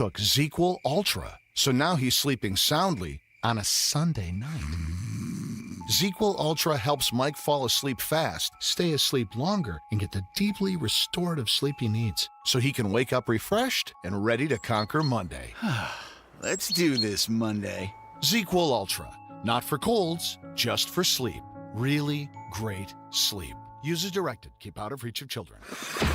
took ZzzQuil Ultra, so now he's sleeping soundly on a Sunday night. ZzzQuil Ultra helps Mike fall asleep fast, stay asleep longer, and get the deeply restorative sleep he needs, so he can wake up refreshed and ready to conquer Monday. Let's do this Monday. ZzzQuil Ultra. Not for colds, just for sleep. Really great sleep. Use as directed. Keep out of reach of children.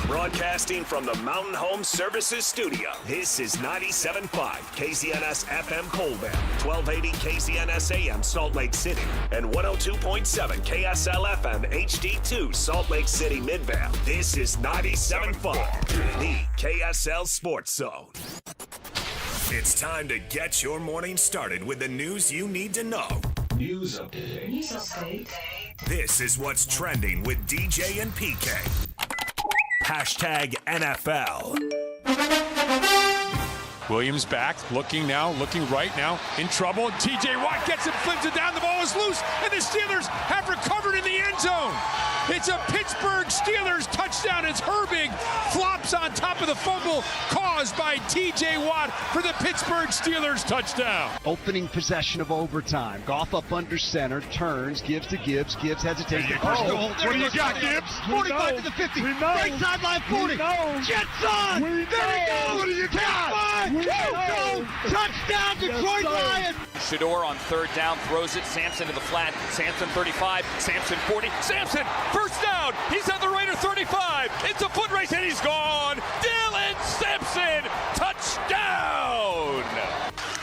Broadcasting from the Mountain Home Services Studio, this is 97.5 KZNS FM Colville, 1280 KZNS AM Salt Lake City, and 102.7 KSL FM HD2 Salt Lake City Midvale. This is 97.5, the KSL Sports Zone. It's time to get your morning started with the news you need to know. News update. News update. This is what's trending with DJ and PK. Hashtag NFL. Williams back, looking right now, in trouble. TJ Watt gets it, flips it down, the ball is loose, and the Steelers have recovered in the end zone. It's a Pittsburgh Steelers touchdown as Herbig flops on top of the fumble caused by TJ Watt for the Pittsburgh Steelers touchdown. Opening possession of overtime. Goff up under center, turns, gives to Gibbs. Gibbs hesitates. What do you got, Gibbs? 45 to the 50. Right sideline 40. Jets on. There he goes. What do you got? Touchdown, Detroit Lions. Shador on third down, throws it. Sampson to the flat. Sampson 35. Sampson 40. Sampson, first down. He's at the Raider 35. It's a foot race and he's gone. Dylan Sampson, touchdown.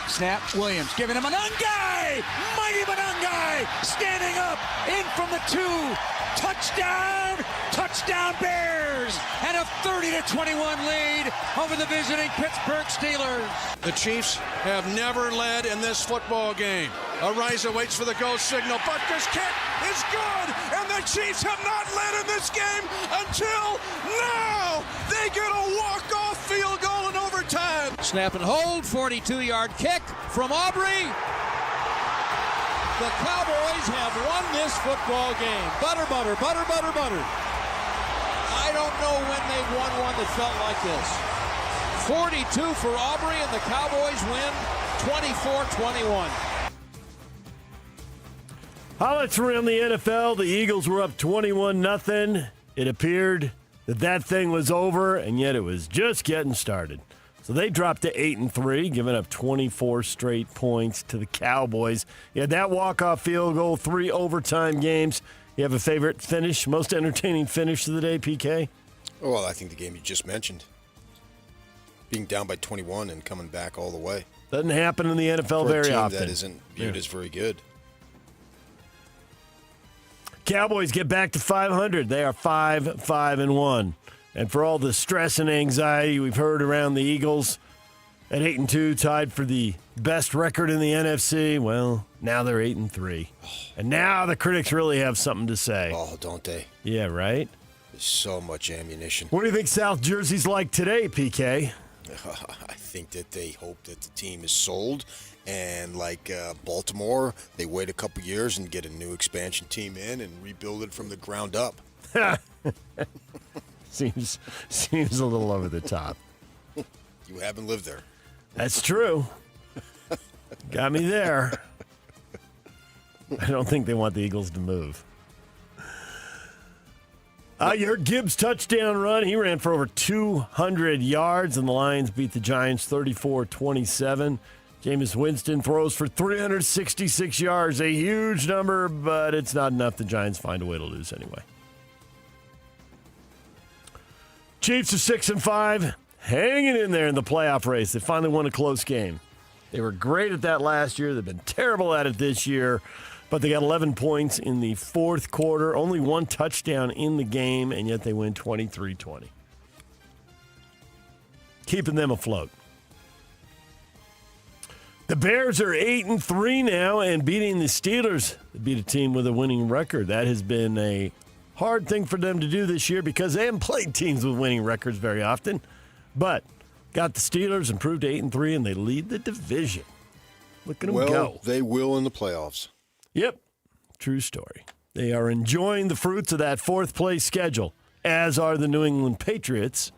Snap, Williams giving him Manungai. Mighty Manungai standing up in from the 2. Touchdown! Touchdown Bears! And a 30-21 lead over the visiting Pittsburgh Steelers. The Chiefs have never led in this football game. Ariza waits for the go signal. Butker's kick is good, and the Chiefs have not led in this game until now. They get a walk-off field goal in overtime. Snap and hold, 42-yard kick from Aubrey. The Cowboys have won this football game. Butter. I don't know when they've won one that felt like this. 42 for Aubrey, and the Cowboys win 24-21. Highlights around the NFL. The Eagles were up 21-0. It appeared that thing was over, and yet it was just getting started. So they dropped to 8-3, giving up 24 straight points to the Cowboys. You had that walk-off field goal, 3 overtime games. You have a favorite finish, most entertaining finish of the day, PK? Well, I think the game you just mentioned. Being down by 21 and coming back all the way. Doesn't happen in the NFL very often. That isn't viewed as very good. Cowboys get back to 500. They are 5-5-1. And for all the stress and anxiety we've heard around the Eagles, at 8-2, tied for the best record in the NFC, well, now they're 8-3. And now the critics really have something to say. Oh, don't they? Yeah, right? There's so much ammunition. What do you think South Jersey's like today, PK? I think that they hope that the team is sold. And like Baltimore, they wait a couple years and get a new expansion team in and rebuild it from the ground up. Seems a little over the top. You haven't lived there. That's true. Got me there. I don't think they want the Eagles to move. Your Gibbs touchdown run. He ran for over 200 yards, and the Lions beat the Giants 34-27. Jameis Winston throws for 366 yards. A huge number, but it's not enough. The Giants find a way to lose anyway. Chiefs are 6-5, hanging in there in the playoff race. They finally won a close game. They were great at that last year. They've been terrible at it this year, but they got 11 points in the fourth quarter, only 1 touchdown in the game, and yet they win 23-20. Keeping them afloat. The Bears are 8-3 now and beating the Steelers. They beat a team with a winning record. That has been a hard thing for them to do this year because they haven't played teams with winning records very often. But got the Steelers, improved to 8-3, and they lead the division. Look at them go. Well, they will in the playoffs. Yep, true story. They are enjoying the fruits of that fourth-place schedule, as are the New England Patriots.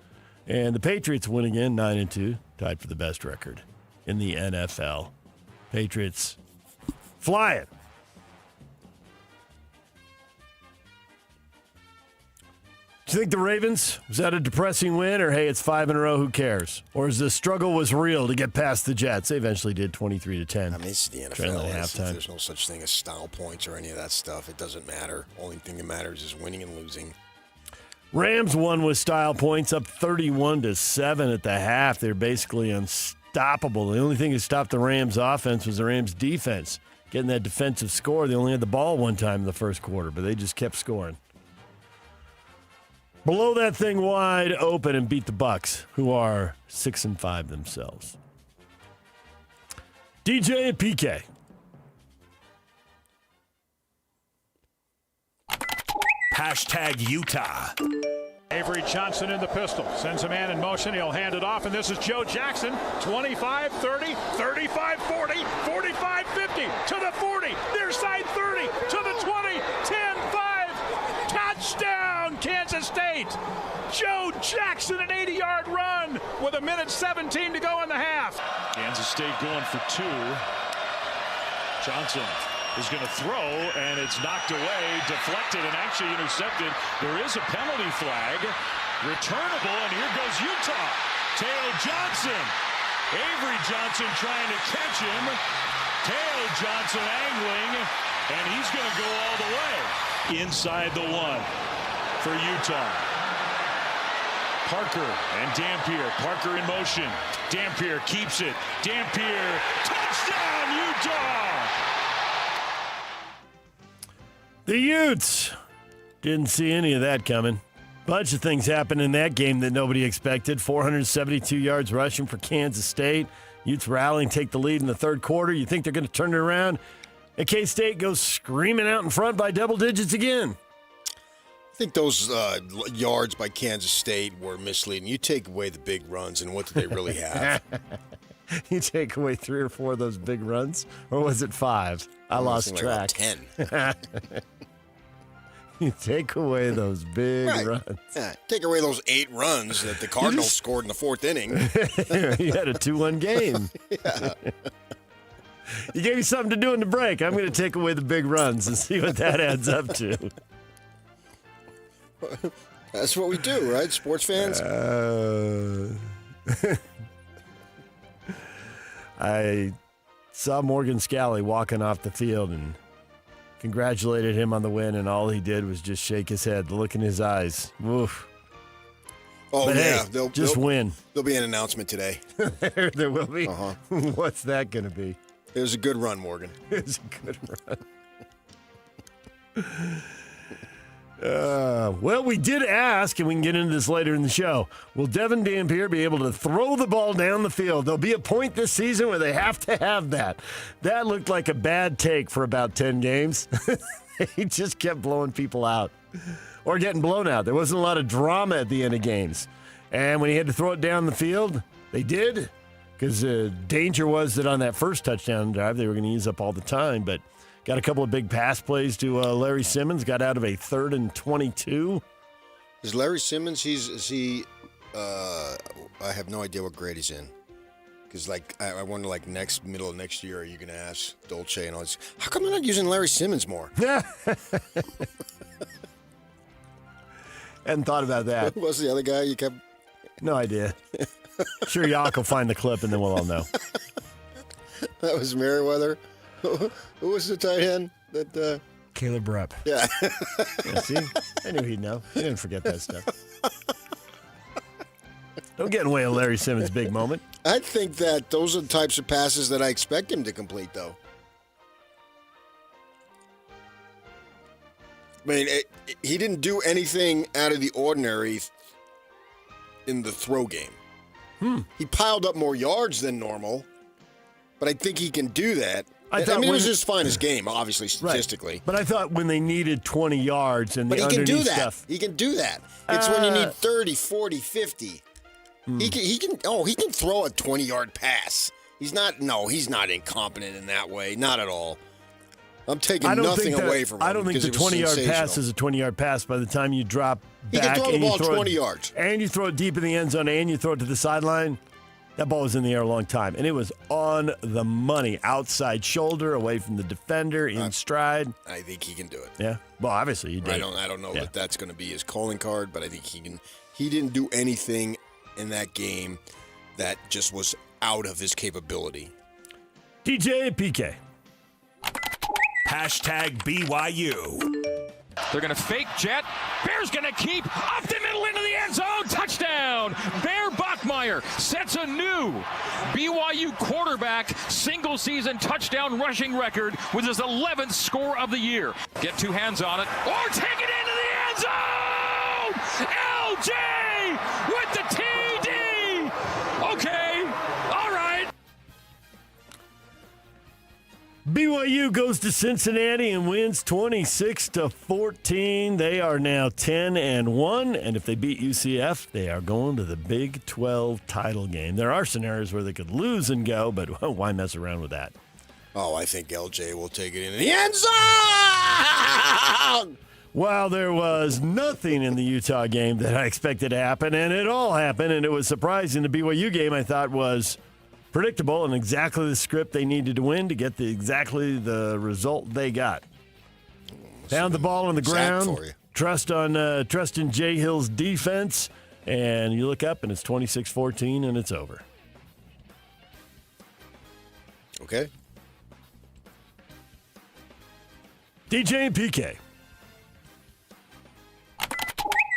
And the Patriots win again, 9-2. tied for the best record in the NFL. Patriots flying. Do you think the Ravens, was that a depressing win, or hey, it's 5 in a row, who cares? Or is the struggle was real to get past the Jets? They eventually did 23-10. I mean, it's the NFL. There's no such thing as style points or any of that stuff. It doesn't matter. Only thing that matters is winning and losing. Rams won with style points, up 31-7 at the half. They're basically unstoppable. The only thing that stopped the Rams' offense was the Rams' defense. Getting that defensive score, they only had the ball one time in the first quarter, but they just kept scoring. Blow that thing wide open and beat the Bucks, who are 6-5 themselves. DJ and PK. Hashtag Utah. Avery Johnson in the pistol. Sends a man in motion. He'll hand it off, and this is Joe Jackson. 25, 30, 35, 40, 45, 50, to the 40. Near side 30, to the 20, 10, 5. Touchdown, Kansas State. Joe Jackson, an 80-yard run with 1:17 to go in the half. Kansas State going for 2. Johnson is going to throw, and it's knocked away, deflected, and actually intercepted. There is a penalty flag. Returnable, and here goes Utah. Teo Johnson. Avery Johnson trying to catch him. Teo Johnson angling, and he's going to go all the way. Inside the 1 for Utah. Parker and Dampier. Parker in motion. Dampier keeps it. Dampier, touchdown, Utah! The Utes. Didn't see any of that coming. Bunch of things happened in that game that nobody expected. 472 yards rushing for Kansas State. Utes rallying, take the lead in the third quarter. You think they're going to turn it around? And K-State goes screaming out in front by double digits again. I think those yards by Kansas State were misleading. You take away the big runs, and what do they really have? You take away 3 or 4 of those big runs, or was it 5? I lost track. Like 10. You take away those big runs. Yeah, take away those 8 runs that the Cardinals scored in the 4th inning. You had a 2-1 game. Yeah. You gave me something to do in the break. I'm going to take away the big runs and see what that adds up to. That's what we do, right, sports fans? I saw Morgan Scalley walking off the field and congratulated him on the win, and all he did was just shake his head, the look in his eyes. Woof. Oh, but yeah. Hey, they'll win. There'll be an announcement today. There will be? Uh-huh. What's that going to be? It was a good run, Morgan. It was a good run. Well, we did ask, and we can get into this later in the show, will Devin Dampier be able to throw the ball down the field? There'll be a point this season where they have to have that. That looked like a bad take for about 10 games. He just kept blowing people out or getting blown out. There wasn't a lot of drama at the end of games. And when he had to throw it down the field, they did, because the danger was that on that first touchdown drive, they were going to use up all the time, but got a couple of big pass plays to Larry Simmons. Got out of a 3rd and 22. Is Larry Simmons? I have no idea what grade he's in. Because I wonder, middle of next year, are you going to ask Dolce and all this? How come they're not using Larry Simmons more? Hadn't thought about that. Who was the other guy you kept? No idea. Sure, Yak will find the clip and then we'll all know. That was Merriweather. Who was the tight end? Caleb Rupp. Yeah. Yeah. See? I knew he'd know. He didn't forget that stuff. Don't get in the way of Larry Simmons' big moment. I think that those are the types of passes that I expect him to complete, though. I mean, he didn't do anything out of the ordinary in the throw game. He piled up more yards than normal, but I think he can do that. I mean, it was his finest game, obviously, statistically. Right. But I thought when they needed 20 yards and the underneath stuff. He can do that. It's when you need 30, 40, 50. He can throw a 20-yard pass. He's not incompetent in that way. Not at all. I'm taking nothing away from him. I don't think the 20-yard pass is a 20-yard pass by the time you drop back. He can throw the ball 20 yards. And you throw it deep in the end zone and you throw it to the sideline. That ball was in the air a long time, and it was on the money. Outside shoulder, away from the defender, in stride. I think he can do it. Yeah. Well, obviously he did. I don't know that that's going to be his calling card, but I think he can. He didn't do anything in that game that just was out of his capability. DJ and PK. Hashtag BYU. They're going to fake jet. Bear's going to keep up the middle into the end zone. Touchdown. Bear Bachmeyer sets a new BYU quarterback single-season touchdown rushing record with his 11th score of the year. Get two hands on it or take it into the end zone. LJ with the TD. Okay. All right. BYU goes to Cincinnati and wins 26-14. They are now 10-1, and if they beat UCF, they are going to the Big 12 title game. There are scenarios where they could lose and go, but why mess around with that? Oh, I think LJ will take it in the end zone! Well, there was nothing in the Utah game that I expected to happen, and it all happened, and it was surprising. The BYU game I thought was predictable and exactly the script they needed to win to get exactly the result they got. Found the ball on the ground, trust in Jay Hill's defense, and you look up and it's 26-14 and it's over. Okay. DJ and PK.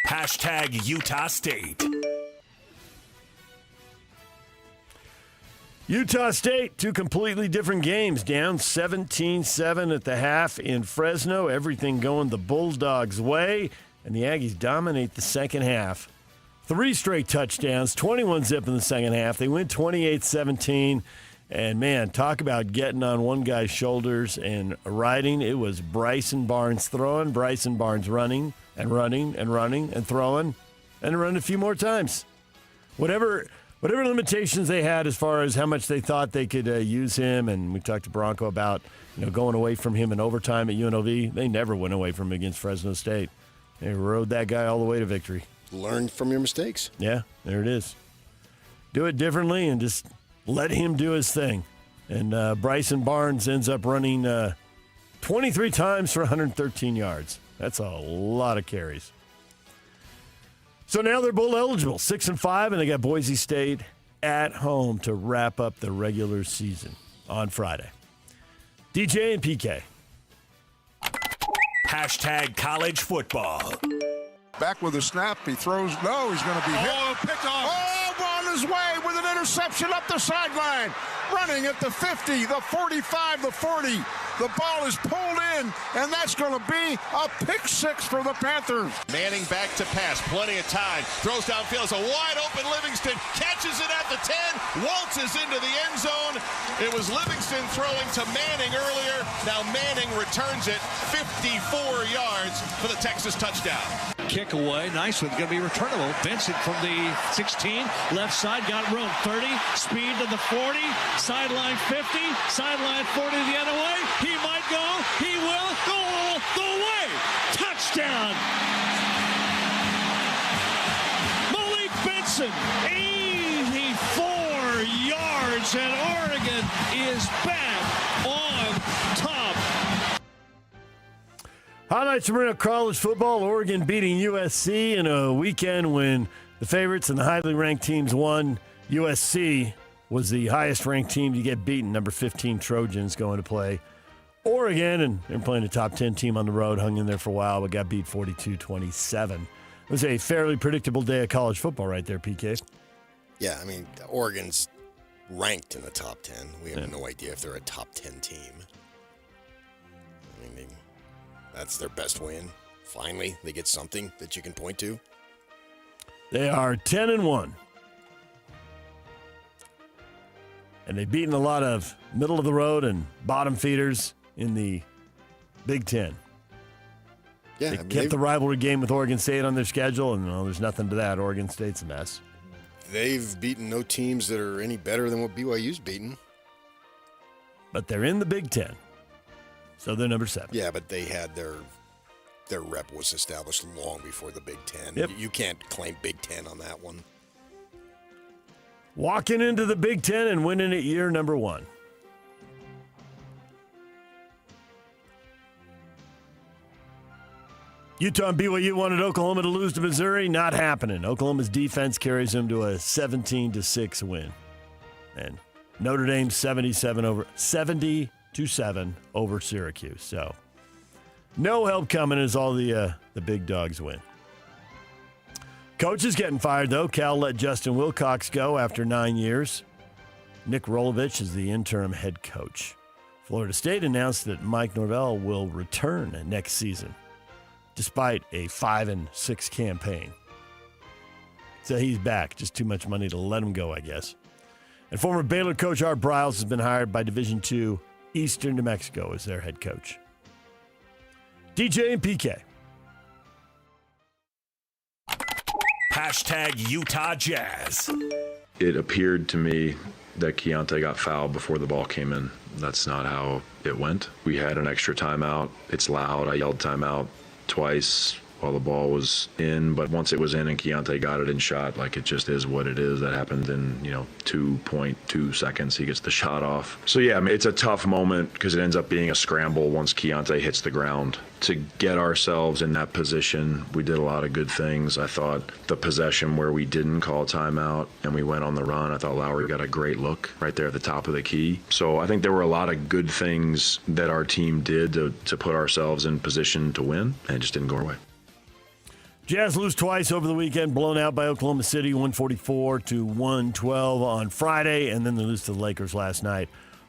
Hashtag Utah State. Utah State, two completely different games, down 17-7 at the half in Fresno. Everything going the Bulldogs' way, and the Aggies dominate the second half. 3 straight touchdowns, 21-zip in the second half. They win 28-17, and, man, talk about getting on one guy's shoulders and riding. It was Bryson Barnes throwing, Bryson Barnes running and running and running and throwing and running a few more times. Whatever limitations they had as far as how much they thought they could use him, and we talked to Bronco about going away from him in overtime at UNLV. They never went away from him against Fresno State. They rode that guy all the way to victory. Learn from your mistakes. Yeah, there it is. Do it differently and just let him do his thing. And Bryson Barnes ends up running 23 times for 113 yards. That's a lot of carries. So now they're bowl eligible, 6-5, and they got Boise State at home to wrap up the regular season on Friday. DJ and PK. Hashtag college football. Back with the snap, he throws. No, he's going to be hit. Oh, picked off. Oh, on his way with an interception up the sideline. Running at the 50, the 45, the 40. The ball is pulled in, and that's going to be a pick six for the Panthers. Manning back to pass, plenty of time. Throws downfield, it's a wide open Livingston. Catches it at the 10, waltzes into the end zone. It was Livingston throwing to Manning earlier. Now Manning returns it 54 yards for the Texas touchdown. Kick away, nice one, going to be returnable. Vincent from the 16, left side, got room, 30, speed to the 40, sideline 50, sideline 40 the other way. He might go, he will, go all the way. Touchdown. Malik Benson, 84 yards, and Oregon is back on top. Highlights from around college football. Oregon beating USC in a weekend when the favorites and the highly ranked teams won. USC was the highest ranked team to get beaten. Number 15 Trojans going to play Oregon, and they're playing a top 10 team on the road. Hung in there for a while, but got beat 42-27. It was a fairly predictable day of college football right there, PK. Yeah, I mean, Oregon's ranked in the top 10. We have no idea if they're a top 10 team. I mean, that's their best win. Finally, they get something that you can point to. They are 10-1. And they've beaten a lot of middle-of-the-road and bottom feeders in the Big Ten. Yeah, they kept the rivalry game with Oregon State on their schedule, and there's nothing to that. Oregon State's a mess. They've beaten no teams that are any better than what BYU's beaten. But they're in the Big Ten, so they're number 7. Yeah, but they had their rep was established long before the Big Ten. Yep. You can't claim Big Ten on that one. walking into the Big Ten and winning it year number 1. Utah and BYU wanted Oklahoma to lose to Missouri. Not happening. Oklahoma's defense carries them to a 17-6 win. And Notre Dame 70-7 over Syracuse. So no help coming as all the big dogs win. Coach is getting fired, though. Cal let Justin Wilcox go after 9 years. Nick Rolovich is the interim head coach. Florida State announced that Mike Norvell will return next season, despite a 5-6 campaign. So he's back. Just too much money to let him go, I guess. And former Baylor coach Art Briles has been hired by Division II Eastern New Mexico as their head coach. DJ and PK. Hashtag Utah Jazz. It appeared to me that Keontae got fouled before the ball came in. That's not how it went. We had an extra timeout. It's loud. I yelled timeout twice while the ball was in, but once it was in and Keontae got it and shot, like, it just is what it is. That happened in 2.2 seconds. He gets the shot off. So yeah, I mean, it's a tough moment because it ends up being a scramble once Keontae hits the ground. To get ourselves in that position, we did a lot of good things. I thought the possession where we didn't call timeout and we went on the run, I thought Lowry got a great look right there at the top of the key. So I think there were a lot of good things that our team did to put ourselves in position to win, and it just didn't go our way. Jazz lose twice over the weekend, blown out by Oklahoma City, 144-112 on Friday, and then they lose to the Lakers last night,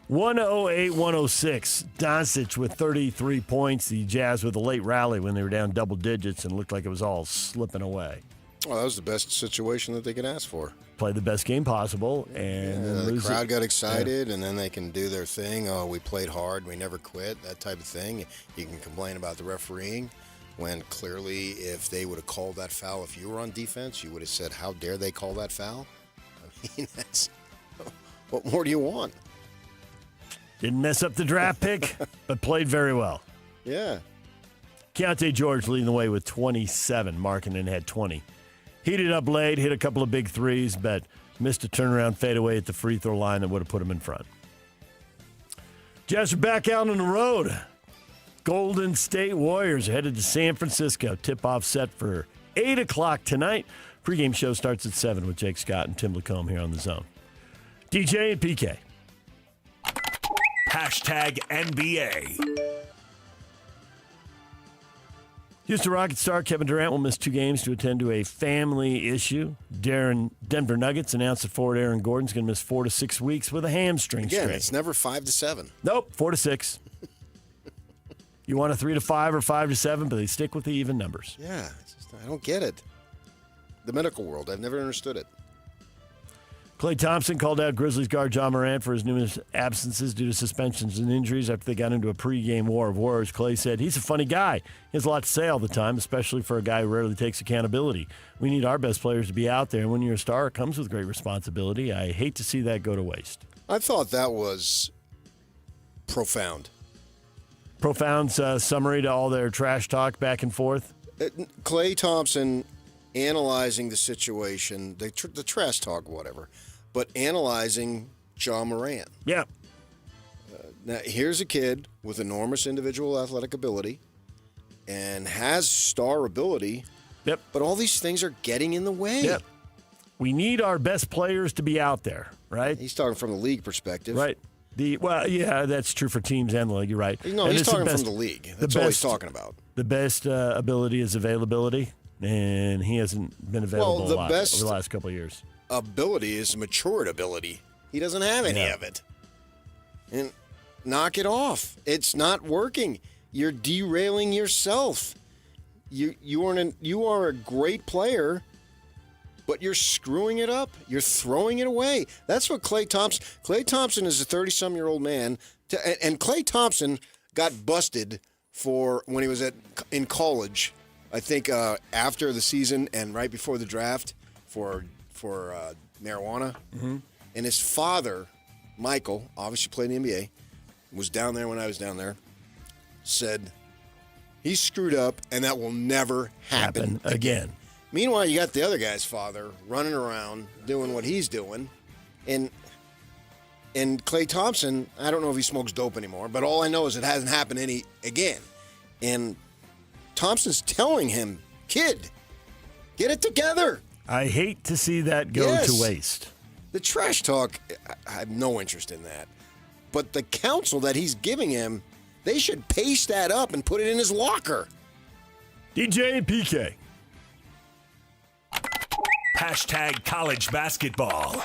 108-106. Doncic with 33 points. The Jazz with a late rally when they were down double digits and looked like it was all slipping away. Well, that was the best situation that they could ask for. Play the best game possible, and then the lose crowd it. got excited, and then they can do their thing. Oh, we played hard, we never quit, that type of thing. You can complain about the refereeing, when clearly if they would have called that foul, if you were on defense, you would have said, how dare they call that foul? I mean, that's what more do you want? Didn't mess up the draft pick, but played very well. Yeah. Keontae George leading the way with 27. Markkanen had 20. Heated up late, hit a couple of big threes, but missed a turnaround fadeaway at the free throw line that would have put him in front. Jazz are back out on the road. Golden State Warriors are headed to San Francisco. Tip-off set for 8 o'clock tonight. Pre-game show starts at 7 with Jake Scott and Tim Lacombe here on The Zone. DJ and PK. Hashtag NBA. Houston Rockets star Kevin Durant will miss 2 games to attend to a family issue. Denver Nuggets announced that forward Aaron Gordon's going to miss 4 to 6 weeks with a hamstring strain. Again, it's never 5 to 7. Nope, 4 to 6. You want a 3 to 5 or 5 to 7, but they stick with the even numbers. Yeah, I don't get it. The medical world, I've never understood it. Klay Thompson called out Grizzlies guard John Morant for his numerous absences due to suspensions and injuries after they got into a pregame war of words. Klay said, he's a funny guy. He has a lot to say all the time, especially for a guy who rarely takes accountability. We need our best players to be out there, and when you're a star, it comes with great responsibility. I hate to see that go to waste. I thought that was profound. Profound summary to all their trash talk back and forth. Klay Thompson analyzing the situation, the trash talk, whatever, but analyzing John Morant. Yeah. Now, here's a kid with enormous individual athletic ability and has star ability. Yep. But all these things are getting in the way. Yep. We need our best players to be out there, right? He's talking from the league perspective. Right. Well, yeah, that's true for teams and the league. You're right. No, he's talking from the league. That's all he's talking about. The best ability is availability, and he hasn't been available a lot over the last couple of years. Ability is matured ability. He doesn't have any of it. And knock it off. It's not working. You're derailing yourself. You are a great player, but you're screwing it up. You're throwing it away. That's what Klay Thompson is a 30-some-year-old man. And Klay Thompson got busted for when he was in college, I think after the season and right before the draft for marijuana. Mm-hmm. And his father, Michael, obviously played in the NBA, was down there when I was down there, said he screwed up and that will never happen again. Meanwhile, you got the other guy's father running around doing what he's doing, And Klay Thompson, I don't know if he smokes dope anymore, but all I know is it hasn't happened again. And Thompson's telling him, kid, get it together. I hate to see that go to waste. The trash talk, I have no interest in that. But the counsel that he's giving him, they should paste that up and put it in his locker. DJ and PK. Hashtag college basketball.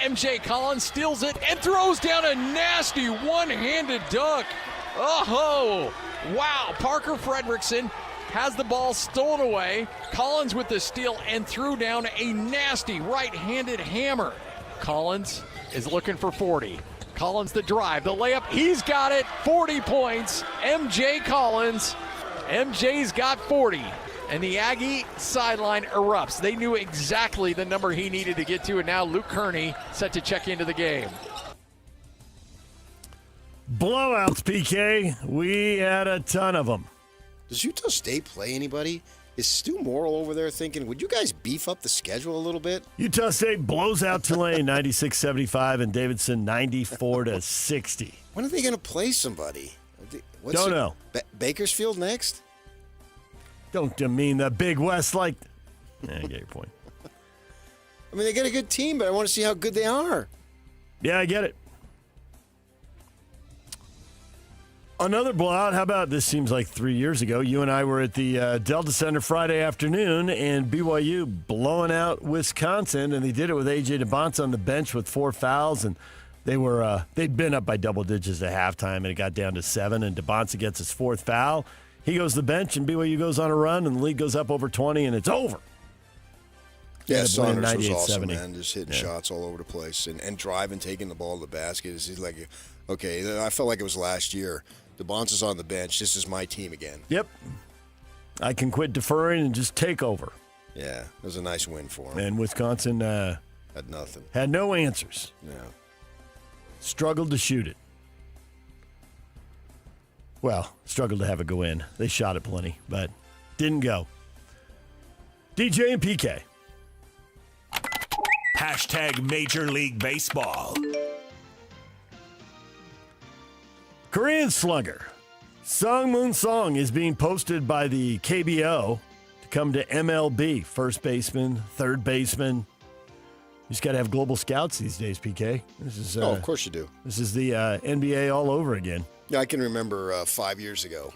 MJ Collins steals it and throws down a nasty one-handed dunk. Oh, wow. Parker Fredrickson has the ball stolen away. Collins with the steal and threw down a nasty right-handed hammer. Collins is looking for 40. Collins the drive, the layup. He's got it. 40 points. MJ Collins. MJ's got 40. And the Aggie sideline erupts. They knew exactly the number he needed to get to, and now Luke Kearney set to check into the game. Blowouts, PK. We had a ton of them. Does Utah State play anybody? Is Stu Morrill over there thinking, would you guys beef up the schedule a little bit? Utah State blows out Tulane 96-75 and Davidson 94-60. When are they going to play somebody? Don't know. Bakersfield next? Don't demean the Big West like... I get your point. I mean, they got a good team, but I want to see how good they are. Yeah, I get it. Another blowout. How about this? Seems like 3 years ago. You and I were at the Delta Center Friday afternoon, and BYU blowing out Wisconsin, and they did it with A.J. DeBonce on the bench with 4 fouls, and they'd been up by double digits at halftime, and it got down to 7, and DeBonce gets his 4th foul. He goes to the bench, and BYU goes on a run, and the lead goes up over 20, and it's over. Yeah, Saunders was awesome, man. Just hitting shots all over the place and driving, taking the ball to the basket. He's like, okay, I felt like it was last year. DeBonce is on the bench. This is my team again. Yep. I can quit deferring and just take over. Yeah, it was a nice win for him. And Wisconsin had nothing. Had no answers. Yeah. Struggled to shoot it. Well, struggled to have it go in. They shot it plenty, but didn't go. DJ and PK. Hashtag Major League Baseball. Korean slugger Sung Moon Song is being posted by the KBO to come to MLB. First baseman, third baseman. You just got to have global scouts these days, PK. This is of course you do. This is the NBA all over again. Yeah, I can remember 5 years ago,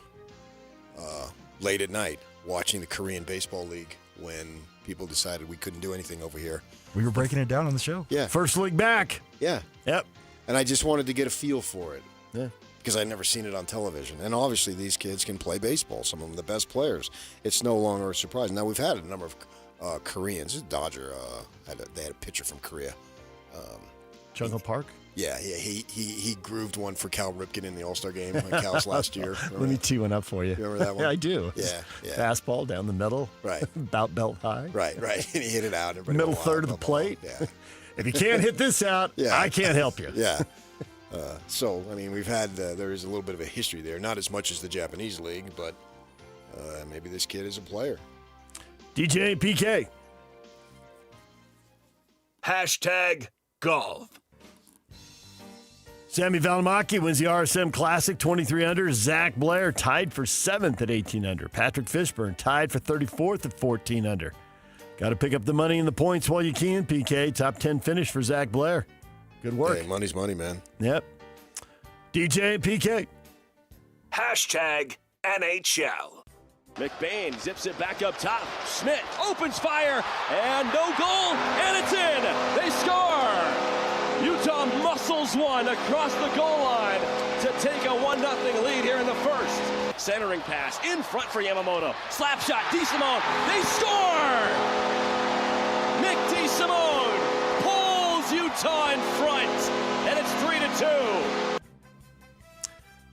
late at night, watching the Korean Baseball League when people decided we couldn't do anything over here. We were breaking it down on the show. Yeah. First league back. Yeah. Yep. And I just wanted to get a feel for it. Yeah. Because I'd never seen it on television. And obviously these kids can play baseball, some of them the best players. It's no longer a surprise. Now, we've had a number of Koreans. Dodger, they had a pitcher from Korea. Jungle Park? Yeah, he grooved one for Cal Ripken in the All-Star game at Cal's last year. Let me tee one up for you. You remember that one? Yeah, I do. Yeah. Fastball down the middle. Right. About belt high. Right. And he hit it out. Middle third of the plate. Yeah. If you can't hit this out, I can't help you. Yeah. So, I mean, we've had, there is a little bit of a history there. Not as much as the Japanese league, but maybe this kid is a player. DJ PK. Hashtag golf. Sammy Valimaki wins the RSM Classic 23 under. Zach Blair tied for 7th at 18 under. Patrick Fishburne tied for 34th at 14 under. Got to pick up the money and the points while you can, PK. Top 10 finish for Zach Blair. Good work. Hey, money's money, man. Yep. DJ and PK. Hashtag NHL. McBain zips it back up top. Schmidt opens fire, and no goal, and it's in. They score. Utah muscles one across the goal line to take a 1-0 lead here in the first. Centering pass in front for Yamamoto. Slap shot, DeSimone. They score! Nick DeSimone pulls Utah in front, and it's 3-2.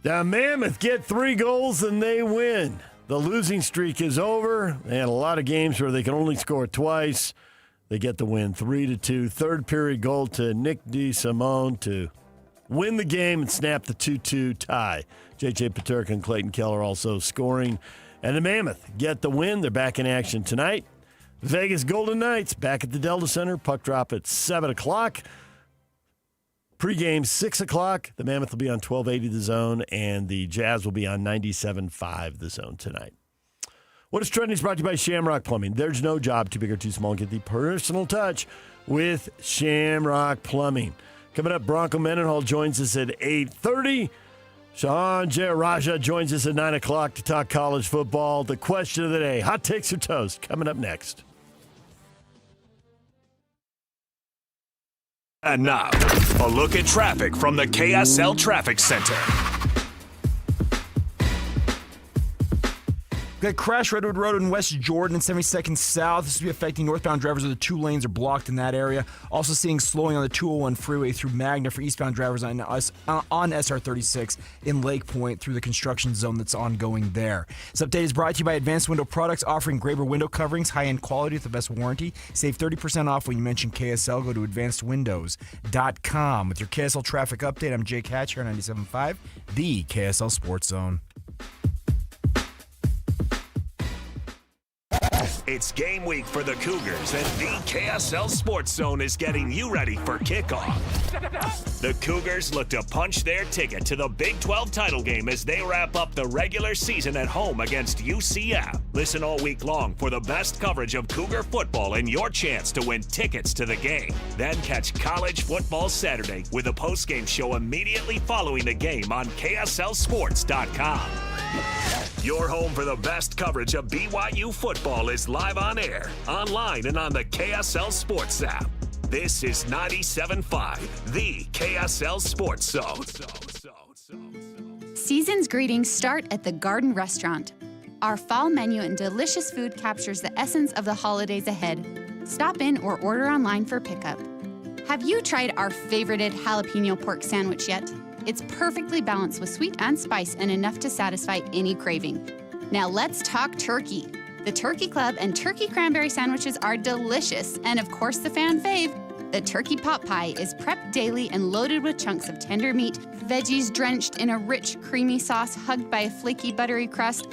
The Mammoth get 3 goals and they win. The losing streak is over. They had a lot of games where they can only score twice. They get the win 3-2. Third period goal to Nick DeSimone to win the game and snap the 2-2 tie. J.J. Paterka and Clayton Keller also scoring. And the Mammoth get the win. They're back in action tonight. Vegas Golden Knights back at the Delta Center. Puck drop at 7 o'clock. Pre-game, 6 o'clock. The Mammoth will be on 1280 The Zone, and the Jazz will be on 97.5 The Zone tonight. What is Trending is brought to you by Shamrock Plumbing. There's no job too big or too small. Get the personal touch with Shamrock Plumbing. Coming up, Bronco Mendenhall joins us at 8:30. Sean Jayaraja joins us at 9 o'clock to talk college football. The question of the day, hot takes or toast, coming up next. And now, a look at traffic from the KSL Traffic Center. Got crash Redwood Road in West Jordan and 72nd South. This will be affecting northbound drivers as the 2 lanes are blocked in that area. Also seeing slowing on the 201 freeway through Magna for eastbound drivers on SR36 in Lake Point through the construction zone that's ongoing there. This update is brought to you by Advanced Window Products, offering Graber window coverings, high-end quality with the best warranty. Save 30% off when you mention KSL. Go to advancedwindows.com. With your KSL traffic update, I'm Jake Hatch here on 97.5, the KSL Sports Zone. It's game week for the Cougars, and the KSL Sports Zone is getting you ready for kickoff. The Cougars look to punch their ticket to the Big 12 title game as they wrap up the regular season at home against UCF. Listen all week long for the best coverage of Cougar football and your chance to win tickets to the game. Then catch College Football Saturday with a post-game show immediately following the game on KSLSports.com. Your home for the best coverage of BYU football is live on air, online, and on the KSL Sports app. This is 97.5, the KSL Sports Zone. Season's greetings start at the Garden Restaurant. Our fall menu and delicious food captures the essence of the holidays ahead. Stop in or order online for pickup. Have you tried our favorited jalapeno pork sandwich yet? It's perfectly balanced with sweet and spice and enough to satisfy any craving. Now let's talk turkey. The Turkey Club and turkey cranberry sandwiches are delicious. And of course the fan fave, the turkey pot pie is prepped daily and loaded with chunks of tender meat, veggies drenched in a rich, creamy sauce hugged by a flaky, buttery crust.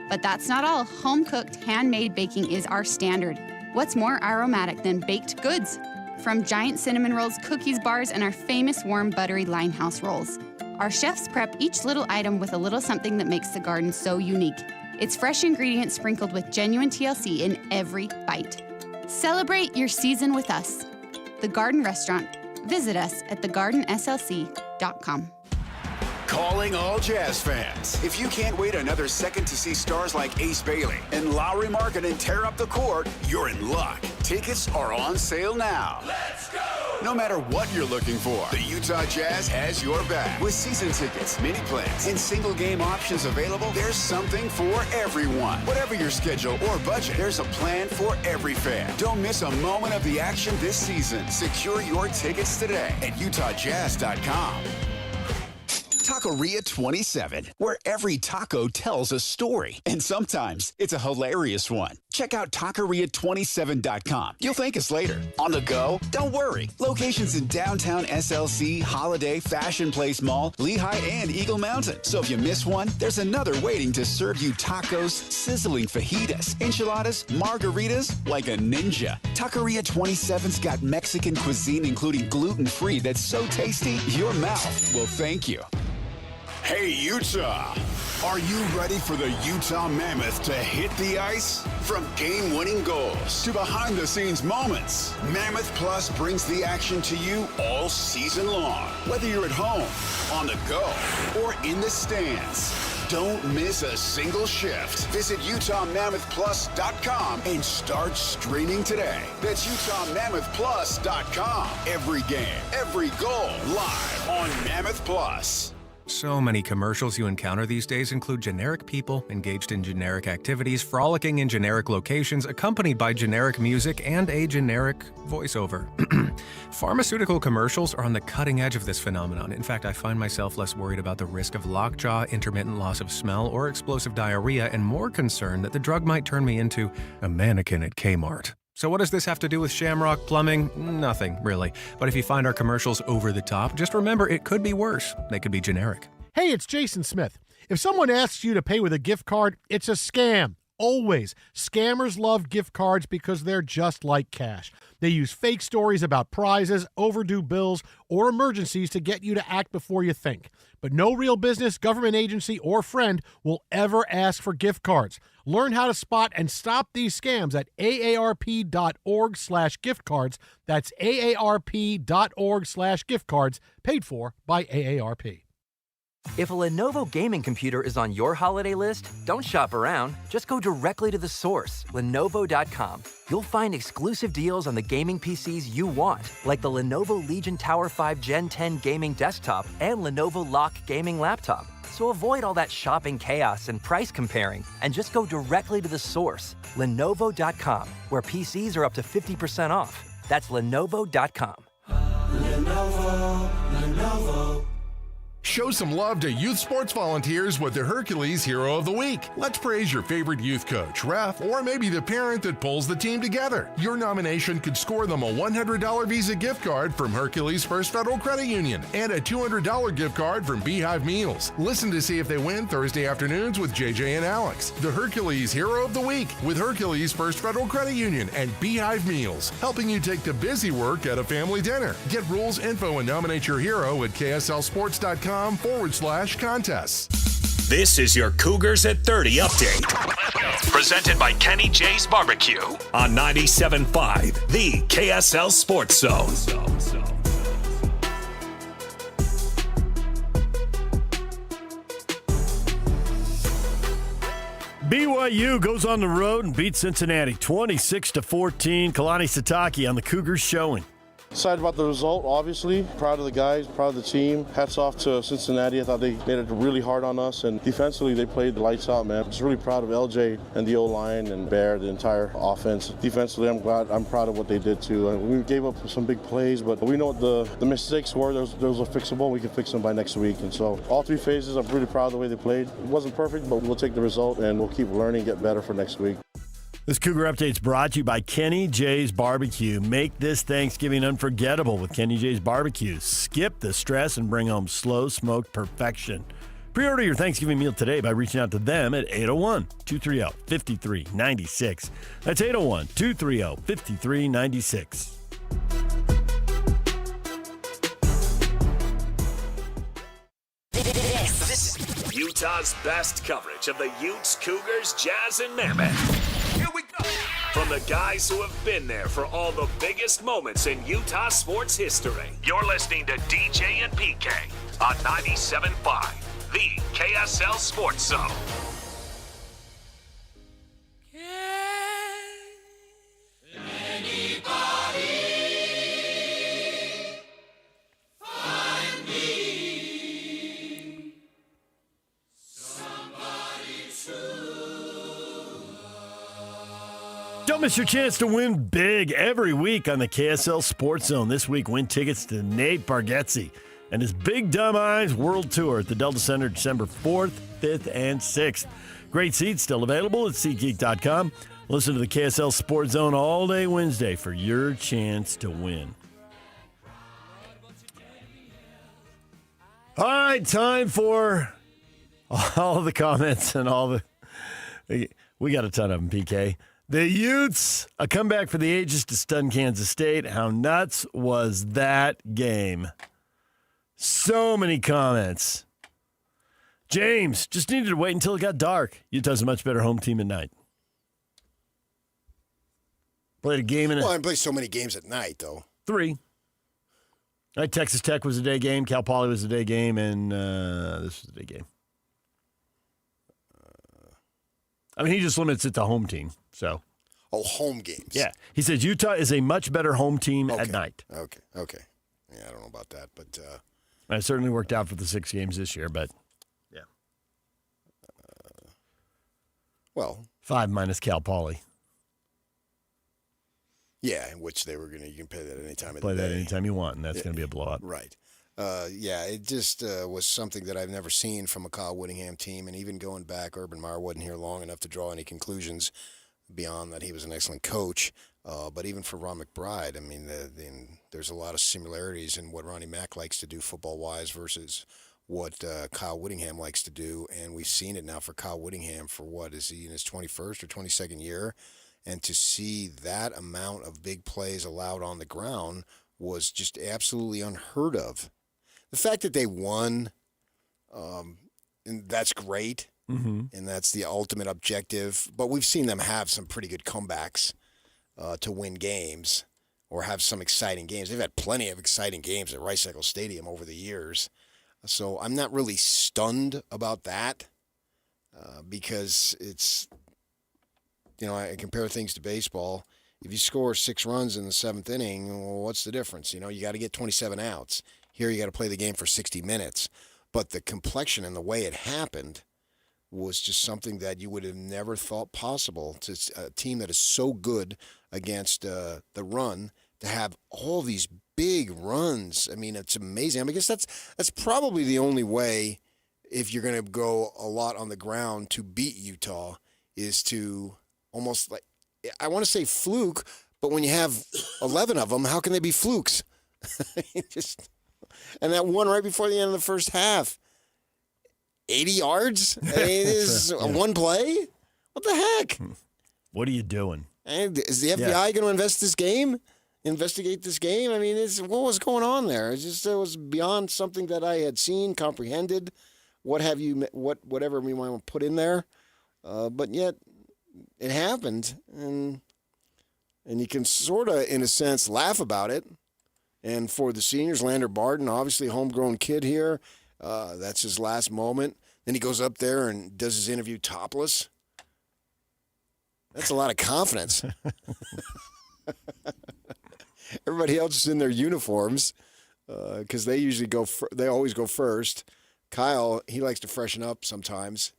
But that's not all. Home-cooked, handmade baking is our standard. What's more aromatic than baked goods? From giant cinnamon rolls, cookies, bars, and our famous warm, buttery Limehouse rolls. Our chefs prep each little item with a little something that makes the garden so unique. It's fresh ingredients sprinkled with genuine TLC in every bite. Celebrate your season with us. The Garden Restaurant. Visit us at thegardenslc.com. Calling all Jazz fans. If you can't wait another second to see stars like Ace Bailey and Lowry Markkanen tear up the court, you're in luck. Tickets are on sale now. Let's go! No matter what you're looking for, the Utah Jazz has your back. With season tickets, mini plans, and single game options available, there's something for everyone. Whatever your schedule or budget, there's a plan for every fan. Don't miss a moment of the action this season. Secure your tickets today at utahjazz.com. Taqueria 27, where every taco tells a story, and sometimes it's a hilarious one. Check out taqueria27.com. You'll thank us later. On the go? Don't worry. Locations in downtown SLC, Holiday, Fashion Place Mall, Lehigh, and Eagle Mountain. So if you miss one, there's another waiting to serve you tacos, sizzling fajitas, enchiladas, margaritas, like a ninja. Taqueria 27's got Mexican cuisine, including gluten-free, that's so tasty, your mouth will thank you. Hey, Utah! Are you ready for the Utah Mammoth to hit the ice? From game-winning goals to behind-the-scenes moments, Mammoth Plus brings the action to you all season long. Whether you're at home, on the go, or in the stands, don't miss a single shift. Visit UtahMammothPlus.com and start streaming today. That's UtahMammothPlus.com. Every game, every goal, live on Mammoth Plus. So many commercials you encounter these days include generic people engaged in generic activities, frolicking in generic locations, accompanied by generic music and a generic voiceover. Pharmaceutical commercials are on the cutting edge of this phenomenon. In fact, I find myself less worried about the risk of lockjaw, intermittent loss of smell, or explosive diarrhea, and more concerned that the drug might turn me into a mannequin at Kmart. So what does this have to do with Shamrock Plumbing? Nothing, really. But if you find our commercials over the top, just remember it could be worse. They could be generic. Hey, it's Jason Smith. If someone asks you to pay with a gift card, it's a scam. always. Scammers love gift cards because they're just like cash. They use fake stories about prizes, overdue bills, or emergencies to get you to act before you think. But no real business, government agency, or friend will ever ask for gift cards. Learn how to spot and stop these scams at aarp.org/gift cards. That's aarp.org/gift cards, paid for by AARP. If a Lenovo gaming computer is on your holiday list, don't shop around. Just go directly to the source, Lenovo.com. You'll find exclusive deals on the gaming PCs you want, like the Lenovo Legion Tower 5 Gen 10 gaming desktop and Lenovo Lock gaming laptop. So avoid all that shopping chaos and price comparing, and just go directly to the source, Lenovo.com, where PCs are up to 50% off. That's Lenovo.com. Lenovo. Show some love to youth sports volunteers with the Hercules Hero of the Week. Let's praise your favorite youth coach, ref, or maybe the parent that pulls the team together. Your nomination could score them a $100 Visa gift card from Hercules First Federal Credit Union and a $200 gift card from Beehive Meals. Listen to see if they win Thursday afternoons with JJ and Alex. The Hercules Hero of the Week with Hercules First Federal Credit Union and Beehive Meals, helping you take the busy work at a family dinner. Get rules, info, and nominate your hero at kslsports.com/contests. This is your Cougars at 30 update. Presented by Kenny J's Barbecue on 97.5, the KSL Sports Zone. BYU goes on the road and beats Cincinnati 26-14. Kalani Sitake on the Cougars showing. Excited about the result, obviously. Proud of the guys, proud of the team. Hats off to Cincinnati. I thought they made it really hard on us, and defensively they played the lights out, man. Just really proud of LJ and the O-line and Bear, the entire offense. Defensively, I'm proud of what they did too. We gave up some big plays, but we know what the mistakes were. Those are fixable. We can fix them by next week. And so all three phases, I'm really proud of the way they played. It wasn't perfect, but we'll take the result and we'll keep learning, get better for next week. This Cougar Update's brought to you by Kenny J's Barbecue. Make this Thanksgiving unforgettable with Kenny J's Barbecue. Skip the stress and bring home slow smoked perfection. Pre-order your Thanksgiving meal today by reaching out to them at 801-230-5396. That's 801-230-5396. This is Utah's best coverage of the Utes, Cougars, Jazz, and Mammoth. Here we go. From the guys who have been there for all the biggest moments in Utah sports history. You're listening to DJ and PK on 97.5, the KSL Sports Zone. Don't miss your chance to win big every week on the KSL Sports Zone. This week, win tickets to Nate Bargatze and his Big Dumb Eyes World Tour at the Delta Center December 4th, 5th, and 6th. Great seats still available at SeatGeek.com. Listen to the KSL Sports Zone all day Wednesday for your chance to win. All right, time for all the comments and all the... We got a ton of them, PK. The Utes, a comeback for the ages to stun Kansas State. How nuts was that game? So many comments. James, just needed to wait until it got dark. Utah's a much better home team at night. Played a game in I play so many games at night, though. 3. Right, Texas Tech was a day game. Cal Poly was a day game, and this was a day game. I mean, he just limits it to home team. So, home games. Yeah. He says Utah is a much better home team at night. Okay. Yeah, I don't know about that, but... it certainly worked out for the 6 games this year, but... Yeah. 5 minus Cal Poly. Yeah, in which they were going to... You can play that anytime of the day. Play that anytime you want, and that's going to be a blowout. Right. It just was something that I've never seen from a Kyle Whittingham team, and even going back, Urban Meyer wasn't here long enough to draw any conclusions beyond that he was an excellent coach. But even for Ron McBride, I mean, there's a lot of similarities in what Ronnie Mack likes to do football-wise versus what Kyle Whittingham likes to do, and we've seen it now for Kyle Whittingham for what, is he in his 21st or 22nd year? And to see that amount of big plays allowed on the ground was just absolutely unheard of. The fact that they won, and that's great, and that's the ultimate objective, but we've seen them have some pretty good comebacks to win games or have some exciting games. They've had plenty of exciting games at Rice Eccles Stadium over the years. So I'm not really stunned about that because it's, I compare things to baseball. If you score 6 runs in the 7th inning, well, what's the difference? You got to get 27 outs. Here you got to play the game for 60 minutes. But the complexion and the way it happened was just something that you would have never thought possible. To a team that is so good against the run to have all these big runs. I mean, it's amazing. I guess that's probably the only way, if you're going to go a lot on the ground to beat Utah, is to almost, like, I want to say fluke, but when you have 11 of them, how can they be flukes? And that one right before the end of the first half, 80 yards? I mean, it is one play? What the heck? What are you doing? And is the FBI going to investigate this game? I mean, what was going on there? It was beyond something that I had seen, comprehended, whatever we want to put in there. But yet, it happened, and you can sort of, in a sense, laugh about it. And for the seniors, Lander Barden, obviously homegrown kid here, that's his last moment. Then he goes up there and does his interview topless. That's a lot of confidence. Everybody else is in their uniforms because they usually they always go first. Kyle, he likes to freshen up sometimes.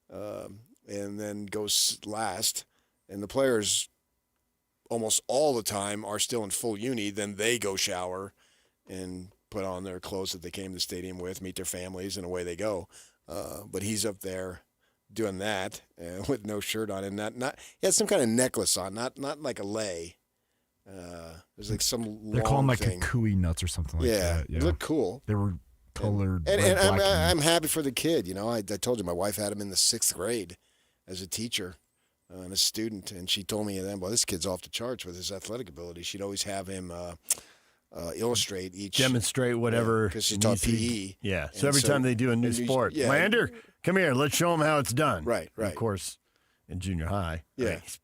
And then goes last. And the players almost all the time are still in full uni. Then they go shower and put on their clothes that they came to the stadium with, meet their families, and away they go. But he's up there doing that with no shirt on, and not he has some kind of necklace on, not like a lei. There's like some they call them like thing. Kukui nuts or something like that. Yeah, they look cool. They were colored. And I'm happy for the kid. I told you my wife had him in the 6th grade as a teacher and a student, and she told me then, well, this kid's off the charts with his athletic ability. She'd always have him illustrate demonstrate whatever, because she taught PE. Yeah. So every time they do a new sport, Lander, come here, let's show them how it's done. Right. And of course, in junior high, yeah, he's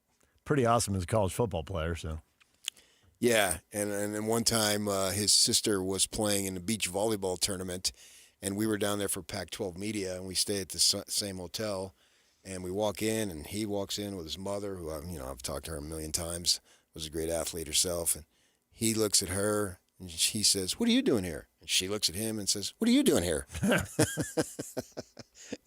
pretty awesome as a college football player. So. Yeah, and then one time his sister was playing in the beach volleyball tournament, and we were down there for Pac-12 media, and we stay at the same hotel, and we walk in, and he walks in with his mother, who I've talked to her a million times, was a great athlete herself, and he looks at her, and he says, "What are you doing here?" And she looks at him and says, "What are you doing here?" And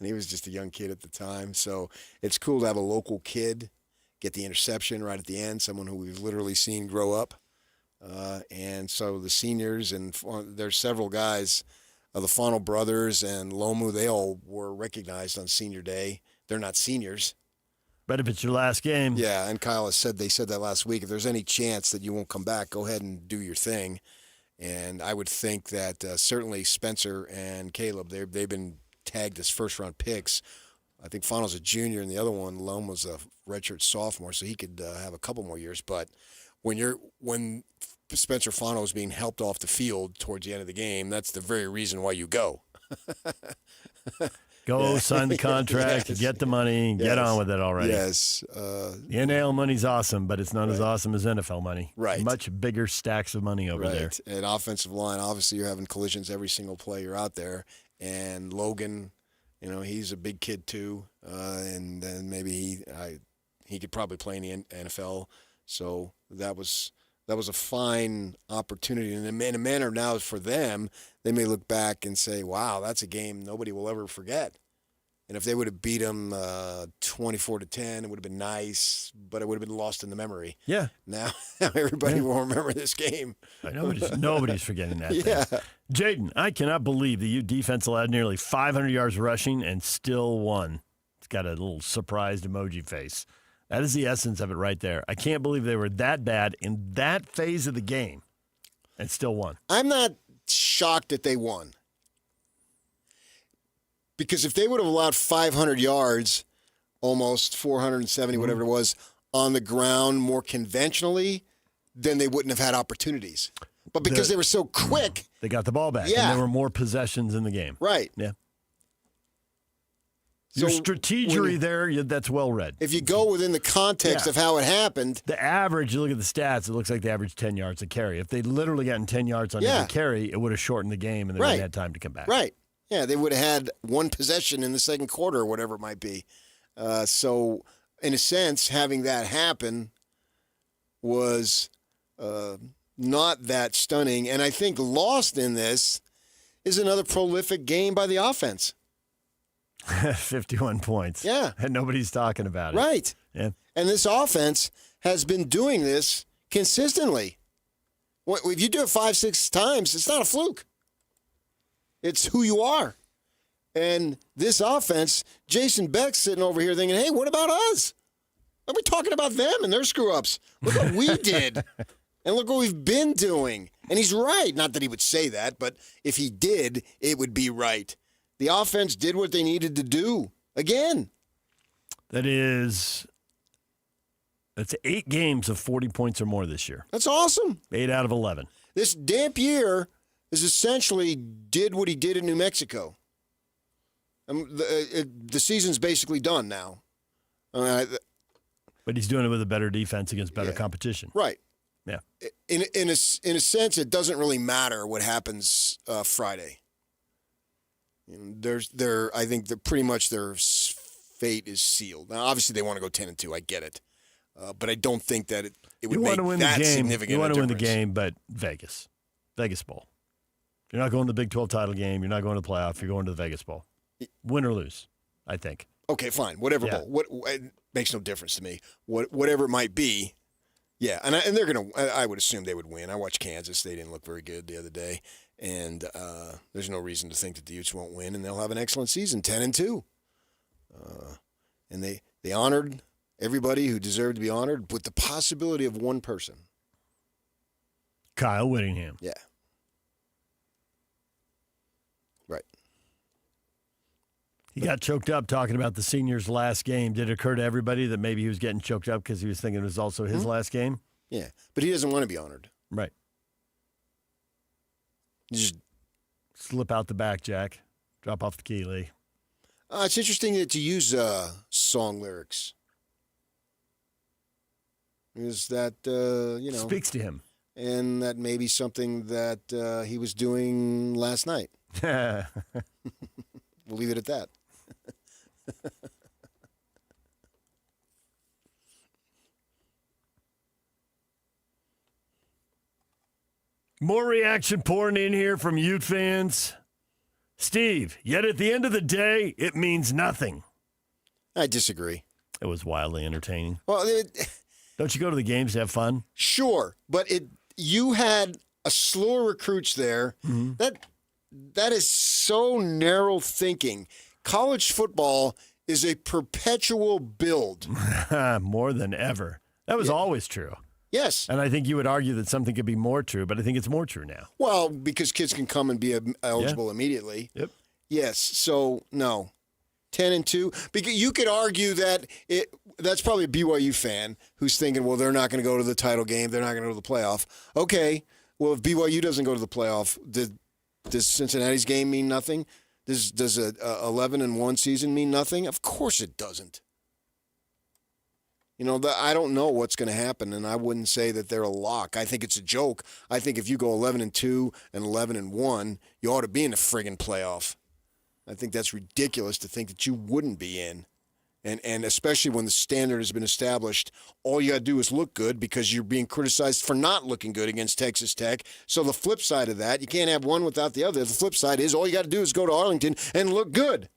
he was just a young kid at the time, so it's cool to have a local kid get the interception right at the end, someone who we've literally seen grow up. And so the seniors, and there's several guys, the Fonnell brothers and Lomu, they all were recognized on senior day. They're not seniors. But if it's your last game. Yeah, and Kyle they said that last week. If there's any chance that you won't come back, go ahead and do your thing. And I would think that certainly Spencer and Caleb, they've been tagged as first-round picks. I think Fonnell's a junior, and the other one, Lomu, was a redshirt sophomore, so he could have a couple more years. But when Spencer Fonnell was being helped off the field towards the end of the game, that's the very reason why you go. Go sign the contract, get the money, get on with it already. Yes. The NIL money's awesome, but it's not as awesome as NFL money. Right. Much bigger stacks of money over there. And offensive line, obviously you're having collisions every single play you're out there. And Logan, he's a big kid too. And then maybe he could probably play in the NFL. So that was a fine opportunity. And in a manner now for them, they may look back and say, wow, that's a game nobody will ever forget. And if they would have beat them 24-10, it would have been nice, but it would have been lost in the memory. Yeah. Now everybody will remember this game. Nobody's forgetting that Yeah. thing. Jaden, I cannot believe the Ute defense allowed nearly 500 yards rushing and still won. It's got a little surprised emoji face. That is the essence of it right there. I can't believe they were that bad in that phase of the game and still won. I'm not shocked that they won. Because if they would have allowed 500 yards, almost 470, whatever it was, on the ground more conventionally, then they wouldn't have had opportunities. But because they were so quick, they got the ball back. Yeah. And there were more possessions in the game. Right. Yeah. So Your strategery there, that's well read. If you go within the context of how it happened. The average, you look at the stats, it looks like they averaged 10 yards a carry. If they'd literally gotten 10 yards on every carry, it would have shortened the game and they wouldn't have had time to come back. Right. Yeah, they would have had one possession in the second quarter or whatever it might be. So, in a sense, having that happen was not that stunning. And I think lost in this is another prolific game by the offense. 51 points. Yeah. And nobody's talking about it. Right. Yeah. And this offense has been doing this consistently. If you do it 5-6 times, it's not a fluke. It's who you are. And this offense, Jason Beck's sitting over here thinking, hey, what about us? Are we talking about them and their screw-ups? Look what we did. And look what we've been doing. And he's right. Not that he would say that, but if he did, it would be right. The offense did what they needed to do. Again. That's 8 games of 40 points or more this year. That's awesome. 8 out of 11. This Dampier is essentially did what he did in New Mexico. The season's basically done now. But he's doing it with a better defense against better competition. Right. Yeah. In a sense, it doesn't really matter what happens Friday. I think that pretty much their fate is sealed. Now, obviously, they want to go 10-2. I get it, but I don't think that it would make that significant. You want to win the difference. game, but Vegas Bowl. You're not going to the Big 12 title game. You're not going to the playoff. You're going to the Vegas Bowl. Win or lose, I think. Okay, fine. Whatever bowl. It makes no difference to me. Whatever it might be. Yeah, and they're going to. I would assume they would win. I watched Kansas. They didn't look very good the other day. And there's no reason to think that the Utes won't win, and they'll have an excellent season, 10-2. And they honored everybody who deserved to be honored, with the possibility of one person. Kyle Whittingham. Yeah. Right. He got choked up talking about the seniors' last game. Did it occur to everybody that maybe he was getting choked up because he was thinking it was also his last game? Yeah, but he doesn't want to be honored. Right. Just slip out the back, Jack. Drop off the key, Lee. It's interesting that you use song lyrics. Is that, speaks to him. And that may be something that he was doing last night. We'll leave it at that. More reaction pouring in here from Ute fans. Steve, yet at the end of the day, it means nothing. I disagree. It was wildly entertaining. Well, don't you go to the games to have fun? Sure, but you had a slew of recruits there. Mm-hmm. That is so narrow thinking. College football is a perpetual build. More than ever. That was always true. Yes. And I think you would argue that something could be more true, but I think it's more true now. Well, because kids can come and be eligible immediately. Yep. Yes. So, no. 10-2. Because you could argue that that's probably a BYU fan who's thinking, well, they're not going to go to the title game. They're not going to go to the playoff. Okay. Well, if BYU doesn't go to the playoff, does Cincinnati's game mean nothing? Does a 11-1 season mean nothing? Of course it doesn't. I don't know what's going to happen, and I wouldn't say that they're a lock. I think it's a joke. I think if you go 11-2 and 11-1, you ought to be in the friggin' playoff. I think that's ridiculous to think that you wouldn't be in. And especially when the standard has been established, all you got to do is look good because you're being criticized for not looking good against Texas Tech. So the flip side of that, you can't have one without the other. The flip side is all you got to do is go to Arlington and look good.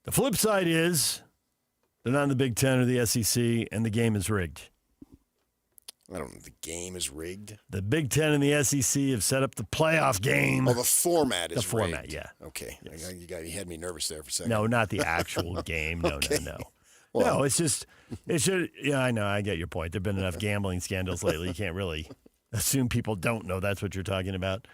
The flip side is they're not in the Big Ten or the SEC, and the game is rigged. I don't know. The game is rigged? The Big Ten and the SEC have set up the playoff game. Oh, the format is rigged. The format, yeah. Okay. Yes. You had me nervous there for a second. No, not the actual game. No, okay. no. Well, no, it should, yeah, I know. I get your point. There have been enough gambling scandals lately. You can't really assume people don't know that's what you're talking about.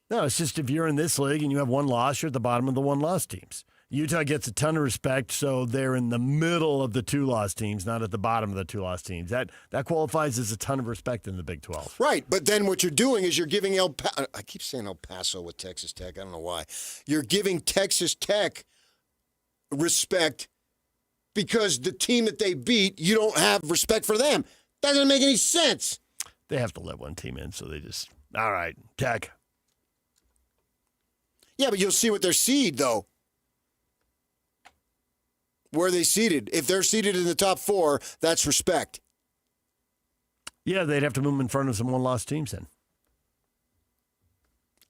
No, it's just if you're in this league and you have one loss, you're at the bottom of the one-loss teams. Utah gets a ton of respect, so they're in the middle of the two-loss teams, not at the bottom of the two-loss teams. That qualifies as a ton of respect in the Big 12. Right, but then what you're doing is you're giving I keep saying El Paso with Texas Tech. I don't know why. You're giving Texas Tech respect because the team that they beat, you don't have respect for them. That doesn't make any sense. They have to let one team in, so they just, all right, Tech. Yeah, but you'll see what their seed, though. Where are they seated? If they're seated in the top 4, that's respect. Yeah, they'd have to move them in front of some one-loss teams then.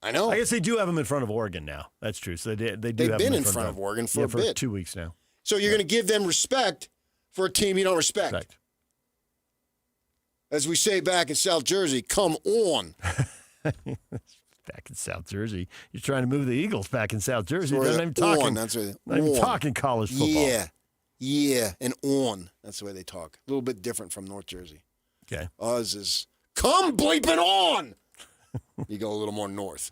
I know. I guess they do have them in front of Oregon now. That's true. So they do They've have been them in front of Oregon for a bit. for 2 weeks now. So you're going to give them respect for a team you don't respect. As we say back in South Jersey, come on. Back in South Jersey. You're trying to move the Eagles back in South Jersey. Sorry, They're not even talking, that's right. not even talking college football. Yeah, and on. That's the way they talk. A little bit different from North Jersey. Okay. Oz is, come bleeping on. You go a little more north.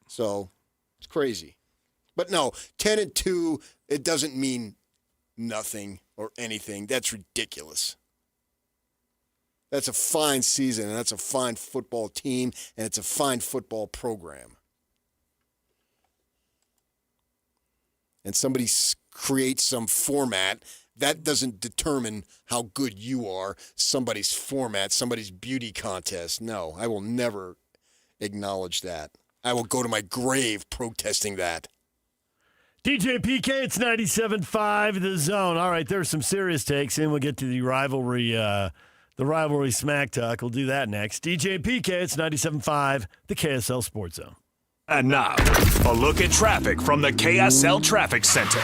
So, it's crazy. But no, 10-2, it doesn't mean nothing or anything. That's ridiculous. That's a fine season, and that's a fine football team, and it's a fine football program. And somebody creates some format, that doesn't determine how good you are, somebody's format, somebody's beauty contest. No, I will never acknowledge that. I will go to my grave protesting that. DJ PK, it's 97.5 The Zone. All right, there's some serious takes, and we'll get to the rivalry smack talk. We'll do that next. DJ PK, it's 97.5 the KSL Sports Zone. And now, a look at traffic from the KSL Traffic Center.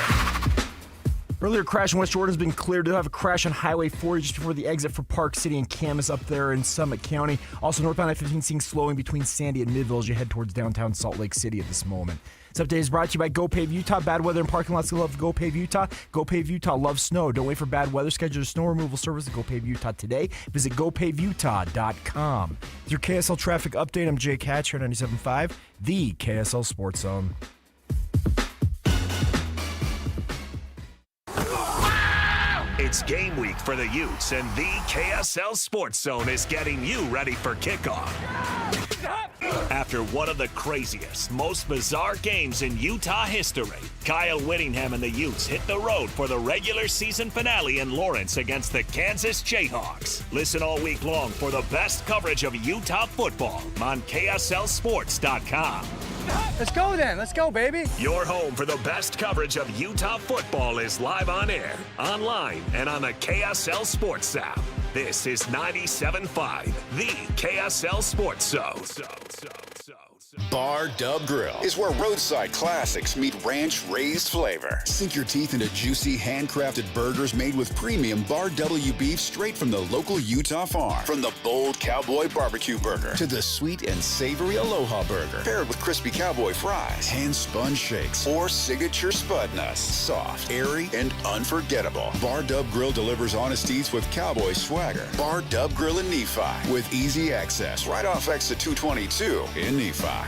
Earlier crash in West Jordan has been cleared. They'll have a crash on Highway 40 just before the exit for Park City and Camas up there in Summit County. Also, northbound I-15 seeing slowing between Sandy and Midville as you head towards downtown Salt Lake City at this moment. This update is brought to you by GoPave Utah. Bad weather and parking lots love GoPave Utah. GoPave Utah loves snow. Don't wait for bad weather. Schedule a snow removal service at GoPave Utah today. Visit GoPaveUtah.com. With your KSL traffic update, I'm Jake Hatch here at 97.5, the KSL Sports Zone. It's game week for the Utes, and the KSL Sports Zone is getting you ready for kickoff. After one of the craziest, most bizarre games in Utah history, Kyle Whittingham and the Utes hit the road for the regular season finale in Lawrence against the Kansas Jayhawks. Listen all week long for the best coverage of Utah football on KSLSports.com. Let's go then. Let's go, baby. Your home for the best coverage of Utah football is live on air, online, and on the KSL Sports app. This is 97.5, the KSL Sports Zone. Bar Dub Grill is where roadside classics meet ranch-raised flavor. Sink your teeth into juicy, handcrafted burgers made with premium Bar W beef straight from the local Utah farm. From the bold cowboy barbecue burger to the sweet and savory Aloha burger, paired with crispy cowboy fries, hand-spun shakes, or signature spud nuts. Soft, airy, and unforgettable. Bar Dub Grill delivers honest eats with cowboy swagger. Bar Dub Grill in Nephi with easy access right off exit 222 in Nephi.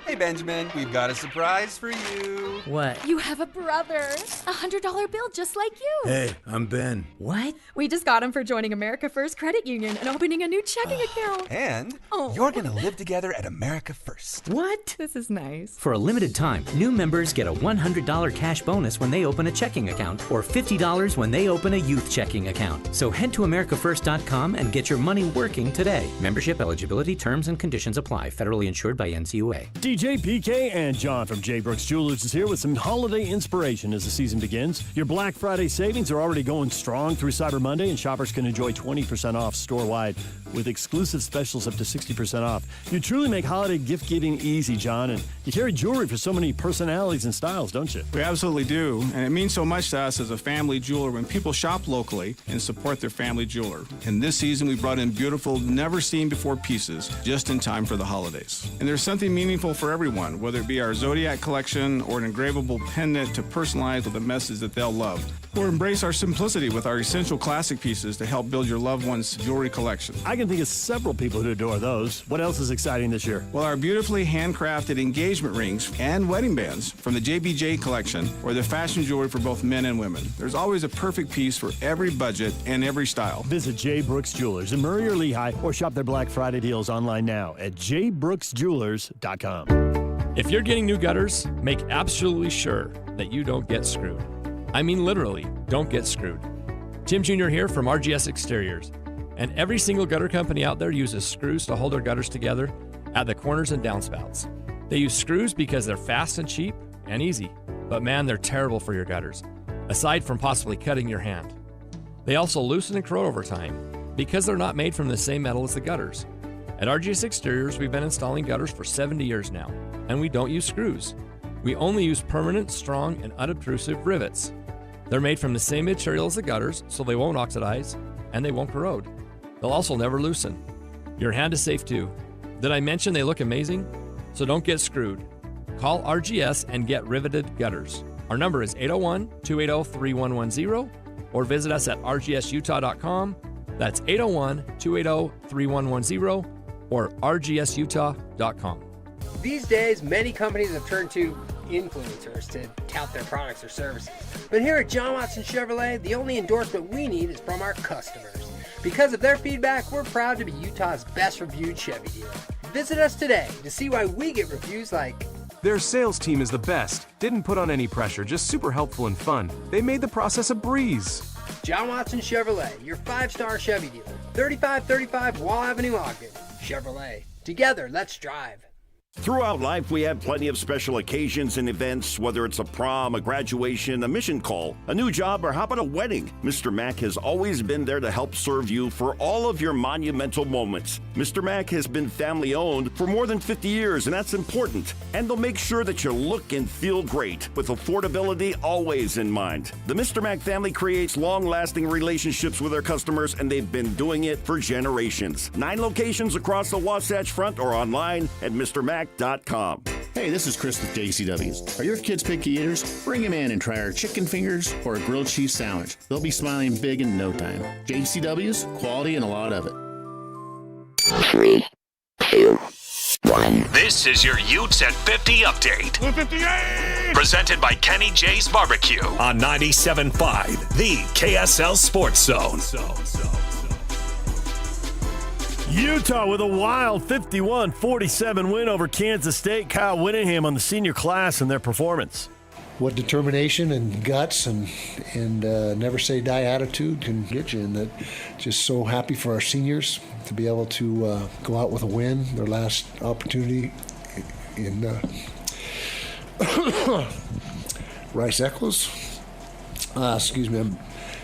Hey, Benjamin, we've got a surprise for you. What? You have a brother. $100 bill just like you. Hey, I'm Ben. What? We just got him for joining America First Credit Union and opening a new checking account. And you're going to live together at America First. What? This is nice. For a limited time, new members get a $100 cash bonus when they open a checking account or $50 when they open a youth checking account. So head to AmericaFirst.com and get your money working today. Membership eligibility, terms, and conditions apply. Federally insured by NCUA. DJ PK and John from J. Brooks Jewelers is here with some holiday inspiration as the season begins. Your Black Friday savings are already going strong through Cyber Monday, and shoppers can enjoy 20% off store-wide with exclusive specials up to 60% off. You truly make holiday gift-giving easy, John, and you carry jewelry for so many personalities and styles, don't you? We absolutely do, and it means so much to us as a family jeweler when people shop locally and support their family jeweler. And this season, we brought in beautiful, never-seen-before pieces just in time for the holidays. And there's something meaningful for for everyone, whether it be our Zodiac collection or an engravable pendant to personalize with a message that they'll love. Or embrace our simplicity with our essential classic pieces to help build your loved one's jewelry collection. I can think of several people who adore those. What else is exciting this year? Well, our beautifully handcrafted engagement rings and wedding bands from the JBJ collection, or the fashion jewelry for both men and women. There's always a perfect piece for every budget and every style. Visit J. Brooks Jewelers in Murray or Lehigh, or shop their Black Friday deals online now at jbrooksjewelers.com. If you're getting new gutters, make absolutely sure that you don't get screwed. I mean literally, don't get screwed. Tim Jr. here from RGS Exteriors. And every single gutter company out there uses screws to hold their gutters together at the corners and downspouts. They use screws because they're fast and cheap and easy. But man, they're terrible for your gutters, aside from possibly cutting your hand. They also loosen and corrode over time because they're not made from the same metal as the gutters. At RGS Exteriors, we've been installing gutters for 70 years now, and we don't use screws. We only use permanent, strong, and unobtrusive rivets. They're made from the same material as the gutters, so they won't oxidize and they won't corrode. They'll also never loosen. Your hand is safe too. Did I mention they look amazing? So don't get screwed. Call RGS and get riveted gutters. Our number is 801-280-3110 or visit us at rgsutah.com. That's 801-280-3110 or rgsutah.com. These days, many companies have turned to influencers to tout their products or services. But here at John Watson Chevrolet, the only endorsement we need is from our customers. Because of their feedback, we're proud to be Utah's best reviewed Chevy dealer. Visit us today to see why we get reviews like, "Their sales team is the best. Didn't put on any pressure, just super helpful and fun. They made the process a breeze." John Watson Chevrolet, your 5-star Chevy dealer. 3535 Wall Avenue, Ogden. Chevrolet. Together, let's drive. Throughout life, we have plenty of special occasions and events, whether it's a prom, a graduation, a mission call, a new job, or how about a wedding? Mr. Mac has always been there to help serve you for all of your monumental moments. Mr. Mac has been family-owned for more than 50 years, and that's important. And they'll make sure that you look and feel great, with affordability always in mind. The Mr. Mac family creates long-lasting relationships with their customers, and they've been doing it for generations. 9 locations across the Wasatch Front or online at MrMac.com. Hey, this is Chris with JCW's. Are your kids picky eaters? Bring them in and try our chicken fingers or a grilled cheese sandwich. They'll be smiling big in no time. JCW's, quality and a lot of it. 3, 2, 1. This is your Utes at 50 update. 158! Presented by Kenny J's Barbecue on 97.5, the KSL Sports Zone. Utah with a wild 51-47 win over Kansas State. Kyle Whittingham on the senior class and their performance. What determination and guts and never say die attitude can get you. And that just so happy for our seniors to be able to go out with a win. Their last opportunity in Rice Eccles. Excuse me.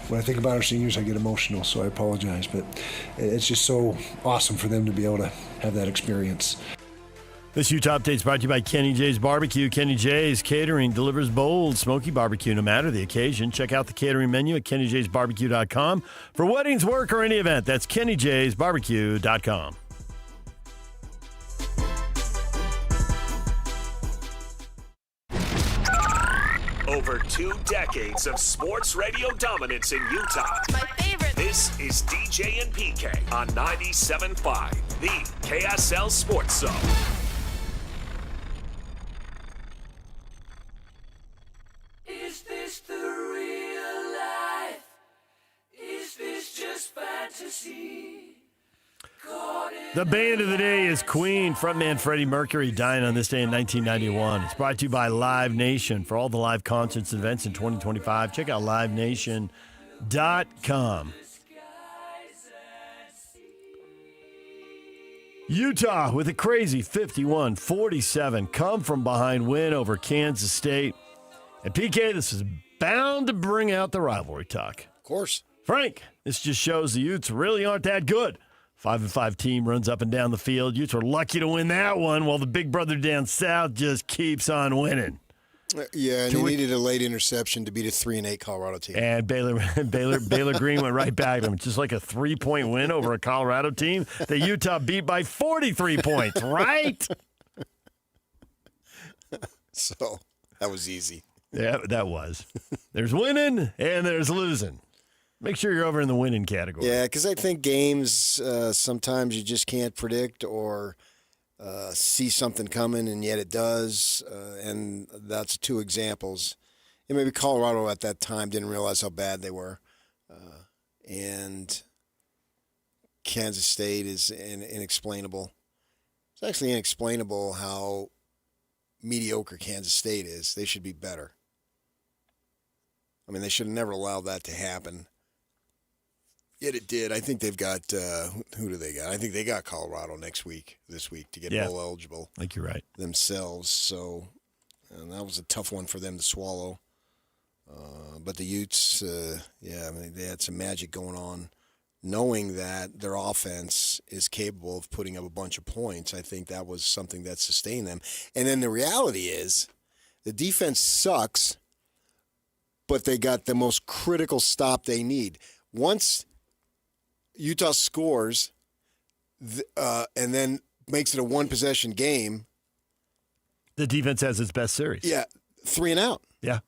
When I think about our seniors, I get emotional, so I apologize. But it's just so awesome for them to be able to have that experience. This Utah Update is brought to you by Kenny J's Barbecue. Kenny J's Catering delivers bold, smoky barbecue no matter the occasion. Check out the catering menu at kennyjsbarbecue.com for weddings, work, or any event. That's kennyjsbarbecue.com. Over 2 decades of sports radio dominance in Utah. My favorite. This is DJ and PK on 97.5, the KSL Sports Zone. Is this the real life? Is this just fantasy? The band of the day is Queen. Frontman Freddie Mercury dying on this day in 1991. It's brought to you by Live Nation. For all the live concerts and events in 2025, check out livenation.com. Utah with a crazy 51-47 come-from-behind win over Kansas State. And PK, this is bound to bring out the rivalry talk. Of course. Frank, this just shows the Utes really aren't that good. 5-5 team runs up and down the field. Utes are lucky to win that one, while the big brother down south just keeps on winning. Yeah, and they needed a late interception to beat a 3-8 Colorado team. And Baylor Green went right back to them. Just like a 3-point win over a Colorado team that Utah beat by 43 points, right? So that was easy. Yeah, that was. There's winning and there's losing. Make sure you're over in the winning category. Yeah, because I think games, sometimes you just can't predict or see something coming, and yet it does. And that's 2 examples. And maybe Colorado at that time didn't realize how bad they were. And Kansas State is inexplainable. It's actually inexplainable how mediocre Kansas State is. They should be better. I mean, they should have never allowed that to happen. Yet it did. I think they've got, who do they got? I think they got Colorado this week to get bowl eligible. I think you're right. Themselves. So, and that was a tough one for them to swallow. But the Utes, I mean, they had some magic going on. Knowing that their offense is capable of putting up a bunch of points, I think that was something that sustained them. And then the reality is the defense sucks, but they got the most critical stop they need. Once Utah scores and then makes it a one-possession game, the defense has its best series. Yeah, 3 and out. Yeah.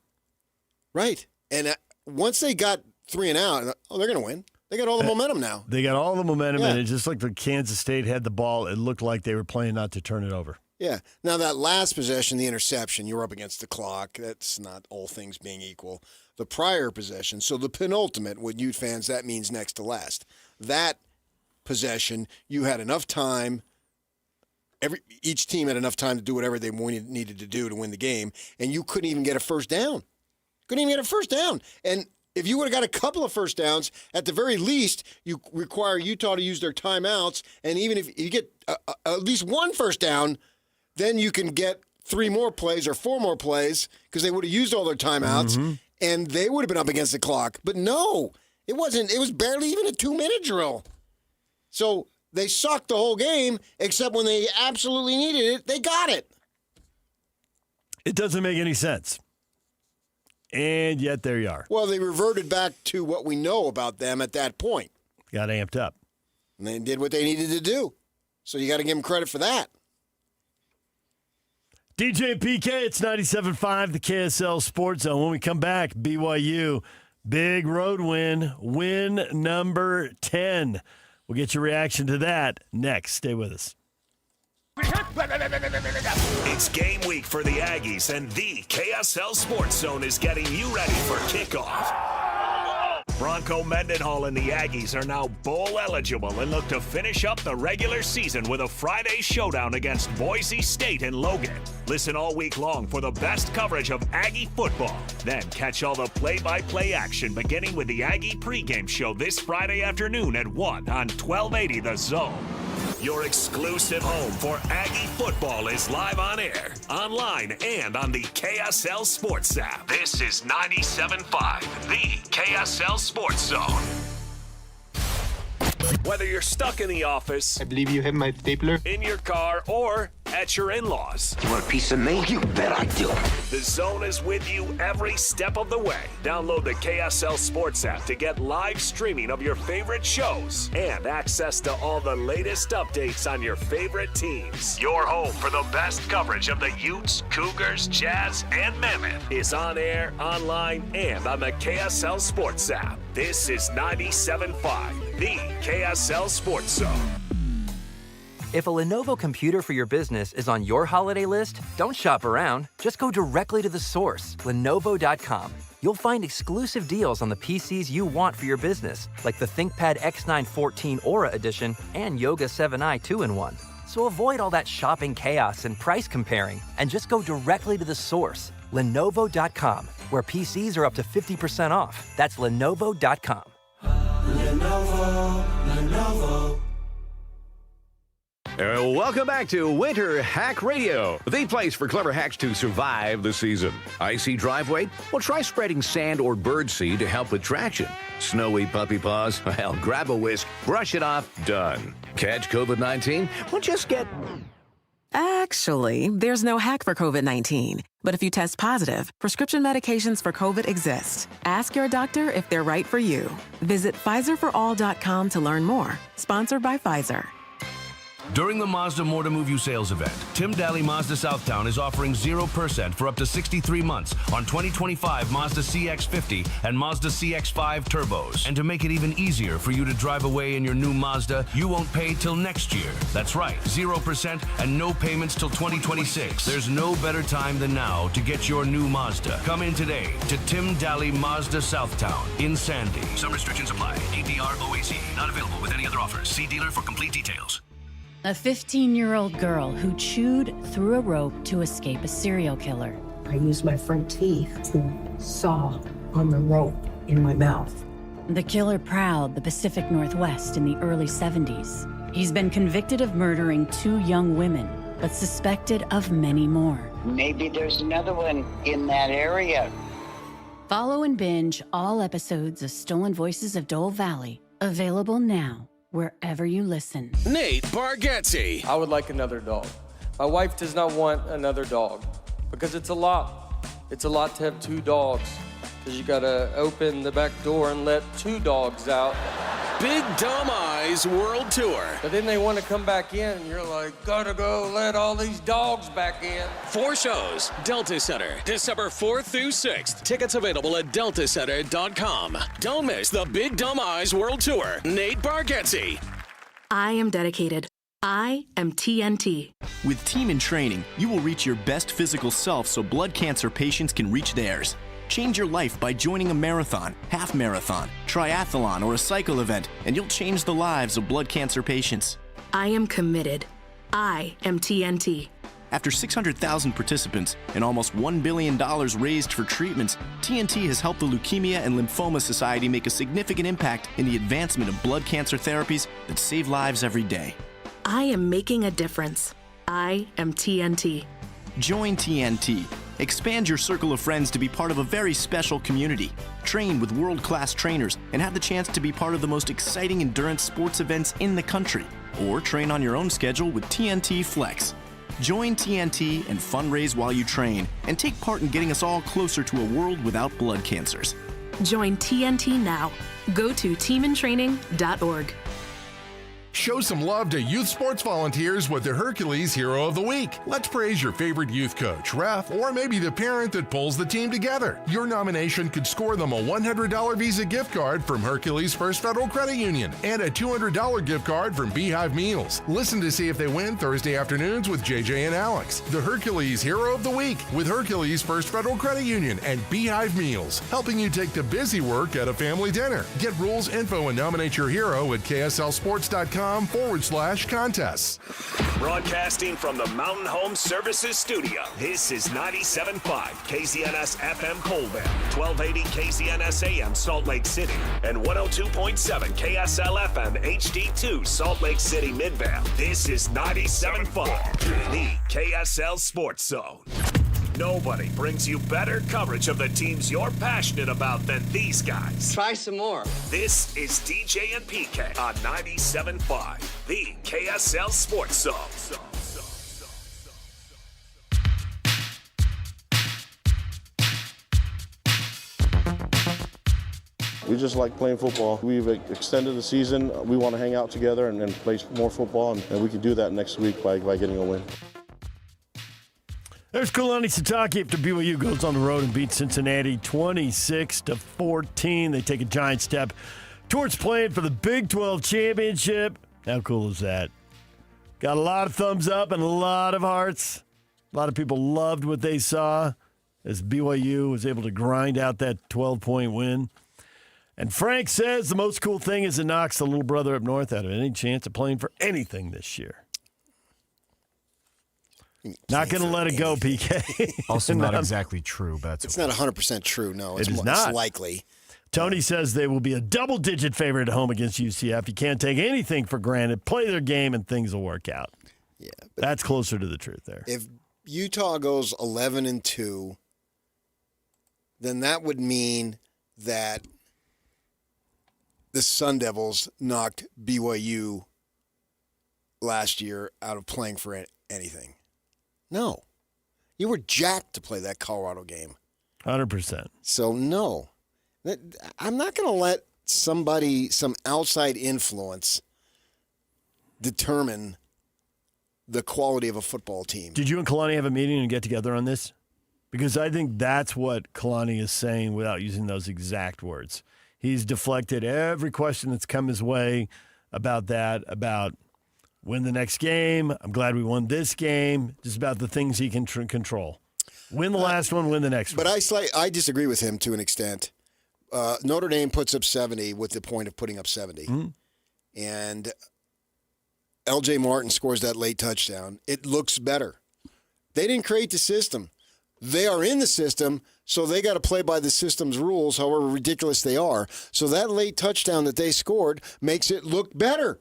Right. And once they got 3 and out, they're going to win. They got all the momentum now. They got all the momentum, and it's just like the Kansas State had the ball. It looked like they were playing not to turn it over. Yeah. Now, that last possession, the interception, you're up against the clock. That's not all things being equal. The prior possession, so the penultimate, with Ute fans, that means next to last. That possession, you had enough time. Each team had enough time to do whatever they needed to do to win the game, and you couldn't even get a first down. Couldn't even get a first down. And if you would have got a couple of first downs, at the very least, you require Utah to use their timeouts. And even if you get at least 1 first down, then you can get 3 more plays or 4 more plays because they would have used all their timeouts, and they would have been up against the clock. But no, it wasn't. It was barely even a 2-minute drill. So they sucked the whole game, except when they absolutely needed it, they got it. It doesn't make any sense. And yet there you are. Well, they reverted back to what we know about them at that point. Got amped up. And they did what they needed to do. So you got to give them credit for that. DJ and PK, it's 97.5, the KSL Sports Zone. When we come back, BYU, big road win number 10. We'll get your reaction to that next. Stay with us. It's game week for the Aggies, and the KSL Sports Zone is getting you ready for kickoff. Bronco Mendenhall and the Aggies are now bowl eligible and look to finish up the regular season with a Friday showdown against Boise State and Logan. Listen all week long for the best coverage of Aggie football. Then catch all the play-by-play action beginning with the Aggie pregame show this Friday afternoon at 1 on 1280 The Zone. Your exclusive home for Aggie football is live on air, online, and on the KSL Sports app. This is 97.5, the KSL Sports Zone. Whether you're stuck in the office, I believe you have my stapler, in your car, or at your in-laws. You want a piece of me? You bet I do. The Zone is with you every step of the way. Download the KSL Sports app to get live streaming of your favorite shows and access to all the latest updates on your favorite teams. Your home for the best coverage of the Utes, Cougars, Jazz, and Mammoth is on air, online, and on the KSL Sports app. This is 97.5, the KSL Sports Zone. If a Lenovo computer for your business is on your holiday list, don't shop around. Just go directly to the source, Lenovo.com. You'll find exclusive deals on the PCs you want for your business, like the ThinkPad X9 14 Aura Edition and Yoga 7i 2-in-1. So avoid all that shopping chaos and price comparing, and just go directly to the source, Lenovo.com, where PCs are up to 50% off. That's Lenovo.com. Lenovo. Welcome back to Winter Hack Radio, the place for clever hacks to survive the season. Icy driveway? Well, try spreading sand or birdseed to help with traction. Snowy puppy paws? Well, grab a whisk, brush it off, done. Catch COVID-19? Well, just get... Actually, there's no hack for COVID-19. But if you test positive, prescription medications for COVID exist. Ask your doctor if they're right for you. Visit PfizerForAll.com to learn more. Sponsored by Pfizer. During the Mazda More to Move You sales event, Tim Daly Mazda Southtown is offering 0% for up to 63 months on 2025 Mazda CX-50 and Mazda CX-5 turbos. And to make it even easier for you to drive away in your new Mazda, you won't pay till next year. That's right, 0% and no payments till 2026. There's no better time than now to get your new Mazda. Come in today to Tim Daly Mazda Southtown in Sandy. Some restrictions apply. APR OAC. Not available with any other offers. See dealer for complete details. A 15-year-old girl who chewed through a rope to escape a serial killer. I used my front teeth to saw on the rope in my mouth. The killer prowled the Pacific Northwest in the early 70s. He's been convicted of murdering 2 young women, but suspected of many more. Maybe there's another one in that area. Follow and binge all episodes of Stolen Voices of Dole Valley, available now wherever you listen. Nate Bargatze. I would like another dog. My wife does not want another dog because it's a lot. It's a lot to have 2 dogs because you gotta open the back door and let 2 dogs out. Big Dumb Eyes World Tour. But then they want to come back in and you're like, gotta go let all these dogs back in. 4 shows, Delta Center, December 4th through 6th. Tickets available at deltacenter.com. Don't miss the Big Dumb Eyes World Tour. Nate Bargatze. I am dedicated. I am TNT. With Team in Training, you will reach your best physical self so blood cancer patients can reach theirs. Change your life by joining a marathon, half marathon, triathlon, or a cycle event, and you'll change the lives of blood cancer patients. I am committed. I am TNT. After 600,000 participants and almost $1 billion raised for treatments, TNT has helped the Leukemia and Lymphoma Society make a significant impact in the advancement of blood cancer therapies that save lives every day. I am making a difference. I am TNT. Join TNT. Expand your circle of friends to be part of a very special community. Train with world-class trainers and have the chance to be part of the most exciting endurance sports events in the country. Or train on your own schedule with TNT Flex. Join TNT and fundraise while you train and take part in getting us all closer to a world without blood cancers. Join TNT now. Go to teamintraining.org. Show some love to youth sports volunteers with the Hercules Hero of the Week. Let's praise your favorite youth coach, ref, or maybe the parent that pulls the team together. Your nomination could score them a $100 Visa gift card from Hercules First Federal Credit Union and a $200 gift card from Beehive Meals. Listen to see if they win Thursday afternoons with JJ and Alex. The Hercules Hero of the Week with Hercules First Federal Credit Union and Beehive Meals, helping you take the busy work at a family dinner. Get rules, info, and nominate your hero at KSLSports.com/contests. Broadcasting from the Mountain Home Services Studio, this is 97.5 KZNS FM Colville, 1280 KZNS AM Salt Lake City, and 102.7 KSL FM HD2 Salt Lake City Midvale. This is 97.5, the KSL Sports Zone. Nobody brings you better coverage of the teams you're passionate about than these guys. Try some more. This is DJ and PK on 97.5, the KSL Sports Zone. We just like playing football. We've extended the season. We want to hang out together and play more football, and we can do that next week by getting a win. There's Kalani Sitake after BYU goes on the road and beats Cincinnati 26-14. They take a giant step towards playing for the Big 12 championship. How cool is that? Got a lot of thumbs up and a lot of hearts. A lot of people loved what they saw as BYU was able to grind out that 12-point win. And Frank says the most cool thing is it knocks the little brother up north out of any chance of playing for anything this year. Not going to let it go, PK. Also not exactly true, but it's not 100% true. No, it's not. It's likely. Tony says they will be a double-digit favorite at home against UCF. You can't take anything for granted. Play their game, and things will work out. Yeah, that's closer to the truth there. If Utah goes 11-2, then that would mean that the Sun Devils knocked BYU last year out of playing for anything. No. You were jacked to play that Colorado game. 100%. So, no. I'm not going to let some outside influence determine the quality of a football team. Did you and Kalani have a meeting and get together on this? Because I think that's what Kalani is saying without using those exact words. He's deflected every question that's come his way about that, about win the next game. I'm glad we won this game. Just about the things he can control. Win the last one, win the next one. But I disagree with him to an extent. Notre Dame puts up 70 with the point of putting up 70. Mm-hmm. And L.J. Martin scores that late touchdown. It looks better. They didn't create the system. They are in the system, so they got to play by the system's rules, however ridiculous they are. So that late touchdown that they scored makes it look better.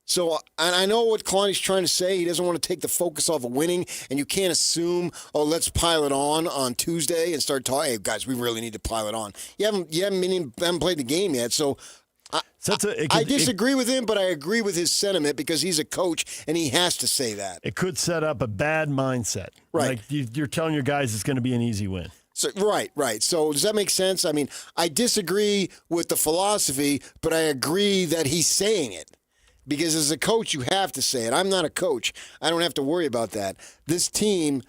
So, and I know what Kalani's trying to say. He doesn't want to take the focus off of winning, and you can't assume, let's pile it on Tuesday and start talking. Hey, guys, we really need to pile it on. You haven't played the game yet, so I disagree with him, but I agree with his sentiment because he's a coach and he has to say that. It could set up a bad mindset. Right. Like you're telling your guys it's going to be an easy win. So, right. So does that make sense? I mean, I disagree with the philosophy, but I agree that he's saying it. Because as a coach, you have to say it. I'm not a coach. I don't have to worry about that. This team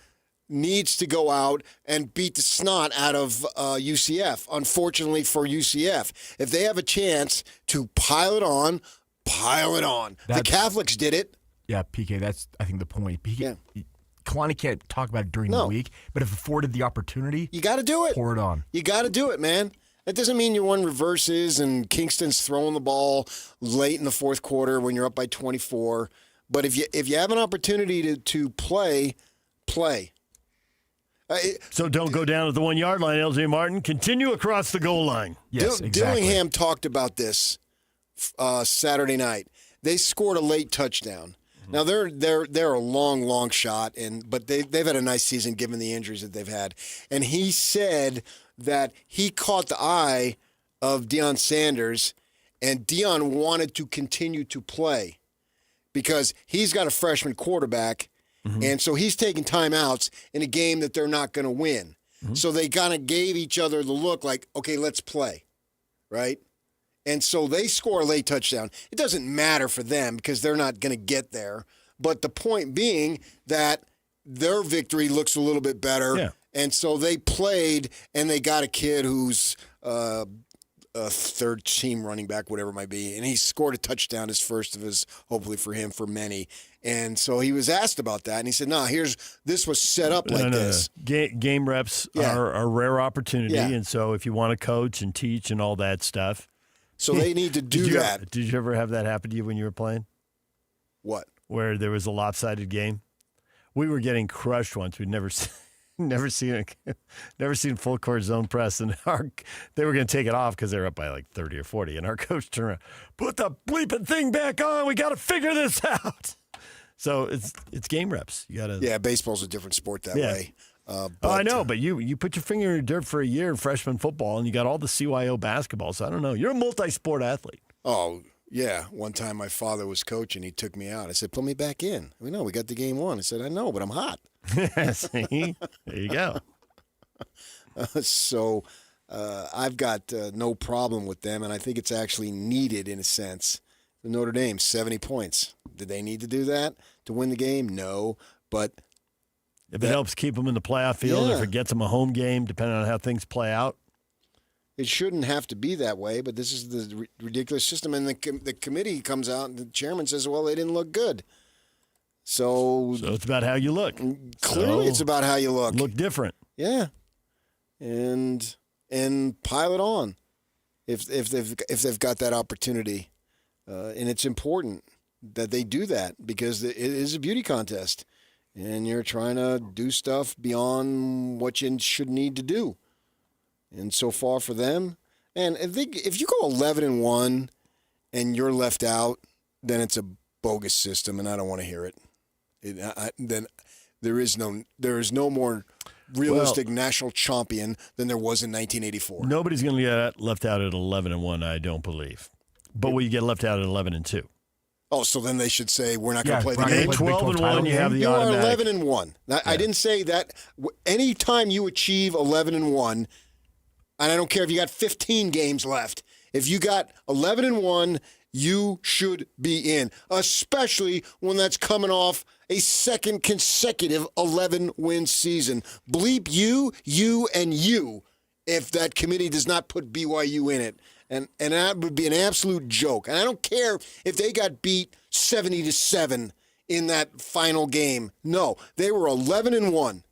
needs to go out and beat the snot out of UCF, unfortunately for UCF. If they have a chance to pile it on. The Catholics did it. Yeah, PK, that's, I think, the point. Kalani can't talk about it during the week, but if afforded the opportunity, you got to do it. Pour it on. You got to do it, man. That doesn't mean you won reverses and Kingston's throwing the ball late in the fourth quarter when you're up by 24. But if you have an opportunity to play. So don't go down at the 1 yard line, LJ Martin. Continue across the goal line. Yes, exactly. Dillingham talked about this Saturday night. They scored a late touchdown. Mm-hmm. Now they're a long shot, but they've had a nice season given the injuries that they've had. And he said that he caught the eye of Deion Sanders, and Deion wanted to continue to play because he's got a freshman quarterback, and so he's taking timeouts in a game that they're not going to win. Mm-hmm. So they kind of gave each other the look like, okay, let's play, right? And so they score a late touchdown. It doesn't matter for them because they're not going to get there. But the point being that their victory looks a little bit better. Yeah. And so they played, and they got a kid who's a third-team running back, whatever it might be, and he scored a touchdown, his first of his, hopefully for him, for many. And so he was asked about that, and he said, "No, this was set up like this." Game reps are a rare opportunity, and so if you want to coach and teach and all that stuff. So they need to do that. Did you ever have that happen to you when you were playing? What? Where there was a lopsided game? We were getting crushed once. We'd never seen full court zone press, and they were going to take it off because they were up by like 30 or 40, and our coach turned around, put the bleeping thing back on. We got to figure this out. So it's game reps. You got to. Yeah, baseball's a different sport that way. I know, but you put your finger in the dirt for a year in freshman football, and you got all the CYO basketball. So I don't know. You're a multi-sport athlete. Oh. Yeah, one time my father was coaching. He took me out. I said, "Put me back in." We got the game won. I said, "I know, but I'm hot." See? There you go. So I've got no problem with them, and I think it's actually needed in a sense. Notre Dame, 70 points. Did they need to do that to win the game? No, but if it helps keep them in the playoff field, if it gets them a home game, depending on how things play out. It shouldn't have to be that way, but this is the ridiculous system. And the committee comes out, and the chairman says, well, they didn't look good. So it's about how you look. Clearly it's about how you look. Look different. Yeah. And pile it on if they've got that opportunity. And it's important that they do that because it is a beauty contest. And you're trying to do stuff beyond what you should need to do. And so far for them, and if you go 11-1 and you're left out, then it's a bogus system, and I don't want to hear it. Then there is no more realistic national champion than there was in 1984. Nobody's going to get left out at 11-1, I don't believe. But will you get left out at 11-2? Oh, so then they should say we're not going to play the game. 12-1, you have the automatic. You are 11-1. I didn't say that. Anytime you achieve 11-1. And I don't care if you got 15 games left. If you got 11-1 you should be in, especially when that's coming off a second consecutive 11-win season. Bleep you, and you, if that committee does not put BYU in it. And that would be an absolute joke. And I don't care if they got beat 70-7 in that final game. No, they were 11-1.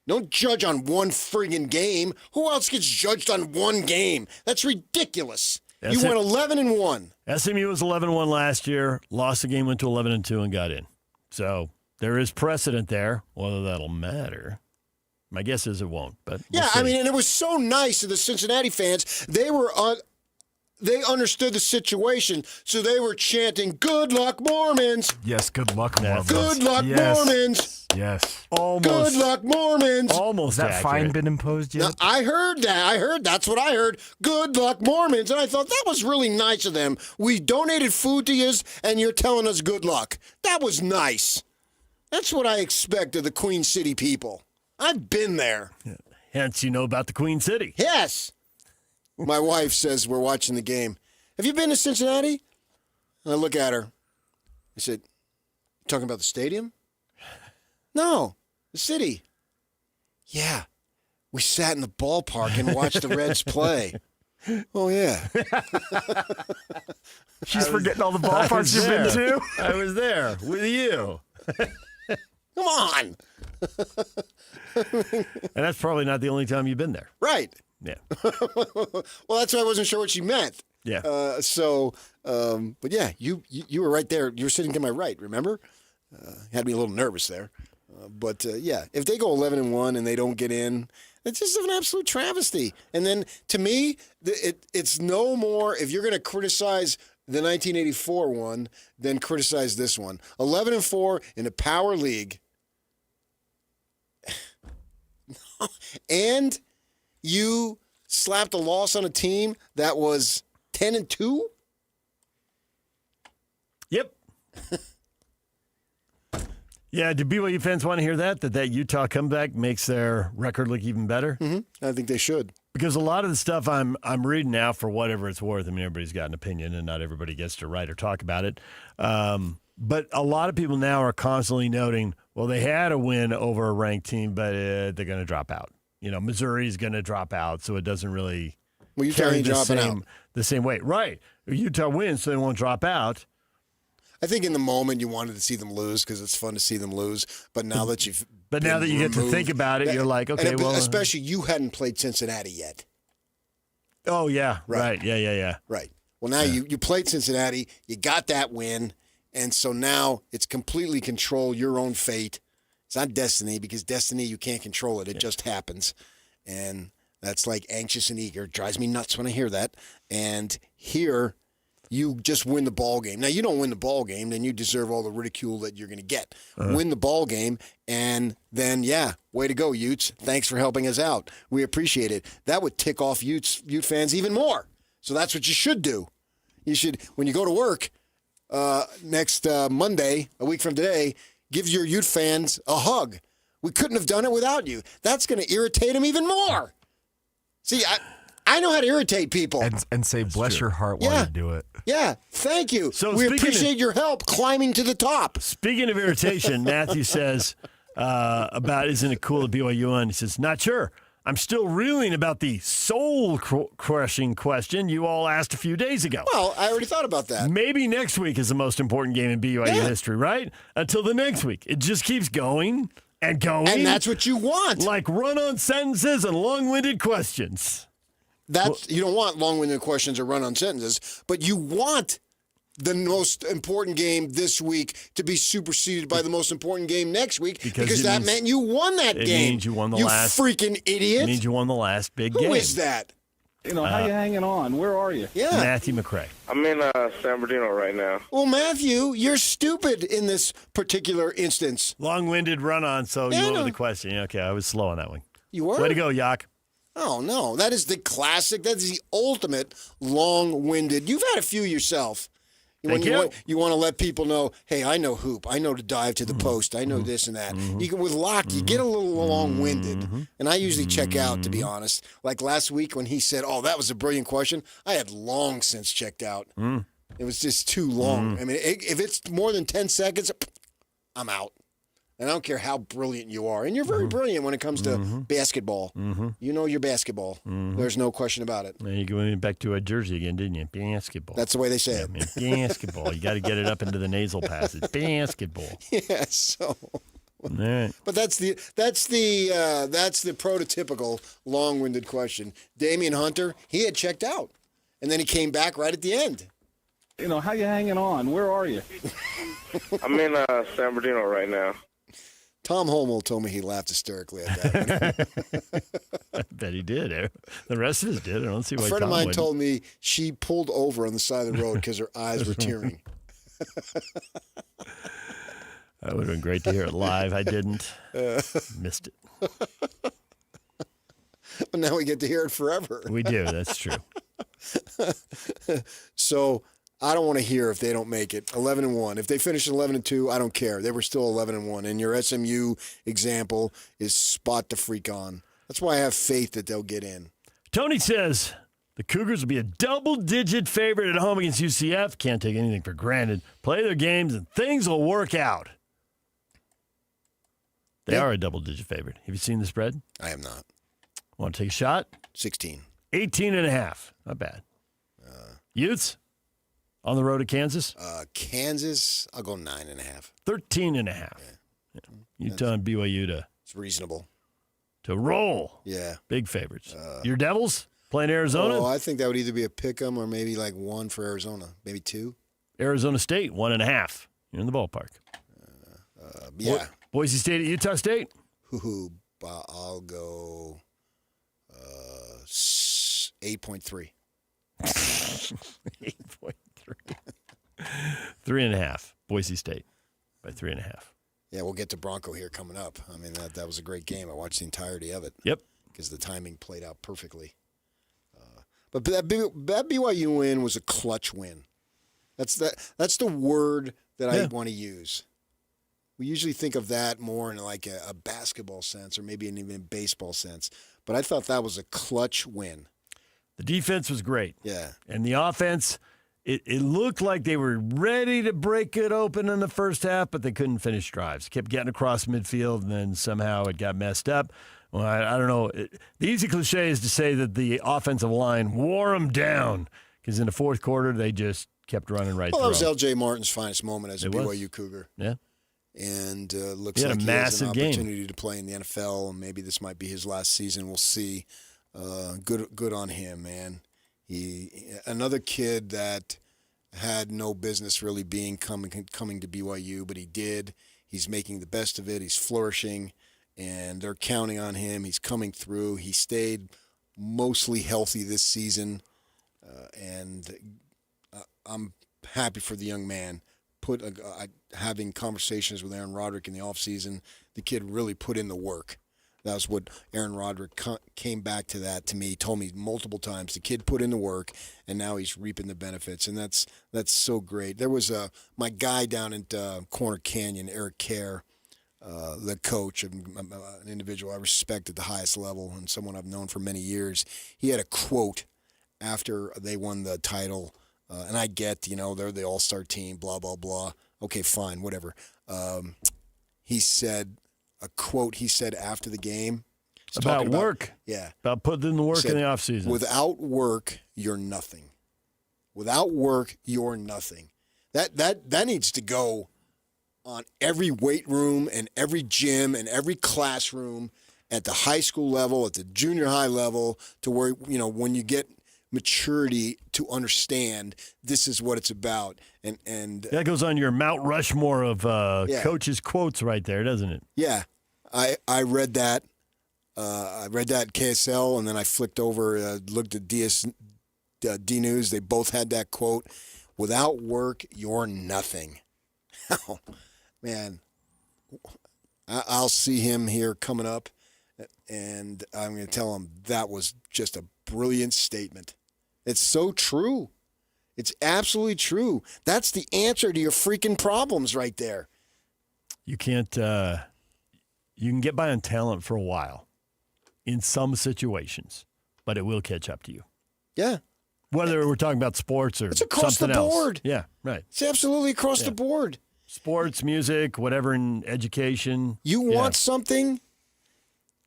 Don't judge on one friggin' game. Who else gets judged on one game? That's ridiculous. You went 11-1. SMU was 11-1 last year, lost the game, went to 11-2, and got in. So there is precedent there. Whether that'll matter, my guess is it won't. But we'll see. I mean, and it was so nice to the Cincinnati fans. They understood the situation, so they were chanting, "Good luck, Mormons!" Yes, good luck, Mormons. Good luck, Mormons! Yes. Almost. Good luck, Mormons! Almost. Has that fine been imposed yet? Now, I heard that. That's what I heard. Good luck, Mormons. And I thought that was really nice of them. We donated food to you, and you're telling us good luck. That was nice. That's what I expect of the Queen City people. I've been there. Hence, you know about the Queen City. Yes. My wife says we're watching the game. Have you been to Cincinnati? And I look at her. I said, "You talking about the stadium?" "No, the city." "Yeah, we sat in the ballpark and watched the Reds play." "Oh, yeah." She's forgetting all the ballparks you've been to. I was there with you. Come on. And that's probably not the only time you've been there. Right. Yeah. Well, that's why I wasn't sure what she meant. Yeah. But yeah, you were right there. You were sitting to my right, remember? Had me a little nervous there. But yeah, if they go 11-1 and they don't get in, it's just an absolute travesty. And then to me, it's no more, if you're going to criticize the 1984 one, then criticize this one. 11-4 in a power league. And you slapped a loss on a team that was 10-2? Yep. Yeah, do BYU fans want to hear that Utah comeback makes their record look even better? Mm-hmm. I think they should. Because a lot of the stuff I'm reading now, for whatever it's worth, I mean, everybody's got an opinion, and not everybody gets to write or talk about it. But a lot of people now are constantly noting, well, they had a win over a ranked team, but they're going to drop out. You know, Missouri's going to drop out, so it doesn't really carry the same weight. Right. Utah wins, so they won't drop out. I think in the moment you wanted to see them lose because it's fun to see them lose. But now that you've now that you get to think about it, you're like, okay, well. Especially you hadn't played Cincinnati yet. Oh, yeah. Right. Yeah. Right. Well, now you played Cincinnati. You got that win. And so now it's completely control your own fate. It's not destiny, because destiny, you can't control it. It just happens. And that's like anxious and eager. It drives me nuts when I hear that. And here, you just win the ball game. Now, you don't win the ball game, then you deserve all the ridicule that you're going to get. Win the ball game, and then, yeah, way to go, Utes. Thanks for helping us out. We appreciate it. That would tick off Ute fans even more. So that's what you should do. You should, when you go to work next Monday, a week from today, give your Ute fans a hug. We couldn't have done it without you. That's going to irritate them even more. See, I know how to irritate people. And say, bless your heart while you do it. Yeah, thank you. So we appreciate your help climbing to the top. Speaking of irritation, Matthew says about, isn't it cool at BYU on? He says, not sure. I'm still reeling about the soul-crushing question you all asked a few days ago. Well, I already thought about that. Maybe next week is the most important game in BYU history, right? Until the next week. It just keeps going and going. And that's what you want. Like run-on sentences and long-winded questions. You don't want long-winded questions or run-on sentences, but you want the most important game this week to be superseded by the most important game next week because that meant you won that game. It means you won the last. You freaking idiot. It means you won the last big game. Who is that? You know, how you hanging on? Where are you? Yeah. Matthew McRae. I'm in San Bernardino right now. Well, Matthew, you're stupid in this particular instance. Long-winded run-on, so you went with the question. Okay, I was slow on that one. You were? Way to go, Yak. Oh, no. That is the classic. That is the ultimate long-winded. You've had a few yourself. Thank you. You want to let people know, hey, I know hoop. I know to dive to the post. I know this and that. You can, with Locke, you get a little long-winded. And I usually check out, to be honest. Like last week when he said, oh, that was a brilliant question, I had long since checked out. It was just too long. I mean, if it's more than 10 seconds, I'm out. And I don't care how brilliant you are. And you're very brilliant when it comes to basketball. You know your basketball. There's no question about it. And you went back to a Jersey again, didn't you? Basketball. That's the way they say it. Man, basketball. You got to get it up into the nasal passage. Basketball. Yeah, so. All right. But that's the prototypical long-winded question. Damian Hunter, he had checked out. And then he came back right at the end. You know, how you hanging on? Where are you? I'm in San Bernardino right now. Tom Holmoe told me he laughed hysterically at that. I bet he did. The rest of us did. I don't see why. A friend Tom of mine wouldn't. told me she pulled over on the side of the road because her eyes were tearing. That would have been great to hear it live. I didn't. Missed it. But now we get to hear it forever. We do. That's true. So I don't want to hear if they don't make it 11-1. If they finish 11-2, I don't care. They were still 11-1. And your SMU example is spot the freak on. That's why I have faith that they'll get in. Tony says the Cougars will be a double-digit favorite at home against UCF. Can't take anything for granted. Play their games and things will work out. They are a double-digit favorite. Have you seen the spread? I have not. Want to take a shot? 16. 18.5. Not bad. Utes on the road at Kansas? Kansas, I'll go 9.5. 13.5. Yeah. Utah and BYU to It's reasonable. To roll. Yeah. Big favorites. Your Devils playing Arizona? Oh, I think that would either be a pick 'em or maybe like 1 for Arizona. Maybe 2. Arizona State, 1.5. You're in the ballpark. Yeah. Boise State at Utah State? I'll go 8.3. 8.3. 3.5. Boise State by 3.5. Yeah, we'll get to Bronco here coming up. I mean, that was a great game. I watched the entirety of it. Yep. Because the timing played out perfectly. But that BYU win was a clutch win. That's the word that I want to use. We usually think of that more in like a basketball sense or maybe even a baseball sense. But I thought that was a clutch win. The defense was great. Yeah. And the offense, it looked like they were ready to break it open in the first half, but they couldn't finish drives. Kept getting across midfield, and then somehow it got messed up. Well, I don't know. The easy cliche is to say that the offensive line wore them down because in the fourth quarter, they just kept running right through. Well, that was L.J. Martin's finest moment as a BYU was. Cougar. Yeah. And looks He had like a he has massive an game. opportunity to play in the NFL, and maybe this might be his last season. We'll see. Good on him, man. Another kid that had no business really being coming to BYU, but he did. He's making the best of it. He's flourishing, and they're counting on him. He's coming through. He stayed mostly healthy this season, and I'm happy for the young man. Having conversations with Aaron Roderick in the offseason, the kid really put in the work. That's what Aaron Roderick came back to that to me, told me multiple times. The kid put in the work, and now he's reaping the benefits, and that's so great. There was my guy down at Corner Canyon, Eric Kerr, the coach, an individual I respect at the highest level and someone I've known for many years. He had a quote after they won the title, and I get, they're the all-star team, blah, blah, blah. Okay, fine, whatever. He said a quote he said after the game. About work. Yeah. About putting in the work in the offseason. Without work, you're nothing. Without work, you're nothing. That needs to go on every weight room and every gym and every classroom at the high school level, at the junior high level, to where, when you get maturity to understand this is what it's about. And that goes on your Mount Rushmore of coaches' quotes right there, doesn't it? Yeah. I read that. I read that at KSL, and then I flicked over, looked at D News. They both had that quote. Without work, you're nothing. Oh, man. I'll see him here coming up, and I'm going to tell him that was just a brilliant statement. It's so true. It's absolutely true. That's the answer to your freaking problems right there. You can't you can get by on talent for a while in some situations, but it will catch up to you. Yeah. Whether we're talking about sports or it's across something the else. board. Yeah, right. It's absolutely across the board. Sports, music, whatever in education. You want something?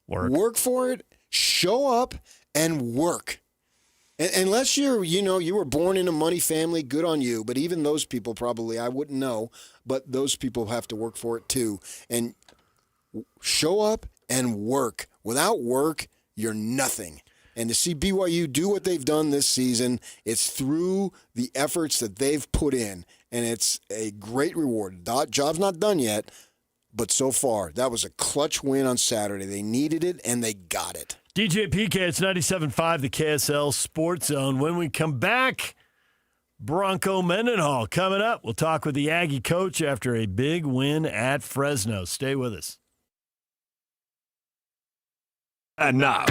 Work for it. Show up and work. Unless you were born in a money family, good on you. But even those people probably, I wouldn't know, but those people have to work for it too. And show up and work. Without work, you're nothing. And to see BYU do what they've done this season, it's through the efforts that they've put in. And it's a great reward. Job's not done yet, but so far, that was a clutch win on Saturday. They needed it, and they got it. DJ PK, it's 97.5, the KSL Sports Zone. When we come back, Bronco Mendenhall coming up. We'll talk with the Aggie coach after a big win at Fresno. Stay with us. And now,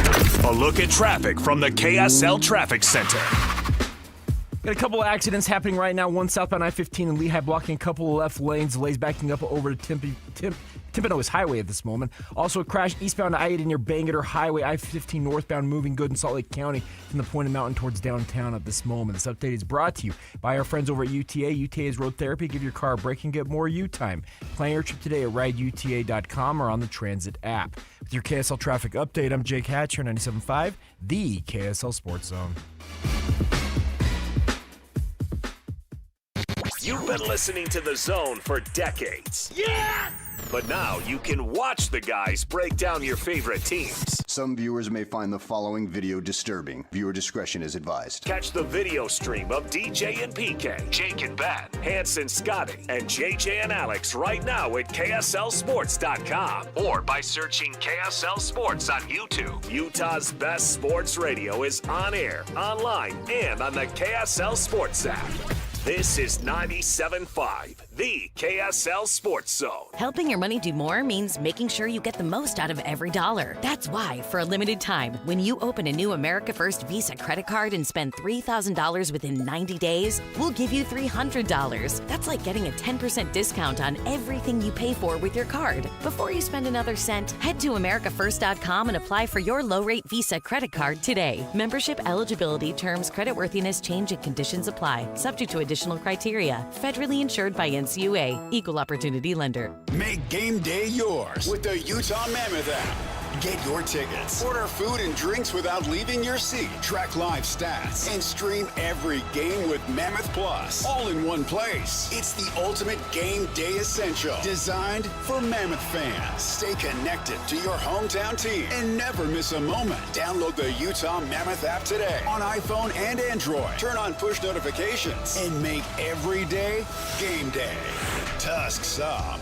a look at traffic from the KSL Traffic Center. Got a couple of accidents happening right now. One southbound I-15 in Lehigh blocking a couple of left lanes. Delays backing up over to Timpanogos Highway at this moment. Also a crash eastbound I-80 near Bangor Highway. I-15 northbound moving good in Salt Lake County from the Pointed Mountain towards downtown at this moment. This update is brought to you by our friends over at UTA. UTA is road therapy. Give your car a break and get more U time. Plan your trip today at rideuta.com or on the Transit app. With your KSL traffic update, I'm Jake Hatcher, 97.5, the KSL Sports Zone. You've been listening to The Zone for decades. Yes! But now you can watch the guys break down your favorite teams. Some viewers may find the following video disturbing. Viewer discretion is advised. Catch the video stream of DJ and PK, Jake and Ben, Hanson, Scotty, and JJ and Alex right now at KSLSports.com or by searching KSL Sports on YouTube. Utah's best sports radio is on air, online, and on the KSL Sports app. This is 97.5, the KSL Sports Zone. Helping your money do more means making sure you get the most out of every dollar. That's why, for a limited time, when you open a new America First Visa credit card and spend $3,000 within 90 days, we'll give you $300. That's like getting a 10% discount on everything you pay for with your card. Before you spend another cent, head to AmericaFirst.com and apply for your low-rate Visa credit card today. Membership eligibility, terms, creditworthiness, change, and conditions apply. Subject to additional criteria. Federally insured by NCUA. Equal Opportunity Lender. Make game day yours with the Utah Mammoth app. Get your tickets, order food and drinks without leaving your seat, track live stats, and stream every game with Mammoth Plus, all in one place. It's the ultimate game day essential, designed for Mammoth fans. Stay connected to your hometown team and never miss a moment. Download the Utah Mammoth app today on iPhone and Android. Turn on push notifications and make every day game day. Tusks up.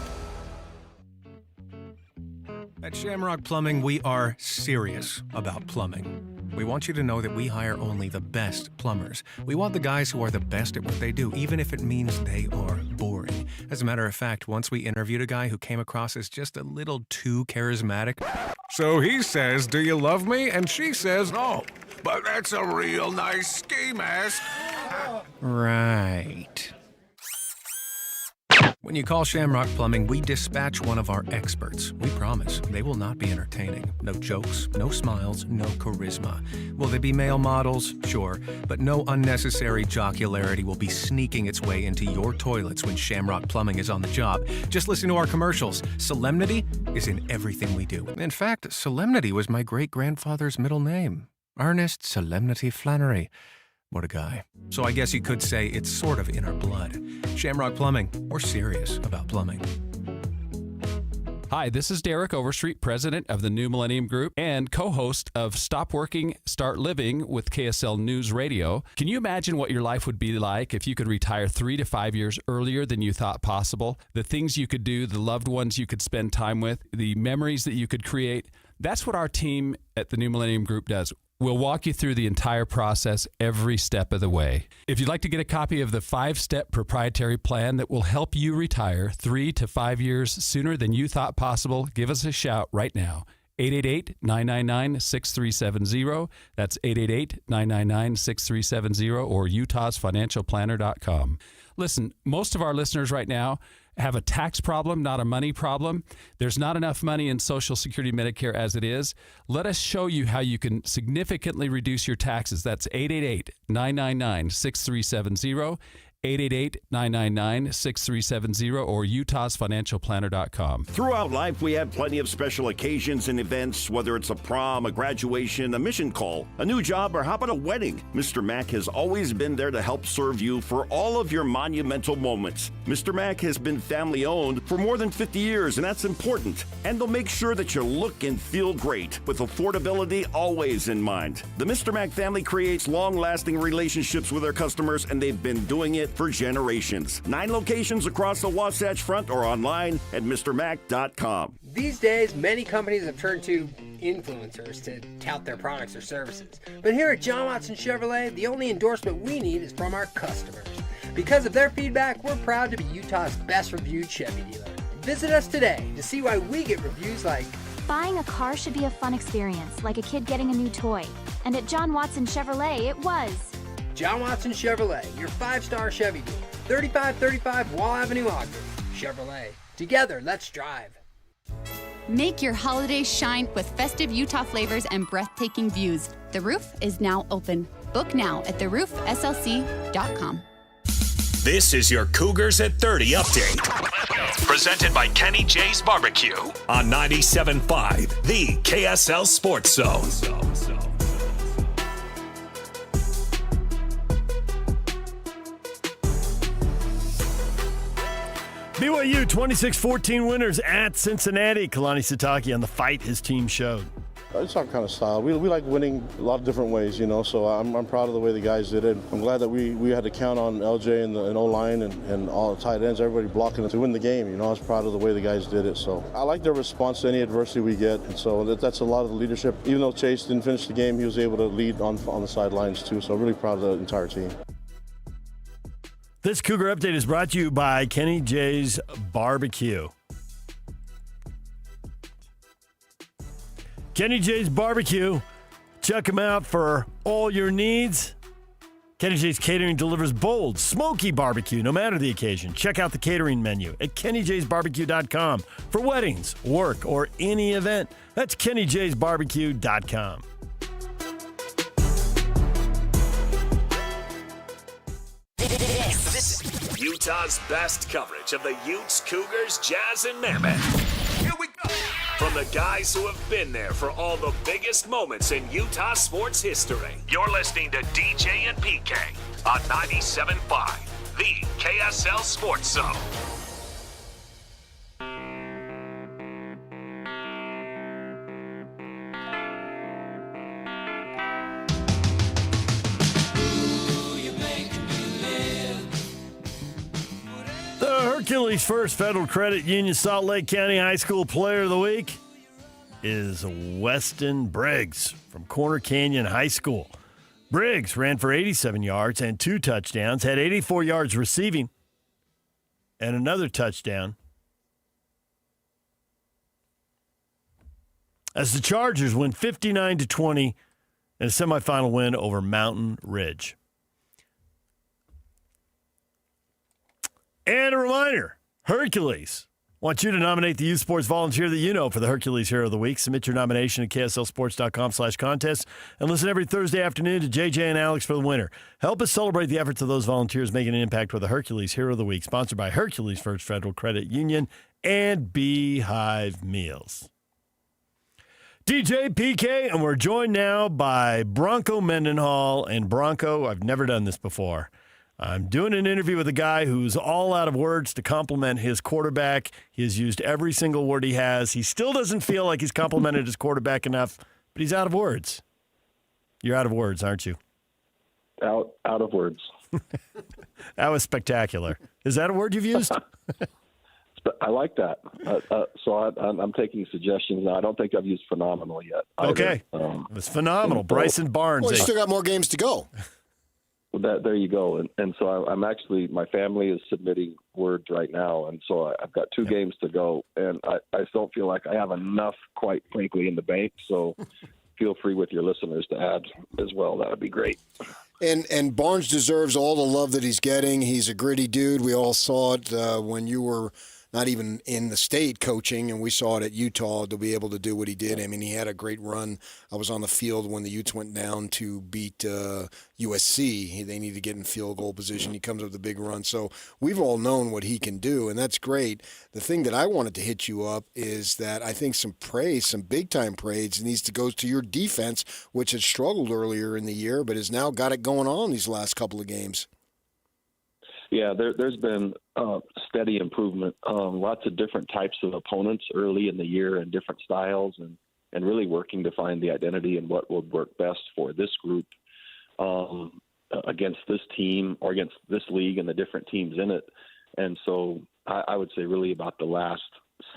At Shamrock Plumbing, we are serious about plumbing. We want you to know that we hire only the best plumbers. We want the guys who are the best at what they do, even if it means they are boring. As a matter of fact, once we interviewed a guy who came across as just a little too charismatic. So he says, "Do you love me?" And she says, "No, but that's a real nice ski mask." Right. When you call Shamrock Plumbing, we dispatch one of our experts. We promise they will not be entertaining. No jokes, no smiles, no charisma. Will they be male models? Sure. But no unnecessary jocularity will be sneaking its way into your toilets when Shamrock Plumbing is on the job. Just listen to our commercials. Solemnity is in everything we do. In fact, Solemnity was my great-grandfather's middle name. Ernest Solemnity Flannery. What a guy. So I guess you could say it's sort of in our blood. Shamrock Plumbing, we're serious about plumbing. Hi, this is Derek Overstreet, president of the New Millennium Group and co-host of Stop Working, Start Living with KSL News Radio. Can you imagine what your life would be like if you could retire 3 to 5 years earlier than you thought possible? The things you could do, the loved ones you could spend time with, the memories that you could create. That's what our team at the New Millennium Group does. We'll walk you through the entire process every step of the way. If you'd like to get a copy of the 5-step proprietary plan that will help you retire 3 to 5 years sooner than you thought possible, give us a shout right now. 888-999-6370. That's 888-999-6370 or utahsfinancialplanner.com. Listen, most of our listeners right now have a tax problem, not a money problem. There's not enough money in Social Security Medicare as it is. Let us show you how you can significantly reduce your taxes. That's 888-999-6370. 888-999-6370 or utahsfinancialplanner.com. Throughout life, we have plenty of special occasions and events, whether it's a prom, a graduation, a mission call, a new job, or how about a wedding? Mr. Mac has always been there to help serve you for all of your monumental moments. Mr. Mac has been family-owned for more than 50 years, and that's important. And they'll make sure that you look and feel great, with affordability always in mind. The Mr. Mac family creates long-lasting relationships with their customers, and they've been doing it for generations. 9 locations across the Wasatch Front or online at MrMac.com. These days, many companies have turned to influencers to tout their products or services. But here at John Watson Chevrolet, the only endorsement we need is from our customers. Because of their feedback, we're proud to be Utah's best reviewed Chevy dealer. Visit us today to see why we get reviews like, "Buying a car should be a fun experience, like a kid getting a new toy. And at John Watson Chevrolet, it was." John Watson Chevrolet, your 5-star Chevy dealer. 3535 Wall Avenue, Ogden. Chevrolet. Together, let's drive. Make your holidays shine with festive Utah flavors and breathtaking views. The Roof is now open. Book now at theroofslc.com. This is your Cougars at 30 update. Presented by Kenny J's Barbecue on 97.5, the KSL Sports Zone. BYU 26-14 winners at Cincinnati. Kalani Sitake on the fight his team showed. It's our kind of style. We like winning a lot of different ways, so I'm proud of the way the guys did it. I'm glad that we had to count on LJ and O-line and all the tight ends, everybody blocking to win the game. I was proud of the way the guys did it. So I like their response to any adversity we get. And so that's a lot of the leadership. Even though Chase didn't finish the game, he was able to lead on the sidelines too. So really proud of the entire team. This Cougar Update is brought to you by Kenny J's Barbecue. Kenny J's Barbecue. Check him out for all your needs. Kenny J's Catering delivers bold, smoky barbecue no matter the occasion. Check out the catering menu at kennyjsbarbecue.com for weddings, work, or any event. That's kennyjsbarbecue.com. This is Utah's best coverage of the Utes, Cougars, Jazz, and Mammoth. Here we go. From the guys who have been there for all the biggest moments in Utah sports history. You're listening to DJ and PK on 97.5, the KSL Sports Zone. Hercules First Federal Credit Union Salt Lake County High School Player of the Week is Weston Briggs from Corner Canyon High School. Briggs ran for 87 yards and 2 touchdowns, had 84 yards receiving and another touchdown, as the Chargers win 59-20 in a semifinal win over Mountain Ridge. And a reminder, Hercules wants you to nominate the youth sports volunteer that you know for the Hercules Hero of the Week. Submit your nomination at kslsports.com/contest and listen every Thursday afternoon to JJ and Alex for the winner. Help us celebrate the efforts of those volunteers making an impact with the Hercules Hero of the Week, sponsored by Hercules First Federal Credit Union and Beehive Meals. DJ PK, and we're joined now by Bronco Mendenhall. And Bronco, I've never done this before. I'm doing an interview with a guy who's all out of words to compliment his quarterback. He has used every single word he has. He still doesn't feel like he's complimented his quarterback enough, but he's out of words. You're out of words, aren't you? Out of words. That was spectacular. Is that a word you've used? I like that. So I'm taking suggestions now. I don't think I've used phenomenal yet. Okay. It was phenomenal. Bryson Barnes. Well, you still got more games to go. There you go. And so I'm actually, my family is submitting words right now. And so I've got 2 games to go. And I don't feel like I have enough, quite frankly, in the bank. So feel free with your listeners to add as well. That would be great. And Barnes deserves all the love that he's getting. He's a gritty dude. We all saw it when you were not even in the state coaching, and we saw it at Utah to be able to do what he did. I mean, he had a great run. I was on the field when the Utes went down to beat USC. They need to get in field goal position. He comes up with a big run. So we've all known what he can do, and that's great. The thing that I wanted to hit you up is that I think some praise, some big-time praise, needs to go to your defense, which had struggled earlier in the year but has now got it going on these last couple of games. Yeah, there's been steady improvement. Lots of different types of opponents early in the year and different styles, and really working to find the identity and what would work best for this group against this team or against this league and the different teams in it. And so I would say really about the last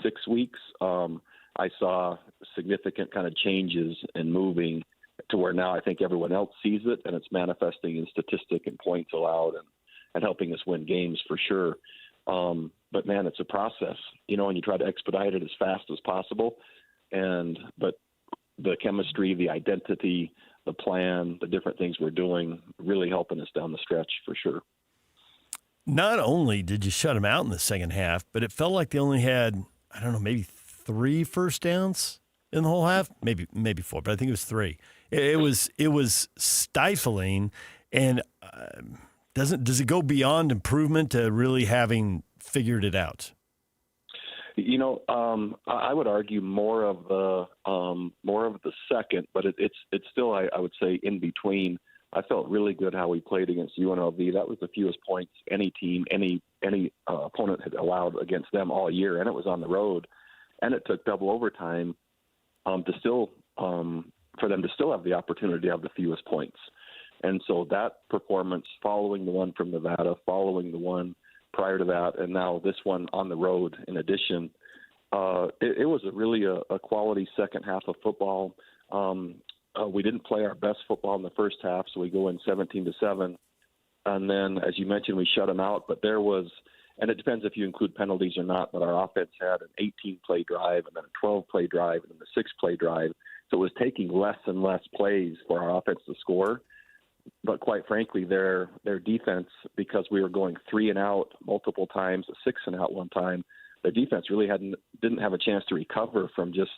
6 weeks, I saw significant kind of changes in moving to where now I think everyone else sees it, and it's manifesting in statistic and points allowed and helping us win games for sure. But man, it's a process, and you try to expedite it as fast as possible. But the chemistry, the identity, the plan, the different things we're doing, really helping us down the stretch for sure. Not only did you shut them out in the second half, but it felt like they only had, I don't know, maybe 3 first downs in the whole half, maybe 4, but I think it was 3. It was stifling, and does it go beyond improvement to really having figured it out? I would argue more of the second, but it's still I would say in between. I felt really good how we played against UNLV. That was the fewest points any team, any opponent had allowed against them all year, and it was on the road, and it took double overtime for them to still have the opportunity to have the fewest points. And so that performance, following the one from Nevada, following the one prior to that, and now this one on the road in addition, it was really a quality second half of football. We didn't play our best football in the first half, so we go in 17-7. And then, as you mentioned, we shut them out. But there was, and it depends if you include penalties or not, but our offense had an 18-play drive and then a 12-play drive and then a 6-play drive. So it was taking less and less plays for our offense to score. But quite frankly, their defense, because we were going 3 and out multiple times, 6 and out one time, their defense really didn't have a chance to recover from just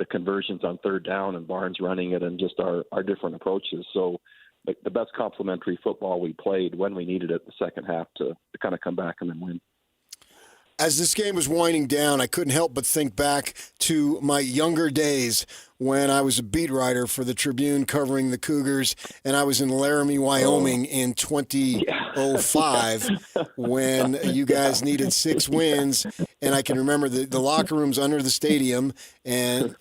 the conversions on third down and Barnes running it and just our different approaches. So the best complementary football we played when we needed it the second half to kind of come back and then win. As this game was winding down, I couldn't help but think back to my younger days when I was a beat writer for the Tribune covering the Cougars, and I was in Laramie, Wyoming in 2005 when you guys needed 6 wins, and I can remember the locker rooms under the stadium, and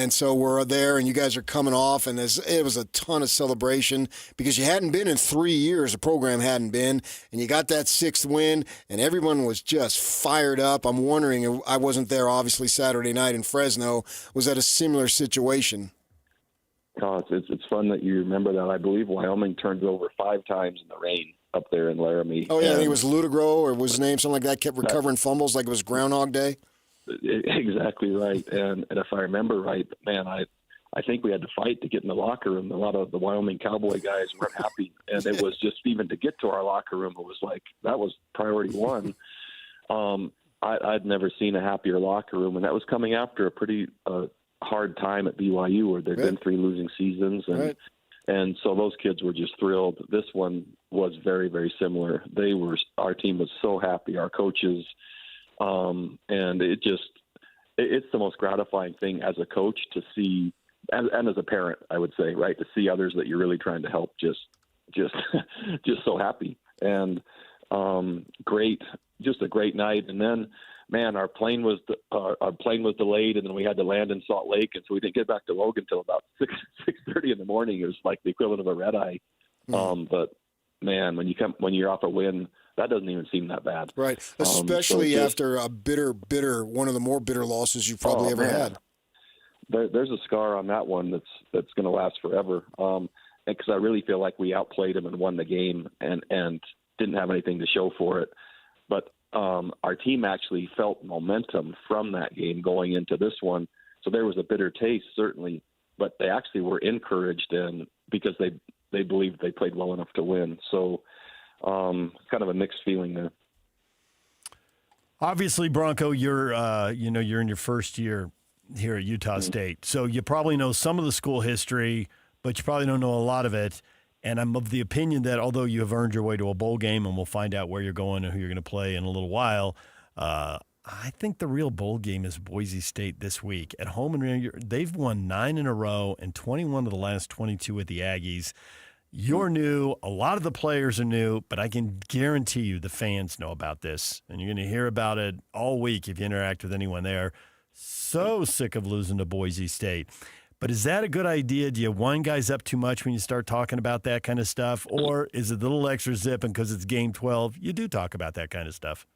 so we're there, and you guys are coming off, and it was a ton of celebration because you hadn't been in 3 years, the program hadn't been, and you got that 6th win, and everyone was just fired up. I'm wondering, I wasn't there obviously Saturday night in Fresno, was that a similar situation? Oh, it's fun that you remember that. I believe Wyoming turned over 5 times in the rain up there in Laramie. Oh, yeah, I think it was Ludegro or was his name something like that, kept recovering fumbles like it was Groundhog Day. Exactly right. And if I remember right, man, I think we had to fight to get in the locker room. A lot of the Wyoming Cowboy guys weren't happy. And it was just even to get to our locker room, it was like that was priority one. I'd never seen a happier locker room, and that was coming after a pretty hard time at BYU where there'd been 3 losing seasons. And so those kids were just thrilled. This one was very, very similar. Our team was so happy, our coaches, and it's the most gratifying thing as a coach to see, and as a parent, I would say, right, to see others that you're really trying to help just so happy. And just a great night. And then, man, our plane was delayed, and then we had to land in Salt Lake, and so we didn't get back to Logan until about 6:30 in the morning. It was like the equivalent of a red eye. But man, when you're off a win, that doesn't even seem that bad. Right, especially after a bitter, one of the more bitter losses you've probably ever had. There's a scar on that one that's going to last forever. Because I really feel like we outplayed them and won the game, and didn't have anything to show for it. But our team actually felt momentum from that game going into this one. So there was a bitter taste, certainly, but they actually were encouraged because they believed they played well enough to win. So kind of a mixed feeling there. Obviously, Bronco, you're in your first year here at Utah State, so you probably know some of the school history, but you probably don't know a lot of it. And I'm of the opinion that although you have earned your way to a bowl game, and we'll find out where you're going and who you're going to play in a little while, I think the real bowl game is Boise State this week at home. And they've won 9 in a row and 21 of the last 22 with the Aggies. You're new. A lot of the players are new, but I can guarantee you the fans know about this, and you're going to hear about it all week if you interact with anyone there. So sick of losing to Boise State. But is that a good idea? Do you wind guys up too much when you start talking about that kind of stuff? Or is it a little extra zip, and because it's game 12, you do talk about that kind of stuff?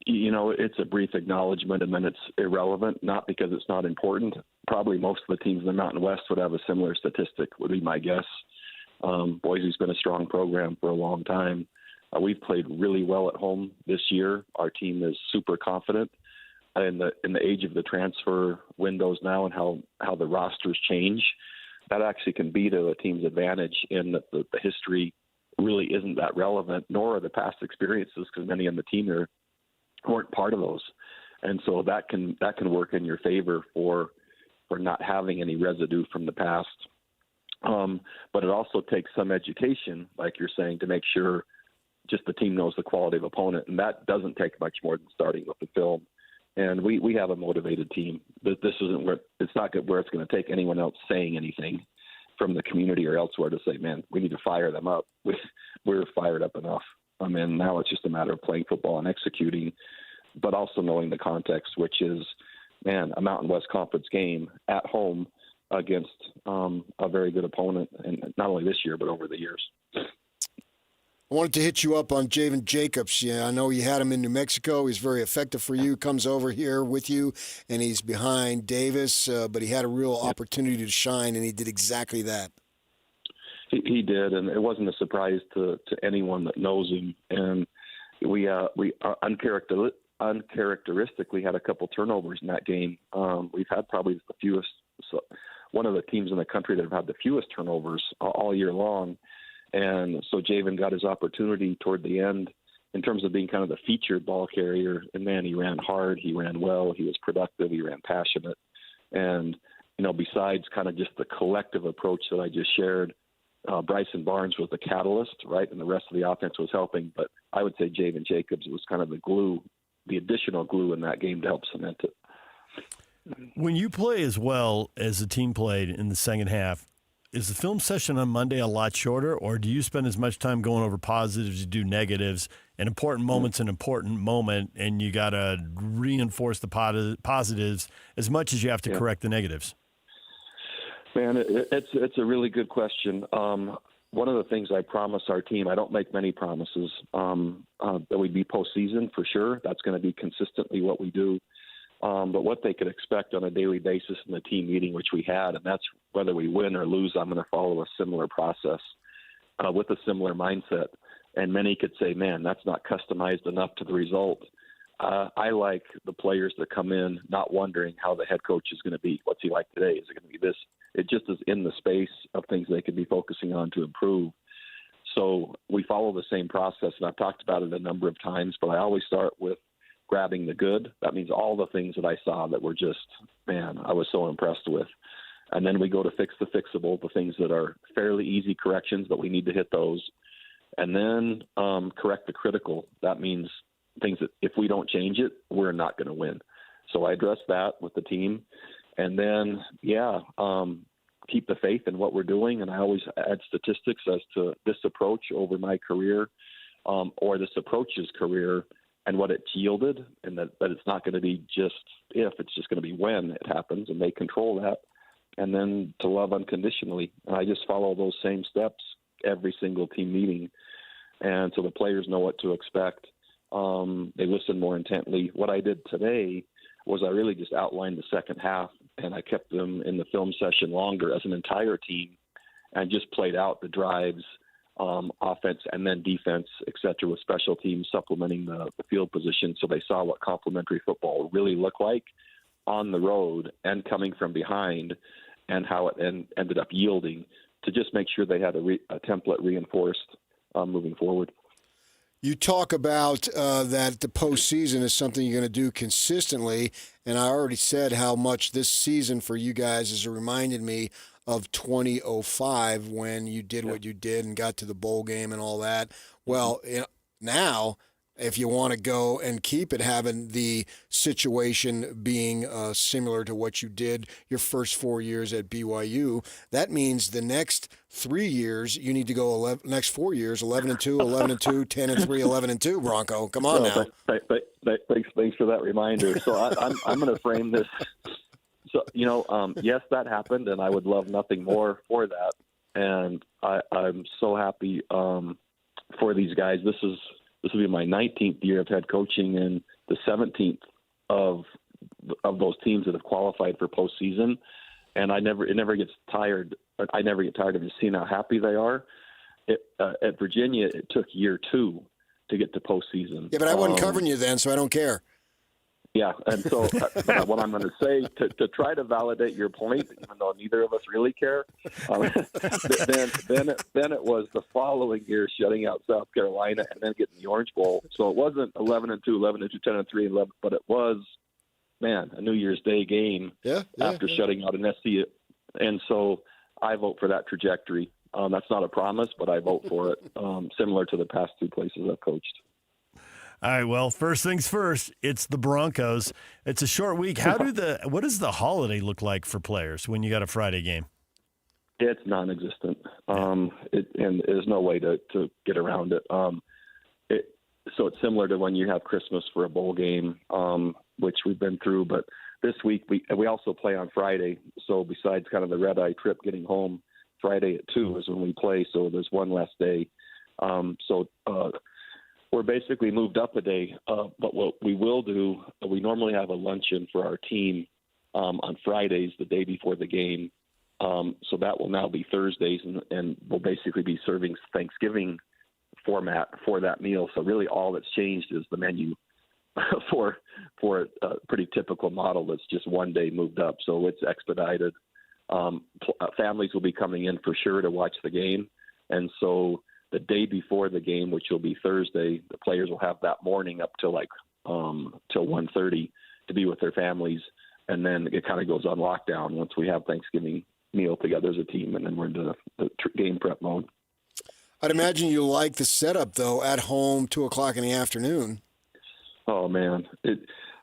It's a brief acknowledgement, and then it's irrelevant, not because it's not important. Probably most of the teams in the Mountain West would have a similar statistic, would be my guess. Boise's been a strong program for a long time. We've played really well at home this year. Our team is super confident. In the age of the transfer windows now and how the rosters change, that actually can be to a team's advantage in that the history really isn't that relevant, nor are the past experiences, because many on the team weren't part of those. And so that can work in your favor for not having any residue from the past. But it also takes some education, like you're saying, to make sure just the team knows the quality of opponent. And that doesn't take much more than starting with the film. And we have a motivated team. This isn't where it's not where it's going to take anyone else saying anything from the community or elsewhere to say, man, we need to fire them up. We're fired up enough. I mean, now it's just a matter of playing football and executing, but also knowing the context, which is, man, a Mountain West Conference game at home against a very good opponent, and not only this year, but over the years. I wanted to hit you up on Javen Jacobs. Yeah, I know you had him in New Mexico. He's very effective for you. Comes over here with you, and he's behind Davis, but he had a real opportunity to shine, and he did exactly that. He did, and it wasn't a surprise to anyone that knows him. And we uncharacteristically had a couple turnovers in that game. We've had probably the fewest, one of the teams in the country that have had the fewest turnovers all year long. And so Javen got his opportunity toward the end in terms of being kind of the featured ball carrier. And, man, he ran hard. He ran well. He was productive. He ran passionate. And, besides kind of just the collective approach that I just shared, Bryson Barnes was the catalyst, right? And the rest of the offense was helping. But I would say Javen Jacobs was kind of the glue, the additional glue in that game to help cement it. When you play as well as the team played in the second half, is the film session on Monday a lot shorter, or do you spend as much time going over positives as you do negatives? An important moment's an important moment, and you got to reinforce the positives as much as you have to correct the negatives? Man, it's a really good question. One of the things I promise our team, I don't make many promises, that we'd be postseason for sure. That's going to be consistently what we do. But what they could expect on a daily basis in the team meeting, which we had, and that's whether we win or lose, I'm going to follow a similar process with a similar mindset. And many could say, man, that's not customized enough to the result. I like the players that come in not wondering how the head coach is going to be. What's he like today? Is it going to be this? It just is in the space of things they could be focusing on to improve. So we follow the same process, and I've talked about it a number of times, but I always start with grabbing the good. That means all the things that I saw that were just, man, I was so impressed with. And then we go to fix the fixable, the things that are fairly easy corrections, but we need to hit those. And then correct the critical. That means things that if we don't change it, we're not going to win. So I address that with the team. And then, keep the faith in what we're doing. And I always add statistics as to this approach over my career or this approach's career and what it's yielded, and that it's not going to be just if, it's just going to be when it happens, and they control that. And then to love unconditionally. And I just follow those same steps every single team meeting. And so the players know what to expect. They listen more intently. What I did today was I really just outlined the second half, and I kept them in the film session longer as an entire team and just played out the drives, offense and then defense, et cetera, with special teams supplementing the field position. So they saw what complementary football really looked like on the road and coming from behind, and how it ended up yielding to just make sure they had a template reinforced moving forward. You talk about that the postseason is something you're going to do consistently, and I already said how much this season for you guys has reminded me of 2005 when you did what you did and got to the bowl game and all that. Well, now, if you want to go and keep it having the situation being similar to what you did your first 4 years at BYU, that means the next 3 years you need to go next 4 years 11-2, 11-2, 10-3, 11-2. Bronco, come on now. Thanks for that reminder. So I'm going to frame this. So yes, that happened, and I would love nothing more for that. And I'm so happy for these guys. This will be my 19th year of head coaching and the 17th of those teams that have qualified for postseason. And it never gets tired. I never get tired of just seeing how happy they are. At Virginia, it took year 2 to get to postseason. Yeah, but I wasn't covering you then, so I don't care. Yeah, and so what I'm going to say to try to validate your point, even though neither of us really care, then it was the following year shutting out South Carolina and then getting the Orange Bowl. So it wasn't 11-2, 11-2, 10-3, 11, but it was, a New Year's Day game after shutting out an SC. And so I vote for that trajectory. That's not a promise, but I vote for it, similar to the past 2 places I've coached. All right, well, first things first, it's the Broncos. It's a short week. What does the holiday look like for players when you got a Friday game? It's non-existent, and there's no way to get around it. So it's similar to when you have Christmas for a bowl game, which we've been through. But this week we also play on Friday. So besides kind of the red-eye trip getting home, Friday at 2 is when we play. So there's one less day. We're basically moved up a day, but what we will do, we normally have a luncheon for our team on Fridays, the day before the game. So that will now be Thursdays, and we'll basically be serving Thanksgiving format for that meal. So really all that's changed is the menu for a pretty typical model that's just one day moved up. So it's expedited. Families will be coming in for sure to watch the game. And so the day before the game, which will be Thursday, the players will have that morning up till till 1:30 to be with their families, and then it kind of goes on lockdown once we have Thanksgiving meal together as a team, and then we're into the game prep mode. I'd imagine you like the setup though at home, 2:00 in the afternoon. Oh man,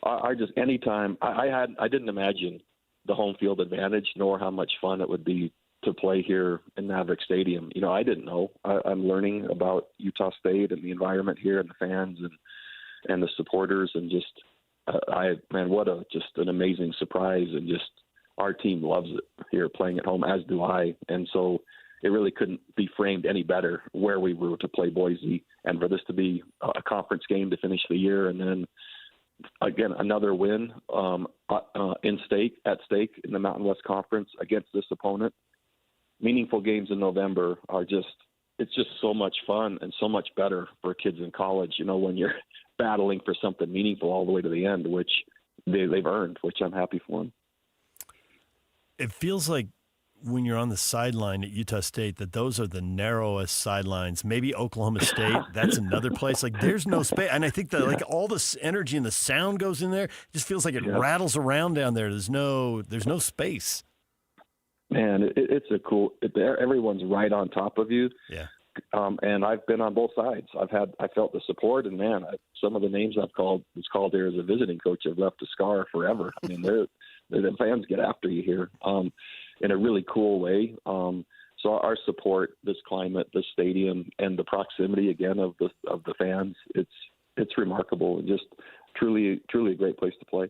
I just anytime I didn't imagine the home field advantage nor how much fun it would be to play here in Maverick Stadium. I didn't know. I'm learning about Utah State and the environment here and the fans and the supporters, and just what just an amazing surprise, and just our team loves it here playing at home, as do I. And so it really couldn't be framed any better where we were to play Boise, and for this to be a conference game to finish the year, and then again another win at stake in the Mountain West Conference against this opponent. Meaningful games in November it's just so much fun and so much better for kids in college, when you're battling for something meaningful all the way to the end, which they've earned, which I'm happy for them. It feels like when you're on the sideline at Utah State that those are the narrowest sidelines. Maybe Oklahoma State, that's another place. Like there's no space. And I think that like all this energy and the sound goes in there. It just feels like it rattles around down there. There's no space. Man, it's a cool. Everyone's right on top of you. Yeah. And I've been on both sides. I felt the support, and man, some of the names was called here as a visiting coach have left a scar forever. I mean, the fans get after you here in a really cool way. So our support, this climate, this stadium, and the proximity again of the fans, it's remarkable, and just truly a great place to play.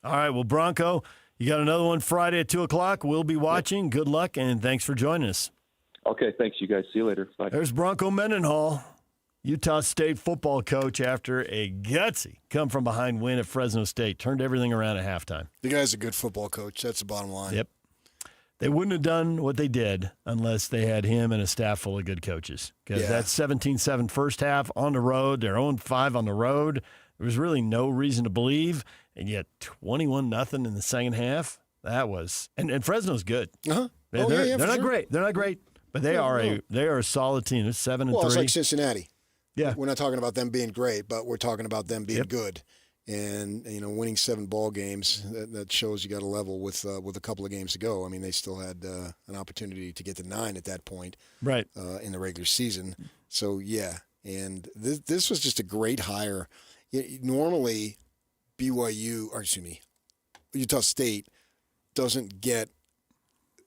All right, well, Bronco, you got another one Friday at 2:00. We'll be watching. Good luck, and thanks for joining us. Okay, thanks, you guys. See you later. Bye. There's Bronco Mendenhall, Utah State football coach, after a gutsy come-from-behind win at Fresno State. Turned everything around at halftime. The guy's a good football coach. That's the bottom line. Yep. They wouldn't have done what they did unless they had him and a staff full of good coaches. Because that's 17-7 first half on the road. They're 0-5 on the road. There was really no reason to believe. And yet 21-0 in the second half. That was and Fresno's good. Uh-huh. They're not great. They're not great, but they are a solid team. It's 7-3. Well, it's like Cincinnati. Yeah. We're not talking about them being great, but we're talking about them being good. And, winning 7 ball games, that shows you got a level with a couple of games to go. I mean, they still had an opportunity to get to 9 at that point in the regular season. So, yeah. And this was just a great hire. Normally, Utah State doesn't get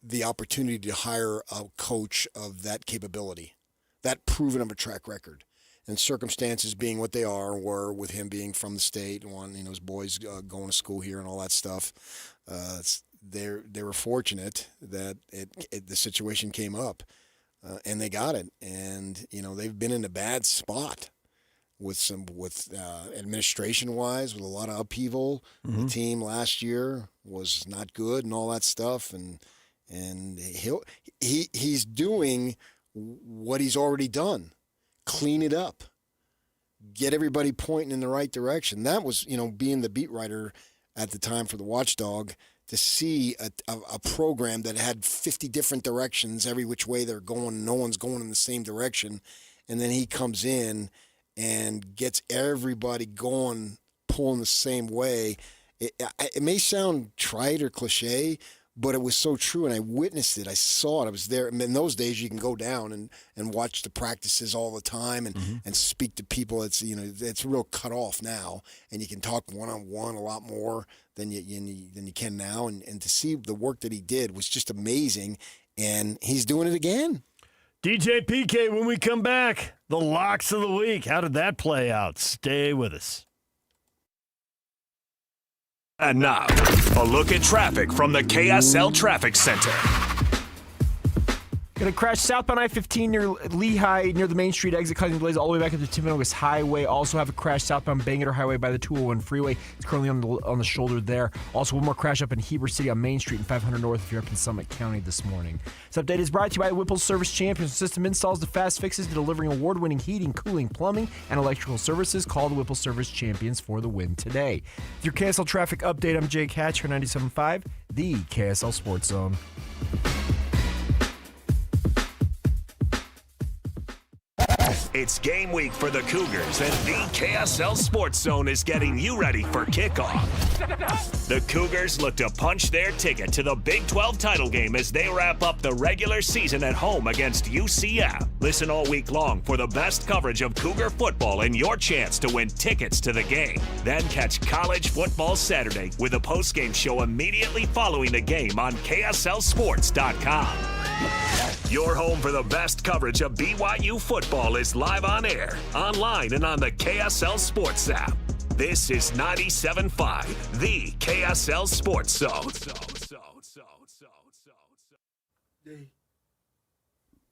the opportunity to hire a coach of that capability, that proven of a track record. And circumstances being what they were with him being from the state and his boys going to school here and all that stuff. They were fortunate that the situation came up, and they got it. And they've been in a bad spot with administration wise, with a lot of upheaval. Mm-hmm. The team last year was not good and all that stuff, and he's doing what he's already done. Clean it up. Get everybody pointing in the right direction. That was, being the beat writer at the time for the Watchdog, to see a program that had 50 different directions, every which way they're going, no one's going in the same direction. And then he comes in and gets everybody going, pulling the same way. It may sound trite or cliche, but it was so true, and I witnessed it. I saw it. I was there. And in those days, you can go down and watch the practices all the time and speak to people. It's it's real cut off now, and you can talk one-on-one a lot more than you can now. And to see the work that he did was just amazing, and he's doing it again. DJ PK, when we come back, the locks of the week. How did that play out? Stay with us. And now, a look at traffic from the KSL Traffic Center. Going to crash southbound I-15 near Lehigh, near the Main Street exit, causing delays all the way back up to Timpanogos Highway. Also have a crash southbound Bangor Highway by the 201 freeway. It's currently on the shoulder there. Also, one more crash up in Heber City on Main Street and 500 North if you're up in Summit County this morning. This update is brought to you by Whipple's Service Champions. System installs to fast fixes to delivering award-winning heating, cooling, plumbing, and electrical services. Call the Whipple Service Champions for the win today. With your KSL traffic update, I'm Jake Hatch for 97.5, the KSL Sports Zone. It's game week for the Cougars, and the KSL Sports Zone is getting you ready for kickoff. The Cougars look to punch their ticket to the Big 12 title game as they wrap up the regular season at home against UCF. Listen all week long for the best coverage of Cougar football and your chance to win tickets to the game. Then catch College Football Saturday with a post-game show immediately following the game on KSLSports.com. Your home for the best coverage of BYU football is live on air, online, and on the KSL Sports app. This is 97.5, the KSL Sports Zone.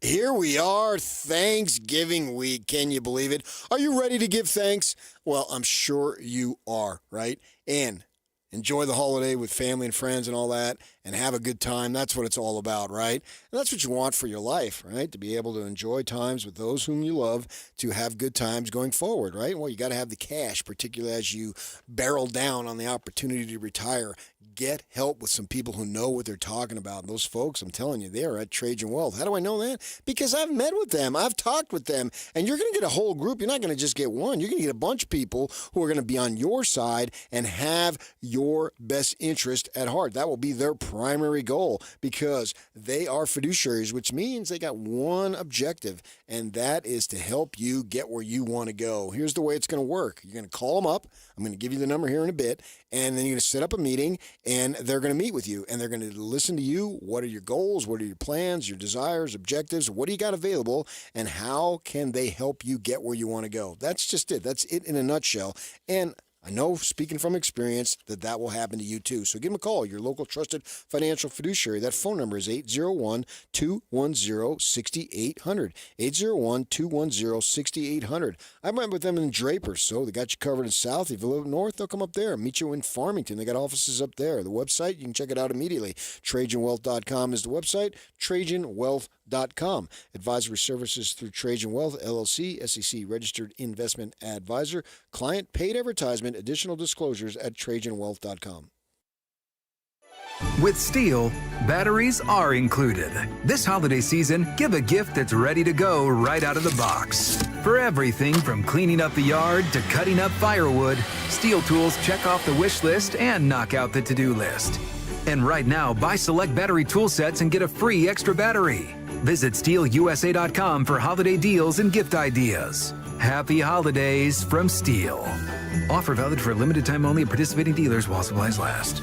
Here we are, Thanksgiving week. Can you believe it? Are you ready to give thanks? Well, I'm sure you are, right? And enjoy the holiday with family and friends and all that, and have a good time. That's what it's all about, right? And that's what you want for your life, right? To be able to enjoy times with those whom you love, to have good times going forward, right? Well, you got to have the cash, particularly as you barrel down on the opportunity to retire. Get help with some people who know what they're talking about. And those folks, I'm telling you, they're at Trajan Wealth. How do I know that? Because I've met with them. I've talked with them. And you're going to get a whole group. You're not going to just get one. You're going to get a bunch of people who are going to be on your side and have your best interest at heart. That will be their primary goal, because they are fiduciaries, which means they got one objective, and that is to help you get where you want to go. Here's the way it's going to work. You're going to call them up. I'm going to give you the number here in a bit, and then you're going to set up a meeting, and they're going to meet with you, and they're going to listen to you. What are your goals? What are your plans, your desires, objectives? What do you got available, and how can they help you get where you want to go? That's just it. That's it in a nutshell. And I know, speaking from experience, that will happen to you too. So give them a call, your local trusted financial fiduciary. That phone number is 801-210-6800. 801-210-6800. I met with them in Draper, so they got you covered in South. If you live north, they'll come up there and meet you in Farmington. They got offices up there. The website, you can check it out immediately. TrajanWealth.com is the website. TrajanWealth.com. Advisory services through Trajan Wealth, LLC, SEC registered investment advisor. Client paid advertisement. Additional disclosures at TrajanWealth.com. With Steel, batteries are included. This holiday season, give a gift that's ready to go right out of the box. For everything from cleaning up the yard to cutting up firewood, Steel tools check off the wish list and knock out the to-do list. And right now, buy select battery tool sets and get a free extra battery. Visit SteelUSA.com for holiday deals and gift ideas. Happy holidays from Steel. Offer valid for a limited time only at participating dealers while supplies last.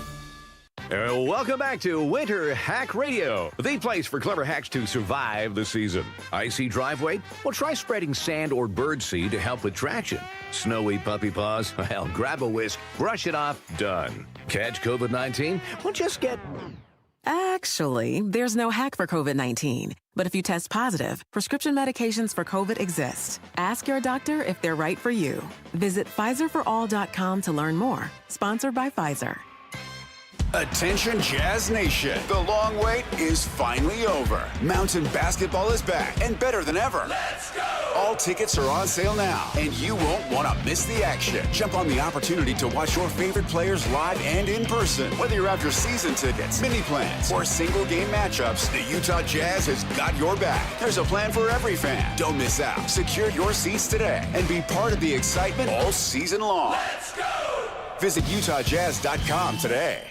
Welcome back to Winter Hack Radio, the place for clever hacks to survive the season. Icy driveway? Well, try spreading sand or birdseed to help with traction. Snowy puppy paws? Well, grab a whisk, brush it off, done. Catch COVID-19? Well, just get... Actually, there's no hack for COVID-19. But if you test positive, prescription medications for COVID exist. Ask your doctor if they're right for you. Visit PfizerForAll.com to learn more. Sponsored by Pfizer. Attention Jazz Nation. The long wait is finally over. Mountain basketball is back and better than ever. Let's go! All tickets are on sale now, and you won't want to miss the action. Jump on the opportunity to watch your favorite players live and in person. Whether you're after season tickets, mini plans, or single game matchups, the Utah Jazz has got your back. There's a plan for every fan. Don't miss out. Secure your seats today and be part of the excitement all season long. Let's go! Visit UtahJazz.com today.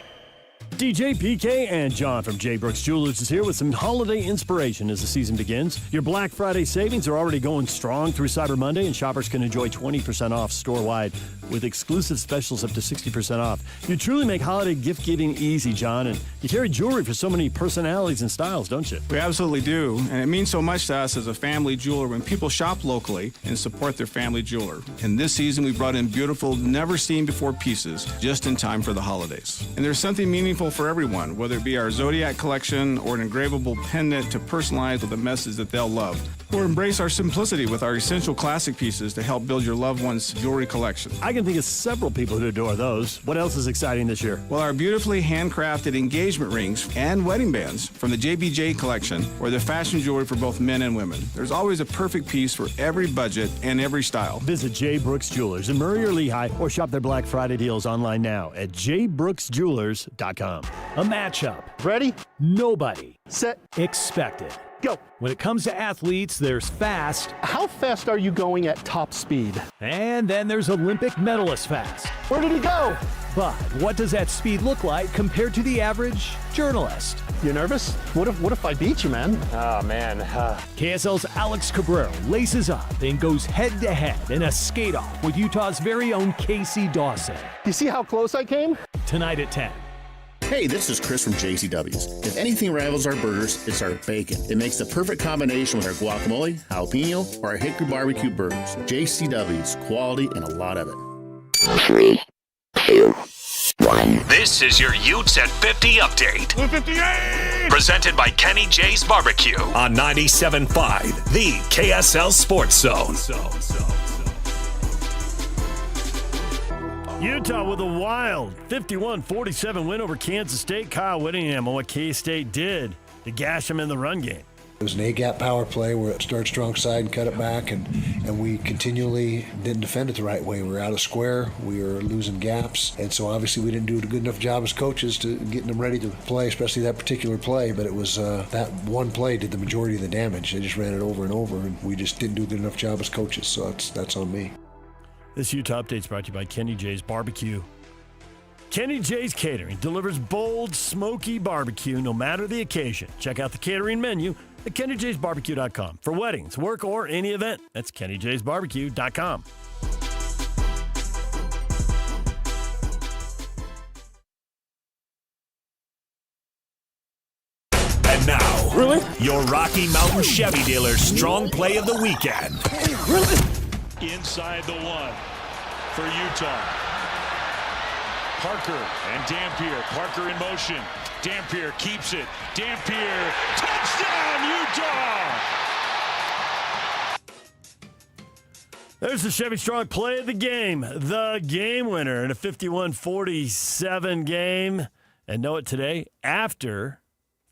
DJ, PK, and John from J. Brooks Jewelers is here with some holiday inspiration as the season begins. Your Black Friday savings are already going strong through Cyber Monday, and shoppers can enjoy 20% off store-wide with exclusive specials up to 60% off. You truly make holiday gift-giving easy, John, and you carry jewelry for so many personalities and styles, don't you? We absolutely do, and it means so much to us as a family jeweler when people shop locally and support their family jeweler. And this season, we brought in beautiful, never-seen-before pieces just in time for the holidays. And there's something meaningful for everyone, whether it be our Zodiac collection or an engravable pendant to personalize with a message that they'll love. Or embrace our simplicity with our essential classic pieces to help build your loved one's jewelry collection. I can think of several people who adore those. What else is exciting this year? Well, our beautifully handcrafted engagement rings and wedding bands from the JBJ collection, or the fashion jewelry for both men and women. There's always a perfect piece for every budget and every style. Visit J. Brooks Jewelers in Murray or Lehigh, or shop their Black Friday deals online now at jbrooksjewelers.com. A matchup. Ready? Nobody. Set. Expected. Go. When it comes to athletes, there's fast. How fast are you going at top speed? And then there's Olympic medalist fast. Where did he go? But what does that speed look like compared to the average journalist? You nervous? What if I beat you, man? Oh, man. KSL's Alex Cabrera laces up and goes head-to-head in a skate-off with Utah's very own Casey Dawson. You see how close I came? Tonight at 10. Hey, this is Chris from JCW's. If anything rivals our burgers, it's our bacon. It makes the perfect combination with our guacamole, jalapeno, or our hickory barbecue burgers. JCW's, quality and a lot of it. 3, 2, 1. This is your Utes at 50 update. 58! Presented by Kenny J's Barbecue on 97.5, the KSL Sports Zone. Utah with a wild 51-47 win over Kansas State. Kyle Whittingham on what K-State did to gash them in the run game. It was an A-gap power play where it started strong side and cut it back, and we continually didn't defend it the right way. We were out of square. We were losing gaps, and so obviously we didn't do a good enough job as coaches to getting them ready to play, especially that particular play. But it was that one play did the majority of the damage. They just ran it over and over, and we just didn't do a good enough job as coaches, so that's on me. This Utah Update is brought to you by Kenny J's Barbecue. Kenny J's Catering delivers bold, smoky barbecue no matter the occasion. Check out the catering menu at KennyJ'sBarbecue.com. For weddings, work, or any event, that's KennyJ'sBarbecue.com. And now, your Rocky Mountain Chevy dealer's strong play of the weekend. Inside the one for Utah. Parker and Dampier. Parker in motion. Dampier keeps it. Dampier, touchdown, Utah! There's the Chevy Strong play of the game. The game winner in a 51-47 game. And know it today after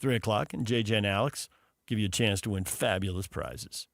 3 o'clock, and JJ and Alex give you a chance to win fabulous prizes.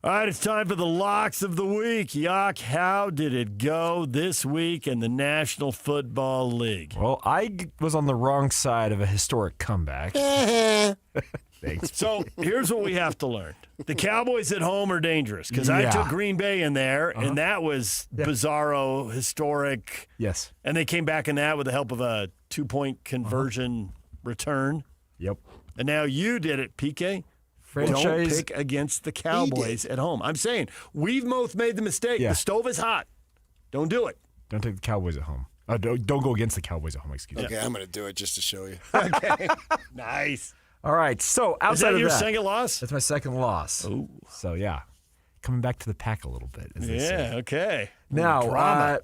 All right, it's time for the locks of the week. Yak, how did it go this week in the National Football League? Well, I was on the wrong side of a historic comeback. Thanks. So here's what we have to learn. The Cowboys at home are dangerous because I took Green Bay in there, and that was bizarro, historic. Yes. And they came back in that with the help of a 2-point conversion return. Yep. And now you did it, PK. Franchise. Don't pick against the Cowboys at home. I'm saying we've both made the mistake. Yeah. The stove is hot. Don't do it. Don't take the Cowboys at home. Don't go against the Cowboys at home, excuse me. Okay, I'm going to do it just to show you. Okay. Nice. All right, so outside Is that of your second loss? That's my second loss. Oh. So, yeah, coming back to the pack a little bit, as they say. Okay. Now,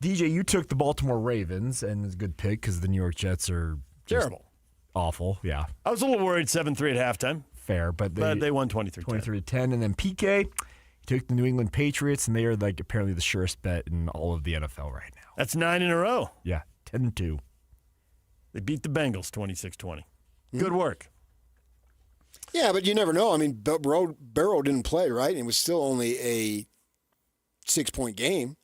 DJ, you took the Baltimore Ravens, and it's a good pick because the New York Jets are terrible. Awful, yeah. I was a little worried 7-3 at halftime. Fair, but they won 23-10. 23-10, and then PK took the New England Patriots, and they are like apparently the surest bet in all of the NFL right now. That's 9 in a row. Yeah, 10-2. They beat the Bengals 26-20. Good work. Yeah, but you never know. I mean, Burrow didn't play, right? And it was still only a 6-point game.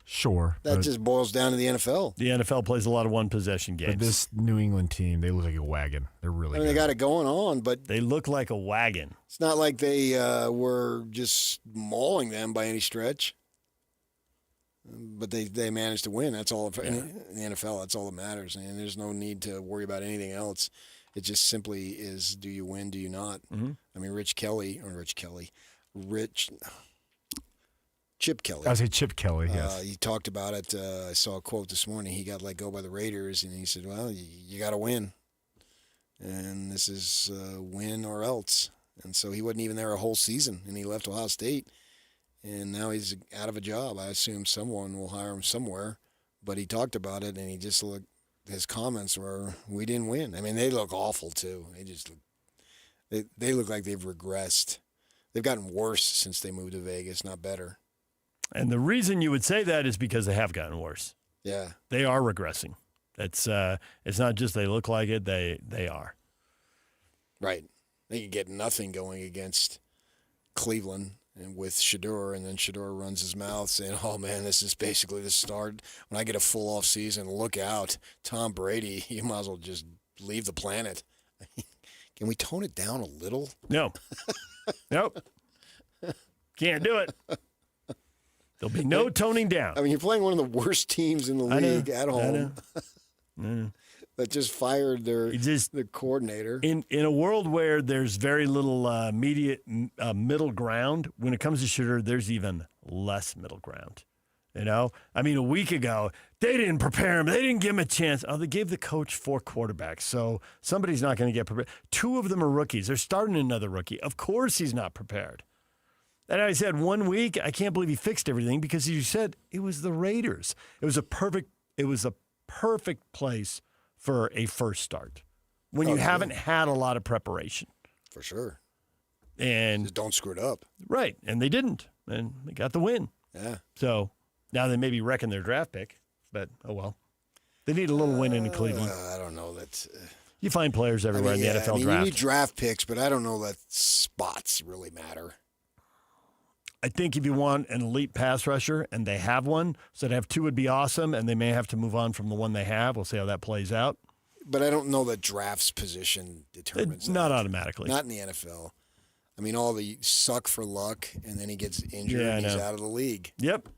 Sure. That just boils down to the NFL. The NFL plays a lot of one-possession games. But this New England team, they look like a wagon. They're really good. They got it going on, but they look like a wagon. It's not like they were just mauling them by any stretch. But they managed to win. That's all. In the NFL, that's all that matters. And there's no need to worry about anything else. It just simply is, do you win, do you not? Mm-hmm. I mean, Chip Kelly. I would say Chip Kelly, yes. He talked about it. I saw a quote this morning. He got let go by the Raiders, and he said, well, you got to win. And this is win or else. And so he wasn't even there a whole season, and he left Ohio State. And now he's out of a job. I assume someone will hire him somewhere. But he talked about it, and he just looked, his comments were, we didn't win. I mean, they look awful, too. They look like they've regressed. They've gotten worse since they moved to Vegas, not better. And the reason you would say that is because they have gotten worse. Yeah. They are regressing. It's not just they look like it, they are. Right. They could get nothing going against Cleveland and with Shedeur, and then Shedeur runs his mouth saying, oh, man, this is basically the start. When I get a full off season, look out. Tom Brady, you might as well just leave the planet. Can we tone it down a little? No. Nope. Can't do it. There'll be no toning down. I mean, you're playing one of the worst teams in the league at home. I know. That just fired their coordinator. In a world where there's very little middle ground, when it comes to Shedeur, there's even less middle ground. You know? I mean, a week ago, they didn't prepare him. They didn't give him a chance. Oh, they gave the coach 4 quarterbacks, so somebody's not going to get prepared. 2 of them are rookies. They're starting another rookie. Of course he's not prepared. And I said 1 week, I can't believe he fixed everything because you said it was the Raiders. It was a perfect place for a first start when you haven't had a lot of preparation. For sure. And just don't screw it up. Right. And they didn't. And they got the win. Yeah. So now they may be wrecking their draft pick, but oh well. They need a little win in Cleveland. I don't know. That's you find players everywhere in the NFL draft. You need draft picks, but I don't know that spots really matter. I think if you want an elite pass rusher, and they have one, so to have 2 would be awesome, and they may have to move on from the one they have. We'll see how that plays out. But I don't know that draft's position determines that. Not automatically. Not in the NFL. I mean, all the suck for luck, and then he gets injured and he's out of the league. Yep.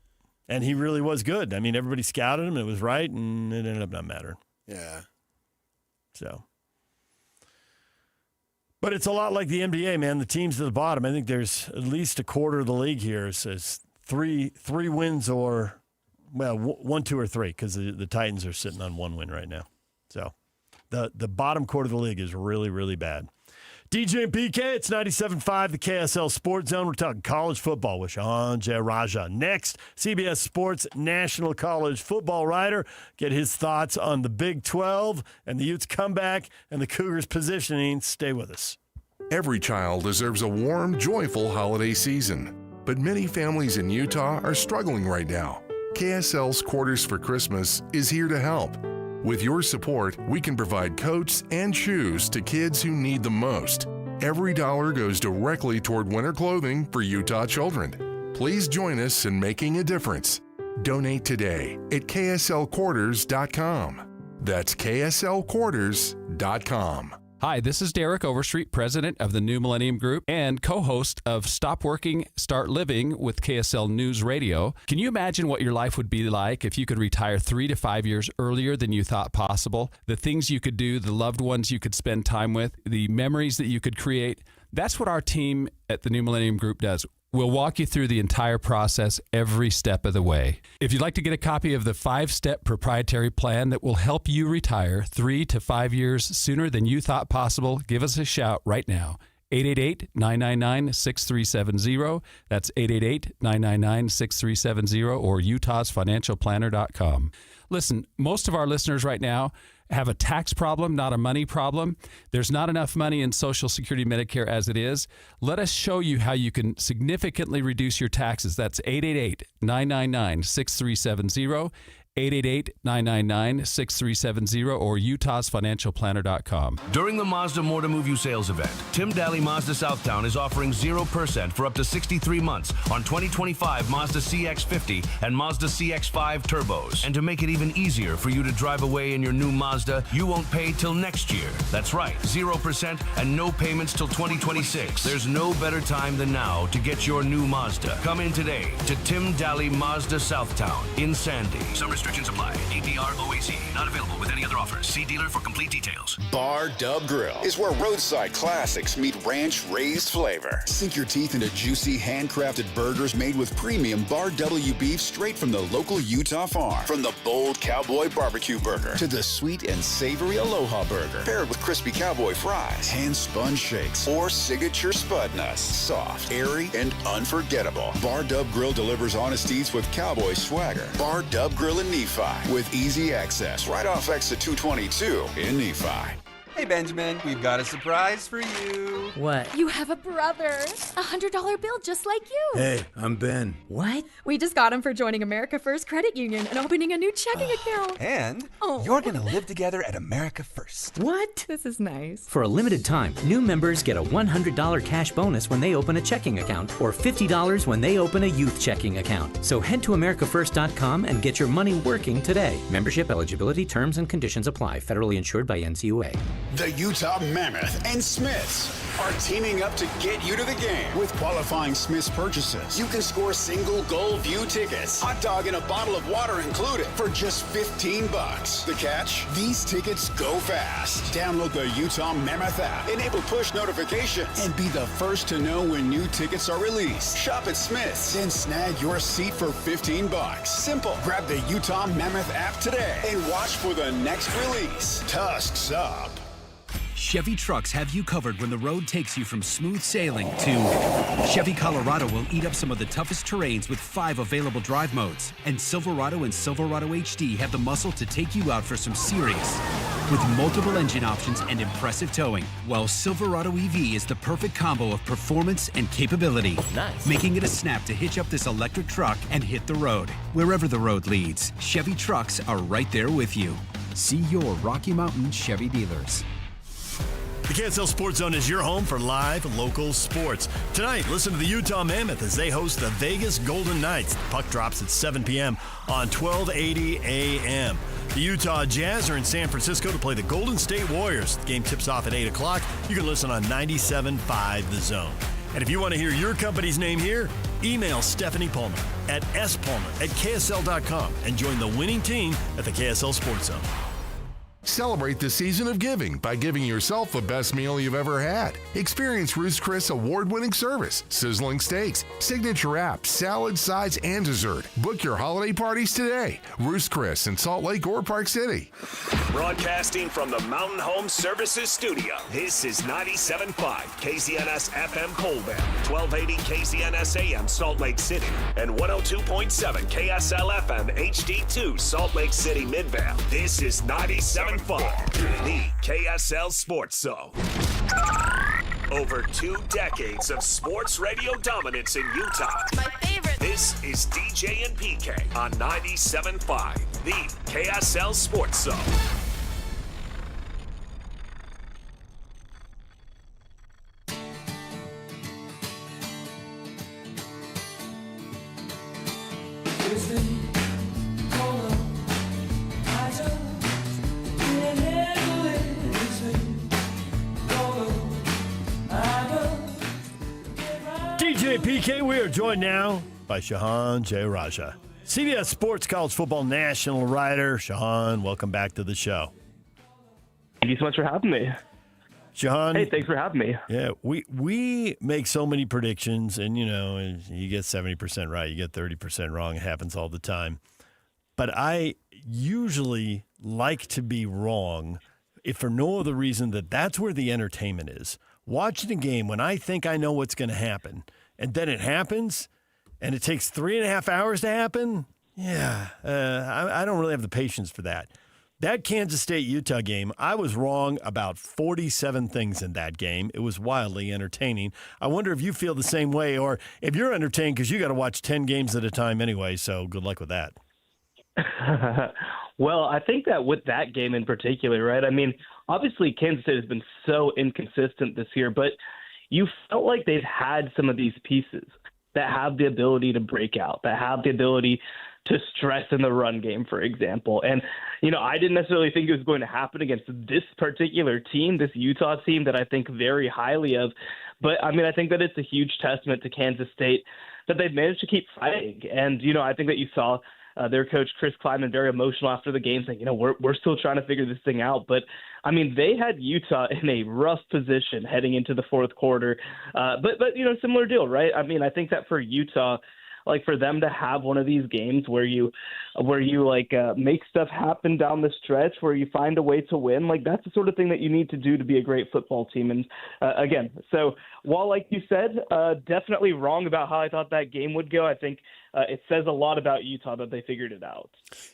And he really was good. I mean, everybody scouted him. It was right, and it ended up not mattering. Yeah. So. But it's a lot like the NBA, man. The teams at the bottom, I think there's at least a quarter of the league here says three wins or, well, 1, 2, or 3 because the Titans are sitting on 1 win right now. So the bottom quarter of the league is really, really bad. DJ and PK, it's 97.5, the KSL Sports Zone. We're talking college football with Sanjay Raja. Next, CBS Sports National College Football writer. Get his thoughts on the Big 12 and the Utes comeback and the Cougars positioning. Stay with us. Every child deserves a warm, joyful holiday season. But many families in Utah are struggling right now. KSL's Quarters for Christmas is here to help. With your support, we can provide coats and shoes to kids who need them most. Every dollar goes directly toward winter clothing for Utah children. Please join us in making a difference. Donate today at kslquarters.com. That's kslquarters.com. Hi, this is Derek Overstreet, president of the New Millennium Group and co-host of Stop Working, Start Living with KSL News Radio. Can you imagine what your life would be like if you could retire 3 to 5 years earlier than you thought possible? The things you could do, the loved ones you could spend time with, the memories that you could create. That's what our team at the New Millennium Group does. We'll walk you through the entire process every step of the way. If you'd like to get a copy of the 5-step proprietary plan that will help you retire 3 to 5 years sooner than you thought possible, give us a shout right now. 888-999-6370. That's 888-999-6370 or utahsfinancialplanner.com. Listen, most of our listeners right now have a tax problem, not a money problem. There's not enough money in Social Security Medicare as it is. Let us show you how you can significantly reduce your taxes. That's 888-999-6370. 888-999-6370 or utahsfinancialplanner.com. During the Mazda More to Move You sales event, Tim Daly Mazda Southtown is offering 0% for up to 63 months on 2025 Mazda CX-50 and Mazda CX-5 turbos. And to make it even easier for you to drive away in your new Mazda, you won't pay till next year. That's right, 0% and no payments till 2026. There's no better time than now to get your new Mazda. Come in today to Tim Daly Mazda Southtown in Sandy. Some restrictions apply. APR OAC. Not available with any other offers. See dealer for complete details. Bar Dub Grill is where roadside classics meet ranch-raised flavor. Sink your teeth into juicy, handcrafted burgers made with premium Bar W beef straight from the local Utah farm. From the bold cowboy barbecue burger to the sweet and savory Aloha burger, paired with crispy cowboy fries, hand-spun shakes, or signature spud nuts. Soft, airy, and unforgettable. Bar Dub Grill delivers honesties with cowboy swagger. Bar Dub Grill in Nephi with easy access right off exit 222 in Nephi. Hey, Benjamin, we've got a surprise for you. What? You have a brother. $100 bill just like you. Hey, I'm Ben. What? We just got him for joining America First Credit Union and opening a new checking account. And you're going to live together at America First. What? This is nice. For a limited time, new members get a $100 cash bonus when they open a checking account or $50 when they open a youth checking account. So head to AmericaFirst.com and get your money working today. Membership eligibility, terms, and conditions apply. Federally insured by NCUA. The Utah Mammoth and Smiths are teaming up to get you to the game with qualifying Smiths purchases. You can score single goal view tickets, hot dog and a bottle of water included for just $15. The catch? These tickets go fast. Download the Utah Mammoth app, enable push notifications, and be the first to know when new tickets are released. Shop at Smiths and snag your seat for $15. Simple. Grab the Utah Mammoth app today and watch for the next release. Tusks up. Chevy trucks have you covered when the road takes you from smooth sailing to Chevy Colorado will eat up some of the toughest terrains with 5 available drive modes. And Silverado and Silverado HD have the muscle to take you out for some serious with multiple engine options and impressive towing. While Silverado EV is the perfect combo of performance and capability, making it a snap to hitch up this electric truck and hit the road. Wherever the road leads, Chevy trucks are right there with you. See your Rocky Mountain Chevy dealers. The KSL Sports Zone is your home for live local sports. Tonight, listen to the Utah Mammoth as they host the Vegas Golden Knights. The puck drops at 7 p.m. on 1280 a.m. The Utah Jazz are in San Francisco to play the Golden State Warriors. The game tips off at 8 o'clock. You can listen on 97.5 The Zone. And if you want to hear your company's name here, email Stephanie Palmer at spalmer@ksl.com and join the winning team at the KSL Sports Zone. Celebrate the season of giving by giving yourself the best meal you've ever had. Experience Ruth's Chris award-winning service, sizzling steaks, signature apps, salad, sides, and dessert. Book your holiday parties today. Ruth's Chris in Salt Lake or Park City. Broadcasting from the Mountain Home Services Studio, this is 97.5 KZNS FM Colville, 1280 KZNS AM Salt Lake City, and 102.7 KSL FM HD2 Salt Lake City Midvale. This is 97.5, the KSL Sports Zone. Over 2 decades of sports radio dominance in Utah. My favorite. This is DJ and PK on 97.5, the KSL Sports Zone. DJ PK, we are joined now by Shahan J. Raja, CBS Sports College Football National Writer. Shahan, welcome back to the show. Thank you so much for having me. Shahan. Hey, thanks for having me. Yeah, we make so many predictions, and, you get 70% right, you get 30% wrong. It happens all the time. But I usually like to be wrong, if for no other reason that's where the entertainment is. Watching a game when I think I know what's going to happen, and then it happens, and it takes 3.5 hours to happen, I don't really have the patience for that. That Kansas State-Utah game, I was wrong about 47 things in that game. It was wildly entertaining. I wonder if you feel the same way, or if you're entertained because you got to watch 10 games at a time anyway, so good luck with that. Well, I think that with that game in particular, right? I mean, obviously Kansas State has been so inconsistent this year, but you felt like they've had some of these pieces that have the ability to break out, that have the ability to stress in the run game, for example. And, I didn't necessarily think it was going to happen against this particular team, this Utah team that I think very highly of. But, I think that it's a huge testament to Kansas State that they've managed to keep fighting. And, I think that you saw their coach, Chris Kleiman, very emotional after the game, saying, we're still trying to figure this thing out. But, they had Utah in a rough position heading into the fourth quarter. But similar deal, right? I think that for Utah, like for them to have one of these games where you make stuff happen down the stretch, where you find a way to win, like that's the sort of thing that you need to do to be a great football team. And again, so while, like you said, definitely wrong about how I thought that game would go, I think it says a lot about Utah that they figured it out.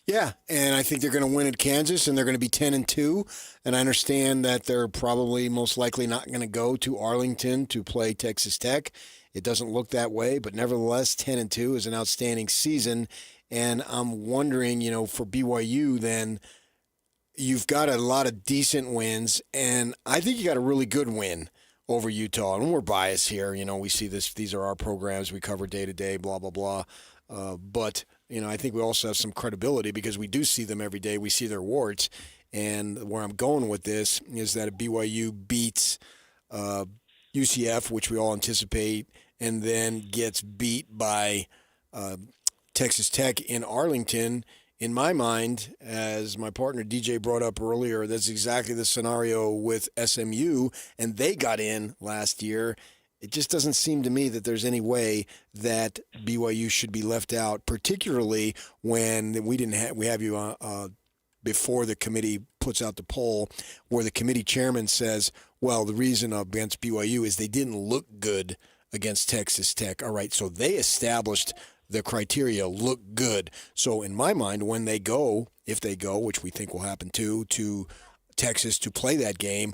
Yeah, and I think they're going to win at Kansas, and they're going to be 10-2. And I understand that they're probably most likely not going to go to Arlington to play Texas Tech. It doesn't look that way, but nevertheless, 10-2 is an outstanding season. And I'm wondering, for BYU, then you've got a lot of decent wins, and I think you got a really good win over Utah. And we're biased here. We see this; these are our programs. We cover day to day, blah blah blah. But I think we also have some credibility because we do see them every day. We see their warts. And where I'm going with this is that if BYU beats UCF, which we all anticipate, and then gets beat by Texas Tech in Arlington, in my mind, as my partner DJ brought up earlier, that's exactly the scenario with SMU, and they got in last year. It just doesn't seem to me that there's any way that BYU should be left out, particularly when we have you before the committee puts out the poll, where the committee chairman says, well, the reason against BYU is they didn't look good against Texas Tech. All right, so they established the criteria, look good. So in my mind, when they go, if they go, which we think will happen too, to Texas to play that game,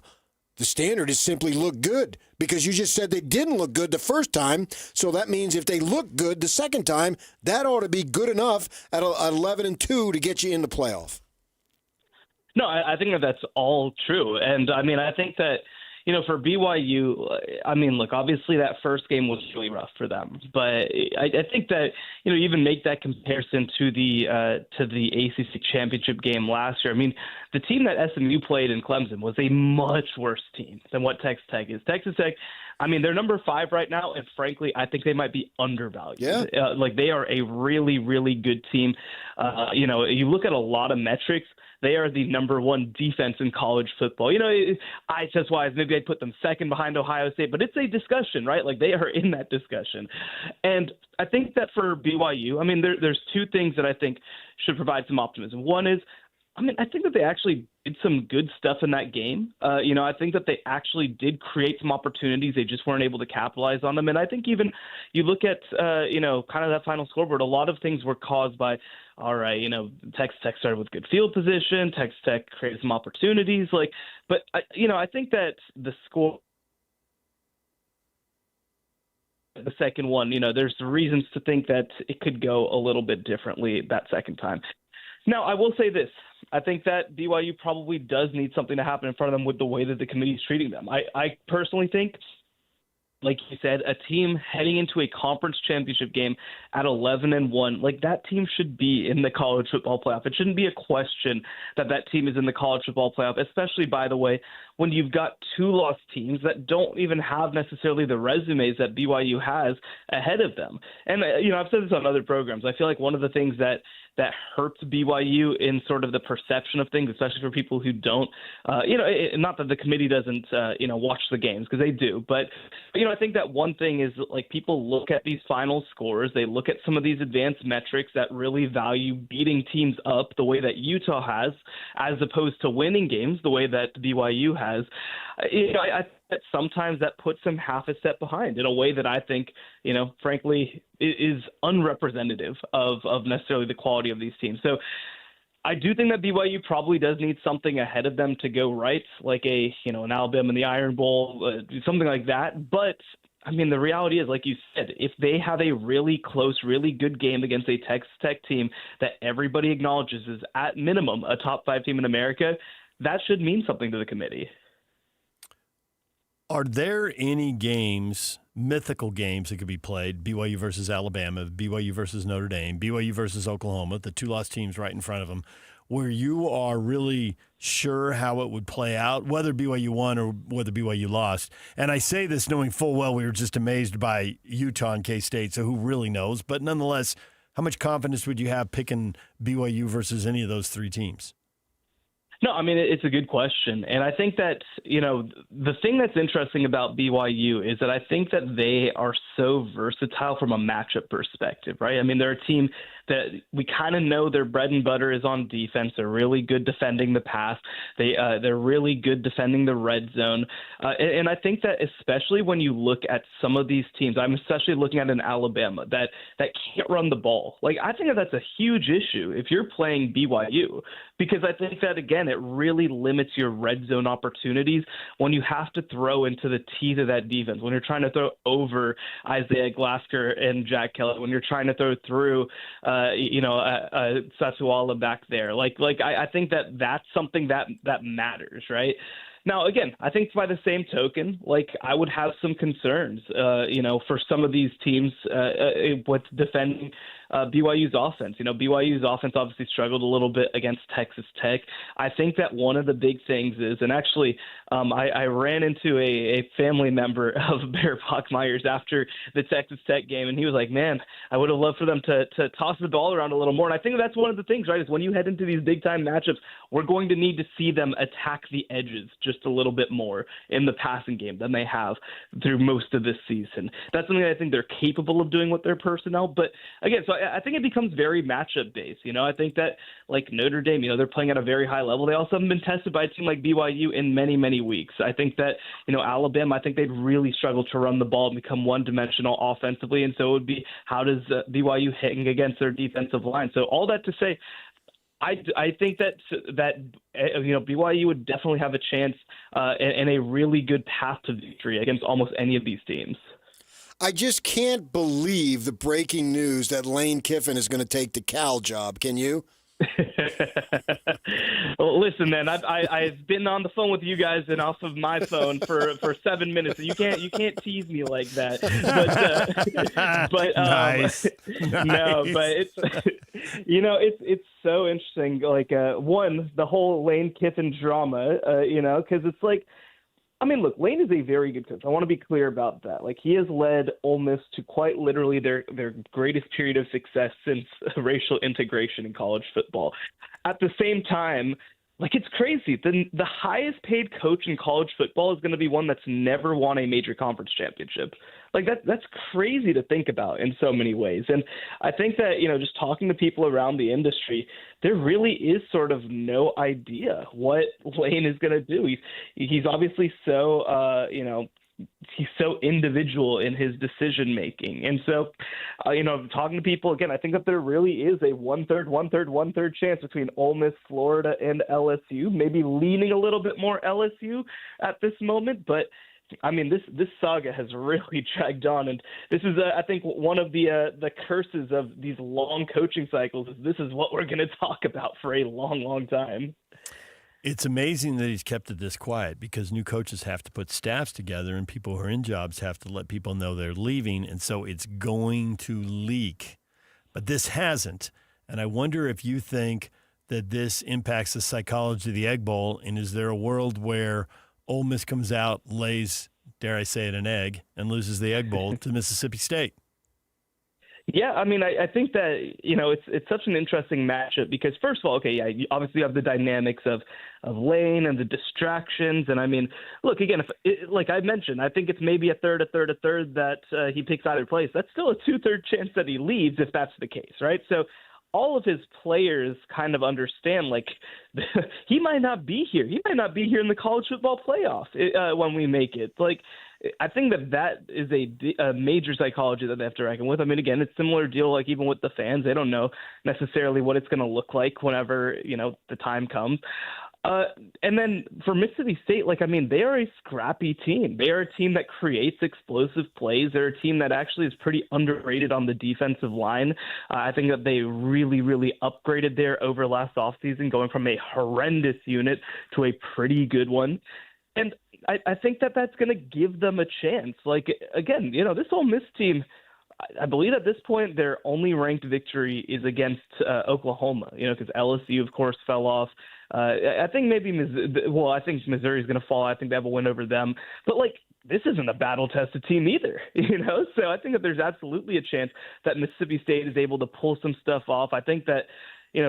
the standard is simply look good, because you just said they didn't look good the first time. So that means if they look good the second time, that ought to be good enough at 11-2 to get you in the playoff. No, I think that that's all true. And I think that, for BYU, look, obviously that first game was really rough for them. But I think that, even make that comparison to the ACC championship game last year. The team that SMU played in Clemson was a much worse team than what Texas Tech is. Texas Tech, they're number 5 right now, and frankly, I think they might be undervalued. Yeah. They are a really, really good team. You look at a lot of metrics. They are the number 1 defense in college football. IHS-wise, maybe I'd put them second behind Ohio State, but it's a discussion, right? Like, they are in that discussion. And I think that for BYU, there's 2 things that I think should provide some optimism. One is, I think that they actually did some good stuff in that game. I think that they actually did create some opportunities. They just weren't able to capitalize on them. And I think even you look at, kind of that final scoreboard, a lot of things were caused by, all right, Texas Tech started with good field position. Texas Tech created some opportunities. But I think that the score, the second one, there's reasons to think that it could go a little bit differently that second time. Now, I will say this. I think that BYU probably does need something to happen in front of them with the way that the committee is treating them. I personally think like you said, a team heading into a conference championship game at 11-1, like that team should be in the college football playoff. It shouldn't be a question that that team is in the college football playoff, especially, by the way, when you've got two lost teams that don't even have necessarily the resumes that BYU has ahead of them. And, I've said this on other programs. I feel like one of the things that hurts BYU in sort of the perception of things, especially for people who don't, not that the committee doesn't, watch the games, because they do. But, I think that one thing is, like, people look at these final scores. They look at some of these advanced metrics that really value beating teams up the way that Utah has, as opposed to winning games the way that BYU has. I think that sometimes that puts them half a step behind in a way that I think, frankly, is unrepresentative of necessarily the quality of these teams. So I do think that BYU probably does need something ahead of them to go right, like an Alabama in the Iron Bowl, something like that. But I mean, the reality is, like you said, if they have a really close, really good game against a Texas Tech team that everybody acknowledges is at minimum a top 5 team in America, that should mean something to the committee. Are there any games, mythical games that could be played, BYU versus Alabama, BYU versus Notre Dame, BYU versus Oklahoma, the two lost teams right in front of them, where you are really sure how it would play out, whether BYU won or whether BYU lost? And I say this knowing full well we were just amazed by Utah and K-State, so who really knows? But nonetheless, how much confidence would you have picking BYU versus any of those three teams? No, I mean, it's a good question. And I think that, the thing that's interesting about BYU is that I think that they are so versatile from a matchup perspective, right? I mean, they're a team that we kind of know their bread and butter is on defense. They're really good defending the pass. They're really good defending the red zone. And I think that especially when you look at some of these teams, I'm especially looking at an Alabama that can't run the ball. Like, I think that that's a huge issue if you're playing BYU, because I think that, again, it really limits your red zone opportunities when you have to throw into the teeth of that defense, when you're trying to throw over Isaiah Glasker and Jack Kellett, when you're trying to throw through Sasuala back there. I think that that's something that matters, right? Now, again, I think by the same token, I would have some concerns, for some of these teams with defending BYU's offense. BYU's offense obviously struggled a little bit against Texas Tech. I think that one of the big things is, and actually I ran into a family member of Bear Bachmeyer's after the Texas Tech game, and he was like, man, I would have loved for them to toss the ball around a little more. And I think that's one of the things, right, is when you head into these big-time matchups, we're going to need to see them attack the edges just a little bit more in the passing game than they have through most of this season. That's something I think they're capable of doing with their personnel. But, again, so I think it becomes very matchup-based. I think that, like Notre Dame, they're playing at a very high level. They also haven't been tested by a team like BYU in many, many weeks. I think that, Alabama, I think they'd really struggle to run the ball and become one-dimensional offensively. And so it would be, how does BYU hang against their defensive line? So all that to say, I think that BYU would definitely have a chance and a really good path to victory against almost any of these teams. I just can't believe the breaking news that Lane Kiffin is going to take the Cal job. Can you? Well, listen, man, I've been on the phone with you guys and off of my phone for 7 minutes. You can't tease me like that. But nice. No, but it's so interesting. One, the whole Lane Kiffin drama, because it's like, I mean, look, Lane is a very good coach. I want to be clear about that. He has led Ole Miss to quite literally their greatest period of success since racial integration in college football. At the same time, it's crazy. The highest paid coach in college football is going to be one that's never won a major conference championship. That's crazy to think about in so many ways. And I think that, just talking to people around the industry, there really is sort of no idea what Lane is going to do. He's obviously so, he's so individual in his decision making. And so, talking to people again, I think that there really is a one-third chance between Ole Miss, Florida, and LSU, maybe leaning a little bit more LSU at this moment. But I mean, this saga has really dragged on, and this is, I think, one of the curses of these long coaching cycles. Is this is what we're going to talk about for a long, long time. It's amazing that he's kept it this quiet because new coaches have to put staffs together and people who are in jobs have to let people know they're leaving, and so it's going to leak. But this hasn't, and I wonder if you think that this impacts the psychology of the Egg Bowl, and is there a world where Ole Miss comes out, lays, dare I say it, an egg, and loses the Egg Bowl to Mississippi State? Yeah, I mean, I think that, it's such an interesting matchup because, first of all, you obviously have the dynamics of Lane and the distractions. And, I mean, look, again, like I mentioned, I think it's maybe a third that he picks either place. That's still a 2/3 chance that he leaves if that's the case, right? So all of his players kind of understand, like, he might not be here. He might not be here in the college football playoff when we make it. Like, I think that is a major psychology that they have to reckon with. I mean, again, it's a similar deal, like even with the fans. They don't know necessarily what it's going to look like whenever, the time comes. And then for Mississippi State, they are a scrappy team. They are a team that creates explosive plays. They're a team that actually is pretty underrated on the defensive line. I think that they really, really upgraded there over last offseason, going from a horrendous unit to a pretty good one. And I think that that's going to give them a chance. Like, again, this Ole Miss team, I believe at this point their only ranked victory is against Oklahoma, because LSU, of course, fell off. I think I think Missouri is going to fall. I think they have a win over them. But, this isn't a battle-tested team either, So I think that there's absolutely a chance that Mississippi State is able to pull some stuff off. I think that,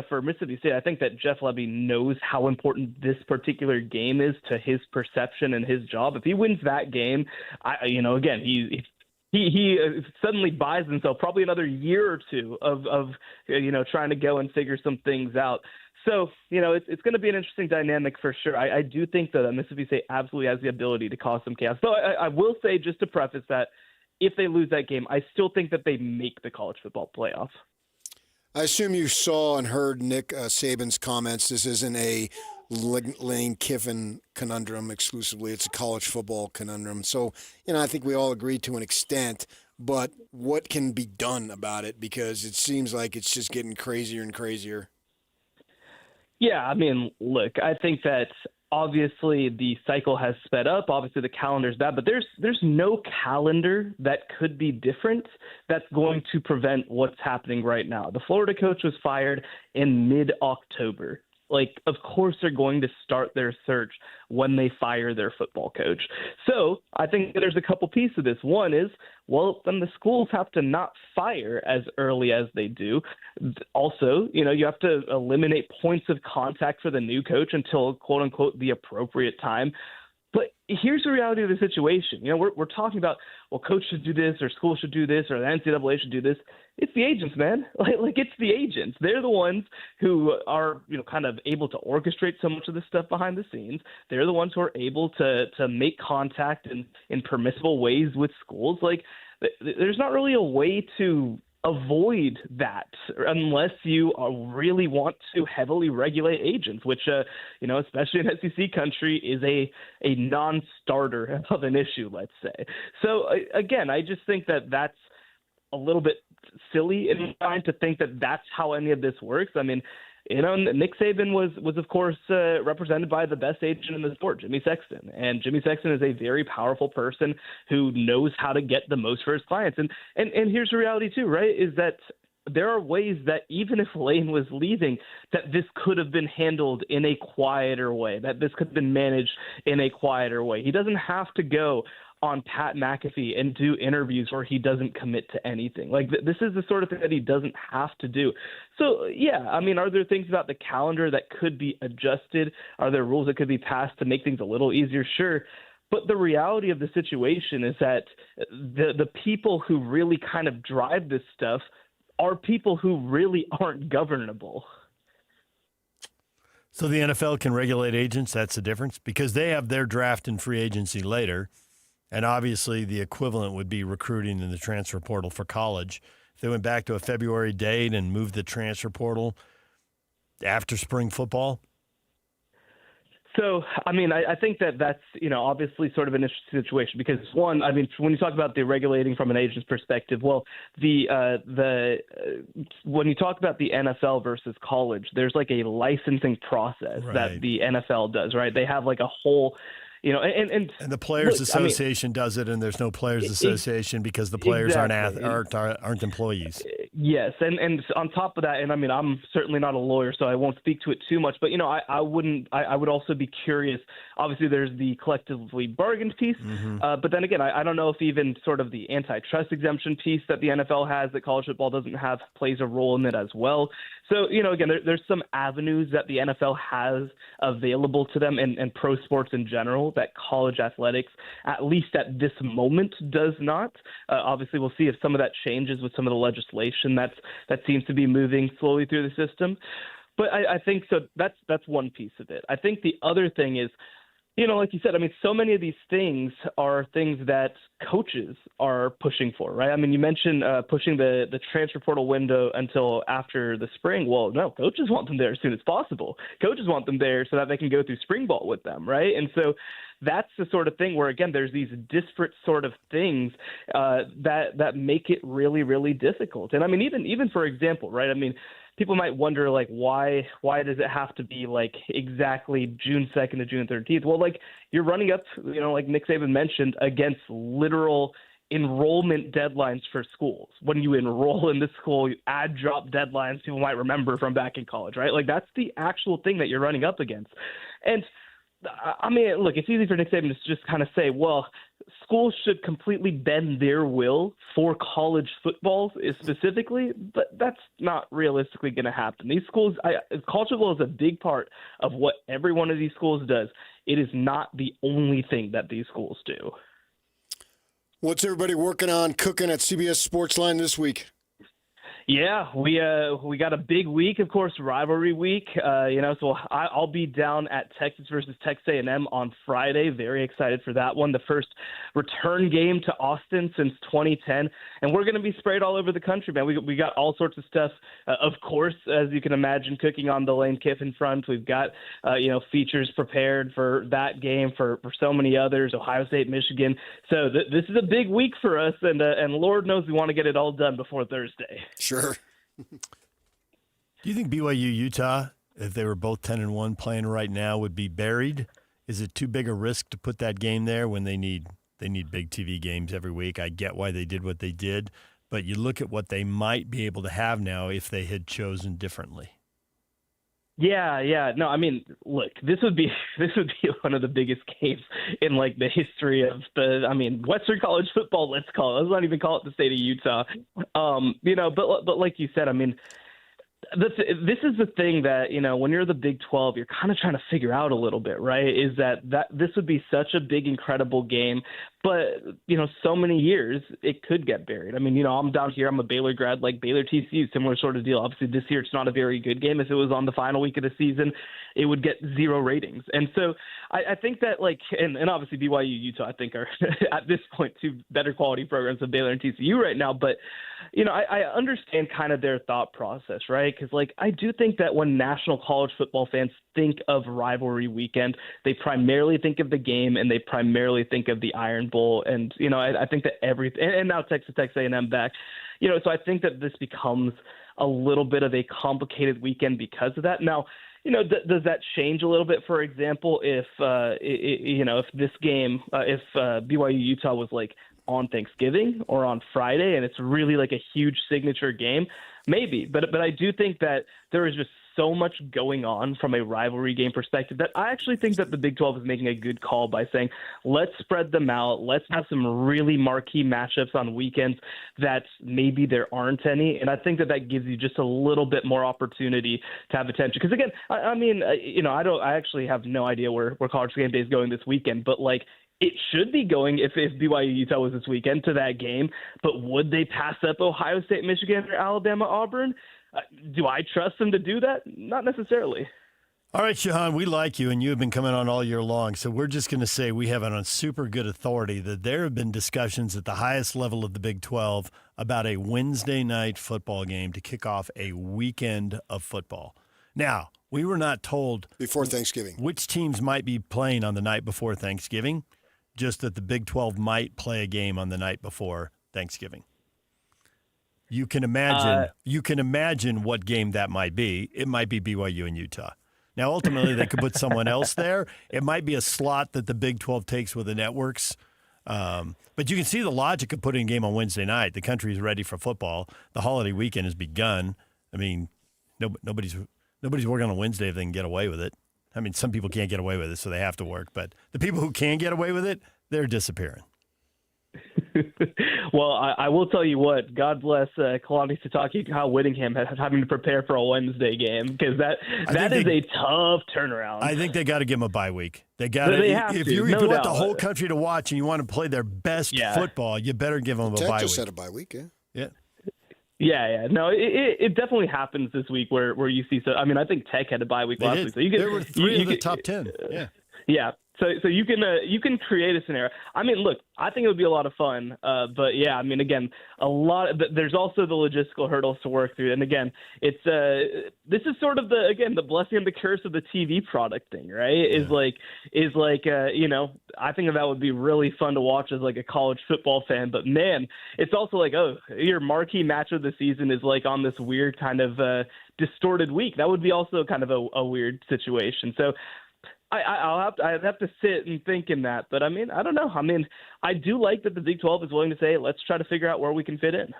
for Mississippi State, I think that Jeff Lebby knows how important this particular game is to his perception and his job. If he wins that game, again, he suddenly buys himself probably another year or two of trying to go and figure some things out. So, it's going to be an interesting dynamic for sure. I do think that Mississippi State absolutely has the ability to cause some chaos. So I will say, just to preface that, if they lose that game, I still think that they make the college football playoff. I assume you saw and heard Nick Saban's comments. This isn't a Lane Kiffin conundrum exclusively. It's a college football conundrum. So, I think we all agree to an extent, but what can be done about it? Because it seems like it's just getting crazier and crazier. Yeah, I mean, look, I think that obviously the cycle has sped up. Obviously the calendar's bad, but there's no calendar that could be different that's going to prevent what's happening right now. The Florida coach was fired in mid-October. Of course they're going to start their search when they fire their football coach. So I think there's a couple pieces of this. One is, well, then the schools have to not fire as early as they do. Also, you have to eliminate points of contact for the new coach until, quote unquote, the appropriate time. But here's the reality of the situation. We're talking about, well, coach should do this or school should do this or the NCAA should do this. It's the agents, man. It's the agents. They're the ones who are, kind of able to orchestrate so much of this stuff behind the scenes. They're the ones who are able to make contact in permissible ways with schools. There's not really a way to avoid that unless you really want to heavily regulate agents, which, especially in SEC country, is a non-starter of an issue, let's say. So, again, I just think that that's a little bit silly in trying to think that that's how any of this works. I mean, Nick Saban was of course represented by the best agent in the sport, Jimmy Sexton. And Jimmy Sexton is a very powerful person who knows how to get the most for his clients. And here's the reality too, right, is that there are ways that even if Lane was leaving, that this could have been handled in a quieter way, that this could have been managed in a quieter way. He doesn't have to go on Pat McAfee and do interviews where he doesn't commit to anything. This is the sort of thing that he doesn't have to do. So, yeah, I mean, are there things about the calendar that could be adjusted? Are there rules that could be passed to make things a little easier? Sure. But the reality of the situation is that the people who really kind of drive this stuff are people who really aren't governable. So the NFL can regulate agents, that's the difference? Because they have their draft and free agency later. And obviously the equivalent would be recruiting in the transfer portal for college. If they went back to a February date and moved the transfer portal after spring football? So, I mean, I think that's, obviously sort of an interesting situation because, one, I mean, when you talk about the regulating from an agent's perspective, well, when you talk about the NFL versus college, there's like a licensing process that the NFL does, right? They have like a whole – and the Players Association does it, and there's no Players Association because the players aren't employees. Yes, and on top of that, and I mean, I'm certainly not a lawyer, so I won't speak to it too much. But I would also be curious. Obviously, there's the collectively bargained piece, but then again, I don't know if even sort of the antitrust exemption piece that the NFL has that college football doesn't have plays a role in it as well. So, again, there's some avenues that the NFL has available to them and pro sports in general that college athletics, at least at this moment, does not. Obviously, we'll see if some of that changes with some of the legislation that seems to be moving slowly through the system. But I think so that's one piece of it. I think the other thing is, like you said, I mean, so many of these things are things that coaches are pushing for, right? I mean, you mentioned pushing the transfer portal window until after the spring. Well, no, coaches want them there as soon as possible. Coaches want them there so that they can go through spring ball with them, right? And so that's the sort of thing where, again, there's these disparate sort of things that make it really, really difficult. And I mean, even for example, right? I mean, people might wonder, like, why does it have to be, like, exactly June 2nd to June 13th? Well, like, you're running up, like Nick Saban mentioned, against literal enrollment deadlines for schools. When you enroll in the school, you add drop deadlines people might remember from back in college, right? Like, that's the actual thing that you're running up against. And I mean, look, it's easy for Nick Saban to just kind of say, well, schools should completely bend their will for college football specifically, but that's not realistically going to happen. These schools, college football is a big part of what every one of these schools does. It is not the only thing that these schools do. What's everybody working on cooking at CBS Sportsline this week? Yeah, we got a big week, of course, rivalry week. So I'll be down at Texas versus Texas A&M on Friday. Very excited for that one. The first return game to Austin since 2010, and we're going to be sprayed all over the country, man. We got all sorts of stuff, of course, as you can imagine, cooking on the Lane Kiffin front. We've got features prepared for that game, for so many others, Ohio State, Michigan. So this is a big week for us, and Lord knows we want to get it all done before Thursday. Sure. Do you think BYU Utah, if they were both 10-1 playing right now, would be buried? Is it too big a risk to put that game there when they need big TV games every week? I get why they did what they did, but you look at what they might be able to have now if they had chosen differently. Yeah. No, I mean, look, this would be one of the biggest games in like the history of Western college football. Let's not even call it the state of Utah. But like you said, I mean, this is the thing that, when you're the Big 12, you're kind of trying to figure out a little bit, right? Is that this would be such a big, incredible game, but, so many years it could get buried. I mean, I'm down here, I'm a Baylor grad, like Baylor TCU, similar sort of deal. Obviously this year it's not a very good game. If it was on the final week of the season, it would get 0 ratings. And so I think that and obviously BYU, Utah, I think are at this point 2 better quality programs than Baylor and TCU right now. But, I understand kind of their thought process, right? Because I do think that when national college football fans think of rivalry weekend, they primarily think of the game and they primarily think of the Iron Bowl. And, I think that and now Texas A&M back, so I think that this becomes a little bit of a complicated weekend because of that. Now, does that change a little bit? For example, if this game, if BYU Utah was on Thanksgiving or on Friday, and it's really a huge signature game, maybe. But I do think that there is just so much going on from a rivalry game perspective that I actually think that the Big 12 is making a good call by saying, let's spread them out. Let's have some really marquee matchups on weekends that maybe there aren't any. And I think that gives you just a little bit more opportunity to have attention. Because again, I actually have no idea where College Game Day is going this weekend, but it should be going if BYU Utah was this weekend to that game, but would they pass up Ohio State, Michigan, or Alabama, Auburn? Do I trust them to do that? Not necessarily. All right, Shahan, we like you, and you have been coming on all year long, so we're just going to say we have it on super good authority that there have been discussions at the highest level of the Big 12 about a Wednesday night football game to kick off a weekend of football. Now, we were not told before Thanksgiving which teams might be playing on the night before Thanksgiving, just that the Big 12 might play a game on the night before Thanksgiving. You can imagine what game that might be. It might be BYU and Utah. Now, ultimately, they could put someone else there. It might be a slot that the Big 12 takes with the networks. But you can see the logic of putting a game on Wednesday night. The country is ready for football. The holiday weekend has begun. I mean, nobody's working on Wednesday if they can get away with it. I mean, some people can't get away with it, so they have to work. But the people who can get away with it, they're disappearing. Well, I will tell you what. God bless Kalani Sitake, Kyle Whittingham having to prepare for a Wednesday game, because that is a tough turnaround. I think they got to give them a bye week. They got to. If you want the whole country to watch and you want to play their best football, you better give them a bye week. Just had a bye week, yeah. Yeah. No, it definitely happens this week where you see. So I mean, I think Tech had a bye week last week. So there were three of the top 10. Yeah. Yeah. So you can create a scenario. I mean, look, I think it would be a lot of fun. But yeah, I mean, again, there's also the logistical hurdles to work through. And again, this is sort of the blessing and the curse of the TV product thing, right? Yeah. I think that would be really fun to watch as like a college football fan. But man, it's also like, oh, your marquee match of the season is like on this weird kind of distorted week. That would be also kind of a weird situation. So I'd have to sit and think in that, but I mean, I don't know. I mean, I do like that the Big 12 is willing to say, let's try to figure out where we can fit in.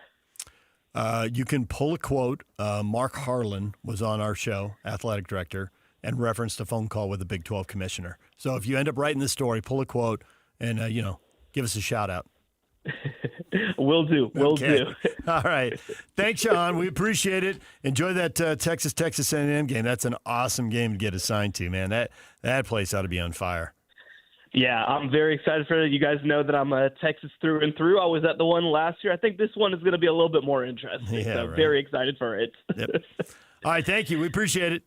You can pull a quote. Mark Harlan was on our show, athletic director, and referenced a phone call with the Big 12 commissioner. So if you end up writing the story, pull a quote and, give us a shout out. Will do. All right. Thanks, Sean. We appreciate it. Enjoy that Texas A&M game. That's an awesome game to get assigned to, man. That place ought to be on fire. Yeah, I'm very excited for it. You guys know that I'm a Texas through and through. I was at the one last year. I think this one is going to be a little bit more interesting. Yeah, so right. Very excited for it. Yep. All right. Thank you. We appreciate it.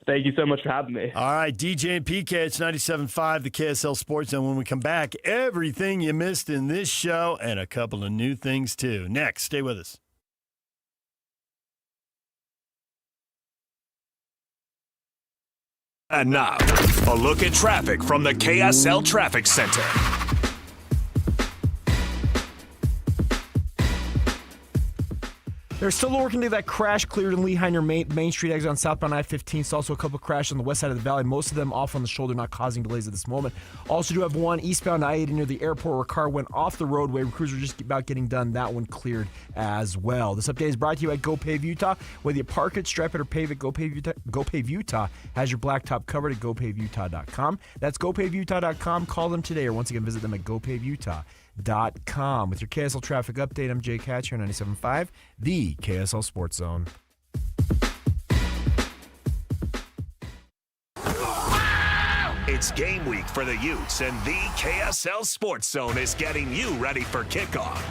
Thank you so much for having me. All right, DJ and PK, it's 97.5, the KSL Sports Zone. When we come back, everything you missed in this show and a couple of new things, too. Next, stay with us. And now, a look at traffic from the KSL Traffic Center. They're still working to that crash cleared in Lehigh near Main Street exit on southbound I-15. It's also a couple of crashes on the west side of the valley, most of them off on the shoulder, not causing delays at this moment. Also do have one eastbound I-80 near the airport where a car went off the roadway. Crews are just about getting done. That one cleared as well. This update is brought to you at GoPave Utah. Whether you park it, stripe it, or pave it, GoPave Utah has your blacktop covered at GoPaveUtah.com. That's GoPaveUtah.com. Call them today, or once again, visit them at GoPaveUtah.com. With your KSL traffic update, I'm Jay Katz here on 97.5, the KSL Sports Zone. It's game week for the Utes, and the KSL Sports Zone is getting you ready for kickoff.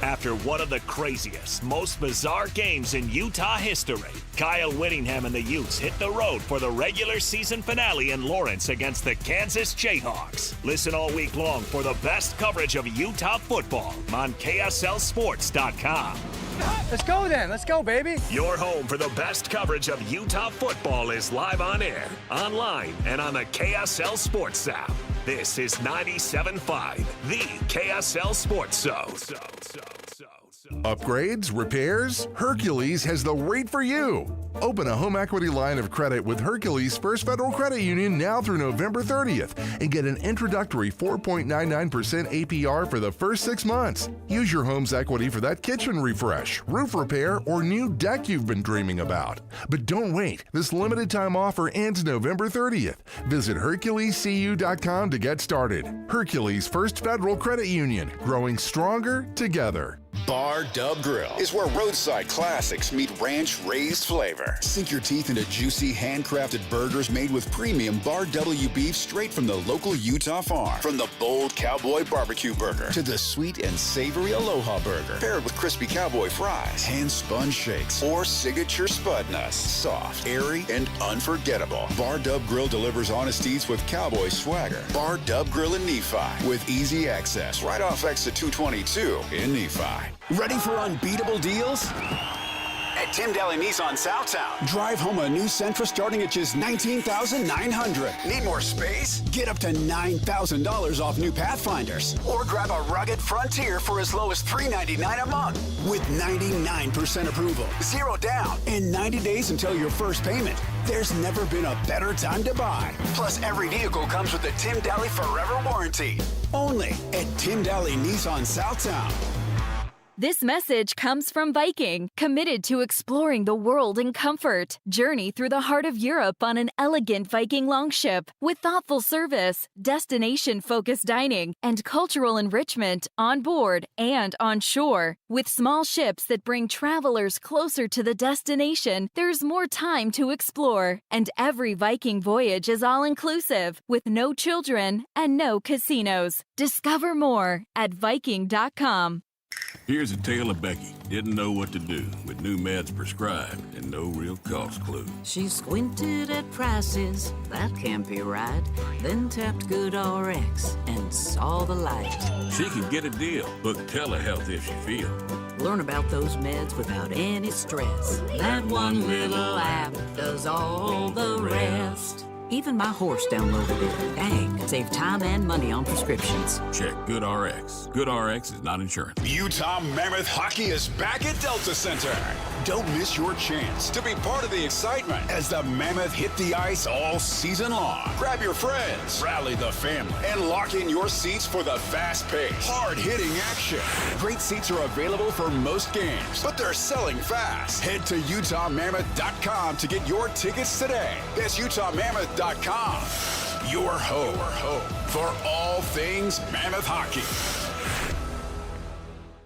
After one of the craziest, most bizarre games in Utah history, Kyle Whittingham and the Utes hit the road for the regular season finale in Lawrence against the Kansas Jayhawks. Listen all week long for the best coverage of Utah football on KSLSports.com. Let's go then. Let's go, baby. Your home for the best coverage of Utah football is live on air, online, and on the KSL Sports app. This is 97.5, the KSL Sports Zone. Upgrades, repairs? Hercules has the rate for you. Open a home equity line of credit with Hercules First Federal Credit Union now through November 30th and get an introductory 4.99% APR for the first 6 months. Use your home's equity for that kitchen refresh, roof repair, or new deck you've been dreaming about. But don't wait. This limited time offer ends November 30th. Visit HerculesCU.com to get started. Hercules First Federal Credit Union, growing stronger together. Bar Dub Grill is where roadside classics meet ranch-raised flavor. Sink your teeth into juicy, handcrafted burgers made with premium Bar W beef straight from the local Utah farm. From the bold cowboy barbecue burger to the sweet and savory Aloha burger, paired with crispy cowboy fries, hand-spun shakes, or signature spud nuts. Soft, airy, and unforgettable. Bar Dub Grill delivers honest eats with cowboy swagger. Bar Dub Grill in Nephi with easy access right off exit 222 in Nephi. Ready for unbeatable deals? At Tim Daly Nissan Southtown. Drive home a new Sentra starting at just $19,900. Need more space? Get up to $9,000 off new Pathfinders. Or grab a rugged Frontier for as low as $399 a month. With 99% approval, 0 down, and 90 days until your first payment. There's never been a better time to buy. Plus, every vehicle comes with a Tim Daly Forever warranty. Only at Tim Daly Nissan Southtown. This message comes from Viking, committed to exploring the world in comfort. Journey through the heart of Europe on an elegant Viking longship with thoughtful service, destination-focused dining, and cultural enrichment on board and on shore. With small ships that bring travelers closer to the destination, there's more time to explore. And every Viking voyage is all-inclusive, with no children and no casinos. Discover more at Viking.com. Here's a tale of Becky. Didn't know what to do with new meds prescribed and no real cost clue. She squinted at prices, that can't be right. Then tapped GoodRx and saw the light. She can get a deal. Book telehealth if she feels. Learn about those meds without any stress. That one little app does all the rest. Even my horse downloaded it. Dang, save time and money on prescriptions. Check GoodRx. GoodRx is not insurance. Utah Mammoth Hockey is back at Delta Center. Don't miss your chance to be part of the excitement as the Mammoth hit the ice all season long. Grab your friends, rally the family, and lock in your seats for the fast-paced, hard-hitting action. Great seats are available for most games, but they're selling fast. Head to UtahMammoth.com to get your tickets today. That's UtahMammoth.com. Your home for all things Mammoth hockey.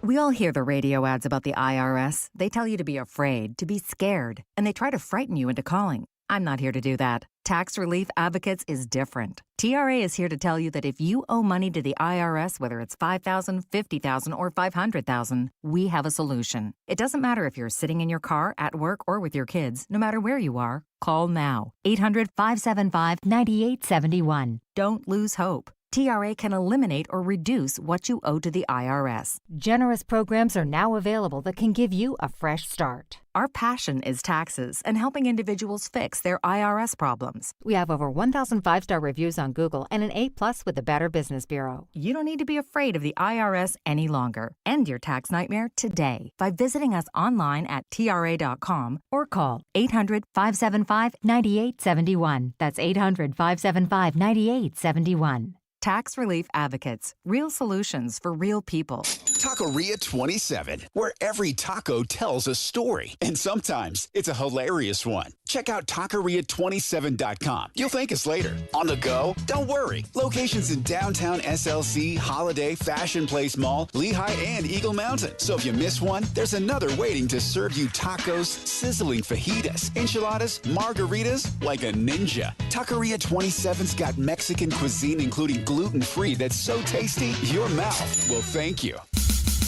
We all hear the radio ads about the IRS. They tell you to be afraid, to be scared, and they try to frighten you into calling. I'm not here to do that. Tax Relief Advocates is different. TRA is here to tell you that if you owe money to the IRS, whether it's $5,000, $50,000, or $500,000, we have a solution. It doesn't matter if you're sitting in your car, at work, or with your kids. No matter where you are, call now. 800-575-9871. Don't lose hope. TRA can eliminate or reduce what you owe to the IRS. Generous programs are now available that can give you a fresh start. Our passion is taxes and helping individuals fix their IRS problems. We have over 1,000 5-star reviews on Google and an A+ with the Better Business Bureau. You don't need to be afraid of the IRS any longer. End your tax nightmare today by visiting us online at TRA.com or call 800-575-9871. That's 800-575-9871. Tax Relief Advocates. Real solutions for real people. Taqueria 27, where every taco tells a story. And sometimes it's a hilarious one. Check out Taqueria27.com. You'll thank us later. On the go? Don't worry. Locations in downtown SLC, Holiday, Fashion Place Mall, Lehigh, and Eagle Mountain. So if you miss one, there's another waiting to serve you tacos, sizzling fajitas, enchiladas, margaritas, like a ninja. Taqueria 27's got Mexican cuisine, including gluten-free, that's so tasty, your mouth will thank you.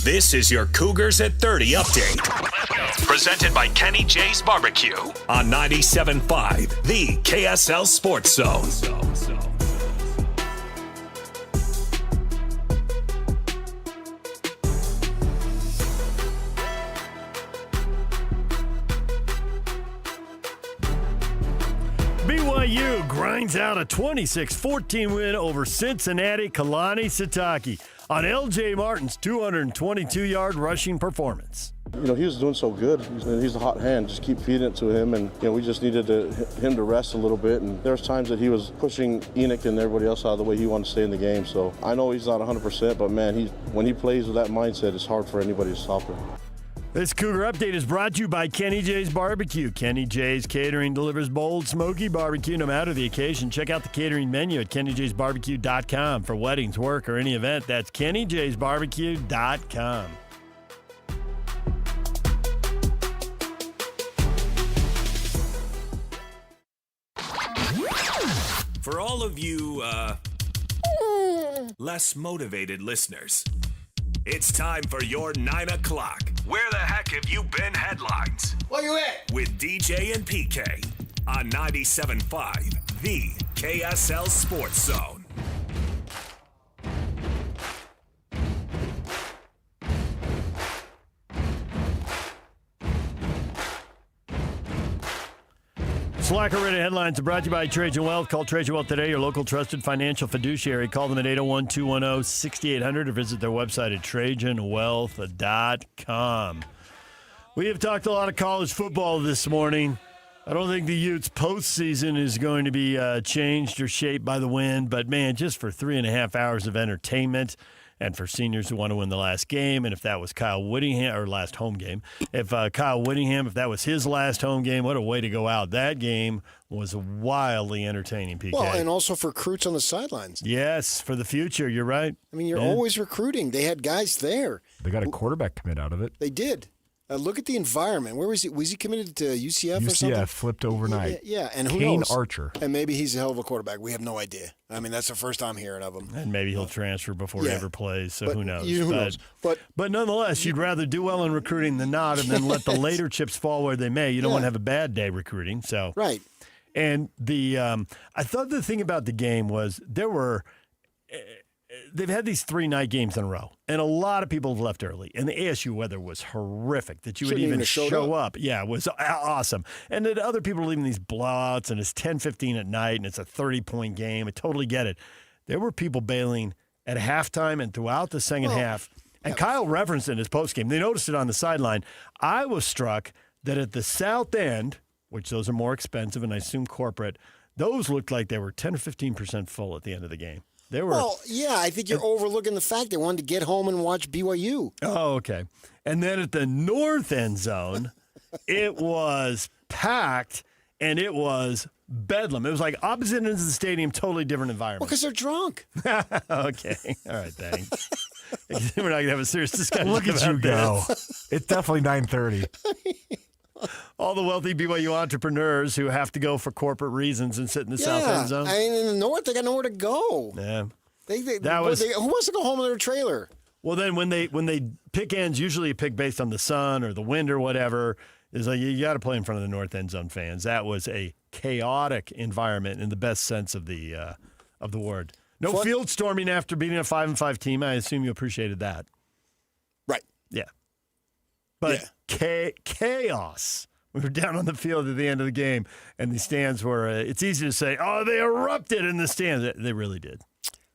This is your Cougars at 30 update. Presented by Kenny J's Barbecue on 97.5, the KSL Sports Zone. BYU grinds out a 26-14 win over Cincinnati Kalani Sitake on L.J. Martin's 222-yard rushing performance. You know, he was doing so good. He's a hot hand. Just keep feeding it to him, and you know, we just needed him to rest a little bit. And there was times that he was pushing Enoch and everybody else out of the way. He wanted to stay in the game. So I know he's not 100%, but man, when he plays with that mindset, it's hard for anybody to stop him. This Cougar Update is brought to you by Kenny J's Barbecue. Kenny J's Catering delivers bold, smoky barbecue no matter the occasion. Check out the catering menu at KennyJ'sBarbecue.com for weddings, work, or any event. That's KennyJ'sBarbecue.com. For all of you, less motivated listeners, it's time for your 9 o'clock. Where the heck have you been headlines? Where you at? With DJ and PK on 97.5, the KSL Sports Zone. Slacker-rated headlines are brought to you by Trajan Wealth. Call Trajan Wealth today, your local trusted financial fiduciary. Call them at 801-210-6800 or visit their website at TrajanWealth.com. We have talked a lot of college football this morning. I don't think the Utes' postseason is going to be changed or shaped by the win, but, man, just for 3.5 hours of entertainment and for seniors who want to win the last game, and if that was Kyle Whittingham, or last home game, if Kyle Whittingham, if that was his last home game, what a way to go out. That game was wildly entertaining, PK. Well, and also for recruits on the sidelines. Yes, for the future, you're right. I mean, you're always recruiting. They had guys there. They got a quarterback commit out of it. They did. Look at the environment. Where was he? Was he committed to UCF or something? UCF flipped overnight. Yeah, and who Kane knows? Archer. And maybe he's a hell of a quarterback. We have no idea. I mean, that's the first I'm hearing of him. And maybe he'll transfer before he ever plays, so who knows? Who knows? But nonetheless, you'd rather do well in recruiting than not, and then let the later chips fall where they may. You don't want to have a bad day recruiting. So right. And I thought the thing about the game was they've had these 3-night games in a row, and a lot of people have left early. And the ASU weather was horrific. That you would even show up. Yeah, it was awesome. And that other people are leaving these blowouts, and it's 10:15 at night, and it's a 30-point game. I totally get it. There were people bailing at halftime and throughout the second half. And Kyle referenced it in his postgame. They noticed it on the sideline. I was struck that at the south end, which those are more expensive, and I assume corporate, those looked like they were 10 or 15% full at the end of the game. Well, yeah, I think you're overlooking the fact they wanted to get home and watch BYU. Oh, okay. And then at the north end zone, it was packed, and it was bedlam. It was like opposite ends of the stadium, totally different environment. Well, because they're drunk. Okay. All right, thanks. We're not going to have a serious discussion Look at you go. It's definitely 9:30. All the wealthy BYU entrepreneurs who have to go for corporate reasons and sit in the south end zone. I mean, in the north, they got nowhere to go. Yeah. Who wants to go home in their trailer? Well, then when they pick ends, usually you pick based on the sun or the wind or whatever. It's like you got to play in front of the north end zone fans. That was a chaotic environment in the best sense of the word. No field storming after beating a 5-5 team. I assume you appreciated that. Right. Yeah. But chaos. We were down on the field at the end of the game, and the stands were, it's easy to say, oh, they erupted in the stands. They really did.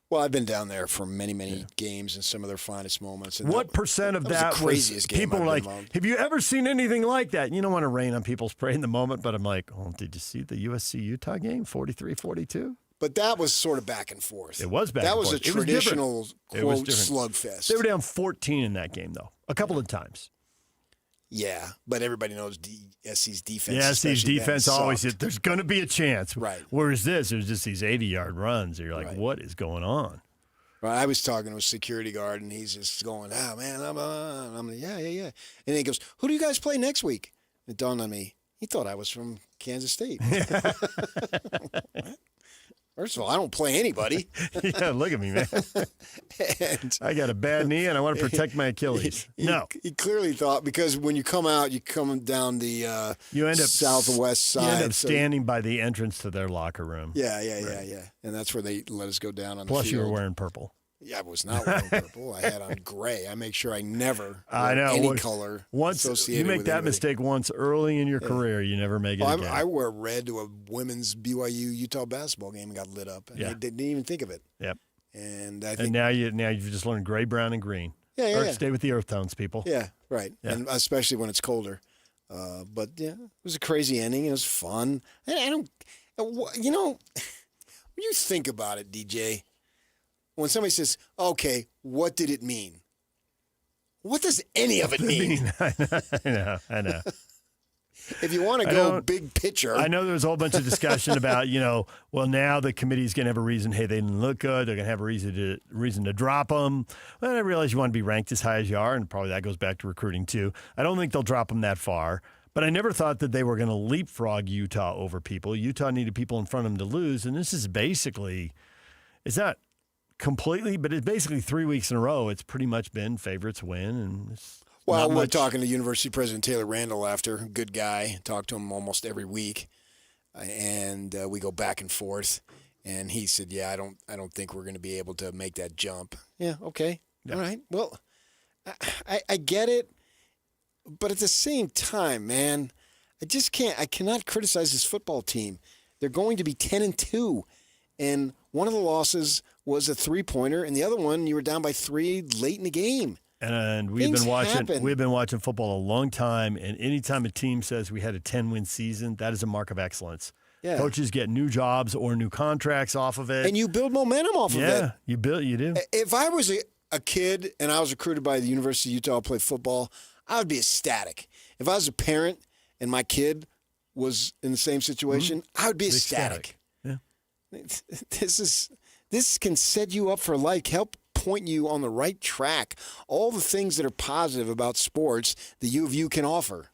Well, I've been down there for many, many games and some of their finest moments. And what percent of that was the craziest game people I've like, been on. have you ever seen anything like that? You don't want to rain on people's parade in the moment, but I'm like, oh, did you see the USC-Utah game, 43-42? But that was sort of back and forth. It was back and forth. That was a traditional, quote, slugfest. They were down 14 in that game, though, a couple of times. Yeah, but everybody knows SC's defense. Yeah, SC's defense always, there's going to be a chance. Right. Whereas it was just these 80-yard runs. You're like, what is going on? Well, I was talking to a security guard, and he's just going, oh, man, I'm like, yeah. And he goes, who do you guys play next week? It dawned on me, he thought I was from Kansas State. First of all, I don't play anybody. Yeah, look at me, man. I got a bad knee, and I want to protect my Achilles. He clearly thought, because when you come out, you come down the southwest side. You end up standing by the entrance to their locker room. Yeah. And that's where they let us go down on the field. Plus, you were wearing purple. Yeah, I was not wearing purple. I had on gray. I make sure I never wear any color associated you make with that anybody. mistake once early in your career, you never make it again. I wear red to a women's BYU-Utah basketball game and got lit up. And I didn't even think of it. Yep. And I think now you've just learned gray, brown, and green. Yeah. Stay with the earth tones, people. Yeah, right. Yeah. And especially when it's colder. But yeah, it was a crazy ending. It was fun. I don't, when you think about it, DJ. When somebody says, okay, what did it mean? What does any of it mean? I know. If you want to go big picture. I know there was a whole bunch of discussion about, well, now the committee's going to have a reason, hey, they didn't look good. They're going to have a reason to drop them. Well, I realize you want to be ranked as high as you are, and probably that goes back to recruiting too. I don't think they'll drop them that far. But I never thought that they were going to leapfrog Utah over people. Utah needed people in front of them to lose, and this is basically, it's not completely, but it's basically 3 weeks in a row. It's pretty much been favorites win. And we're talking to University President Taylor Randall after. Good guy. Talk to him almost every week. And we go back and forth. And he said, I don't think we're going to be able to make that jump. Yeah, okay. Yeah. All right. Well, I get it. But at the same time, man, I cannot criticize this football team. They're going to be 10-2, and one of the losses was a 3-pointer, and the other one you were down by 3 late in the game. And we've been watching football a long time, and anytime a team says we had a 10-win season, that is a mark of excellence. Yeah. Coaches get new jobs or new contracts off of it. And you build momentum off of it. Yeah, you do. If I was a kid and I was recruited by the University of Utah to play football, I would be ecstatic. If I was a parent and my kid was in the same situation, I would be ecstatic. Yeah. This can set you up for life, help point you on the right track. All the things that are positive about sports the U of U can offer.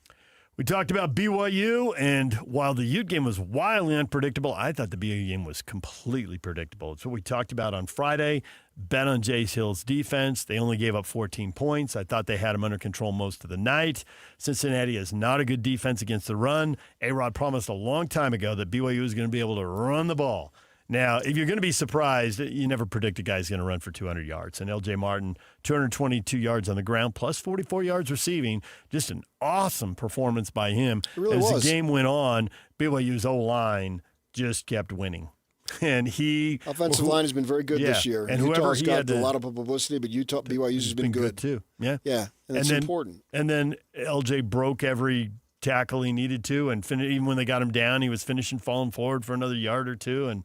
We talked about BYU, and while the Ute game was wildly unpredictable, I thought the BYU game was completely predictable. It's what we talked about on Friday. Bet on Jace Hill's defense. They only gave up 14 points. I thought they had them under control most of the night. Cincinnati is not a good defense against the run. A-Rod promised a long time ago that BYU is going to be able to run the ball. Now, if you're going to be surprised, you never predict a guy's going to run for 200 yards. And L.J. Martin, 222 yards on the ground, plus 44 yards receiving. Just an awesome performance by him. It really was. As the game went on, BYU's O-line just kept winning. And offensive line has been very good this year. And Utah's got a lot of publicity, but BYU's has been good too. Yeah. Yeah, and it's important. And then LJ broke every tackle he needed to, and even when they got him down, he was finishing, falling forward for another yard or two, and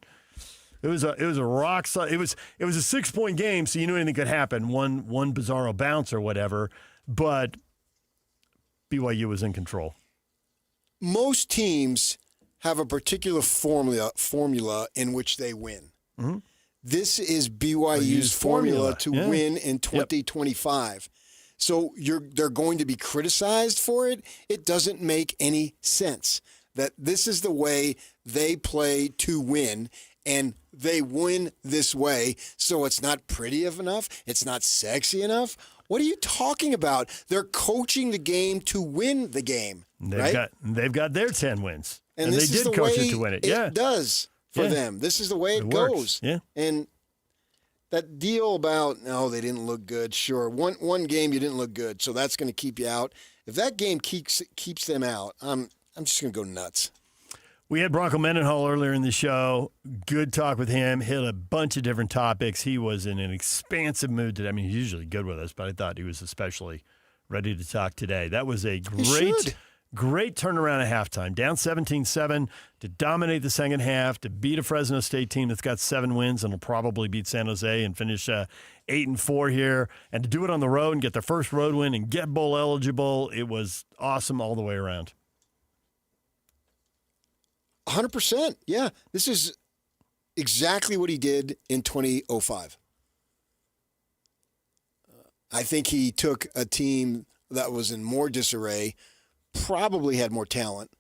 it was a rock solid. It was a 6-point game, so you knew anything could happen. One bizarro bounce or whatever, but BYU was in control. Most teams have a particular formula in which they win. Mm-hmm. This is BYU's formula to win in 2025. Yep. So they're going to be criticized for it. It doesn't make any sense that this is the way they play to win, and they win this way. So it's not pretty enough. It's not sexy enough. What are you talking about? They're coaching the game to win the game. They've got their 10 wins. And they did coach it to win it. It does for them. This is the way it goes. Yeah. And that deal about, they didn't look good. Sure. One game you didn't look good, so that's going to keep you out. If that game keeps them out, I'm just going to go nuts. We had Bronco Mendenhall earlier in the show. Good talk with him. Hit a bunch of different topics. He was in an expansive mood today. I mean, he's usually good with us, but I thought he was especially ready to talk today. That was a great turnaround at halftime. Down 17-7 to dominate the second half, to beat a Fresno State team that's got 7 wins and will probably beat San Jose and finish 8-4 here, and to do it on the road and get their first road win and get bowl eligible. It was awesome all the way around. 100%. Yeah. This is exactly what he did in 2005. I think he took a team that was in more disarray, probably had more talent,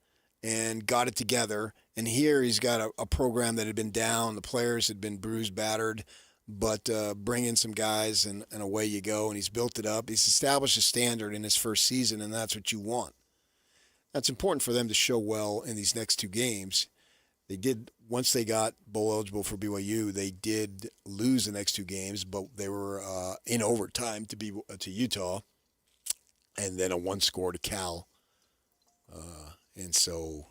and got it together. And here he's got a program that had been down. The players had been bruised, battered, but bring in some guys and away you go. And he's built it up. He's established a standard in his first season, and that's what you want. That's important for them to show well in these next 2 games. They did, once they got bowl eligible for BYU, they did lose the next 2 games, but they were in overtime to Utah, and then a 1-score to Cal. And so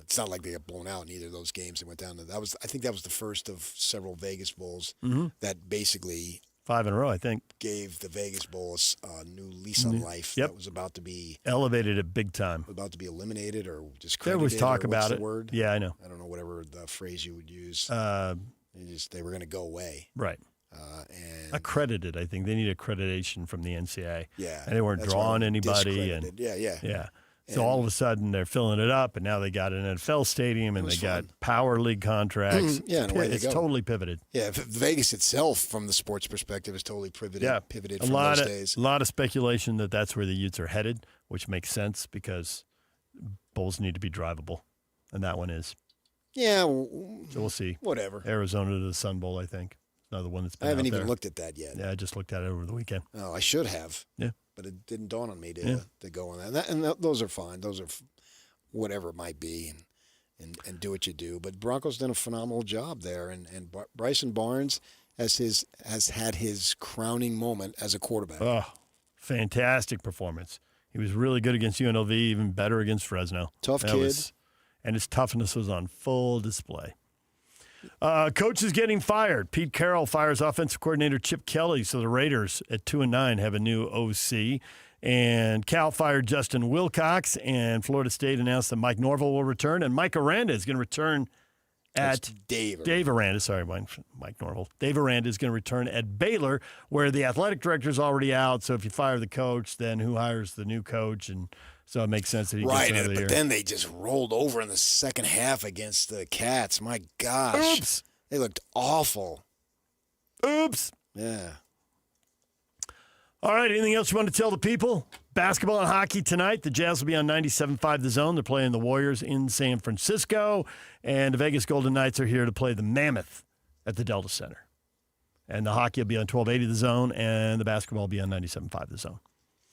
it's not like they got blown out in either of those games. They went down to I think that was the first of several Vegas bowls that basically 5 in a row, I think, gave the Vegas Bowl a new lease on life. Yep. That was about to be elevated it big time. About to be eliminated or discredited. There was talk about it. Word? Yeah, I know. I don't know whatever the phrase you would use. They were going to go away. Right. And accredited, I think they need accreditation from the NCAA. Yeah, and they weren't drawing anybody. And yeah. So all of a sudden they're filling it up, and now they got an NFL stadium, and they got Power League contracts. And away it's they go. Totally pivoted. Yeah, Vegas itself, from the sports perspective, is totally pivoted from those days. A lot of speculation that that's where the Utes are headed, which makes sense because bowls need to be drivable, and that one is. Yeah. So we'll see. Whatever. Arizona to the Sun Bowl, I think. Another one that's been I haven't out even there. looked at that yet. Yeah, I just looked at it over the weekend. Oh, I should have. Yeah. But it didn't dawn on me to go on that. And those are fine. Those are whatever it might be, and do what you do. But Bronco's done a phenomenal job there, and Bryson Barnes has had his crowning moment as a quarterback. Oh, fantastic performance. He was really good against UNLV, even better against Fresno. Tough kid. And his toughness was on full display. Coach is getting fired. Pete Carroll fires offensive coordinator Chip Kelly, so the Raiders at 2-9 have a new OC. And Cal fired Justin Wilcox, and Florida State announced that Mike Norvell will return, and Mike Aranda is going to return at Dave Aranda. Sorry, Mike Norvell. Dave Aranda is going to return at Baylor, where the athletic director is already out. So if you fire the coach, then who hires the new coach? And so it makes sense that he gets out of the year. But then they just rolled over in the second half against the Cats. My gosh. Oops. They looked awful. Oops. Yeah. All right, anything else you want to tell the people? Basketball and hockey tonight. The Jazz will be on 97.5 The Zone. They're playing the Warriors in San Francisco. And the Vegas Golden Knights are here to play the Mammoth at the Delta Center. And the hockey will be on 1280 The Zone, and the basketball will be on 97.5 The Zone.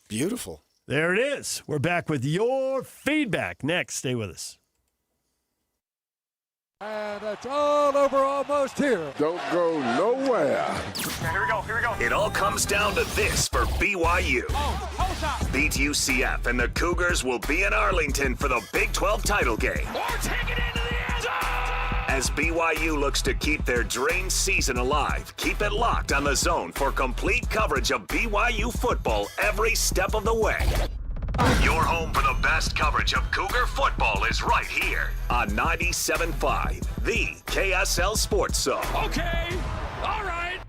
Beautiful. There it is. We're back with your feedback next. Stay with us. And it's all over almost here. Don't go nowhere. Here we go. It all comes down to this for BYU. Beat UCF, and the Cougars will be in Arlington for the Big 12 title game. As BYU looks to keep their drained season alive, keep it locked on The Zone for complete coverage of BYU football every step of the way. Your home for the best coverage of Cougar football is right here on 97.5, the KSL Sports Zone. Okay, all right.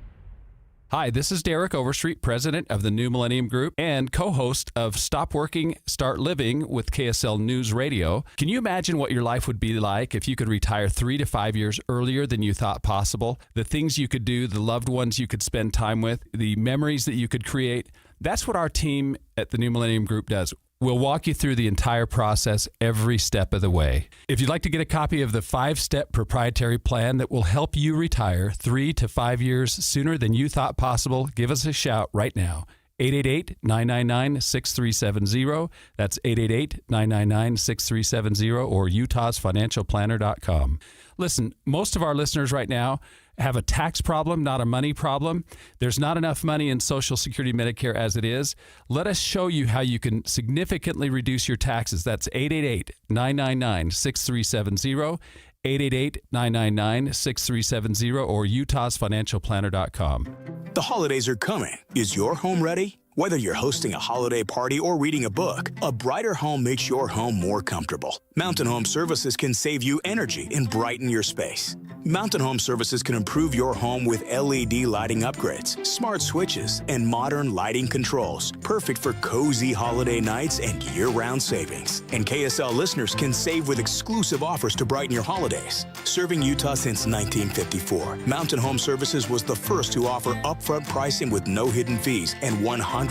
Hi, this is Derek Overstreet, president of the New Millennium Group and co-host of Stop Working, Start Living with KSL News Radio. Can you imagine what your life would be like if you could retire 3 to 5 years earlier than you thought possible? The things you could do, the loved ones you could spend time with, the memories that you could create. That's what our team at the New Millennium Group does. We'll walk you through the entire process every step of the way. If you'd like to get a copy of the 5-step proprietary plan that will help you retire 3 to 5 years sooner than you thought possible, give us a shout right now. 888-999-6370. That's 888-999-6370 or utahsfinancialplanner.com. Listen, most of our listeners right now have a tax problem, not a money problem. There's not enough money in Social Security Medicare as it is. Let us show you how you can significantly reduce your taxes. That's 888-999-6370, 888-999-6370, or utahsfinancialplanner.com. The holidays are coming. Is your home ready? Whether you're hosting a holiday party or reading a book, a brighter home makes your home more comfortable. Mountain Home Services can save you energy and brighten your space. Mountain Home Services can improve your home with LED lighting upgrades, smart switches, and modern lighting controls, perfect for cozy holiday nights and year-round savings. And KSL listeners can save with exclusive offers to brighten your holidays. Serving Utah since 1954, Mountain Home Services was the first to offer upfront pricing with no hidden fees and 100%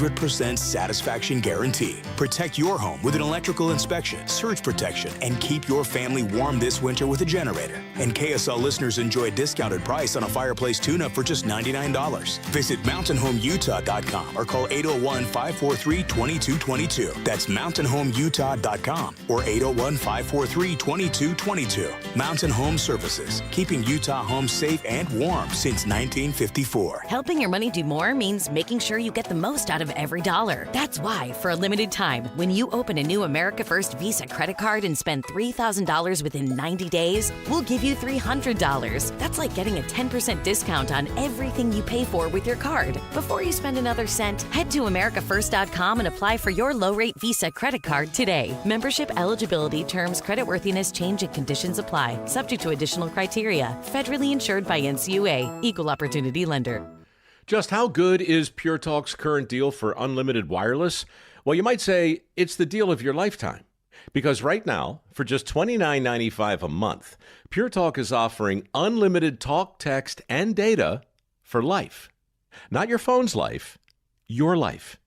satisfaction guarantee. Protect your home with an electrical inspection, surge protection, and keep your family warm this winter with a generator. And KSL listeners enjoy a discounted price on a fireplace tune-up for just $99. Visit mountainhomeutah.com or call 801-543-2222. That's mountainhomeutah.com or 801-543-2222. Mountain Home Services, keeping Utah homes safe and warm since 1954. Helping your money do more means making sure you get the most out of every dollar. That's why, for a limited time, when you open a new America First Visa credit card and spend $3,000 within 90 days, we'll give you $300. That's like getting a 10% discount on everything you pay for with your card. Before you spend another cent, head to americafirst.com and apply for your low-rate Visa credit card today. Membership eligibility, terms, creditworthiness, change, and conditions apply. Subject to additional criteria. Federally insured by NCUA. Equal Opportunity Lender. Just how good is Pure Talk's current deal for unlimited wireless? Well, you might say it's the deal of your lifetime. Because right now, for just $29.95 a month, Pure Talk is offering unlimited talk, text, and data for life. Not your phone's life, your life.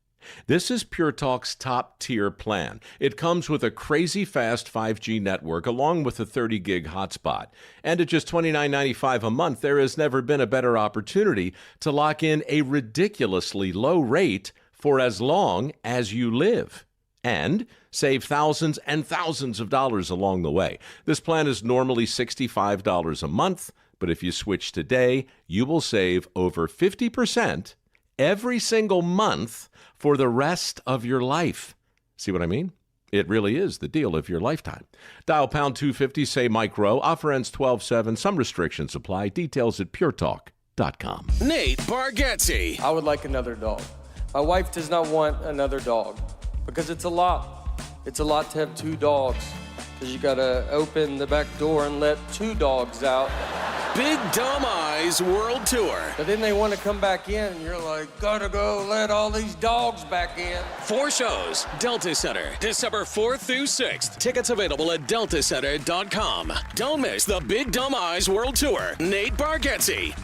This is Pure Talk's top-tier plan. It comes with a crazy fast 5G network along with a 30-gig hotspot. And at just $29.95 a month, there has never been a better opportunity to lock in a ridiculously low rate for as long as you live. And save thousands and thousands of dollars along the way. This plan is normally $65 a month, but if you switch today, you will save over 50% every single month for the rest of your life. See what I mean? It really is the deal of your lifetime. Dial pound 250, say Mike Rowe. Offer ends 12/7. Some restrictions apply. Details at puretalk.com. Nate Bargatze. I would like another dog. My wife does not want another dog because it's a lot. It's a lot to have 2 dogs because you got to open the back door and let 2 dogs out. Big Dumb Eyes World Tour. But then they want to come back in, and you're like, gotta go let all these dogs back in. 4 shows, Delta Center, December 4th through 6th. Tickets available at deltacenter.com. Don't miss the Big Dumb Eyes World Tour. Nate Bargatze.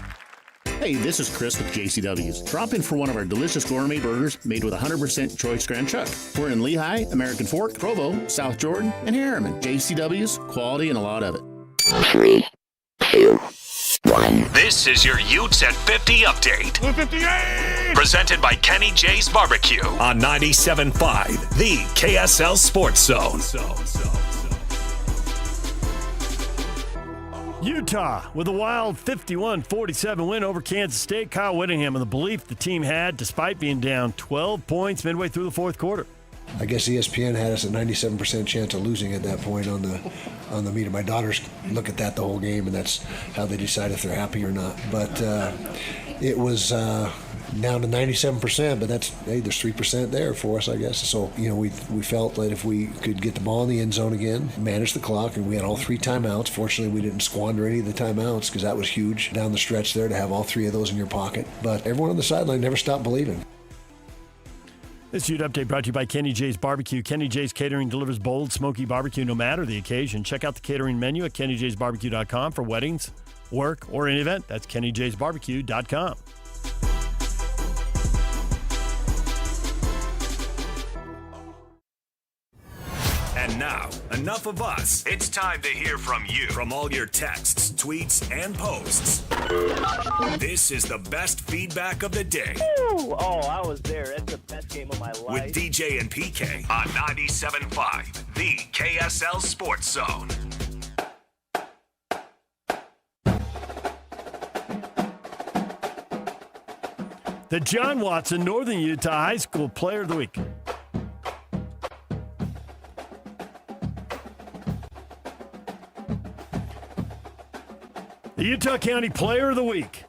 Hey, this is Chris with JCW's. Drop in for one of our delicious gourmet burgers made with 100% choice Grand Chuck. We're in Lehigh, American Fork, Provo, South Jordan, and Harriman. JCW's, quality and a lot of it. 3, 2, 1. This is your Utes at 50 update. 58! Presented by Kenny J's Barbecue on 97.5, the KSL Sports Zone. Utah with a wild 51-47 win over Kansas State. Kyle Whittingham and the belief the team had despite being down 12 points midway through the fourth quarter. I guess ESPN had us a 97% chance of losing at that point on the meter. My daughters look at that the whole game, and that's how they decide if they're happy or not. But it was down to 97%, but there's 3% there for us, I guess. So, we felt that if we could get the ball in the end zone again, manage the clock, and we had all 3 timeouts. Fortunately, we didn't squander any of the timeouts because that was huge down the stretch there to have all 3 of those in your pocket. But everyone on the sideline never stopped believing. This Ute Update brought to you by Kenny J's Barbecue. Kenny J's Catering delivers bold, smoky barbecue no matter the occasion. Check out the catering menu at kennyjsbarbecue.com for weddings, work, or an event. That's kennyjsbarbecue.com. And now, enough of us. It's time to hear from you. From all your texts, tweets, and posts. This is the best feedback of the day. Ooh, I was there. It's the best game of my life. With DJ and PK on 97.5, the KSL Sports Zone. The John Watson Northern Utah High School Player of the Week. The Utah County Player of the Week.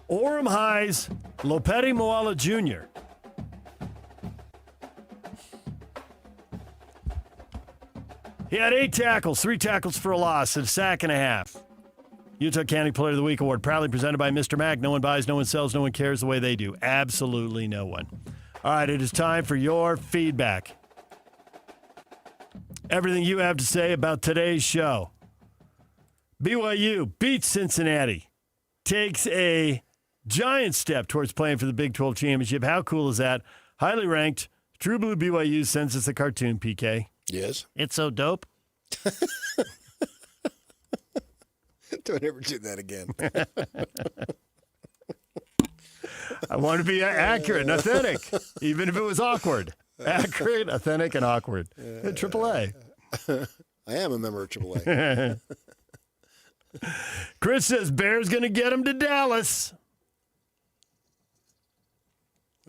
Orem High's Lopeti Moala Jr. He had 8 tackles, 3 tackles for a loss, and a sack and a half. Utah County Player of the Week award proudly presented by Mr. Mack. No one buys, no one sells, no one cares the way they do. Absolutely no one. All right, it is time for your feedback. Everything you have to say about today's show. BYU beats Cincinnati, takes a giant step towards playing for the Big 12 championship. How cool is that? Highly ranked. True Blue BYU sends us a cartoon, PK. Yes. It's so dope. Don't ever do that again. I want to be accurate and authentic, even if it was awkward. Accurate, authentic, and awkward. AAA. I am a member of AAA. Chris says Bears going to get him to Dallas.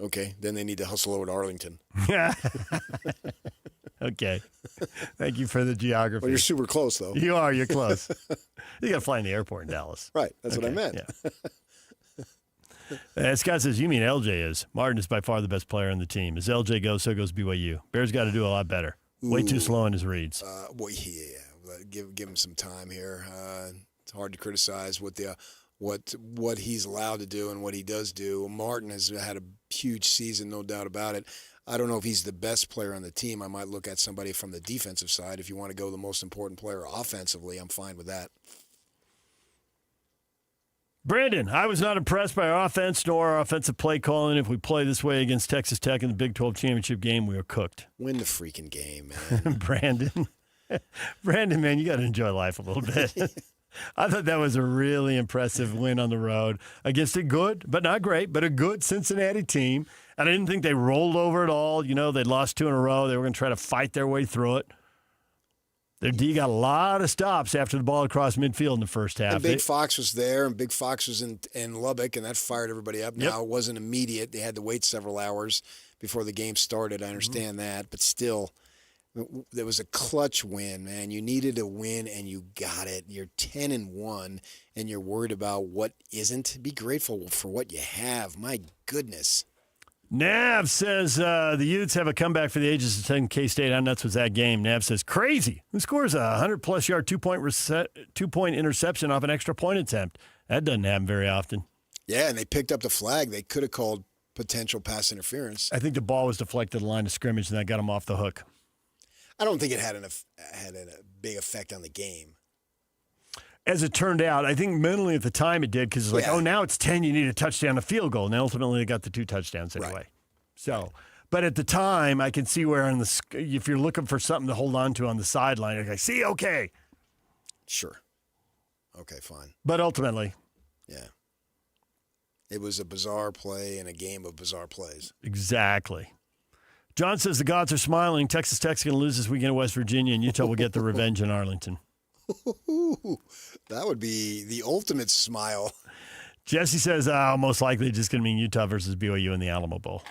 Okay, then they need to hustle over to Arlington. Okay. Thank you for the geography. Well, you're super close, though. You are. You're close. You got to fly in the airport in Dallas. Right. That's what I meant. Yeah. Scott says, you mean LJ is. Martin is by far the best player on the team. As LJ goes, so goes BYU. Bears got to do a lot better. Way too slow in his reads. Well, yeah. Give him some time here. It's hard to criticize what he's allowed to do and what he does do. Martin has had a huge season, no doubt about it. I don't know if he's the best player on the team. I might look at somebody from the defensive side. If you want to go the most important player offensively, I'm fine with that. Brandon, I was not impressed by our offense nor our offensive play calling. If we play this way against Texas Tech in the Big 12 championship game, we are cooked. Win the freaking game, man. Brandon, man, you got to enjoy life a little bit. I thought that was a really impressive win on the road against a good, but not great, but a good Cincinnati team. And I didn't think they rolled over at all. You know, they'd lost 2 in a row. They were going to try to fight their way through it. Their D got a lot of stops after the ball across midfield in the first half. And Big Fox was there, and Big Fox was in Lubbock, and that fired everybody up. Now, it wasn't immediate. They had to wait several hours before the game started. I understand that, but still, there was a clutch win, man. You needed a win, and you got it. You're 10-1, and you're worried about what isn't. Be grateful for what you have. My goodness. Nav says the Utes have a comeback for the ages to 10 K-State. How nuts was that game? Nav says, crazy. Who scores a 100-plus yard two-point interception off an extra point attempt? That doesn't happen very often. Yeah, and they picked up the flag. They could have called potential pass interference. I think the ball was deflected to the line of scrimmage, and that got him off the hook. I don't think it had a big effect on the game. As it turned out, I think mentally at the time it did, because it's like, oh, now it's 10, you need a touchdown, a field goal. And ultimately they got the 2 touchdowns anyway. Right. So, but at the time, I can see where if you're looking for something to hold on to on the sideline, you're like, see, okay. Sure. Okay, fine. But ultimately. Yeah. It was a bizarre play and a game of bizarre plays. Exactly. John says the gods are smiling. Texas Tech's going to lose this weekend at West Virginia, and Utah will get the revenge in Arlington. That would be the ultimate smile. Jesse says most likely just going to mean Utah versus BYU in the Alamo Bowl.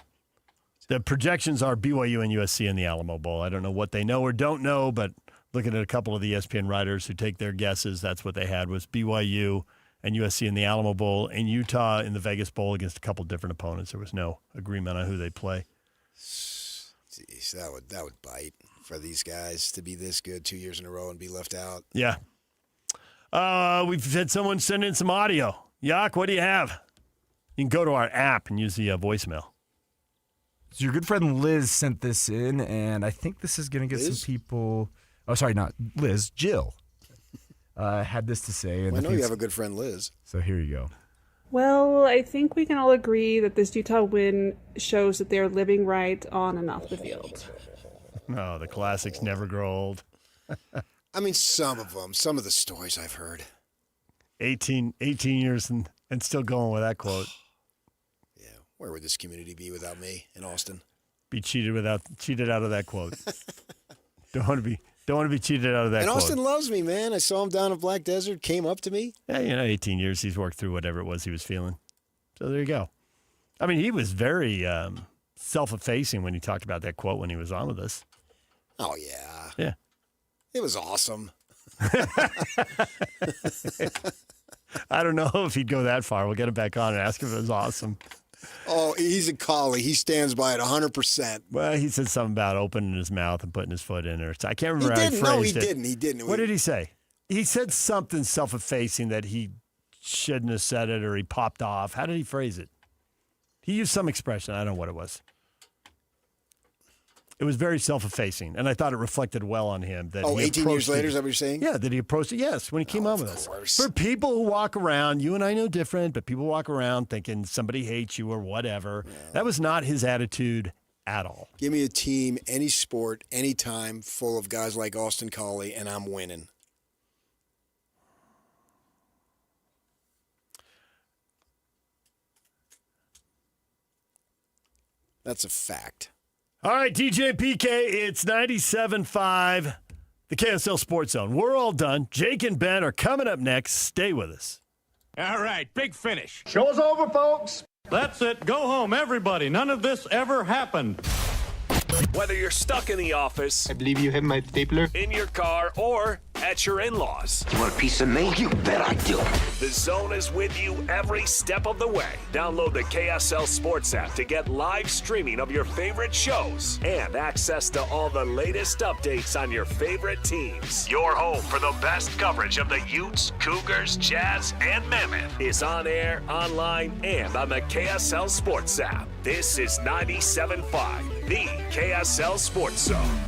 The projections are BYU and USC in the Alamo Bowl. I don't know what they know or don't know, but looking at a couple of the ESPN writers who take their guesses, that's what they had was BYU and USC in the Alamo Bowl and Utah in the Vegas Bowl against a couple of different opponents. There was no agreement on who they play. Jeez, that would bite for these guys to be this good 2 years in a row and be left out. Yeah. We've had someone send in some audio. Yak, what do you have? You can go to our app and use the voicemail. So your good friend Liz sent this in, and I think this is going to get some people. Oh, sorry, not Liz. Jill had this to say. And I know you have a good friend, Liz. So here you go. Well, I think we can all agree that this Utah win shows that they're living right on and off the field. No, the classics never grow old. I mean, some of them, some of the stories I've heard. 18 years and still going with that quote. Yeah, where would this community be without me in Austin? Be cheated out of that quote. Don't want to be cheated out of that and quote. Austin loves me, man. I saw him down in Black Desert, came up to me. Yeah, 18 years, he's worked through whatever it was he was feeling. So there you go. I mean, he was very self-effacing when he talked about that quote when he was on with us. Oh, yeah. Yeah. It was awesome. I don't know if he'd go that far. We'll get him back on and ask him if it was awesome. Oh, he's a collie. He stands by it 100%. Well, he said something about opening his mouth and putting his foot in there. I can't remember how he phrased it. He didn't. What did he say? He said something self-effacing that he shouldn't have said it or he popped off. How did he phrase it? He used some expression. I don't know what it was. It was very self-effacing, and I thought it reflected well on him. That 18 years later, is that what you're saying? Yeah, that he approached it, yes, when he came on with us. For people who walk around, you and I know different, but people walk around thinking somebody hates you or whatever. Yeah. That was not his attitude at all. Give me a team, any sport, any time, full of guys like Austin Collie, and I'm winning. That's a fact. All right, DJ and PK, it's 97.5, the KSL Sports Zone. We're all done. Jake and Ben are coming up next. Stay with us. All right, big finish. Show's over, folks. That's it. Go home, everybody. None of this ever happened. Whether you're stuck in the office, I believe you have my stapler, in your car, or at your in-laws. You want a piece of me? You bet I do. The Zone is with you every step of the way. Download the KSL Sports app to get live streaming of your favorite shows and access to all the latest updates on your favorite teams. Your home for the best coverage of the Utes, Cougars, Jazz, and Mammoth is on air, online, and on the KSL Sports app. This is 97.5, the KSL Sports Zone.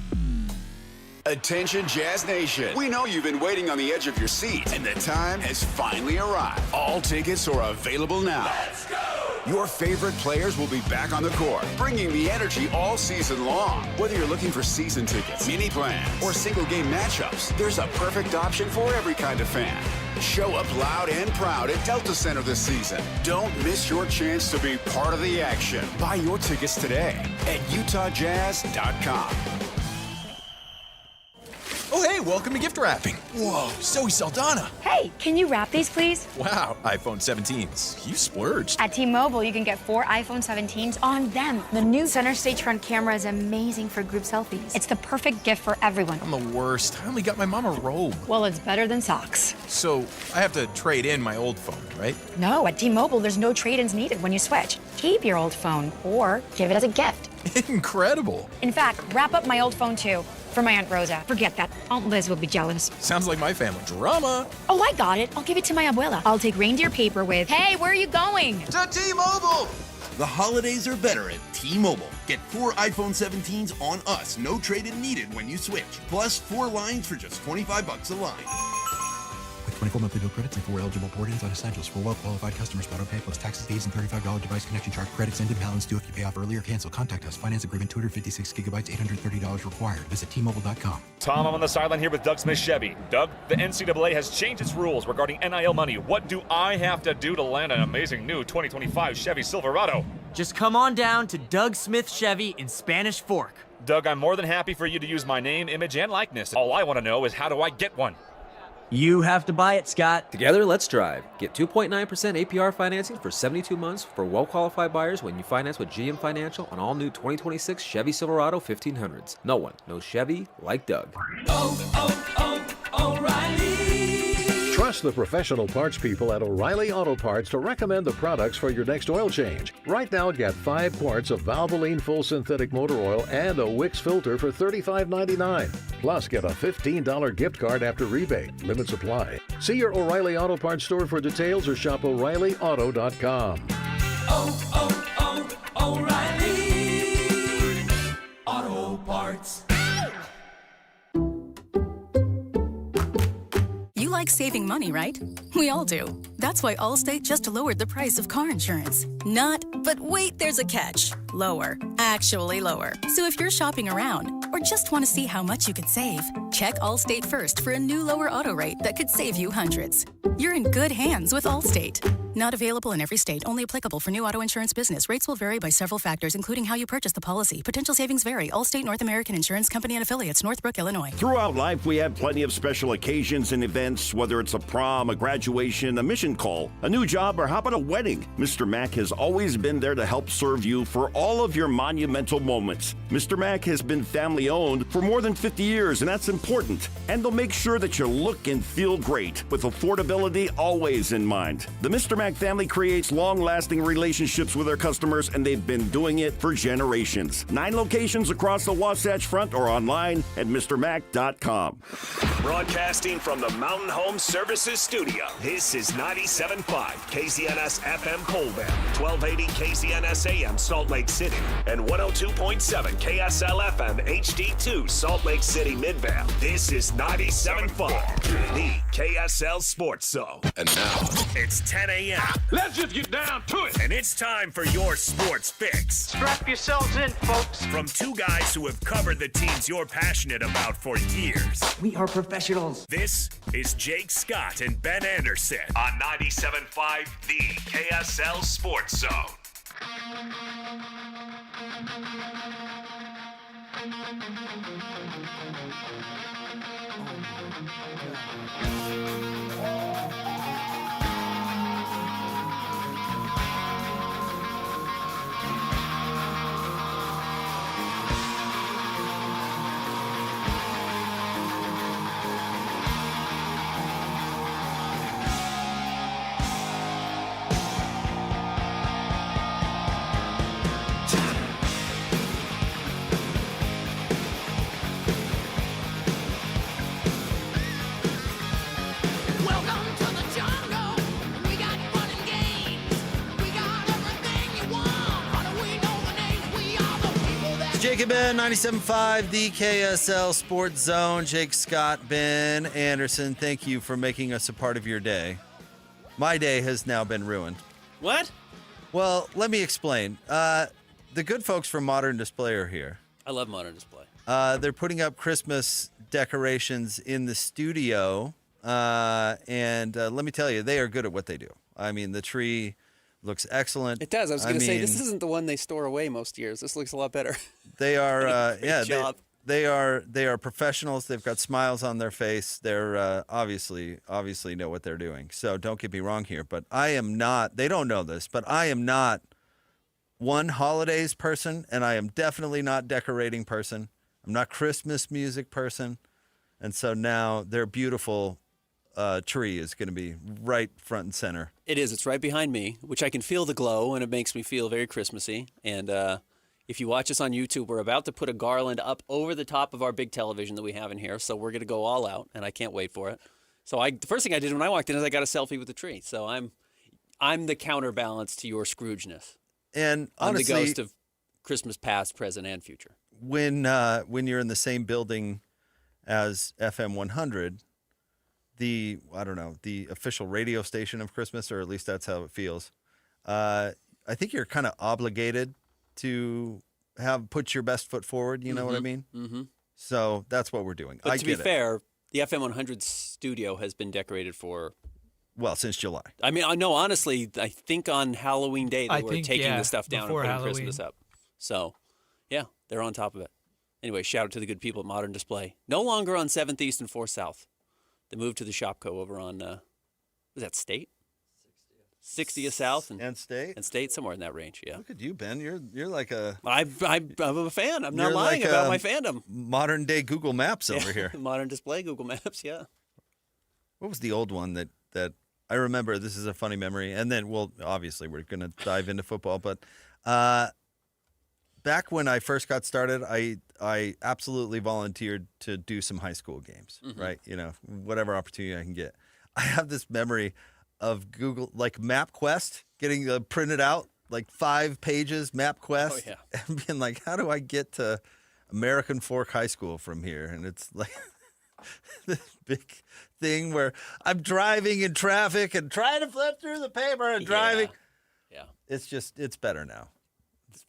Attention Jazz Nation. We know you've been waiting on the edge of your seat, and the time has finally arrived. All tickets are available now. Let's go! Your favorite players will be back on the court, bringing the energy all season long. Whether you're looking for season tickets, mini plans, or single game matchups, there's a perfect option for every kind of fan. Show up loud and proud at Delta Center this season. Don't miss your chance to be part of the action. Buy your tickets today at UtahJazz.com. Oh, hey, welcome to gift wrapping. Whoa, Zoe Saldana. Hey, can you wrap these, please? Wow, iPhone 17s. You splurged. At T-Mobile, you can get 4 iPhone 17s on them. The new center stage front camera is amazing for group selfies. It's the perfect gift for everyone. I'm the worst. I only got my mom a robe. Well, it's better than socks. So I have to trade in my old phone, right? No, at T-Mobile, there's no trade-ins needed when you switch. Keep your old phone or give it as a gift. Incredible. In fact, wrap up my old phone, too. For my Aunt Rosa. Forget that. Aunt Liz will be jealous. Sounds like my family. Drama. Oh, I got it. I'll give it to my abuela. I'll take reindeer paper with, hey, where are you going? To T-Mobile! The holidays are better at T-Mobile. Get 4 iPhone 17s on us. No trade-in needed when you switch. Plus 4 lines for just $25 a line. With 24 monthly bill credits and 4 eligible port-ins on essentials for well-qualified customers. Auto-pay plus taxes, fees, and $35 device connection charge. Credits ended. Balance due if you pay off early or cancel. Contact us. Finance agreement 256 gigabytes, $830 required. Visit T-Mobile.com. Tom, I'm on the sideline here with Doug Smith-Chevy. Doug, the NCAA has changed its rules regarding NIL money. What do I have to do to land an amazing new 2025 Chevy Silverado? Just come on down to Doug Smith Chevy in Spanish Fork. Doug, I'm more than happy for you to use my name, image, and likeness. All I want to know is how do I get one? You have to buy it, Scott. Together, let's drive. Get 2.9% APR financing for 72 months for well-qualified buyers when you finance with GM Financial on all new 2026 Chevy Silverado 1500s. No one knows Chevy like Doug. Trust the professional parts people at O'Reilly Auto Parts to recommend the products for your next oil change. Right now, get 5 quarts of Valvoline Full Synthetic Motor Oil and a Wix filter for $35.99. Plus, get a $15 gift card after rebate. Limits apply. See your O'Reilly Auto Parts store for details or shop O'ReillyAuto.com. O'Reilly Auto Parts. You like saving money, right? We all do. That's why Allstate just lowered the price of car insurance. Not, but wait, there's a catch. Lower. Actually lower. So if you're shopping around or just want to see how much you could save, check Allstate first for a new lower auto rate that could save you hundreds. You're in good hands with Allstate. Not available in every state. Only applicable for new auto insurance business. Rates will vary by several factors, including how you purchase the policy. Potential savings vary. Allstate North American Insurance Company and Affiliates, Northbrook, Illinois. Throughout life, we have plenty of special occasions and events, whether it's a prom, a graduation, a mission call, a new job, or how about a wedding? Mr. Mac has always been there to help serve you for all of your monumental moments. Mr. Mac has been family-owned for more than 50 years, and that's important. And they'll make sure that you look and feel great, with affordability always in mind. The Mr. Mac family creates long-lasting relationships with their customers, and they've been doing it for generations. 9 locations across the Wasatch Front or online at MrMac.com. Broadcasting from the Mountain Home Services Studio, this is 97.5 KZNS FM Colville, 1280 KZNS AM Salt Lake City, and 102.7 KSL FM HD2 Salt Lake City Midvale. This is 97.5, the KSL Sports Zone. And now, it's 10 a.m. Let's just get down to it. And it's time for your sports fix. Strap yourselves in, folks. From 2 guys who have covered the teams you're passionate about for years. We are professionals. This is Jake Scott and Ben Anderson on 97.5, the KSL Sports Zone. Jake and Ben, 97.5, the KSL Sports Zone. Jake Scott, Ben Anderson, thank you for making us a part of your day. My day has now been ruined. What? Well, let me explain. The good folks from Modern Display are here. I love Modern Display. They're putting up Christmas decorations in the studio, and let me tell you, they are good at what they do. I mean, the tree looks excellent. It does. I was going to say, this isn't the one they store away most years. This looks a lot better. They are, job. They are professionals. They've got smiles on their face. They're obviously know what they're doing. So don't get me wrong here, but I am not. They don't know this, but I am not one holidays person, and I am definitely not decorating person. I'm not Christmas music person, and so now their beautiful tree is going to be right front and center. It is. It's right behind me, which I can feel the glow, and it makes me feel very Christmassy. And if you watch us on YouTube, we're about to put a garland up over the top of our big television that we have in here. So we're going to go all out, and I can't wait for it. So the first thing I did when I walked in is I got a selfie with the tree. So I'm the counterbalance to your Scroogeness. And honestly, I'm the ghost of Christmas past, present, and future. When you're in the same building as FM 100, the official radio station of Christmas, or at least that's how it feels. I think you're kind of obligated to put your best foot forward. You know what I mean? Mm-hmm. So that's what we're doing. But to be fair, the FM 100 studio has been decorated for, since July. I mean, no, honestly, I think on Halloween Day they were taking the stuff down and putting Halloween. Christmas up. So, yeah, they're on top of it. Anyway, shout out to the good people at Modern Display. No longer on 7th East and 4th South. They moved to the Shopco over on, was that State? 60th South and State, somewhere in that range. Yeah. Look at you, Ben. You're like a. I'm a fan. I'm not lying about my fandom. Modern day Google Maps over here. Modern Display Google Maps. Yeah. What was the old one that I remember? This is a funny memory, and then obviously we're going to dive into football, but back when I first got started, I absolutely volunteered to do some high school games. Mm-hmm. Right, whatever opportunity I can get. I have this memory of Google, like MapQuest, getting printed out, like 5 pages, MapQuest, and being like, how do I get to American Fork High School from here? And it's like this big thing where I'm driving in traffic and trying to flip through the paper and driving. Yeah. It's better now.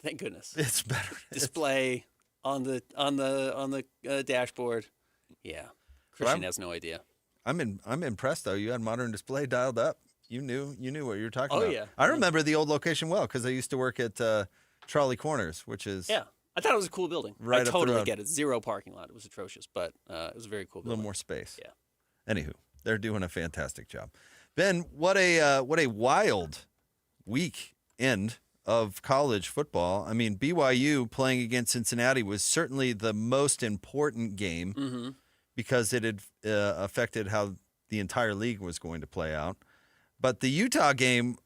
Thank goodness. It's better. Display on the dashboard. Yeah. Christian has no idea. I'm impressed though. You had Modern Display dialed up. You knew what you were talking about. Oh yeah. I remember the old location well because I used to work at Charlie Corners, which is I thought it was a cool building. Right, I totally get it. 0 parking lot. It was atrocious, but it was a very cool building. A little more space. Yeah. Anywho, they're doing a fantastic job. Ben, what a wild week end of college football. I mean, BYU playing against Cincinnati was certainly the most important game because it had affected how the entire league was going to play out. But the Utah game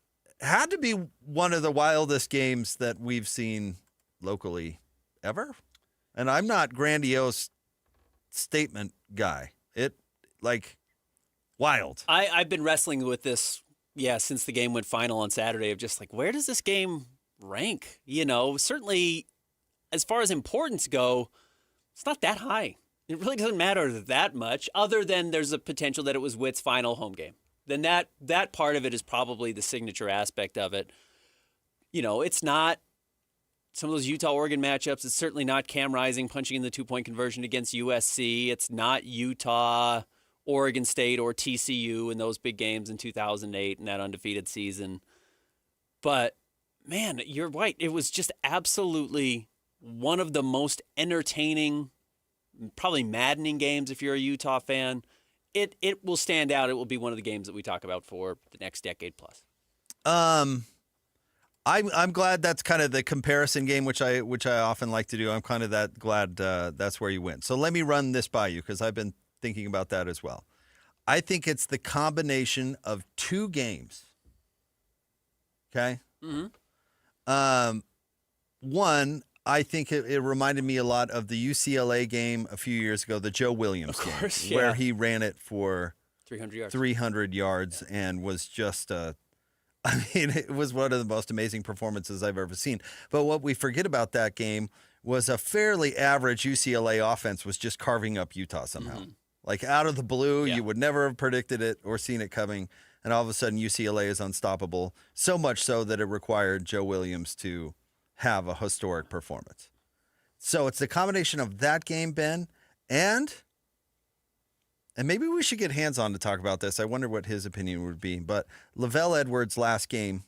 had to be one of the wildest games that we've seen locally ever. And I'm not grandiose statement guy. Wild. I've been wrestling with this, since the game went final on Saturday of just like, where does this game rank? Certainly as far as importance go, it's not that high. It really doesn't matter that much other than there's a potential that it was Witt's final home game. Then that part of it is probably the signature aspect of it. It's not some of those Utah-Oregon matchups. It's certainly not Cam Rising punching in the 2-point conversion against USC. It's not Utah, Oregon State, or TCU in those big games in 2008 in that undefeated season. But, man, you're right. It was just absolutely one of the most entertaining, probably maddening games if you're a Utah fan. It will stand out. It will be one of the games that we talk about for the next decade plus. I'm glad that's kind of the comparison game, which I often like to do. I'm kind of glad that's where you went. So let me run this by you because I've been thinking about that as well. I think it's the combination of 2 games. Okay. Mm-hmm. One, I think it reminded me a lot of the UCLA game a few years ago, the Joe Williams game, where he ran it for 300 yards and was just it was one of the most amazing performances I've ever seen. But what we forget about that game was a fairly average UCLA offense was just carving up Utah somehow. Mm-hmm. Like out of the blue, you would never have predicted it or seen it coming. And all of a sudden, UCLA is unstoppable, so much so that it required Joe Williams to have a historic performance. So it's the combination of that game, Ben, and maybe we should get Hands on to talk about this. I wonder what his opinion would be. But Lavelle Edwards' last game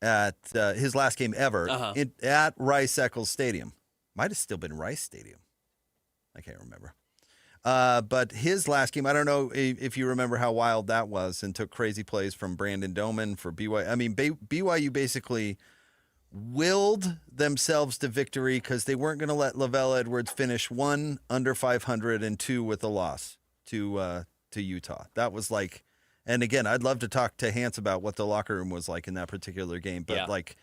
at his last game ever at Rice-Eccles Stadium. Might have still been Rice Stadium. I can't remember. But his last game, I don't know if you remember how wild that was, and took crazy plays from Brandon Doman for BYU. I mean, BYU basically willed themselves to victory because they weren't going to let Lavelle Edwards finish 1 under 500 and 2 with a loss to Utah. That was like, and again, I'd love to talk to Hans about what the locker room was like in that particular game, but like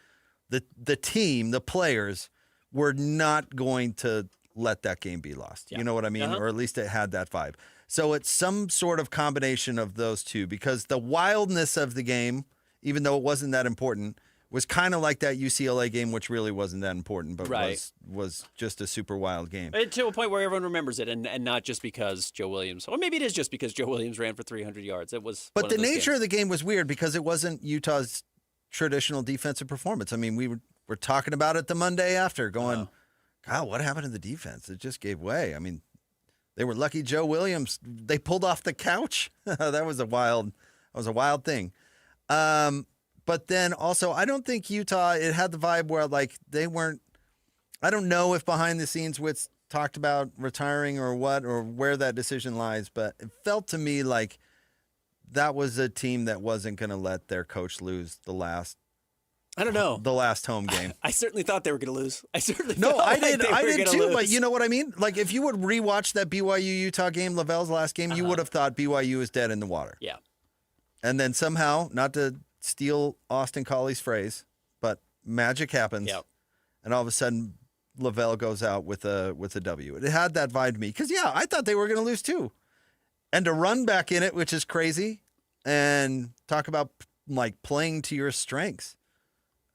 the team, the players were not going to let that game be lost. You know what I mean? Or at least it had that vibe. So it's some sort of combination of those two, because the wildness of the game, even though it wasn't that important, was kind of like that UCLA game, which really wasn't that important, but was just a super wild game. To a point where everyone remembers it, and not just because Joe Williams. Or maybe it is just because Joe Williams ran for 300 yards. It was. But the nature of the game was weird because it wasn't Utah's traditional defensive performance. I mean, we were talking about it the Monday after, going, God, what happened to the defense? It just gave way. I mean, they were lucky Joe Williams. They pulled off the couch. That was a wild thing. But then also, I don't think Utah, it had the vibe where like they weren't, I don't know if behind the scenes Witz talked about retiring or what, or where that decision lies, but it felt to me like that was a team that wasn't going to let their coach lose the last home game. I certainly thought they were going to lose. I did too, lose. But you know what I mean? Like if you would rewatch that BYU-Utah game, Lavelle's last game, you would have thought BYU is dead in the water. Yeah. And then somehow, not to steal Austin Colley's phrase, but magic happens. Yep. And all of a sudden, Lavelle goes out with a W. It had that vibe to me because, I thought they were going to lose too. And to run back in it, which is crazy, and talk about like playing to your strengths.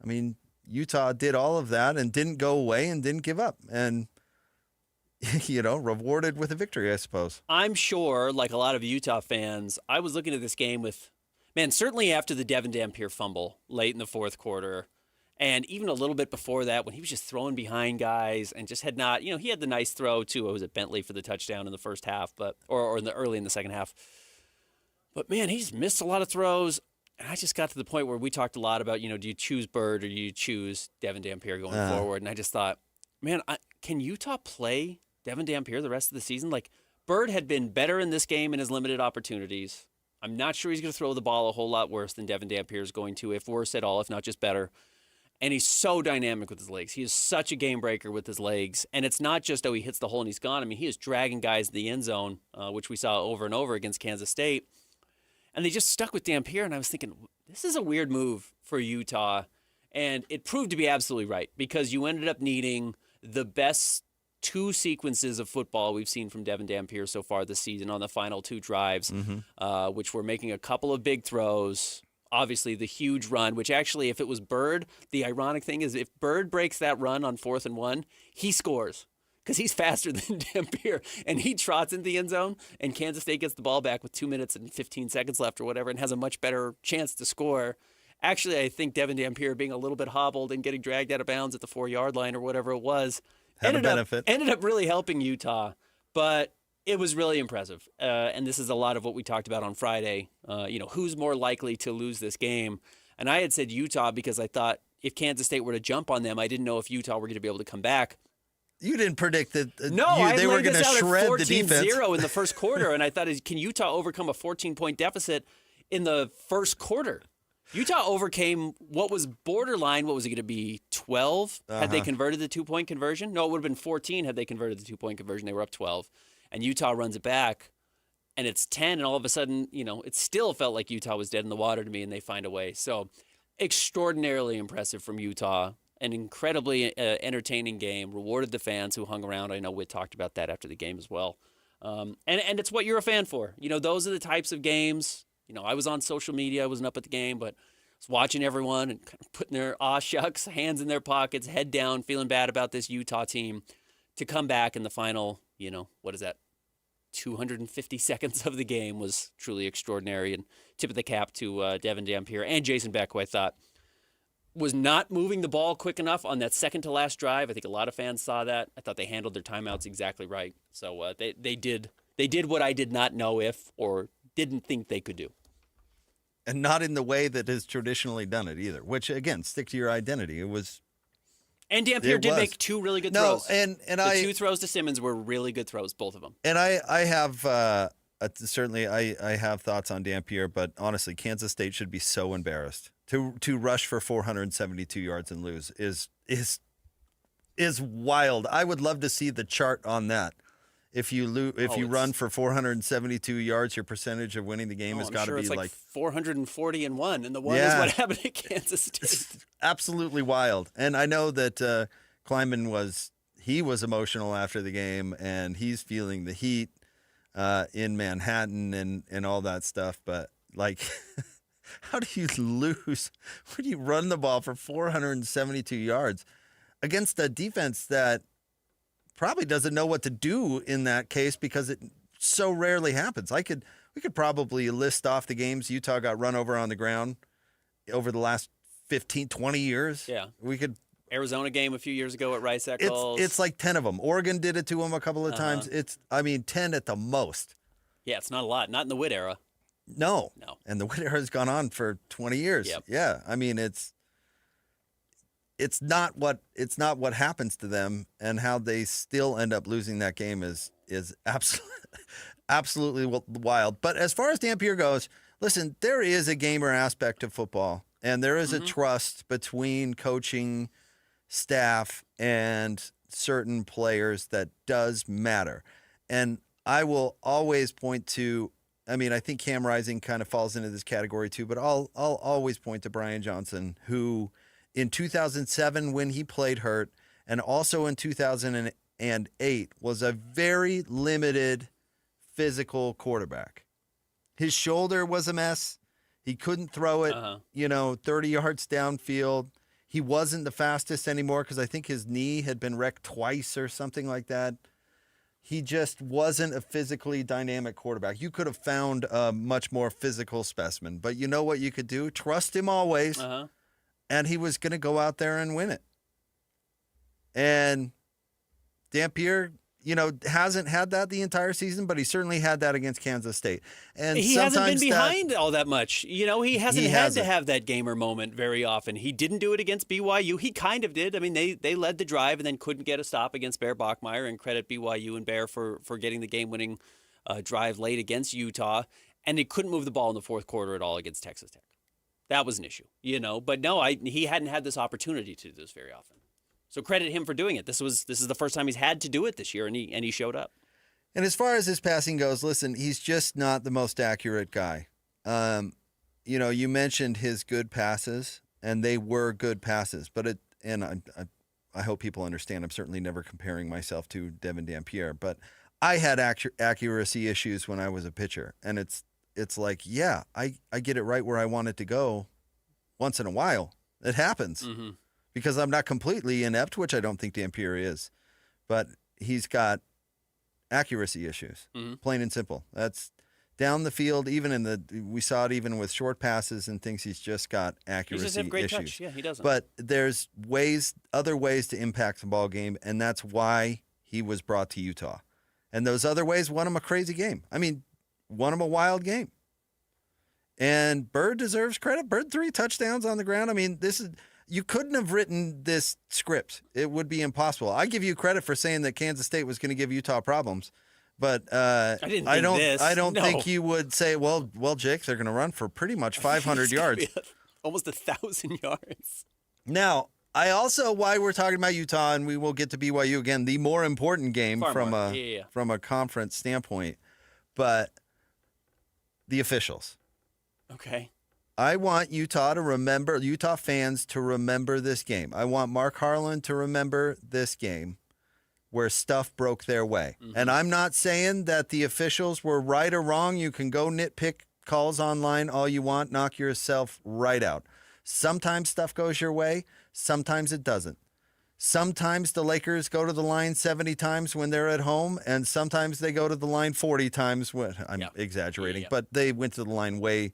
I mean, Utah did all of that and didn't go away and didn't give up. And, rewarded with a victory, I suppose. I'm sure, like a lot of Utah fans, I was looking at this game with, certainly after the Devin Dampier fumble late in the fourth quarter, and even a little bit before that when he was just throwing behind guys and just had not, he had the nice throw to, was it Bentley for the touchdown in the first half, or early in the second half. But, he's missed a lot of throws. And I just got to the point where we talked a lot about, do you choose Bird or do you choose Devin Dampier going forward? And I just thought, can Utah play Devin Dampier the rest of the season? Like, Bird had been better in this game in his limited opportunities. I'm not sure he's going to throw the ball a whole lot worse than Devin Dampier is going to, if worse at all, if not just better. And he's so dynamic with his legs. He is such a game breaker with his legs. And it's not just, he hits the hole and he's gone. He is dragging guys in the end zone, which we saw over and over against Kansas State. And they just stuck with Dampier, and I was thinking, this is a weird move for Utah. And it proved to be absolutely right, because you ended up needing the best 2 sequences of football we've seen from Devin Dampier so far this season on the final 2 drives, which were making a couple of big throws. Obviously, the huge run, which actually, if it was Bird, the ironic thing is if Bird breaks that run on 4th and 1, he scores. Because he's faster than Dampier, and he trots into the end zone, and Kansas State gets the ball back with 2 minutes and 15 seconds left or whatever, and has a much better chance to score. Actually, I think Devin Dampier being a little bit hobbled and getting dragged out of bounds at the 4-yard line or whatever it was ended up really helping Utah. But it was really impressive, and this is a lot of what we talked about on Friday. Who's more likely to lose this game? And I had said Utah because I thought if Kansas State were to jump on them, I didn't know if Utah were going to be able to come back. You didn't predict that they were going to shred the defense. 14-0 in the first quarter, and I thought, can Utah overcome a 14-point deficit in the first quarter? Utah overcame what was borderline, what was it going to be, 12? Had they converted the 2-point conversion? No, it would have been 14 had they converted the 2-point conversion. They were up 12. And Utah runs it back, and it's 10, and all of a sudden, it still felt like Utah was dead in the water to me, and they find a way. So extraordinarily impressive from Utah. An incredibly entertaining game, rewarded the fans who hung around. I know Whit talked about that after the game as well. And it's what you're a fan for. Those are the types of games. I was on social media. I wasn't up at the game, but I was watching everyone and kind of putting their aw shucks, hands in their pockets, head down, feeling bad about this Utah team to come back in the final, 250 seconds of the game was truly extraordinary. And tip of the cap to Devin Dampier and Jason Beck, who I thought was not moving the ball quick enough on that second to last drive. I think a lot of fans saw that. I thought they handled their timeouts exactly right. So they did what I did not know if or didn't think they could do. And not in the way that has traditionally done it either, which, again, stick to your identity. It was And Dampier did make two really good throws. And the two throws to Simmons were really good throws, both of them. And I have certainly I have thoughts on Dampier, but honestly, Kansas State should be so embarrassed to rush for 472 yards and lose is wild. I would love to see the chart on that. If you run for 472 yards, your percentage of winning the game has got to be like 440-1, and the one is what happened at Kansas State. It's absolutely wild. And I know that Kleinman was emotional after the game, and he's feeling the heat in Manhattan and all that stuff. But like, how do you lose when you run the ball for 472 yards against a defense that probably doesn't know what to do in that case, because it so rarely happens? We could probably list off the games Utah got run over on the ground over the last 15, 20 years. Yeah. We could. Arizona game a few years ago at Rice Eccles. It's like 10 of them. Oregon did it to them a couple of times. 10 at the most. Yeah, it's not a lot. Not in the Witt era. No. And the Witt era has gone on for 20 years. Yep. Yeah. I mean, it's not what happens to them, and how they still end up losing that game is absolutely wild. But as far as Dampier goes, listen, there is a gamer aspect of football, and there is a trust between coaching staff and certain players that does matter. And I will always point to, I mean, I think Cam Rising kind of falls into this category too, but I'll always point to Brian Johnson, who in 2007, when he played hurt, and also in 2008, was a very limited physical quarterback. His shoulder was a mess. He couldn't throw it, 30 yards downfield. He wasn't the fastest anymore because I think his knee had been wrecked twice or something like that. He just wasn't a physically dynamic quarterback. You could have found a much more physical specimen, but you know what you could do? Trust him always. And he was going to go out there and win it. And Dampier, hasn't had that the entire season, but he certainly had that against Kansas State. And he hasn't been behind all that much. He hasn't had to have that gamer moment very often. He didn't do it against BYU. He kind of did. I mean, they led the drive and then couldn't get a stop against Bear Bachmeier, and credit BYU and Bear for getting the game-winning drive late against Utah. And they couldn't move the ball in the fourth quarter at all against Texas Tech. That was an issue, But no, he hadn't had this opportunity to do this very often. So credit him for doing it. This is the first time he's had to do it this year, and he showed up. And as far as his passing goes, listen, he's just not the most accurate guy. You mentioned his good passes, and they were good passes. But I hope people understand, I'm certainly never comparing myself to Devin Dampier, but I had accuracy issues when I was a pitcher, and it's like, yeah, I get it right where I want it to go once in a while. It happens because I'm not completely inept, which I don't think Dampier is, but he's got accuracy issues, plain and simple. That's down the field, we saw it even with short passes and things. He's just got accuracy he doesn't have great issues. Touch. Yeah, he doesn't. But there's other ways to impact the ball game, and that's why he was brought to Utah. And those other ways won him a crazy game. I mean, won him a wild game. And Bird deserves credit. Bird 3 touchdowns on the ground. I mean, you couldn't have written this script. It would be impossible. I give you credit for saying that Kansas State was going to give Utah problems, but I don't think you would say, well, Jake, they're going to run for pretty much 500 yards, almost 1,000 yards. Now, why we're talking about Utah, and we will get to BYU again, the more important game from a conference standpoint, but the officials. Okay. I want Utah fans to remember this game. I want Mark Harlan to remember this game where stuff broke their way. And I'm not saying that the officials were right or wrong. You can go nitpick calls online all you want, knock yourself right out. Sometimes stuff goes your way, sometimes it doesn't. Sometimes the Lakers go to the line 70 times when they're at home, and sometimes they go to the line 40 times when I'm exaggerating, but they went to the line way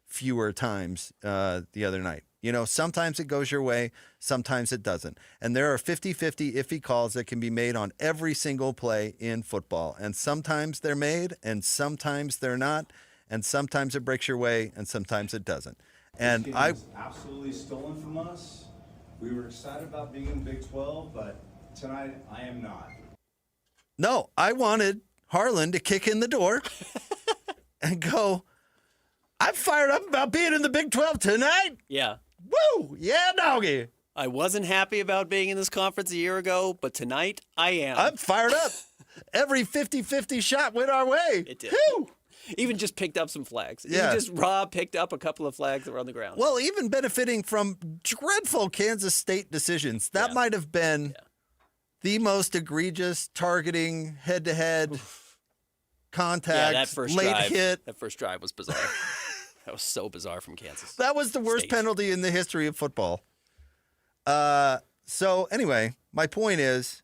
fewer times the other night. Sometimes it goes your way, sometimes it doesn't. And there are 50-50 iffy calls that can be made on every single play in football. And sometimes they're made, and sometimes they're not. And sometimes it breaks your way, and sometimes it doesn't. And was absolutely stolen from us We were excited about being in the Big 12, but tonight I am not. No, I wanted Harlan to kick in the door and go, I'm fired up about being in the Big 12 tonight. Yeah. Woo! Yeah, doggy. I wasn't happy about being in this conference a year ago, but tonight I am. I'm fired up. Every 50-50 shot went our way. It did. Woo! Even just picked up some flags. Yeah. Even just picked up a couple of flags that were on the ground. Well, even benefiting from dreadful Kansas State decisions. That might have been the most egregious targeting, head-to-head contact, that first late drive, hit. That first drive was bizarre. That was so bizarre from Kansas. That was the worst State. penalty in the history of football. So anyway, my point is,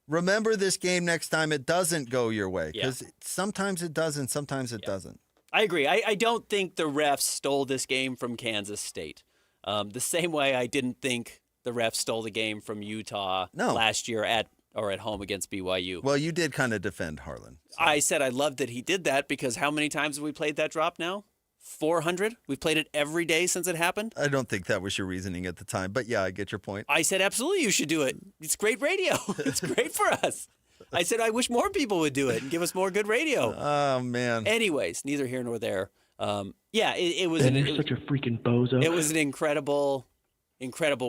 remember this game next time it doesn't go your way. Because sometimes it does and sometimes it doesn't. I agree. I don't think the refs stole this game from Kansas State. The same way I didn't think the refs stole the game from Utah last year at home against BYU. Well, you did kind of defend Harlan. So. I said I loved that he did that because how many times have we played that drop now? 400? We've played it every day since it happened? I don't think that was your reasoning at the time, but yeah, I get your point. I said, absolutely, you should do it. It's great radio. It's great for us. I said, I wish more people would do it and give us more good radio. Oh, man. Anyways, neither here nor there. It was such a freaking bozo. It was an incredible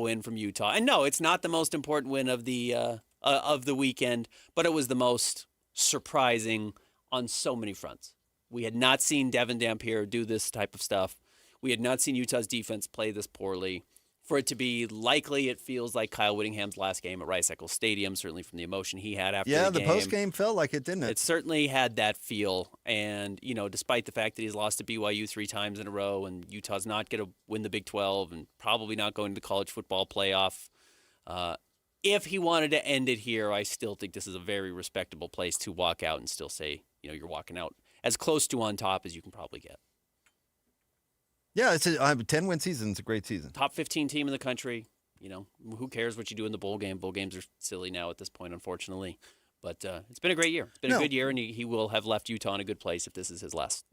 win from Utah. And no, it's not the most important win of the weekend, but it was the most surprising on so many fronts. We had not seen Devin Dampier do this type of stuff. We had not seen Utah's defense play this poorly. For it to be likely, it feels like Kyle Whittingham's last game at Rice-Eccles Stadium, certainly from the emotion he had after the game. Yeah, the post-game felt like it, didn't it? It certainly had that feel. And, despite the fact that he's lost to BYU 3 times in a row and Utah's not going to win the Big 12 and probably not going to the college football playoff, if he wanted to end it here, I still think this is a very respectable place to walk out and still say, you're walking out as close to on top as you can probably get. Yeah, it's a 10-win season. It's a great season. Top 15 team in the country. Who cares what you do in the bowl game? Bowl games are silly now at this point, unfortunately. But it's been a great year. It's been a good year, and he will have left Utah in a good place if this is his last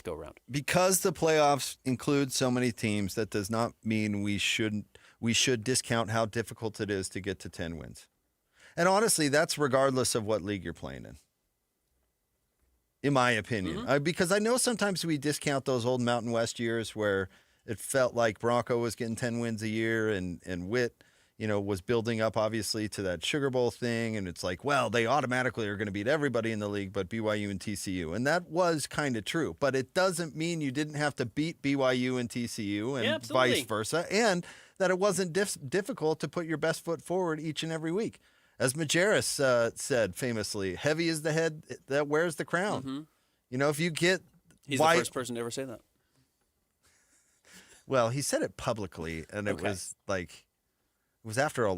go around. Because the playoffs include so many teams, that does not mean we should discount how difficult it is to get to 10 wins. And honestly, that's regardless of what league you're playing in my opinion. Because I know sometimes we discount those old Mountain West years where it felt like Bronco was getting 10 wins a year and Witt, was building up obviously to that Sugar Bowl thing. And it's like, well, they automatically are going to beat everybody in the league but BYU and TCU. And that was kind of true. But it doesn't mean you didn't have to beat BYU and TCU and vice versa. And that it wasn't difficult to put your best foot forward each and every week. As Majerus said famously, heavy is the head that wears the crown. Mm-hmm. If you get... He's the first person to ever say that. Well, he said it publicly, and it was like... It was after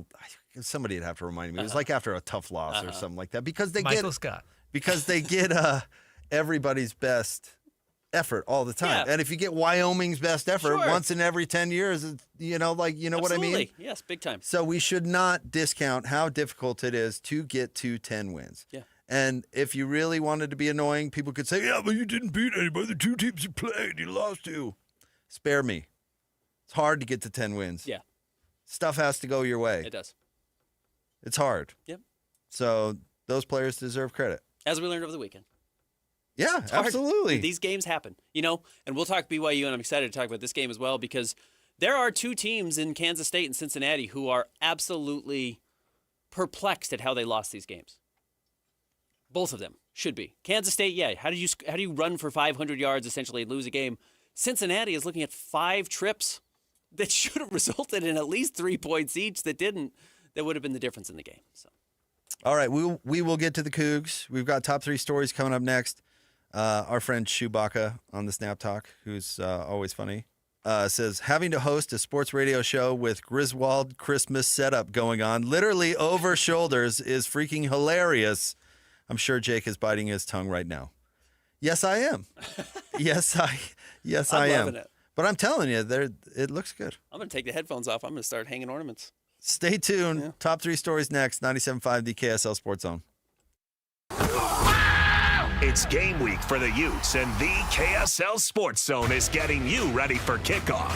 somebody would have to remind me. It was like after a tough loss or something like that. Because they Michael Scott. Because they get everybody's best effort all the time. Yeah. And if you get Wyoming's best effort once in every 10 years, Absolutely. what I mean? Yes, big time. So we should not discount how difficult it is to get to 10 wins. Yeah. And if you really wanted to be annoying, people could say, yeah, but you didn't beat anybody. The 2 teams you played, you lost to. Spare me. It's hard to get to 10 wins. Yeah. Stuff has to go your way. It does. It's hard. Yep. So those players deserve credit. As we learned over the weekend. Yeah, absolutely. These games happen, and we'll talk BYU, and I'm excited to talk about this game as well because there are 2 teams in Kansas State and Cincinnati who are absolutely perplexed at how they lost these games. Both of them should be. Kansas State, how do you run for 500 yards essentially and lose a game? Cincinnati is looking at 5 trips that should have resulted in at least 3 points each that didn't. That would have been the difference in the game. So, all right, we will get to the Cougs. We've got top 3 stories coming up next. Our friend Chewbacca on the Snap Talk, who's always funny, says, having to host a sports radio show with Griswold Christmas setup going on, literally over shoulders, is freaking hilarious. I'm sure Jake is biting his tongue right now. Yes, I am. Yes, I am. Loving it. But I'm telling you, it looks good. I'm going to take the headphones off. I'm going to start hanging ornaments. Stay tuned. Yeah. Top 3 stories next. 97.5, the KSL Sports Zone. It's game week for the Utes, and the KSL Sports Zone is getting you ready for kickoff.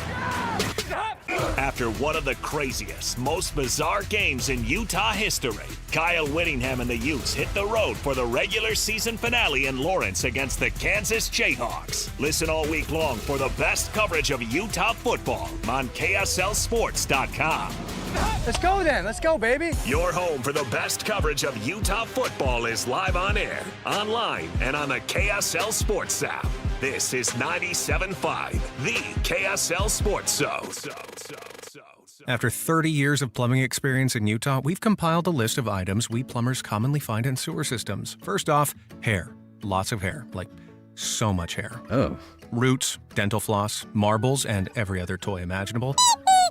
After one of the craziest, most bizarre games in Utah history, Kyle Whittingham and the Utes hit the road for the regular season finale in Lawrence against the Kansas Jayhawks. Listen all week long for the best coverage of Utah football on KSLSports.com. Let's go then. Let's go, baby. Your home for the best coverage of Utah football is live on air, online, and on the KSL Sports app. This is 97.5, the KSL Sports Zone. After 30 years of plumbing experience in Utah, we've compiled a list of items we plumbers commonly find in sewer systems. First off, hair. Lots of hair. Like, so much hair. Oh. Roots, dental floss, marbles, and every other toy imaginable.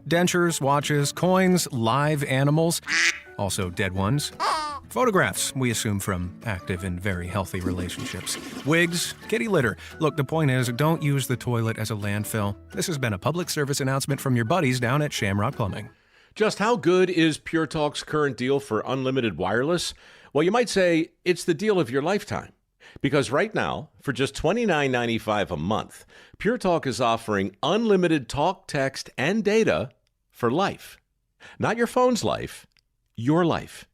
Dentures, watches, coins, live animals, also dead ones. Photographs, we assume from active and very healthy relationships. Wigs, kitty litter. Look, the point is, don't use the toilet as a landfill. This has been a public service announcement from your buddies down at Shamrock Plumbing. Just how good is Pure Talk's current deal for unlimited wireless? Well, you might say it's the deal of your lifetime. Because right now, for just $29.95 a month, Pure Talk is offering unlimited talk, text, and data for life. Not your phone's life, your life.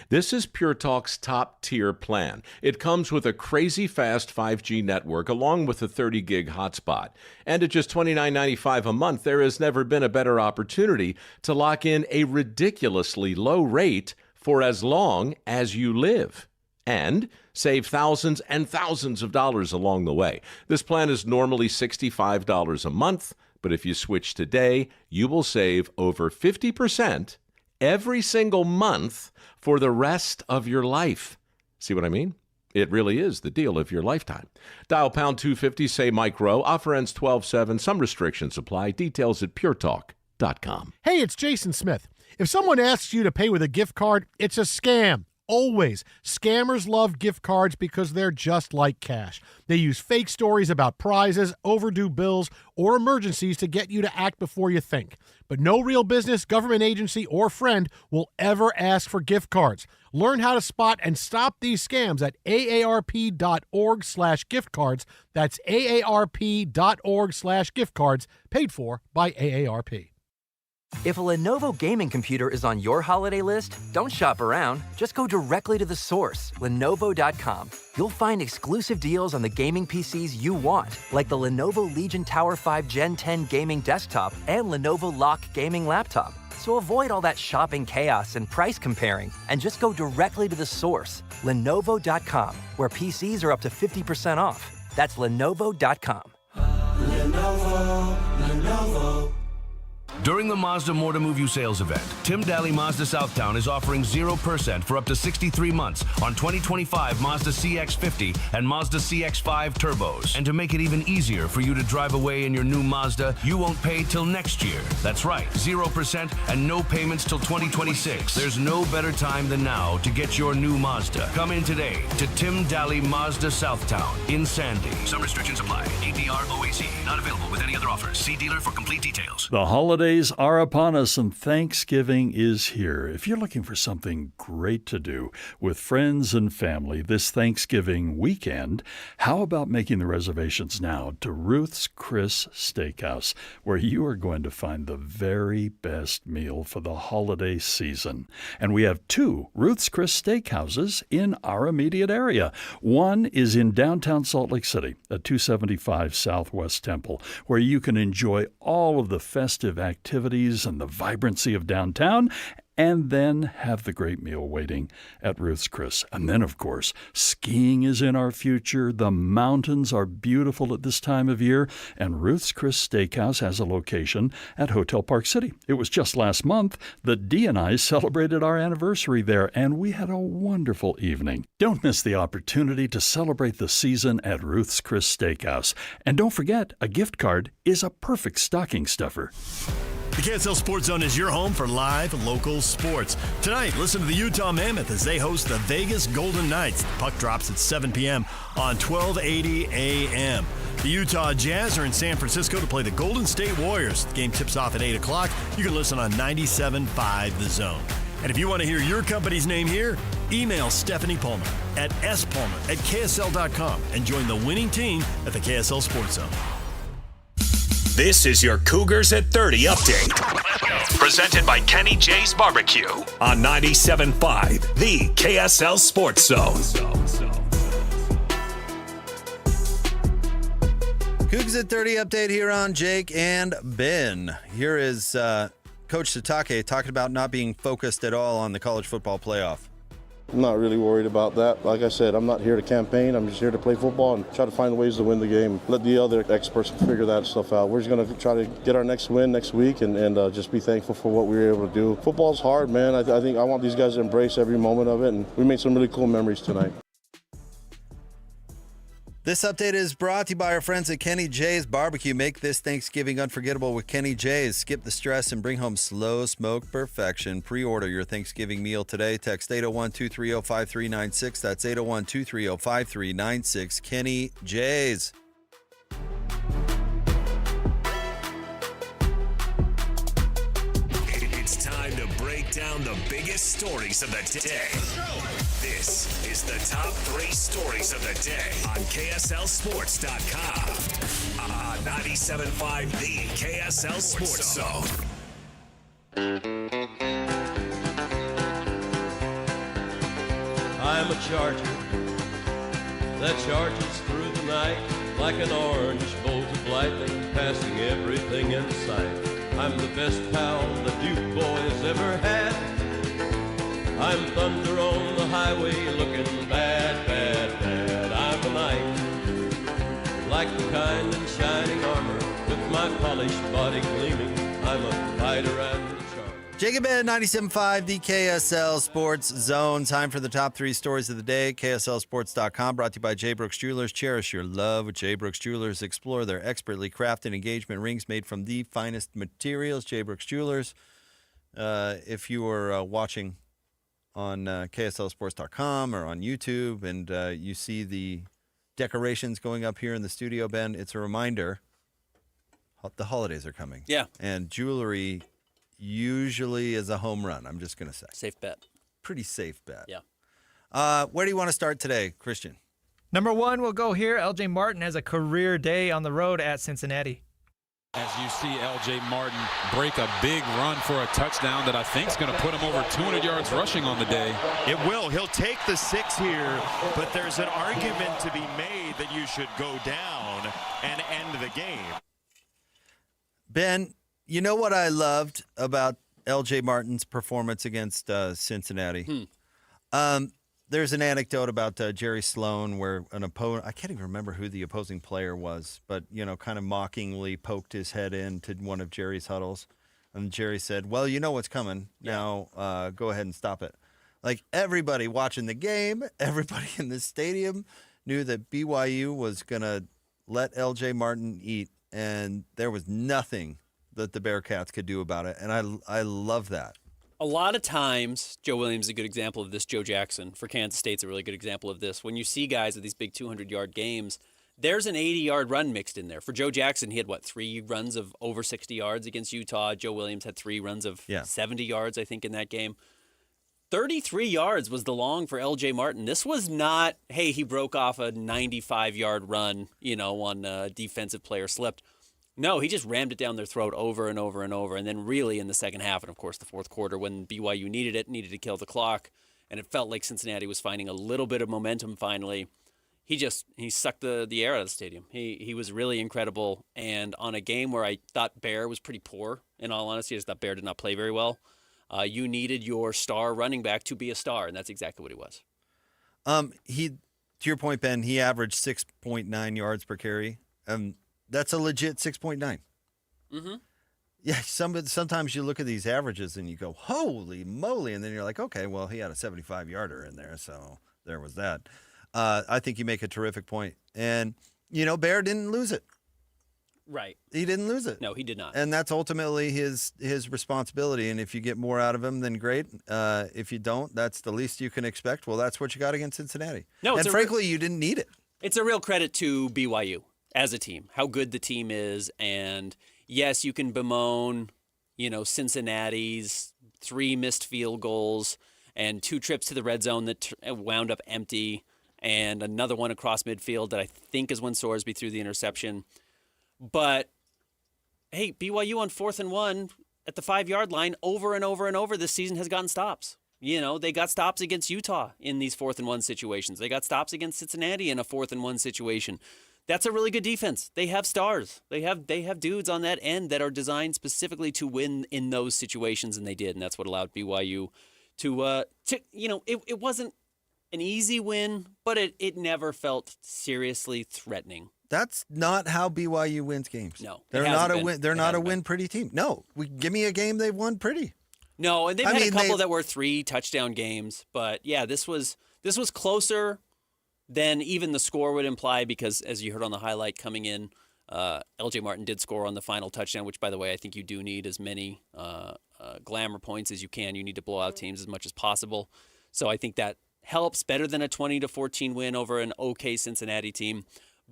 This is Pure Talk's top-tier plan. It comes with a crazy fast 5G network along with a 30-gig hotspot. And at just $29.95 a month, there has never been a better opportunity to lock in a ridiculously low rate for as long as you live. And save thousands and thousands of dollars along the way. This plan is normally $65 a month, but if you switch today, you will save over 50% every single month for the rest of your life. See what I mean? It really is the deal of your lifetime. Dial pound 250, say Mike Rowe. Offer ends 12/7. Some restrictions apply. Details at puretalk.com. Hey, it's Jason Smith. If someone asks you to pay with a gift card, it's a scam. Always. Scammers love gift cards because they're just like cash. They use fake stories about prizes, overdue bills, or emergencies to get you to act before you think. But no real business, government agency, or friend will ever ask for gift cards. Learn how to spot and stop these scams at aarp.org/gift cards. That's aarp.org/gift cards, paid for by AARP. If a Lenovo gaming computer is on your holiday list, don't shop around. Just go directly to the source, Lenovo.com. You'll find exclusive deals on the gaming PCs you want, like the Lenovo Legion Tower 5 Gen 10 gaming desktop and Lenovo Lock gaming laptop. So avoid all that shopping chaos and price comparing, and just go directly to the source, Lenovo.com, where PCs are up to 50% off. That's Lenovo.com. Lenovo. During the Mazda More to Move You sales event, Tim Daly Mazda Southtown is offering 0% for up to 63 months on 2025 Mazda CX-50 and Mazda CX-5 turbos. And to make it even easier for you to drive away in your new Mazda, you won't pay till next year. That's right, 0% and no payments till 2026. There's no better time than now to get your new Mazda. Come in today to Tim Daly Mazda Southtown in Sandy. Some restrictions apply. APR OAC. Not available with any other offers. See dealer for complete details. The holidays are upon us and Thanksgiving is here. If you're looking for something great to do with friends and family this Thanksgiving weekend, how about making the reservations now to Ruth's Chris Steakhouse, where you are going to find the very best meal for the holiday season. And we have two Ruth's Chris Steakhouses in our immediate area. One is in downtown Salt Lake City at 275 Southwest Temple, where you can enjoy all of the festive activities and the vibrancy of downtown, and then have the great meal waiting at Ruth's Chris. And then, of course, skiing is in our future. The mountains are beautiful at this time of year, and Ruth's Chris Steakhouse has a location at Hotel Park City. It was just last month that Dee and I celebrated our anniversary there, and we had a wonderful evening. Don't miss the opportunity to celebrate the season at Ruth's Chris Steakhouse. And don't forget, a gift card is a perfect stocking stuffer. The KSL Sports Zone is your home for live local sports. Tonight, listen to the Utah Mammoth as they host the Vegas Golden Knights. The puck drops at 7 p.m. on 1280 a.m. The Utah Jazz are in San Francisco to play the Golden State Warriors. The game tips off at 8 o'clock. You can listen on 97.5 The Zone. And if you want to hear your company's name here, email Stephanie Palmer at spalmer@ksl.com and join the winning team at the KSL Sports Zone. This is your Cougars at 30 update. Presented by Kenny J's Barbecue on 97.5, the KSL Sports Zone. Cougars at 30 update here on Jake and Ben. Here is Coach Satake talking about not being focused at all on the college football playoff. I'm not really worried about that. Like I said, I'm not here to campaign. I'm just here to play football and try to find ways to win the game. Let the other experts figure that stuff out. We're just going to try to get our next win next week and just be thankful for what we were able to do. Football's hard, man. I think I want these guys to embrace every moment of it, and we made some really cool memories tonight. This update is brought to you by our friends at Kenny J's Barbecue. Make this Thanksgiving unforgettable with Kenny J's. Skip the stress and bring home slow smoke perfection. Pre-order your Thanksgiving meal today. Text 801-230-5396. That's 801-230-5396. Kenny J's. It's time to break down the biggest stories of the day. This is the top 3 stories of the day on KSLSports.com. 97.5, the KSL Sports Zone. I'm a charger that charges through the night like an orange bolt of lightning, passing everything in sight. I'm the best pal the Duke boys ever had. I'm thunder on the highway looking bad, bad, bad. I'm a knight, like the kind in shining armor, with my polished body gleaming. I'm a fighter and a charmer. Jacob Ben, 97.5, the KSL Sports Zone. Time for the top 3 stories of the day. KSLSports.com, brought to you by J. Brooks Jewelers. Cherish your love with J. Brooks Jewelers. Explore their expertly crafted engagement rings made from the finest materials. J. Brooks Jewelers. If you are watching on KSLSports.com or on YouTube and you see the decorations going up here in the studio, Ben, it's a reminder the holidays are coming. Yeah. And jewelry usually is a home run, I'm just going to say. Safe bet. Pretty safe bet. Yeah. Where do you want to start today, Christian? Number 1, we'll go here. L.J. Martin has a career day on the road at Cincinnati. As you see L.J. Martin break a big run for a touchdown that I think is going to put him over 200 yards rushing on the day. It will. He'll take the 6 here, but there's an argument to be made that you should go down and end the game. Ben, you know what I loved about L.J. Martin's performance against Cincinnati? There's an anecdote about Jerry Sloan where an opponent, I can't even remember who the opposing player was, but, kind of mockingly poked his head into one of Jerry's huddles. And Jerry said, well, you know what's coming. Now go ahead and stop it. Like, everybody watching the game, everybody in the stadium knew that BYU was going to let L.J. Martin eat, and there was nothing that the Bearcats could do about it. And I love that. A lot of times, Joe Williams is a good example of this. Joe Jackson for Kansas State's a really good example of this. When you see guys at these big 200-yard games, there's an 80-yard run mixed in there. For Joe Jackson, he had, 3 runs of over 60 yards against Utah. Joe Williams had 3 runs of 70 yards, I think, in that game. 33 yards was the long for L.J. Martin. This was not, hey, he broke off a 95-yard run, on a defensive player slipped. No, he just rammed it down their throat over and over and over. And then really in the second half, and of course the fourth quarter, when BYU needed to kill the clock, and it felt like Cincinnati was finding a little bit of momentum finally, he sucked the air out of the stadium. He was really incredible. And on a game where I thought Bear was pretty poor, in all honesty, I just thought Bear did not play very well, you needed your star running back to be a star, and that's exactly what he was. To your point, Ben, he averaged 6.9 yards per carry. That's a legit 6.9. Mm-hmm. Yeah, sometimes you look at these averages and you go, holy moly, and then you're like, okay, well, he had a 75-yarder in there, so there was that. I think you make a terrific point. And, Bear didn't lose it. Right. He didn't lose it. No, he did not. And that's ultimately his responsibility, and if you get more out of him, then great. If you don't, that's the least you can expect. Well, that's what you got against Cincinnati. No, and frankly, you didn't need it. It's a real credit to BYU. As a team, how good the team is. And yes, you can bemoan, Cincinnati's 3 missed field goals and 2 trips to the red zone that wound up empty, and another one across midfield that I think is when Sorsby threw the interception. But hey, BYU on 4th and 1 at the 5-yard line over and over and over this season has gotten stops. They got stops against Utah in these 4th and 1 situations. They got stops against Cincinnati in a 4th and 1 situation. That's a really good defense. They have stars. They have dudes on that end that are designed specifically to win in those situations, and they did, and that's what allowed BYU to it wasn't an easy win, but it never felt seriously threatening. That's not how BYU wins games. No, they're not a win. They're not a win pretty team. No, give me a game they've won pretty. No, and they've had a couple that were 3 touchdown games, but yeah, this was closer than even the score would imply because, as you heard on the highlight coming in, LJ Martin did score on the final touchdown, which, by the way, I think you do need as many glamour points as you can. You need to blow out teams as much as possible. So I think that helps better than a 20-14 win over an okay Cincinnati team.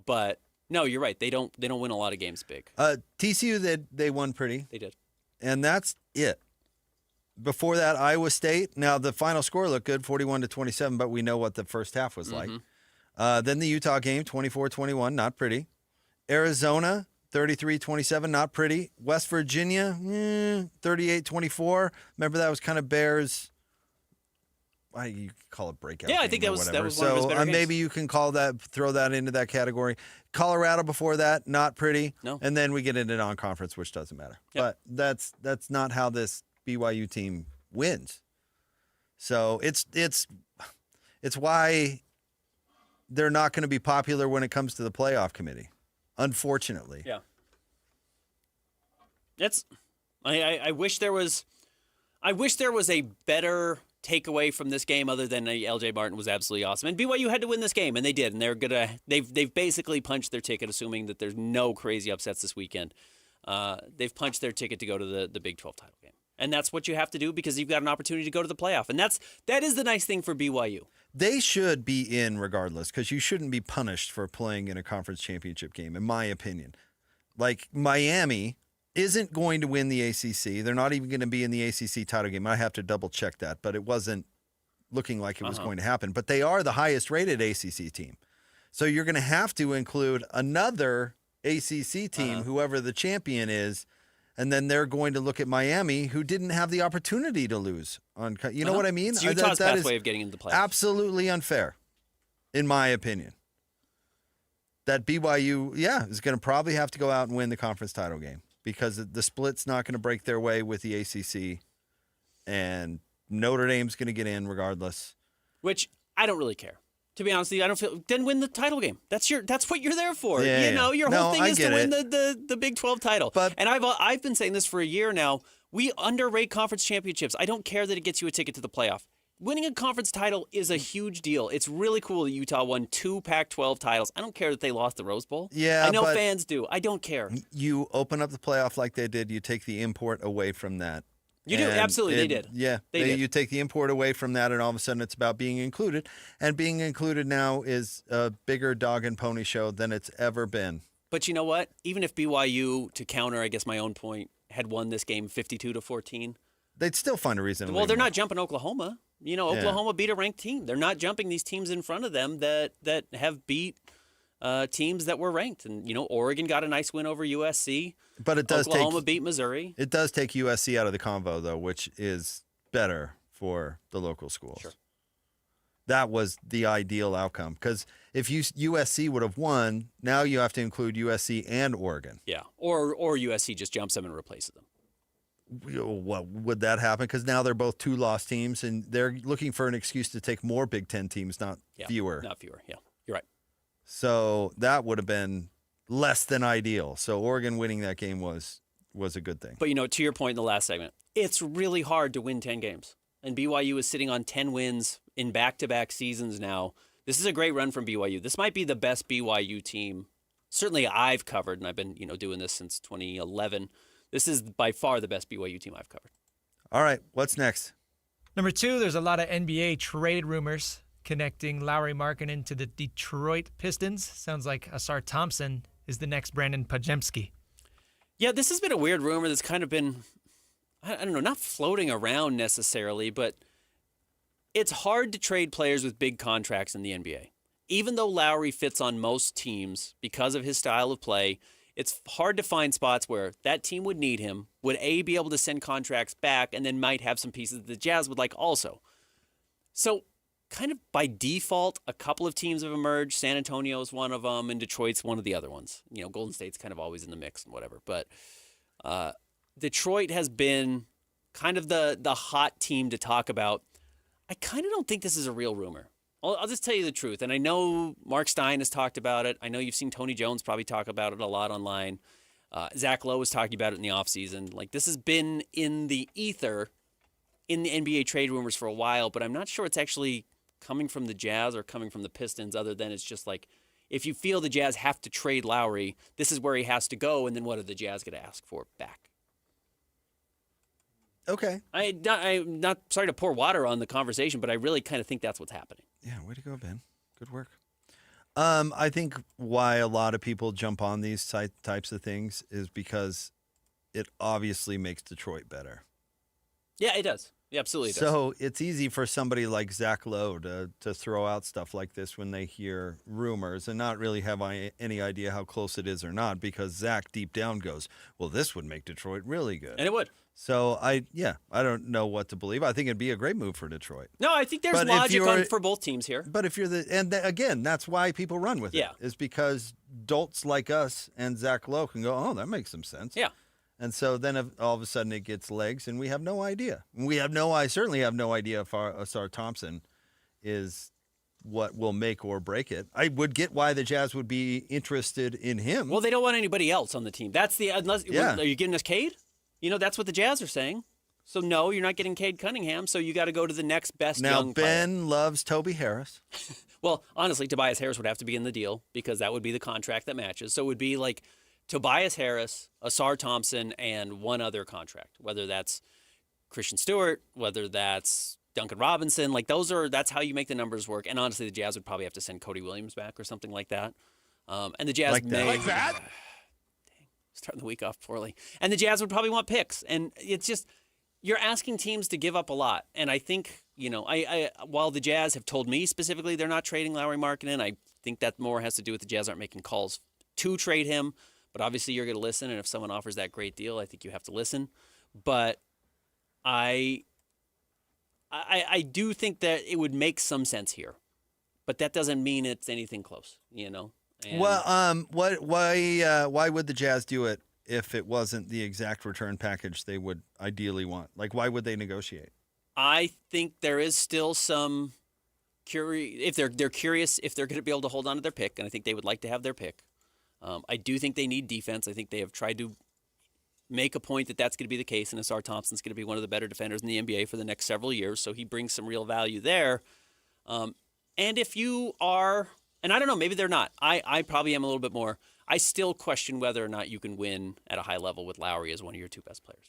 But no, you're right. They don't win a lot of games big. TCU, they won pretty. They did. And that's it. Before that, Iowa State. Now, the final score looked good, 41-27, but we know what the first half was like. Then the Utah game, 24-21, not pretty. Arizona, 33-27, not pretty. West Virginia, 38-24. Remember, that was kind of Bears. You could call it breakout. Yeah, I think that was one of his better games. Maybe you can throw that into that category. Colorado before that, not pretty. No. And then we get into non-conference, which doesn't matter. Yep. But that's not how this BYU team wins. So it's why they're not going to be popular when it comes to the playoff committee, unfortunately. Yeah. I wish there was a better takeaway from this game other than LJ Martin was absolutely awesome. And BYU had to win this game, and they did. And they've basically punched their ticket, assuming that there's no crazy upsets this weekend. They've punched their ticket to go to the Big 12 title game. And that's what you have to do because you've got an opportunity to go to the playoff. And that is the nice thing for BYU. They should be in regardless because you shouldn't be punished for playing in a conference championship game, in my opinion. Like Miami isn't going to win the ACC. They're not even going to be in the ACC title game. I have to double check that, but it wasn't looking like it was going to happen. But they are the highest rated ACC team. So you're going to have to include another ACC team, whoever the champion is, and then they're going to look at Miami, who didn't have the opportunity to lose. You know what I mean? It's Utah's pathway of getting into the playoffs. Absolutely unfair, in my opinion. That BYU, is going to probably have to go out and win the conference title game because the split's not going to break their way with the ACC, and Notre Dame's going to get in regardless. Which I don't really care. To be honest with you, I don't feel. Then win the title game. That's what you're there for. Yeah, your whole thing is to win the Big 12 title. And I've been saying this for a year now. We underrate conference championships. I don't care that it gets you a ticket to the playoff. Winning a conference title is a huge deal. It's really cool that Utah won 2 Pac-12 titles. I don't care that they lost the Rose Bowl. Yeah, I know fans do. I don't care. You open up the playoff like they did. You take the import away from that. You do, absolutely. They did. Yeah, they did. You take the import away from that, and all of a sudden it's about being included. And being included now is a bigger dog and pony show than it's ever been. But you know what? Even if BYU, to counter, I guess, my own point, had won this game 52-14, they'd still find a reason. Well, they're not jumping Oklahoma. Oklahoma beat a ranked team. They're not jumping these teams in front of them that have beat teams that were ranked. And, Oregon got a nice win over USC. But it does Oklahoma beat Missouri. It does take USC out of the convo, though, which is better for the local schools. Sure. That was the ideal outcome. Because if USC would have won, now you have to include USC and Oregon. Yeah, or USC just jumps them and replaces them. Well, would that happen? Because now they're both 2-loss teams, and they're looking for an excuse to take more Big Ten teams, not fewer. Not fewer, yeah. You're right. So that would have been less than ideal. So Oregon winning that game was a good thing. But, to your point in the last segment, it's really hard to win 10 games. And BYU is sitting on 10 wins in back-to-back seasons now. This is a great run from BYU. This might be the best BYU team, certainly I've covered, and I've been doing this since 2011. This is by far the best BYU team I've covered. All right, what's next? Number 2, there's a lot of NBA trade rumors connecting Lauri Markkanen to the Detroit Pistons. Sounds like Asar Thompson is the next Brandon Podziemski. Yeah, this has been a weird rumor that's kind of been, I don't know, not floating around necessarily, but it's hard to trade players with big contracts in the NBA. Even though Lowry fits on most teams because of his style of play, it's hard to find spots where that team would need him, would A, be able to send contracts back, and then might have some pieces that the Jazz would like also. So kind of by default, a couple of teams have emerged. San Antonio is one of them, and Detroit's one of the other ones. You know, Golden State's kind of always in the mix and whatever. But Detroit has been kind of the hot team to talk about. I kind of don't think this is a real rumor. I'll just tell you the truth. And I know Mark Stein has talked about it. I know you've seen Tony Jones probably talk about it a lot online. Zach Lowe was talking about it in the offseason. Like, this has been in the ether in the NBA trade rumors for a while, but I'm not sure it's actually coming from the Jazz or coming from the Pistons, other than it's just like, if you feel the Jazz have to trade Lowry, this is where he has to go, and then what are the Jazz going to ask for back? Okay. I'm not sorry to pour water on the conversation, but I really kind of think that's what's happening. Yeah, way to go, Ben. Good work. I think why a lot of people jump on these types of things is because it obviously makes Detroit better. Yeah, it does. Yeah, absolutely. So it's easy for somebody like Zach Lowe to throw out stuff like this when they hear rumors and not really have any idea how close it is or not, because Zach deep down goes, well, this would make Detroit really good. And it would. So I don't know what to believe. I think it'd be a great move for Detroit. No, I think there's logic for both teams here. But if you're again, that's why people run with it. Is because dolts like us and Zach Lowe can go, oh, that makes some sense. Yeah. And so then all of a sudden it gets legs, and we have no idea. I certainly have no idea if Asar Thompson is what will make or break it. I would get why the Jazz would be interested in him. Well, they don't want anybody else on the team. Are you giving us Cade? You know, that's what the Jazz are saying. So, no, you're not getting Cade Cunningham, so you got to go to the next best young player. Now, Ben loves Toby Harris. Well, honestly, Tobias Harris would have to be in the deal because that would be the contract that matches. So it would be like Tobias Harris, Asar Thompson, and one other contract, whether that's Christian Stewart, whether that's Duncan Robinson. Like, that's how you make the numbers work. And honestly, the Jazz would probably have to send Cody Williams back or something like that. And the Jazz Like that? Starting the week off poorly. And the Jazz would probably want picks. And it's just, you're asking teams to give up a lot. And I think, you know, while the Jazz have told me specifically they're not trading Lauri Markkanen, I think that more has to do with the Jazz aren't making calls to trade him. But obviously you're going to listen. And if someone offers that great deal, I think you have to listen. But I do think that it would make some sense here. But that doesn't mean it's anything close, you know? And why would the Jazz do it if it wasn't the exact return package they would ideally want? Like, why would they negotiate? I think there is still some if they're curious if they're going to be able to hold on to their pick, and I think they would like to have their pick. I do think they need defense. I think they have tried to make a point that that's going to be the case, and Asar Thompson's going to be one of the better defenders in the NBA for the next several years, so he brings some real value there. And if you are... And I don't know, maybe they're not. I probably am a little bit more. I still question whether or not you can win at a high level with Lowry as one of your two best players.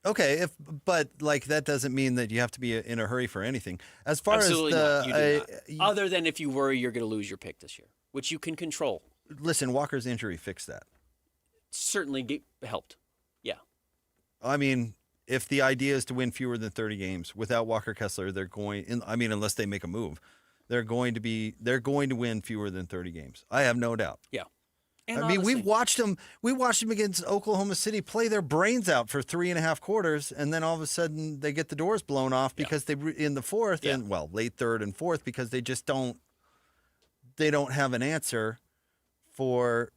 Okay, but like that doesn't mean that you have to be in a hurry for anything. As far Absolutely as not. You do not. Other than if you worry you're going to lose your pick this year, which you can control. Listen, Walker's injury fixed that. Certainly helped. Yeah. I mean, if the idea is to win fewer than 30 games without Walker Kessler, unless they make a move. They're going to win fewer than 30 games. I have no doubt. Yeah. And honestly, we watched them against Oklahoma City play their brains out for 3.5 quarters, and then all of a sudden they get the doors blown off because they in the fourth and late third and fourth because they just don't have an answer for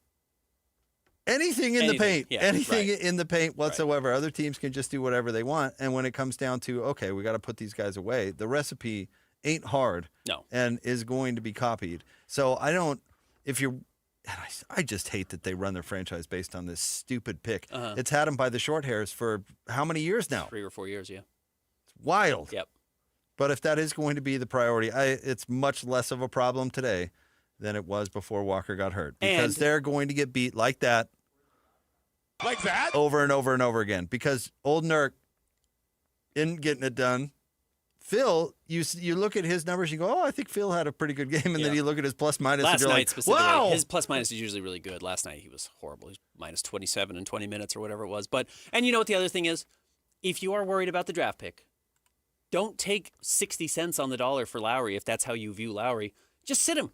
anything in the paint. Yeah, in the paint whatsoever. Right. Other teams can just do whatever they want, and when it comes down to okay, we got to put these guys away, the recipe ain't hard and is going to be copied. So I just hate that they run their franchise based on this stupid pick. It's had them by the short hairs for how many years now? 3 or 4 years, yeah. It's wild. Yep. But if that is going to be the priority, it's much less of a problem today than it was before Walker got hurt. Because they're going to get beat like that. Like that? Over and over and over again. Because Old Nurk isn't getting it done. Phil, you look at his numbers, you go, oh, I think Phil had a pretty good game, and then you look at his plus minus, last and you're night like, specifically, wow. His plus minus is usually really good. Last night he was horrible. He was minus 27 in 20 minutes or whatever it was. And you know what the other thing is? If you are worried about the draft pick, don't take 60 cents on the dollar for Lowry if that's how you view Lowry. Just sit him.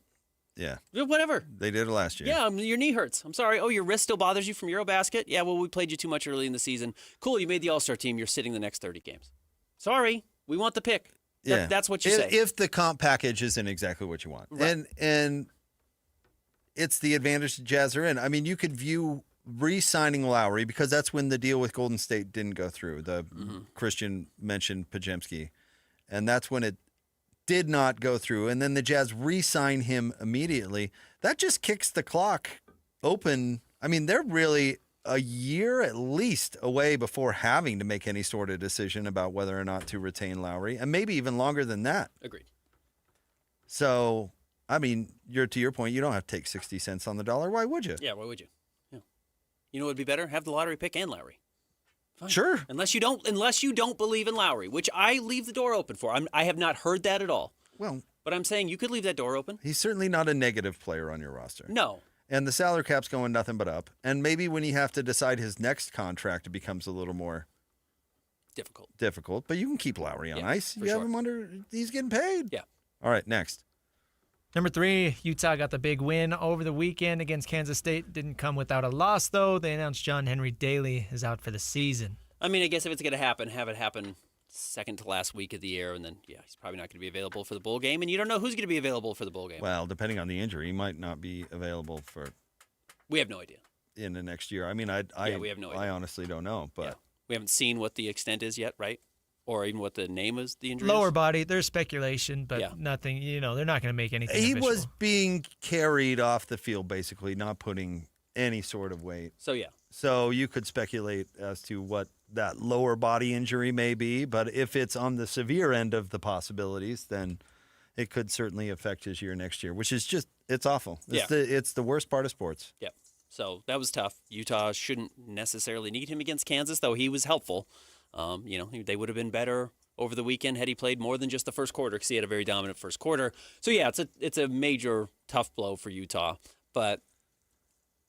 Yeah. Whatever. They did it last year. Yeah, your knee hurts. I'm sorry. Oh, your wrist still bothers you from Eurobasket? Yeah, well, we played you too much early in the season. Cool, you made the All-Star team. You're sitting the next 30 games. Sorry, we want the pick. That's what you say. If the comp package isn't exactly what you want. Right. And it's the advantage the Jazz are in. I mean, you could view re-signing Lowry because that's when the deal with Golden State didn't go through. Christian mentioned Pajemski. And that's when it did not go through. And then the Jazz re-sign him immediately. That just kicks the clock open. I mean, they're really a year at least away before having to make any sort of decision about whether or not to retain Lowry, and maybe even longer than that. Agreed. So, I mean, to your point, you don't have to take 60 cents on the dollar. Why would you? Yeah, why would you? Yeah. You know what would be better? Have the lottery pick and Lowry. Fine. Sure. Unless you don't believe in Lowry, which I leave the door open for. I have not heard that at all. Well, but I'm saying you could leave that door open. He's certainly not a negative player on your roster. No. And the salary cap's going nothing but up. And maybe when you have to decide his next contract, it becomes a little more difficult. But you can keep Lowry on ice. You have him under. He's getting paid. Yeah. All right. Next. Number 3, Utah got the big win over the weekend against Kansas State. Didn't come without a loss, though. They announced John Henry Daly is out for the season. I mean, I guess if it's going to happen, have it happen second to last week of the year, and then, he's probably not going to be available for the bowl game, and you don't know who's going to be available for the bowl game. Well, depending on the injury, he might not be available for... We have no idea. In the next year. I mean, we have no idea. I honestly don't know, but... We haven't seen what the extent is yet, right? Or even what the name is, the injury Lower is? body, there's speculation, but nothing, they're not going to make anything He official. was being carried off the field, basically, not putting any sort of weight. So, yeah. So you could speculate as to what that lower body injury may be, but if it's on the severe end of the possibilities, then it could certainly affect his year next year, which is just, it's awful. It's the worst part of sports. Yep. So that was tough. Utah shouldn't necessarily need him against Kansas, though he was helpful. They would have been better over the weekend had he played more than just the first quarter because he had a very dominant first quarter. So, yeah, it's a major tough blow for Utah. But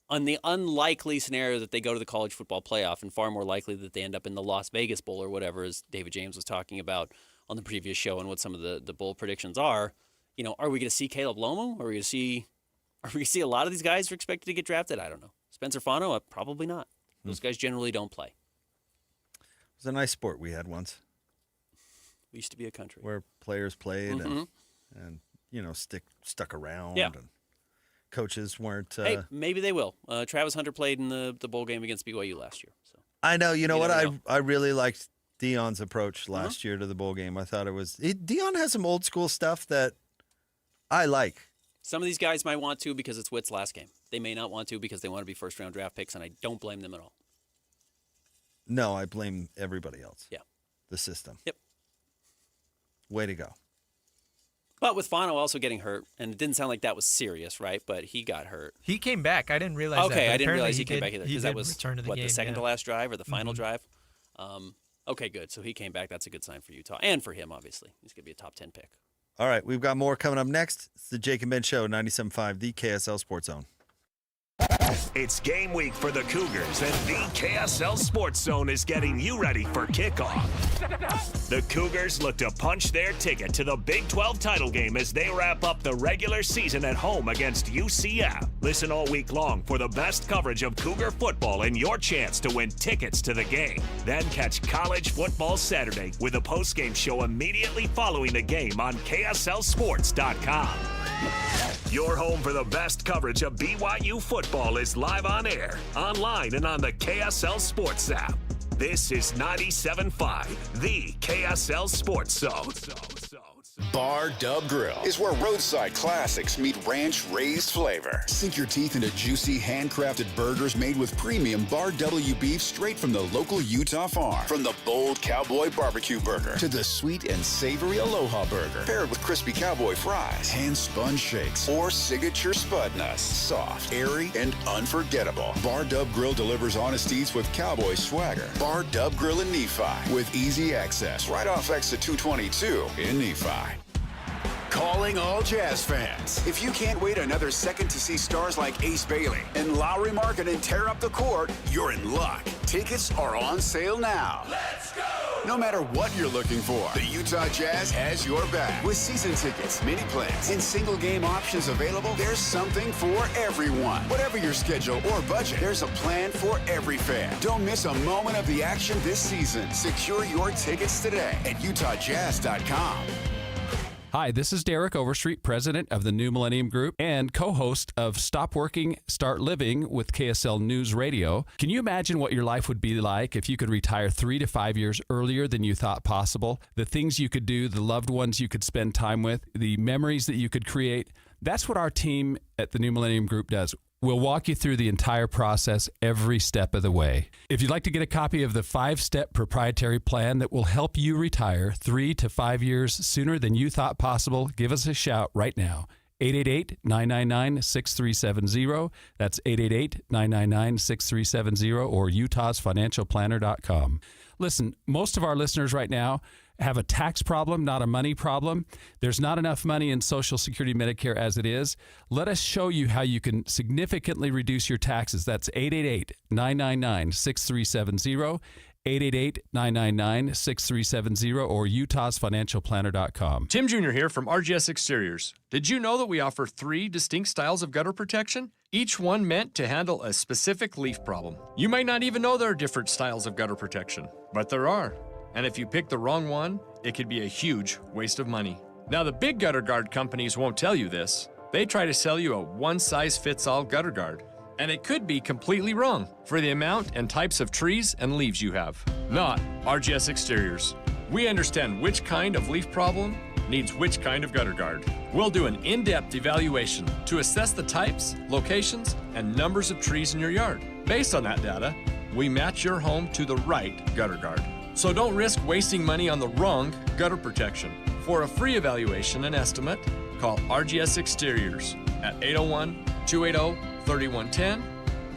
on the unlikely scenario that they go to the college football playoff and far more likely that they end up in the Las Vegas Bowl or whatever, as David James was talking about on the previous show and what some of the bowl predictions are, are we going to see Caleb Lomo? Are we going to see a lot of these guys who are expected to get drafted? I don't know. Spencer Fano? Probably not. Those guys generally don't play. It was a nice sport we had once. We used to be a country where players played and stuck around. Yeah. And coaches weren't. Hey, maybe they will. Travis Hunter played in the bowl game against BYU last year. So I know. You know what? I really liked Dion's approach last year to the bowl game. I thought Dion has some old school stuff that I like. Some of these guys might want to because it's Witt's last game. They may not want to because they want to be first-round draft picks, and I don't blame them at all. No, I blame everybody else. Yeah. The system. Yep. Way to go. But with Fano also getting hurt, and it didn't sound like that was serious, right? But he got hurt. He came back. I didn't realize that. Okay, I didn't realize he came back either. Because that was, the second to last drive or the final drive? Okay, good. So he came back. That's a good sign for Utah. And for him, obviously. He's going to be a top 10 pick. All right, we've got more coming up next. It's the Jake and Ben Show, 97.5, the KSL Sports Zone. It's game week for the Cougars, and the KSL Sports Zone is getting you ready for kickoff. The Cougars look to punch their ticket to the Big 12 title game as they wrap up the regular season at home against UCF. Listen all week long for the best coverage of Cougar football and your chance to win tickets to the game. Then catch College Football Saturday with a post-game show immediately following the game on KSLSports.com. Your home for the best coverage of BYU football is live on air, online, and on the KSL Sports app. This is 97.5, the KSL Sports Zone. Bar Dub Grill is where roadside classics meet ranch-raised flavor. Sink your teeth into juicy, handcrafted burgers made with premium Bar W beef straight from the local Utah farm. From the bold cowboy barbecue burger to the sweet and savory Aloha burger, paired with crispy cowboy fries, hand-spun shakes, or signature spud nuts. Soft, airy, and unforgettable. Bar Dub Grill delivers honest eats with cowboy swagger. Bar Dub Grill in Nephi with easy access right off exit 222 in Nephi. Calling all Jazz fans. If you can't wait another second to see stars like Ace Bailey and Lowry Markkanen tear up the court, you're in luck. Tickets are on sale now. Let's go! No matter what you're looking for, the Utah Jazz has your back. With season tickets, mini plans, and single game options available, there's something for everyone. Whatever your schedule or budget, there's a plan for every fan. Don't miss a moment of the action this season. Secure your tickets today at UtahJazz.com. Hi, this is Derek Overstreet, president of the New Millennium Group and co-host of Stop Working, Start Living with KSL News Radio. Can you imagine what your life would be like if you could retire 3 to 5 years earlier than you thought possible? The things you could do, the loved ones you could spend time with, the memories that you could create. That's what our team at the New Millennium Group does. We'll walk you through the entire process every step of the way. If you'd like to get a copy of the 5-step proprietary plan that will help you retire 3 to 5 years sooner than you thought possible, give us a shout right now. 888-999-6370. That's 888-999-6370 or utahsfinancialplanner.com. Listen, most of our listeners right now have a tax problem, not a money problem. There's not enough money in Social Security Medicare as it is. Let us show you how you can significantly reduce your taxes. That's 888-999-6370, 888-999-6370, or utahsfinancialplanner.com. Tim Jr. here from RGS Exteriors. Did you know that we offer 3 distinct styles of gutter protection? Each one meant to handle a specific leaf problem. You might not even know there are different styles of gutter protection, but there are. And if you pick the wrong one, it could be a huge waste of money. Now, the big gutter guard companies won't tell you this. They try to sell you a one-size-fits-all gutter guard. And it could be completely wrong for the amount and types of trees and leaves you have. Not RGS Exteriors. We understand which kind of leaf problem needs which kind of gutter guard. We'll do an in-depth evaluation to assess the types, locations, and numbers of trees in your yard. Based on that data, we match your home to the right gutter guard. So don't risk wasting money on the wrong gutter protection. For a free evaluation and estimate, call RGS Exteriors at 801-280-3110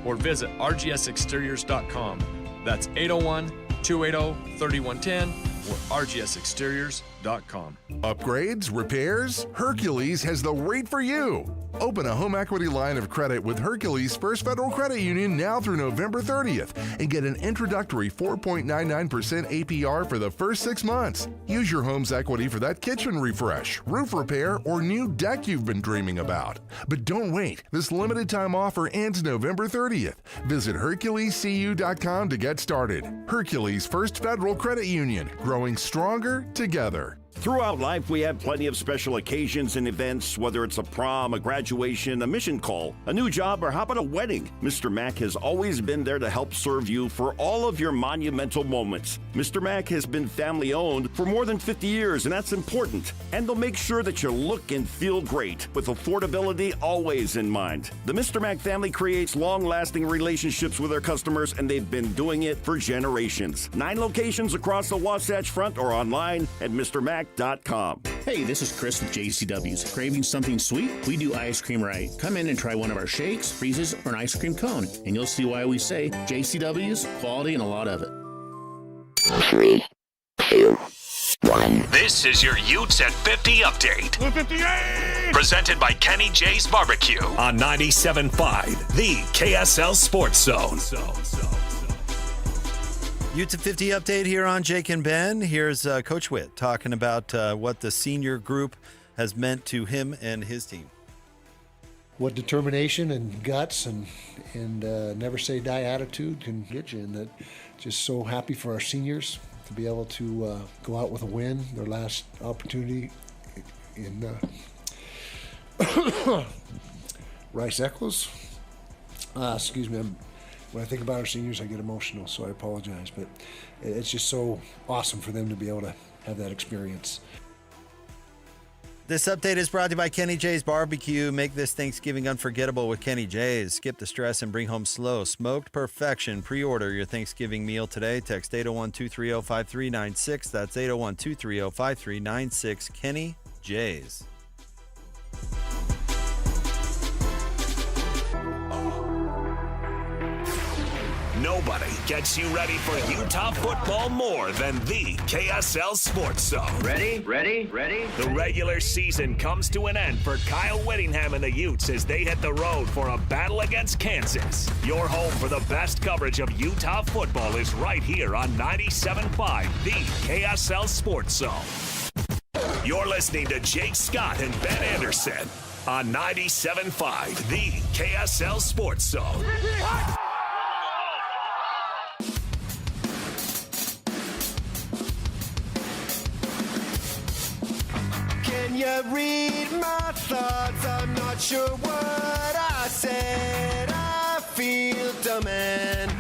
or visit rgsexteriors.com. That's 801-280-3110 or rgsexteriors.com. Upgrades, repairs? Hercules has the rate for you. Open a home equity line of credit with Hercules First Federal Credit Union now through November 30th and get an introductory 4.99% APR for the first 6 months. Use your home's equity for that kitchen refresh, roof repair, or new deck you've been dreaming about. But don't wait. This limited time offer ends November 30th. Visit HerculesCU.com to get started. Hercules First Federal Credit Union, growing stronger together. Throughout life, we have plenty of special occasions and events, whether it's a prom, a graduation, a mission call, a new job, or how about a wedding? Mr. Mac has always been there to help serve you for all of your monumental moments. Mr. Mac has been family-owned for more than 50 years, and that's important. And they'll make sure that you look and feel great, with affordability always in mind. The Mr. Mac family creates long-lasting relationships with their customers, and they've been doing it for generations. 9 locations across the Wasatch Front or online at MrMac.com. Hey, this is Chris with JCW's. Craving something sweet? We do ice cream right. Come in and try one of our shakes, freezes, or an ice cream cone, and you'll see why we say JCW's, quality, and a lot of it. 3, 2, 1. This is your Utes at 50 update. 58! Presented by Kenny J's Barbecue on 97.5, the KSL Sports Zone. Utes at 50 update here on Jake and Ben. Here's Coach Witt talking about what the senior group has meant to him and his team. What determination and guts and never say die attitude can get you, and that just so happy for our seniors to be able to go out with a win, their last opportunity in Rice Eccles. Excuse me, when I think about our seniors, I get emotional, so I apologize. But it's just so awesome for them to be able to have that experience. This update is brought to you by Kenny J's Barbecue. Make this Thanksgiving unforgettable with Kenny J's. Skip the stress and bring home slow smoked perfection. Pre-order your Thanksgiving meal today. Text 801-230-5396. That's 801-230-5396. Kenny J's. Nobody gets you ready for Utah football more than the KSL Sports Zone. Ready? The regular season comes to an end for Kyle Whittingham and the Utes as they hit the road for a battle against Kansas. Your home for the best coverage of Utah football is right here on 97.5, the KSL Sports Zone. You're listening to Jake Scott and Ben Anderson on 97.5, the KSL Sports Zone. Can you read my thoughts? I'm not sure what I said. I feel dumb and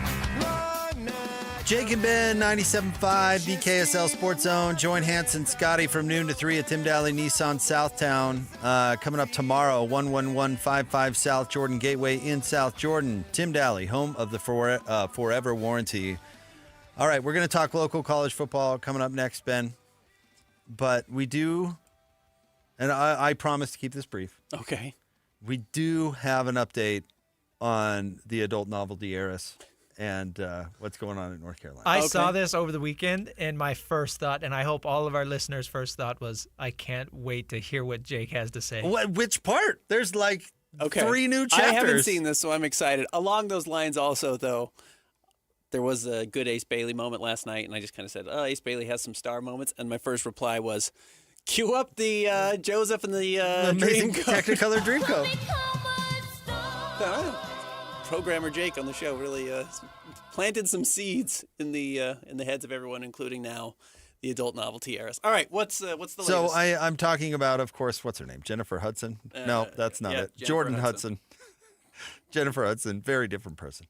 long night. Jake and Ben, 97.5, the KSL Sports Zone. Join Hanson, Scotty from noon to 3 at Tim Daly Nissan Southtown. Coming up tomorrow, 11155 South Jordan Gateway in South Jordan. Tim Daly, home of the Forever Warranty. All right, we're going to talk local college football coming up next, Ben. But we do, and I promise to keep this brief. Okay. We do have an update on the adult novelty heiress and what's going on in North Carolina. I saw this over the weekend, and my first thought, and I hope all of our listeners' first thought was, I can't wait to hear what Jake has to say. Which part? There's like 3 new chapters. I haven't seen this, so I'm excited. Along those lines also, though, there was a good Ace Bailey moment last night, and I just kind of said, Ace Bailey has some star moments, and my first reply was, cue up the Joseph and the Amazing Technicolor Dreamcoat. Programmer Jake on the show really planted some seeds in the heads of everyone, including now the adult novelty heiress. All right, what's the latest? So I'm talking about, of course, what's her name? Jennifer Hudson? No, that's not it. Jordan Hudson. Jennifer Hudson, very different person.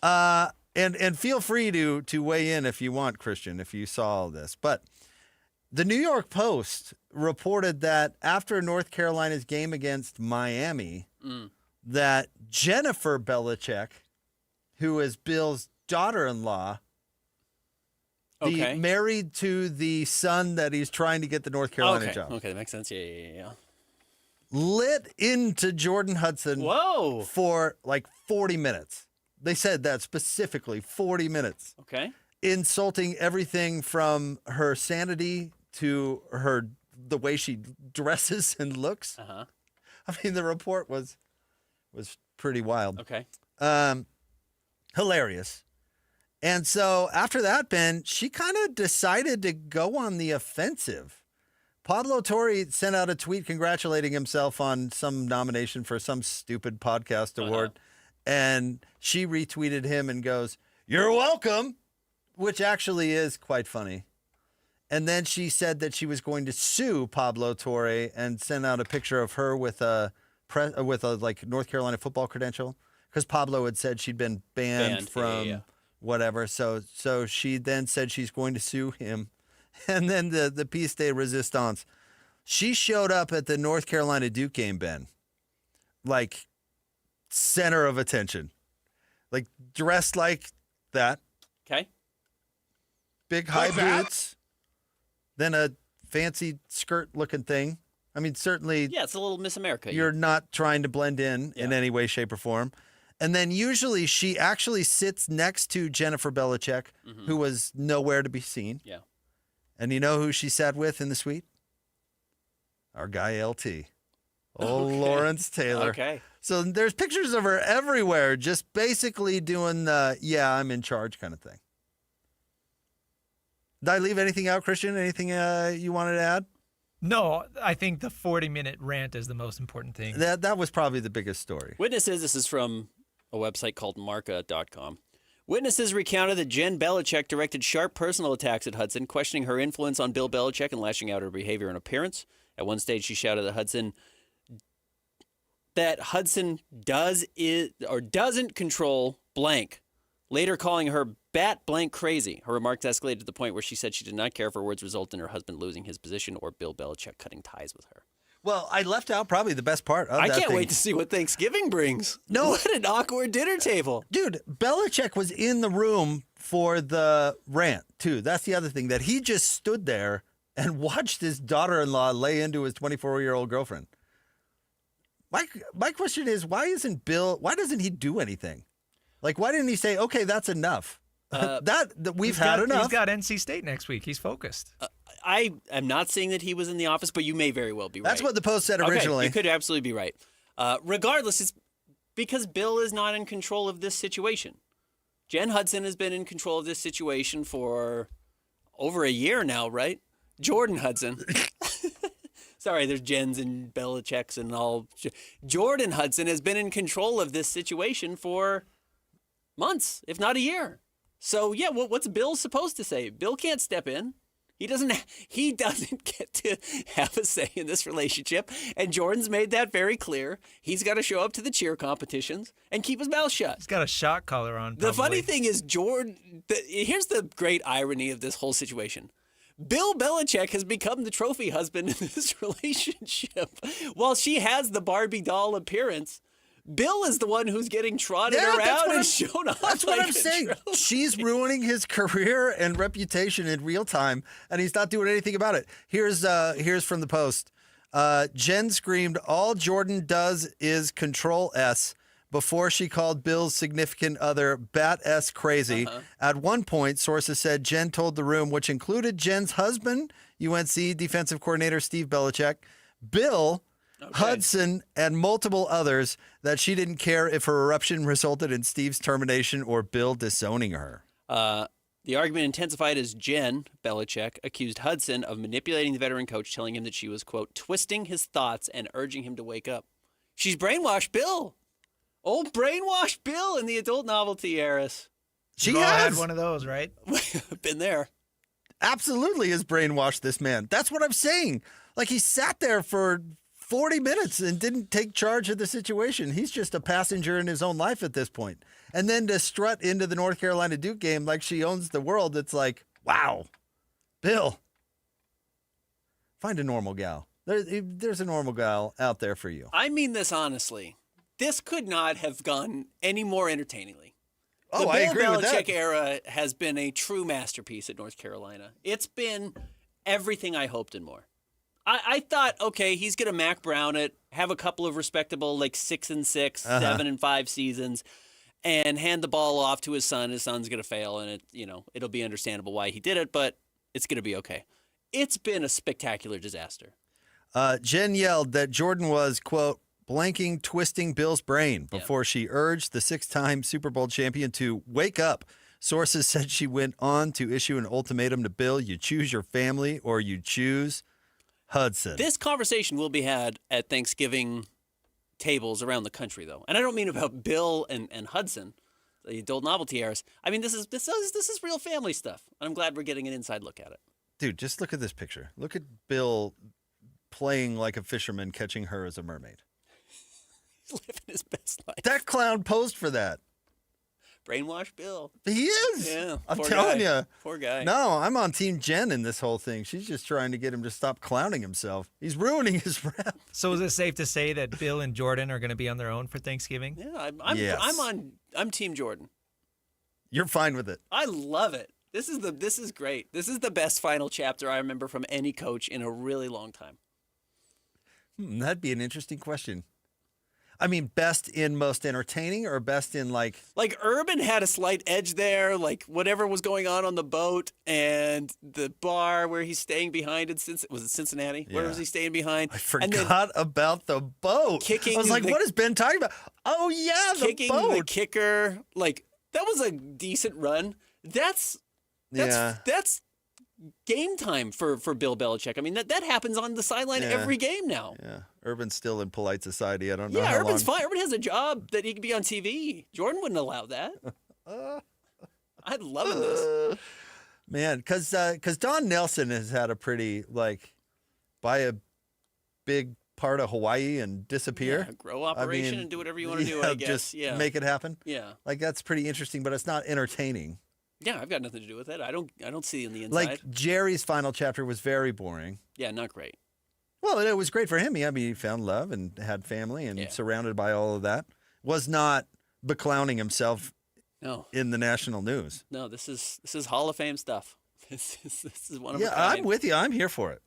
And feel free to weigh in if you want, Christian, if you saw all this. But the New York Post reported that after North Carolina's game against Miami, that Jennifer Belichick, who is Bill's daughter-in-law, married to the son that he's trying to get the North Carolina job. Okay, that makes sense. Yeah. Lit into Jordan Hudson for like 40 minutes. They said that specifically, 40 minutes. Okay. Insulting everything from her sanity to the way she dresses and looks. Uh-huh. I mean, the report was pretty wild. Okay. Hilarious. And so after that, Ben, she kind of decided to go on the offensive. Pablo Torre sent out a tweet congratulating himself on some nomination for some stupid podcast award. And she retweeted him and goes, "You're welcome," which actually is quite funny. And then she said that she was going to sue Pablo Torre and sent out a picture of her with a like North Carolina football credential, because Pablo had said she'd been banned from whatever. So she then said she's going to sue him. And then the piece de resistance. She showed up at the North Carolina Duke game, Ben, like center of attention, like dressed like that. Okay. Big high boots, then a fancy skirt looking thing. I mean, certainly. Yeah, it's a little Miss America. You're not trying to blend in any way, shape, or form. And then usually she actually sits next to Jennifer Belichick, who was nowhere to be seen. Yeah. And you know who she sat with in the suite? Our guy LT. Lawrence Taylor. Okay. So there's pictures of her everywhere, just basically doing the, I'm in charge kind of thing. Did I leave anything out, Christian? Anything you wanted to add? No, I think the 40-minute rant is the most important thing. That was probably the biggest story. Witnesses, this is from a website called marca.com. Witnesses recounted that Jen Belichick directed sharp personal attacks at Hudson, questioning her influence on Bill Belichick and lashing out her behavior and appearance. At one stage, she shouted at Hudson that Hudson doesn't control blank, later calling her bat blank crazy. Her remarks escalated to the point where she said she did not care if her words result in her husband losing his position or Bill Belichick cutting ties with her. Well, I left out probably the best part of that I can't wait to see what Thanksgiving brings. No. What an awkward dinner table. Dude, Belichick was in the room for the rant, too. That's the other thing, that he just stood there and watched his daughter-in-law lay into his 24-year-old girlfriend. My question is, why doesn't he do anything? Like, why didn't he say, okay, that's enough? We've had enough. He's got NC State next week. He's focused. I am not saying that he was in the office, but you may very well be right. That's what the Post said originally. Okay, you could absolutely be right. Regardless, it's because Bill is not in control of this situation. Jen Hudson has been in control of this situation for over a year now, right? Jordan Hudson. Sorry, there's Jens and Belichick's and all. Jordan Hudson has been in control of this situation for months, if not a year. So, yeah, what's Bill supposed to say? Bill can't step in. He doesn't get to have a say in this relationship, and Jordan's made that very clear. He's got to show up to the cheer competitions and keep his mouth shut. He's got a shot collar on. The funny thing is, here's the great irony of this whole situation. Bill Belichick has become the trophy husband in this relationship. While she has the Barbie doll appearance, Bill is the one who's getting trotted around and shown off. That's what I'm saying. She's ruining his career and reputation in real time, and he's not doing anything about it. Here's from the Post. Jen screamed, "All Jordan does is control S," before she called Bill's significant other Bat S crazy. At one point, sources said Jen told the room, which included Jen's husband, UNC defensive coordinator Steve Belichick, Bill, Hudson, and multiple others, that she didn't care if her eruption resulted in Steve's termination or Bill disowning her. The argument intensified as Jen Belichick accused Hudson of manipulating the veteran coach, telling him that she was, quote, twisting his thoughts and urging him to wake up. She's brainwashed Bill. Old brainwashed Bill in the adult novelty heiress. She We've all has had one of those, right? Been there. Absolutely has brainwashed this man. That's what I'm saying. Like, he sat there for 40 minutes and didn't take charge of the situation. He's just a passenger in his own life at this point. And then to strut into the North Carolina Duke game like she owns the world, it's like, wow, Bill, find a normal gal. There's a normal gal out there for you. I mean this honestly. This could not have gone any more entertainingly. Oh, I agree with that. The Bill Belichick era has been a true masterpiece at North Carolina. It's been everything I hoped and more. I thought, okay, he's going to Mac Brown it, have a couple of respectable, like 6-6, 7-5 seasons, and hand the ball off to his son. His son's going to fail, and it'll be understandable why he did it, but it's going to be okay. It's been a spectacular disaster. Jen yelled that Jordan was, quote, blanking, twisting Bill's brain before she urged the 6-time Super Bowl champion to wake up. Sources said she went on to issue an ultimatum to Bill: you choose your family or you choose Hudson. This conversation will be had at Thanksgiving tables around the country, though. And I don't mean about Bill and Hudson, the adult novelty heirs. I mean, this is real family stuff. And I'm glad we're getting an inside look at it. Dude, just look at this picture. Look at Bill playing like a fisherman, catching her as a mermaid. He's living his best life. That clown posed for that. Brainwash Bill. He is. Yeah. I'm telling you. Poor guy. No, I'm on Team Jen in this whole thing. She's just trying to get him to stop clowning himself. He's ruining his rep. So is it safe to say that Bill and Jordan are going to be on their own for Thanksgiving? Yeah, Yes. I'm Team Jordan. You're fine with it. I love it. This is great. This is the best final chapter I remember from any coach in a really long time. That'd be an interesting question. I mean, best in most entertaining or best in like Urban had a slight edge there, like whatever was going on the boat and the bar where he's staying behind was it Cincinnati? Yeah. Where was he staying behind? I forgot about the boat. Kicking I was like, what is Ben talking about? Oh yeah, the kicking boat. The kicker. Like that was a decent run. That's game time for Bill Belichick. I mean, that happens on the sideline every game now. Yeah, Urban's still in polite society. I don't know. Yeah, how Urban's long. fine. Urban has a job that he can be on TV. Jordan wouldn't allow that. I'd love this. Man, because Don Nelson has had a pretty buy a big part of Hawaii and disappear. Yeah, grow operation and do whatever you want to do. I guess. Just make it happen. Yeah, that's pretty interesting, but it's not entertaining. Yeah, I've got nothing to do with it. I don't see on the inside. Like Jerry's final chapter was very boring. Yeah, not great. Well, it was great for him. He found love and had family and surrounded by all of that. Was not beclowning himself in the national news. No, this is Hall of Fame stuff. This is one of a kind. I'm with you. I'm here for it.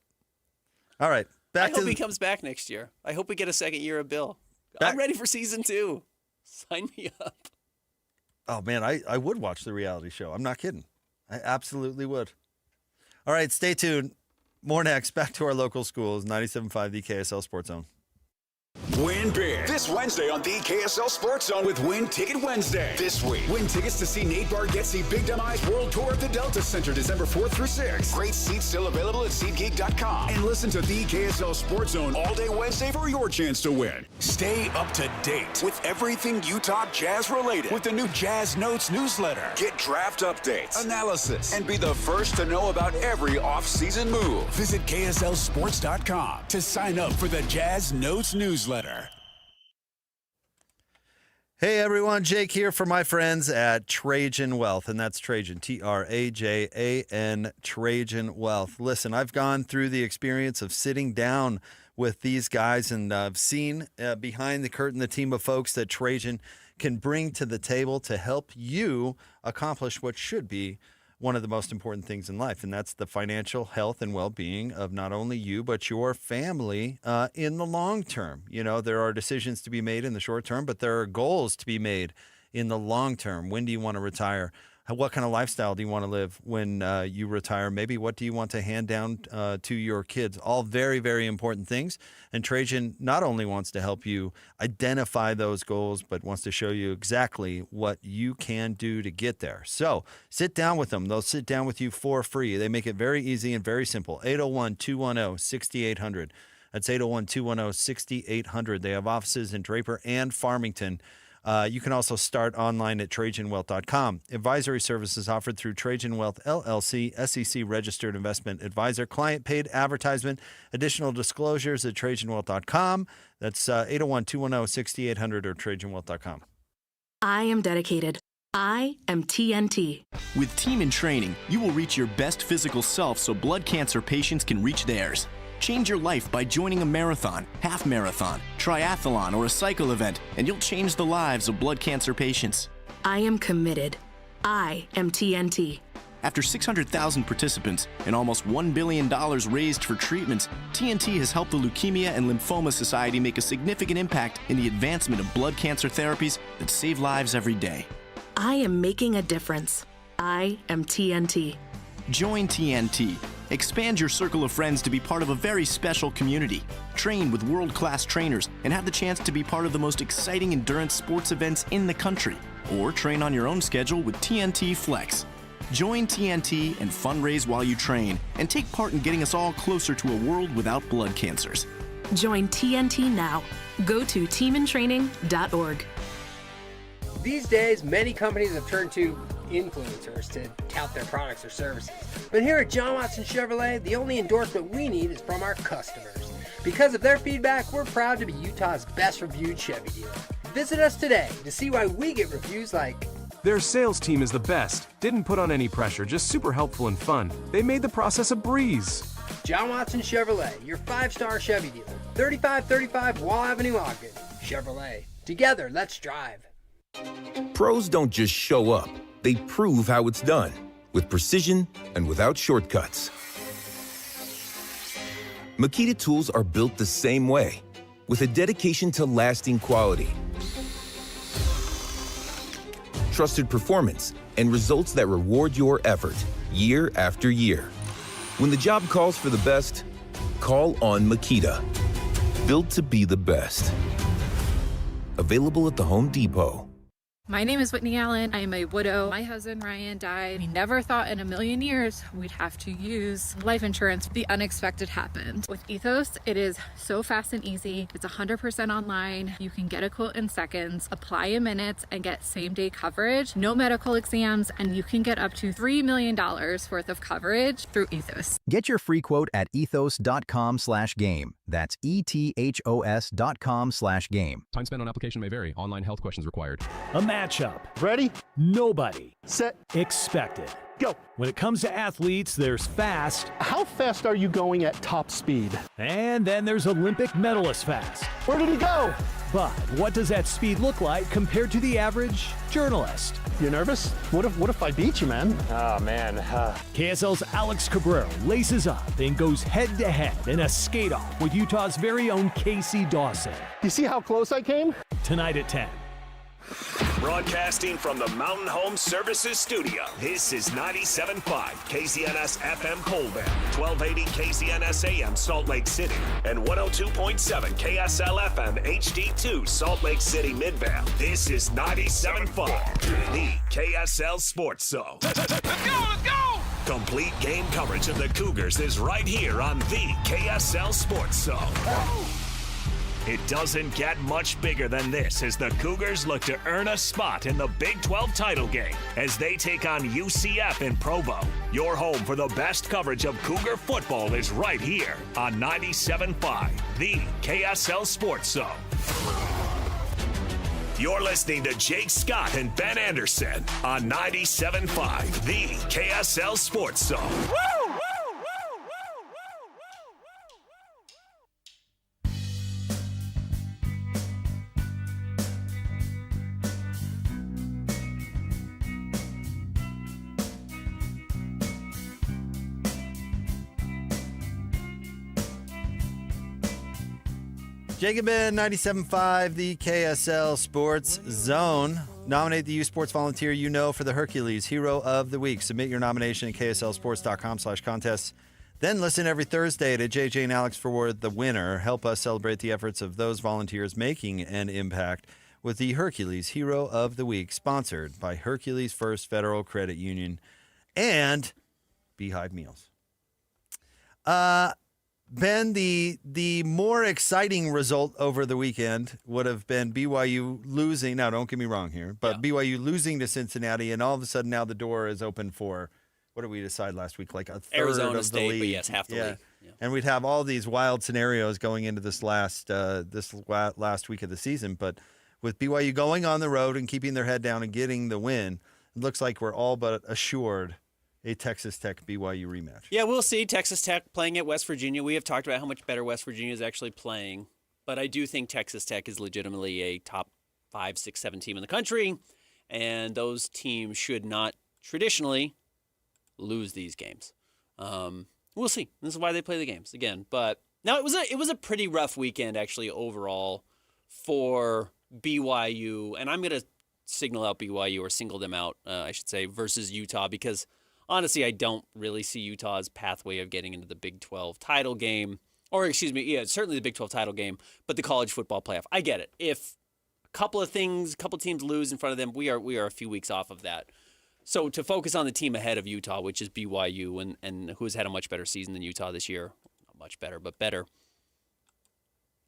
All right. I hope he comes back next year. I hope we get a second year of Bill. I'm ready for season 2. Sign me up. Oh, man, I would watch the reality show. I'm not kidding. I absolutely would. All right, stay tuned. More next. Back to our local schools, 97.5, the KSL Sports Zone. Win big this Wednesday on the KSL Sports Zone with Win Ticket Wednesday. This week, win tickets to see Nate Bargatze Big Dumb Eyes World Tour at the Delta Center December 4th through 6th. Great seats still available at SeatGeek.com. And listen to the KSL Sports Zone all day Wednesday for your chance to win. Stay up to date with everything Utah Jazz related with the new Jazz Notes newsletter. Get draft updates, analysis, and be the first to know about every off-season move. Visit KSLSports.com to sign up for the Jazz Notes newsletter. Hey everyone, Jake here for my friends at Trajan Wealth, and that's Trajan, Trajan, Trajan Wealth. Listen, I've gone through the experience of sitting down with these guys, and I've seen behind the curtain the team of folks that Trajan can bring to the table to help you accomplish what should be one of the most important things in life, and that's the financial health and well-being of not only you, but your family in the long term. You know, there are decisions to be made in the short term, but there are goals to be made in the long term. When do you want to retire? What kind of lifestyle do you want to live when you retire? Maybe what do you want to hand down to your kids? All very, very important things. And Trajan not only wants to help you identify those goals, but wants to show you exactly what you can do to get there. So sit down with them. They'll sit down with you for free. They make it very easy and very simple. 801-210-6800. That's 801-210-6800. They have offices in Draper and Farmington. You can also start online at TrajanWealth.com. Advisory services offered through Trajan Wealth, LLC, SEC-registered investment advisor. Client-paid advertisement. Additional disclosures at TrajanWealth.com. That's 801-210-6800 or TrajanWealth.com. I am dedicated. I am TNT. With Team in Training, you will reach your best physical self so blood cancer patients can reach theirs. Change your life by joining a marathon, half marathon, triathlon, or a cycle event, and you'll change the lives of blood cancer patients. I am committed. I am TNT. After 600,000 participants and almost $1 billion raised for treatments, TNT has helped the Leukemia and Lymphoma Society make a significant impact in the advancement of blood cancer therapies that save lives every day. I am making a difference. I am TNT. Join TNT. Expand your circle of friends to be part of a very special community. Train with world-class trainers and have the chance to be part of the most exciting endurance sports events in the country. Or train on your own schedule with TNT Flex. Join TNT and fundraise while you train and take part in getting us all closer to a world without blood cancers. Join TNT now. Go to teamintraining.org. These days, many companies have turned to influencers to tout their products or services. But here at John Watson Chevrolet, the only endorsement we need is from our customers. Because of their feedback, we're proud to be Utah's best reviewed Chevy dealer. Visit us today to see why we get reviews like, "Their sales team is the best. Didn't put on any pressure, just super helpful and fun. They made the process a breeze." John Watson Chevrolet, your 5-star Chevy dealer. 3535 Wall Avenue, Ogden. Chevrolet. Together, let's drive. Pros don't just show up. They prove how it's done, with precision and without shortcuts. Makita tools are built the same way, with a dedication to lasting quality, trusted performance, and results that reward your effort year after year. When the job calls for the best, call on Makita. Built to be the best. Available at the Home Depot. My name is Whitney Allen. I am a widow. My husband, Ryan, died. We never thought in a million years we'd have to use life insurance. The unexpected happened. With Ethos, it is so fast and easy. It's 100% online. You can get a quote in seconds, apply in minutes, and get same-day coverage. No medical exams, and you can get up to $3 million worth of coverage through Ethos. Get your free quote at ethos.com/game. That's ethos.com/game. Time spent on application may vary. Online health questions required. A matchup. Ready? Nobody. Set. Expected. Go. When it comes to athletes, there's fast. How fast are you going at top speed? And then there's Olympic medalist fast. Where did he go? But what does that speed look like compared to the average journalist? You nervous? What if I beat you, man? Oh, man. KSL's Alex Cabrera laces up and goes head-to-head in a skate-off with Utah's very own Casey Dawson. You see how close I came? Tonight at 10. Broadcasting from the Mountain Home Services Studio, this is 97.5 KZNS FM Colville, 1280 KZNS AM Salt Lake City, and 102.7 KSL FM HD2 Salt Lake City Midvale. This is 97.5, the KSL Sports Zone. Let's go! Complete game coverage of the Cougars is right here on the KSL Sports Zone. It doesn't get much bigger than this as the Cougars look to earn a spot in the Big 12 title game as they take on UCF in Provo. Your home for the best coverage of Cougar football is right here on 97.5, the KSL Sports Zone. You're listening to Jake Scott and Ben Anderson on 97.5, the KSL Sports Zone. Woo! Jacob Ben, 97.5, the KSL Sports Zone. Nominate the U Sports volunteer you know for the Hercules Hero of the Week. Submit your nomination at kslsports.com/contests. Then listen every Thursday to JJ and Alex for the winner. Help us celebrate the efforts of those volunteers making an impact with the Hercules Hero of the Week, sponsored by Hercules First Federal Credit Union and Beehive Meals. Ben, the more exciting result over the weekend would have been BYU losing. Now, don't get me wrong here, but BYU losing to Cincinnati, and all of a sudden now the door is open for, what did we decide last week? Like a third Arizona of State, the league. but yes, half the league. Yeah. And we'd have all these wild scenarios going into this last week of the season. But with BYU going on the road and keeping their head down and getting the win, it looks like we're all but assured a Texas Tech BYU rematch. Yeah, we'll see. Texas Tech playing at West Virginia. We have talked about how much better West Virginia is actually playing, but I do think Texas Tech is legitimately a top 5, 6, 7 team in the country, and those teams should not traditionally lose these games. We'll see. This is why they play the games again. But no, it was a pretty rough weekend actually overall for BYU, and I'm going to signal out BYU or single them out, I should say, versus Utah because honestly, I don't really see Utah's pathway of getting into the Big 12 title game, or excuse me, yeah, certainly the Big 12 title game, but the college football playoff. I get it. If a couple teams lose in front of them, we are a few weeks off of that. So to focus on the team ahead of Utah, which is BYU, and who has had a much better season than Utah this year, not much better, but better,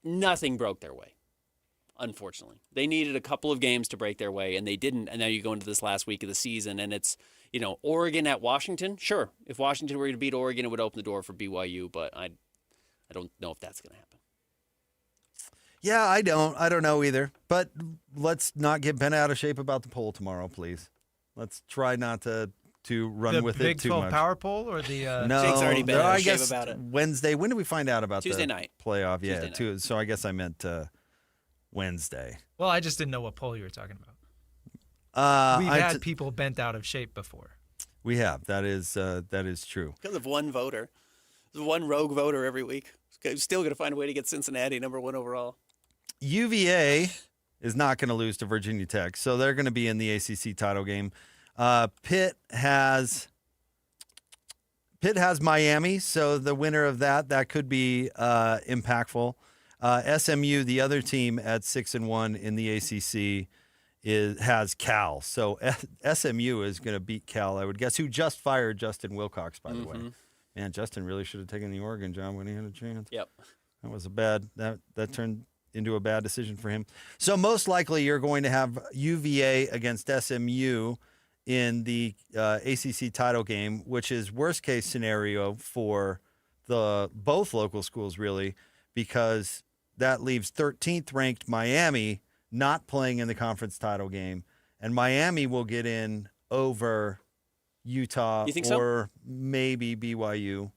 nothing broke their way. Unfortunately, they needed a couple of games to break their way, and they didn't. And now you go into this last week of the season, and it's, Oregon at Washington. Sure, if Washington were to beat Oregon, it would open the door for BYU, but I don't know if that's going to happen. Yeah, I don't know either. But let's not get bent out of shape about the poll tomorrow, please. Let's try not to run with it too much. The Big 12 power poll or the no, Jake's already been out of shape guess about it. Wednesday. When did we find out about Tuesday the night playoff? Tuesday Yeah, so I guess I meant Wednesday. Well, I just didn't know what poll you were talking about. We've had people bent out of shape before. We have. That is true. Because of one voter. There's one rogue voter every week. Still going to find a way to get Cincinnati number 1 overall. UVA is not going to lose to Virginia Tech, so they're going to be in the ACC title game. Pitt has Miami, so the winner of that could be impactful. SMU, the other team at 6-1 in the ACC, has Cal. So SMU is going to beat Cal, I would guess, who just fired Justin Wilcox, by the way. Man, Justin really should have taken the Oregon job when he had a chance. Yep. That was that turned into a bad decision for him. So most likely you're going to have UVA against SMU in the ACC title game, which is worst case scenario for both local schools, really, because that leaves 13th ranked Miami not playing in the conference title game, and Miami will get in over Utah or maybe BYU.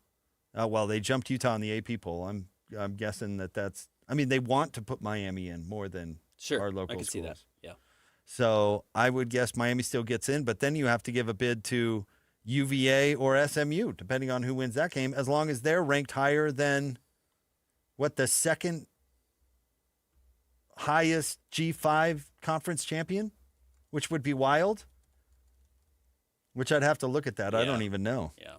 Well, they jumped Utah in the AP poll. I'm guessing that's. I mean, they want to put Miami in more than our local I can schools. see that. Yeah. So I would guess Miami still gets in, but then you have to give a bid to UVA or SMU, depending on who wins that game, as long as they're ranked higher than the second highest G5 conference champion which would be wild. Which I'd have to look at that. I Yeah. don't even know. Yeah.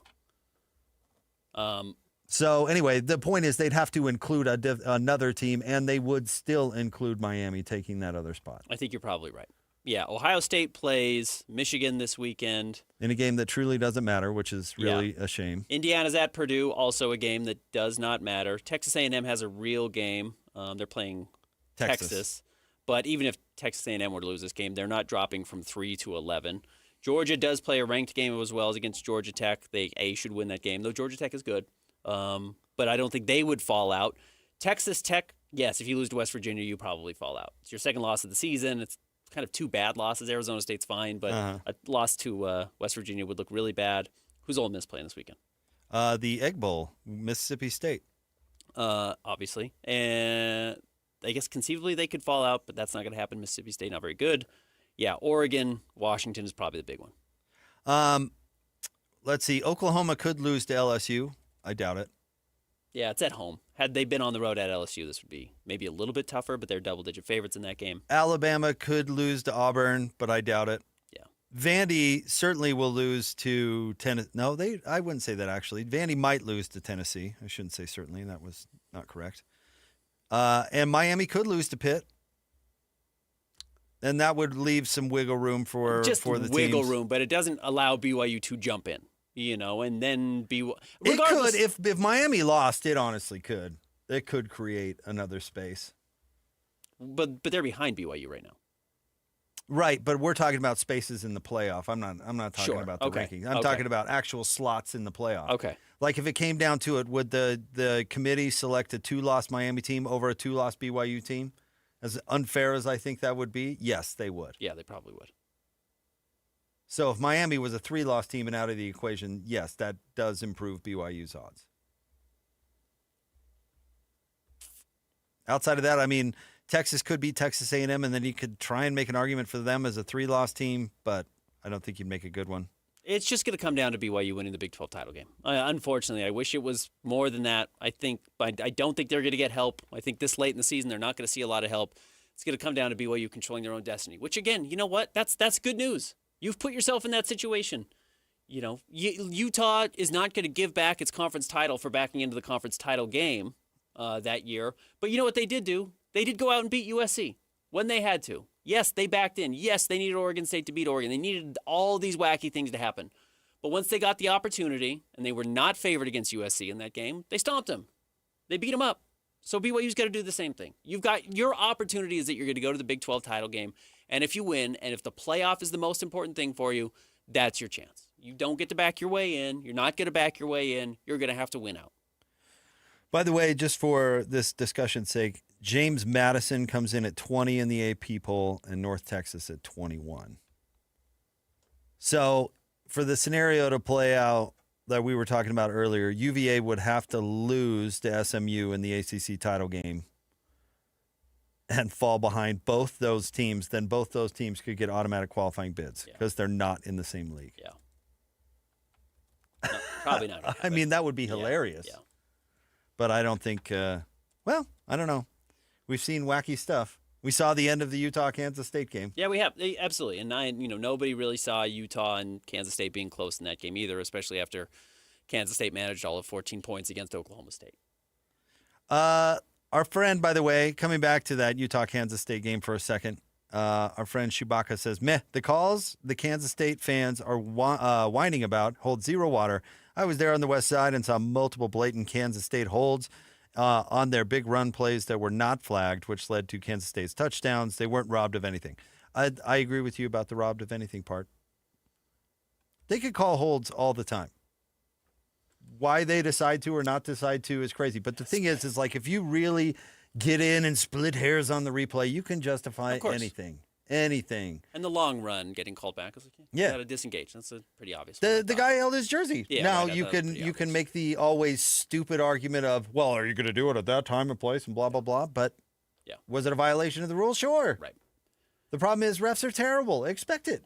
So anyway, the point is they'd have to include another team, and they would still include Miami taking that other spot. I think you're probably right. Yeah, Ohio State plays Michigan this weekend. In a game that truly doesn't matter, which is really a shame. Indiana's at Purdue, also a game that does not matter. Texas A&M has a real game. They're playing Texas. But even if Texas A&M were to lose this game, they're not dropping from 3 to 11. Georgia does play a ranked game as well as against Georgia Tech. They should win that game, though Georgia Tech is good. But I don't think they would fall out. Texas Tech, yes, if you lose to West Virginia, you probably fall out. It's your second loss of the season. It's kind of two bad losses. Arizona State's fine, but a loss to West Virginia would look really bad. Who's Ole Miss playing this weekend? The Egg Bowl, Mississippi State. Obviously. And I guess conceivably they could fall out, but that's not going to happen. Mississippi State, not very good. Yeah, Oregon, Washington is probably the big one. Let's see. Oklahoma could lose to LSU. I doubt it. Yeah, it's at home. Had they been on the road at LSU, this would be maybe a little bit tougher, but they're double-digit favorites in that game. Alabama could lose to Auburn, but I doubt it. Yeah. Vandy certainly will lose to Tennessee. No, I wouldn't say that, actually. Vandy might lose to Tennessee. I shouldn't say certainly. That was not correct. And Miami could lose to Pitt. And that would leave some wiggle room for just the teams. wiggle room, but it doesn't allow BYU to jump in, and then It could. If Miami lost, it honestly could. It could create another space. But they're behind BYU right now. Right, but we're talking about spaces in the playoff. I'm not talking about the rankings. I'm talking about actual slots in the playoff. Okay. Like if it came down to it, would the committee select a 2-loss Miami team over a 2-loss BYU team? As unfair as I think that would be, yes, they would. Yeah, they probably would. So if Miami was a 3-loss team and out of the equation, yes, that does improve BYU's odds. Outside of that, I mean, Texas could beat Texas A&M, and then you could try and make an argument for them as a 3-loss team, but I don't think you'd make a good one. It's just going to come down to BYU winning the Big 12 title game. Unfortunately, I wish it was more than that. I don't think they're going to get help. I think this late in the season, they're not going to see a lot of help. It's going to come down to BYU controlling their own destiny, which, again, you know what? That's good news. You've put yourself in that situation. Utah is not going to give back its conference title for backing into the conference title game that year. But you know what they did do? They did go out and beat USC when they had to. Yes, they backed in. Yes, they needed Oregon State to beat Oregon. They needed all these wacky things to happen. But once they got the opportunity, and they were not favored against USC in that game, they stomped them. They beat them up. So BYU's got to do the same thing. You've got your opportunity is that you're going to go to the Big 12 title game, and if you win, and if the playoff is the most important thing for you, that's your chance. You don't get to back your way in. You're not going to back your way in. You're going to have to win out. By the way, just for this discussion's sake, James Madison comes in at 20 in the AP poll and North Texas at 21. So for the scenario to play out that we were talking about earlier, UVA would have to lose to SMU in the ACC title game and fall behind both those teams. Then both those teams could get automatic qualifying bids because they're not in the same league. Yeah. No, probably not. I mean, that would be hilarious. Yeah. But I don't think, I don't know. We've seen wacky stuff. We saw the end of the Utah-Kansas State game. Yeah, we have. Absolutely. And nobody really saw Utah and Kansas State being close in that game either, especially after Kansas State managed all of 14 points against Oklahoma State. Our friend, by the way, coming back to that Utah-Kansas State game for a second, our friend Chewbacca says, the calls the Kansas State fans are whining about hold zero water. I was there on the west side and saw multiple blatant Kansas State holds on their big run plays that were not flagged, which led to Kansas State's touchdowns. They weren't robbed of anything. I agree with you about the robbed of anything part. They could call holds all the time. Why they decide to or not decide to is crazy. But the thing is like if you really get in and split hairs on the replay, you can justify anything. Anything. And the long run getting called back is like, you got to disengage. That's a pretty obvious. The guy held his jersey. Yeah, now right, you can make the always stupid argument of, well, are you going to do it at that time and place and blah blah blah? But was it a violation of the rule? Sure. Right. The problem is refs are terrible. Expect it.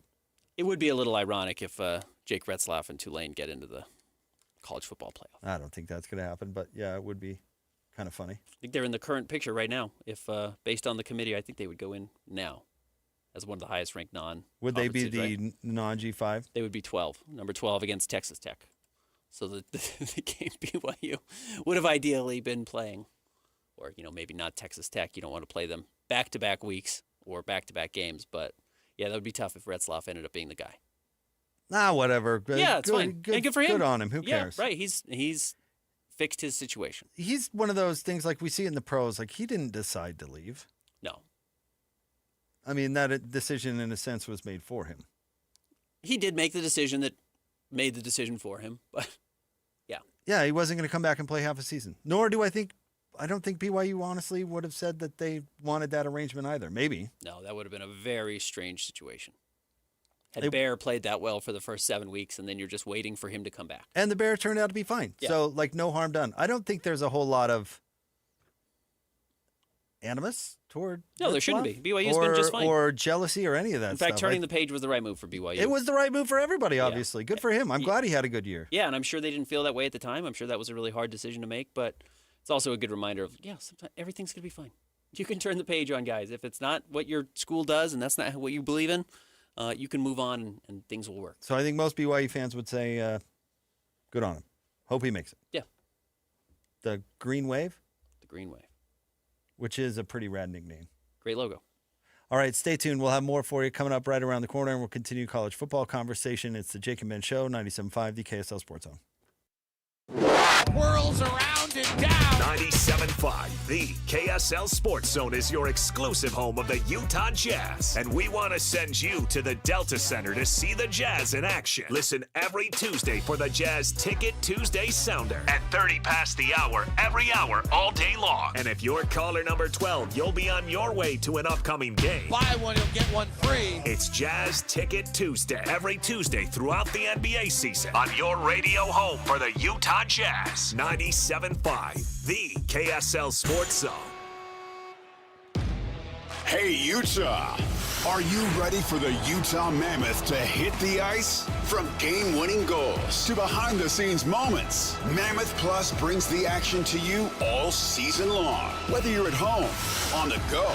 It would be a little ironic if Jake Retzlaff and Tulane get into the college football playoff. I don't think that's going to happen, but yeah, it would be kind of funny. I think they're in the current picture right now. If based on the committee, I think they would go in now. as one of the highest ranked non. Would they be the non-G5? They would be 12, number 12 against Texas Tech. So the game BYU would have ideally been playing, or maybe not Texas Tech. You don't want to play them back-to-back weeks or back-to-back games, but yeah, that would be tough if Retzlaff ended up being the guy. Whatever. Yeah, it's fine. Good, good for him. Good on him. Who cares? Yeah, right. He's fixed his situation. He's one of those things like we see in the pros. Like he didn't decide to leave. No. I mean, that decision in a sense was made for him. He did make the decision that made the decision for him, but yeah. Yeah, he wasn't going to come back and play half a season. Nor I don't think BYU honestly would have said that they wanted that arrangement either. Maybe. No, that would have been a very strange situation. Had Bear played that well for the first 7 weeks, and then you're just waiting for him to come back. And the Bear turned out to be fine. Yeah. So, no harm done. I don't think there's a whole lot of animus toward No, there shouldn't be. BYU's been just fine. Or jealousy or any of that In fact, stuff. turning the page was the right move for BYU. It was the right move for everybody, obviously. Good for him. I'm glad he had a good year. Yeah, and I'm sure they didn't feel that way at the time. I'm sure that was a really hard decision to make, but it's also a good reminder of, sometimes everything's going to be fine. You can turn the page on guys. If it's not what your school does and that's not what you believe in, you can move on and things will work. So I think most BYU fans would say, good on him. Hope he makes it. Yeah. The Green Wave? The Green Wave. Which is a pretty rad nickname. Great logo. All right, stay tuned. We'll have more for you coming up right around the corner, and we'll continue college football conversation. It's the Jake and Ben Show, 97.5, the KSL Sports Zone. Whirls around and down. 97.5, the KSL Sports Zone is your exclusive home of the Utah Jazz. And we want to send you to the Delta Center to see the Jazz in action. Listen every Tuesday for the Jazz Ticket Tuesday Sounder at 30 past the hour, every hour, all day long. And if you're caller number 12, you'll be on your way to an upcoming game. Buy one, you'll get one free. It's Jazz Ticket Tuesday, every Tuesday throughout the NBA season on your radio home for the Utah Jazz. 97.5, the KSL Sports Zone. Hey, Utah. Are you ready for the Utah Mammoth to hit the ice? From game-winning goals to behind-the-scenes moments, Mammoth Plus brings the action to you all season long. Whether you're at home, on the go,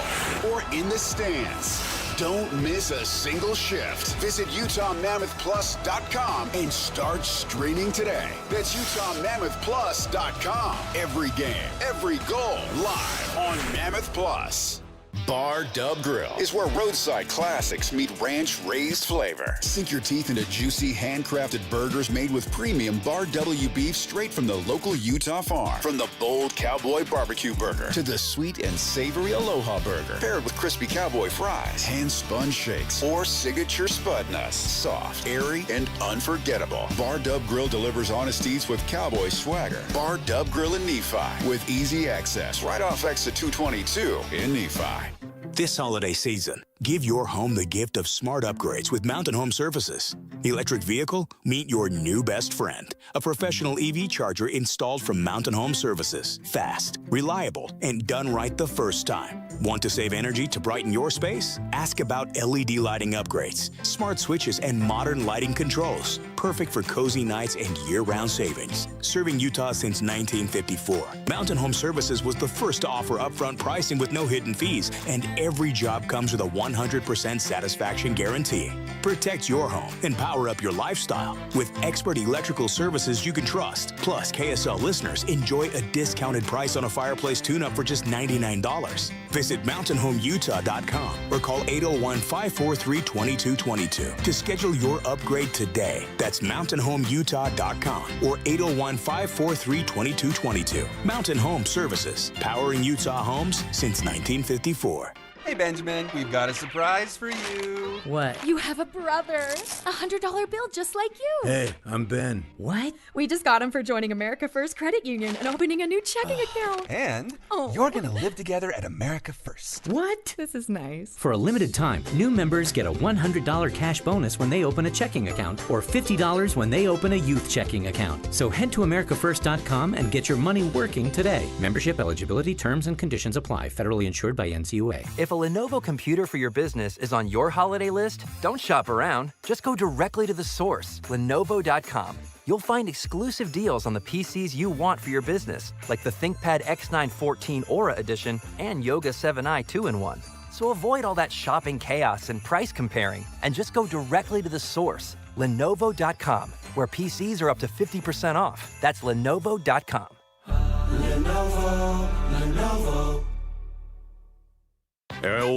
or in the stands, don't miss a single shift. Visit UtahMammothPlus.com and start streaming today. That's UtahMammothPlus.com. Every game, every goal, live on Mammoth Plus. Bar Dub Grill is where roadside classics meet ranch-raised flavor. Sink your teeth into juicy, handcrafted burgers made with premium Bar W beef straight from the local Utah farm. From the bold cowboy barbecue burger to the sweet and savory Aloha burger, paired with crispy cowboy fries, hand-spun shakes, or signature spud nuts. Soft, airy, and unforgettable. Bar Dub Grill delivers honesties with cowboy swagger. Bar Dub Grill in Nephi with easy access right off exit 222 in Nephi. This holiday season, give your home the gift of smart upgrades with Mountain Home Services. Electric vehicle? Meet your new best friend. A professional EV charger installed from Mountain Home Services. Fast, reliable, and done right the first time. Want to save energy to brighten your space? Ask about LED lighting upgrades, smart switches, and modern lighting controls. Perfect for cozy nights and year-round savings. Serving Utah since 1954, Mountain Home Services was the first to offer upfront pricing with no hidden fees, and every job comes with a 100% satisfaction guarantee. Protect your home and power up your lifestyle with expert electrical services you can trust. Plus, KSL listeners enjoy a discounted price on a fireplace tune-up for just $99. Visit MountainHomeUtah.com or call 801-543-2222 to schedule your upgrade today. That's MountainHomeUtah.com or 801-543-2222. Mountain Home Services, powering Utah homes since 1954. Hey, Benjamin, we've got a surprise for you. What? You have a brother. $100 bill just like you. Hey, I'm Ben. What? We just got him for joining America First Credit Union and opening a new checking account. And you're going to live together at America First. What? This is nice. For a limited time, new members get a $100 cash bonus when they open a checking account or $50 when they open a youth checking account. So head to AmericaFirst.com and get your money working today. Membership eligibility, terms, and conditions apply. Federally insured by NCUA. If a Lenovo computer for your business is on your holiday list, don't shop around. Just go directly to the source, Lenovo.com. You'll find exclusive deals on the PCs you want for your business, like the ThinkPad X9 14 Aura Edition and Yoga 7i 2-in-1. So avoid all that shopping chaos and price comparing and just go directly to the source, Lenovo.com, where PCs are up to 50% off. That's Lenovo.com. Lenovo.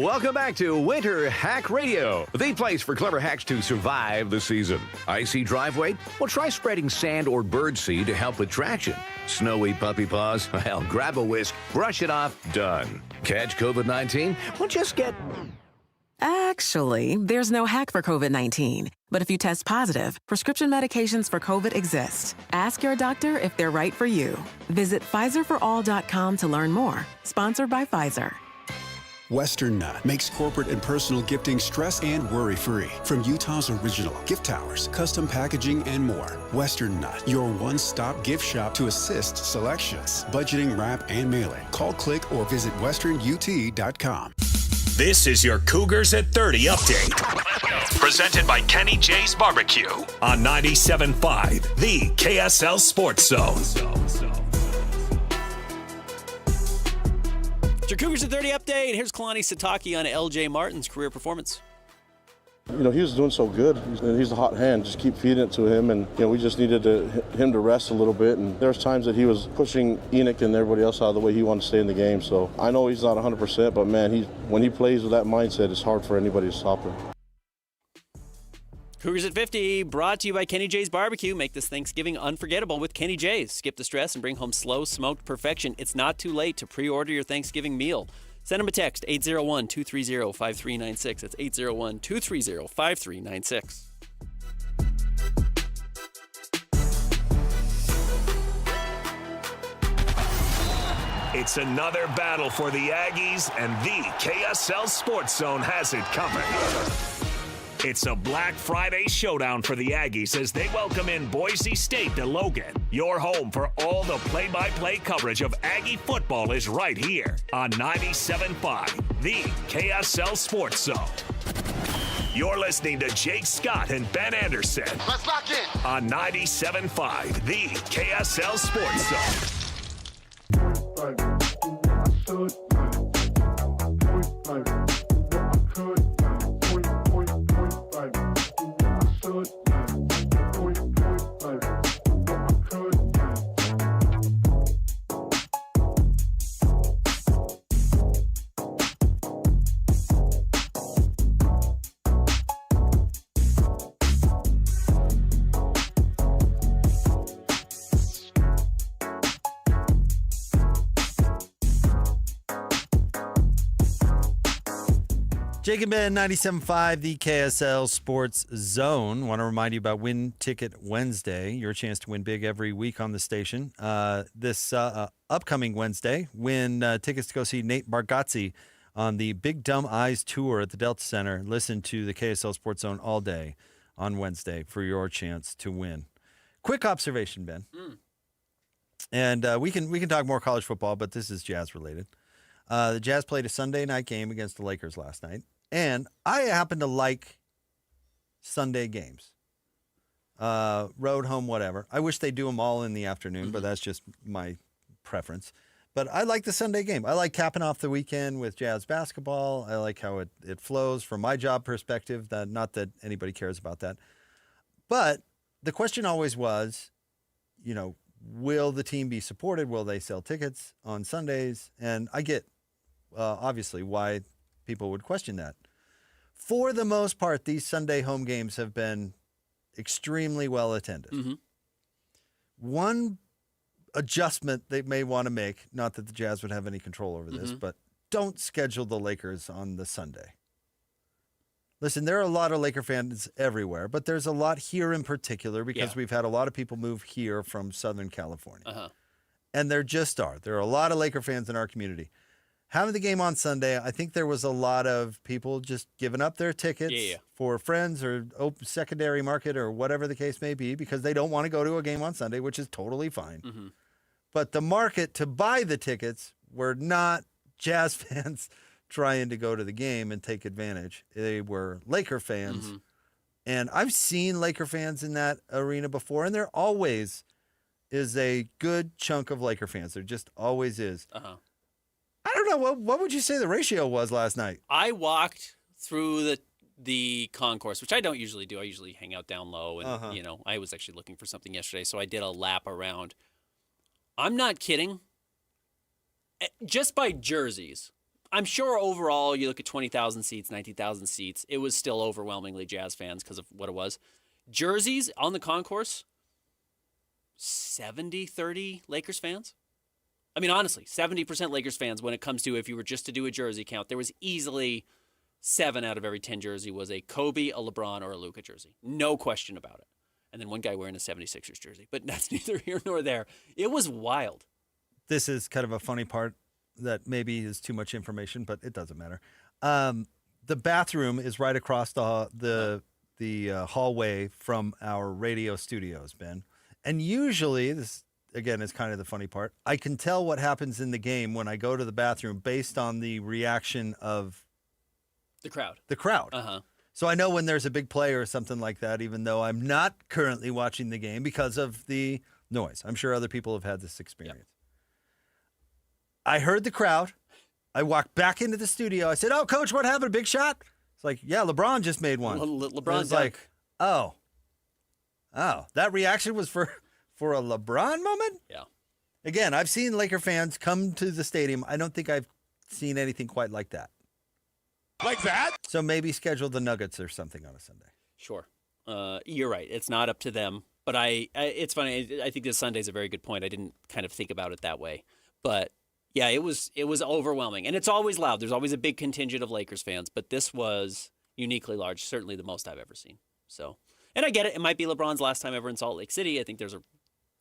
Welcome back to Winter Hack Radio, the place for clever hacks to survive the season. Icy driveway? Well, try spreading sand or birdseed to help with traction. Snowy puppy paws? Well, grab a whisk, brush it off, done. Catch COVID-19? Well, just get... Actually, there's no hack for COVID-19. But if you test positive, prescription medications for COVID exist. Ask your doctor if they're right for you. Visit PfizerForAll.com to learn more. Sponsored by Pfizer. Western Nut makes corporate and personal gifting stress and worry-free. From Utah's original gift towers, custom packaging, and more. Western Nut, your one-stop gift shop to assist selections, budgeting, wrap, and mailing. Call, click, or visit westernut.com. This is your Cougars at 30 update. Presented by Kenny J's Barbecue on 97.5, the KSL Sports Zone. Your Cougars at 30 update. Here's Kalani Sitake on LJ Martin's career performance. He was doing so good. He's a hot hand. Just keep feeding it to him, and we just needed him to rest a little bit. And there was times that he was pushing Enoch and everybody else out of the way. He wanted to stay in the game. So I know he's not 100%, but man, when he plays with that mindset, it's hard for anybody to stop him. Cougars at 50, brought to you by Kenny J's Barbecue. Make this Thanksgiving unforgettable with Kenny J's. Skip the stress and bring home slow smoked perfection. It's not too late to pre-order your Thanksgiving meal. Send them a text, 801-230-5396. That's 801-230-5396. It's another battle for the Aggies, and the KSL Sports Zone has it covered. It's a Black Friday showdown for the Aggies as they welcome in Boise State to Logan. Your home for all the play-by-play coverage of Aggie football is right here on 97.5, the KSL Sports Zone. You're listening to Jake Scott and Ben Anderson. Let's lock in. On 97.5, the KSL Sports Zone. Jake and Ben, 97.5, the KSL Sports Zone. Want to remind you about Win Ticket Wednesday, your chance to win big every week on the station. This upcoming Wednesday, win tickets to go see Nate Bargatze on the Big Dumb Eyes Tour at the Delta Center. Listen to the KSL Sports Zone all day on Wednesday for your chance to win. Quick observation, Ben. And we can talk more college football, but this is Jazz related. The Jazz played a Sunday night game against the Lakers last night. And I happen to like Sunday games. Road, home, whatever. I wish they do them all in the afternoon, but that's just my preference. But I like the Sunday game. I like capping off the weekend with Jazz basketball. I like how it flows from my job perspective. Not that anybody cares about that. But the question always was, will the team be supported? Will they sell tickets on Sundays? And I get, obviously, why people would question that. For the most part, these Sunday home games have been extremely well attended. Mm-hmm. One adjustment they may want to make, not that the Jazz would have any control over this, but don't schedule the Lakers on the Sunday. Listen, there are a lot of Laker fans everywhere, but there's a lot here in particular because we've had a lot of people move here from Southern California. And there just are. There are a lot of Laker fans in our community. Having the game on Sunday, I think there was a lot of people just giving up their tickets for friends or secondary market or whatever the case may be because they don't want to go to a game on Sunday, which is totally fine. But the market to buy the tickets were not Jazz fans trying to go to the game and take advantage. They were Laker fans. And I've seen Laker fans in that arena before, and there always is a good chunk of Laker fans. There just always is. I don't don't know. What would you say the ratio was last night? I walked through the concourse, which I don't usually do. I usually hang out down low, and I was actually looking for something yesterday, so I did a lap around. I'm not kidding. Just by jerseys, I'm sure overall you look at 20,000 seats, 19,000 seats, it was still overwhelmingly Jazz fans because of what it was. Jerseys on the concourse, 70-30 Lakers fans. I mean, honestly, 70% Lakers fans when it comes to if you were just to do a jersey count. There was easily 7 out of every 10 jersey was a Kobe, a LeBron, or a Luka jersey. No question about it. And then one guy wearing a 76ers jersey. But that's neither here nor there. It was wild. This is kind of a funny part that maybe is too much information, but it doesn't matter. The bathroom is right across the hallway from our radio studios, Ben. And usually, this, again, is kind of the funny part, I can tell what happens in the game when I go to the bathroom based on the reaction of the crowd. Uh-huh. So I know when there's a big play or something like that, even though I'm not currently watching the game because of the noise. I'm sure other people have had this experience. Yep. I heard the crowd. I walked back into the studio. I said, "Oh, Coach, what happened? A big shot?" It's like, "Yeah, LeBron just made one." LeBron's like, "Oh, that reaction was for a LeBron moment?" Yeah. Again, I've seen Laker fans come to the stadium. I don't think I've seen anything quite like that. Like that? So maybe schedule the Nuggets or something on a Sunday. Sure. You're right. It's not up to them. But it's funny. I think this Sunday's a very good point. I didn't kind of think about it that way. But yeah, it was overwhelming. And it's always loud. There's always a big contingent of Lakers fans. But this was uniquely large, certainly the most I've ever seen. So, and I get it. It might be LeBron's last time ever in Salt Lake City. I think there's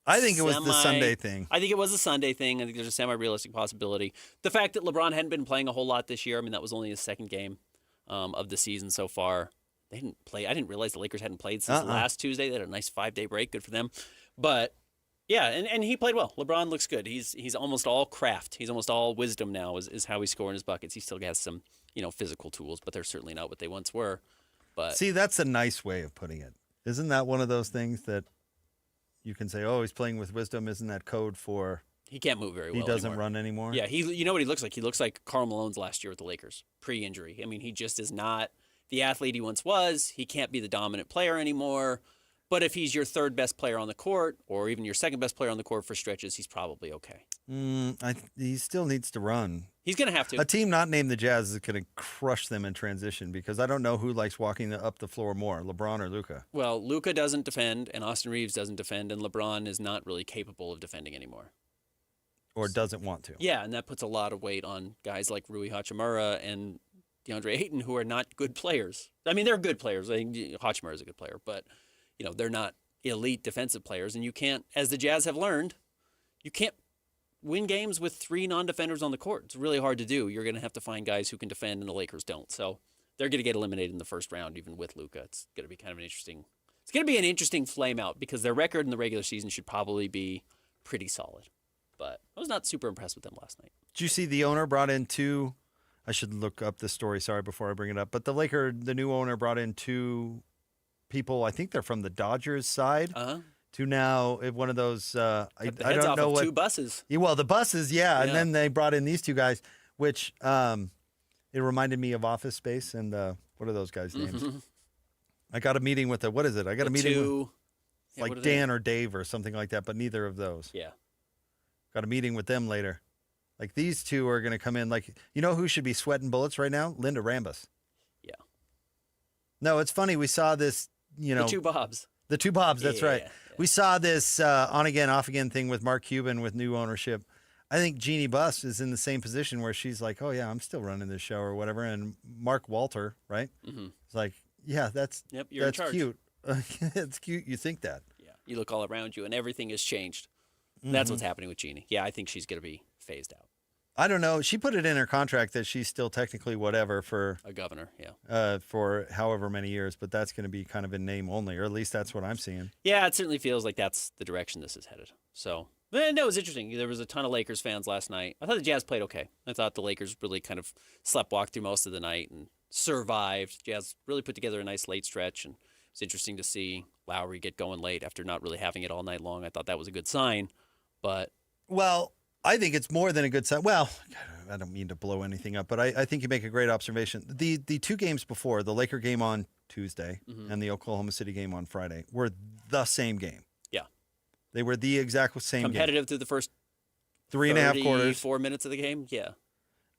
I think it was the Sunday thing. I think it was a Sunday thing. I think there's a semi-realistic possibility. The fact that LeBron hadn't been playing a whole lot this year, I mean, that was only his second game of the season so far. They didn't play. I didn't realize the Lakers hadn't played since last Tuesday. They had a nice 5-day break. Good for them. But, yeah, and he played well. LeBron looks good. He's almost all craft. He's almost all wisdom now is how he's scoring his buckets. He still has some, physical tools, but they're certainly not what they once were. But see, that's a nice way of putting it. Isn't that one of those things that you can say, "Oh, he's playing with wisdom"? Isn't that code for he can't move very well? He doesn't run anymore. Yeah, you know what he looks like? He looks like Karl Malone's last year with the Lakers, pre-injury. I mean, he just is not the athlete he once was. He can't be the dominant player anymore. But if he's your third best player on the court, or even your second best player on the court for stretches, he's probably okay. He still needs to run. He's going to have to. A team not named the Jazz is going to crush them in transition because I don't know who likes walking up the floor more, LeBron or Luka. Well, Luka doesn't defend, and Austin Reeves doesn't defend, and LeBron is not really capable of defending anymore. Or doesn't want to. Yeah, and that puts a lot of weight on guys like Rui Hachimura and DeAndre Ayton, who are not good players. I mean, they're good players. Hachimura is a good player, but they're not elite defensive players, and you can't, as the Jazz have learned, you can't win games with 3 non-defenders on the court. It's really hard to do. You're going to have to find guys who can defend, and the Lakers don't. So they're going to get eliminated in the first round, even with Luka. It's going to be kind of it's going to be an interesting flame out because their record in the regular season should probably be pretty solid. But I was not super impressed with them last night. Did you see the owner brought in 2? I should look up the story, sorry, before I bring it up. But the new owner brought in 2 people, I think they're from the Dodgers side, to now one of those, I don't know what. 2 buses. Yeah, well, the buses, yeah. And then they brought in these 2 guys, which it reminded me of Office Space and what are those guys' names? I got a meeting with what is it? I got a meeting with Dan or Dave or something like that, but neither of those. Yeah. Got a meeting with them later. Like these 2 are going to come in. Like, who should be sweating bullets right now? Linda Rambus. Yeah. No, it's funny. We saw this, The 2 Bobs. The 2 Bobs, that's right. Yeah. We saw this on-again, off-again thing with Mark Cuban with new ownership. I think Jeannie Buss is in the same position where she's like, "Oh, yeah, I'm still running this show or whatever." And Mark Walter, right? Mm-hmm. It's like, yeah, that's cute. It's cute. You think that. Yeah. You look all around you and everything has changed. Mm-hmm. That's what's happening with Jeannie. Yeah, I think she's going to be phased out. I don't know. She put it in her contract that she's still technically whatever for a governor, yeah. For however many years, but that's going to be kind of in name only, or at least that's what I'm seeing. Yeah, it certainly feels like that's the direction this is headed. So, no, it was interesting. There was a ton of Lakers fans last night. I thought the Jazz played okay. I thought the Lakers really kind of sleptwalked through most of the night and survived. Jazz really put together a nice late stretch, and it's interesting to see Lowry get going late after not really having it all night long. I thought that was a good sign, but well. I think it's more than a good sign. Well, I don't mean to blow anything up, but I think you make a great observation. The 2 games before, the Laker game on Tuesday and the Oklahoma City game on Friday, were the same game. Yeah. They were the exact same Competitive through the first 3.5 quarters. 4 minutes of the game, yeah.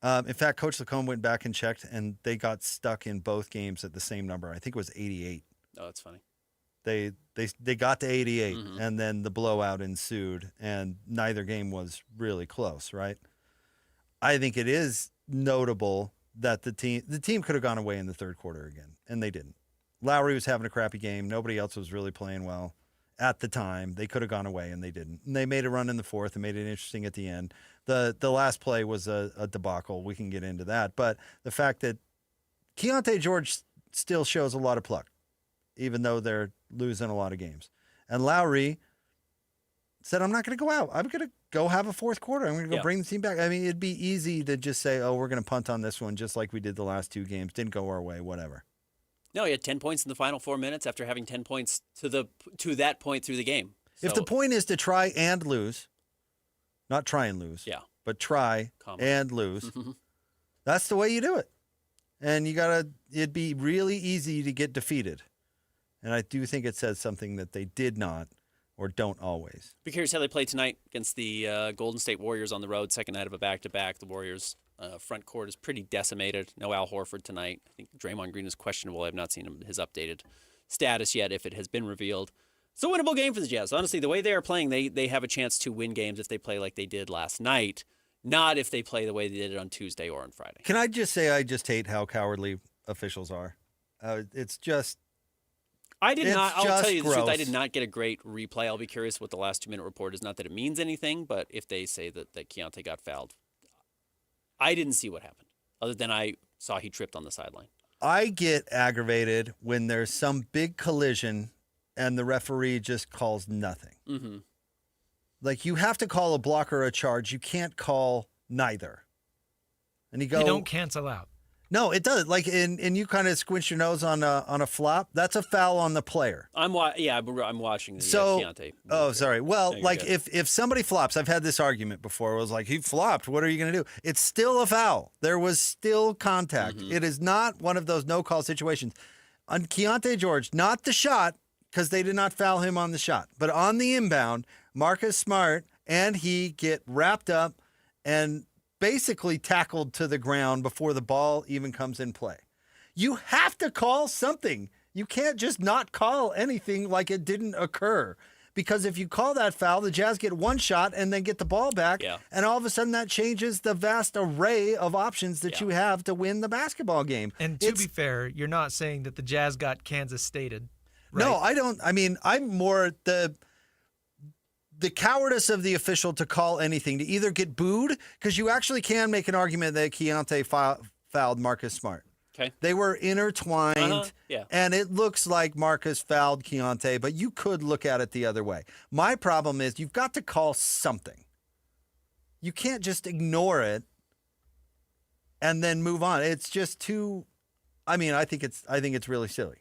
In fact, Coach Lacombe went back and checked, and they got stuck in both games at the same number. I think it was 88. Oh, that's funny. They got to 88, and then the blowout ensued, and neither game was really close, right? I think it is notable that the team could have gone away in the third quarter again, and they didn't. Lowry was having a crappy game. Nobody else was really playing well at the time. They could have gone away, and they didn't. And they made a run in the fourth and made it interesting at the end. The last play was a debacle. We can get into that. But the fact that Keontae George still shows a lot of pluck, even though they're losing a lot of games. And Lowry said, I'm not going to go out. I'm going to go have a fourth quarter. I'm going to go bring the team back. I mean, it'd be easy to just say, oh, we're going to punt on this one just like we did the last 2 games. Didn't go our way, whatever. No, he had 10 points in the final 4 minutes after having 10 points to that point through the game. So, if the point is to try and lose, not try and lose, but try and lose, that's the way you do it. And it'd be really easy to get defeated. And I do think it says something that they did not or don't always. Be curious how they play tonight against the Golden State Warriors on the road, second night of a back-to-back. The Warriors' front court is pretty decimated. No Al Horford tonight. I think Draymond Green is questionable. I have not seen his updated status yet, if it has been revealed. It's a winnable game for the Jazz. Honestly, the way they are playing, they have a chance to win games if they play like they did last night, not if they play the way they did it on Tuesday or on Friday. Can I just say I just hate how cowardly officials are? It's just... I'll tell you the gross. truth, I did not get a great replay. I'll be curious what the last 2-minute report is. Not that it means anything, but if they say that Keontae got fouled, I didn't see what happened, other than I saw he tripped on the sideline. I get aggravated when there's some big collision and the referee just calls nothing. Mm-hmm. Like, you have to call a block or a charge. You can't call neither. And you go... You don't cancel out. No, it does. Like, and you kind of squinch your nose on a flop. That's a foul on the player. I'm watching the Keontae. Oh, sorry. Well, No, like good. if somebody flops, I've had this argument before. It was like, he flopped. What are you going to do? It's still a foul. There was still contact. Mm-hmm. It is not one of those no-call situations. On Keontae George, not the shot, because they did not foul him on the shot, but on the inbound, Marcus Smart and he get wrapped up and basically tackled to the ground before the ball even comes in play. You have to call something. You can't just not call anything like it didn't occur. Because if you call that foul, the Jazz get one shot and then get the ball back. Yeah. And all of a sudden that changes the vast array of options that you have to win the basketball game. And to be fair, you're not saying that the Jazz got Kansas Stated. Right? No, I don't. I mean, I'm more the cowardice of the official to call anything, to either get booed, because you actually can make an argument that Keontae fouled Marcus Smart. Okay. They were intertwined, yeah. And it looks like Marcus fouled Keontae, but you could look at it the other way. My problem is you've got to call something. You can't just ignore it and then move on. It's just too. I mean, I think it's really silly.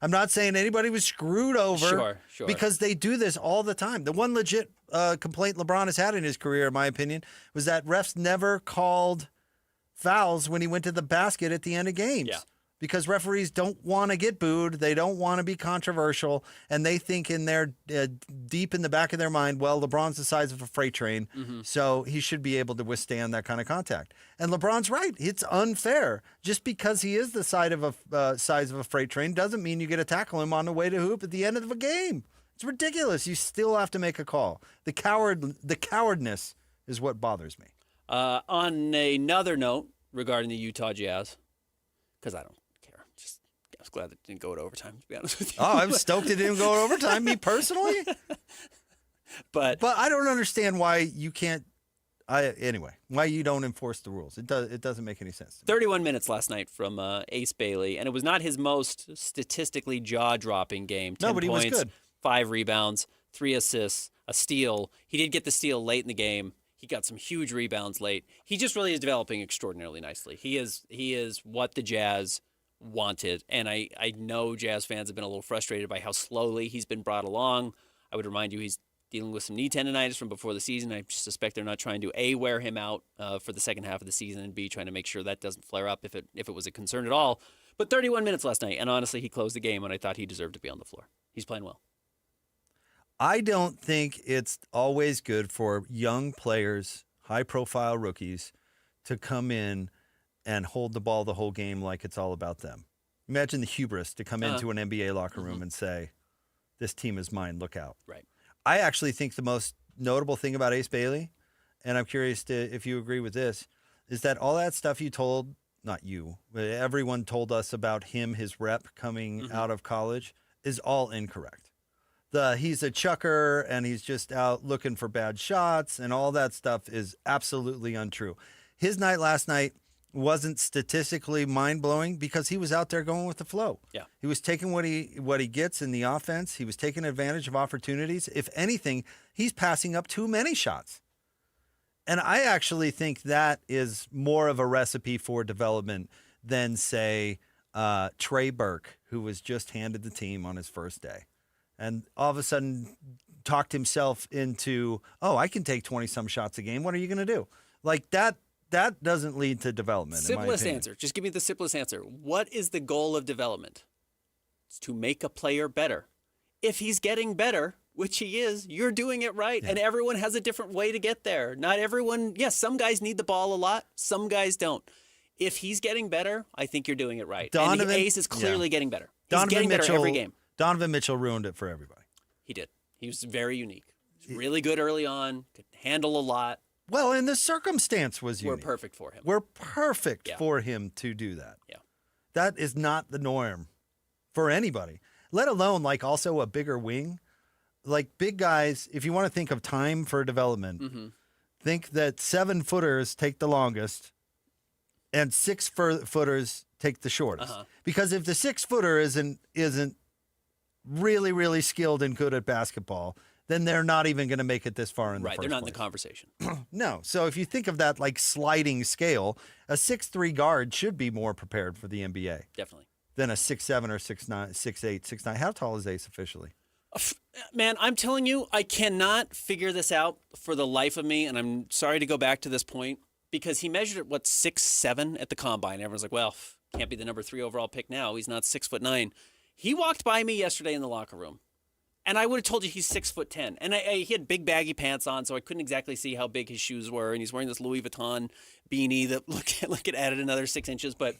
I'm not saying anybody was screwed over, Sure. because they do this all the time. The one legit complaint LeBron has had in his career, in my opinion, was that refs never called fouls when he went to the basket at the end of games. Yeah. Because referees don't want to get booed. They don't want to be controversial. And they think in their deep in the back of their mind, well, LeBron's the size of a freight train, so he should be able to withstand that kind of contact. And LeBron's right. It's unfair. Just because he is the size of a freight train doesn't mean you get to tackle him on the way to hoop at the end of a game. It's ridiculous. You still have to make a call. The cowardness is what bothers me. On another note regarding the Utah Jazz, because I don't care. I was glad that it didn't go to overtime, to be honest with you. Oh, I'm stoked it didn't go to overtime, me personally. But I don't understand why you can't. Why you don't enforce the rules? It doesn't make any sense. 31 minutes last night from Ace Bailey, and it was not his most statistically jaw-dropping game. 10 but he points, was good. 5 rebounds, 3 assists, a steal. He did get the steal late in the game. He got some huge rebounds late. He just really is developing extraordinarily nicely. He is what the Jazz wanted, and I know Jazz fans have been a little frustrated by how slowly he's been brought along. I would remind you he's dealing with some knee tendonitis from before the season. I suspect they're not trying to A, wear him out for the second half of the season, and B, trying to make sure that doesn't flare up if it was a concern at all. But 31 minutes last night, and honestly, he closed the game, and I thought he deserved to be on the floor. He's playing well. I don't think it's always good for young players, high-profile rookies, to come in and hold the ball the whole game like it's all about them. Imagine the hubris to come into an NBA locker room and say, this team is mine, look out. Right. I actually think the most notable thing about Ace Bailey, and I'm curious if you agree with this, is that all that stuff you told, not you, but everyone told us about him, his rep coming out of college, is all incorrect. He's a chucker and he's just out looking for bad shots and all that stuff is absolutely untrue. His night last night wasn't statistically mind-blowing because he was out there going with the flow. Yeah. He was taking what he gets in the offense. He was taking advantage of opportunities. If anything, he's passing up too many shots. And I actually think that is more of a recipe for development than, say, Trey Burke, who was just handed the team on his first day. And all of a sudden talked himself into, I can take 20-some shots a game. What are you going to do? Like that doesn't lead to development. Simplest answer. Just give me the simplest answer. What is the goal of development? It's to make a player better. If he's getting better, which he is, you're doing it right. Yeah. And everyone has a different way to get there. Not everyone, yes, some guys need the ball a lot. Some guys don't. If he's getting better, I think you're doing it right. And the Ace is clearly getting better. He's getting better every game. Donovan Mitchell ruined it for everybody. He did. He was very unique. He was really good early on, could handle a lot. Well, and the circumstance was unique. We're perfect for him. We're perfect for him to do that. Yeah. That is not the norm for anybody, let alone like also a bigger wing. Like big guys, if you want to think of time for development, think that 7-footers take the longest and 6-footers take the shortest. Because if the 6-footer isn't really, really skilled and good at basketball, then they're not even going to make it this far in the first Right, they're not place. in the conversation. No. So if you think of that like sliding scale, a 6'3" guard should be more prepared for the NBA. Definitely. Than a 6'7" or 6'9", 6'8", 6'9". How tall is Ace officially? Man, I'm telling you, I cannot figure this out for the life of me, and I'm sorry to go back to this point, because he measured at, 6'7" at the Combine. Everyone's like, well, can't be the number 3 overall pick now. He's not 6'9". He walked by me yesterday in the locker room, and I would have told you he's 6'10". And he had big baggy pants on, so I couldn't exactly see how big his shoes were. And he's wearing this Louis Vuitton beanie that look it added another 6 inches. But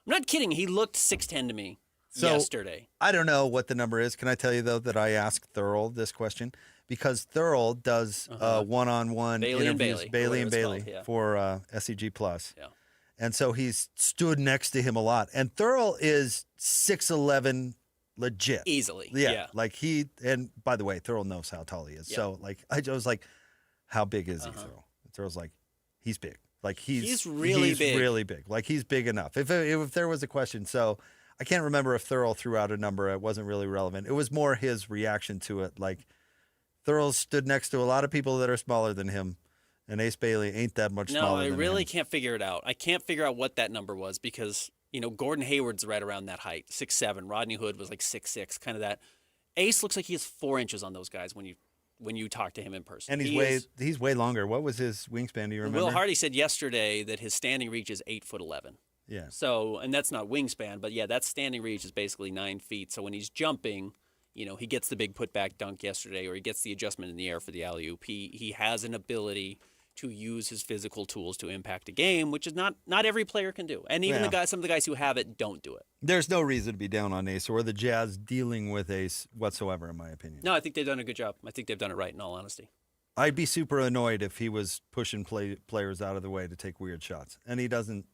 I'm not kidding. He looked 6'10" to me yesterday. I don't know what the number is. Can I tell you though that I asked Thurl this question because Thurl does one-on-one interviews, Bailey and Bailey for SEG Plus. Yeah. And so he's stood next to him a lot. And Thurl is 6'11". Legit. Easily. Yeah. Like and by the way, Thurl knows how tall he is. Yeah. So like, I was like, how big is he, Thurl? And Thurl's like, he's big. Like he's really big. Really big. Like he's big enough. If there was a question. So I can't remember if Thurl threw out a number. It wasn't really relevant. It was more his reaction to it. Like Thurl stood next to a lot of people that are smaller than him. And Ace Bailey ain't that much smaller than him. No, I really can't figure it out. I can't figure out what that number was because Gordon Hayward's right around that height, 6'7". Rodney Hood was like 6'6", kind of that. Ace looks like he has 4 inches on those guys when you talk to him in person. And he's way longer. What was his wingspan? Do you remember? Will Hardy said yesterday that his standing reach is 8'11". Yeah. So, and that's not wingspan, but yeah, that standing reach is basically 9 feet. So when he's jumping, he gets the big putback dunk yesterday, or he gets the adjustment in the air for the alley-oop. He has an ability to use his physical tools to impact a game, which is not every player can do. And even some of the guys who have it don't do it. There's no reason to be down on Ace or the Jazz dealing with Ace whatsoever, in my opinion. No, I think they've done a good job. I think they've done it right, in all honesty. I'd be super annoyed if he was pushing players out of the way to take weird shots. And he doesn't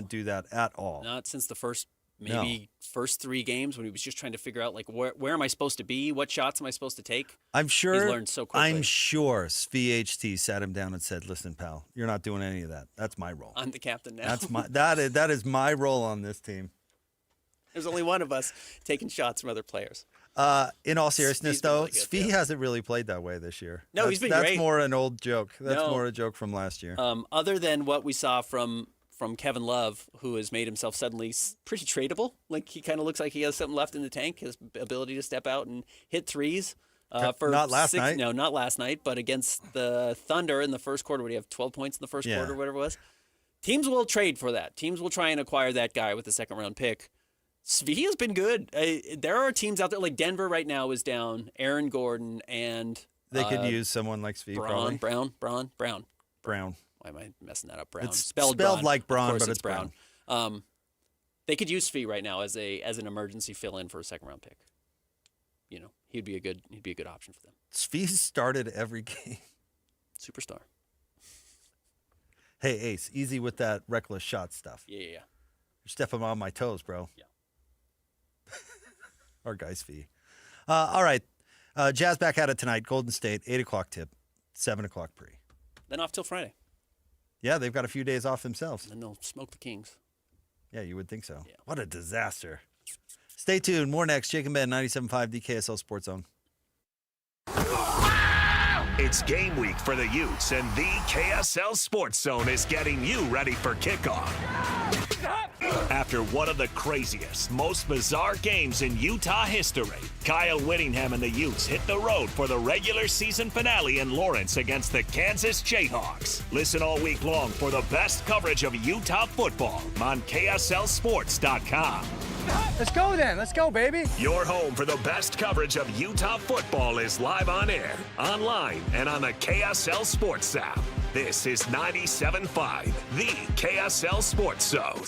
do that at all. Not since the first 3 games when he was just trying to figure out like where am I supposed to be? What shots am I supposed to take? I'm sure he's learned so quickly. I'm sure SVHT sat him down and said, "Listen, pal, you're not doing any of that. That's my role. I'm the captain now. That is my role on this team." There's only one of us taking shots from other players. In all seriousness, though, really Svi hasn't really played that way this year. No, he's been great. That's more an old joke. That's more a joke from last year. Other than what we saw from Kevin Love, who has made himself suddenly pretty tradable. Like he kind of looks like he has something left in the tank, his ability to step out and hit threes. Not last night? No, not last night, but against the Thunder in the first quarter. Would he have 12 points in the first quarter, whatever it was? Teams will trade for that. Teams will try and acquire that guy with a second-round pick. Svi has been good. There are teams out there, like Denver right now is down Aaron Gordon and... They could use someone like Svi, probably. Brown. Why am I messing that up? Brown. It's spelled like Braun, but it's Brown. They could use Svi right now as an emergency fill-in for a second-round pick. You know, he'd be a good option for them. Svi started every game. Superstar. Hey, Ace, easy with that reckless shot stuff. Yeah. You're stepping on my toes, bro. Yeah. Our guy Svi. All right. Jazz back at it tonight. Golden State, 8 o'clock tip, 7 o'clock pre. Then off till Friday. Yeah, they've got a few days off themselves. And then they'll smoke the Kings. Yeah, you would think so. Yeah. What a disaster. Stay tuned. More next. Jake and Ben, 97.5, the KSL Sports Zone. It's game week for the Utes, and the KSL Sports Zone is getting you ready for kickoff. After one of the craziest, most bizarre games in Utah history, Kyle Whittingham and the Utes hit the road for the regular season finale in Lawrence against the Kansas Jayhawks. Listen all week long for the best coverage of Utah football on KSLSports.com. Let's go then. Let's go, baby. Your home for the best coverage of Utah football is live on air, online, and on the KSL Sports app. This is 97.5, the KSL Sports Zone.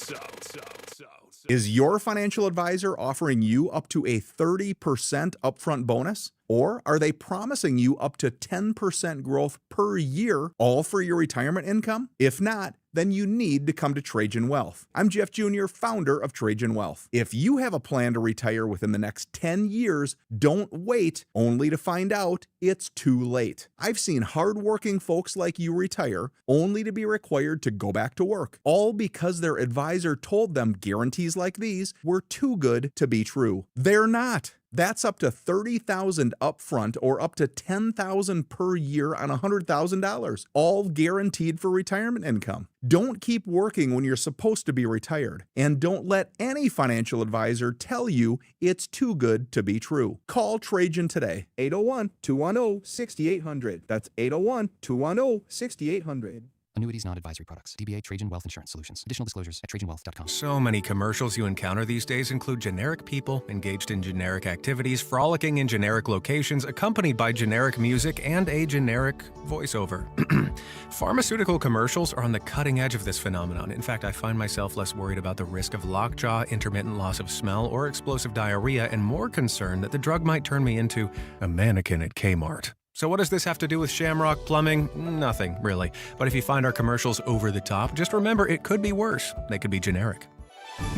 Is your financial advisor offering you up to a 30% upfront bonus? Or are they promising you up to 10% growth per year, all for your retirement income? If not, then you need to come to Trajan Wealth. I'm Jeff Jr., founder of Trajan Wealth. If you have a plan to retire within the next 10 years, don't wait only to find out it's too late. I've seen hardworking folks like you retire only to be required to go back to work, all because their advisor told them guarantees like these were too good to be true. They're not. That's up to $30,000 upfront or up to $10,000 per year on $100,000, all guaranteed for retirement income. Don't keep working when you're supposed to be retired, and don't let any financial advisor tell you it's too good to be true. Call Trajan today, 801-210-6800. That's 801-210-6800. Annuities, non-advisory products. DBA Trajan Wealth Insurance Solutions. Additional disclosures at TrajanWealth.com. So many commercials you encounter these days include generic people engaged in generic activities, frolicking in generic locations, accompanied by generic music and a generic voiceover. Pharmaceutical commercials are on the cutting edge of this phenomenon. In fact, I find myself less worried about the risk of lockjaw, intermittent loss of smell, or explosive diarrhea, and more concerned that the drug might turn me into a mannequin at Kmart. So what does this have to do with Shamrock Plumbing? Nothing, really. But if you find our commercials over the top, just remember it could be worse. They could be generic.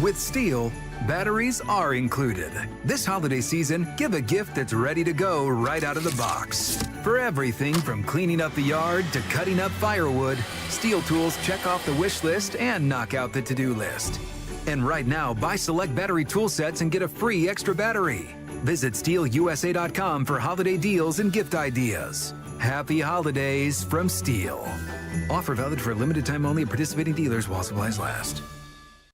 With Steel, batteries are included. This holiday season, give a gift that's ready to go right out of the box. For everything from cleaning up the yard to cutting up firewood, Steel tools check off the wish list and knock out the to-do list. And right now, buy select battery tool sets and get a free extra battery. Visit SteelUSA.com for holiday deals and gift ideas. Happy holidays from Steel. Offer valid for a limited time only at participating dealers while supplies last.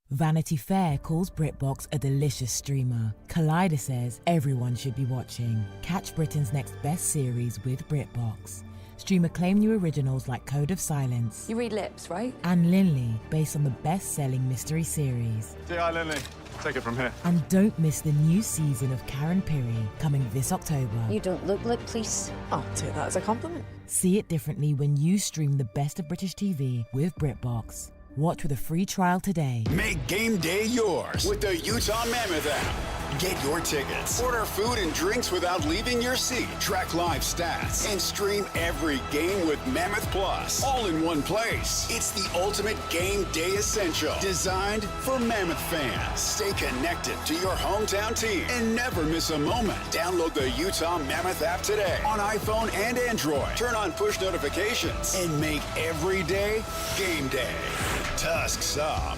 Vanity Fair calls BritBox a delicious streamer. Collider says everyone should be watching. Catch Britain's next best series with BritBox. Stream acclaimed new originals like Code of Silence. You read lips, right? And Linley, based on the best-selling mystery series. Say hi, Linley. Take it from here. And don't miss the new season of Karen Piri, coming this October. You don't look like police. I'll take that as a compliment. See it differently when you stream the best of British TV with BritBox. Watch with a free trial today. Make game day yours with the Utah Mammoth app. Get your tickets, order food and drinks without leaving your seat, track live stats, and stream every game with Mammoth Plus, all in one place. It's the ultimate game day essential, designed for Mammoth fans. Stay connected to your hometown team and never miss a moment. Download the Utah Mammoth app today on iPhone and Android. Turn on push notifications and make every day game day. Tusks up.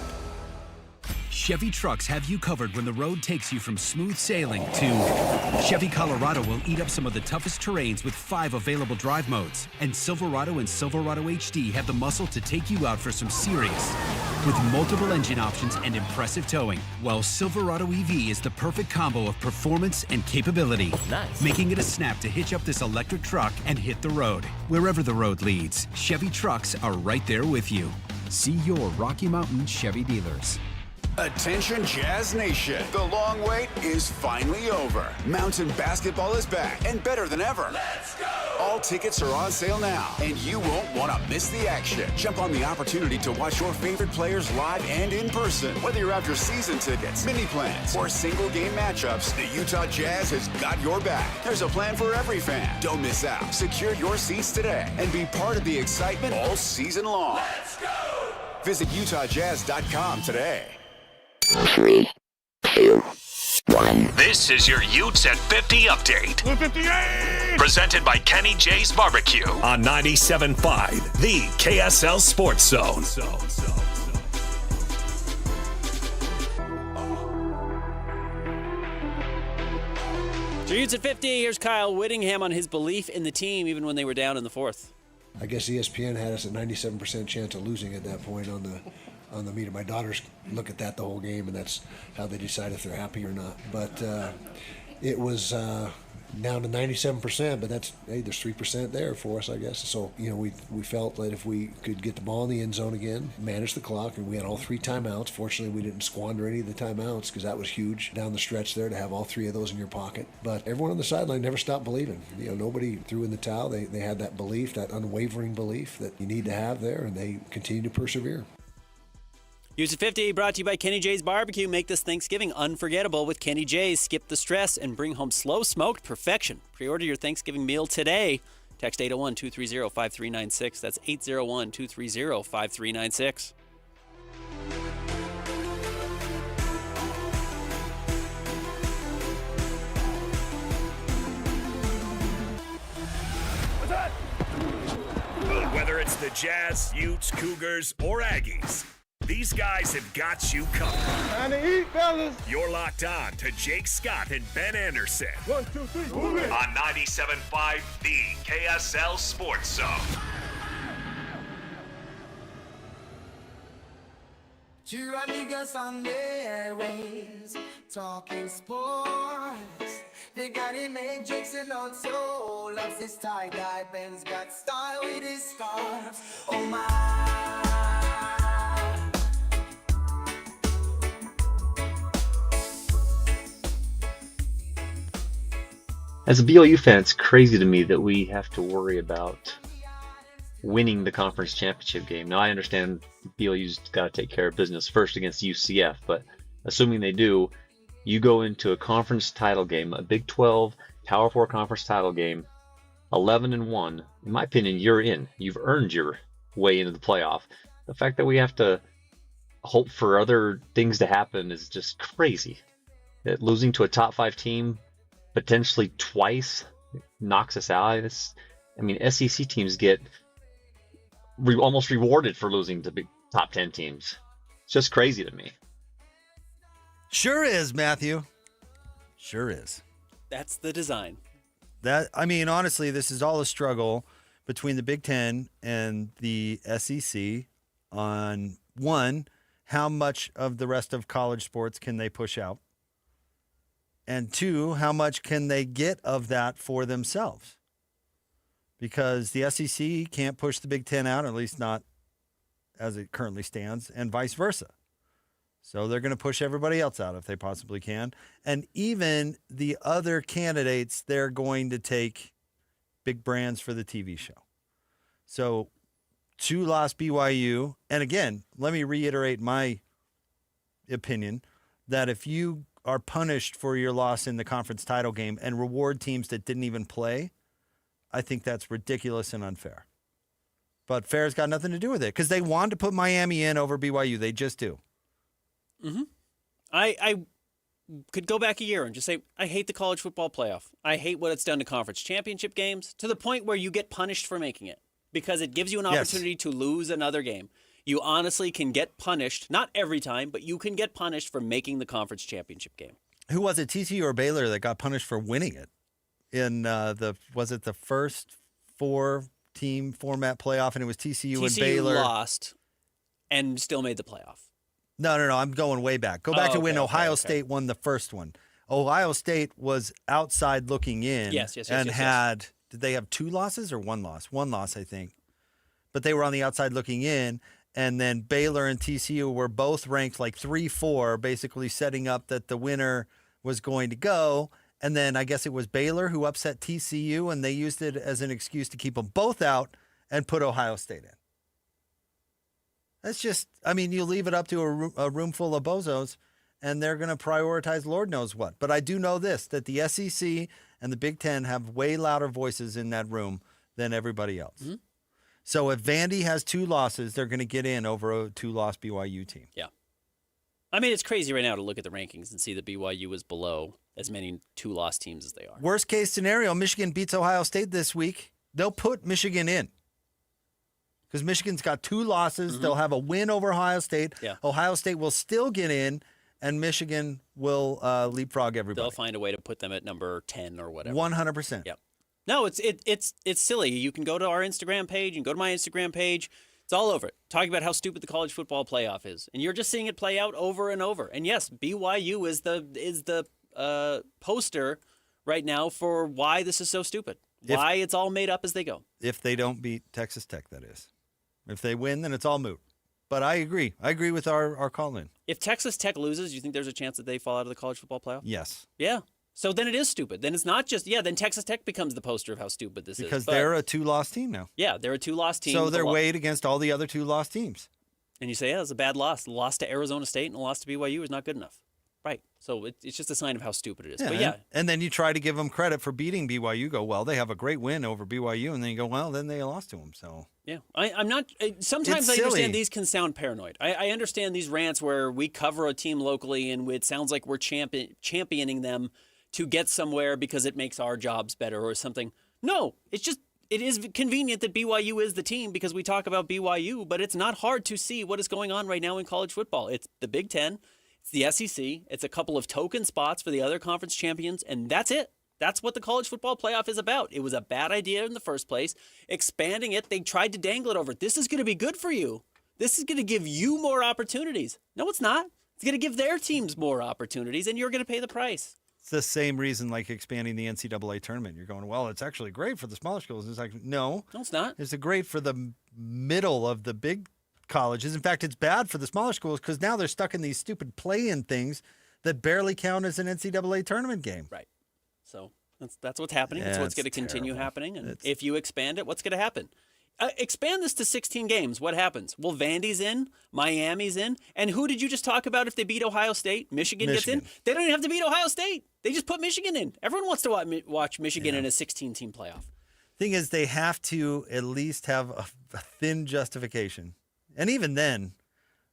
Chevy trucks have you covered when the road takes you from smooth sailing to Chevy Colorado will eat up some of the toughest terrains with 5 available drive modes. And Silverado and Silverado HD have the muscle to take you out for some serious with multiple engine options and impressive towing, while Silverado EV is the perfect combo of performance and capability, making it a snap to hitch up this electric truck and hit the road. Wherever the road leads, Chevy trucks are right there with you. See your Rocky Mountain Chevy dealers. Attention Jazz Nation. The long wait is finally over. Mountain basketball is back and better than ever. Let's go! All tickets are on sale now, and you won't want to miss the action. Jump on the opportunity to watch your favorite players live and in person. Whether you're after season tickets, mini plans, or single game matchups, the Utah Jazz has got your back. There's a plan for every fan. Don't miss out. Secure your seats today and be part of the excitement all season long. Let's go! Visit UtahJazz.com today. 3, 2, 1. This is your Utes at 50 update. 58! Presented by Kenny J's Barbecue on 97.5, the KSL Sports Zone. So Utes at 50. Here's Kyle Whittingham on his belief in the team even when they were down in the fourth. I guess ESPN had us at 97% chance of losing at that point on the meter. My daughters look at that the whole game, and that's how they decide if they're happy or not. But it was down to 97%, but there's 3% there for us, I guess. So, we felt that if we could get the ball in the end zone again, manage the clock, and we had all 3 timeouts. Fortunately, we didn't squander any of the timeouts because that was huge down the stretch there to have all 3 of those in your pocket. But everyone on the sideline never stopped believing. Nobody threw in the towel. They had that belief, that unwavering belief that you need to have there, and they continue to persevere. Utes at 50 brought to you by Kenny J's Barbecue. Make this Thanksgiving unforgettable with Kenny J's. Skip the stress and bring home slow smoked perfection. Pre-order your Thanksgiving meal today. Text 801-230-5396. That's 801-230-5396. Whether it's the Jazz, Utes, Cougars, or Aggies, these guys have got you covered. Time to eat, fellas. You're locked on to Jake Scott and Ben Anderson. 1, 2, 3, move it. On 97.5, the KSL Sports Zone. Two niggas on their ways, talking sports. They got him made Jackson on soul. Loves his tie-dye, Ben's got style with his scarves. Oh my. As a BYU fan, it's crazy to me that we have to worry about winning the conference championship game. Now, I understand BYU's got to take care of business first against UCF, but assuming they do, you go into a conference title game, a Big 12 Power 4 conference title game, 11-1. In my opinion, you're in. You've earned your way into the playoff. The fact that we have to hope for other things to happen is just crazy. That losing to a top 5 team potentially twice knocks us out. SEC teams get almost rewarded for losing to big top 10 teams. It's just crazy to me. Sure is, Matthew. Sure is. That's the design. Honestly, this is all a struggle between the Big Ten and the SEC on, one, how much of the rest of college sports can they push out? And 2, how much can they get of that for themselves? Because the SEC can't push the Big Ten out, at least not as it currently stands, and vice versa. So they're going to push everybody else out if they possibly can. And even the other candidates, they're going to take big brands for the TV show. So 2 lost BYU. And again, let me reiterate my opinion that if you are punished for your loss in the conference title game and reward teams that didn't even play, I think that's ridiculous and unfair. But fair's got nothing to do with it because they wanted to put Miami in over BYU. They just do. Mm-hmm. I could go back a year and just say, I hate the college football playoff. I hate what it's done to conference championship games to the point where you get punished for making it because it gives you an opportunity to lose another game. You honestly can get punished, not every time, but you can get punished for making the conference championship game. Who was it, TCU or Baylor, that got punished for winning it in the first 4-team format playoff, and it was TCU and Baylor. TCU lost. and still made the playoff. No. I'm going way back. Go back to when Ohio okay. State won the first one. Ohio State was outside looking in. Yes. And did they have 2 losses or 1 loss? 1 loss, I think. But they were on the outside looking in. And then Baylor and TCU were both ranked like 3-4, basically setting up that the winner was going to go. And then I guess it was Baylor who upset TCU, and they used it as an excuse to keep them both out and put Ohio State in. That's just, you leave it up to a room full of bozos, and they're going to prioritize Lord knows what. But I do know this, that the SEC and the Big Ten have way louder voices in that room than everybody else. Mm-hmm. So if Vandy has 2 losses, they're going to get in over a 2-loss BYU team. Yeah. It's crazy right now to look at the rankings and see that BYU is below as many 2-loss teams as they are. Worst case scenario, Michigan beats Ohio State this week. They'll put Michigan in. Because Michigan's got 2 losses. Mm-hmm. They'll have a win over Ohio State. Yeah. Ohio State will still get in, and Michigan will leapfrog everybody. They'll find a way to put them at number 10 or whatever. 100%. Yep. No, it's silly. You can go to our Instagram page. You can go to my Instagram page. It's all over it. Talking about how stupid the college football playoff is. And you're just seeing it play out over and over. And yes, BYU is the poster right now for why this is so stupid. Why it's all made up as they go. If they don't beat Texas Tech, that is. If they win, then it's all moot. But I agree. I agree with our call-in. If Texas Tech loses, you think there's a chance that they fall out of the college football playoff? Yes. Yeah. So then it is stupid. Then it's not just, then Texas Tech becomes the poster of how stupid this is. Because they're a 2-loss team now. Yeah, they're a 2-loss team. So they're weighed against all the other 2-loss teams. And you say, it's a bad loss. The loss to Arizona State and the loss to BYU is not good enough. Right. So it's just a sign of how stupid it is. Yeah, but and then you try to give them credit for beating BYU. You go, well, they have a great win over BYU. And then you go, well, then they lost to them. So yeah, I'm not. Sometimes I understand these can sound paranoid. I understand these rants where we cover a team locally and it sounds like we're championing them to get somewhere because it makes our jobs better or something. No, it is convenient that BYU is the team because we talk about BYU, but it's not hard to see what is going on right now in college football. It's the Big Ten. It's the SEC. It's a couple of token spots for the other conference champions, and that's it. That's what the college football playoff is about. It was a bad idea in the first place. Expanding it, they tried to dangle it over. This is going to be good for you. This is going to give you more opportunities. No, it's not. It's going to give their teams more opportunities, and you're going to pay the price. It's the same reason like expanding the NCAA tournament. You're going, well, it's actually great for the smaller schools. It's like, no, it's not. It's great for the middle of the big colleges. In fact, it's bad for the smaller schools because now they're stuck in these stupid play-in things that barely count as an NCAA tournament game. Right. So that's what's happening. That's what's going to continue happening. And if you expand it, what's going to happen? Expand this to 16 games. What happens? Well, Vandy's in, Miami's in, and who did you just talk about if they beat Ohio State? Michigan gets in. They don't even have to beat Ohio State. They just put Michigan in. Everyone wants to watch Michigan in a 16-team playoff. Thing is, they have to at least have a thin justification. And even then,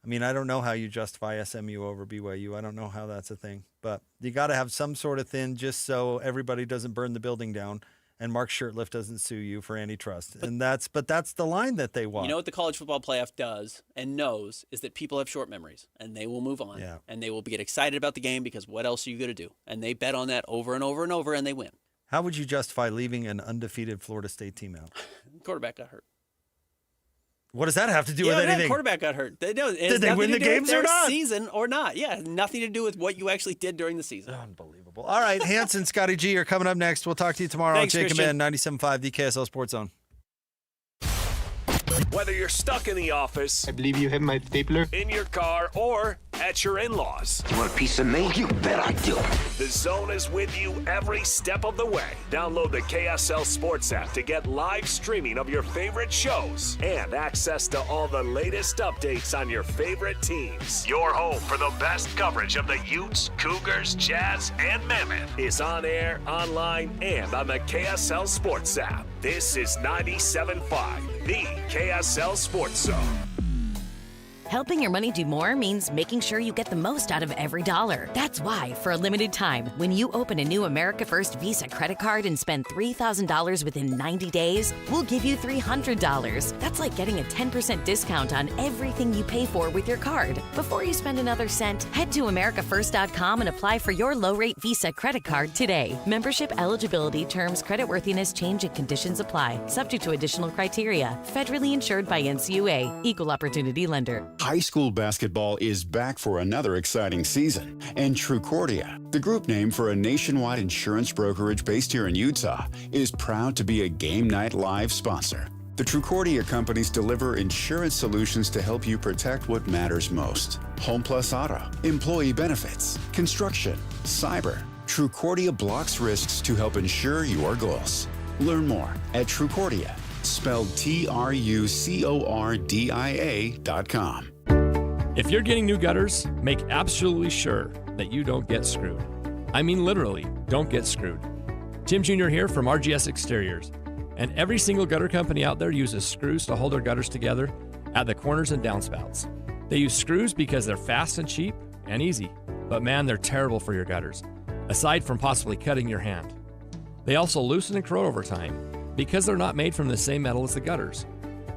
I don't know how you justify SMU over BYU. I don't know how that's a thing. But you got to have some sort of thin just so everybody doesn't burn the building down and Mark Shurtleff doesn't sue you for antitrust. But that's the line that they want. You know what the college football playoff does and knows is that people have short memories and they will move on. Yeah. And they will get excited about the game because what else are you going to do? And they bet on that over and over and over and they win. How would you justify leaving an undefeated Florida State team out? Quarterback got hurt. What does that have to do with anything? Quarterback got hurt. Did they win the games or not? Season or not? Yeah, nothing to do with what you actually did during the season. Unbelievable. All right, Hanson, Scotty G are coming up next. We'll talk to you tomorrow Thanks, on Jake Christian. and Ben, 97.5, the KSL Sports Zone. Whether you're stuck in the office, I believe you have my stapler, in your car, or at your in-laws. You want a piece of me? You bet I do. The Zone is with you every step of the way. Download the KSL Sports app to get live streaming of your favorite shows and access to all the latest updates on your favorite teams. Your home for the best coverage of the Utes, Cougars, Jazz, and Mammoth is on air, online, and on the KSL Sports app. This is 97.5, the KSL Sports Zone. Helping your money do more means making sure you get the most out of every dollar. That's why, for a limited time, when you open a new America First Visa credit card and spend $3,000 within 90 days, we'll give you $300. That's like getting a 10% discount on everything you pay for with your card. Before you spend another cent, head to americafirst.com and apply for your low-rate Visa credit card today. Membership eligibility, terms, creditworthiness, change, and conditions apply. Subject to additional criteria. Federally insured by NCUA. Equal Opportunity Lender. High school basketball is back for another exciting season, and Trucordia, the group name for a nationwide insurance brokerage based here in Utah, is proud to be a Game Night Live sponsor. The Trucordia companies deliver insurance solutions to help you protect what matters most. Home plus auto, employee benefits, construction, cyber. Trucordia blocks risks to help ensure your goals. Learn more at Trucordia, spelled TRUCORDIA.com. If you're getting new gutters, make absolutely sure that you don't get screwed. I mean literally, don't get screwed. Tim Jr. here from RGS Exteriors. And every single gutter company out there uses screws to hold their gutters together at the corners and downspouts. They use screws because they're fast and cheap and easy. But man, they're terrible for your gutters, aside from possibly cutting your hand. They also loosen and corrode over time because they're not made from the same metal as the gutters.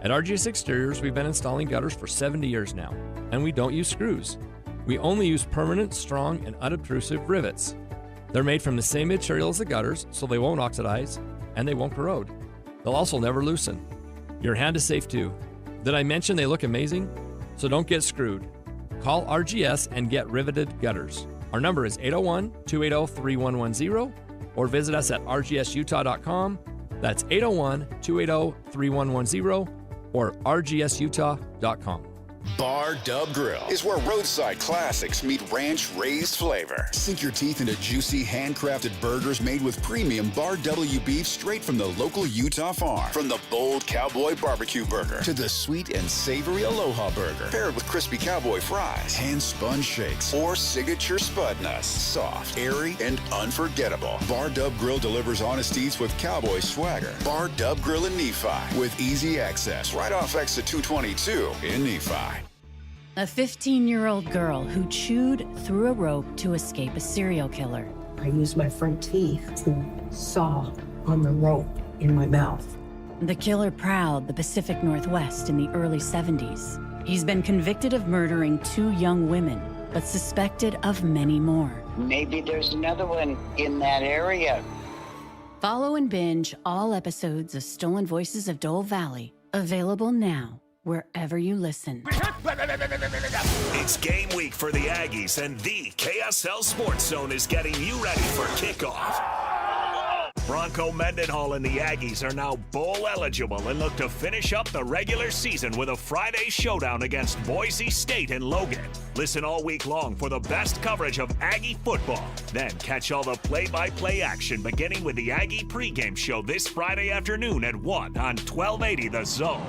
At RGS Exteriors, we've been installing gutters for 70 years now, and we don't use screws. We only use permanent, strong, and unobtrusive rivets. They're made from the same material as the gutters, so they won't oxidize and they won't corrode. They'll also never loosen. Your hand is safe too. Did I mention they look amazing? So don't get screwed. Call RGS and get riveted gutters. Our number is 801-280-3110 or visit us at rgsutah.com. That's 801-280-3110 or rgsutah.com. Bar Dub Grill is where roadside classics meet ranch-raised flavor. Sink your teeth into juicy, handcrafted burgers made with premium Bar W beef straight from the local Utah farm. From the bold cowboy barbecue burger to the sweet and savory Aloha burger, paired with crispy cowboy fries, hand-spun shakes, or signature spud nuts. Soft, airy, and unforgettable. Bar Dub Grill delivers honest eats with cowboy swagger. Bar Dub Grill in Nephi with easy access right off exit 222 in Nephi. A 15-year-old girl who chewed through a rope to escape a serial killer. I used my front teeth to saw on the rope in my mouth. The killer prowled the Pacific Northwest in the early 70s. He's been convicted of murdering 2 young women, but suspected of many more. Maybe there's another one in that area. Follow and binge all episodes of Stolen Voices of Dole Valley, available now wherever you listen. It's game week for the Aggies, and the KSL Sports Zone is getting you ready for kickoff. Bronco Mendenhall and the Aggies are now bowl eligible and look to finish up the regular season with a Friday showdown against Boise State in Logan. Listen all week long for the best coverage of Aggie football. Then catch all the play-by-play action beginning with the Aggie pregame show this Friday afternoon at 1 on 1280 The Zone.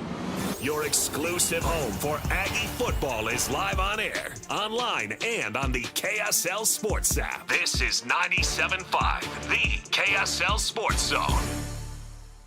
Your exclusive home for Aggie football is live on air, online, and on the KSL Sports app. This is 97.5, the KSL Sports Zone.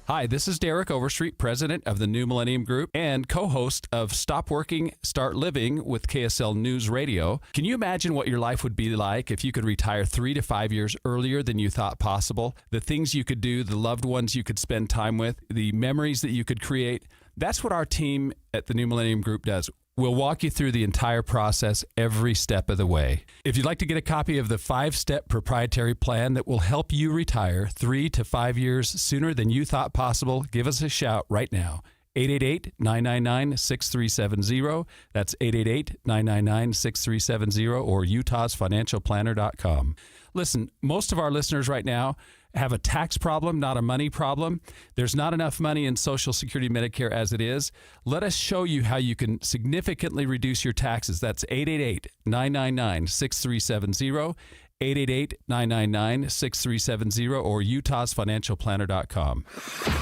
Hi, this is Derek Overstreet, president of the New Millennium Group and co-host of Stop Working, Start Living with KSL News Radio. Can you imagine what your life would be like if you could retire 3 to 5 years earlier than you thought possible? The things you could do, the loved ones you could spend time with, the memories that you could create. That's what our team at the New Millennium Group does. We'll walk you through the entire process every step of the way. If you'd like to get a copy of the 5-step proprietary plan that will help you retire 3 to 5 years sooner than you thought possible, give us a shout right now. 888-999-6370. That's 888-999-6370 or utahsfinancialplanner.com. Listen, most of our listeners right now have a tax problem, not a money problem. There's not enough money in Social Security Medicare as it is. Let us show you how you can significantly reduce your taxes. That's 888-999-6370, 888-999-6370, or utahsfinancialplanner.com.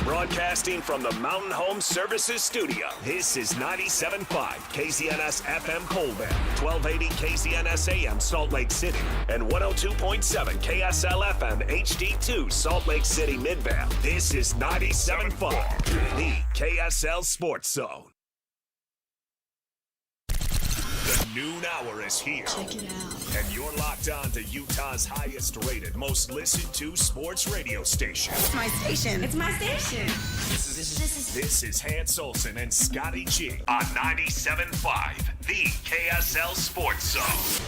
Broadcasting from the Mountain Home Services Studio, this is 97.5 KZNS FM Colbert, 1280 KZNS AM Salt Lake City, and 102.7 KSL FM HD2 Salt Lake City Midvale. This is 97.5, the KSL Sports Zone. The noon hour is here. Check it out. And you're locked on to Utah's highest rated, most listened to sports radio station. It's my station. It's my station. This is Hans Olsen and Scotty G on 97.5, the KSL Sports Zone.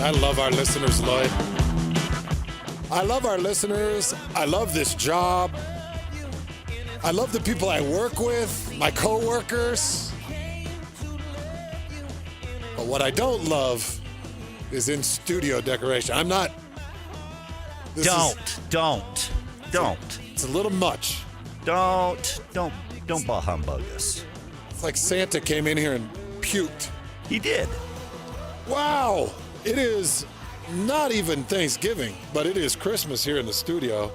I love our listeners, Lloyd. I love our listeners. I love this job. I love the people I work with, my coworkers. But what I don't love is in studio decoration. I'm not. Don't. It's a little much. Don't bah humbug us. It's like Santa came in here and puked. He did. Wow. It is not even Thanksgiving, but it is Christmas here in the studio.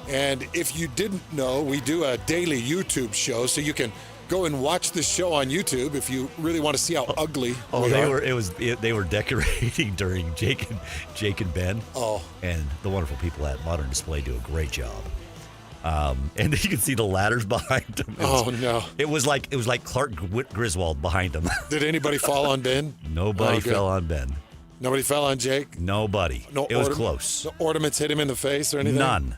And if you didn't know, we do a daily YouTube show, so you can go and watch the show on YouTube if you really want to see how ugly we are. They were decorating during Jake and Ben. Oh. And the wonderful people at Modern Display do a great job. And you can see the ladders behind them. No! It was like Clark Griswold behind them. Did anybody fall on Ben? Nobody fell on Ben. Nobody fell on Jake? Nobody. It was close. No ornaments hit him in the face or anything? None.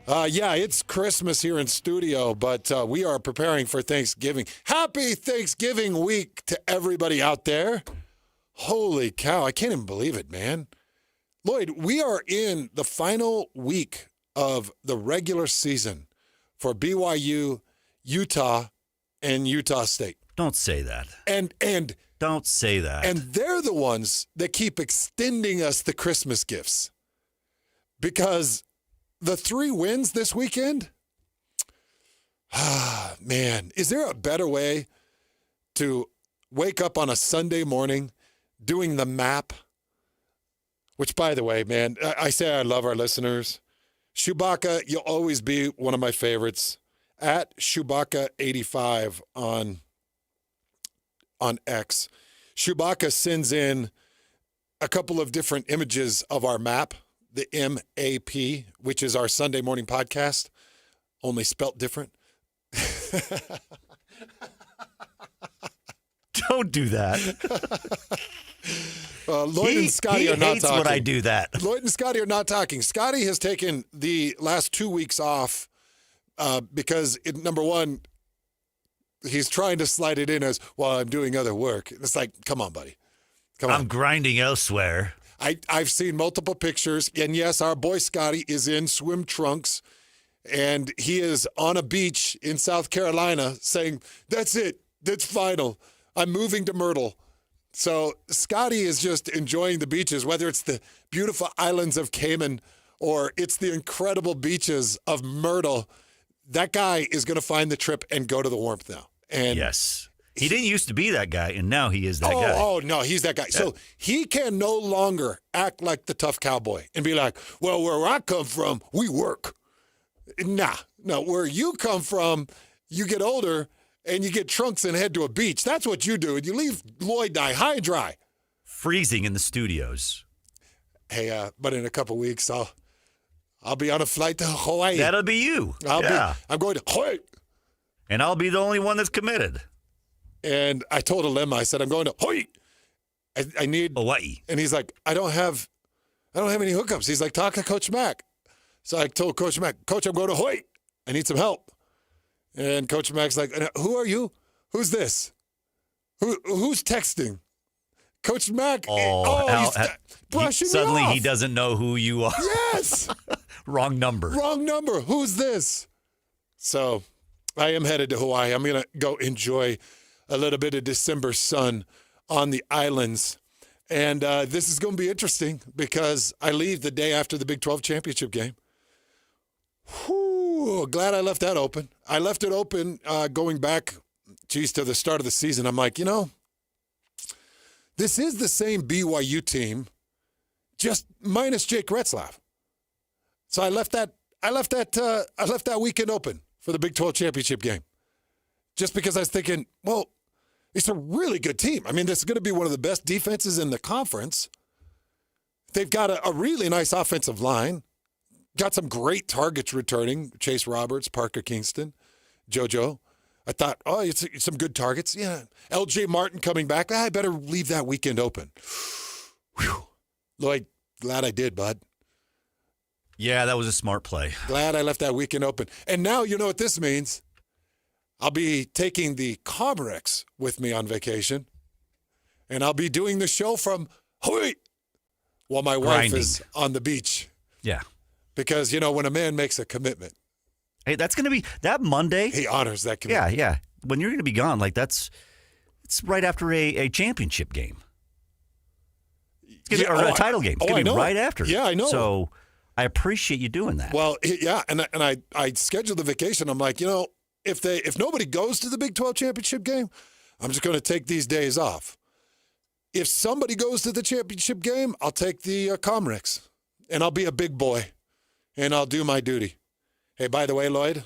Yeah, it's Christmas here in studio, but we are preparing for Thanksgiving. Happy Thanksgiving week to everybody out there. Holy cow, I can't even believe it, man. Lloyd, we are in the final week of the regular season for BYU, Utah, and Utah State. Don't say that. And don't say that. And they're the ones that keep extending us the Christmas gifts. Because the 3 wins this weekend, man, is there a better way to wake up on a Sunday morning doing the map? Which, by the way, man, I say I love our listeners. Chewbacca, you'll always be one of my favorites. At Chewbacca85 on X. Chewbacca sends in a couple of different images of our map, the MAP, which is our Sunday morning podcast, only spelt different. Don't do that. Lloyd and Scotty are not hates talking. when I do that. Lloyd and Scotty are not talking. Scotty has taken the last 2 weeks off because, number one, he's trying to slide it in as, well, I'm doing other work. It's like, come on, buddy. Come on. I'm grinding elsewhere. I've seen multiple pictures, and yes, our boy Scotty is in swim trunks, and he is on a beach in South Carolina saying, that's it. That's final. I'm moving to Myrtle. So Scotty is just enjoying the beaches, whether it's the beautiful islands of Cayman or it's the incredible beaches of Myrtle. That guy is going to find the trip and go to the warmth now. And yes. He didn't used to be that guy, and now he is that guy. Oh, no, he's that guy. Yeah. So he can no longer act like the tough cowboy and be like, well, where I come from, we work. No, where you come from, you get older and you get trunks and head to a beach. That's what you do. And you leave Lloyd high and dry. Freezing in the studios. Hey, but in a couple weeks, I'll be on a flight to Hawaii. That'll be you. I'm going to Hawaii. And I'll be the only one that's committed. And I told Alema, I said, I'm going to Hawaii. I need Hawaii. And he's like, I don't have any hookups. He's like, talk to Coach Mack. So I told Coach Mack, Coach, I'm going to Hawaii. I need some help. And Coach Mack's like, who are you? Who's this? Who's texting? Coach Mack. He's brushing suddenly me off. He doesn't know who you are. Yes. Wrong number. Who's this? So I am headed to Hawaii. I'm going to go enjoy a little bit of December sun on the islands. And this is going to be interesting because I leave the day after the Big 12 championship game. Whew, glad I left that open. I left it open going back, to the start of the season. I'm like, this is the same BYU team, just minus Jake Retzlaff. So I left that weekend open for the Big 12 championship game, just because I was thinking, well, it's a really good team. I mean, this is going to be one of the best defenses in the conference. They've got a really nice offensive line. Got some great targets returning. Chase Roberts, Parker Kingston, JoJo. I thought, it's some good targets. Yeah. LJ Martin coming back. I better leave that weekend open. Whew. Lloyd, glad I did, bud. Yeah, that was a smart play. Glad I left that weekend open. And now you know what this means. I'll be taking the Comrex with me on vacation. And I'll be doing the show from Hawaii. while my wife is on the beach. Yeah. Because, when a man makes a commitment. Hey, that's going to be that Monday. He honors that commitment. Yeah. When you're going to be gone, it's right after a championship game. It's going to be a title game. It's going to be right after. Yeah, I know. So I appreciate you doing that. Well, yeah, and I scheduled the vacation. I'm like, if nobody goes to the Big 12 championship game, I'm just going to take these days off. If somebody goes to the championship game, I'll take the Comrex, and I'll be a big boy, and I'll do my duty. Hey, by the way, Lloyd,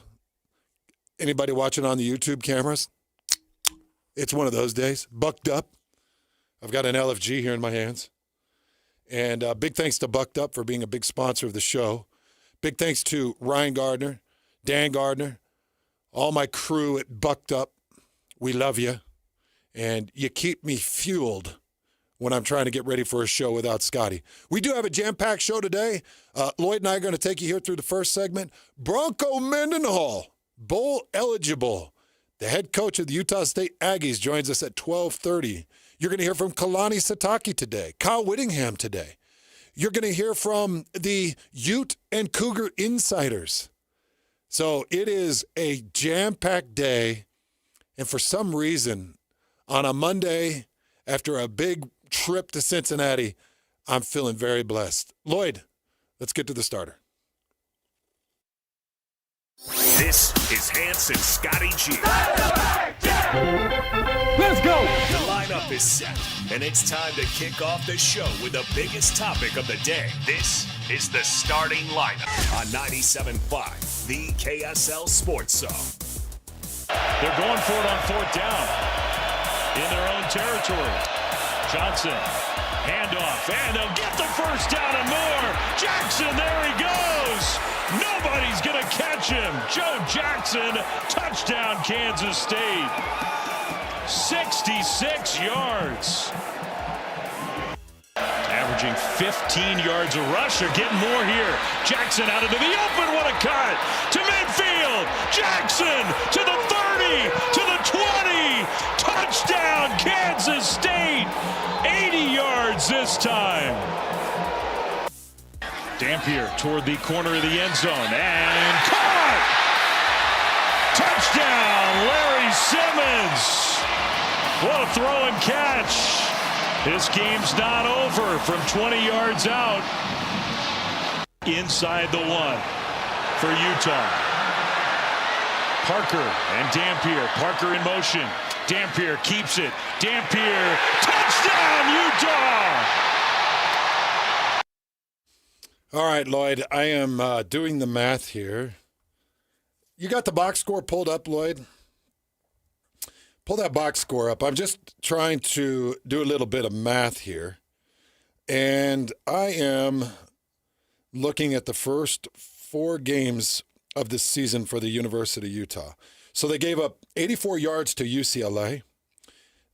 anybody watching on the YouTube cameras, it's one of those days. Bucked Up. I've got an LFG here in my hands. And big thanks to Bucked Up for being a big sponsor of the show. Big thanks to Ryan Gardner, Dan Gardner, all my crew at Bucked Up. We love you. And you keep me fueled when I'm trying to get ready for a show without Scotty. We do have a jam-packed show today. Lloyd and I are going to take you here through the first segment. Bronco Mendenhall, bowl eligible. The head coach of the Utah State Aggies joins us at 12:30. You're going to hear from Kalani Sitake today, Kyle Whittingham today. You're going to hear from the Ute and Cougar insiders. So it is a jam-packed day. And for some reason, on a Monday, after a big trip to Cincinnati, I'm feeling very blessed. Lloyd, let's get to the starter. This is Hans and Scotty G. Let's go! The lineup is set, and it's time to kick off the show with the biggest topic of the day. This is the starting lineup on 97.5, the KSL Sports Zone. They're going for it on fourth down in their own territory. Johnson, handoff, and they'll get the first down and more. Jackson, there he goes. Nobody's going to catch him. Joe Jackson, touchdown, Kansas State. 66 yards. Averaging 15 yards a rush. They're getting more here. Jackson out into the open. What a cut. To midfield. Jackson to the 30, to the 20. Touchdown, Kansas State. 80 yards this time. Dampier toward the corner of the end zone. And caught! Touchdown, Larry Simmons. What a throw and catch. This game's not over from 20 yards out. Inside the one for Utah. Parker and Dampier. Parker in motion. Dampier keeps it. Dampier. Touchdown, Utah! All right, Lloyd, I am doing the math here. You got the box score pulled up, Lloyd? Pull that box score up. I'm just trying to do a little bit of math here. And I am looking at the first 4 games of this season for the University of Utah. So they gave up 84 yards to UCLA.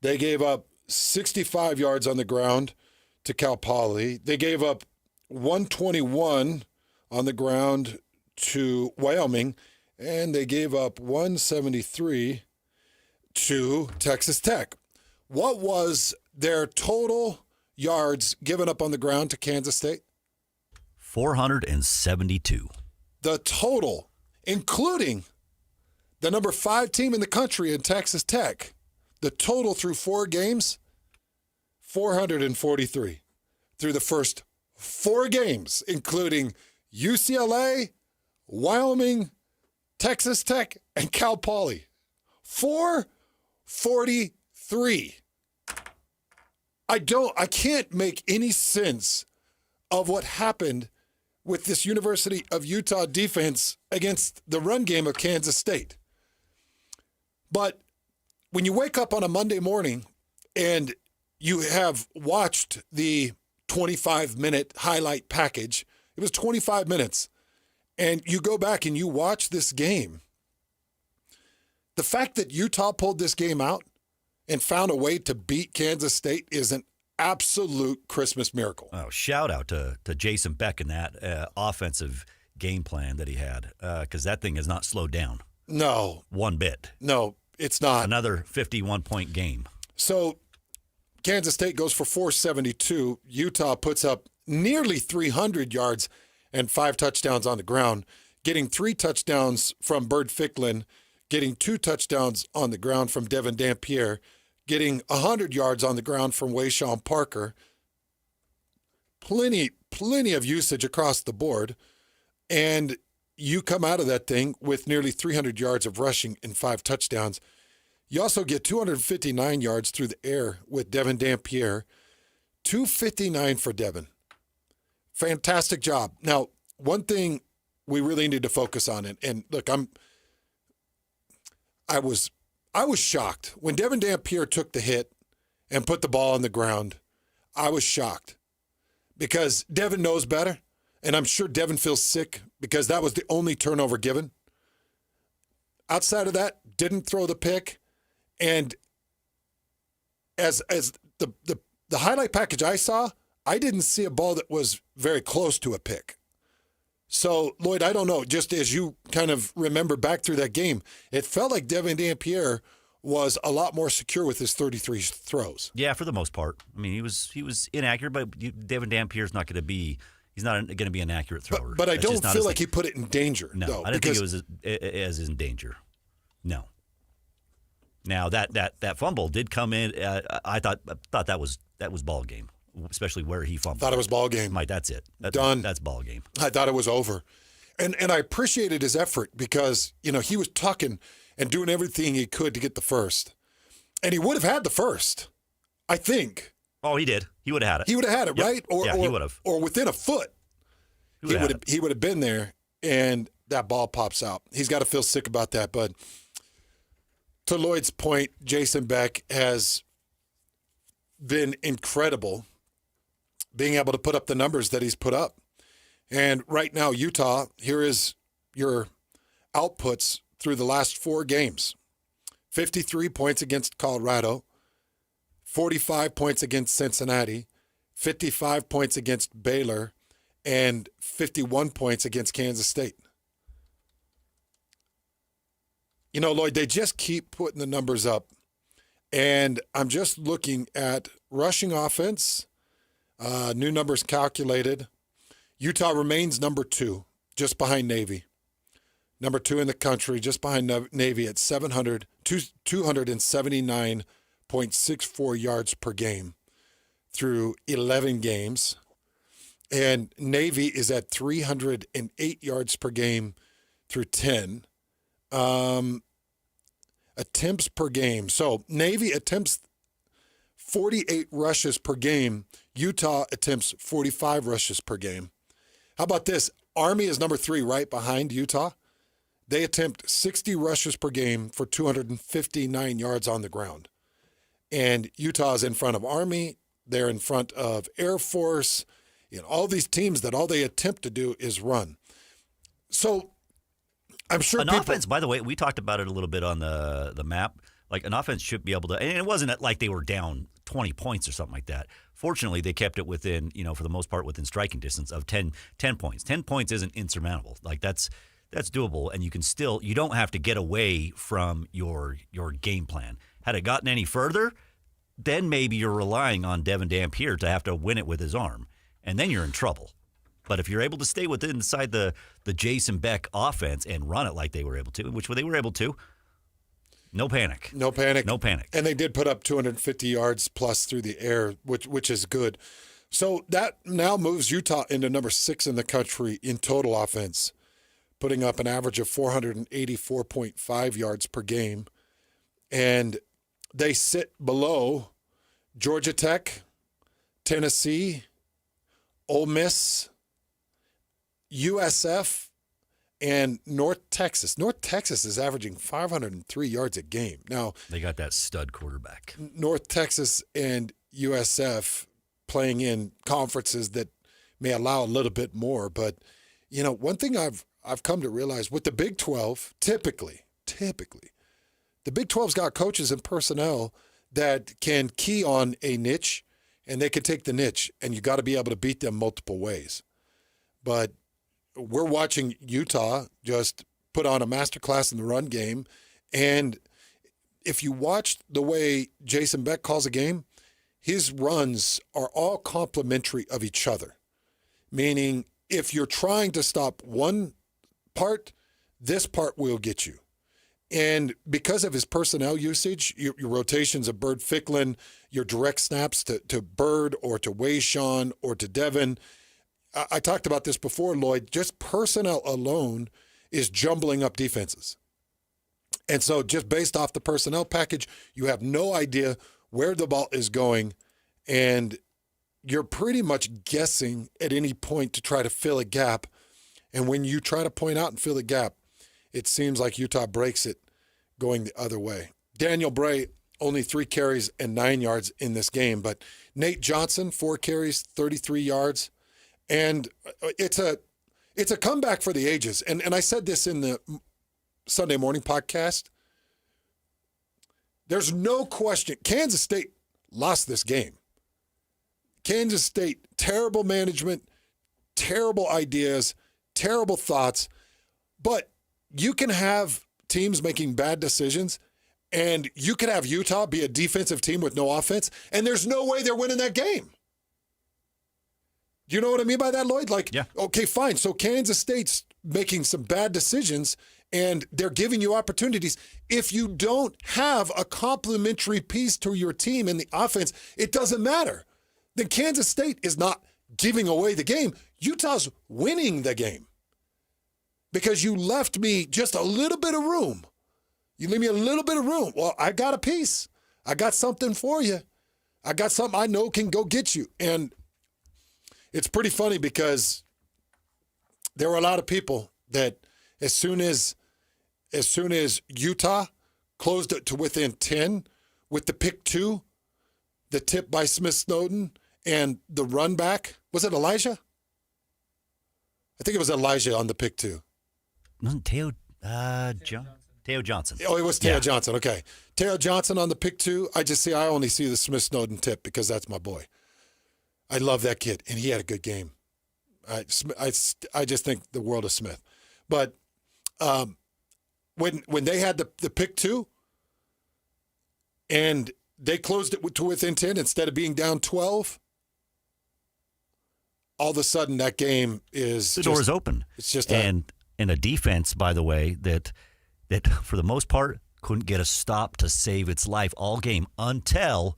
They gave up 65 yards on the ground to Cal Poly. They gave up 121 on the ground to Wyoming. And they gave up 173 to Texas Tech. What was their total yards given up on the ground to Kansas State? 472. The total, including the number 5 team in the country in Texas Tech, the total through 4 games, 443 through the first 4 games, including UCLA, Wyoming, Texas Tech, and Cal Poly. 443. I can't make any sense of what happened with this University of Utah defense against the run game of Kansas State. But when you wake up on a Monday morning and you have watched the 25-minute highlight package, it was 25 minutes, and you go back and you watch this game, the fact that Utah pulled this game out and found a way to beat Kansas State is an absolute Christmas miracle. Oh, shout out to Jason Beck and that offensive game plan that he had, because that thing has not slowed down. No. One bit. No, it's not. Another 51-point game. So Kansas State goes for 472. Utah puts up nearly 300 yards and 5 touchdowns on the ground, getting 3 touchdowns from Bird Ficklin, getting 2 touchdowns on the ground from Devin Dampier, getting 100 yards on the ground from Wayshawn Parker. Plenty of usage across the board. And you come out of that thing with nearly 300 yards of rushing and 5 touchdowns. You also get 259 yards through the air with Devin Dampier. 259 for Devin. Fantastic job. Now, one thing we really need to focus on, and look, I was shocked. When Devin Dampier took the hit and put the ball on the ground, I was shocked. Because Devin knows better, and I'm sure Devin feels sick because that was the only turnover given. Outside of that, didn't throw the pick. And as the highlight package I saw, I didn't see a ball that was very close to a pick. So, Lloyd, I don't know, just as you kind of remember back through that game, it felt like Devin Dampier was a lot more secure with his 33 throws. Yeah, for the most part. I mean, he was inaccurate, but Devin Dampier's not going to be. He's not going to be an accurate thrower. But I don't feel like he put it in danger. No, though, I didn't think it was as in danger. No. Now that fumble did come in. I thought that was ball game, especially where he fumbled. Thought it was ball game. Mike, that's it. Done. That's ball game. I thought it was over, and I appreciated his effort because he was tucking and doing everything he could to get the first. And he would have had the first, I think. Oh, he did. He would have had it. He would have had it, Yep. right? Or, yeah, he would have. Or within a foot. He would have been there, and that ball pops out. He's got to feel sick about that. But to Lloyd's point, Jason Beck has been incredible being able to put up the numbers that he's put up. And right now, Utah, here is your outputs through the last 4 games. 53 points against Colorado, 45 points against Cincinnati, 55 points against Baylor, and 51 points against Kansas State. Lloyd, they just keep putting the numbers up. And I'm just looking at rushing offense, new numbers calculated. Utah remains number 2, just behind Navy. Number 2 in the country, just behind Navy at 279.64 yards per game through 11 games. And Navy is at 308 yards per game through 10. Attempts per game. So Navy attempts 48 rushes per game. Utah attempts 45 rushes per game. How about this? Army is number 3 right behind Utah. They attempt 60 rushes per game for 259 yards on the ground. And Utah is in front of Army. They're in front of Air Force. All these teams that all they attempt to do is run. So I'm sure offense, by the way, we talked about it a little bit on the map. Like an offense should be able to, and it wasn't like they were down 20 points or something like that. Fortunately, they kept it within, for the most part, within striking distance of 10 points. 10 points isn't insurmountable. Like that's doable, and you don't have to get away from your game plan. Had it gotten any further, then maybe you're relying on Devin Dampier to have to win it with his arm, and then you're in trouble. But if you're able to stay inside the Jason Beck offense and run it like they were able to, which they were able to, no panic. No panic. No panic. And they did put up 250 yards plus through the air, which is good. So that now moves Utah into number 6 in the country in total offense, putting up an average of 484.5 yards per game. And they sit below Georgia Tech, Tennessee, Ole Miss, USF, and North Texas. North Texas is averaging 503 yards a game. Now, they got that stud quarterback. North Texas and USF playing in conferences that may allow a little bit more. But, one thing I've come to realize with the Big 12, typically, the Big 12's got coaches and personnel that can key on a niche, and they can take the niche, and you got to be able to beat them multiple ways. But we're watching Utah just put on a masterclass in the run game. And if you watch the way Jason Beck calls a game, his runs are all complementary of each other. meaning if you're trying to stop one part, this part will get you. And because of his personnel usage, your rotations of Bird Ficklin, your direct snaps to Bird or to Wayshawn or to Devin, I talked about this before, Lloyd, just personnel alone is jumbling up defenses. And so just based off the personnel package, you have no idea where the ball is going, and you're pretty much guessing at any point to try to fill a gap. And when you try to point out and fill the gap, it seems like Utah breaks it going the other way. Daniel Bray, only 3 carries and 9 yards in this game, but Nate Johnson, 4 carries, 33 yards. And it's a comeback for the ages. And I said this in the Sunday morning podcast. There's no question. Kansas State lost this game. Kansas State, terrible management, terrible ideas, terrible thoughts. But you can have teams making bad decisions, and you can have Utah be a defensive team with no offense, and there's no way they're winning that game. Do you know what I mean by that, Lloyd? Yeah. Okay, fine. So Kansas State's making some bad decisions, and they're giving you opportunities. If you don't have a complementary piece to your team in the offense, it doesn't matter. Then Kansas State is not giving away the game. Utah's winning the game because you left me just a little bit of room. You leave me a little bit of room. Well, I got a piece. I got something for you. I got something I know can go get you. And it's pretty funny because there were a lot of people that as soon as Utah closed it to within 10 with the pick 2, the tip by Smith Snowden, and the run back, was it Elijah? I think it was Elijah on the pick 2. Wasn't Teo Johnson? Oh, it was Teo Johnson. Okay. Teo Johnson on the pick 2. I only see the Smith Snowden tip because that's my boy. I love that kid, and he had a good game. I just think the world of Smith. But when they had the pick 2 and they closed it to within 10 instead of being down 12, all of a sudden that game is the door is open. It's just and a defense, by the way, that for the most part couldn't get a stop to save its life all game until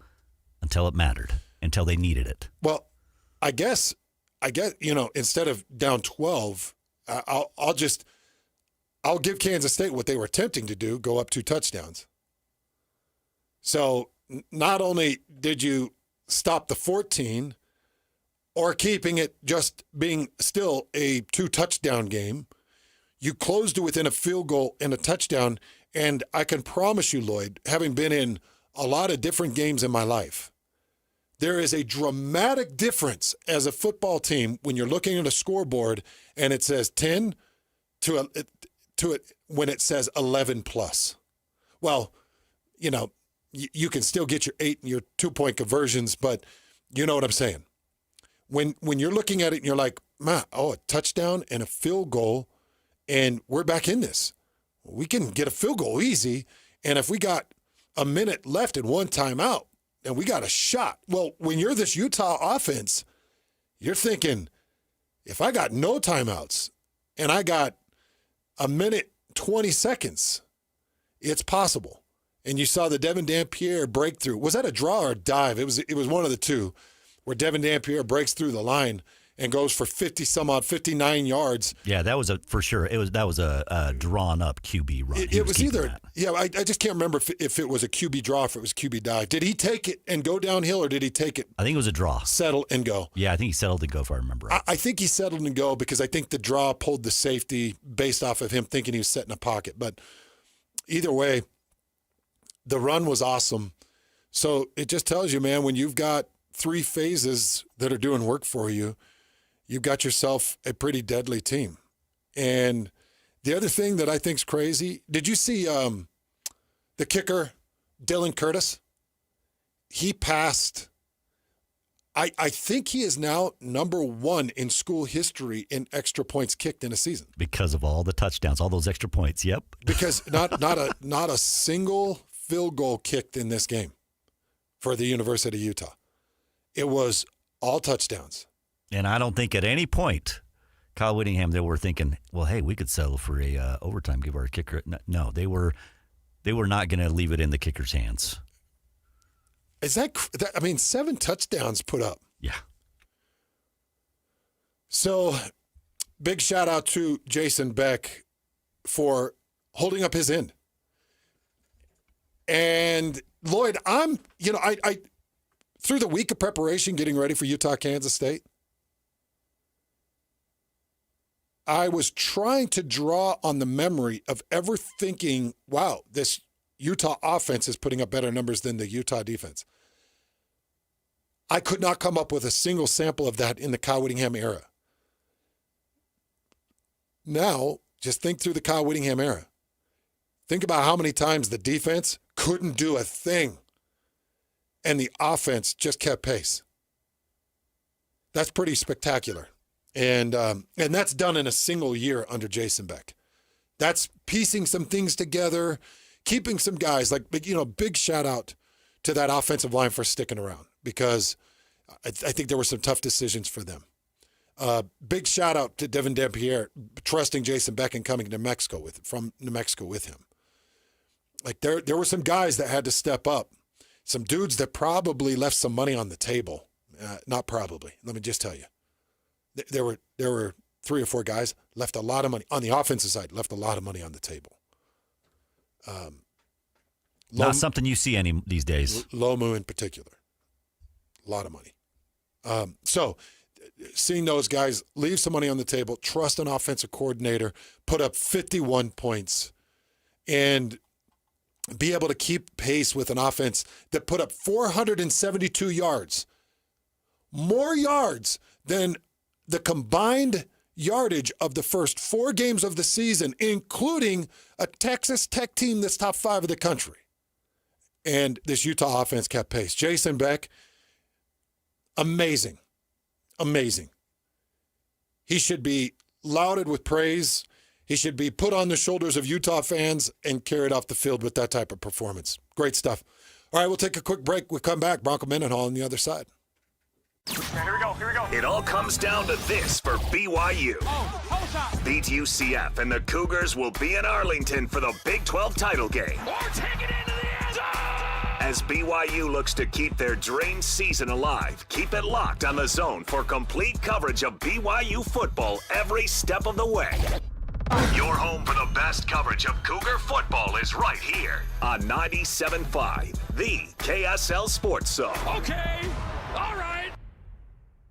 it mattered, until they needed it. Well, I guess instead of down 12, I'll give Kansas State what they were attempting to do, go up 2 touchdowns. So not only did you stop the 14 or keeping it just being still a 2-touchdown game, you closed it within a field goal and a touchdown. And I can promise you, Lloyd, having been in a lot of different games in my life, there is a dramatic difference as a football team when you're looking at a scoreboard and it says 10 to it when it says 11 plus. Well, you can still get your 8 and your 2-point conversions, but you know what I'm saying. When you're looking at it and you're like, man, a touchdown and a field goal, and we're back in this. We can get a field goal easy, and if we got a minute left and 1 timeout, and we got a shot. Well, when you're this Utah offense, you're thinking, if I got no timeouts and I got a minute, 20 seconds, it's possible. And you saw the Devin Dampierre breakthrough. Was that a draw or a dive? It was one of the two, where Devin Dampierre breaks through the line and goes for 59 yards. Yeah, that was for sure. That was a drawn up QB run. It was either, I just can't remember if it was a QB draw or if it was QB dive. Did he take it and go downhill, or did he take it? I think it was a draw. Settle and go. Yeah, I think he settled and go, if I remember right. I think he settled and go because I think the draw pulled the safety based off of him thinking he was set in a pocket. But either way, the run was awesome. So it just tells you, man, when you've got 3 phases that are doing work for you, you've got yourself a pretty deadly team. And the other thing that I think is crazy, did you see the kicker, Dylan Curtis? He passed, I think he is now number 1 in school history in extra points kicked in a season. Because of all the touchdowns, all those extra points, yep. Because not a single field goal kicked in this game for the University of Utah. It was all touchdowns. And I don't think at any point, Kyle Whittingham, they were thinking, well, hey, we could settle for a overtime, give our kicker. No, they were not going to leave it in the kicker's hands. Is that 7 touchdowns put up. Yeah. So, big shout out to Jason Beck for holding up his end. And Lloyd, I through the week of preparation, getting ready for Utah, Kansas State, I was trying to draw on the memory of ever thinking, wow, this Utah offense is putting up better numbers than the Utah defense. I could not come up with a single sample of that in the Kyle Whittingham era. Now, just think through the Kyle Whittingham era. Think about how many times the defense couldn't do a thing and the offense just kept pace. That's pretty spectacular. And that's done in a single year under Jason Beck. That's piecing some things together, keeping some guys big shout out to that offensive line for sticking around, because I think there were some tough decisions for them. Big shout out to Devin Dampierre trusting Jason Beck and coming to from New Mexico with him. Like there were some guys that had to step up, some dudes that probably left some money on the table. Not probably. Let me just tell you. There were 3 or 4 guys left a lot of money on the offensive side. Left a lot of money on the table. Not something you see any these days. Lomu in particular, a lot of money. So, seeing those guys leave some money on the table, trust an offensive coordinator, put up 51 points, and be able to keep pace with an offense that put up 472 yards, more yards than the combined yardage of the first 4 games of the season, including a Texas Tech team that's top 5 of the country. And this Utah offense kept pace. Jason Beck, amazing. Amazing. He should be lauded with praise. He should be put on the shoulders of Utah fans and carried off the field with that type of performance. Great stuff. All right, we'll take a quick break. We'll come back. Bronco Mendenhall on the other side. Here we go. It all comes down to this for BYU. Beat UCF, and the Cougars will be in Arlington for the Big 12 title game. As BYU looks to keep their dream season alive, keep it locked on The Zone for complete coverage of BYU football every step of the way. Your home for the best coverage of Cougar football is right here on 97.5, the KSL Sports Zone. Okay, all right.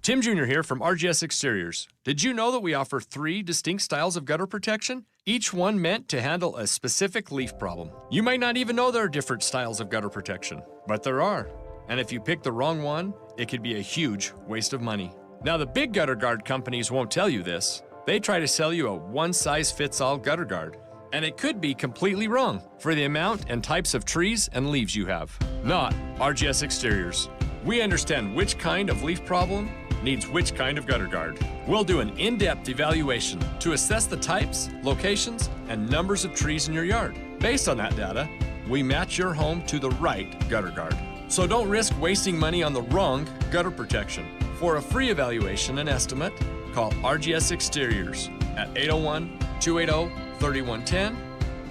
Tim Jr. here from RGS Exteriors. Did you know that we offer 3 distinct styles of gutter protection? Each one meant to handle a specific leaf problem. You might not even know there are different styles of gutter protection, but there are. And if you pick the wrong one, it could be a huge waste of money. Now, the big gutter guard companies won't tell you this. They try to sell you a one-size-fits-all gutter guard. And it could be completely wrong for the amount and types of trees and leaves you have. Not RGS Exteriors. We understand which kind of leaf problem needs which kind of gutter guard. We'll do an in-depth evaluation to assess the types, locations, and numbers of trees in your yard. Based on that data, we match your home to the right gutter guard. So don't risk wasting money on the wrong gutter protection. For a free evaluation and estimate, call RGS Exteriors at 801-280-3110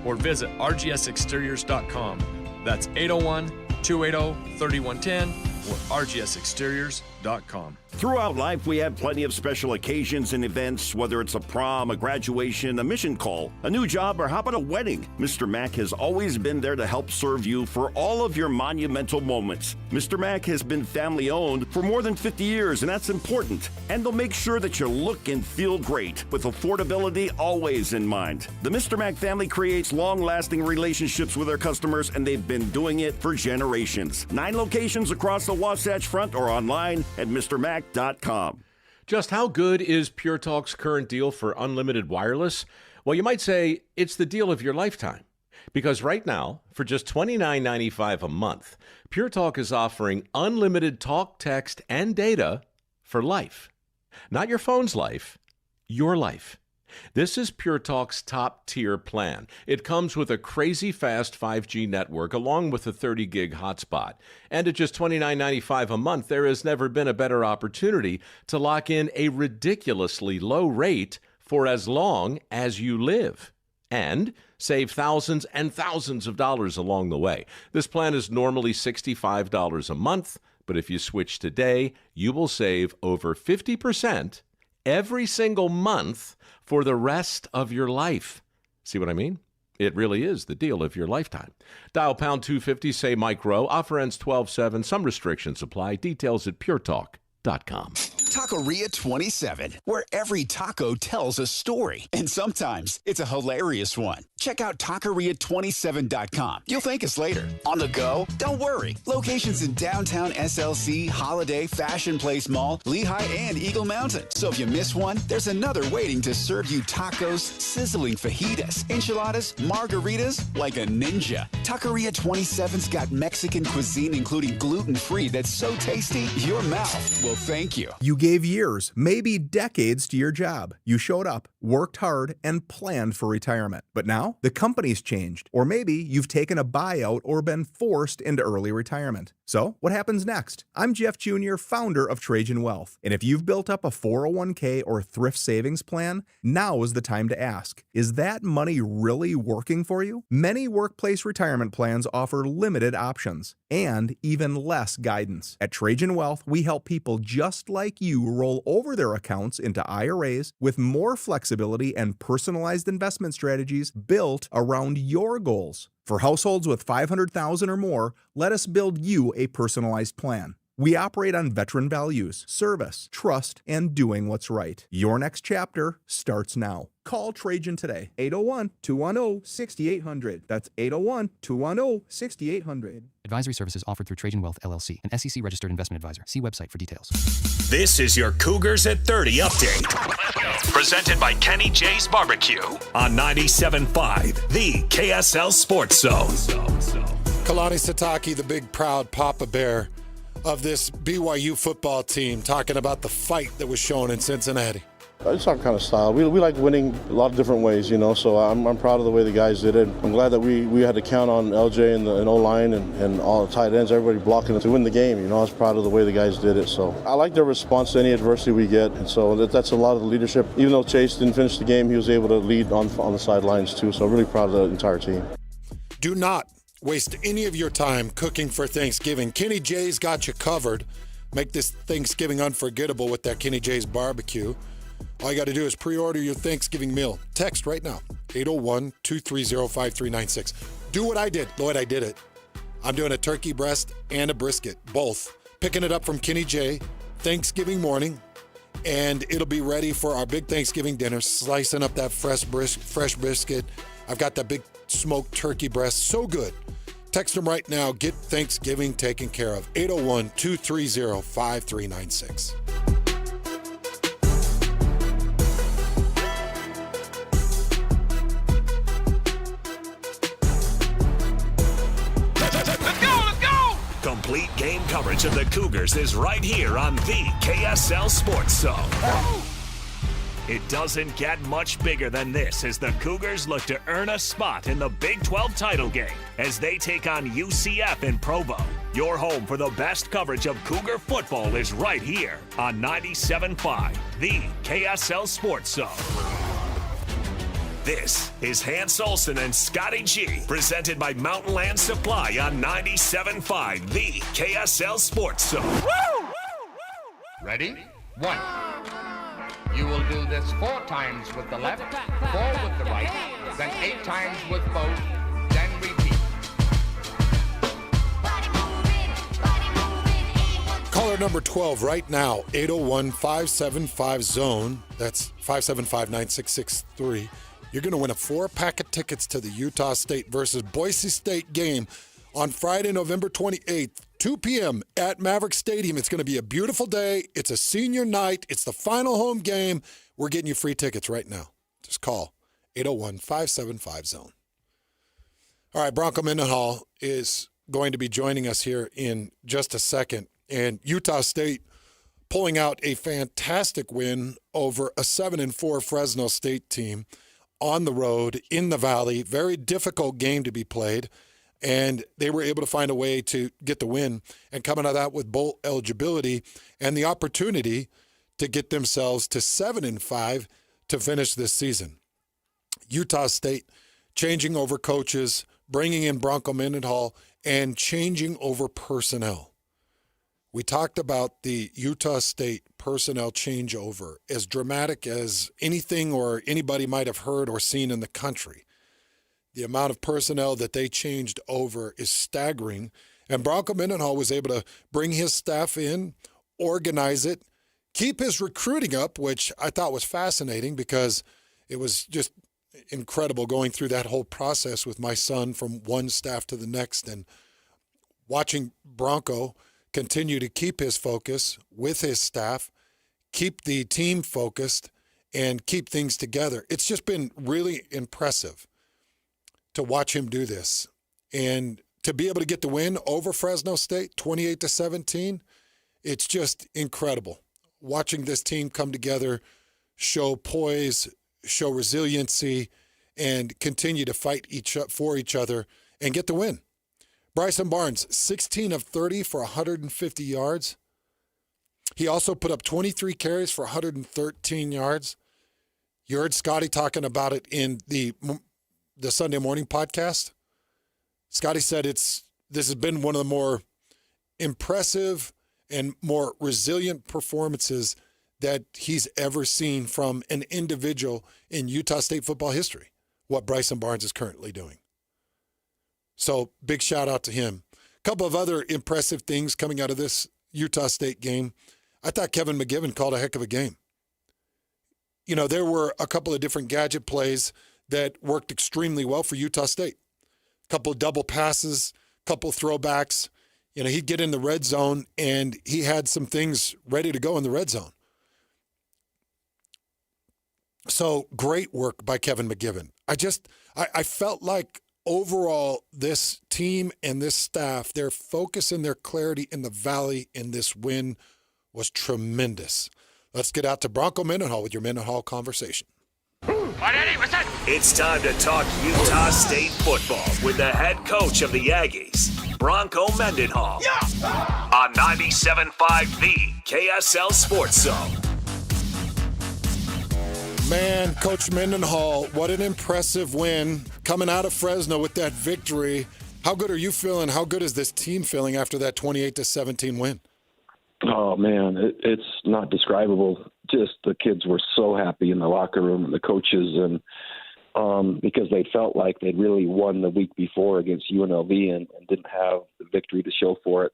or visit rgsexteriors.com. That's 801-280-3110 or rgsexteriors.com. Throughout life, we have plenty of special occasions and events, whether it's a prom, a graduation, a mission call, a new job, or how about a wedding? Mr. Mac has always been there to help serve you for all of your monumental moments. Mr. Mac has been family-owned for more than 50 years, and that's important. And they'll make sure that you look and feel great, with affordability always in mind. The Mr. Mac family creates long-lasting relationships with their customers, and they've been doing it for generations. 9 locations across the Wasatch Front or online at MrMac.com. Just how good is Pure Talk's current deal for unlimited wireless? Well, you might say it's the deal of your lifetime. Because right now, for just $29.95 a month, Pure Talk is offering unlimited talk, text, and data for life. Not your phone's life, your life. This is Pure Talk's top-tier plan. It comes with a crazy fast 5G network along with a 30-gig hotspot. And at just $29.95 a month, there has never been a better opportunity to lock in a ridiculously low rate for as long as you live. And save thousands and thousands of dollars along the way. This plan is normally $65 a month, but if you switch today, you will save over 50% every single month for the rest of your life. See what I mean? It really is the deal of your lifetime. Dial pound 250, say Mike Rowe. Offer ends 12/7. Some restrictions apply. Details at puretalk.com. Taqueria 27, where every taco tells a story. And sometimes it's a hilarious one. Check out taqueria27.com. You'll thank us later. On the go? Don't worry. Locations in downtown SLC, Holiday, Fashion Place Mall, Lehigh, and Eagle Mountain. So if you miss one, there's another waiting to serve you tacos, sizzling fajitas, enchiladas, margaritas, like a ninja. Taqueria 27's got Mexican cuisine, including gluten-free, that's so tasty, your mouth will thank you. You gave years, maybe decades to your job. You showed up, worked hard, and planned for retirement. But now, the company's changed. Or maybe you've taken a buyout or been forced into early retirement. So, what happens next? I'm Jeff Jr., founder of Trajan Wealth. And if you've built up a 401k or thrift savings plan, now is the time to ask, is that money really working for you? Many workplace retirement plans offer limited options and even less guidance. At Trajan Wealth, we help people just like you roll over their accounts into IRAs with more flexibility and personalized investment strategies built around your goals. For households with $500,000 or more, let us build you a personalized plan. We operate on veteran values, service, trust, and doing what's right. Your next chapter starts now. Call Trajan today, 801-210-6800. That's 801-210-6800. Advisory services offered through Trajan Wealth, LLC, an SEC-registered investment advisor. See website for details. This is your Cougars at 30 update. Presented by Kenny J's Barbecue on 97.5, the KSL Sports Zone. Kalani Sitake, the big proud Papa Bear of this BYU football team, talking about the fight that was shown in Cincinnati. It's our kind of style. We like winning a lot of different ways, so I'm proud of the way the guys did it. I'm glad that we had to count on LJ and O-line and all the tight ends, everybody blocking to win the game. I was proud of the way the guys did it. So I like their response to any adversity we get, and so that's a lot of the leadership. Even though Chase didn't finish the game, he was able to lead on the sidelines too, so I'm really proud of the entire team. Do not waste any of your time cooking for Thanksgiving. Kenny J's got you covered. Make this Thanksgiving unforgettable with that Kenny J's Barbecue. All you got to do is pre-order your Thanksgiving meal. Text right now, 801-230-5396. Do what I did. Lloyd, I did it. I'm doing a turkey breast and a brisket, both. Picking it up from Kenny J Thanksgiving morning, and it'll be ready for our big Thanksgiving dinner, slicing up that fresh brisket. I've got that big smoked turkey breast. So good. Text them right now. Get Thanksgiving taken care of. 801-230-5396. Complete game coverage of the Cougars is right here on the KSL Sports Zone. It doesn't get much bigger than this as the Cougars look to earn a spot in the Big 12 title game as they take on UCF in Provo. Your home for the best coverage of Cougar football is right here on 97.5, the KSL Sports Zone. This is Hans Olsen and Scotty G, presented by Mountain Land Supply on 97.5, the KSL Sports Zone. Woo! Ready? 1. You will do this 4 times with the left, 4 with the right, then 8 times with both, then repeat. Caller number 12 right now, 801-575-ZONE. That's 575-9663. You're going to win a 4-pack of tickets to the Utah State versus Boise State game on Friday, November 28th, 2 p.m. at Maverick Stadium. It's going to be a beautiful day. It's a senior night. It's the final home game. We're getting you free tickets right now. Just call 801-575-ZONE. All right, Bronco Mendenhall is going to be joining us here in just a second. And Utah State pulling out a fantastic win over a 7-4 Fresno State team on the road in the Valley. Very difficult game to be played, and they were able to find a way to get the win and coming out of that with bowl eligibility and the opportunity to get themselves to 7-5 to finish this season. Utah State changing over coaches, bringing in Bronco Mendenhall, and changing over personnel. We talked about the Utah State personnel changeover, as dramatic as anything or anybody might have heard or seen in the country. The amount of personnel that they changed over is staggering, and Bronco Mendenhall was able to bring his staff in, organize it, keep his recruiting up, which I thought was fascinating because it was just incredible going through that whole process with my son from one staff to the next and watching Bronco continue to keep his focus with his staff, keep the team focused, and keep things together. It's just been really impressive to watch him do this. And to be able to get the win over Fresno State, 28-17, it's just incredible. Watching this team come together, show poise, show resiliency, and continue to fight for each other and get the win. Bryson Barnes, 16 of 30 for 150 yards. He also put up 23 carries for 113 yards. You heard Scotty talking about it in the Sunday morning podcast. Scotty said this has been one of the more impressive and more resilient performances that he's ever seen from an individual in Utah State football history, what Bryson Barnes is currently doing. So big shout out to him. A couple of other impressive things coming out of this Utah State game. I thought Kevin McGivern called a heck of a game. You know, there were a couple of different gadget plays that worked extremely well for Utah State. A couple of double passes, a couple of throwbacks. You know, he'd get in the red zone, and he had some things ready to go in the red zone. So great work by Kevin McGivern. I felt like overall this team and this staff, their focus and their clarity in the Valley in this win was tremendous. Let's get out to Bronco Mendenhall with your Mendenhall conversation. It's time to talk Utah State football with the head coach of the Aggies, Bronco Mendenhall, on 97.5 The KSL Sports Zone. Man, Coach Mendenhall, what an impressive win coming out of Fresno with that victory. How good are you feeling? How good is this team feeling after that 28-17 win? Oh, man, it's not describable. Just the kids were so happy in the locker room and the coaches, and because they felt like they'd really won the week before against UNLV and didn't have the victory to show for it.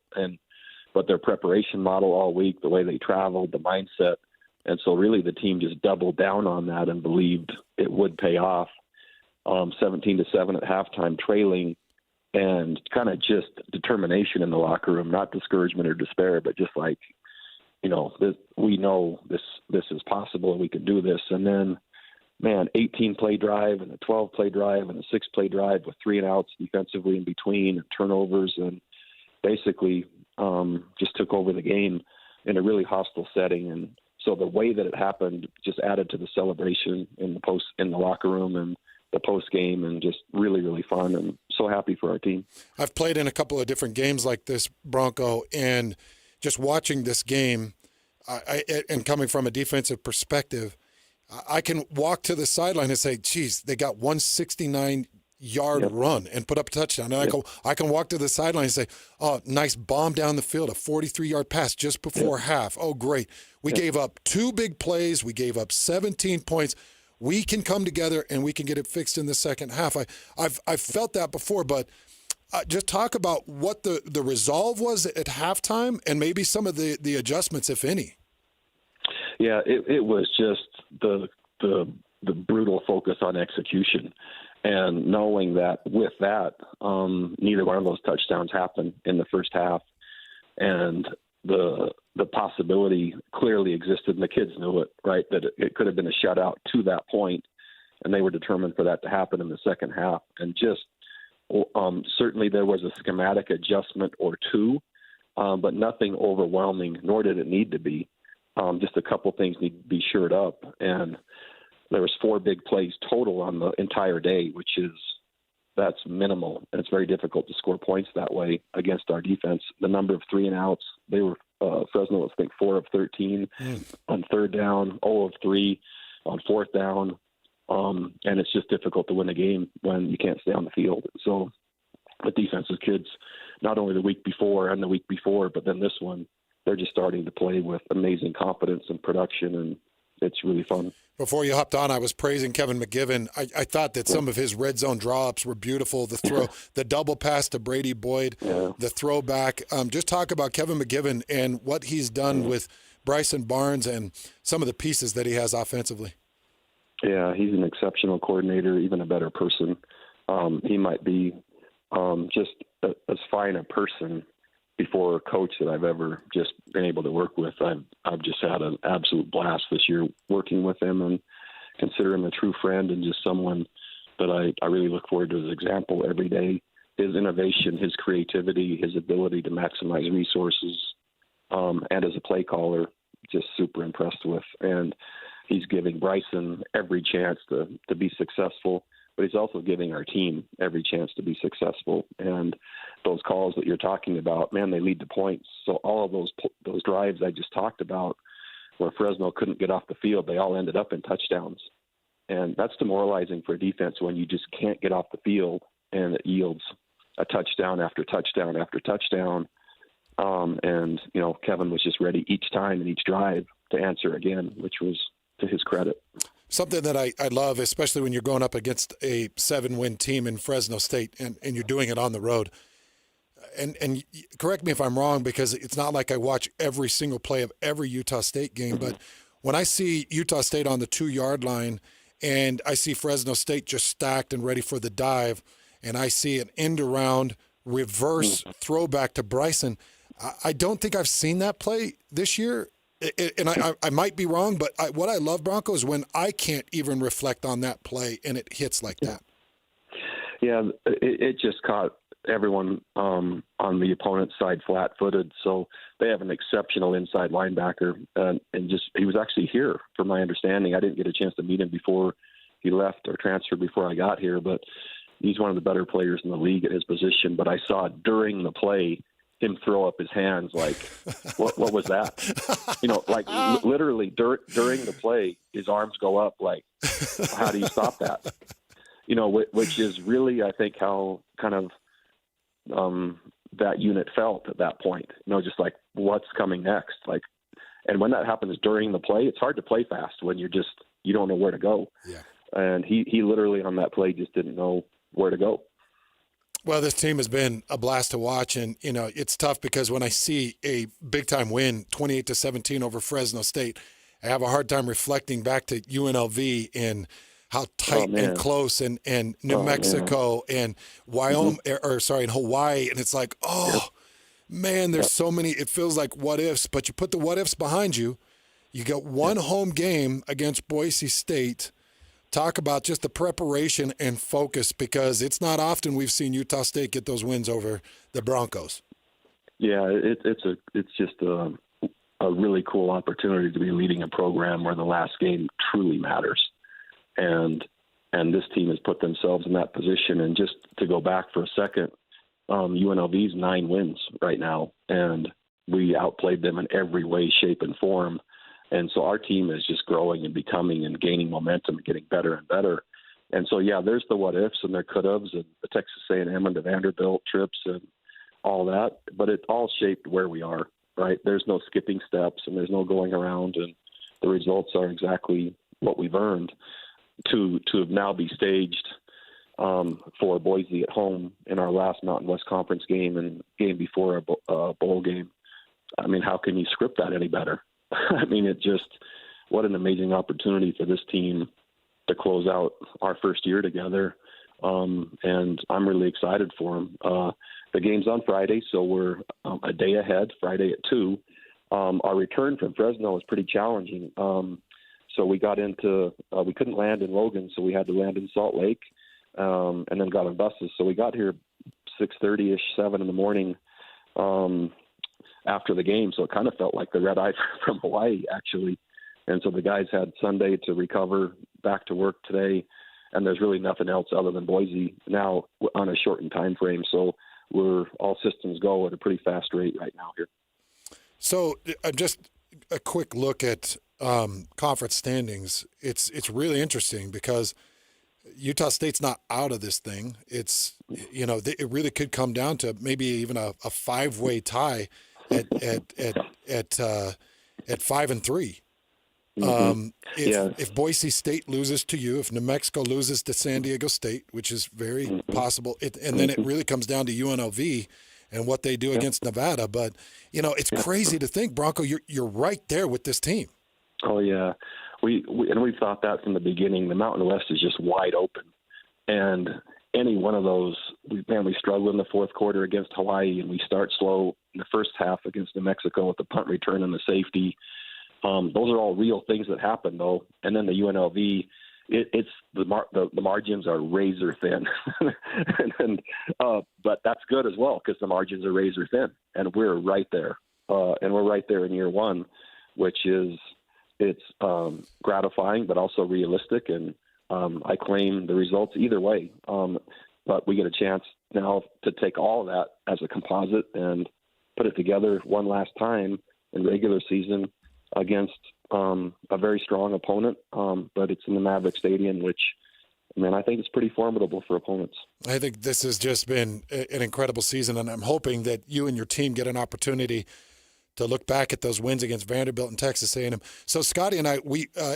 But their preparation model all week, the way they traveled, the mindset, and so really the team just doubled down on that and believed it would pay off. 17-7 at halftime, trailing, and kind of just determination in the locker room, not discouragement or despair, but just like, you know, we know this is possible and we can do this. And then, man, 18-play drive and a 12-play drive and a 6-play drive with 3 and outs defensively in between and turnovers, and basically just took over the game in a really hostile setting. And so the way that it happened just added to the celebration in the locker room and the post game, and just really, really fun, and so happy for our team. I've played in a couple of different games like this, Bronco, and just watching this game, and coming from a defensive perspective, I can walk to the sideline and say, geez, they got 169-yard run and put up a touchdown. And I can walk to the sideline and say, oh, nice bomb down the field, a 43-yard pass just before half. Oh, great. We gave up 2 big plays. We gave up 17 points. We can come together and we can get it fixed in the second half. I've felt that before, but just talk about what the resolve was at halftime and maybe some of the adjustments, if any. Yeah, it was just the brutal focus on execution, and knowing that with that, neither one of those touchdowns happened in the first half, and the possibility clearly existed, and the kids knew it, right, that it could have been a shutout to that point, and they were determined for that to happen in the second half. And just certainly there was a schematic adjustment or two, but nothing overwhelming, nor did it need to be. Just a couple things need to be shored up. And there was 4 big plays total on the entire day, that's minimal. And it's very difficult to score points that way against our defense. The number of 3-and-outs, they were Fresno was, I think, 4 of 13 on third down, 0 of 3 on fourth down. And it's just difficult to win a game when you can't stay on the field. So the defensive kids, not only the week before and the week before, but then this one, they're just starting to play with amazing confidence and production, and it's really fun. Before you hopped on, I was praising Kevin McGivern. I thought that some of his red zone draw-ups were beautiful. The throw, the double pass to Brady Boyd, the throwback. Just talk about Kevin McGivern and what he's done with Bryson Barnes and some of the pieces that he has offensively. Yeah, he's an exceptional coordinator, even a better person. He might be just as fine a person before a coach that I've ever just been able to work with. I've just had an absolute blast this year working with him, and consider him a true friend and just someone that I really look forward to his example every day. His innovation, his creativity, his ability to maximize resources, and as a play caller, just super impressed with. And he's giving Bryson every chance to be successful, but he's also giving our team every chance to be successful. And those calls that you're talking about, man, they lead to points. So all of those drives I just talked about where Fresno couldn't get off the field, they all ended up in touchdowns. And that's demoralizing for a defense when you just can't get off the field and it yields a touchdown after touchdown after touchdown. And, Kevin was just ready each time and each drive to answer again, which was to his credit. Something that I love, especially when you're going up against a 7-win team in Fresno State and you're doing it on the road. And correct me if I'm wrong, because it's not like I watch every single play of every Utah State game, but when I see Utah State on the 2-yard line and I see Fresno State just stacked and ready for the dive, and I see an end-around reverse throwback to Bryson, I don't think I've seen that play this year. And I might be wrong, but what I love, Bronco, is when I can't even reflect on that play and it hits like that. Yeah, it just caught everyone on the opponent's side flat-footed. So they have an exceptional inside linebacker, and just he was actually here, from my understanding. I didn't get a chance to meet him before he left or transferred before I got here, but he's one of the better players in the league at his position. But I saw during the play him throw up his hands like, what was that? Literally during the play, his arms go up like, how do you stop that? Which is really, I think, how kind of that unit felt at that point. Just like, what's coming next? And when that happens during the play, it's hard to play fast when you don't know where to go. Yeah. And he literally on that play just didn't know where to go. Well, this team has been a blast to watch, and it's tough because when I see a big-time win, 28-17 over Fresno State, I have a hard time reflecting back to UNLV and how tight and close, and New Mexico and Wyoming, and Hawaii, and it's like, man, there's so many. It feels like what ifs, but you put the what ifs behind you. You got one home game against Boise State. Talk about just the preparation and focus, because it's not often we've seen Utah State get those wins over the Broncos. Yeah, it's just a really cool opportunity to be leading a program where the last game truly matters, and this team has put themselves in that position. And just to go back for a second, UNLV's 9 wins right now, and we outplayed them in every way, shape, and form. And so our team is just growing and becoming and gaining momentum and getting better and better. And so, there's the what ifs and their could haves and the Texas A&M and the Vanderbilt trips and all that. But it all shaped where we are, right? There's no skipping steps and there's no going around. And the results are exactly what we've earned. To now be staged for Boise at home in our last Mountain West Conference game and game before a bowl game. I mean, how can you script that any better? I mean, what an amazing opportunity for this team to close out our first year together. And I'm really excited for them. The game's on Friday, so we're a day ahead, Friday at 2. Our return from Fresno was pretty challenging. So we got we couldn't land in Logan, so we had to land in Salt Lake, and then got on buses. So we got here 6:30-ish, 7 in the morning. after the game. So it kind of felt like the red eye from Hawaii, actually. And so the guys had Sunday to recover, back to work today, and there's really nothing else other than Boise now on a shortened time frame. So we're all systems go at a pretty fast rate right now here. So just a quick look at conference standings. It's really interesting because Utah State's not out of this thing. It's, it really could come down to maybe even a 5-way tie at 5-3. If Boise State loses to you, if New Mexico loses to San Diego State, which is very possible, and then it really comes down to UNLV and what they do against Nevada. But it's crazy to think, Bronco, you're right there with this team. Oh yeah, we thought that from the beginning. The Mountain West is just wide open, and any one of those, we struggle in the fourth quarter against Hawaii, and we start slow in the first half against New Mexico with the punt return and the safety. Those are all real things that happen, though. And then the UNLV, it's the margins are razor thin, but that's good as well because the margins are razor thin, and we're right there, and we're right there in year one, which is it's gratifying but also realistic, and I claim the results either way. But we get a chance now to take all of that as a composite and put it together one last time in regular season against a very strong opponent, but it's in the Maverick Stadium, which, I think it's pretty formidable for opponents. I think this has just been an incredible season, and I'm hoping that you and your team get an opportunity to look back at those wins against Vanderbilt and Texas A&M. So Scotty and I,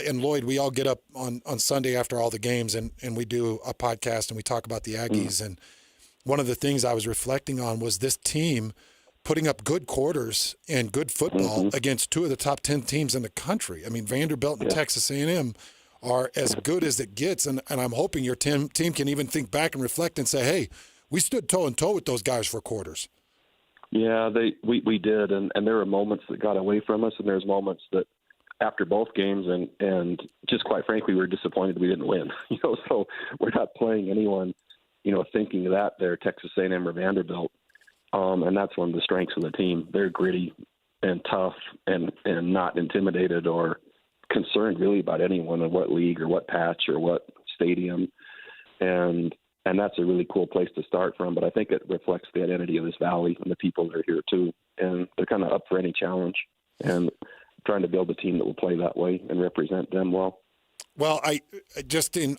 and Lloyd, we all get up on Sunday after all the games, and we do a podcast, and we talk about the Aggies. And one of the things I was reflecting on was this team putting up good quarters and good football against two of the top 10 teams in the country. Vanderbilt and Texas A&M are as good as it gets, and I'm hoping your team can even think back and reflect and say, hey, we stood toe-and-toe with those guys for quarters. Yeah, we did, and there were moments that got away from us, and there's moments that after both games, and just quite frankly, we were disappointed we didn't win. So we're not playing anyone, thinking that they're Texas A&M or Vanderbilt. And that's one of the strengths of the team. They're gritty and tough and not intimidated or concerned really about anyone in what league or what patch or what stadium. And that's a really cool place to start from. But I think it reflects the identity of this valley and the people that are here too. And they're kind of up for any challenge and trying to build a team that will play that way and represent them well. Well,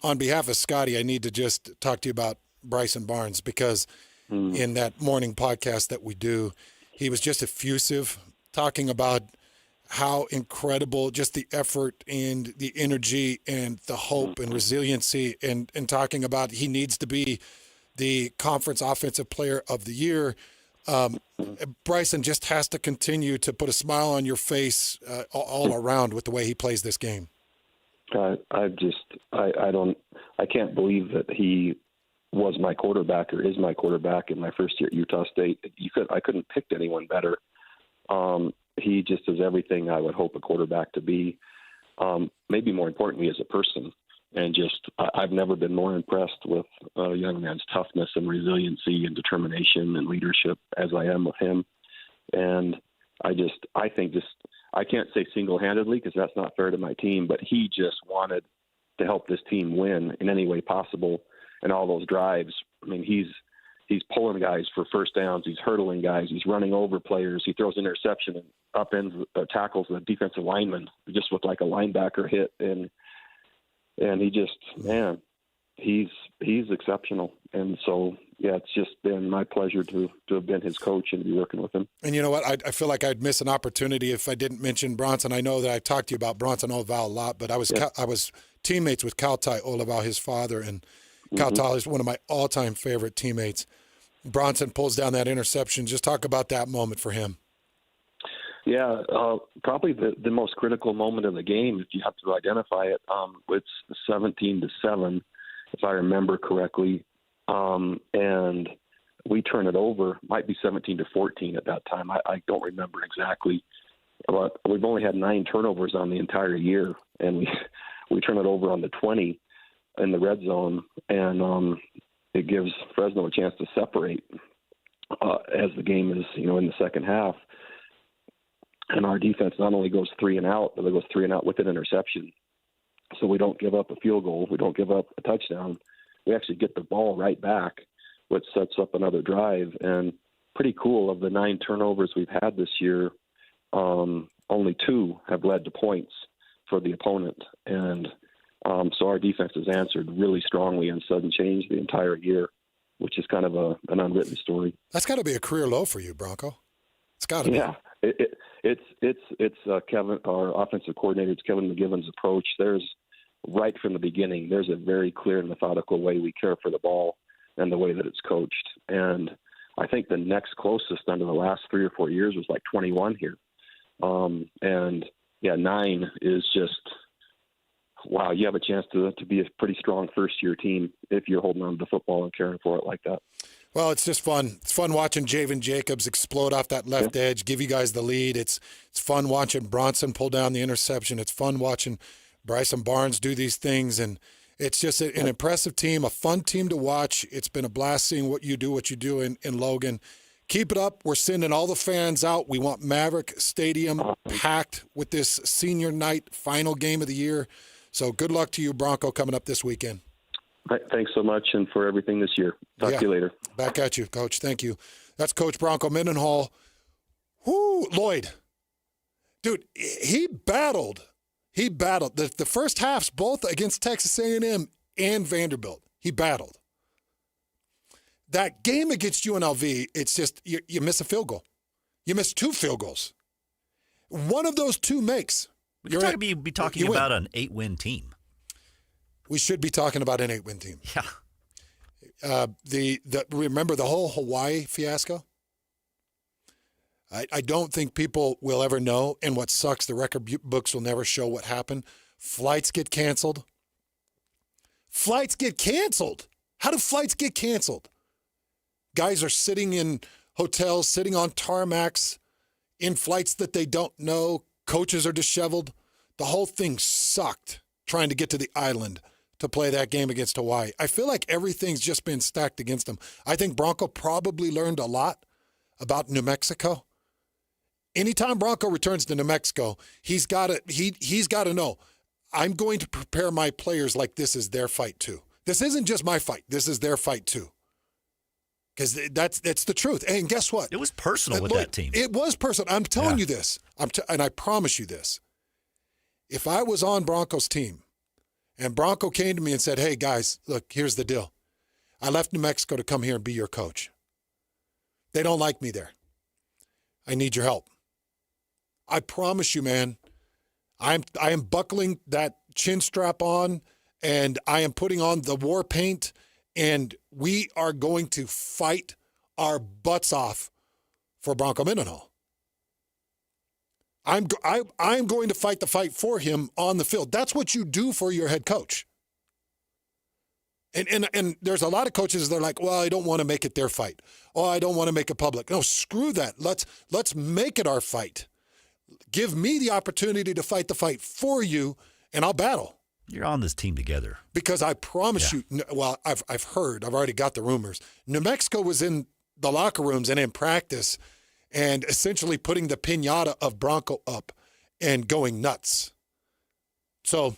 on behalf of Scotty, I need to just talk to you about Bryson Barnes because in that morning podcast that we do, he was just effusive, talking about how incredible just the effort and the energy and the hope and resiliency, and talking about he needs to be the conference offensive player of the year. Bryson just has to continue to put a smile on your face all around with the way he plays this game. I can't believe that he was my quarterback or is my quarterback in my first year at Utah State. I couldn't pick anyone better. He just is everything I would hope a quarterback to be. Maybe more importantly, as a person, and I've never been more impressed with a young man's toughness and resiliency and determination and leadership as I am with him. And I think I can't say single-handedly because that's not fair to my team, but he just wanted to help this team win in any way possible. And all those drives, he's pulling guys for first downs. He's hurdling guys. He's running over players. He throws interception and upends tackles the defensive lineman. It just looked like a linebacker hit. And he just, he's exceptional. And so, it's just been my pleasure to have been his coach and to be working with him. And you know what? I feel like I'd miss an opportunity if I didn't mention Bronson. I know that I talked to you about Bronson Olival a lot, but I was teammates with Kautai Olival, his father, and Kautai is one of my all-time favorite teammates. Bronson pulls down that interception. Just talk about that moment for him. Yeah, probably the most critical moment of the game, if you have to identify it. It's 17-7, if I remember correctly, and we turn it over. Might be 17-14 at that time. I don't remember exactly, but we've only had 9 turnovers on the entire year, and we turn it over on the 20 in the red zone, and it gives Fresno a chance to separate as the game is, in the second half. And our defense not only goes 3 and out, but it goes 3 and out with an interception. So we don't give up a field goal. We don't give up a touchdown. We actually get the ball right back, which sets up another drive. And pretty cool, of the 9 turnovers we've had this year, only 2 have led to points for the opponent. And so our defense has answered really strongly and sudden change the entire year, which is kind of an unwritten story. That's got to be a career low for you, Bronco. It's got to be. Yeah, it's Kevin, our offensive coordinator, it's Kevin McGivern's approach. There's right from the beginning, there's a very clear and methodical way we care for the ball and the way that it's coached. And I think the next closest under the last 3 or 4 years was like 21 here. And yeah, 9 is just, wow, you have a chance to be a pretty strong first-year team if you're holding on to the football and caring for it like that. Well, it's just fun. It's fun watching Javen Jacobs explode off that left edge, give you guys the lead. It's fun watching Bronson pull down the interception. It's fun watching Bryson Barnes do these things, and it's just an impressive team, a fun team to watch. It's been a blast seeing what you do in Logan. Keep it up. We're sending all the fans out. We want Maverick Stadium packed with this senior night final game of the year. So good luck to you, Bronco, coming up this weekend. Thanks so much, and for everything this year. Talk to you later. Back at you, Coach. Thank you. That's Coach Bronco Mendenhall. Whoo, Lloyd. Dude, he battled. He battled. The first halves, both against Texas A&M and Vanderbilt. He battled. That game against UNLV, it's just you miss a field goal. You miss 2 field goals. One of those 2 makes. We could be talking about an 8-win team. We should be talking about an 8-win team. Yeah. Remember the whole Hawaii fiasco? I don't think people will ever know, and what sucks, the record books will never show what happened. Flights get canceled. Flights get canceled. How do flights get canceled? Guys are sitting in hotels, sitting on tarmacs, in flights that they don't know. Coaches are disheveled. The whole thing sucked trying to get to the island to play that game against Hawaii. I feel like everything's just been stacked against them. I think Bronco probably learned a lot about New Mexico. Anytime Bronco returns to New Mexico, he's got to know, I'm going to prepare my players like this is their fight too. This isn't just my fight. This is their fight too. Because that's the truth. And guess what? It was personal with that team. It was personal. I'm telling you this, and I promise you this. If I was on Bronco's team and Bronco came to me and said, hey, guys, look, here's the deal. I left New Mexico to come here and be your coach. They don't like me there. I need your help. I promise you, man, I am buckling that chin strap on, and I am putting on the war paint, and we are going to fight our butts off for Bronco Mendenhall. I'm going to fight the fight for him on the field. That's what you do for your head coach. And there's a lot of coaches that are like, well, I don't want to make it their fight. Oh, I don't want to make it public. No, screw that. Let's make it our fight. Give me the opportunity to fight the fight for you, and I'll battle. You're on this team together. Because I promise you, well, I've heard, I've already got the rumors. New Mexico was in the locker rooms and in practice and essentially putting the piñata of Bronco up and going nuts. So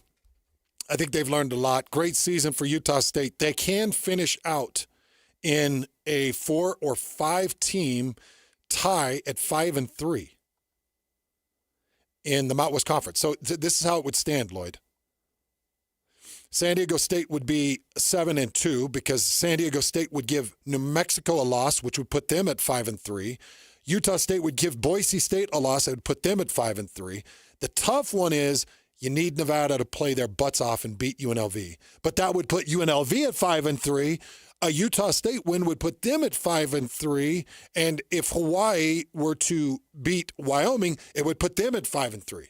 I think they've learned a lot. Great season for Utah State. They can finish out in a 4 or 5 team tie at 5-3 in the Mountain West Conference. So this is how it would stand, Lloyd. San Diego State would be 7-2 because San Diego State would give New Mexico a loss, which would put them at 5-3. Utah State would give Boise State a loss that would put them at 5-3. The tough one is you need Nevada to play their butts off and beat UNLV. But that would put UNLV at 5-3. A Utah State win would put them at 5-3. And if Hawaii were to beat Wyoming, it would put them at 5-3.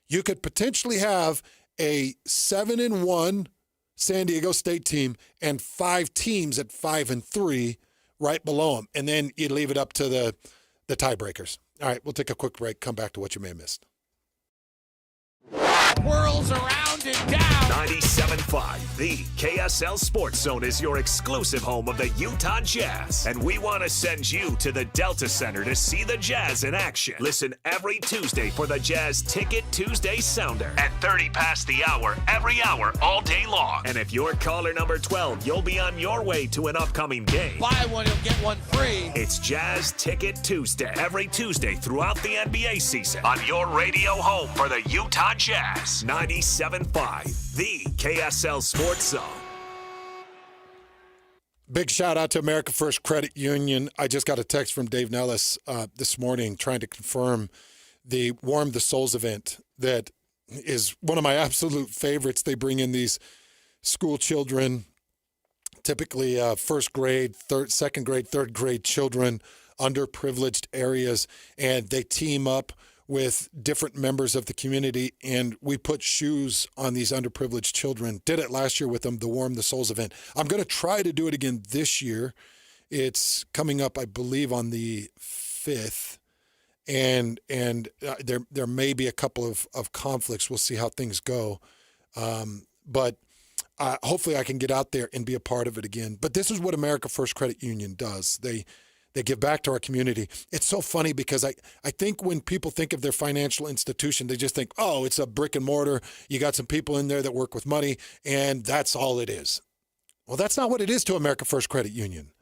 You could potentially have a 7-1 San Diego State team and 5 teams at 5-3 right below them. And then you leave it up to the tiebreakers. All right, we'll take a quick break, come back to what you may have missed. Whirls around knocks it down. 97.5, the KSL Sports Zone is your exclusive home of the Utah Jazz. And we want to send you to the Delta Center to see the Jazz in action. Listen every Tuesday for the Jazz Ticket Tuesday Sounder at 30 past the hour, every hour, all day long. And if you're caller number 12, you'll be on your way to an upcoming game. Buy one, you'll get one free. It's Jazz Ticket Tuesday, every Tuesday throughout the NBA season on your radio home for the Utah Jazz. 97.5, the KSL Sports Zone. Big shout out to America First Credit Union. I just got a text from Dave Nellis this morning trying to confirm the Warm the Souls event that is one of my absolute favorites. They bring in these school children, typically first grade, second grade, third grade children, underprivileged areas, and they team up with different members of the community, and we put shoes on these underprivileged children. Did it last year with them, the Warm the Souls event. I'm going to try to do it again this year. It's coming up, I believe, on the 5th, and there may be a couple of conflicts. We'll see how things go, but hopefully I can get out there and be a part of it again. But this is what America First Credit Union does. They give back to our community. It's so funny because I think when people think of their financial institution, they just think, oh, it's a brick and mortar. You got some people in there that work with money, and that's all it is. Well, that's not what it is to America First Credit Union.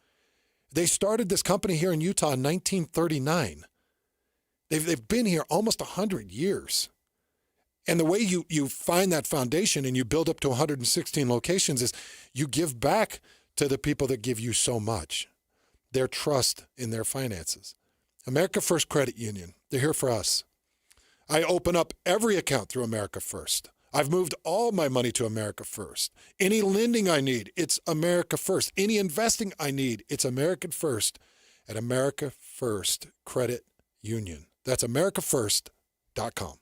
They started this company here in Utah in 1939. They've been here almost 100 years. And the way you find that foundation and you build up to 116 locations is you give back to the people that give you so much. Their trust in their finances. America First Credit Union, they're here for us. I open up every account through America First. I've moved all my money to America First. Any lending I need, it's America First. Any investing I need, it's American First at America First Credit Union. That's americafirst.com.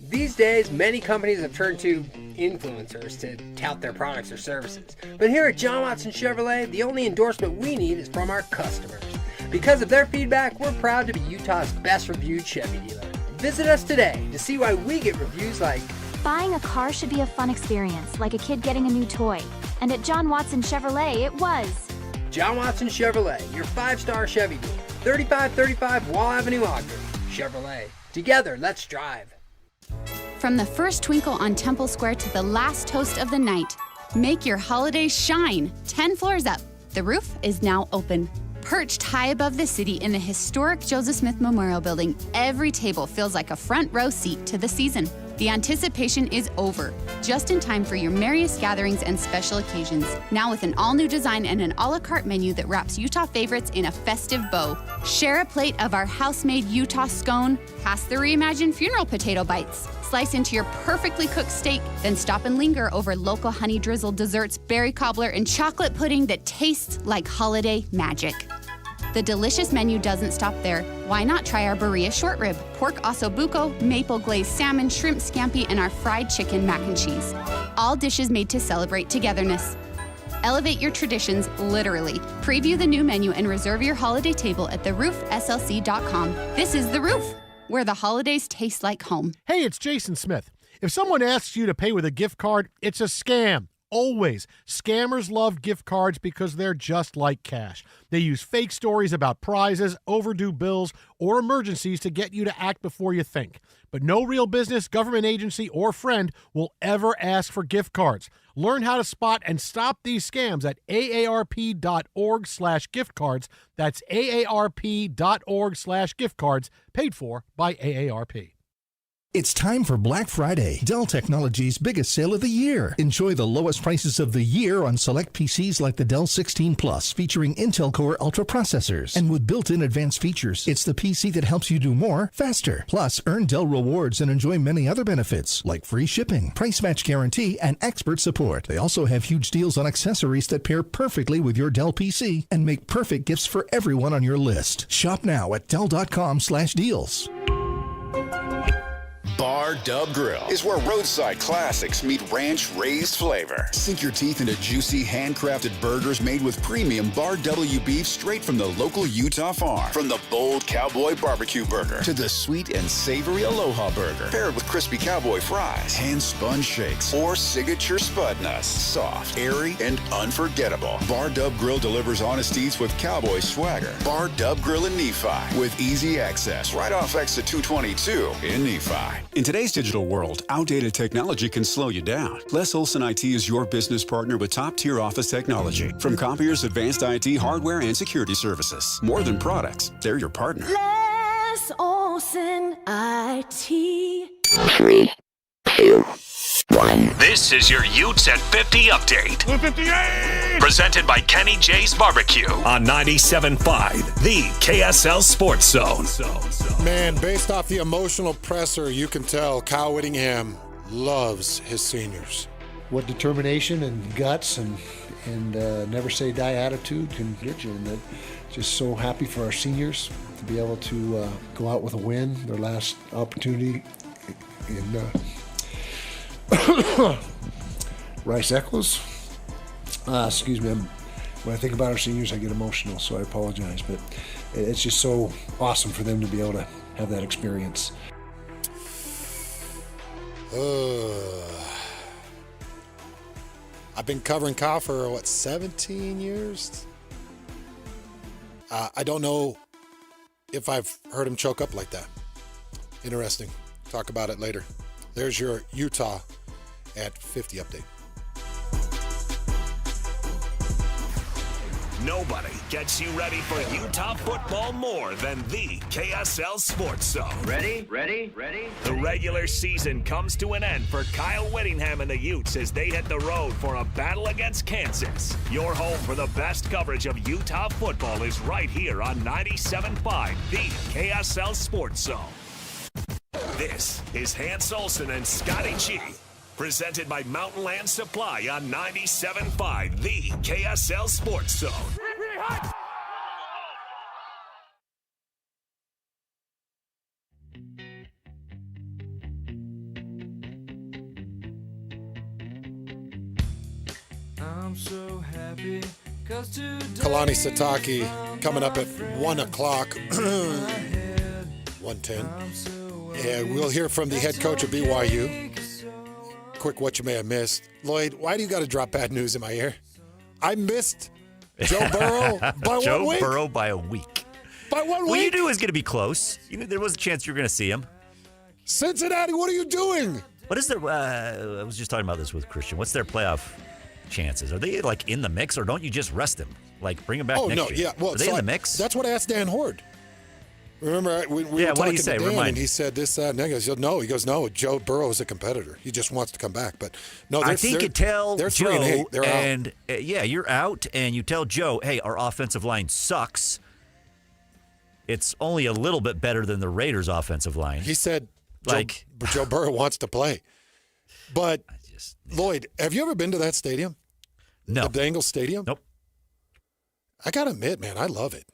These days, many companies have turned to influencers to tout their products or services. But here at John Watson Chevrolet, the only endorsement we need is from our customers. Because of their feedback, we're proud to be Utah's best reviewed Chevy dealer. Visit us today to see why we get reviews like, buying a car should be a fun experience, like a kid getting a new toy. And at John Watson Chevrolet, it was. John Watson Chevrolet, your 5-star Chevy dealer. 3535 Wall Avenue, Ogden. Chevrolet. Together, let's drive. From the first twinkle on Temple Square to the last toast of the night, make your holidays shine 10 floors up. The roof is now open. Perched high above the city in the historic Joseph Smith Memorial Building, every table feels like a front row seat to the season. The anticipation is over, just in time for your merriest gatherings and special occasions. Now with an all-new design and an a la carte menu that wraps Utah favorites in a festive bow. Share a plate of our house-made Utah scone, pass the reimagined funeral potato bites, slice into your perfectly cooked steak, then stop and linger over local honey-drizzled desserts, berry cobbler, and chocolate pudding that tastes like holiday magic. The delicious menu doesn't stop there. Why not try our birria short rib, pork ossobuco, maple glazed salmon, shrimp scampi, and our fried chicken mac and cheese. All dishes made to celebrate togetherness. Elevate your traditions literally. Preview the new menu and reserve your holiday table at theroofslc.com. This is The Roof, where the holidays taste like home. Hey, it's Jason Smith. If someone asks you to pay with a gift card, it's a scam. Always. Scammers love gift cards because they're just like cash. They use fake stories about prizes, overdue bills, or emergencies to get you to act before you think. But no real business, government agency, or friend will ever ask for gift cards. Learn how to spot and stop these scams at aarp.org/gift cards. That's aarp.org/gift cards, paid for by AARP. It's time for Black Friday, Dell Technologies' biggest sale of the year. Enjoy the lowest prices of the year on select PCs like the Dell 16 Plus, featuring Intel Core Ultra processors. And with built-in advanced features, it's the PC that helps you do more, faster. Plus, earn Dell rewards and enjoy many other benefits, like free shipping, price match guarantee, and expert support. They also have huge deals on accessories that pair perfectly with your Dell PC and make perfect gifts for everyone on your list. Shop now at Dell.com/deals. Bar Bar Dub Grill is where roadside classics meet ranch-raised flavor. Sink your teeth into juicy, handcrafted burgers made with premium Bar W beef straight from the local Utah farm. From the bold cowboy barbecue burger to the sweet and savory Aloha burger, paired with crispy cowboy fries, hand-spun shakes, or signature spud nuts. Soft, airy, and unforgettable. Bar Dub Grill delivers honest eats with cowboy swagger. Bar Dub Grill in Nephi with easy access right off exit 222 in Nephi. In today's digital world, outdated technology can slow you down. Les Olson IT is your business partner with top-tier office technology. From copiers, advanced IT, hardware, and security services. More than products, they're your partner. Les Olson IT. 3, 2, 1. This is your Utes at 50 update. 58! Presented by Kenny J's Barbecue on 97.5, the KSL Sports Zone. Man, based off the emotional presser, you can tell Kyle Whittingham loves his seniors. What determination and guts and never say die attitude can get you. And just so happy for our seniors to be able to go out with a win, their last opportunity in Rice Eccles. Excuse me, when I think about our seniors, I get emotional, so I apologize. But it's just so awesome for them to be able to have that experience. I've been covering Kyle for, 17 years? I don't know if I've heard him choke up like that. Interesting. Talk about it later. There's your Utah at 50 update. Nobody gets you ready for Utah football more than the KSL Sports Zone. Ready? The regular season comes to an end for Kyle Whittingham and the Utes as they hit the road for a battle against Kansas. Your home for the best coverage of Utah football is right here on 97.5, the KSL Sports Zone. This is Hans Olsen and Scotty G. Presented by Mountain Land Supply on 97.5, the KSL Sports Zone. I'm so happy because Kalani Sitake coming up at 1 o'clock, 1:10. And we'll hear from the head coach of BYU. Quick, what you may have missed. Lloyd, why do you got to drop bad news in my ear? I missed Joe Burrow by 1 week. Joe Burrow by a week. By 1 week? Well, you knew it was going to be close. You knew there was a chance you were going to see him. Cincinnati, what are you doing? What is their, I was just talking about this with Christian. What's their playoff chances? Are they, in the mix, or don't you just rest him? Bring him back next year? Yeah. Well, are they in the mix? That's what I asked Dan Horde. Remember, we were what talking did he say? to Dan, Remind and me. he said this, that, and that. He goes, no, Joe Burrow is a competitor. He just wants to come back. But no, I think you tell they're Joe, 3-8. They're and out. You're out, and you tell Joe, hey, our offensive line sucks. It's only a little bit better than the Raiders' offensive line. He said, Joe Burrow wants to play. But Lloyd, have you ever been to that stadium? No. The Bengals Stadium? Nope. I got to admit, man, I love it.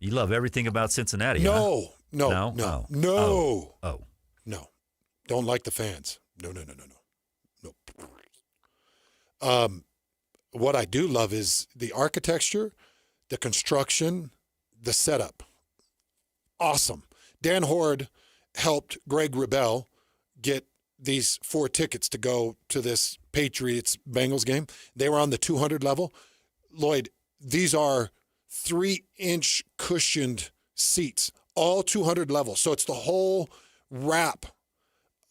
You love everything about Cincinnati, No. huh? No. Oh. No. Don't like the fans. No. What I do love is the architecture, the construction, the setup. Awesome. Dan Horde helped Greg Wrubell get these 4 tickets to go to this Patriots-Bengals game. They were on the 200 level. Lloyd, these are 3-inch cushioned seats, all 200 levels. So it's the whole wrap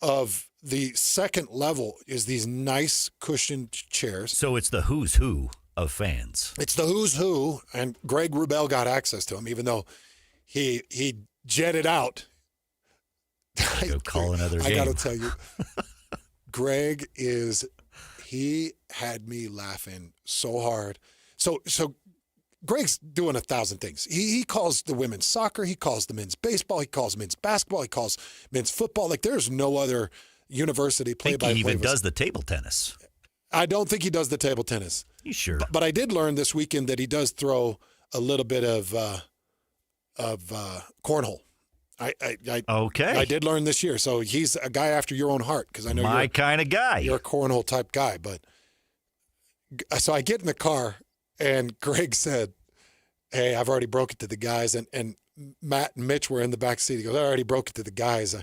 of the second level is these nice cushioned chairs. So it's the who's who of fans. It's the who's who, and Greg Wrubell got access to him, even though he jetted out. Go call another game. I got to tell you, Greg he had me laughing so hard. So Greg's doing 1,000 things. He calls the women's soccer. He calls the men's baseball. He calls men's basketball. He calls men's football. There's no other university play-by-play. He even does the table tennis. I don't think he does the table tennis. You sure? But I did learn this weekend that he does throw a little bit of cornhole. Okay. I did learn this year. So he's a guy after your own heart because I know my kind of guy. You're a cornhole type guy. But so I get in the car and Greg said, "Hey, I've already broke it to the guys." And Matt and Mitch were in the back seat. He goes, "I already broke it to the guys.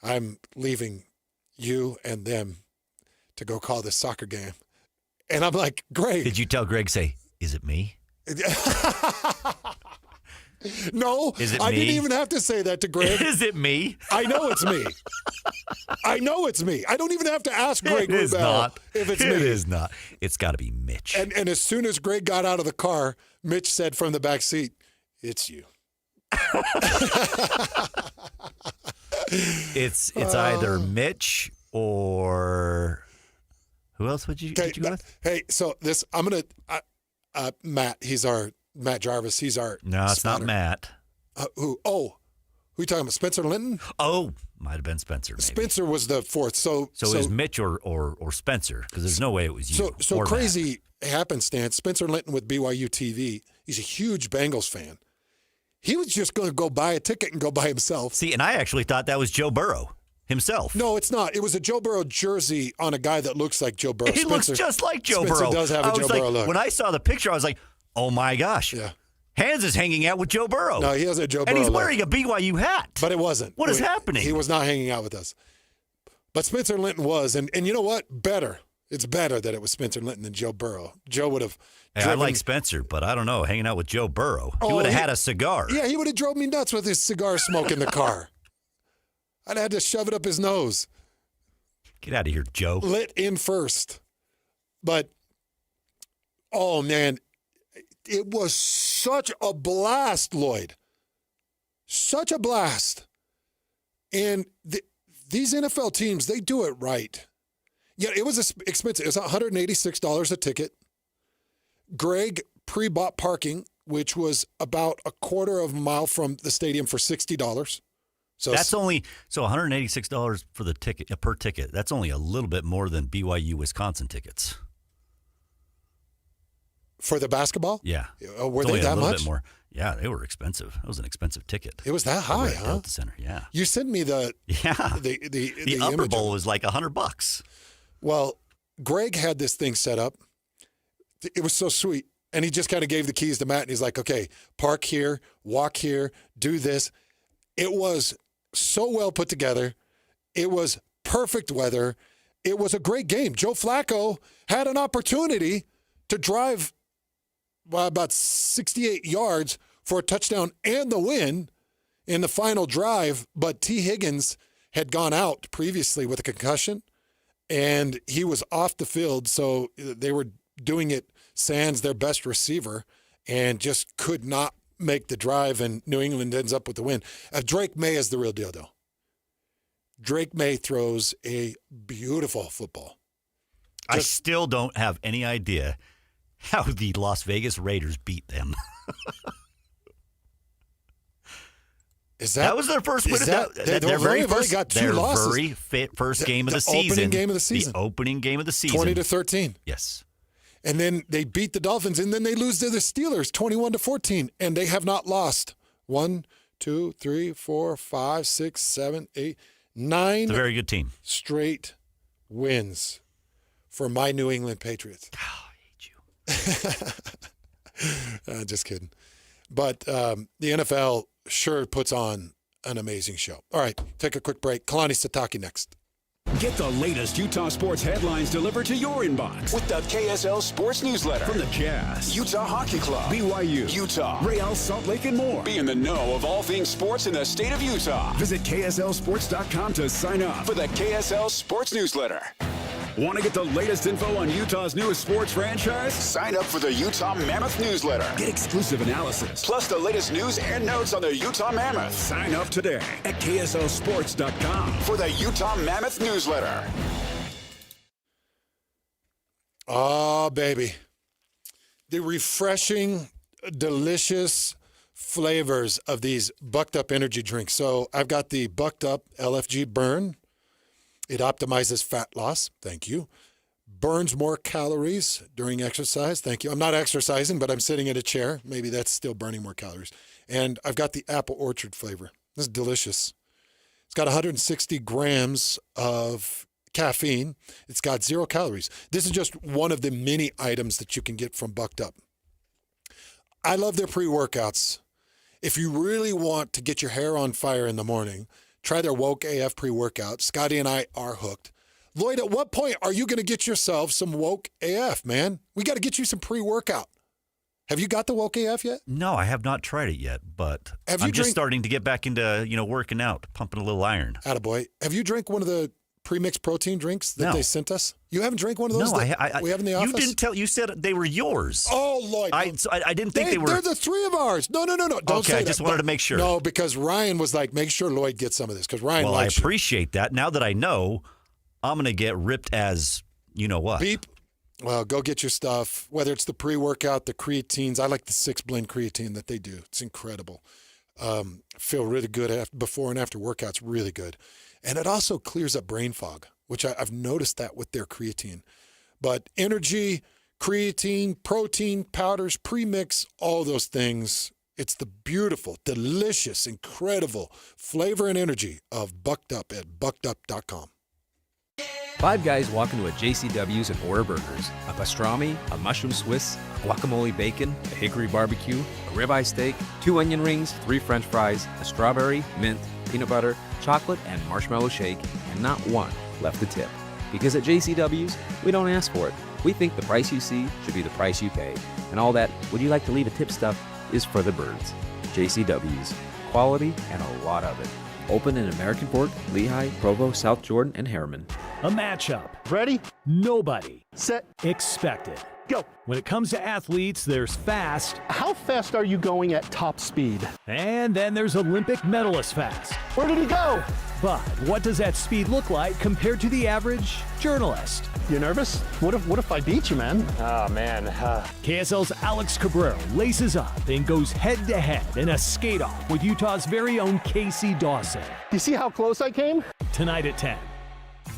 I'm leaving you and them to go call this soccer game." And I'm like, "Greg." Did you tell Greg, say, "Is it me?" No, Is it I me? didn't even have to say that to Greg. Is it me? I know it's me. I know it's me. I don't even have to ask Greg It is Wrubell not. if it's It me. It is not. It's got to be Mitch. And as soon as Greg got out of the car, Mitch said from the back seat, "It's you." It's either Mitch or who else would you go with? Hey, so this I'm gonna Matt. He's our Matt Jarvis. He's our No, it's spotter. not Matt. Who? Oh, who you talking about? Spencer Linton? Oh, might have been Spencer. Maybe. Spencer was the fourth. So it was Mitch or Spencer because there's no way it was you. So or crazy happenstance. Spencer Linton with BYU TV. He's a huge Bengals fan. He was just going to go buy a ticket and go by himself. See, and I actually thought that was Joe Burrow himself. No, it's not. It was a Joe Burrow jersey on a guy that looks like Joe Burrow. He looks just like Joe Spencer Burrow. does have a Joe Burrow look. When I saw the picture, I was like, "Oh my gosh!" Yeah. Hans is hanging out with Joe Burrow. No, he has a Joe Burrow and he's look. wearing a BYU hat. But it wasn't. What is happening? He was not hanging out with us. But Spencer Linton was, and you know what? Better. It's better that it was Spencer Linton than Joe Burrow. Joe would have. Hey, I like Spencer, but I don't know. Hanging out with Joe Burrow, he Oh, would have had a cigar. Yeah, he would have drove me nuts with his cigar smoke in the car. I'd had to shove it up his nose. Get out of here, Joe. Lit in first. But, oh, man, it was such a blast, Lloyd. Such a blast. And these NFL teams, they do it right. Yeah, it was expensive. It was $186 a ticket. Greg pre-bought parking, which was about a quarter of a mile from the stadium for $60. So that's only $186 for the ticket per ticket. That's only a little bit more than BYU Wisconsin tickets for the basketball. Yeah, were they that a little much? Bit more. Yeah, they were expensive. It was an expensive ticket. It was that high, huh? Delta Center. Yeah. You sent me the Upper Bowl was like $100. Well, Greg had this thing set up. It was so sweet. And he just kind of gave the keys to Matt, and he's like, "Okay, park here, walk here, do this." It was so well put together. It was perfect weather. It was a great game. Joe Flacco had an opportunity to drive about 68 yards for a touchdown and the win in the final drive, but T. Higgins had gone out previously with a concussion, and he was off the field, so they were doing it sans their best receiver and just could not make the drive, and New England ends up with the win. Drake May is the real deal, though. Drake May throws a beautiful football. I still don't have any idea how the Las Vegas Raiders beat them. That was their first win? Their very first, got two losses. Their very first game of the season. Opening game of the season. The opening game of the season. 20-13. Yes. And then they beat the Dolphins, and then they lose to the Steelers 21-14, and they have not lost 1, 2, 3, 4, 5, 6, 7, 8, 9. It's a very good team. Straight wins for my New England Patriots. Oh, I hate you. Just kidding. But the NFL sure puts on an amazing show. All right, take a quick break. Kalani Sitake next. Get the latest Utah sports headlines delivered to your inbox with the KSL Sports Newsletter. From the Jazz, Utah Hockey Club, BYU, Utah, Real Salt Lake, and more. Be in the know of all things sports in the state of Utah. Visit KSLSports.com to sign up for the KSL Sports Newsletter. Want to get the latest info on Utah's newest sports franchise? Sign up for the Utah Mammoth newsletter. Get exclusive analysis. Plus the latest news and notes on the Utah Mammoth. Sign up today at KSLSports.com for the Utah Mammoth newsletter. Oh, baby. The refreshing, delicious flavors of these Bucked Up energy drinks. So I've got the Bucked Up LFG Burn. It optimizes fat loss. Thank you. Burns more calories during exercise. Thank you. I'm not exercising, but I'm sitting in a chair. Maybe that's still burning more calories. And I've got the apple orchard flavor. This is delicious. It's got 160 grams of caffeine. It's got 0 calories. This is just one of the many items that you can get from Bucked Up. I love their pre-workouts. If you really want to get your hair on fire in the morning, try their Woke AF pre-workout. Scotty and I are hooked. Lloyd, at what point are you going to get yourself some Woke AF, man? We got to get you some pre-workout. Have you got the Woke AF yet? No, I have not tried it yet, but I'm just starting to get back into, working out, pumping a little iron. Attaboy. Have you drank one of the pre-mixed protein drinks that they sent us? You haven't drank one of those that we have in the office? You didn't tell. You said they were yours. Oh, Lloyd. I didn't think they were. They're the 3 of ours. No. Don't say that. I just wanted to make sure. No, because Ryan was like, make sure Lloyd gets some of this, because Ryan likes I appreciate that. Now that I know, I'm going to get ripped as you-know-what. Beep. Well, go get your stuff, whether it's the pre-workout, the creatines. I like the 6-blend creatine that they do. It's incredible. Feel really good before and after workouts, really good. And it also clears up brain fog, which I've noticed that with their creatine. But energy, creatine, protein, powders, premix, all those things. It's the beautiful, delicious, incredible flavor and energy of Bucked Up at buckedup.com. 5 guys walk into a JCW's and order burgers. A pastrami, a mushroom Swiss, guacamole bacon, a hickory barbecue, a ribeye steak, 2 onion rings, 3 french fries, a strawberry, mint, peanut butter, chocolate, and marshmallow shake, and not one left to tip. Because at JCW's, we don't ask for it. We think the price you see should be the price you pay. And all that, would you like to leave a tip stuff, is for the birds. JCW's. Quality and a lot of it. Open in American Fork, Lehigh, Provo, South Jordan, and Harriman. A matchup. Ready? Nobody. Set. Expected. Go. When it comes to athletes, there's fast. How fast are you going at top speed? And then there's Olympic medalist fast. Where did he go? But what does that speed look like compared to the average journalist? You nervous? What if I beat you, man? Oh, man. KSL's Alex Cabrera laces up and goes head-to-head in a skate-off with Utah's very own Casey Dawson. You see how close I came? Tonight at 10.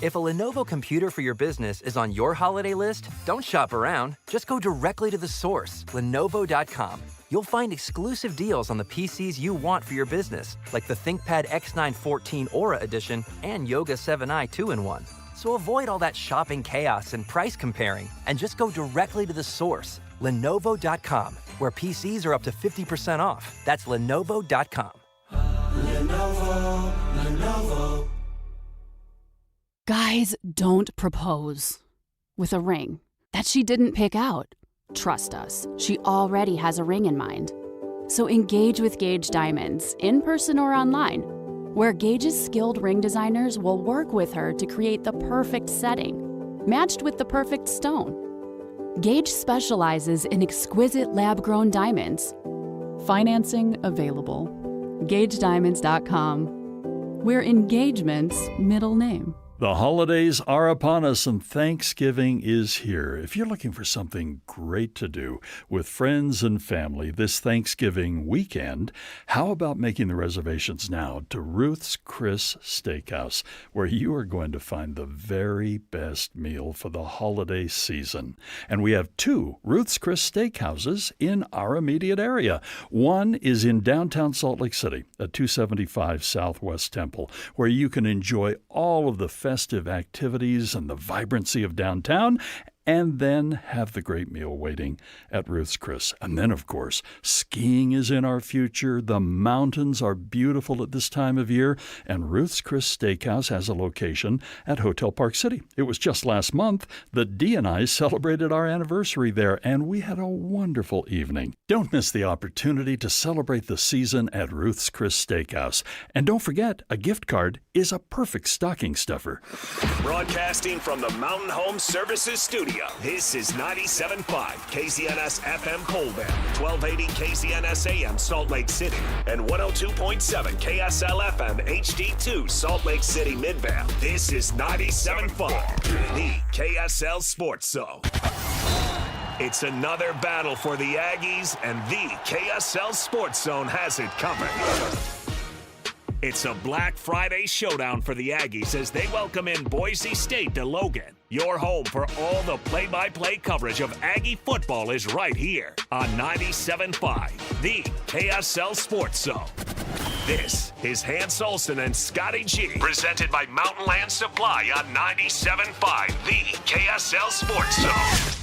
If a Lenovo computer for your business is on your holiday list, don't shop around. Just go directly to the source, Lenovo.com. You'll find exclusive deals on the PCs you want for your business, like the ThinkPad X9 14 Aura Edition and Yoga 7i 2-in-1. So avoid all that shopping chaos and price comparing, and just go directly to the source, Lenovo.com, where PCs are up to 50% off. That's Lenovo.com. Lenovo. Guys don't propose with a ring that she didn't pick out. Trust us, she already has a ring in mind. So engage with Gage Diamonds, in person or online, where Gage's skilled ring designers will work with her to create the perfect setting, matched with the perfect stone. Gage specializes in exquisite lab-grown diamonds. Financing available. GageDiamonds.com. We're engagement's middle name. The holidays are upon us and Thanksgiving is here. If you're looking for something great to do with friends and family this Thanksgiving weekend, how about making the reservations now to Ruth's Chris Steakhouse, where you are going to find the very best meal for the holiday season. And we have 2 Ruth's Chris Steakhouses in our immediate area. One is in downtown Salt Lake City at 275 Southwest Temple, where you can enjoy all of the festive activities and the vibrancy of downtown, and then have the great meal waiting at Ruth's Chris. And then, of course, skiing is in our future. The mountains are beautiful at this time of year, and Ruth's Chris Steakhouse has a location at Hotel Park City. It was just last month that Dee and I celebrated our anniversary there, and we had a wonderful evening. Don't miss the opportunity to celebrate the season at Ruth's Chris Steakhouse. And don't forget, a gift card is a perfect stocking stuffer. Broadcasting from the Mountain Home Services Studio, this is 97.5 KCNS FM Colbert, 1280 KCNS AM Salt Lake City, and 102.7 KSL FM HD2 Salt Lake City Midvale. This is 97.5, the KSL Sports Zone. It's another battle for the Aggies, and the KSL Sports Zone has it covered. It's a Black Friday showdown for the Aggies as they welcome in Boise State to Logan. Your home for all the play-by-play coverage of Aggie football is right here on 97.5, the KSL Sports Zone. This is Hans Olsen and Scotty G, presented by Mountain Land Supply on 97.5, the KSL Sports Zone.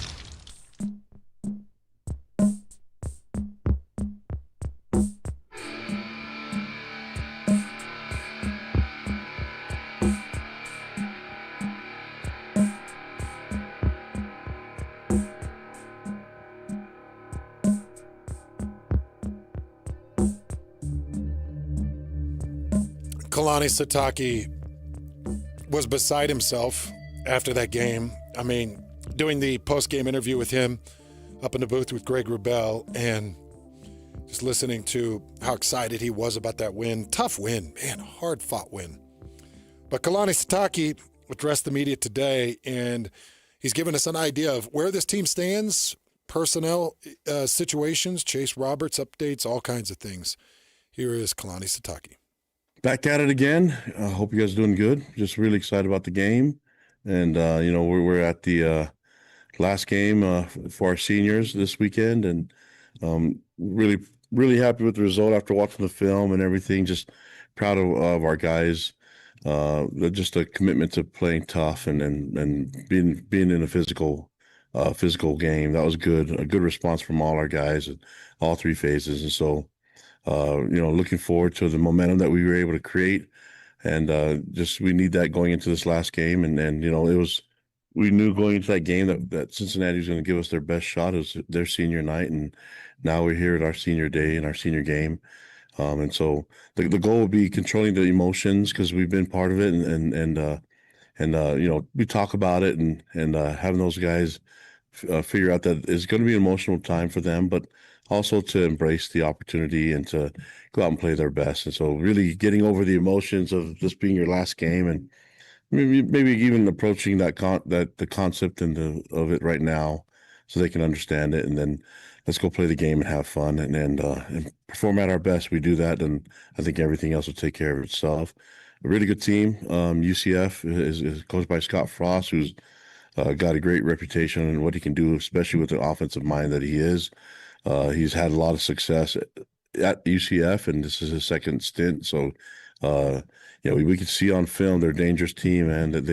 Kalani Sitake was beside himself after that game. I mean, doing the post-game interview with him up in the booth with Greg Wrubell and just listening to how excited he was about that win. Tough win, man, a hard-fought win. But Kalani Sitake addressed the media today, and he's given us an idea of where this team stands, personnel situations, Chase Roberts updates, all kinds of things. Here is Kalani Sitake. Back at it again. I hope you guys are doing good. Just really excited about the game. And, we're at the last game for our seniors this weekend. And really, really happy with the result after watching the film and everything. Just proud of our guys. Just a commitment to playing tough and being in a physical game. That was good. A good response from all our guys at all three phases. And so, looking forward to the momentum that we were able to create, and we need that going into this last game. And we knew going into that game that Cincinnati was going to give us their best shot. It was their senior night, and now we're here at our senior day and our senior game. And so the goal will be controlling the emotions because we've been part of it, and we talk about it and having those guys figure out that it's going to be an emotional time for them, but also to embrace the opportunity and to go out and play their best. And so really getting over the emotions of this being your last game and maybe even approaching the concept of it right now so they can understand it. And then let's go play the game and have fun and perform at our best. We do that, and I think everything else will take care of itself. A really good team. UCF is coached by Scott Frost, who's got a great reputation and what he can do, especially with the offensive mind that he is. He's had a lot of success at UCF, and this is his second stint. So, we can see on film they're a dangerous team, and that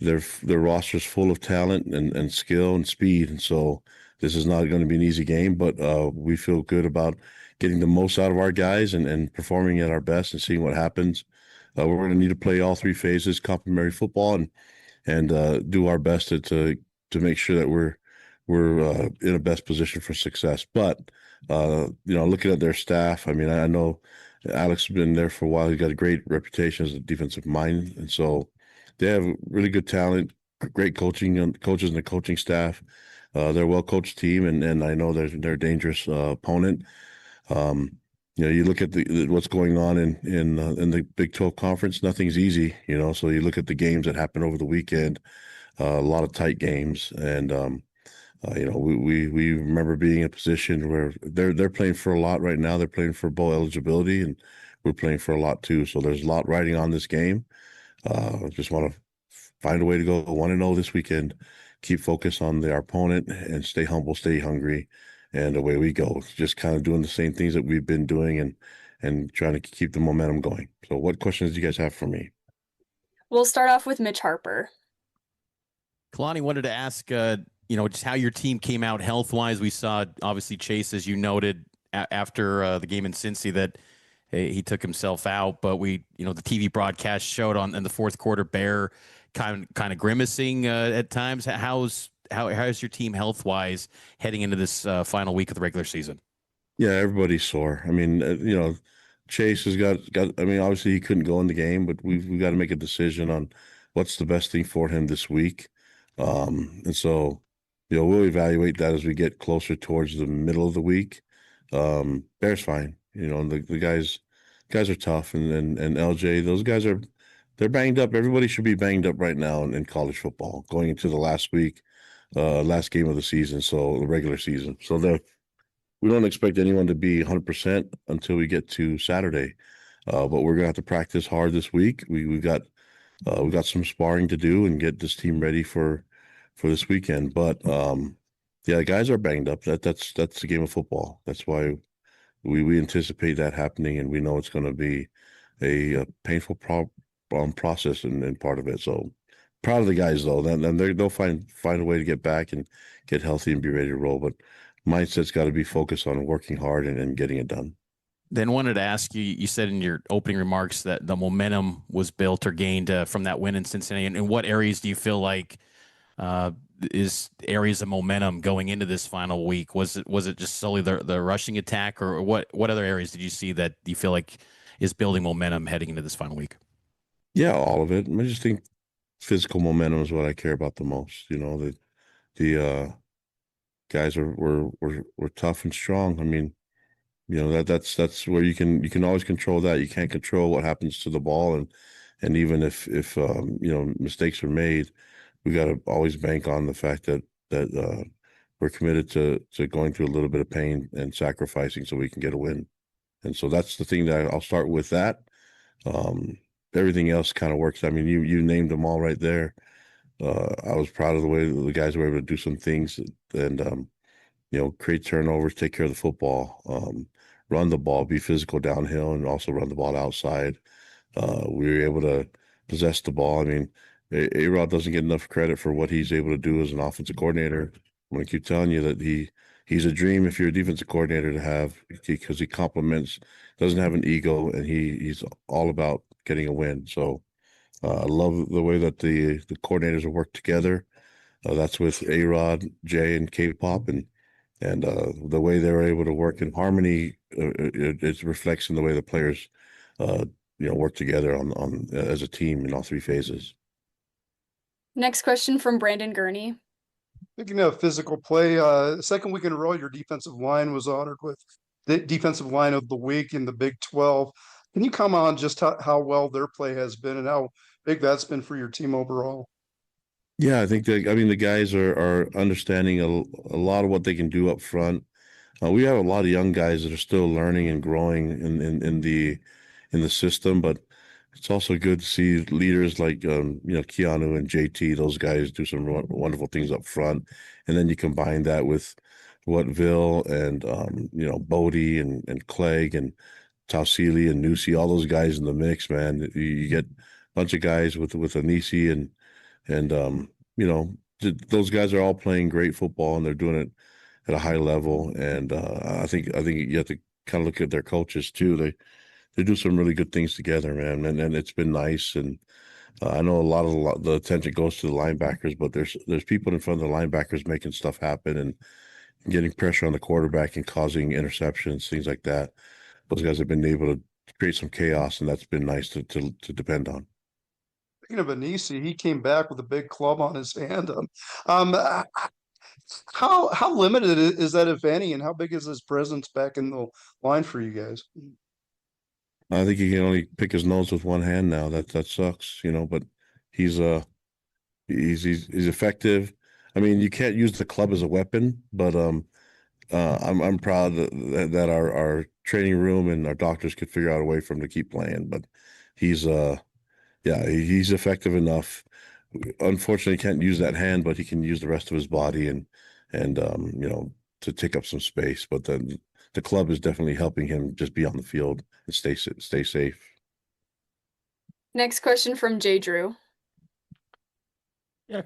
their roster's full of talent and skill and speed. And so this is not going to be an easy game, but we feel good about getting the most out of our guys and performing at our best and seeing what happens. We're going to need to play all three phases, complementary football, and do our best to make sure that we're in a best position for success. But, looking at their staff, I mean, I know Alex has been there for a while. He's got a great reputation as a defensive mind. And so they have really good talent, great coaches and the coaching staff. They're a well-coached team, and I know they're a dangerous opponent. You look at what's going on in the Big 12 Conference, nothing's easy, so you look at the games that happened over the weekend, a lot of tight games, and we remember being in a position where they're playing for a lot right now. They're playing for bowl eligibility, and we're playing for a lot too. So there's a lot riding on this game. Just want to find a way to go 1-0 this weekend. Keep focused on our opponent and stay humble, stay hungry, and away we go. Just kind of doing the same things that we've been doing and trying to keep the momentum going. So what questions do you guys have for me? We'll start off with Mitch Harper. Kalani, wanted to ask, just how your team came out health-wise. We saw, obviously, Chase, as you noted, after the game in Cincy that he took himself out. But the TV broadcast showed in the fourth quarter Bear kind of grimacing at times. How's your team health-wise heading into this final week of the regular season? Yeah, everybody's sore. I mean, Chase has got. I mean, obviously he couldn't go in the game, but we've got to make a decision on what's the best thing for him this week. And so, we'll evaluate that as we get closer towards the middle of the week. Bear's fine. The guys are tough, and LJ, those guys they're banged up. Everybody should be banged up right now in college football going into the last week, last game of the season, so the regular season. So we don't expect anyone to be 100% until we get to Saturday. but we're gonna have to practice hard this week. We've got some sparring to do and get this team ready for this weekend. But yeah, the guys are banged up. That's the game of football. That's why we anticipate that happening, and we know it's going to be a painful process and part of it. So proud of the guys though. Then they'll find a way to get back and get healthy and be ready to roll. But mindset's got to be focused on working hard and getting it done. Then wanted to ask you, you said in your opening remarks that the momentum was built or gained from that win in Cincinnati. And in what areas do you feel like is areas of momentum going into this final week? Was it just solely the rushing attack, or what other areas did you see that you feel like is building momentum heading into this final week? Yeah, all of it. I just think physical momentum is what I care about the most. You know, the guys were tough and strong. I mean, you know, that's where you can always control that. You can't control what happens to the ball, and even if you know, mistakes are made, we got to always bank on the fact that we're committed to going through a little bit of pain and sacrificing so we can get a win. And so that's the thing that I'll start with that. Everything else kind of works. I mean, you named them all right there. I was proud of the way the guys were able to do some things and you know, create turnovers, take care of the football, run the ball, be physical downhill, and also run the ball outside. We were able to possess the ball. I mean, A-Rod doesn't get enough credit for what he's able to do as an offensive coordinator. I'm going to keep telling you that he's a dream if you're a defensive coordinator to have, because he compliments, doesn't have an ego, and he's all about getting a win. So I love the way that the coordinators have worked together. That's with A-Rod, Jay, and K-Pop, and the way they were able to work in harmony, it reflects in the way the players, you know, work together on as a team in all three phases. Next question from Brandon Gurney. Speaking of physical play, second week in a row, your defensive line was honored with the defensive line of the week in the Big 12. Can you comment on just how well their play has been and how big that's been for your team overall? Yeah, I think the guys are understanding a lot of what they can do up front. We have a lot of young guys that are still learning and growing in the system, but it's also good to see leaders like you know, Keanu and JT. Those guys do some wonderful things up front, and then you combine that with what Vil and you know, Bodie and Clegg and Tausili and Nusi, all those guys in the mix, man. You get a bunch of guys with Anisi and you know, those guys are all playing great football and they're doing it at a high level. And I think you have to kind of look at their coaches too. They do some really good things together, man. And it's been nice. And I know a lot of the attention goes to the linebackers, but there's people in front of the linebackers making stuff happen and getting pressure on the quarterback and causing interceptions, things like that. Those guys have been able to create some chaos, and that's been nice to depend on. Speaking of Anisi, he came back with a big club on his hand. How limited is that, if any, and how big is his presence back in the line for you guys? I think he can only pick his nose with one hand now. That sucks, you know. But he's effective. I mean, you can't use the club as a weapon, but I'm proud that our training room and our doctors could figure out a way for him to keep playing. But he's effective enough. Unfortunately, he can't use that hand, but he can use the rest of his body and you know, to take up some space. But then the club is definitely helping him just be on the field and stay safe. Next question from Jay Drew. Yeah,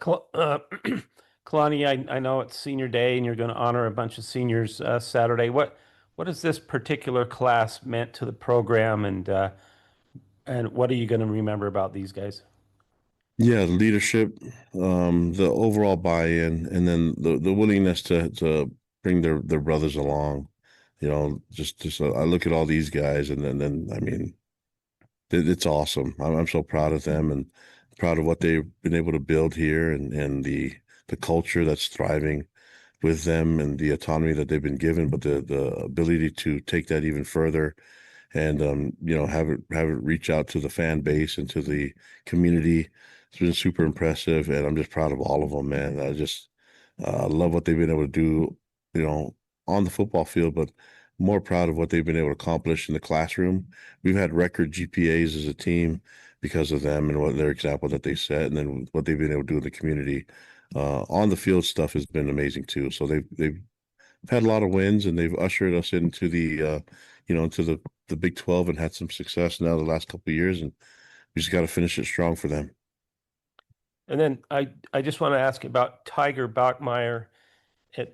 Kalani, I know it's senior day and you're going to honor a bunch of seniors Saturday. What has this particular class meant to the program, and what are you going to remember about these guys? Yeah, the leadership, the overall buy-in, and then the willingness to bring their brothers along. You know, just I look at all these guys, and then I mean, it's awesome. I'm so proud of them and proud of what they've been able to build here, and the culture that's thriving with them, and the autonomy that they've been given, but the ability to take that even further, and you know, have it reach out to the fan base and to the community. It's been super impressive, and I'm just proud of all of them, man. I just love what they've been able to do, you know, on the football field, but more proud of what they've been able to accomplish in the classroom. We've had record GPAs as a team because of them and what their example that they set, and then what they've been able to do in the community. On the field stuff has been amazing too. So they've had a lot of wins, and they've ushered us into the into the Big 12 and had some success now the last couple of years, and we just got to finish it strong for them. And then I just want to ask about Tiger Bachmeier,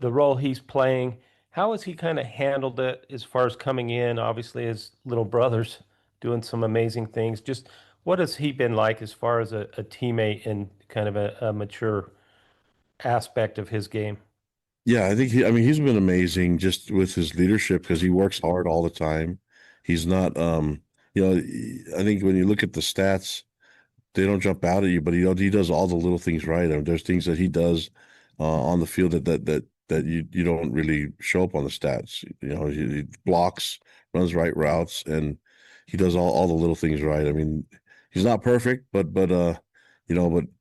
the role he's playing. How has he kind of handled it as far as coming in? Obviously, his little brother's doing some amazing things. Just what has he been like as far as a teammate and kind of a mature aspect of his game? Yeah, I think he's been amazing just with his leadership because he works hard all the time. He's not, I think when you look at the stats, they don't jump out at you, but he does all the little things right. I mean, there's things that he does on the field that you don't really show up on the stats. He blocks, runs right routes, and he does all the little things right. I mean, he's not perfect, but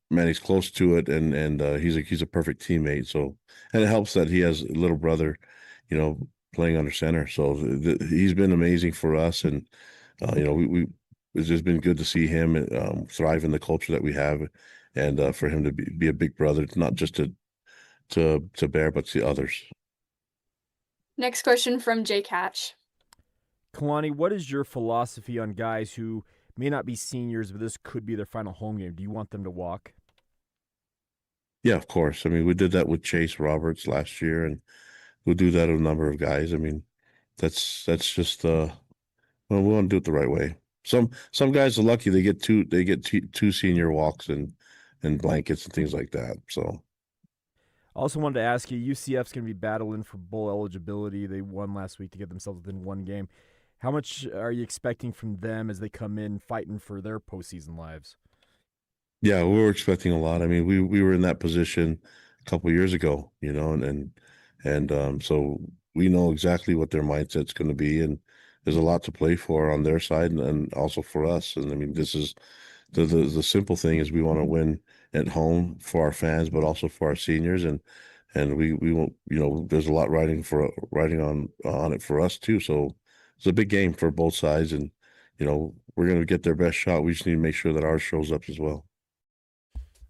man, he's close to it, and he's a perfect teammate. So, and it helps that he has a little brother, playing under center. So he's been amazing for us, and it's just been good to see him thrive in the culture that we have, and for him to be a big brother, not just to Bear, but to others. Next question from Jake Hatch. Kalani, what is your philosophy on guys who may not be seniors, but this could be their final home game? Do you want them to walk? Yeah, of course. I mean, we did that with Chase Roberts last year, and we'll do that with a number of guys. I mean, that's just we want to do it the right way. Some guys are lucky; they get two senior walks and blankets and things like that. So, I also wanted to ask you, UCF's going to be battling for bowl eligibility. They won last week to get themselves within one game. How much are you expecting from them as they come in fighting for their postseason lives? Yeah, we were expecting a lot. I mean, we were in that position a couple of years ago, and so we know exactly what their mindset's going to be, and there's a lot to play for on their side and also for us. And I mean, this is the simple thing is we want to win at home for our fans, but also for our seniors, and we won't, there's a lot riding on it for us too. So it's a big game for both sides, and we're going to get their best shot. We just need to make sure that ours shows up as well.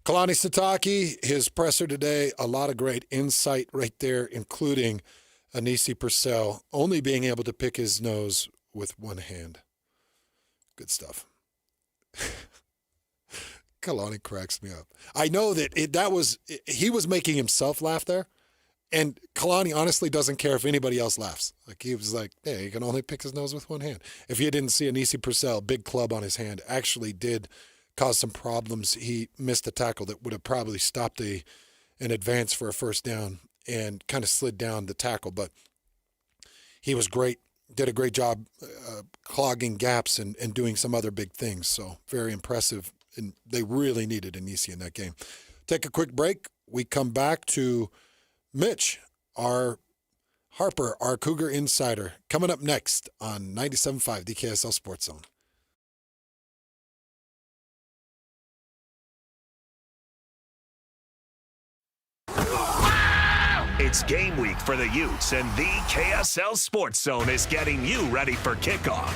Kalani Sitake, his presser today, a lot of great insight right there, including Anisi Purcell only being able to pick his nose with one hand. Good stuff. Kalani cracks me up. I know that he was making himself laugh there, and Kalani honestly doesn't care if anybody else laughs. Like, he was like, hey, he can only pick his nose with one hand. If you didn't see Anisi Purcell, big club on his hand, actually did cause some problems. He missed a tackle that would have probably stopped an advance for a first down and kind of slid down the tackle. But he was great, did a great job clogging gaps and doing some other big things. So very impressive, and they really needed Anisi in that game. Take a quick break. We come back to Mitch, our Cougar insider, coming up next on 97.5, the KSL Sports Zone. It's game week for the Utes, and the KSL Sports Zone is getting you ready for kickoff.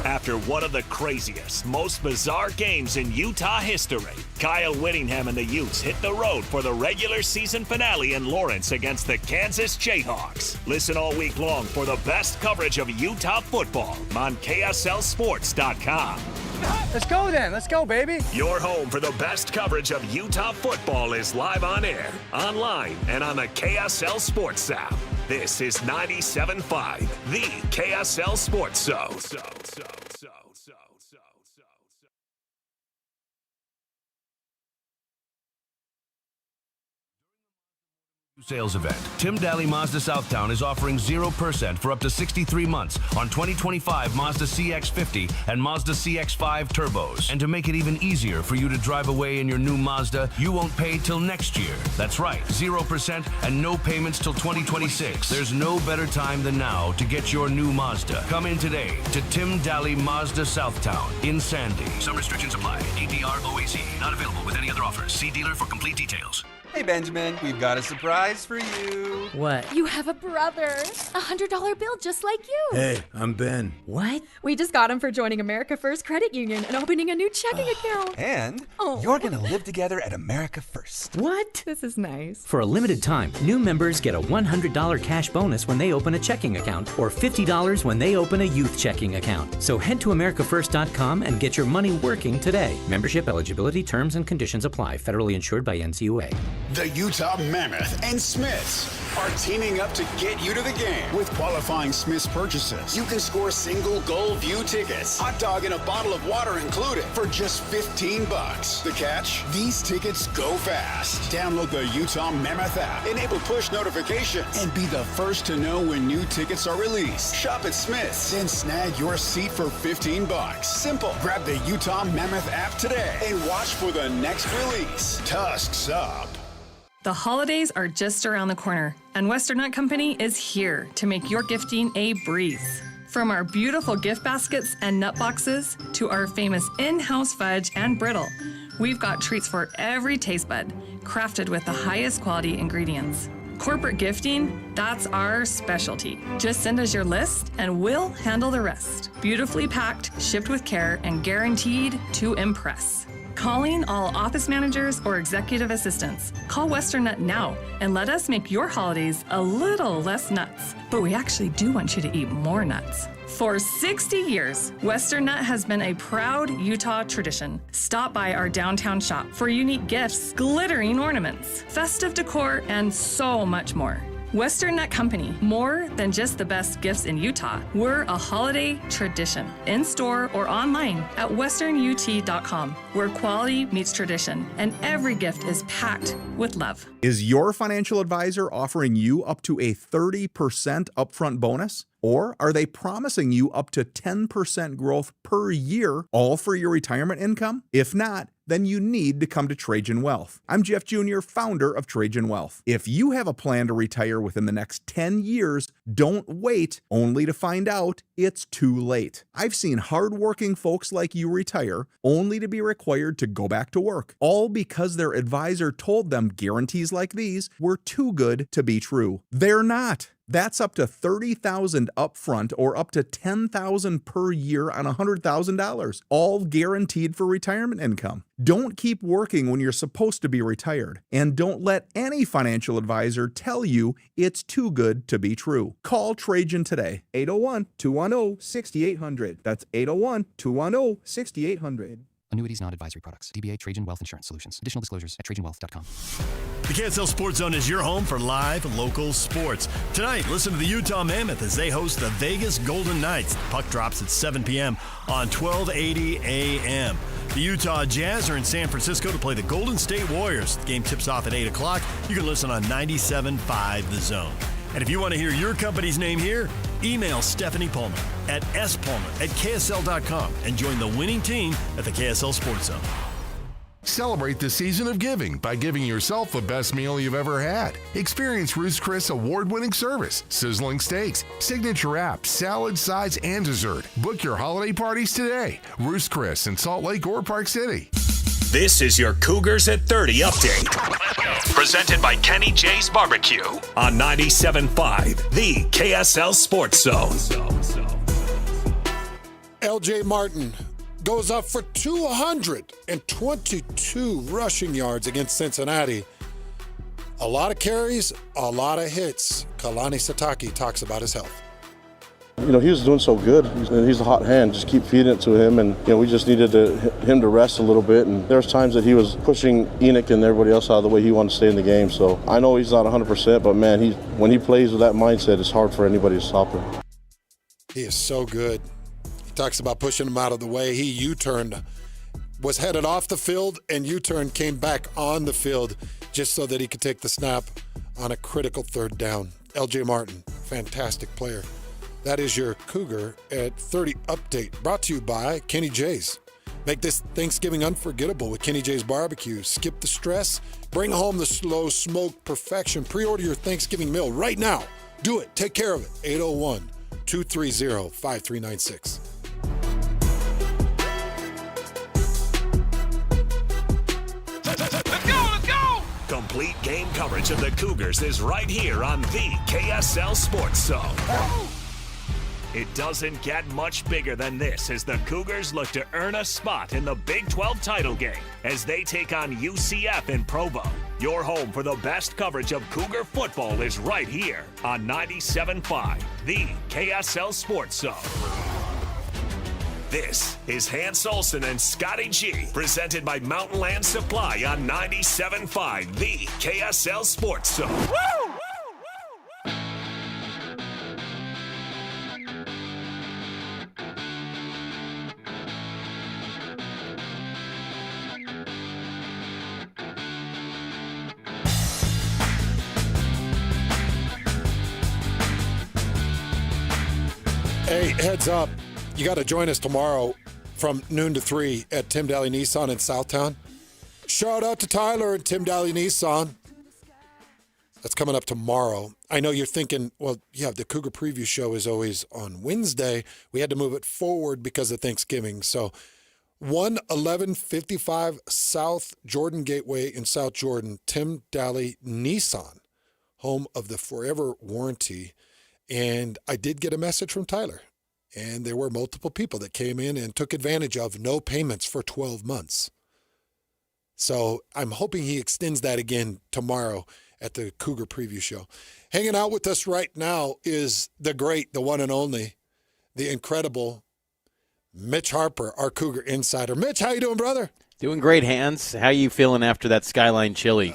After one of the craziest, most bizarre games in Utah history, Kyle Whittingham and the Utes hit the road for the regular season finale in Lawrence against the Kansas Jayhawks. Listen all week long for the best coverage of Utah football on KSLSports.com. Let's go then. Let's go, baby. Your home for the best coverage of Utah football is live on air, online, and on the KSL Sports app. This is 97.5, the KSL Sports Zone. Sales event. Tim Daly Mazda Southtown is offering 0% for up to 63 months on 2025 Mazda CX-50 and Mazda CX-5 turbos. And to make it even easier for you to drive away in your new Mazda, you won't pay till next year. That's right, 0% and no payments till 2026. There's no better time than now to get your new Mazda. Come in today to Tim Daly Mazda Southtown in Sandy. Some restrictions apply. ADR OAC. Not available with any other offers. See dealer for complete details. Hey, Benjamin, we've got a surprise for you. What? You have a brother. $100 bill just like you. Hey, I'm Ben. What? We just got him for joining America First Credit Union and opening a new checking account. And you're going to live together at America First. What? This is nice. For a limited time, new members get a $100 cash bonus when they open a checking account or $50 when they open a youth checking account. So head to americafirst.com and get your money working today. Membership eligibility, terms, and conditions apply. Federally insured by NCUA. The Utah Mammoth and Smiths are teaming up to get you to the game. With qualifying Smiths purchases, you can score single goal view tickets, hot dog and a bottle of water included for just $15. The catch? These tickets go fast. Download the Utah Mammoth app, enable push notifications, and be the first to know when new tickets are released. Shop at Smiths and snag your seat for $15. Simple. Grab the Utah Mammoth app today and watch for the next release. Tusks up. The holidays are just around the corner, and Western Nut Company is here to make your gifting a breeze. From our beautiful gift baskets and nut boxes to our famous in-house fudge and brittle, we've got treats for every taste bud, crafted with the highest quality ingredients. Corporate gifting, that's our specialty. Just send us your list and we'll handle the rest. Beautifully packed, shipped with care, and guaranteed to impress. Calling all office managers or executive assistants. Call Western Nut now and let us make your holidays a little less nuts. But we actually do want you to eat more nuts. For 60 years, Western Nut has been a proud Utah tradition. Stop by our downtown shop for unique gifts, glittering ornaments, festive decor, and so much more. Western Nut Company, more than just the best gifts in Utah. We're a holiday tradition, in store or online at westernut.com, where quality meets tradition and every gift is packed with love. Is your financial advisor offering you up to a 30% upfront bonus? Or are they promising you up to 10% growth per year, all for your retirement income? If not, then you need to come to Trajan Wealth. I'm Jeff Jr., founder of Trajan Wealth. If you have a plan to retire within the next 10 years, don't wait only to find out it's too late. I've seen hardworking folks like you retire only to be required to go back to work, all because their advisor told them guarantees like these were too good to be true. They're not. That's up to $30,000 upfront or up to $10,000 per year on $100,000, all guaranteed for retirement income. Don't keep working when you're supposed to be retired, and don't let any financial advisor tell you it's too good to be true. Call Trajan today, 801-210-6800. That's 801-210-6800. Annuities not advisory products. DBA Trajan Wealth Insurance Solutions. Additional disclosures at trajanwealth.com. The KSL Sports Zone is your home for live local sports. Tonight, listen to the Utah Mammoth as they host the Vegas Golden Knights. The puck drops at 7 p.m. on 1280 a.m. The Utah Jazz are in San Francisco to play the Golden State Warriors. The game tips off at 8 o'clock. You can listen on 97.5 The Zone. And if you want to hear your company's name here, email Stephanie Palmer at spalmer@ksl.com and join the winning team at the KSL Sports Zone. Celebrate the season of giving by giving yourself the best meal you've ever had. Experience Ruth's Chris award-winning service, sizzling steaks, signature apps, salad, sides, and dessert. Book your holiday parties today. Ruth's Chris in Salt Lake or Park City. This is your Cougars at 30 update. Presented by Kenny J's Barbecue on 97.5, the KSL Sports Zone. LJ Martin goes up for 222 rushing yards against Cincinnati. A lot of carries, a lot of hits. Kalani Sitake talks about his health. You know, he was doing so good. He's a hot hand. Just keep feeding it to him, and you know, we just needed him to rest a little bit. And there's times that he was pushing Enoch and everybody else out of the way. He wanted to stay in the game. So I know he's not 100%, but man, when he plays with that mindset, it's hard for anybody to stop him. He is so good. He talks about pushing him out of the way. He U-turned, was headed off the field, and U-turned, came back on the field just so that he could take the snap on a critical third down. LJ Martin, fantastic player. That is your Cougar at 30 update, brought to you by Kenny J's. Make this Thanksgiving unforgettable with Kenny J's Barbecue. Skip the stress, bring home the slow smoke perfection. Pre-order your Thanksgiving meal right now. Do it. Take care of it. 801-230-5396. Complete game coverage of the Cougars is right here on the KSL Sports Zone. It doesn't get much bigger than this as the Cougars look to earn a spot in the Big 12 title game as they take on UCF in Provo. Your home for the best coverage of Cougar football is right here on 97.5, the KSL Sports Zone. This is Hans Olsen and Scotty G, presented by Mountain Land Supply on 97.5, the KSL Sports Zone. Woo! Hey, heads up. You got to join us tomorrow from noon to 3 at Tim Daly Nissan in Southtown. Shout out to Tyler and Tim Daly Nissan. That's coming up tomorrow. I know you're thinking, well, yeah, the Cougar Preview Show is always on Wednesday. We had to move it forward because of Thanksgiving. So 1155 South Jordan Gateway in South Jordan, Tim Daly Nissan, home of the Forever Warranty. And I did get a message from Tyler. And there were multiple people that came in and took advantage of no payments for 12 months. So I'm hoping he extends that again tomorrow at the Cougar Preview Show. Hanging out with us right now is the great, the one and only, the incredible Mitch Harper, our Cougar insider. Mitch, how you doing, brother? Doing great, Hans. How you feeling after that Skyline chili?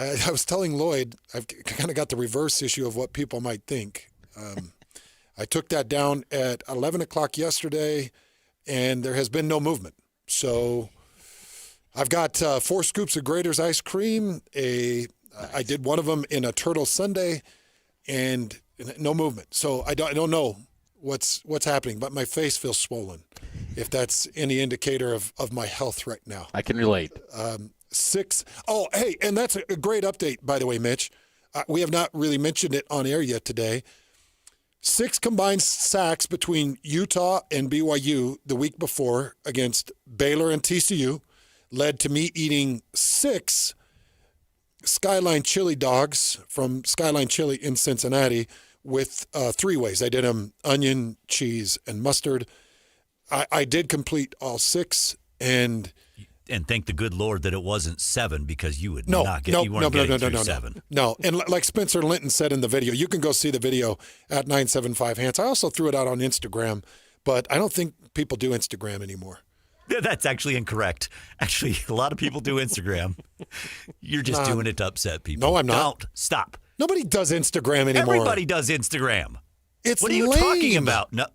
I was telling Lloyd, I've kind of got the reverse issue of what people might think. I took that down at 11 o'clock yesterday, and there has been no movement. So I've got 4 scoops of Grater's ice cream. I did one of them in a turtle sundae, and no movement. So I don't know what's happening, but my face feels swollen, if that's any indicator of my health right now. I can relate. 6. Oh, hey, and that's a great update, by the way, Mitch. We have not really mentioned it on air yet today. 6 combined sacks between Utah and BYU the week before against Baylor and TCU led to me eating 6 Skyline chili dogs from Skyline Chili in Cincinnati with 3 ways. I did them onion, cheese, and mustard. I did complete all 6, and thank the good Lord that it wasn't 7 because you would not get you weren't getting through 7. No, and like Spencer Linton said in the video, you can go see the video at 975 Hands. I also threw it out on Instagram, but I don't think people do Instagram anymore. That's actually incorrect. Actually, a lot of people do Instagram. You're just doing it to upset people. No, I'm not. Don't. Stop. Nobody does Instagram anymore. Everybody does Instagram. It's what are you lame. talking about? No.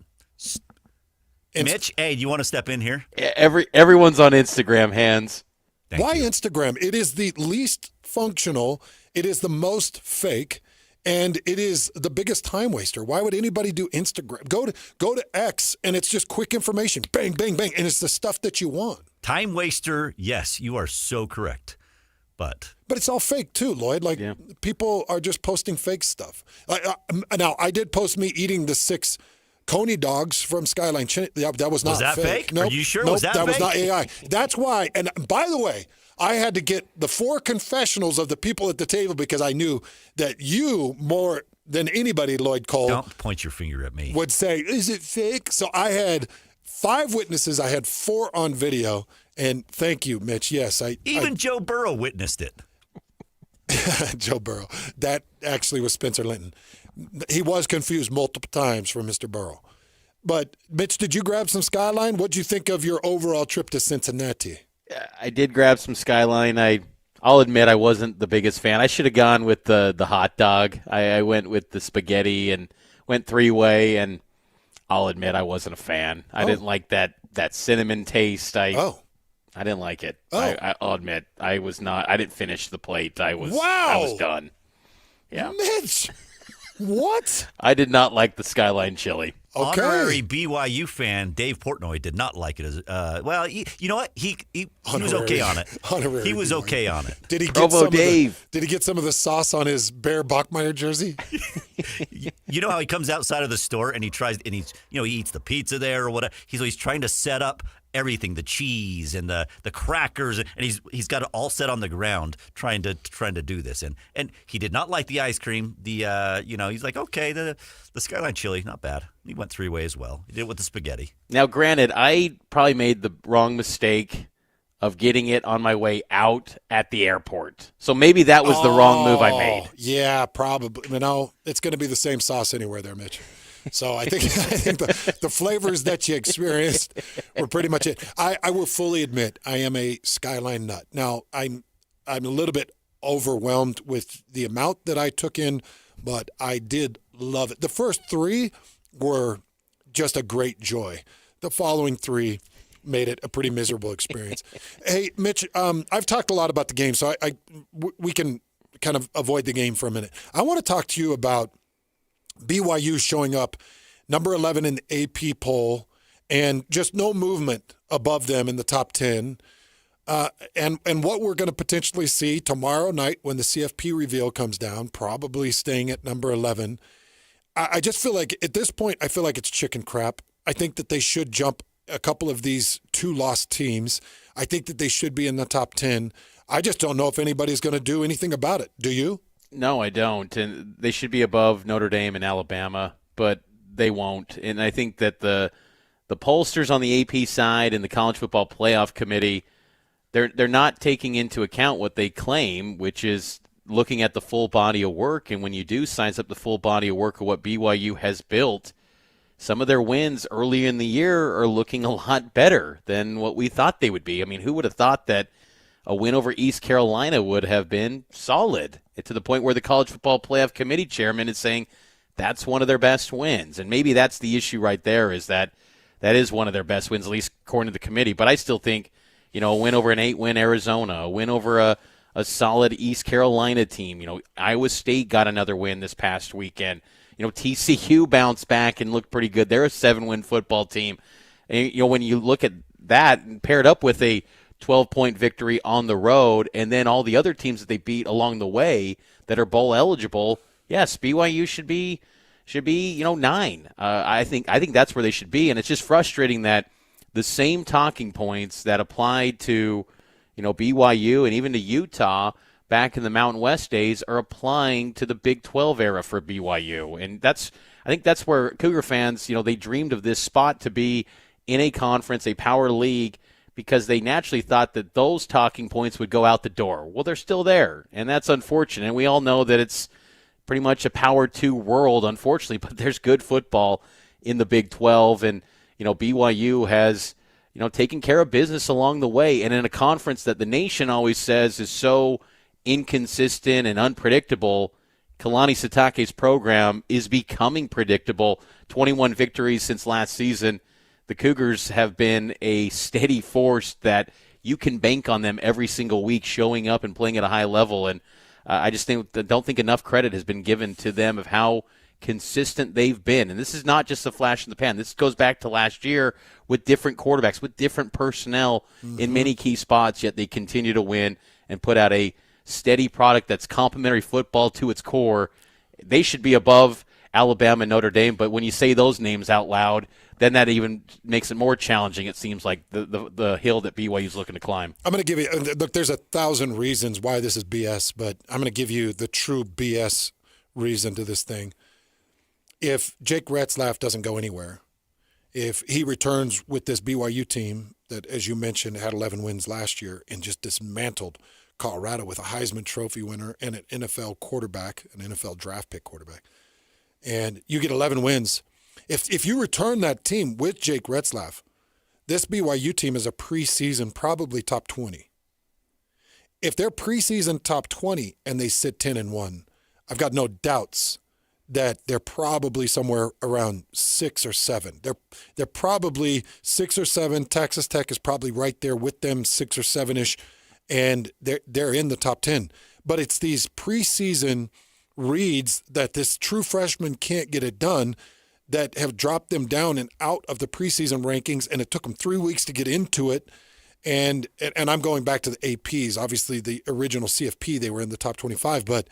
Mitch, hey, do you want to step in here? Everyone's on Instagram, Hands. Why Instagram? It is the least functional. It is the most fake, and it is the biggest time waster. Why would anybody do Instagram? Go to X, and it's just quick information. Bang, bang, bang, and it's the stuff that you want. Time waster, yes, you are so correct. But it's all fake too, Lloyd. People are just posting fake stuff. Now, I did post me eating the 6 Coney dogs from Skyline. That was not Was that fake. Nope. Are you sure? Nope, Was that fake? Was not fake? AI. That's why. And by the way, I had to get the 4 confessionals of the people at the table because I knew that you, more than anybody, Lloyd Cole, don't point your finger at me, would say, is it fake? So I had 5 witnesses. I had 4 on video. And thank you, Mitch. Yes, Even Joe Burrow witnessed it. Joe Burrow. That actually was Spencer Linton. He was confused multiple times for Mr. Burrow. But, Mitch, did you grab some Skyline? What did you think of your overall trip to Cincinnati? I did grab some Skyline. I'll admit I wasn't the biggest fan. I should have gone with the hot dog. I went with the spaghetti and went 3-way, and I'll admit I wasn't a fan. I didn't like that cinnamon taste. I didn't like it. I'll admit I was not. I didn't finish the plate. I was done. Yeah, Mitch. What? I did not like the Skyline chili. Okay. Honorary BYU fan Dave Portnoy did not like it. You know what? He was okay on it. He was okay on it. Did he get Did he get some of the sauce on his Bear Bachmeier jersey? You know how he comes outside of the store and he tries and he eats the pizza there or whatever. He's trying to set up everything, the cheese and the crackers, and he's got it all set on the ground trying to do this. And he did not like the ice cream. He's like, okay, the Skyline chili, not bad. He went 3-way as well. He did it with the spaghetti. Now, granted, I probably made the wrong mistake of getting it on my way out at the airport. So maybe that was the wrong move I made. Yeah, probably. It's going to be the same sauce anywhere there, Mitch. So I think the flavors that you experienced were pretty much it. I will fully admit I am a Skyline nut. Now, I'm a little bit overwhelmed with the amount that I took in, but I did love it. The first 3 were just a great joy. The following 3 made it a pretty miserable experience. Hey, Mitch, I've talked a lot about the game, so we can kind of avoid the game for a minute. I want to talk to you about BYU showing up number 11 in the AP poll and just no movement above them in the top 10. And what we're going to potentially see tomorrow night when the CFP reveal comes down, probably staying at number 11. I just feel like at this point, I feel like it's chicken crap. I think that they should jump a couple of these 2 lost teams. I think that they should be in the top 10. I just don't know if anybody's going to do anything about it. Do you? No, I don't. And they should be above Notre Dame and Alabama, but they won't. And I think that the pollsters on the AP side and the College Football Playoff Committee, they're not taking into account what they claim, which is looking at the full body of work. And when you do size up the full body of work of what BYU has built, some of their wins early in the year are looking a lot better than what we thought they would be. I mean, who would have thought that a win over East Carolina would have been solid, to the point where the College Football Playoff Committee chairman is saying that's one of their best wins. And maybe that's the issue right there, is that is one of their best wins, at least according to the committee. But I still think, a win over an 8-win Arizona, a win over a solid East Carolina team. Iowa State got another win this past weekend. TCU bounced back and looked pretty good. They're a 7-win football team. And, when you look at that and pair it up with a 12-point victory on the road, and then all the other teams that they beat along the way that are bowl eligible, yes, BYU should be 9. I think that's where they should be, and it's just frustrating that the same talking points that applied to BYU and even to Utah back in the Mountain West days are applying to the Big 12 era for BYU, and I think that's where Cougar fans, they dreamed of this spot to be in a conference, a power league, because they naturally thought that those talking points would go out the door. Well, they're still there, and that's unfortunate. And we all know that it's pretty much a Power 2 world, unfortunately, but there's good football in the Big 12, and, BYU has, taken care of business along the way. And in a conference that the nation always says is so inconsistent and unpredictable, Kalani Sitake's program is becoming predictable. 21 victories since last season. The Cougars have been a steady force that you can bank on them every single week showing up and playing at a high level. And I just don't think enough credit has been given to them of how consistent they've been. And this is not just a flash in the pan. This goes back to last year with different quarterbacks, with different personnel in many key spots, yet they continue to win and put out a steady product that's complementary football to its core. They should be above Alabama and Notre Dame, but when you say those names out loud, then that even makes it more challenging, it seems like, the hill that BYU is looking to climb. I'm going to give you – look, there's 1,000 reasons why this is BS, but I'm going to give you the true BS reason to this thing. If Jake Retzlaff doesn't go anywhere, if he returns with this BYU team that, as you mentioned, had 11 wins last year and just dismantled Colorado with a Heisman Trophy winner and an NFL quarterback, an NFL draft pick quarterback, and you get 11 wins – If you return that team with Jake Retzlaff, this BYU team is a preseason probably top 20. If they're preseason top 20 and they sit 10-1, I've got no doubts that they're probably somewhere around 6 or 7. They're probably 6 or 7. Texas Tech is probably right there with them, 6 or 7-ish, and they're in the top 10. But it's these preseason reads that this true freshman can't get it done that have dropped them down and out of the preseason rankings, and it took them 3 weeks to get into it. And I'm going back to the APs. Obviously, the original CFP, they were in the top 25, but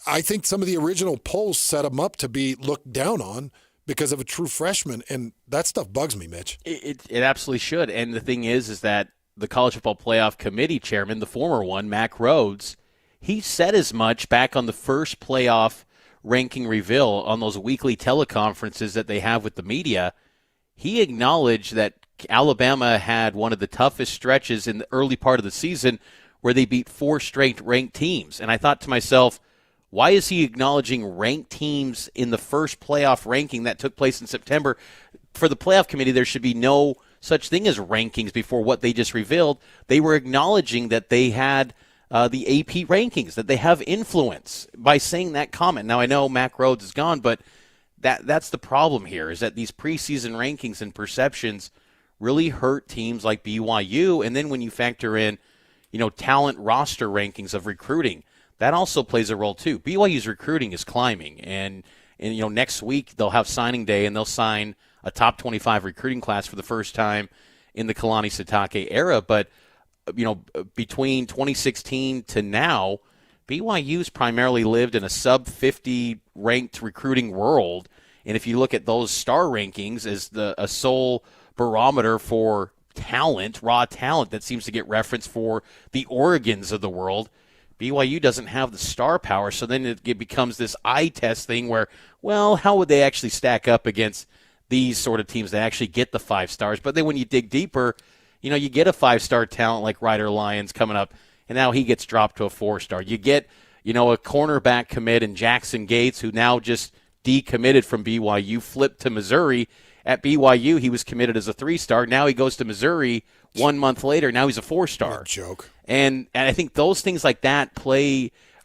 I think some of the original polls set them up to be looked down on because of a true freshman, and that stuff bugs me, Mitch. It absolutely should. And the thing is that the College Football Playoff Committee chairman, the former one, Mac Rhodes, he said as much back on the first playoff ranking reveal on those weekly teleconferences that they have with the media. He acknowledged that Alabama had one of the toughest stretches in the early part of the season where they beat 4 straight ranked teams. And I thought to myself, why is he acknowledging ranked teams in the first playoff ranking that took place in September? For the playoff committee, there should be no such thing as rankings before what they just revealed. They were acknowledging that they had the AP rankings, that they have influence by saying that comment. Now, I know Mac Rhodes is gone, but that's the problem here, is that these preseason rankings and perceptions really hurt teams like BYU. And then when you factor in, talent roster rankings of recruiting, that also plays a role too. BYU's recruiting is climbing, and next week they'll have signing day, and they'll sign a top 25 recruiting class for the first time in the Kalani Sitake era. But between 2016 to now, BYU's primarily lived in a sub 50 ranked recruiting world. And if you look at those star rankings as a sole barometer for talent, raw talent that seems to get referenced for the Oregons of the world, BYU doesn't have the star power. So then it becomes this eye test thing where, well, how would they actually stack up against these sort of teams that actually get the 5 stars? But then when you dig deeper, you get a 5-star talent like Ryder Lyons coming up, and now he gets dropped to a 4-star. You get, a cornerback commit in Jackson Gates, who now just decommitted from BYU, flipped to Missouri. At BYU, he was committed as a 3-star. Now he goes to Missouri 1 month later. Now he's a 4-star. What a joke. And I think those things like that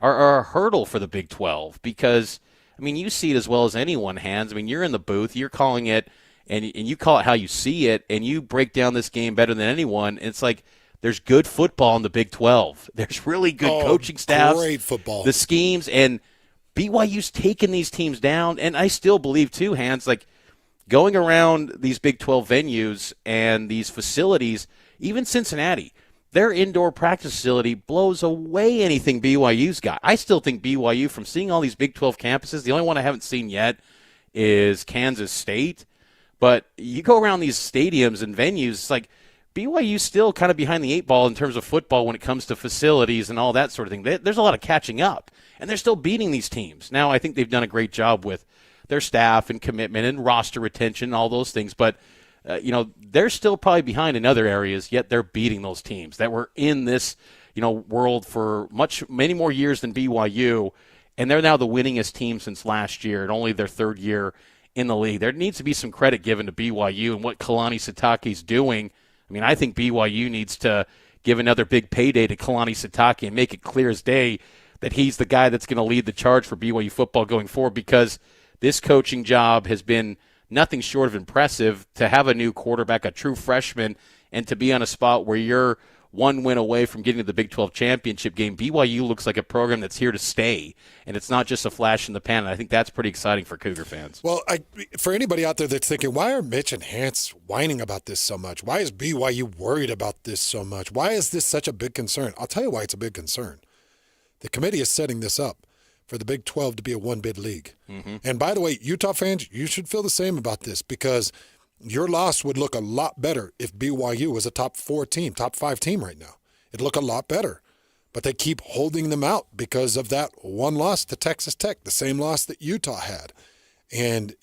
are a hurdle for the Big 12 because, you see it as well as anyone, Hans. You're in the booth. You're calling it, and you call it how you see it, and you break down this game better than anyone. And it's like there's good football in the Big 12. There's really good coaching staffs. Great football. The schemes, and BYU's taken these teams down. And I still believe, too, Hans, like going around these Big 12 venues and these facilities, even Cincinnati, their indoor practice facility blows away anything BYU's got. I still think BYU, from seeing all these Big 12 campuses, the only one I haven't seen yet is Kansas State. But you go around these stadiums and venues, it's like BYU's still kind of behind the 8 ball in terms of football when it comes to facilities and all that sort of thing. There's a lot of catching up, and they're still beating these teams. Now, I think they've done a great job with their staff and commitment and roster retention, all those things. But they're still probably behind in other areas, yet they're beating those teams that were in this, world for many more years than BYU, and they're now the winningest team since last year and only their 3rd year in the league. There needs to be some credit given to BYU and what Kalani Sitake's doing. I think BYU needs to give another big payday to Kalani Sitake and make it clear as day that he's the guy that's going to lead the charge for BYU football going forward, because this coaching job has been nothing short of impressive. To have a new quarterback, a true freshman, and to be on a spot where you're 1 win away from getting to the Big 12 championship game. BYU looks like a program that's here to stay, and it's not just a flash in the pan. And I think that's pretty exciting for Cougar fans. Well, for anybody out there that's thinking, why are Mitch and Hans whining about this so much? Why is BYU worried about this so much? Why is this such a big concern? I'll tell you why it's a big concern. The committee is setting this up for the Big 12 to be a one-bid league. Mm-hmm. And by the way, Utah fans, you should feel the same about this, because your loss would look a lot better if BYU was a top 4 team, top 5 team right now. It'd look a lot better. But they keep holding them out because of that one loss to Texas Tech, the same loss that Utah had. And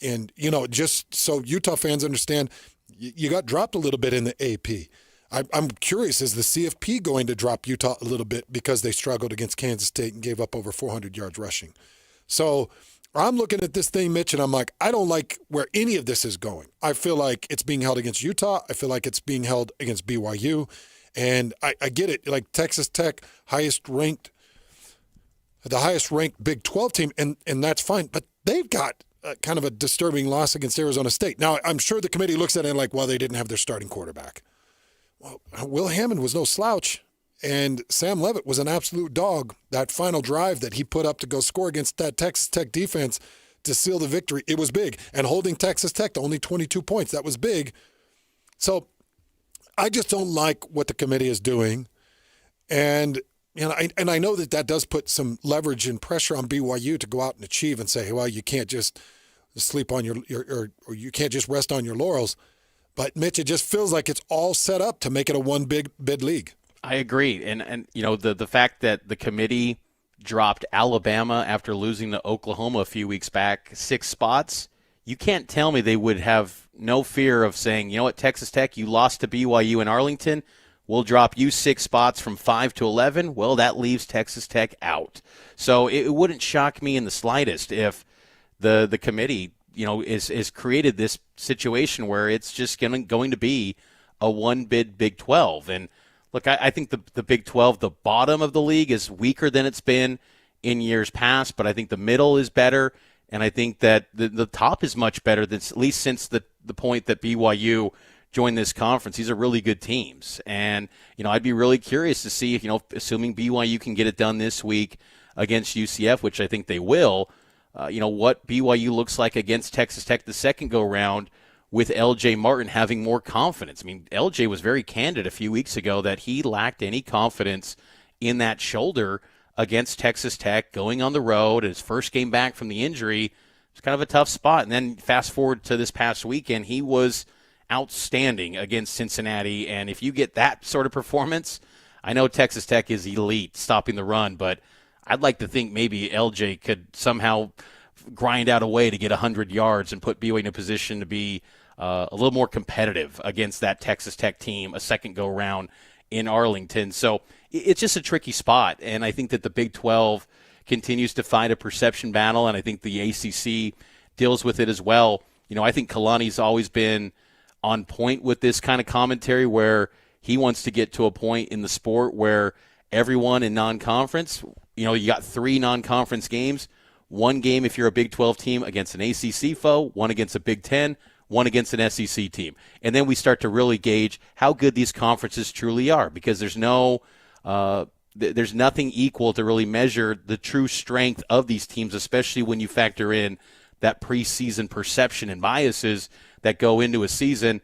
just so Utah fans understand, you got dropped a little bit in the AP. I'm curious, is the CFP going to drop Utah a little bit because they struggled against Kansas State and gave up over 400 yards rushing? So I'm looking at this thing, Mitch, and I'm like, I don't like where any of this is going. I feel like it's being held against Utah. I feel like it's being held against BYU. And I get it. Like Texas Tech, the highest ranked Big 12 team, and that's fine. But they've got kind of a disturbing loss against Arizona State. Now, I'm sure the committee looks at it like, well, they didn't have their starting quarterback. Well, Will Hammond was no slouch, and Sam Leavitt was an absolute dog. That final drive that he put up to go score against that Texas Tech defense to seal the victory, it was big. And holding Texas Tech to only 22 points, that was big. So I just don't like what the committee is doing. And I know that does put some leverage and pressure on BYU to go out and achieve and say, well, you can't just sleep on or you can't just rest on your laurels. But Mitch, it just feels like it's all set up to make it a one big bid league. I agree, and the fact that the committee dropped Alabama after losing to Oklahoma a few weeks back 6 spots. You can't tell me they would have no fear of saying, you know what, Texas Tech, you lost to BYU in Arlington. We'll drop you 6 spots from 5 to 11. Well, that leaves Texas Tech out. So it wouldn't shock me in the slightest if the committee, is created this situation where it's just going to be a one-bid Big 12. And look, I think the Big 12, the bottom of the league, is weaker than it's been in years past, but I think the middle is better, and I think that the top is much better, than, at least since the point that BYU joined this conference. These are really good teams, and I'd be really curious to see if, assuming BYU can get it done this week against UCF, which I think they will, what BYU looks like against Texas Tech the second go-round, with LJ Martin having more confidence. I mean, LJ was very candid a few weeks ago that he lacked any confidence in that shoulder against Texas Tech, going on the road. His first game back from the injury, it's kind of a tough spot. And then fast forward to this past weekend, he was outstanding against Cincinnati. And if you get that sort of performance, I know Texas Tech is elite stopping the run, but I'd like to think maybe LJ could somehow grind out a way to get 100 yards and put BYU in a position to be a little more competitive against that Texas Tech team a second go-round in Arlington. So it's just a tricky spot, and I think that the Big 12 continues to fight a perception battle, and I think the ACC deals with it as well. I think Kalani's always been on point with this kind of commentary where he wants to get to a point in the sport where everyone in non-conference, you got 3 non-conference games, 1 game if you're a Big 12 team against an ACC foe, 1 against a Big 10, 1 against an SEC team. And then we start to really gauge how good these conferences truly are, because there's nothing equal to really measure the true strength of these teams, especially when you factor in that preseason perception and biases that go into a season.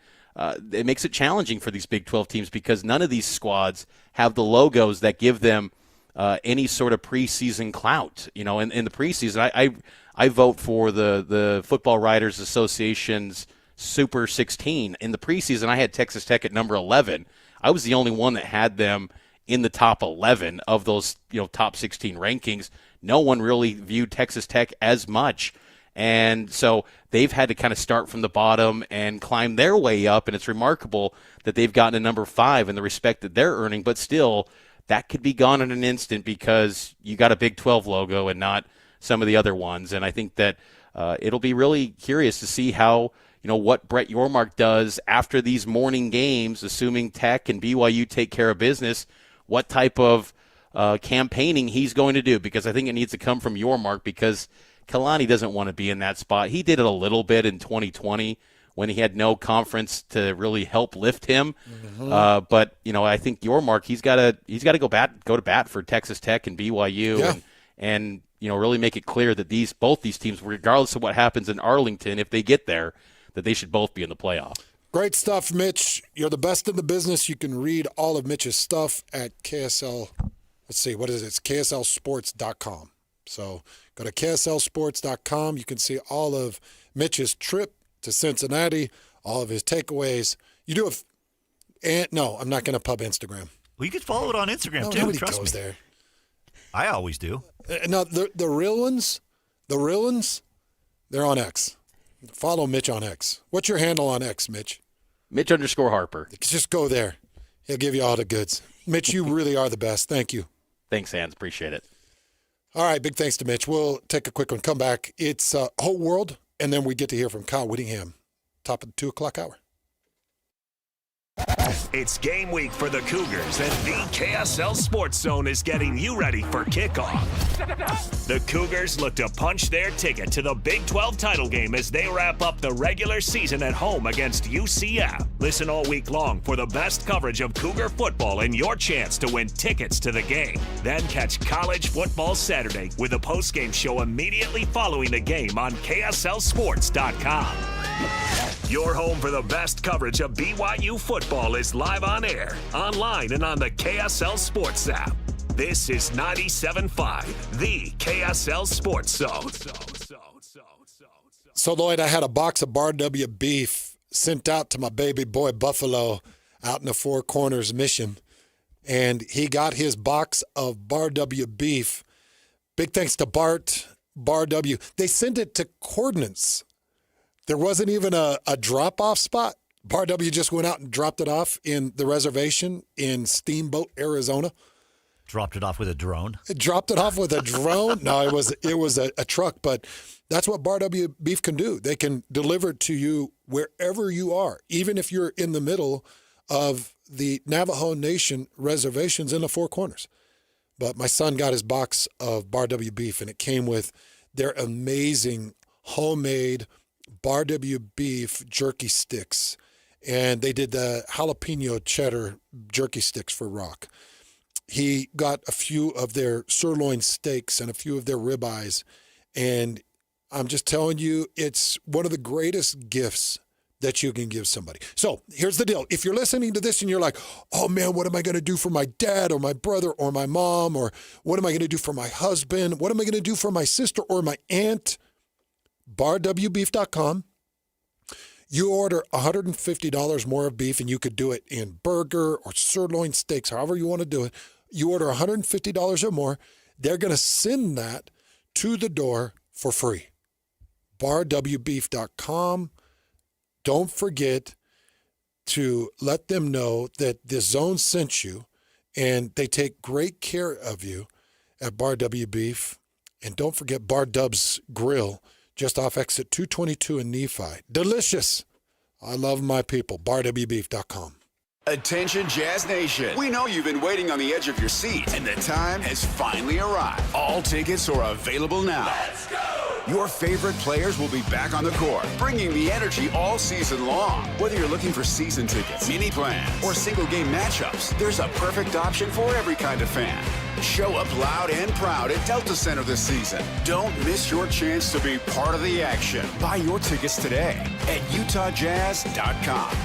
It makes it challenging for these Big 12 teams because none of these squads have the logos that give them any sort of preseason clout. In the preseason, I vote for the Football Writers Association's Super 16. In the preseason, I had Texas Tech at number 11. I was the only one that had them in the top 11 of those top 16 rankings. No one really viewed Texas Tech as much. And so they've had to kind of start from the bottom and climb their way up, and it's remarkable that they've gotten to number 5 in the respect that they're earning, but still that could be gone in an instant because you got a Big 12 logo and not some of the other ones. And I think that it'll be really curious to see how, what Brett Yormark does after these morning games, assuming Tech and BYU take care of business, what type of campaigning he's going to do, because I think it needs to come from Yormark, because Kalani doesn't want to be in that spot. He did it a little bit in 2020 when he had no conference to really help lift him. Mm-hmm. But I think Yormark, he's got to go to bat for Texas Tech and BYU, and really make it clear that both these teams, regardless of what happens in Arlington, if they get there, that they should both be in the playoff. Great stuff, Mitch. You're the best in the business. You can read all of Mitch's stuff at KSL. Let's see, what is it? It's KSLSports.com. So go to KSLSports.com. You can see all of Mitch's trip to Cincinnati, all of his takeaways. You do no, I'm not going to pub Instagram. Well, you could follow it on Instagram too. Nobody Trust goes me. there. I always do. No, the real ones, they're on X. Follow Mitch on X. What's your handle on X, Mitch? Mitch_Harper. Just go there. He'll give you all the goods. Mitch, you really are the best. Thank you. Thanks, Hans. Appreciate it. All right, big thanks to Mitch. We'll take a quick one. Come back. It's Whole World, and then we get to hear from Kyle Whittingham, top of the 2 o'clock hour. It's game week for the Cougars, and the KSL Sports Zone is getting you ready for kickoff. The Cougars look to punch their ticket to the Big 12 title game as they wrap up the regular season at home against UCF. Listen all week long for the best coverage of Cougar football and your chance to win tickets to the game. Then catch College Football Saturday with a post-game show immediately following the game on KSLSports.com. Your home for the best coverage of BYU football is live on air, online, and on the KSL Sports app. This is 97.5, the KSL Sports Zone. So, Lloyd, I had a box of Bar W beef sent out to my baby boy Buffalo out in the Four Corners Mission, and he got his box of Bar W beef. Big thanks to Bart, Bar W. They sent it to coordinates. There wasn't even a drop-off spot. Bar W just went out and dropped it off in the reservation in Steamboat, Arizona. Dropped it off with a drone? Dropped it off with a drone? No, it was a truck, but that's what Bar W beef can do. They can deliver it to you wherever you are, even if you're in the middle of the Navajo Nation reservations in the Four Corners. But my son got his box of Bar W beef, and it came with their amazing homemade Bar W beef jerky sticks. And they did the jalapeno cheddar jerky sticks for Rock. He got a few of their sirloin steaks and a few of their ribeyes. And I'm just telling you, it's one of the greatest gifts that you can give somebody. So here's the deal. If you're listening to this and you're like, oh man, what am I going to do for my dad or my brother or my mom? Or what am I going to do for my husband? What am I going to do for my sister or my aunt? BarWbeef.com. You order $150 more of beef, and you could do it in burger or sirloin steaks, however you want to do it. You order $150 or more, they're going to send that to the door for free. BarWbeef.com. Don't forget to let them know that the Zone sent you, and they take great care of you at Bar W Beef. And don't forget Bar Dub's Grill, just off exit 222 in Nephi. Delicious. I love my people. BarWbeef.com. Attention Jazz Nation. We know you've been waiting on the edge of your seat, and the time has finally arrived. All tickets are available now. Let's go! Your favorite players will be back on the court, bringing the energy all season long. Whether you're looking for season tickets, mini plans, or single game matchups, there's a perfect option for every kind of fan. Show up loud and proud at Delta Center this season. Don't miss your chance to be part of the action. Buy your tickets today at UtahJazz.com.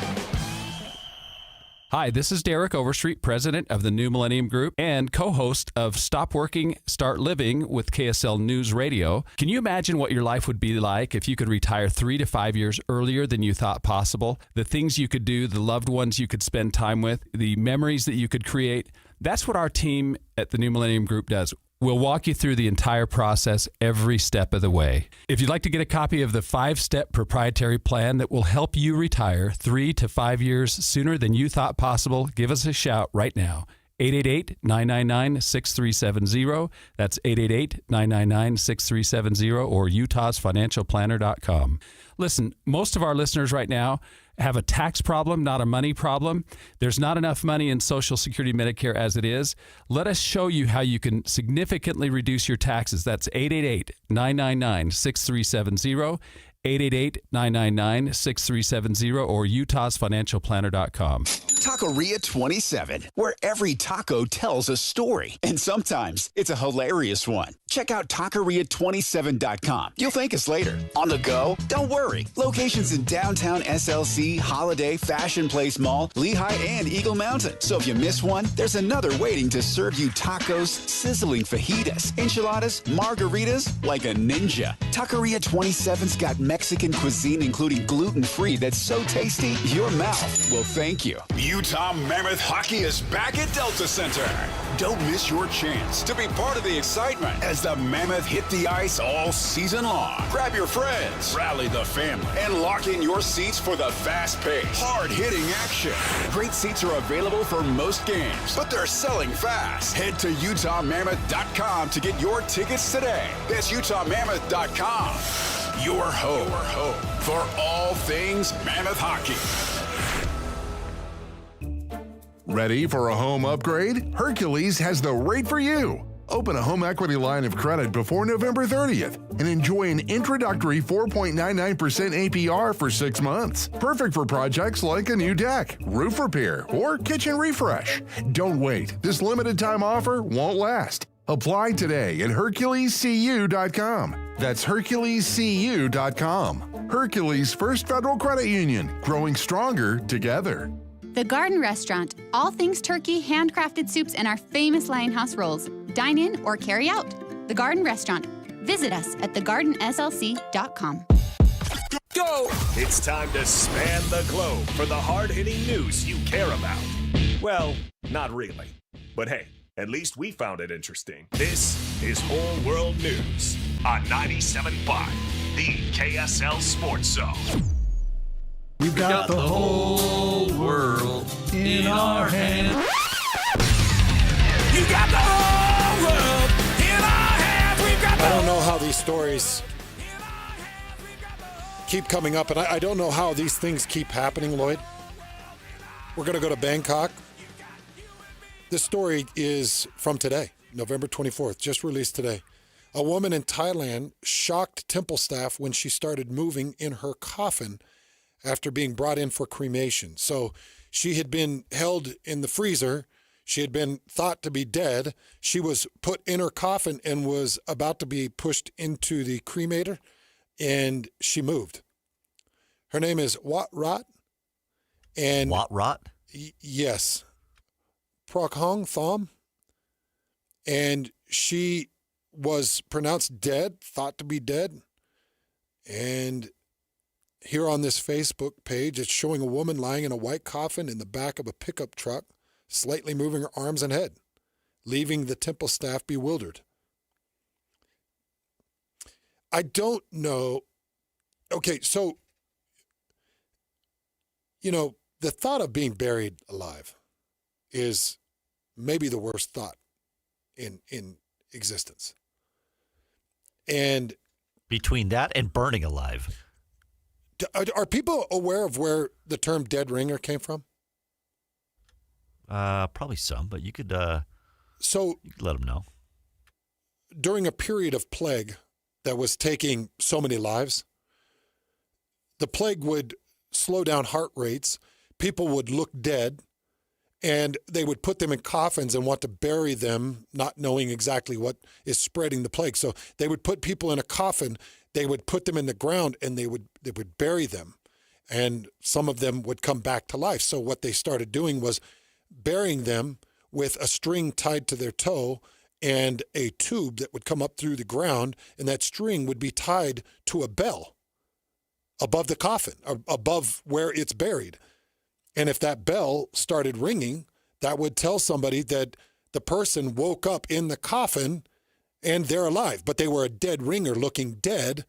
Hi, this is Derek Overstreet, president of the New Millennium Group and co-host of Stop Working, Start Living with KSL News Radio. Can you imagine what your life would be like if you could retire 3 to 5 years earlier than you thought possible? The things you could do, the loved ones you could spend time with, the memories that you could create. That's what our team at the New Millennium Group does. We'll walk you through the entire process every step of the way. If you'd like to get a copy of the 5-step proprietary plan that will help you retire 3 to 5 years sooner than you thought possible, give us a shout right now. 888-999-6370. That's 888-999-6370 or utahsfinancialplanner.com. Listen, most of our listeners right now have a tax problem, not a money problem. There's not enough money in Social Security Medicare as it is. Let us show you how you can significantly reduce your taxes. That's 888-999-6370. 888-999-6370 or utahsfinancialplanner.com. Taqueria 27, where every taco tells a story. And sometimes it's a hilarious one. Check out Taqueria27.com. You'll thank us later. On the go? Don't worry. Locations in downtown SLC, Holiday, Fashion Place Mall, Lehigh, and Eagle Mountain. So if you miss one, there's another waiting to serve you tacos, sizzling fajitas, enchiladas, margaritas, like a ninja. Taqueria 27's got Mexican cuisine, including gluten-free, that's so tasty, your mouth will thank you. Utah Mammoth Hockey is back at Delta Center. Don't miss your chance to be part of the excitement as the Mammoth hit the ice all season long. Grab your friends, rally the family, and lock in your seats for the fast-paced, hard-hitting action. Great seats are available for most games, but they're selling fast. Head to UtahMammoth.com to get your tickets today. That's UtahMammoth.com. Your home for all things Mammoth hockey. Ready for a home upgrade? Hercules has the rate for you. Open a home equity line of credit before November 30th and enjoy an introductory 4.99% APR for 6 months. Perfect for projects like a new deck, roof repair, or kitchen refresh. Don't wait. This limited time offer won't last. Apply today at HerculesCU.com. That's HerculesCU.com. Hercules First Federal Credit Union, growing stronger together. The Garden Restaurant. All things turkey, handcrafted soups, and our famous Lionhouse rolls. Dine in or carry out. The Garden Restaurant. Visit us at thegardenslc.com. Go! It's time to span the globe for the hard-hitting news you care about. Well, not really. But hey, at least we found it interesting. This is Whole World News on 97.5, the KSL Sports Zone. We've got the whole world in our hands. You got the whole world in our hands. We've got I don't know how these stories keep coming up, and I don't know how these things keep happening, Lloyd. We're going to go to Bangkok. This story is from today, November 24th, just released today. A woman in Thailand shocked temple staff when she started moving in her coffin after being brought in for cremation. So she had been held in the freezer. She had been thought to be dead. She was put in her coffin and was about to be pushed into the cremator, and she moved. Her name is Wat Rat. And Wat Rat? Yes. Prokhong Thom. And she was pronounced dead, thought to be dead. And here on this Facebook page, it's showing a woman lying in a white coffin in the back of a pickup truck, slightly moving her arms and head, leaving the temple staff bewildered. I don't know. Okay, so, the thought of being buried alive is maybe the worst thought in existence. And between that and burning alive. Are people aware of where the term dead ringer came from? Probably some, but you could let them know. During a period of plague that was taking so many lives, the plague would slow down heart rates. People would look dead, and they would put them in coffins and want to bury them, not knowing exactly what is spreading the plague. So they would put people in a coffin, they would put them in the ground, and they would bury them. And some of them would come back to life. So what they started doing was burying them with a string tied to their toe and a tube that would come up through the ground, and that string would be tied to a bell above the coffin, or above where it's buried. And if that bell started ringing, that would tell somebody that the person woke up in the coffin and they're alive, but they were a dead ringer looking dead,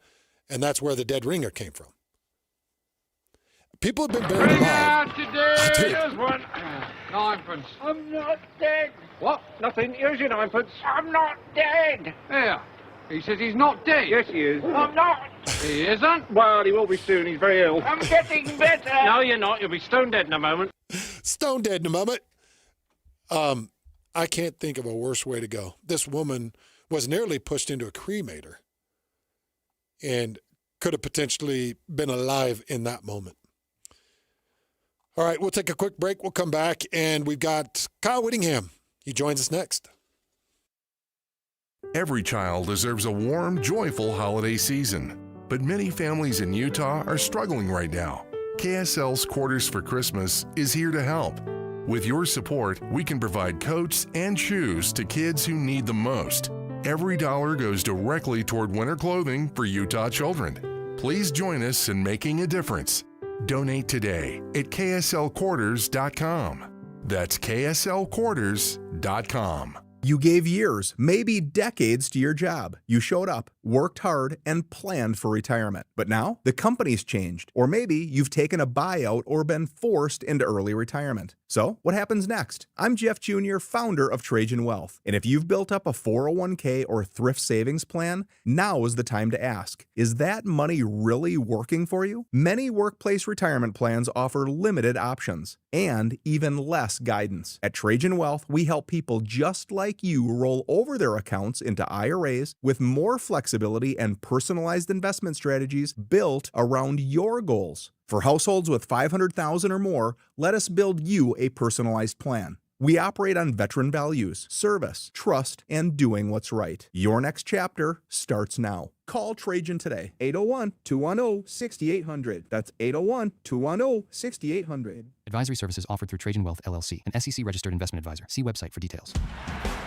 and that's where the dead ringer came from. People have been buried alive. Here's one. Ninepence. I'm not dead. What? Nothing. Here's your ninepence. I'm not dead. Here. He says he's not dead. Yes, he is. I'm not. He isn't? Well, he will be soon. He's very ill. I'm getting better. No, you're not. You'll be stone dead in a moment. Stone dead in a moment. I can't think of a worse way to go. This woman was nearly pushed into a cremator and could have potentially been alive in that moment. All right, we'll take a quick break. We'll come back, and we've got Kyle Whittingham. He joins us next. Every child deserves a warm, joyful holiday season. But many families in Utah are struggling right now. KSL's Quarters for Christmas is here to help. With your support, we can provide coats and shoes to kids who need them most. Every dollar goes directly toward winter clothing for Utah children. Please join us in making a difference. Donate today at kslquarters.com. That's kslquarters.com. You gave years, maybe decades to your job. You showed up, worked hard, and planned for retirement. But now, the company's changed. Or maybe you've taken a buyout or been forced into early retirement. So, what happens next? I'm Jeff Jr., founder of Trajan Wealth. And if you've built up a 401k or thrift savings plan, now is the time to ask, is that money really working for you? Many workplace retirement plans offer limited options and even less guidance. At Trajan Wealth, we help people just like you roll over their accounts into IRAs with more flexibility and personalized investment strategies built around your goals. For households with $500,000 or more, let us build you a personalized plan. We operate on veteran values, service, trust, and doing what's right. Your next chapter starts now. Call Trajan today, 801-210-6800. That's 801-210-6800. Advisory services offered through Trajan Wealth, LLC, an SEC-registered investment advisor. See website for details.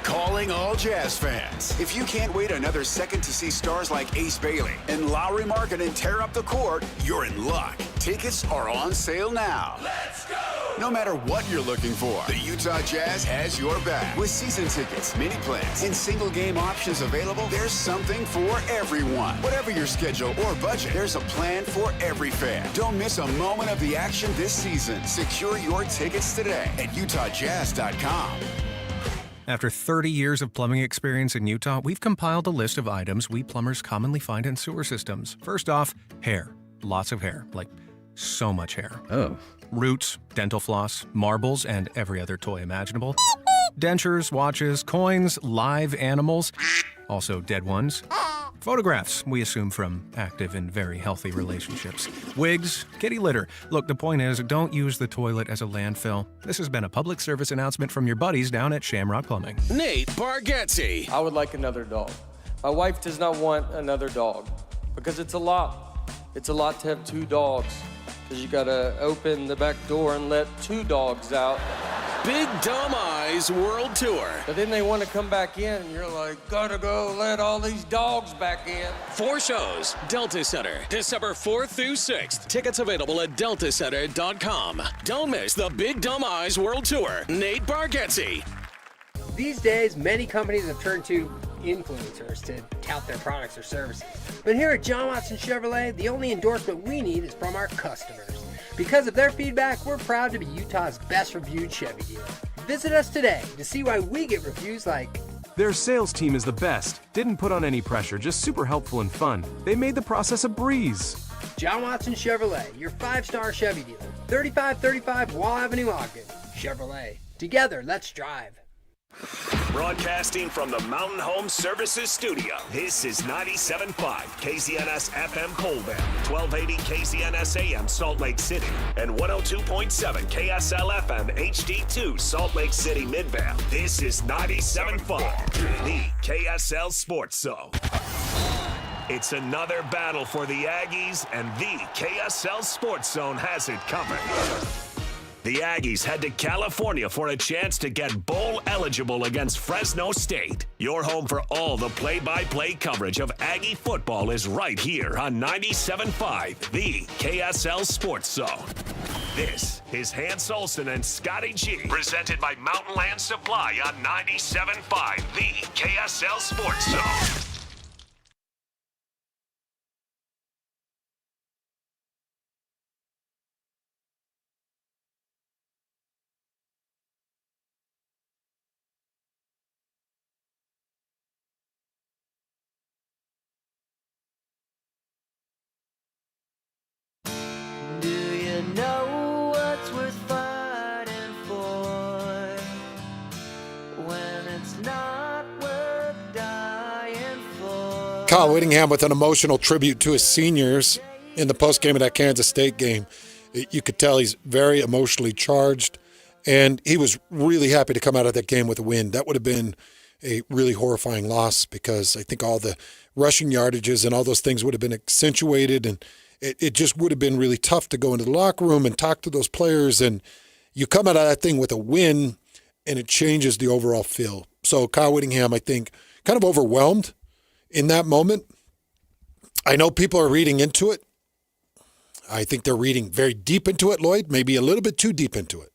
Calling all Jazz fans. If you can't wait another second to see stars like Ace Bailey and Lowry Markkanen tear up the court, you're in luck. Tickets are on sale now. Let's go! No matter what you're looking for, the Utah Jazz has your back. With season tickets, mini plans, and single game options available, there's something for everyone. Whatever your schedule or budget, there's a plan for every fan. Don't miss a moment of the action this season. Secure your tickets today at utahjazz.com. After 30 years of plumbing experience in Utah, we've compiled a list of items we plumbers commonly find in sewer systems. First off, hair. Lots of hair. Like, so much hair. Oh. Roots, dental floss, marbles, and every other toy imaginable. Dentures, watches, coins, live animals, also dead ones. Photographs, we assume from active and very healthy relationships. Wigs, kitty litter. Look, the point is, don't use the toilet as a landfill. This has been a public service announcement from your buddies down at Shamrock Plumbing. Nate Bargatze. I would like another dog. My wife does not want another dog because it's a lot. It's a lot to have two dogs because you gotta open the back door and let two dogs out. Big Dumb Eyes World Tour. But then they want to come back in, and you're like, gotta go let all these dogs back in. 4 shows, Delta Center, December 4th through 6th. Tickets available at deltacenter.com. Don't miss the Big Dumb Eyes World Tour. Nate Bargatze. These days, many companies have turned to influencers to tout their products or services. But here at John Watson Chevrolet, the only endorsement we need is from our customers. Because of their feedback, we're proud to be Utah's best reviewed Chevy dealer. Visit us today to see why we get reviews like, their sales team is the best. Didn't put on any pressure, just super helpful and fun. They made the process a breeze. John Watson Chevrolet, your 5-star Chevy dealer. 3535 Wall Avenue, Ogden. Chevrolet. Together, let's drive. Broadcasting from the Mountain Home Services Studio, this is 97.5 KZNS FM Colbert, 1280 KZNS AM Salt Lake City, and 102.7 KSL FM HD2 Salt Lake City Midvale. This is 97.5, the KSL Sports Zone. It's another battle for the Aggies, and the KSL Sports Zone has it covered. The Aggies head to California for a chance to get bowl eligible against Fresno State. Your home for all the play-by-play coverage of Aggie football is right here on 97.5, the KSL Sports Zone. This is Hans Olsen and Scotty G, presented by Mountain Land Supply on 97.5, the KSL Sports Zone. Know what's worth fighting for when it's not worth dying for. Kyle Whittingham with an emotional tribute to his seniors in the postgame of that Kansas State game. You could tell he's very emotionally charged, and he was really happy to come out of that game with a win. That would have been a really horrifying loss because I think all the rushing yardages and all those things would have been accentuated, and it just would have been really tough to go into the locker room and talk to those players. And you come out of that thing with a win, and it changes the overall feel. So Kyle Whittingham, I think, kind of overwhelmed in that moment. I know people are reading into it. I think they're reading very deep into it, Lloyd, maybe a little bit too deep into it.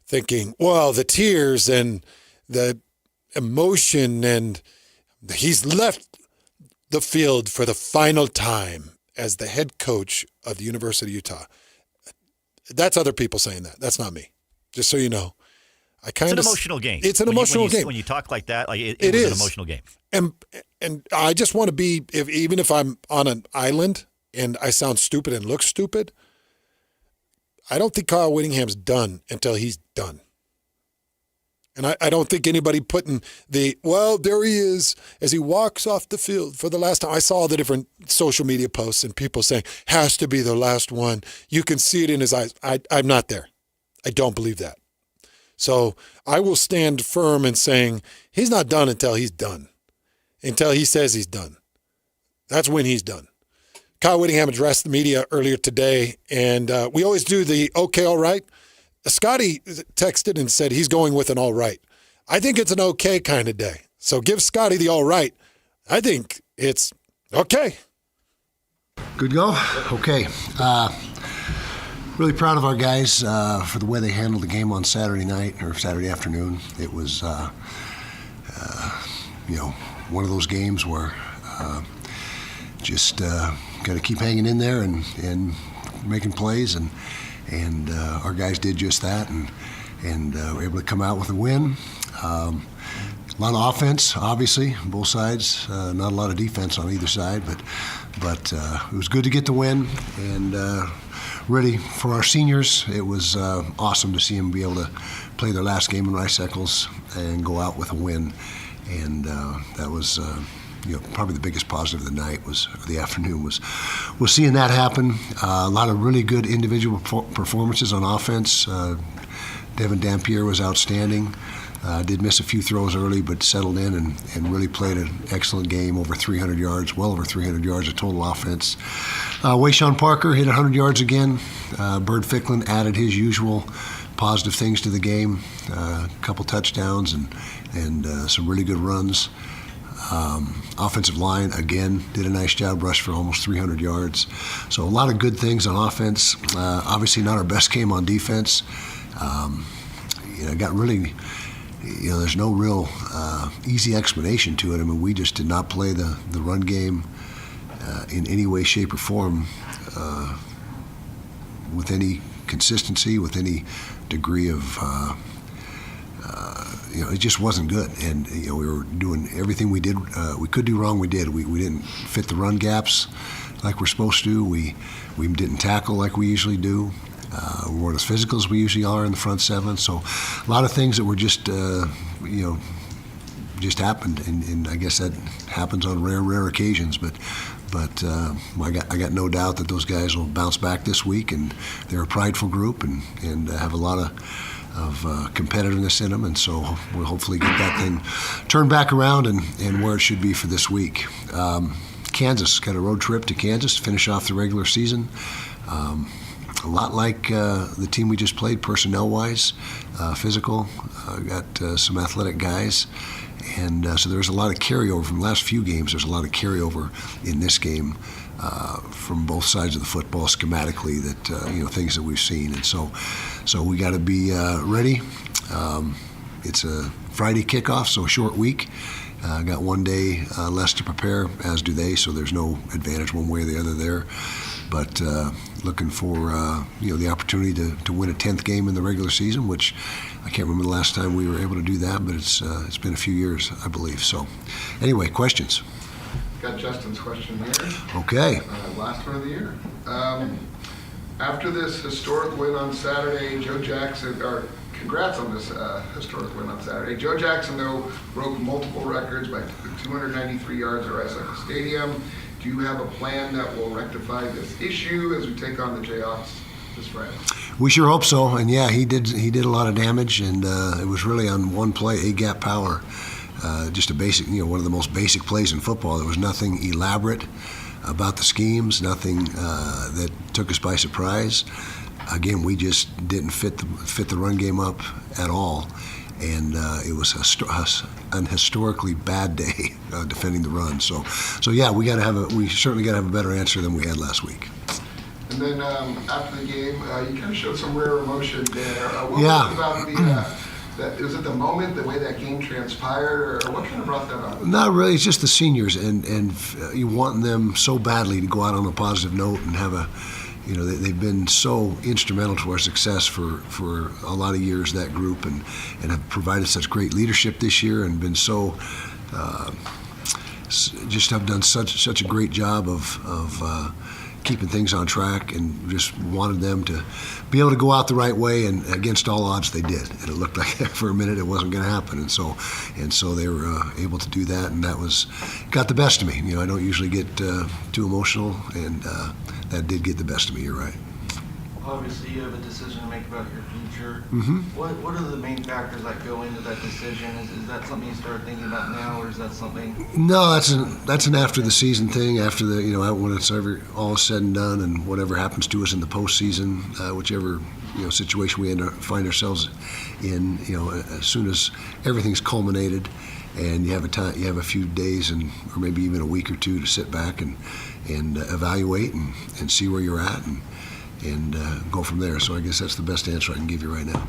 Thinking, well, the tears and the emotion, and he's left the field for the final time as the head coach of the University of Utah. That's other people saying that. That's not me. Just so you know. It's an emotional game. It's an emotional game. When you talk like that, like it is an emotional game. And I just want to be, even if I'm on an island and I sound stupid and look stupid, I don't think Kyle Whittingham's done until he's done. And I don't think anybody putting there he is as he walks off the field for the last time. I saw all the different social media posts and people saying, has to be the last one. You can see it in his eyes. I'm not there. I don't believe that. So I will stand firm in saying he's not done until he's done, until he says he's done. That's when he's done. Kyle Whittingham addressed the media earlier today, and we always do the okay, all right. Scotty texted and said he's going with an all right. I think it's an okay kind of day. So give Scotty the all right. I think it's okay. Good go? Okay. Really proud of our guys for the way they handled the game on Saturday night or Saturday afternoon. It was, one of those games where just got to keep hanging in there and making plays, and our guys did just that, and were able to come out with a win. A lot of offense, obviously, on both sides. Not a lot of defense on either side, but it was good to get the win. And really, for our seniors, it was awesome to see them be able to play their last game in Rice Eccles and go out with a win. And that was, probably the biggest positive of the night the afternoon was seeing that happen. A lot of really good individual performances on offense. Devin Dampier was outstanding. Did miss a few throws early, but settled in and really played an excellent game, over 300 yards, well over 300 yards of total offense. Wayshawn Parker hit 100 yards again. Bird Ficklin added his usual positive things to the game, a couple touchdowns and some really good runs. Offensive line, again, did a nice job, rushed for almost 300 yards. So a lot of good things on offense. Obviously not our best game on defense. Got really... there's no real easy explanation to it. I mean, we just did not play the run game in any way, shape, or form with any consistency, with any degree of, it just wasn't good. And, we were doing everything we could do wrong, we did. We didn't fit the run gaps like we're supposed to. We didn't tackle like we usually do. We weren't as physical as we usually are in the front seven. So a lot of things that were just, just happened. And I guess that happens on rare occasions. But I got no doubt that those guys will bounce back this week. And they're a prideful group and have a lot of competitiveness in them. And so we'll hopefully get that thing turned back around and where it should be for this week. Kansas, got a road trip to Kansas to finish off the regular season. A lot like the team we just played, personnel-wise, physical, got some athletic guys. And so there's a lot of carryover from the last few games. There's a lot of carryover in this game from both sides of the football schematically that, things that we've seen. And so we got to be ready. It's a Friday kickoff, so a short week. Got one day less to prepare, as do they, so there's no advantage one way or the other there. But looking for the opportunity to win a 10th game in the regular season, which I can't remember the last time we were able to do that, but it's been a few years, I believe. So anyway, questions? Got Justin's question here. Okay. Last one of the year. After this historic win on Saturday, Joe Jackson, or congrats on this historic win on Saturday. Joe Jackson, though, broke multiple records by 293 yards at Rice Eccles Stadium. Do you have a plan that will rectify this issue as we take on the Jayhawks this Friday? We sure hope so. And yeah, he did a lot of damage, and it was really on one play, A-gap power. Just a basic, one of the most basic plays in football. There was nothing elaborate about the schemes, nothing that took us by surprise. Again, we just didn't fit the run game up at all. And it was an historically bad day defending the run. So yeah, we certainly got to have a better answer than we had last week. And then after the game, you kind of showed some rare emotion there. What yeah. was it about was it the moment, the way that game transpired, or what kind of brought that up? Not really. It's just the seniors, and you want them so badly to go out on a positive note and have a. They've been so instrumental to our success for a lot of years, that group, and have provided such great leadership this year and been so just have done such a great job of keeping things on track, and just wanted them to be able to go out the right way, and against all odds they did. And it looked like for a minute it wasn't going to happen, and so they were able to do that, and that got the best of me. I don't usually get too emotional, and that did get the best of me. You're right. obviously you have a decision to make about your future. Mm-hmm. What are the main factors that go into that decision? Is that something you start thinking about now, or is that something? No, that's an after the season thing. After the when it's all said and done, and whatever happens to us in the postseason, whichever situation we find ourselves in, as soon as everything's culminated, and you have a few days or maybe even a week or two to sit back and evaluate and see where you're at and go from there. So I guess that's the best answer I can give you right now.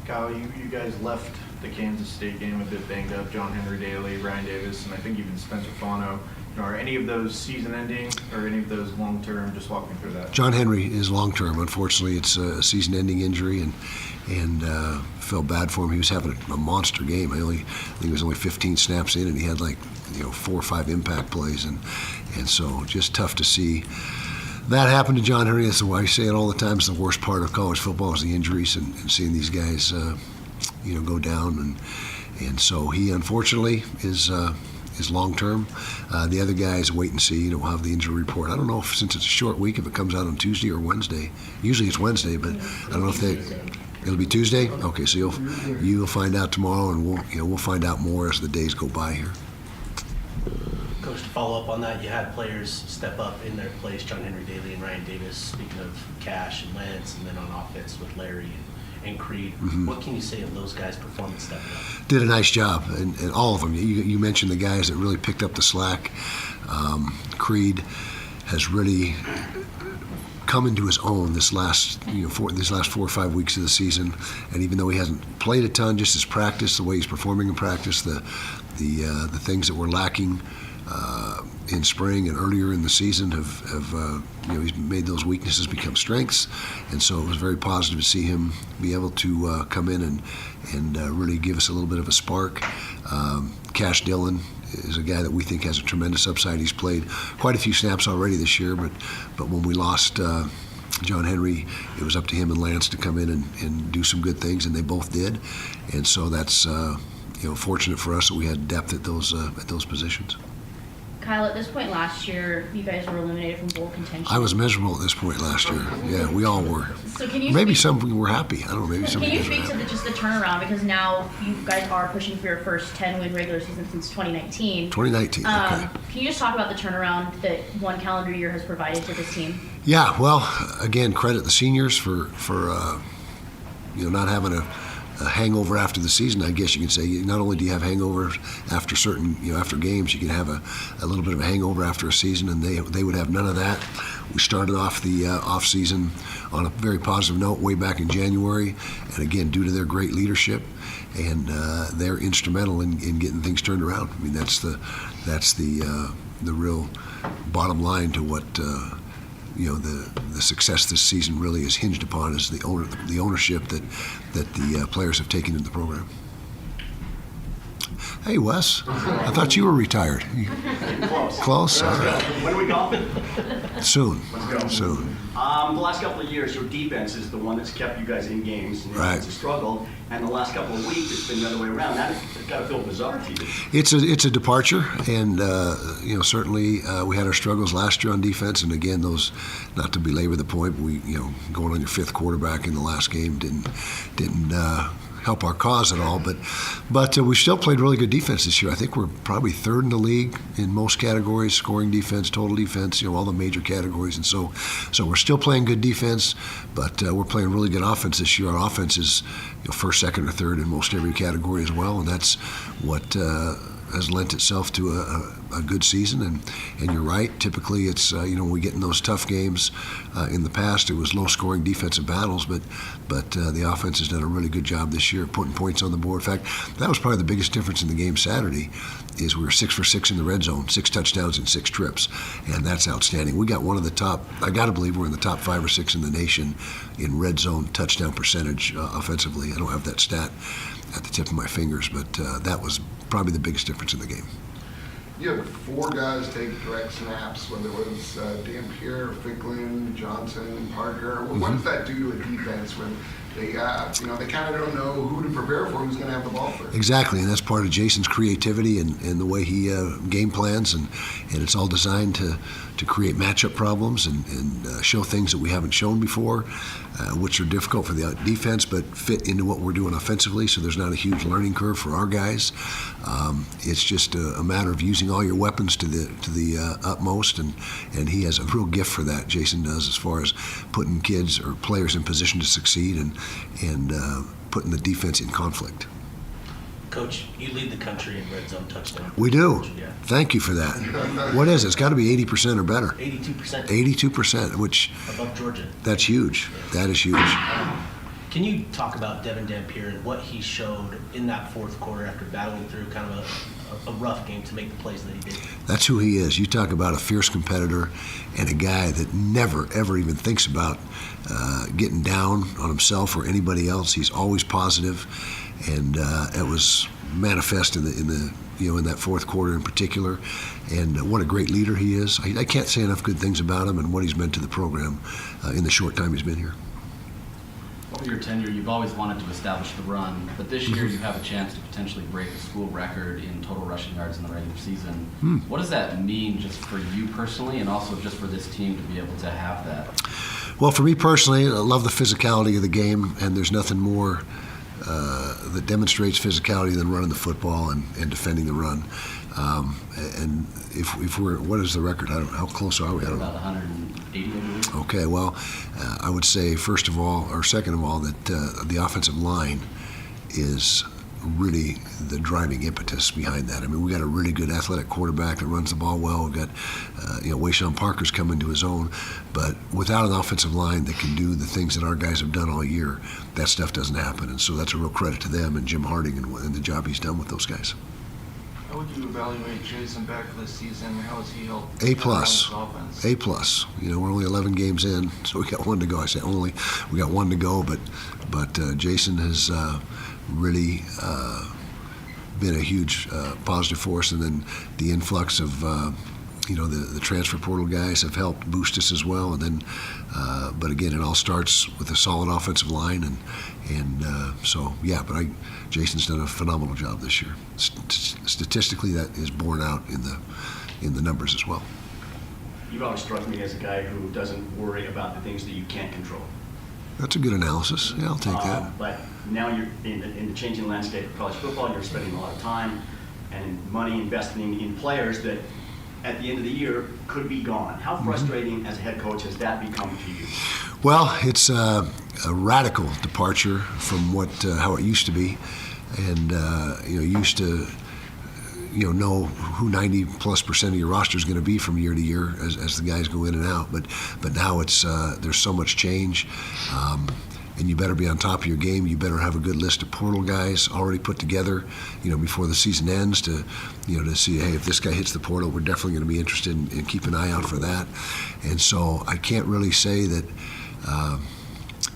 Kyle, you guys left the Kansas State game a bit banged up. John Henry Daly, Ryan Davis, and I think even Spencer Fano. Are any of those season-ending or any of those long-term? Just walk me through that. John Henry is long-term. Unfortunately, it's a season-ending injury, and felt bad for him. He was having a monster game. I think it was only 15 snaps in, and he had 4 or 5 impact plays, and so just tough to see that happen to John Henry. That's why I say it all the time. It's the worst part of college football is the injuries and seeing these guys, go down, and so he unfortunately is long term. The other guys wait and see. We'll have the injury report. I don't know since it's a short week if it comes out on Tuesday or Wednesday. Usually it's Wednesday, but I don't know if it'll be Tuesday. Okay, so you'll find out tomorrow, and we'll find out more as the days go by here. Coach, to follow up on that, you had players step up in their place, John Henry Daly and Ryan Davis, speaking of Cash and Lance, and then on offense with Larry and Creed. Mm-hmm. What can you say of those guys' performance stepping up? Did a nice job, and all of them. You mentioned the guys that really picked up the slack. Creed has really come into his own these last 4 or 5 weeks of the season, and even though he hasn't played a ton, just his practice, the way he's performing in practice, the things that were lacking in spring and earlier in the season have he's made those weaknesses become strengths, and so it was very positive to see him be able to come in and really give us a little bit of a spark. Cash Dillon is a guy that we think has a tremendous upside. He's played quite a few snaps already this year, but when we lost John Henry, it was up to him and Lance to come in and do some good things, and they both did, and so that's fortunate for us that we had depth at those positions. Kyle, at this point last year, you guys were eliminated from bowl contention. I was miserable at this point last year. Yeah, we all were. So can you maybe some were happy. I don't know. Maybe some. Can you speak to just the turnaround, because now you guys are pushing for your first 10-win regular season since 2019. 2019. Okay. Can you just talk about the turnaround that one calendar year has provided to this team? Yeah. Well, again, credit the seniors for not having a hangover after the season. I guess you can say not only do you have hangovers after after games, you can have a little bit of a hangover after a season, and they would have none of that. We started off the off season on a very positive note way back in January, and again, due to their great leadership, and they're instrumental in getting things turned around. I mean, that's the real bottom line to what the success this season really is hinged upon is the ownership that the players have taken in the program. Hey, Wes, I thought you were retired. Close? All right. When are we golfing? Soon. Soon. The last couple of years, your defense is the one that's kept you guys in games, and right. It's struggled. And the last couple of weeks, it's been the other way around. It's got to feel bizarre to you. It's a departure, and certainly we had our struggles last year on defense, and again, those, not to belabor the point, but we going on your 5th quarterback in the last game didn't help our cause at all, but we still played really good defense this year. I think we're probably 3rd in the league in most categories: scoring defense, total defense, all the major categories, and so we're still playing good defense, but we're playing really good offense this year. Our offense is 1st, 2nd, or 3rd in most every category as well, and that's what has lent itself to a good season. And you're right, typically it's when we get in those tough games in the past, it was low-scoring defensive battles, but the offense has done a really good job this year putting points on the board. In fact, that was probably the biggest difference in the game Saturday, is we were 6 for 6 in the red zone, 6 touchdowns and 6 trips, and that's outstanding. We got one of the top, I got to believe we're in the top 5 or 6 in the nation in red zone touchdown percentage offensively. I don't have that stat at the tip of my fingers, but that was probably the biggest difference in the game. You had 4 guys take direct snaps, whether it was Dampier, Ficklin, Johnson, Parker. What does that do to a defense when they kind of don't know who to prepare for, who's going to have the ball first. Exactly, and that's part of Jason's creativity and the way he game plans, and it's all designed to create matchup problems and show things that we haven't shown before, which are difficult for the defense, but fit into what we're doing offensively, so there's not a huge learning curve for our guys. It's just a matter of using all your weapons to the utmost, and he has a real gift for that, Jason does, as far as putting kids or players in position to succeed and putting the defense in conflict. Coach, you lead the country in red zone touchdown. We do. Yeah. Thank you for that. What is it? It's got to be 80% or better. 82%. 82%, which... Above Georgia. That's huge. That is huge. Can you talk about Devin Dampier and what he showed in that fourth quarter after battling through kind of a rough game to make the plays that he did? That's who he is. You talk about a fierce competitor and a guy that never, ever even thinks about getting down on himself or anybody else. He's always positive, and it was manifest in that fourth quarter in particular. And what a great leader he is. I can't say enough good things about him and what he's meant to the program in the short time he's been here. Over your tenure, you've always wanted to establish the run, but this year you have a chance to potentially break the school record in total rushing yards in the regular season. What does that mean just for you personally and also just for this team to be able to have that? Well, for me personally, I love the physicality of the game, and there's nothing more that demonstrates physicality than running the football and defending the run. And if we're, what is the record? I don't know, how close are we? I don't know. About 180, I believe. Okay, well, I would say first of all, or second of all, that the offensive line is really the driving impetus behind that. I mean, we got a really good athletic quarterback that runs the ball well. We've got, Wayshawn Parker's coming to his own, but without an offensive line that can do the things that our guys have done all year, that stuff doesn't happen. And so that's a real credit to them and Jim Harding and the job he's done with those guys. How would you evaluate Jason Beck this season? How has he helped? A+. We're only 11 games in, so we got one to go. I say only. We got one to go, but Jason has really been a huge positive force, and then the influx of the transfer portal guys have helped boost us as well. And then, but again, it all starts with a solid offensive line, but Jason's done a phenomenal job this year. Statistically, that is borne out in the numbers as well. You've always struck me as a guy who doesn't worry about the things that you can't control. That's a good analysis. Yeah, I'll take that. But now you're in the changing landscape of college football. You're spending a lot of time and money investing in players that at the end of the year could be gone. How frustrating as a head coach has that become to you? Well, it's a radical departure from how it used to be, and you used to know who 90+% of your roster is going to be from year to year as the guys go in and out. But now it's there's so much change, and you better be on top of your game. You better have a good list of portal guys already put together, before the season ends to see, hey, if this guy hits the portal, we're definitely going to be interested in keep an eye out for that. And so I can't really say that.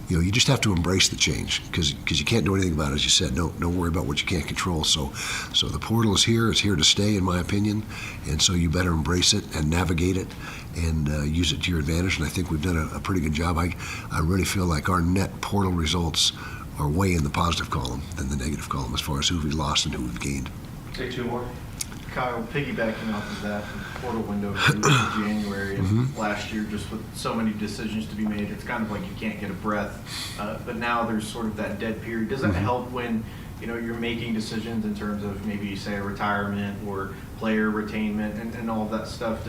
You just have to embrace the change because you can't do anything about it. As you said, don't worry about what you can't control. So the portal is here. It's here to stay, in my opinion. And so you better embrace it and navigate it and use it to your advantage. And I think we've done a pretty good job. I really feel like our net portal results are way in the positive column than the negative column as far as who we've lost and who we've gained. Say two more. Kyle, piggybacking off of that, the portal window in January and last year, just with so many decisions to be made, it's kind of like you can't get a breath. But now there's sort of that dead period. Does that help when you're making decisions in terms of maybe, say, a retirement or player retainment and all of that stuff?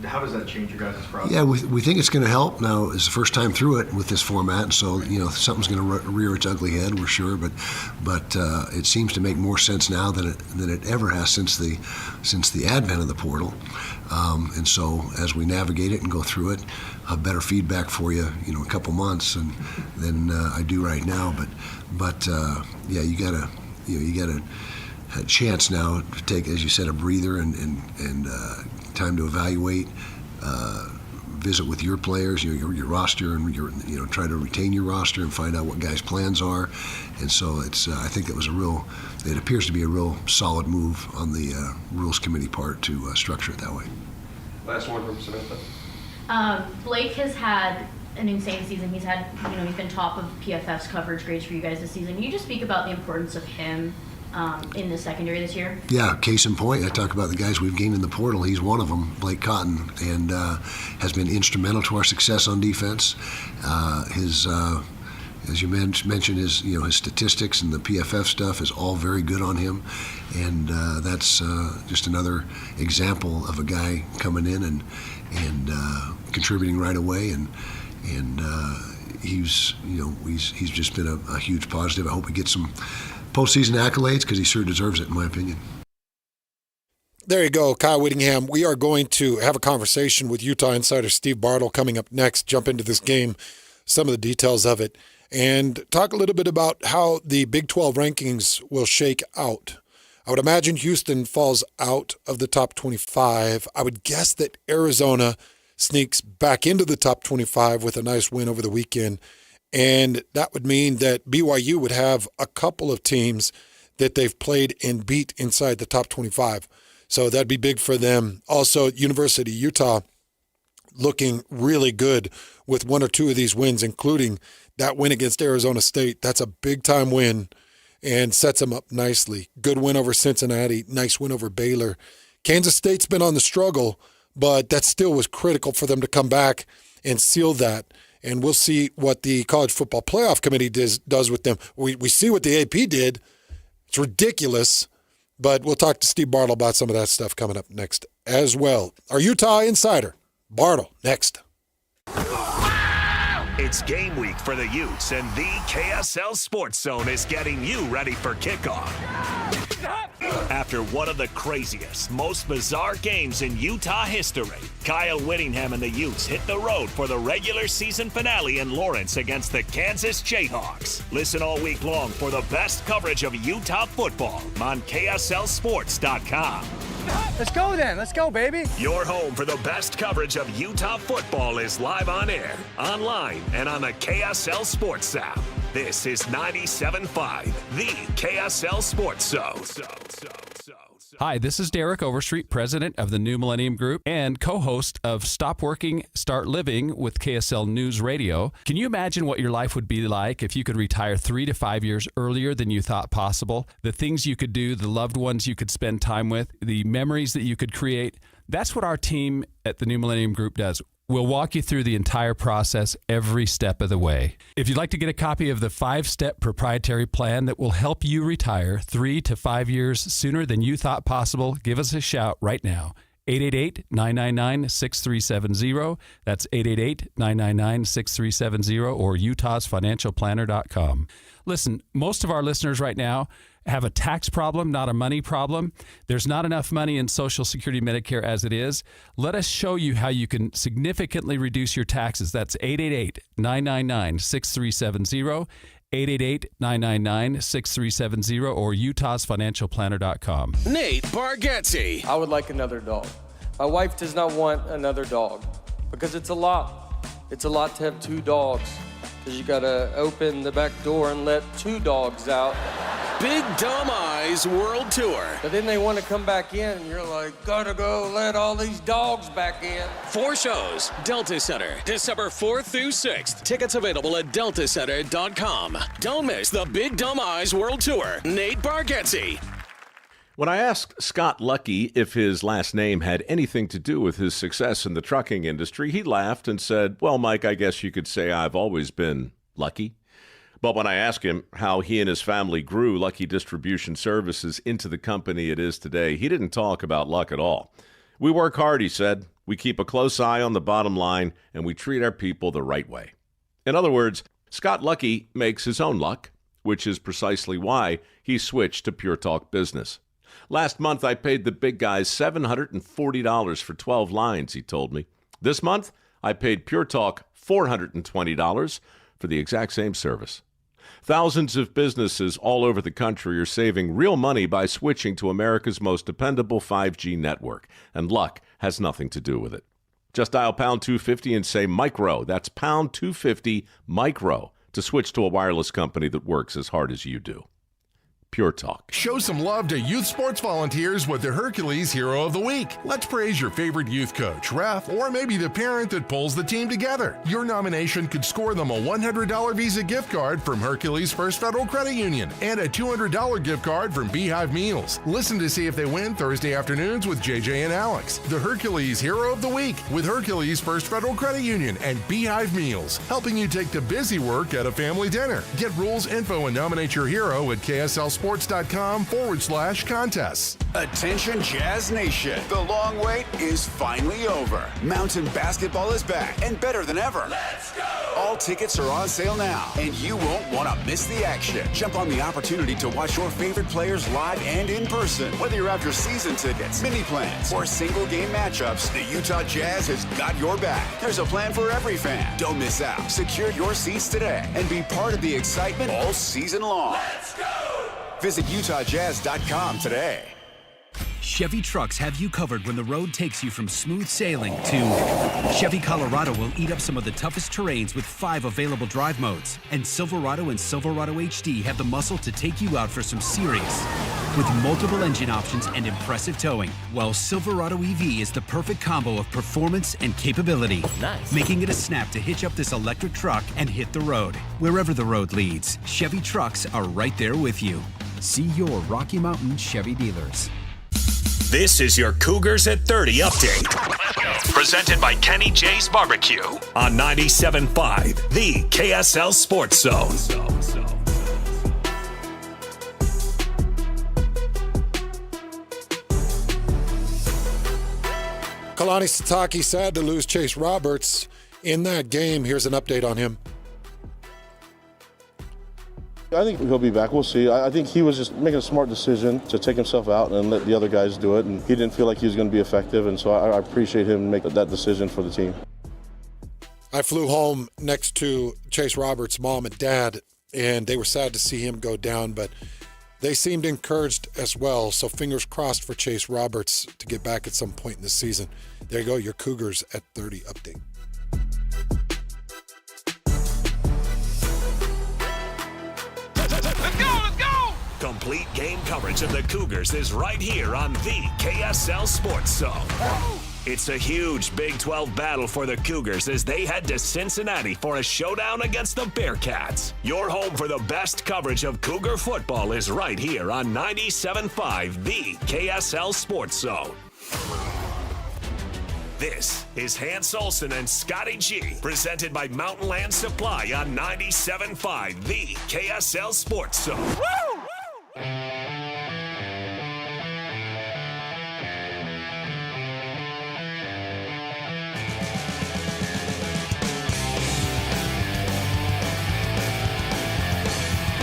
How does that change your guys' process? Yeah, we think it's going to help. Now, it's the first time through it with this format, so something's going to rear its ugly head, we're sure. But it seems to make more sense now than it ever has since the advent of the portal. And so as we navigate it and go through it, I'll have better feedback for you, in a couple months than I do right now. But you gotta a chance now to take, as you said, a breather and time to evaluate, visit with your players, your roster, and try to retain your roster and find out what guys' plans are. And so it's I think it appears to be a real solid move on the rules committee part to structure it that way. Last one from Samantha. Blake has had an insane season. He's had, he's been top of PFF's coverage grades for you guys this season. Can you just speak about the importance of him in the secondary this year? Yeah, case in point, I talk about the guys we've gained in the portal. He's one of them, Blake Cotton, and has been instrumental to our success on defense. As you mentioned, his statistics and the PFF stuff is all very good on him, and that's just another example of a guy coming in and contributing right away, and he's just been a huge positive. I hope he gets some postseason accolades because he sure deserves it, in my opinion. There you go, Kyle Whittingham. We are going to have a conversation with Utah insider Steve Bartle coming up next, jump into this game, some of the details of it, and talk a little bit about how the Big 12 rankings will shake out. I would imagine Houston falls out of the top 25. I would guess that Arizona sneaks back into the top 25 with a nice win over the weekend. And that would mean that BYU would have a couple of teams that they've played and beat inside the top 25. So that'd be big for them. Also, University of Utah looking really good with one or two of these wins, including that win against Arizona State. That's a big-time win and sets them up nicely. Good win over Cincinnati, nice win over Baylor. Kansas State's been on the struggle, but that still was critical for them to come back and seal that. And we'll see what the College Football Playoff Committee does with them. We see what the AP did. It's ridiculous, but we'll talk to Steve Bartle about some of that stuff coming up next as well. Our Utah Insider, Bartle, next. It's game week for the Utes, and the KSL Sports Zone is getting you ready for kickoff. After one of the craziest, most bizarre games in Utah history, Kyle Whittingham and the Utes hit the road for the regular season finale in Lawrence against the Kansas Jayhawks. Listen all week long for the best coverage of Utah football on KSLSports.com. Let's go then. Let's go, baby. Your home for the best coverage of Utah football is live on air, online, and on the KSL Sports app. This is 97.5, the KSL Sports Zone. Hi, this is Derek Overstreet, president of the New Millennium Group and co-host of Stop Working, Start Living with KSL News Radio. Can you imagine what your life would be like if you could retire 3 to 5 years earlier than you thought possible? The things you could do, the loved ones you could spend time with, the memories that you could create. That's what our team at the New Millennium Group does. We'll walk you through the entire process every step of the way. If you'd like to get a copy of the 5-step proprietary plan that will help you retire 3 to 5 years sooner than you thought possible, give us a shout right now. 888-999-6370. That's 888-999-6370 or utahsfinancialplanner.com. Listen, most of our listeners right now have a tax problem, not a money problem. There's not enough money in Social Security Medicare as it is. Let us show you how you can significantly reduce your taxes. That's 888-999-6370, 888-999-6370, or utahsfinancialplanner.com. Nate Bargatze. I would like another dog. My wife does not want another dog because it's a lot. It's a lot to have 2 dogs because you got to open the back door and let 2 dogs out. Big Dumb Eyes World Tour. But then they want to come back in, and you're like, gotta go let all these dogs back in. 4 shows. Delta Center, December 4th through 6th. Tickets available at deltacenter.com. Don't miss the Big Dumb Eyes World Tour. Nate Bargatze. When I asked Scott Lucky if his last name had anything to do with his success in the trucking industry, he laughed and said, well, Mike, I guess you could say I've always been lucky. But when I asked him how he and his family grew Lucky Distribution Services into the company it is today, he didn't talk about luck at all. We work hard, he said. We keep a close eye on the bottom line, and we treat our people the right way. In other words, Scott Lucky makes his own luck, which is precisely why he switched to Pure Talk Business. Last month, I paid the big guys $740 for 12 lines, he told me. This month, I paid Pure Talk $420 for the exact same service. Thousands of businesses all over the country are saving real money by switching to America's most dependable 5G network, and luck has nothing to do with it. Just dial pound 250 and say micro. That's pound 250 micro to switch to a wireless company that works as hard as you do. Pure talk. Show some love to youth sports volunteers with the Hercules Hero of the Week. Let's praise your favorite youth coach, ref, or maybe the parent that pulls the team together. Your nomination could score them a $100 Visa gift card from Hercules First Federal Credit Union and a $200 gift card from Beehive Meals. Listen to see if they win Thursday afternoons with JJ and Alex. The Hercules Hero of the Week with Hercules First Federal Credit Union and Beehive Meals, helping you take the busy work at a family dinner. Get rules, info, and nominate your hero at KSLSports.com/contests. Attention Jazz Nation. The long wait is finally over. Mountain basketball is back and better than ever. Let's go! All tickets are on sale now, and you won't want to miss the action. Jump on the opportunity to watch your favorite players live and in person. Whether you're after season tickets, mini plans, or single game matchups, the Utah Jazz has got your back. There's a plan for every fan. Don't miss out. Secure your seats today and be part of the excitement all season long. Let's go! Visit UtahJazz.com today. Chevy trucks have you covered when the road takes you from smooth sailing to Chevy Colorado will eat up some of the toughest terrains with 5 available drive modes. And Silverado and Silverado HD have the muscle to take you out for some serious with multiple engine options and impressive towing. While Silverado EV is the perfect combo of performance and capability. Nice. Making it a snap to hitch up this electric truck and hit the road. Wherever the road leads, Chevy trucks are right there with you. See your Rocky Mountain Chevy dealers. This is your Cougars at 30 update. Presented by Kenny J's Barbecue on 97.5, the KSL Sports Zone. Kalani Sitake sad to lose Chase Roberts in that game. Here's an update on him. I think he'll be back. We'll see. I think he was just making a smart decision to take himself out and let the other guys do it. And he didn't feel like he was going to be effective. And so I appreciate him making that decision for the team. I flew home next to Chase Roberts' mom and dad, and they were sad to see him go down, but they seemed encouraged as well. So fingers crossed for Chase Roberts to get back at some point in the season. There you go, your Cougars at 30 update. Complete game coverage of the Cougars is right here on the KSL Sports Zone. It's a huge Big 12 battle for the Cougars as they head to Cincinnati for a showdown against the Bearcats. Your home for the best coverage of Cougar football is right here on 97.5, the KSL Sports Zone. This is Hans Olsen and Scotty G, presented by Mountain Land Supply on 97.5, the KSL Sports Zone. Woo!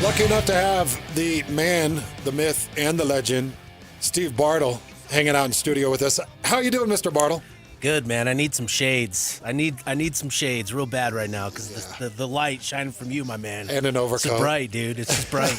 Lucky enough to have the man, the myth, and the legend, Steve Bartle, hanging out in studio with us. How you doing, Mr. Bartle? Good, man. I need some shades. I need some shades real bad right now because the light shining from you, my man. And an overcoat. It's bright, dude. It's just bright.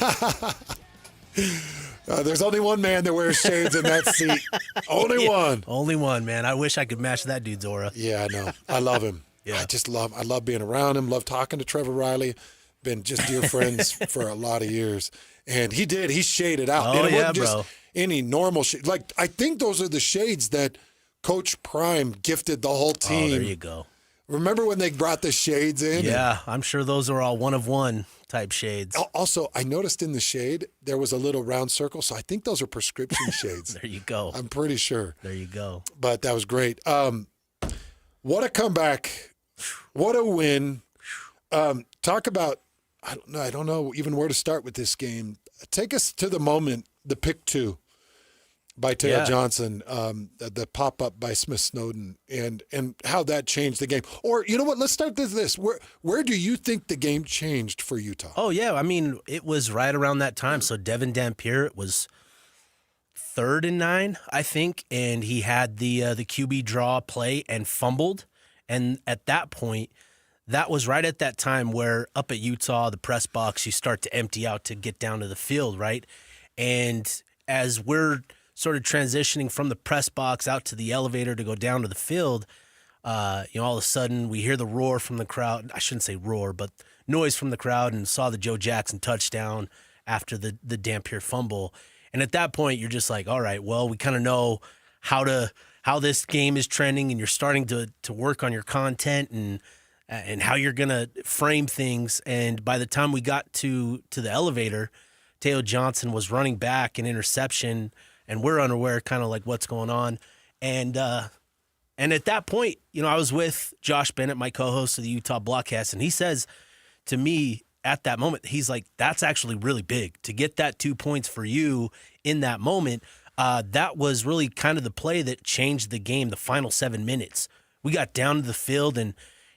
There's only one man that wears shades in that seat. Only one. Only one, man. I wish I could match that dude's aura. Yeah, I know. I love him. Yeah. I love being around him, love talking to Trevor Riley. Been just dear friends for a lot of years. And he shaded out. Oh, and it yeah, wasn't just bro. any normal shade. Like, I think those are the shades that Coach Prime gifted the whole team. Oh, there you go. Remember when they brought the shades in? Yeah, I'm sure those are all one-of-one type shades. Also, I noticed in the shade, there was a little round circle, so I think those are prescription shades. There you go. I'm pretty sure. There you go. But that was great. What a comeback. What a win. Talk about, I don't know even where to start with this game. Take us to the moment, the pick 2 by Teo Johnson, the pop-up by Smith Snowden, and how that changed the game. Or, you know what, let's start with this. Where do you think the game changed for Utah? Oh, yeah. I mean, it was right around that time. So Devin Dampier was 3rd and 9, I think, and he had the QB draw play and fumbled. And at that point, that was right at that time where up at Utah, the press box, you start to empty out to get down to the field, right? And as we're sort of transitioning from the press box out to the elevator to go down to the field, all of a sudden we hear the roar from the crowd. I shouldn't say roar, but noise from the crowd, and saw the Joe Jackson touchdown after the Dampier fumble. And at that point, you're just like, all right, well, we kind of know how this game is trending, and you're starting to work on your content and how you're going to frame things. And by the time we got to the elevator, Teo Johnson was running back an interception, and we're unaware kind of like what's going on. And at that point, I was with Josh Bennett, my co-host of the Utah Blockcast, and he says to me at that moment, he's like, that's actually really big to get that 2 points for you in that moment. That was really kind of the play that changed the game, the final 7 minutes. We got down to the field, and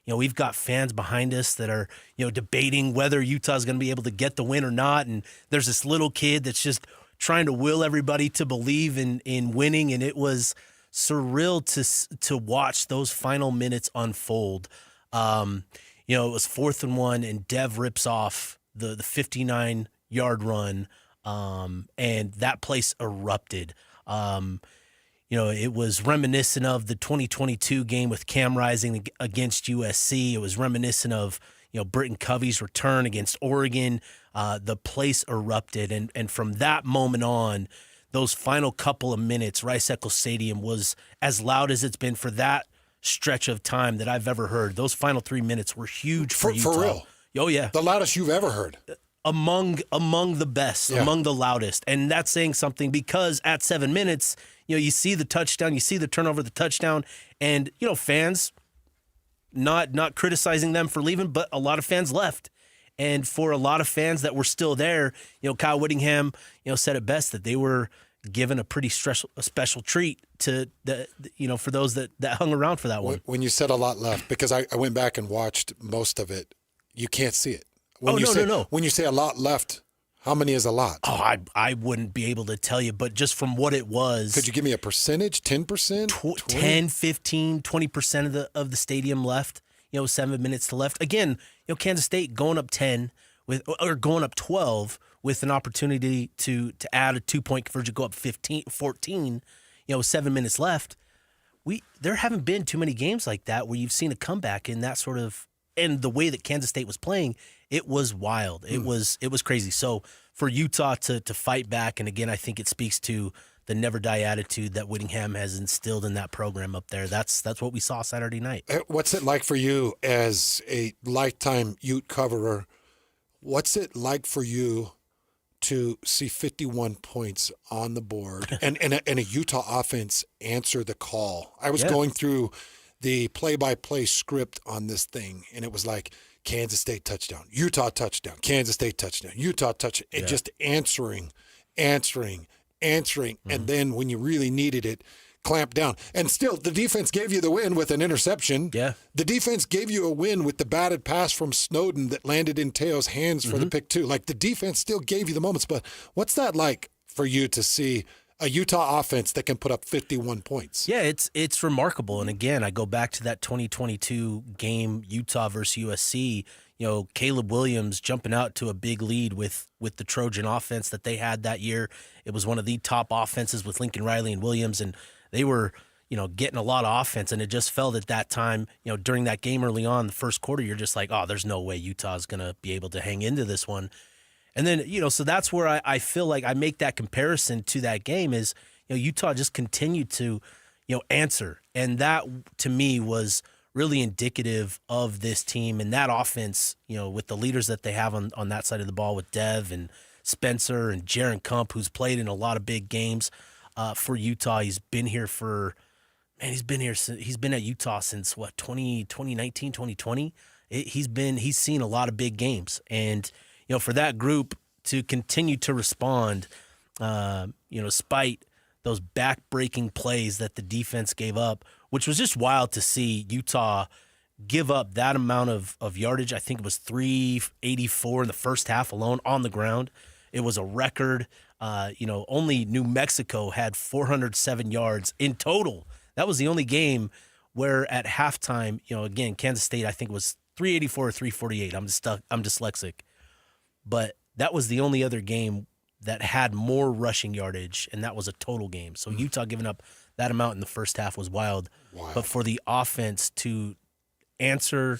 we've got fans behind us that are, debating whether Utah's going to be able to get the win or not. And there's this little kid that's just trying to will everybody to believe in winning. And it was surreal to watch those final minutes unfold. It was 4th and 1, and Dev rips off the 59-yard run, and that place erupted. It was reminiscent of the 2022 game with Cam Rising against USC. It was reminiscent of, Britton Covey's return against Oregon. The place erupted. And from that moment on, those final couple of minutes, Rice-Eccles Stadium was as loud as it's been for that stretch of time that I've ever heard. Those final 3 minutes were huge for Utah. For real? Oh, yeah. The loudest you've ever heard. Among the best, among the loudest. And that's saying something, because at 7 minutes, you see the touchdown, you see the turnover, the touchdown, and, fans, not criticizing them for leaving, but a lot of fans left. And for a lot of fans that were still there, Kyle Whittingham, said it best, that they were given a pretty special treat to for those that hung around for that one. When you said a lot left, because I went back and watched most of it, you can't see it. No. When you say a lot left, how many is a lot? Oh, I wouldn't be able to tell you, but just from what it was. Could you give me a percentage? 10%? 10, 15, 20% of the stadium left. 7 minutes to left. Again, Kansas State going up 10 or going up 12 with an opportunity to add a 2-point conversion, go up 14, 7 minutes left. There haven't been too many games like that where you've seen a comeback in that sort of, and the way that Kansas State was playing, it was wild. It was crazy. So for Utah to fight back, and again, I think it speaks to the never die attitude that Whittingham has instilled in that program up there. That's what we saw Saturday night. What's it like for you as a lifetime Ute coverer? What's it like for you to see 51 points on the board and a Utah offense answer the call? I was going through the play-by-play script on this thing, and it was like Kansas State touchdown, Utah touchdown, Kansas State touchdown, Utah touchdown, and just answering. And then when you really needed it, clamp down. And still, the defense gave you the win with an interception. Yeah. The defense gave you a win with the batted pass from Snowden that landed in Teo's hands for the pick too. Like, the defense still gave you the moments. But what's that like for you to see a Utah offense that can put up 51 points? Yeah, it's remarkable. And again, I go back to that 2022 game, Utah versus USC. Caleb Williams jumping out to a big lead with the Trojan offense that they had that year. It was one of the top offenses with Lincoln Riley and Williams, and they were, getting a lot of offense. And it just felt at that time, during that game early on, the first quarter, you're just like, oh, there's no way Utah's going to be able to hang into this one. And then, so that's where I feel like I make that comparison to that game is, Utah just continued to, answer. And that, to me, was really indicative of this team and that offense, with the leaders that they have on that side of the ball with Dev and Spencer and Jaron Kump, who's played in a lot of big games for Utah. He's been here he's been at Utah since 2019, 2020. He's seen a lot of big games. And, for that group to continue to respond, despite those back-breaking plays that the defense gave up, which was just wild to see Utah give up that amount of yardage. I think it was 384 in the first half alone on the ground. It was a record. Only New Mexico had 407 yards in total. That was the only game where at halftime, again, Kansas State, I think, was 384 or 348. I'm dyslexic. But that was the only other game that had more rushing yardage, and that was a total game. So Utah giving up that amount in the first half was wild. But for the offense to answer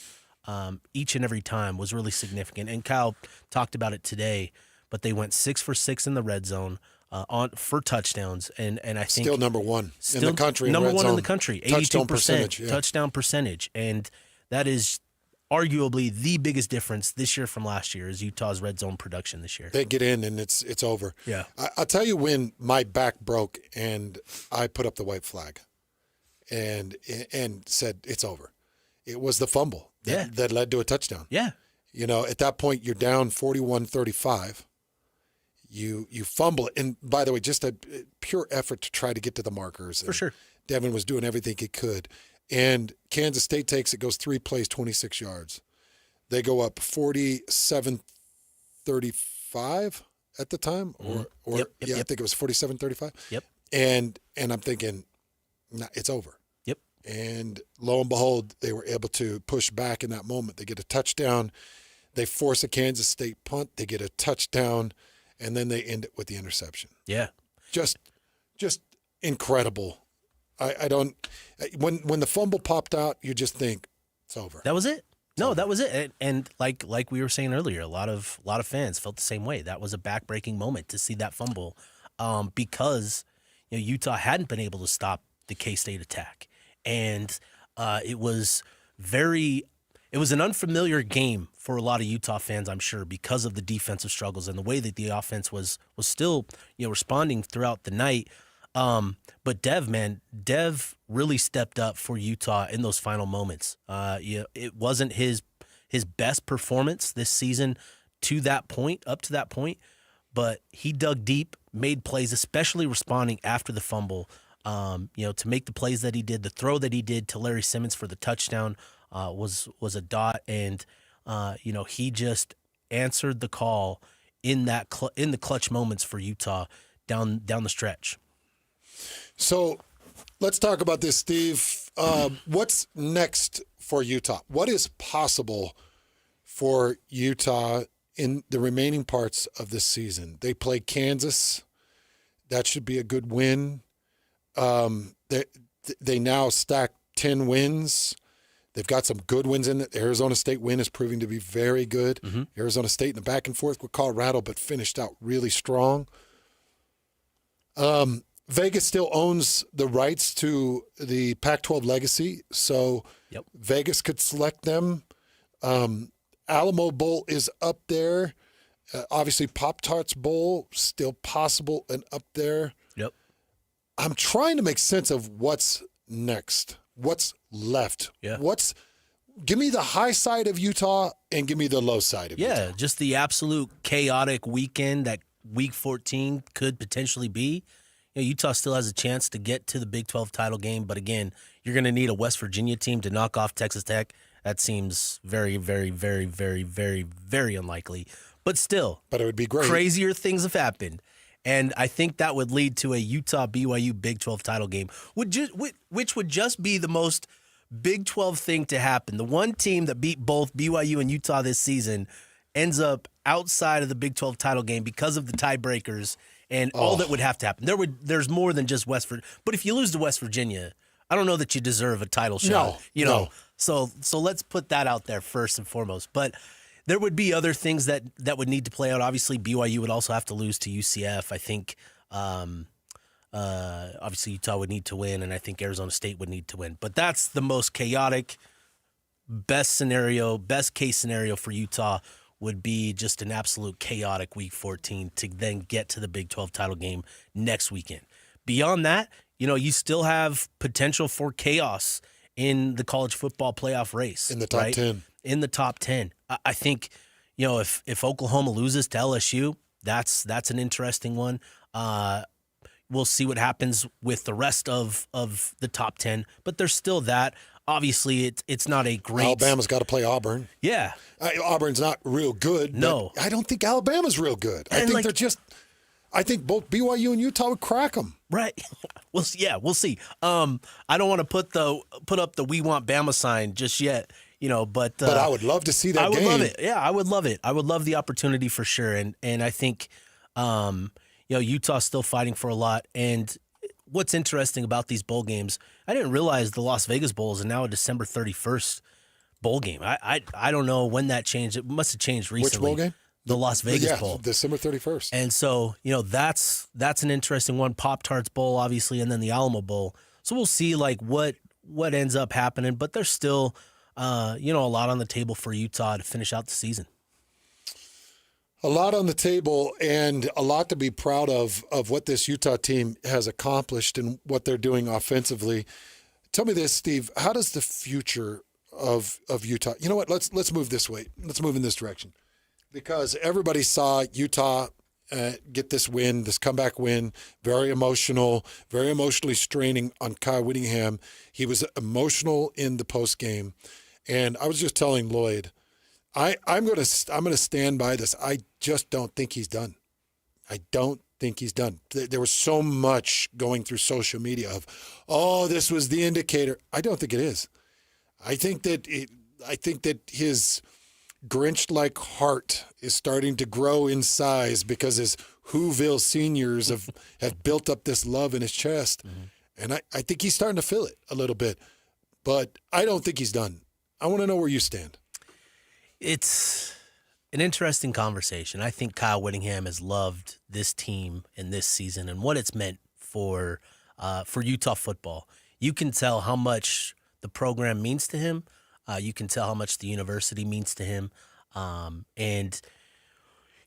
each and every time was really significant. And Kyle talked about it today, but they went 6 for 6 in the red zone for touchdowns, and I think still number one in the country. Number red one zone. in the country, 82% touchdown percentage, and that is arguably the biggest difference this year from last year is Utah's red zone production this year. They get in and it's over. Yeah. I'll tell you when my back broke and I put up the white flag and said it's over. It was the fumble that led to a touchdown. Yeah. At that point you're down 41-35. You fumble it. And by the way, just a pure effort to try to get to the markers. For sure. Devin was doing everything he could. And Kansas State takes it, goes 3 plays, 26 yards. They go up 47-35 at the time, I think it was 47-35. Yep. And I'm thinking, nah, it's over. Yep. And lo and behold, they were able to push back in that moment. They get a touchdown. They force a Kansas State punt. They get a touchdown, and then they end it with the interception. Yeah. Just incredible. I don't. When the fumble popped out, you just think it's over. That was it. No, that was it. And like we were saying earlier, a lot of fans felt the same way. That was a backbreaking moment to see that fumble, because Utah hadn't been able to stop the K-State attack, and it was an unfamiliar game for a lot of Utah fans, I'm sure, because of the defensive struggles and the way that the offense was still responding throughout the night. But Dev really stepped up for Utah in those final moments. It wasn't his best performance this season up to that point, but he dug deep, made plays, especially responding after the fumble. To make the plays that he did, the throw that he did to Larry Simmons for the touchdown was a dot, and he just answered the call in the clutch moments for Utah down the stretch. So let's talk about this, Steve. What's next for Utah? What is possible for Utah in the remaining parts of this season? They play Kansas. That should be a good win. They now stack 10 wins. They've got some good wins in it. The Arizona State win is proving to be very good. Mm-hmm. Arizona State in the back and forth with Colorado, but finished out really strong. Vegas still owns the rights to the Pac-12 legacy, so Vegas could select them. Alamo Bowl is up there. Obviously, Pop-Tarts Bowl, still possible and up there. Yep. I'm trying to make sense of what's next, what's left. Yeah. Give me the high side of Utah and give me the low side of Utah. Yeah, just the absolute chaotic weekend that Week 14 could potentially be. Utah still has a chance to get to the Big 12 title game, but again, you're going to need a West Virginia team to knock off Texas Tech. That seems very, very, very, very, very, very unlikely. But still, it would be great. Crazier things have happened, and I think that would lead to a Utah-BYU Big 12 title game, which would just be the most Big 12 thing to happen. The one team that beat both BYU and Utah this season ends up outside of the Big 12 title game because of the tiebreakers. And all that would have to happen. There's more than just West Virginia. But if you lose to West Virginia, I don't know that you deserve a title shot. No. So let's put that out there first and foremost. But there would be other things that would need to play out. Obviously, BYU would also have to lose to UCF. I think obviously Utah would need to win, and I think Arizona State would need to win. But that's the most chaotic, best case scenario for Utah would be just an absolute chaotic Week 14 to then get to the Big 12 title game next weekend. Beyond that, you still have potential for chaos in the college football playoff race. In the top 10. In the top 10. I think, if Oklahoma loses to LSU, that's an interesting one. We'll see what happens with the rest of the top 10, but there's still that. Obviously, it's not a great... Alabama's got to play Auburn. Yeah. Auburn's not real good. No. I don't think Alabama's real good. I think they're just... I think both BYU and Utah would crack them. Right. We'll see. I don't want to put up the "We Want Bama" sign just yet, but I would love to see that game. I would love it. Yeah, I would love it. I would love the opportunity for sure. And I think, Utah's still fighting for a lot. And what's interesting about these bowl games, I didn't realize the Las Vegas Bowl is now a December 31st bowl game. I don't know when that changed. It must have changed recently. Which bowl game? the Las Vegas Bowl. December 31st. And so, that's an interesting one. Pop-Tarts Bowl, obviously, and then the Alamo Bowl. So we'll see like what ends up happening, but there's still a lot on the table for Utah to finish out the season. A lot on the table and a lot to be proud of what this Utah team has accomplished and what they're doing offensively. Tell me this, Steve, how does the future of Utah, you know what, let's move this way. Let's move in this direction. Because everybody saw Utah get this win, this comeback win, very emotionally straining on Kyle Whittingham. He was emotional in the post game. And I was just telling Lloyd, I'm going to stand by this. I just don't think he's done. I don't think he's done. There was so much going through social media of, this was the indicator. I don't think it is. I think that his Grinch-like heart is starting to grow in size because his Whoville seniors have built up this love in his chest. Mm-hmm. And I think he's starting to feel it a little bit. But I don't think he's done. I want to know where you stand. It's an interesting conversation. I think Kyle Whittingham has loved this team in this season and what it's meant for Utah football. You can tell how much the program means to him. You can tell how much the university means to him. And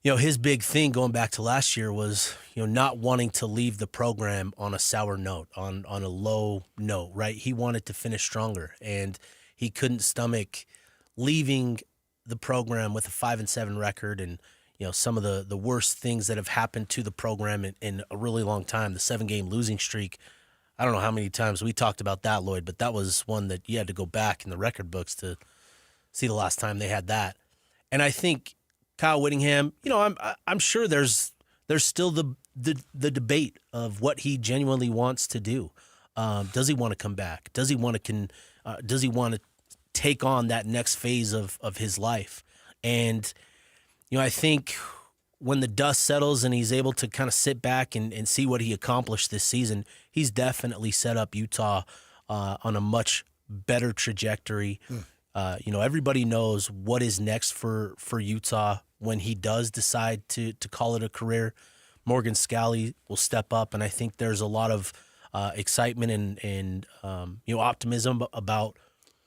his big thing going back to last year was, not wanting to leave the program on a sour note, on a low note, right? He wanted to finish stronger, and he couldn't stomach leaving the program with a 5-7 record and, some of the worst things that have happened to the program in a really long time, the 7-game losing streak. I don't know how many times we talked about that, Lloyd, but that was one that you had to go back in the record books to see the last time they had that. And I think Kyle Whittingham, I'm sure there's still the debate of what he genuinely wants to do. Does he want to come back? Does he want to take on that next phase of his life? And I think when the dust settles and he's able to kind of sit back and see what he accomplished this season, he's definitely set up Utah on a much better trajectory. Everybody knows what is next for Utah when he does decide to call it a career. Morgan Scally will step up, and I think there's a lot of excitement and optimism about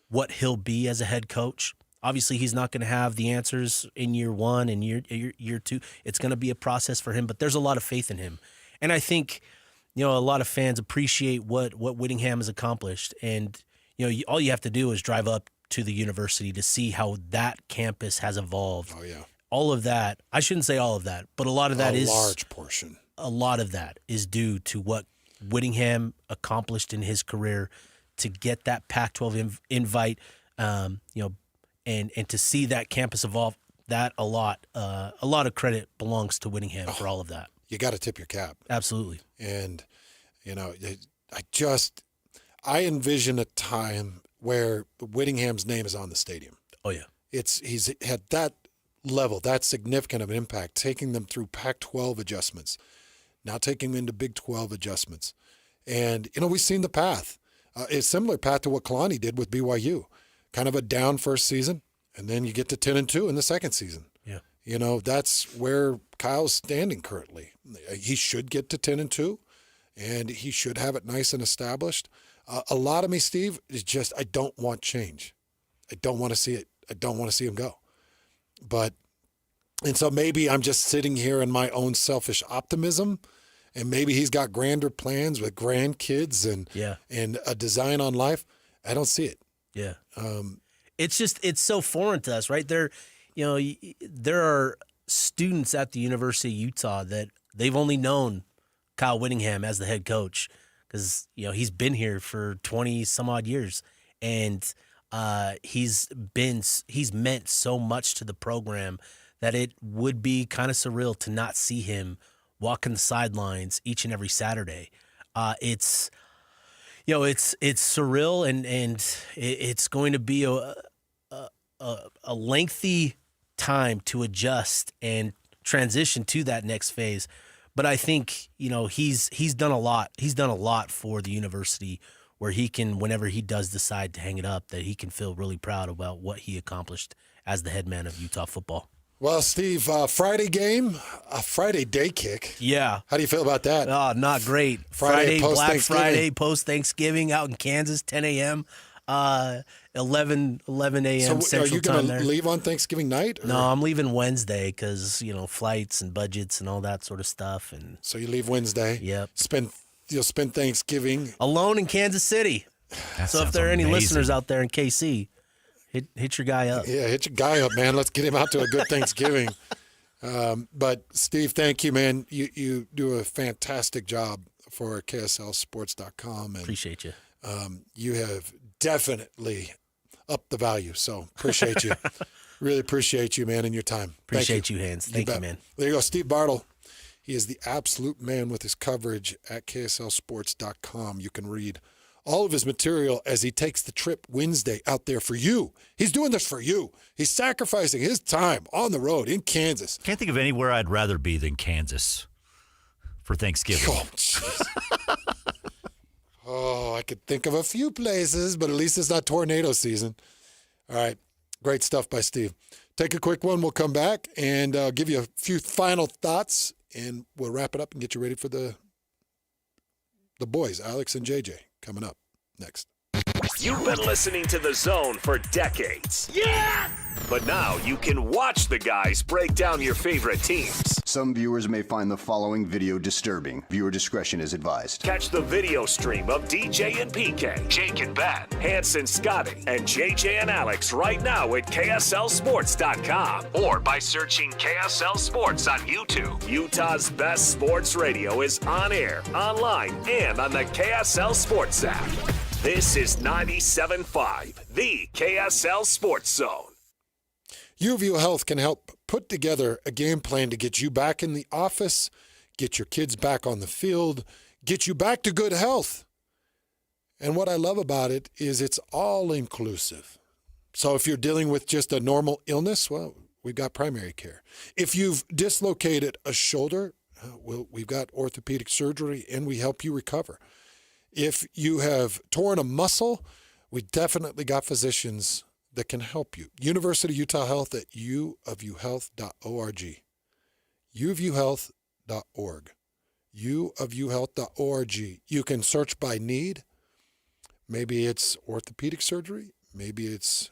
what he'll be as a head coach. Obviously, he's not going to have the answers in year one and year two. It's going to be a process for him, but there's a lot of faith in him. And I think, a lot of fans appreciate what Whittingham has accomplished. And, all you have to do is drive up to the university to see how that campus has evolved. Oh, yeah. All of that, I shouldn't say all of that, but a lot of that is a large portion. A lot of that is due to what Whittingham accomplished in his career to get that Pac-12 invite, and to see that campus evolve. That a lot of credit belongs to Whittingham for all of that. You got to tip your cap. Absolutely. And I envision a time where Whittingham's name is on the stadium. Oh yeah, he's had that level, that significant of an impact, taking them through Pac-12 adjustments, now taking them into Big 12 adjustments, and we've seen the path. A similar path to what Kalani did with BYU, kind of a down first season, and then you get to 10-2 in the second season. Yeah, that's where Kyle's standing currently. He should get to 10-2, and he should have it nice and established. A lot of me, Steve, is just I don't want change. I don't want to see it. I don't want to see him go. And so maybe I'm just sitting here in my own selfish optimism, and maybe he's got grander plans with grandkids and a design on life. I don't see it. Yeah. It's so foreign to us, right? There are students at the University of Utah that they've only known Kyle Whittingham as the head coach because, he's been here for 20 some odd years, and he's meant so much to the program that it would be kind of surreal to not see him walking the sidelines each and every Saturday. It's surreal, and it's going to be a lengthy time to adjust and transition to that next phase. But I think, he's done a lot. He's done a lot for the university where he can, whenever he does decide to hang it up, that he can feel really proud about what he accomplished as the head man of Utah football. Well, Steve, Friday game, a Friday day kick. Yeah. How do you feel about that? Oh, not great. Friday Black Friday, post-Thanksgiving out in Kansas, 10 a.m., 11 a.m. So Central are you Time going there. to leave on Thanksgiving night? Or? No, I'm leaving Wednesday because, flights and budgets and all that sort of stuff. And so you leave Wednesday. Yep. You'll spend Thanksgiving. Alone in Kansas City. That so if there are any listeners out there in KC, hit your guy up. Yeah, hit your guy up, man. Let's get him out to a good Thanksgiving. But, Steve, thank you, man. You do a fantastic job for KSLSports.com. And, appreciate you. You have definitely upped the value, so appreciate you. Really appreciate you, man, and your time. Appreciate you, Hans. Thank you, man. There you go, Steve Bartle. He is the absolute man with his coverage at KSLSports.com. You can read all of his material as he takes the trip Wednesday out there for you. He's doing this for you. He's sacrificing his time on the road in Kansas. Can't think of anywhere I'd rather be than Kansas for Thanksgiving. Oh, jeez. Oh, I could think of a few places, but at least it's not tornado season. All right. Great stuff by Steve. Take a quick one. We'll come back and give you a few final thoughts, and we'll wrap it up and get you ready for the boys, Alex and JJ, coming up next. You've been listening to The Zone for decades. Yes! But now you can watch the guys break down your favorite teams. Some viewers may find the following video disturbing. Viewer discretion is advised. Catch the video stream of DJ and PK, Jake and Ben, Hanson, Scotty, and JJ and Alex right now at KSLSports.com or by searching KSL Sports on YouTube. Utah's best sports radio is on air, online, and on the KSL Sports app. This is 97.5, the KSL Sports Zone. UVU Health can help put together a game plan to get you back in the office, get your kids back on the field, get you back to good health. And what I love about it is it's all inclusive. So if you're dealing with just a normal illness, well, we've got primary care. If you've dislocated a shoulder, well, we've got orthopedic surgery and we help you recover. If you have torn a muscle, we definitely got physicians that can help you. University of Utah Health at uofuhealth.org. uofuhealth.org. uofuhealth.org. You can search by need. Maybe it's orthopedic surgery. Maybe it's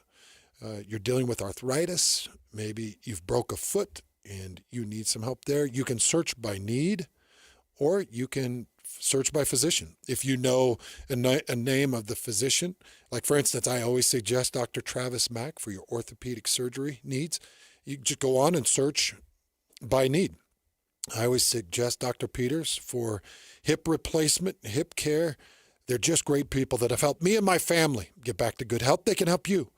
you're dealing with arthritis. Maybe you've broke a foot and you need some help there. You can search by need, or you can search by physician. If you know a name of the physician, like for instance, I always suggest Dr. Travis Mack for your orthopedic surgery needs. You just go on and search by need. I always suggest Dr. Peters for hip replacement, hip care. They're just great people that have helped me and my family get back to good health. They can help you.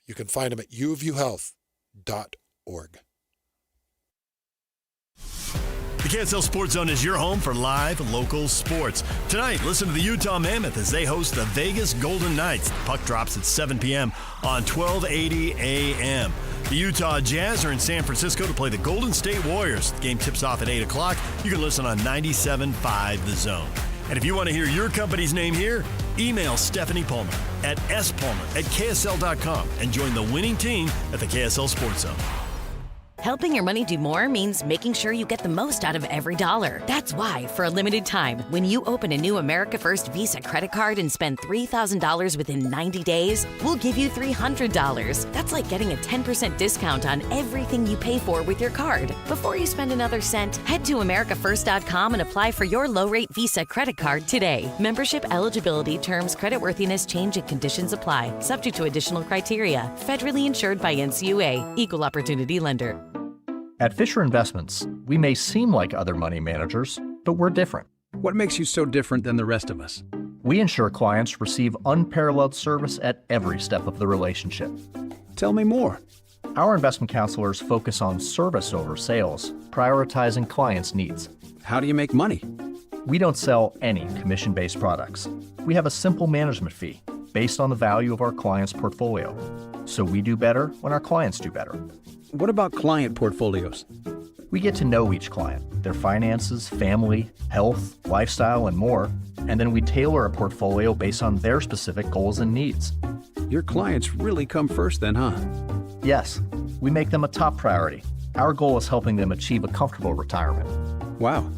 You can find them at uofuhealth.org. The KSL Sports Zone is your home for live local sports. Tonight, listen to the Utah Mammoth as they host the Vegas Golden Knights. The puck drops at 7 p.m. on 1280 a.m. The Utah Jazz are in San Francisco to play the Golden State Warriors. The game tips off at 8 o'clock. You can listen on 97.5 The Zone. And if you want to hear your company's name here, email Stephanie Palmer at spalmer@ksl.com and join the winning team at the KSL Sports Zone. Helping your money do more means making sure you get the most out of every dollar. That's why, for a limited time, when you open a new America First Visa credit card and spend $3,000 within 90 days, we'll give you $300. That's like getting a 10% discount on everything you pay for with your card. Before you spend another cent, head to AmericaFirst.com and apply for your low-rate Visa credit card today. Membership eligibility, terms, creditworthiness, change, and conditions apply. Subject to additional criteria. Federally insured by NCUA. Equal Opportunity Lender. At Fisher Investments, we may seem like other money managers, but we're different. What makes you so different than the rest of us? We ensure clients receive unparalleled service at every step of the relationship. Tell me more. Our investment counselors focus on service over sales, prioritizing clients' needs. How do you make money? We don't sell any commission-based products. We have a simple management fee based on the value of our clients' portfolio. So we do better when our clients do better. What about client portfolios? We get to know each client, their finances, family, health, lifestyle, and more, and then we tailor a portfolio based on their specific goals and needs. Your clients really come first then, huh? Yes. We make them a top priority. Our goal is helping them achieve a comfortable retirement. Wow,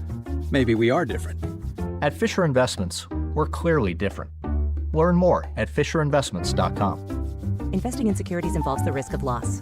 maybe we are different. At Fisher Investments, we're clearly different. Learn more at FisherInvestments.com. Investing in securities involves the risk of loss.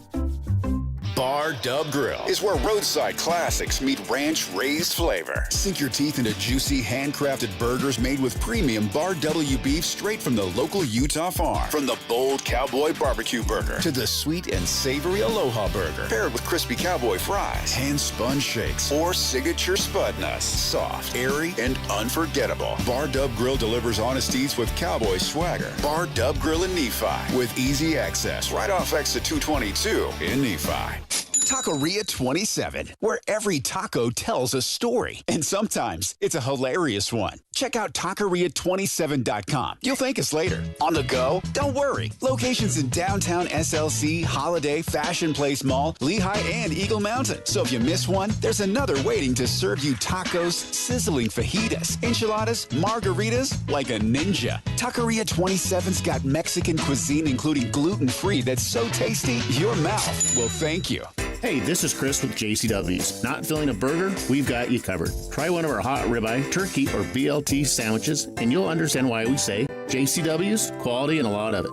Bar Dub Grill is where roadside classics meet ranch-raised flavor. Sink your teeth into juicy, handcrafted burgers made with premium Bar W beef straight from the local Utah farm. From the bold cowboy barbecue burger to the sweet and savory Aloha burger, paired with crispy cowboy fries, hand-spun shakes, or signature spud nuts. Soft, airy, and unforgettable. Bar Dub Grill delivers honest eats with cowboy swagger. Bar Dub Grill in Nephi with easy access right off exit 222 in Nephi. Taqueria 27, where every taco tells a story. And sometimes it's a hilarious one. Check out taqueria27.com. You'll thank us later. On the go? Don't worry. Locations in downtown SLC, Holiday, Fashion Place Mall, Lehigh, and Eagle Mountain. So if you miss one, there's another waiting to serve you tacos, sizzling fajitas, enchiladas, margaritas, like a ninja. Taqueria 27's got Mexican cuisine, including gluten-free, that's so tasty, your mouth will thank you. Hey, this is Chris with JCW's. Not filling a burger? We've got you covered. Try one of our hot ribeye, turkey, or BLT sandwiches, and you'll understand why we say JCW's, quality and a lot of it.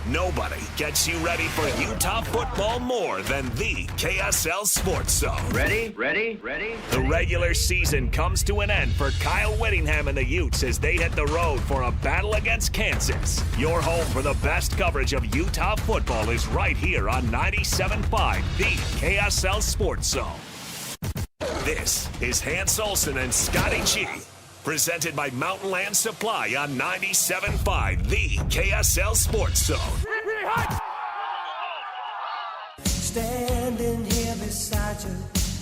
Nobody gets you ready for Utah football more than the KSL Sports Zone. Ready? The regular season comes to an end for Kyle Whittingham and the Utes as they hit the road for a battle against Kansas. Your home for the best coverage of Utah football is right here on 97.5, the KSL Sports Zone. This is Hans Olsen and Scotty G. Presented by Mountain Land Supply on 97.5, the KSL Sports Zone. Standing here beside you,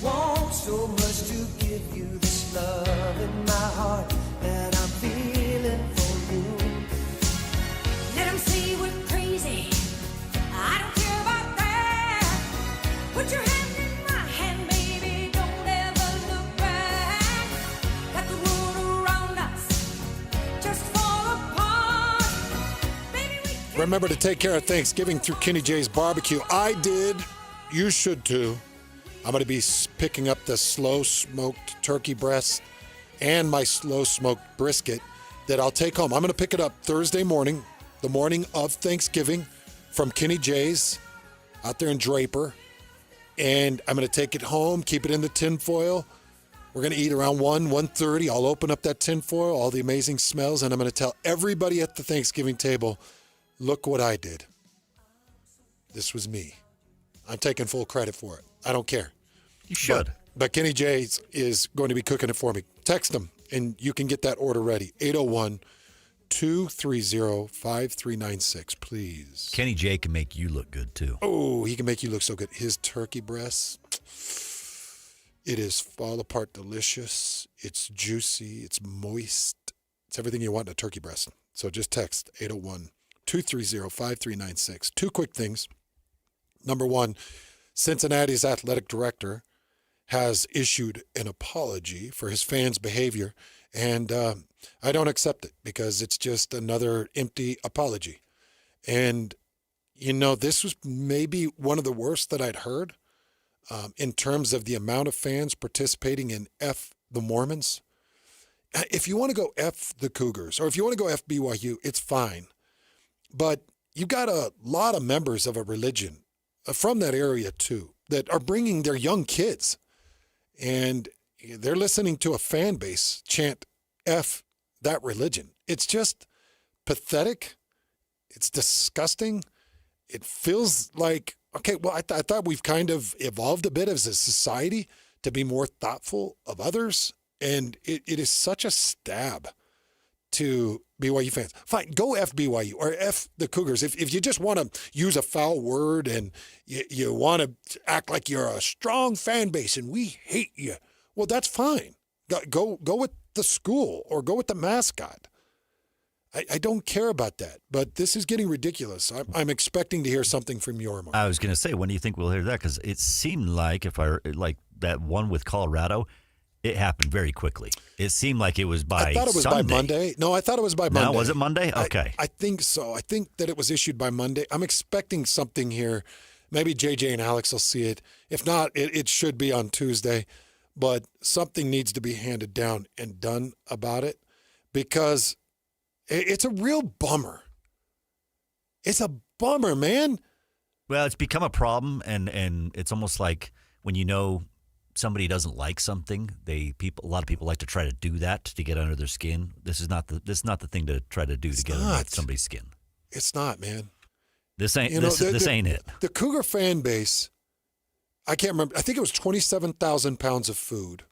want so much to give you this love in my heart that I'm feeling for you. Let them say we're crazy. I don't care about that. Put your hand in my hand, baby. Don't ever look back. Let the world around us just fall apart. Baby, Remember to take care of Thanksgiving through Kenny J's Barbecue. I did. You should too. I'm going to be picking up the slow-smoked turkey breast and my slow-smoked brisket that I'll take home. I'm going to pick it up Thursday morning, the morning of Thanksgiving, from Kenny J's out there in Draper. And I'm going to take it home, keep it in the tin foil. We're going to eat around 1:30. I'll open up that tin foil, all the amazing smells, and I'm going to tell everybody at the Thanksgiving table, look what I did. This was me. I'm taking full credit for it. I don't care. You should. But Kenny J is going to be cooking it for me. Text him, and you can get that order ready. 801-230-5396, please. Kenny J can make you look good, too. Oh, he can make you look so good. His turkey breast, it is fall apart delicious. It's juicy. It's moist. It's everything you want in a turkey breast. So just text 801-230-5396. Two quick things. Number one, Cincinnati's athletic director has issued an apology for his fans' behavior, and I don't accept it because it's just another empty apology. And, you know, this was maybe one of the worst that I'd heard in terms of the amount of fans participating in F the Mormons. If you want to go F the Cougars, or if you want to go F BYU, it's fine. But you got a lot of members of a religion from that area, too, that are bringing their young kids. And they're listening to a fan base chant F that religion. It's just pathetic. It's disgusting. It feels like, okay, well, I thought we've kind of evolved a bit as a society to be more thoughtful of others. And it is such a stab to BYU fans. Fine, go F BYU or F the Cougars. If you just want to use a foul word and you want to act like you're a strong fan base and we hate you, well, that's fine. Go with the school or go with the mascot. I don't care about that, but this is getting ridiculous. I'm expecting to hear something from Yormark. I was going to say, when do you think we'll hear that? Because it seemed like, like that one with Colorado, it happened very quickly. It seemed like it was by Sunday. I thought it was by Monday. No, I thought it was by Monday. No, was it Monday? Okay. I think so. I think that it was issued by Monday. I'm expecting something here Maybe JJ and Alex will see it. If not, it should be on Tuesday. But something needs to be handed down and done about it because it's a real bummer. It's a bummer, man. Well, it's become a problem, and it's almost like when you know somebody doesn't like something, a lot of people like to try to do that to get under their skin. This is not the thing to try to do to get under somebody's skin. It's not, man. This ain't this ain't it. The Cougar fan base, I can't remember. I think it was 27,000 pounds of food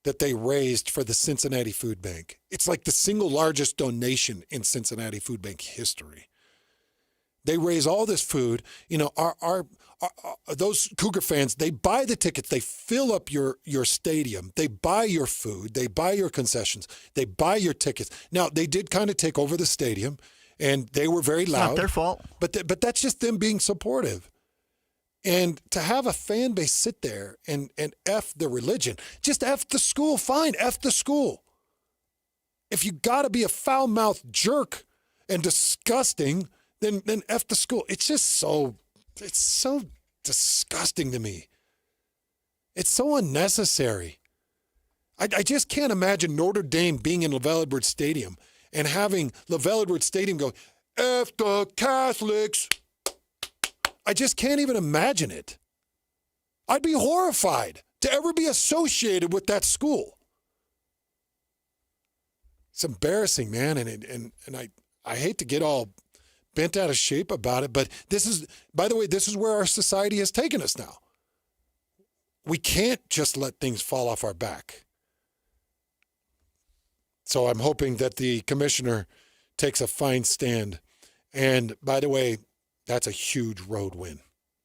that they raised for the Cincinnati Food Bank. It's like the single largest donation in Cincinnati Food Bank history. They raise all this food. You know, our those Cougar fans, they buy the tickets. They fill up your stadium. They buy your food. They buy your concessions. They buy your tickets. Now, they did kind of take over the stadium, and they were very loud. It's not their fault. But that's just them being supportive. And to have a fan base sit there and F the religion, just F the school, fine, F the school. If you got to be a foul-mouthed jerk and disgusting, then F the school. It's so disgusting to me. It's so unnecessary. I just can't imagine Notre Dame being in LaVell Edwards Stadium and having LaVell Edwards Stadium go, F the Catholics. I just can't even imagine it. I'd be horrified to ever be associated with that school. It's embarrassing, man, and I hate to get all bent out of shape about it, but this is where our society has taken us now. We can't just let things fall off our back. So I'm hoping that the commissioner takes a fine stand. And by the way, that's a huge road win.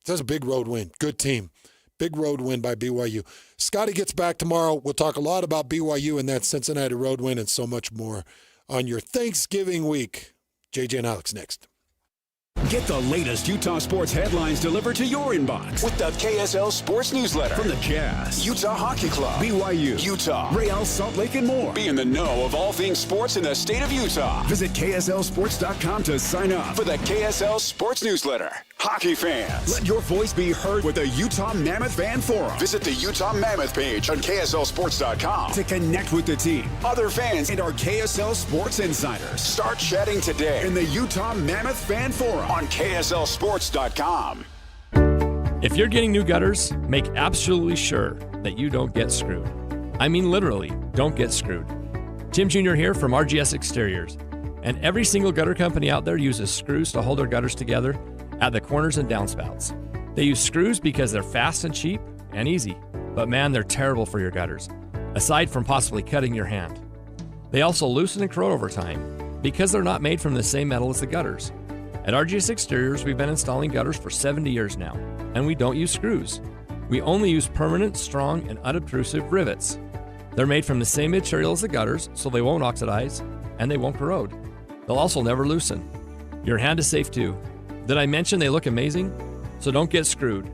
That's a big road win. Good team. Big road win by BYU. Scotty gets back tomorrow. We'll talk a lot about BYU and that Cincinnati road win and so much more on your Thanksgiving week. JJ and Alex next. Get the latest Utah sports headlines delivered to your inbox with the KSL Sports Newsletter. From the Jazz, Utah Hockey Club, BYU, Utah, Real Salt Lake, and more. Be in the know of all things sports in the state of Utah. Visit KSLSports.com to sign up for the KSL Sports Newsletter. Hockey fans, let your voice be heard with the Utah Mammoth Fan Forum. Visit the Utah Mammoth page on KSLSports.com to connect with the team, other fans, and our KSL Sports insiders. Start chatting today in the Utah Mammoth Fan Forum on KSLSports.com. If you're getting new gutters, make absolutely sure that you don't get screwed. I mean literally, don't get screwed. Tim Jr. here from RGS Exteriors. And every single gutter company out there uses screws to hold their gutters together at the corners and downspouts. They use screws because they're fast and cheap and easy. But man, they're terrible for your gutters, aside from possibly cutting your hand. They also loosen and corrode over time because they're not made from the same metal as the gutters. At RGS Exteriors, we've been installing gutters for 70 years now, and we don't use screws. We only use permanent, strong, and unobtrusive rivets. They're made from the same material as the gutters, so they won't oxidize, and they won't corrode. They'll also never loosen. Your hand is safe too. Did I mention they look amazing? So don't get screwed.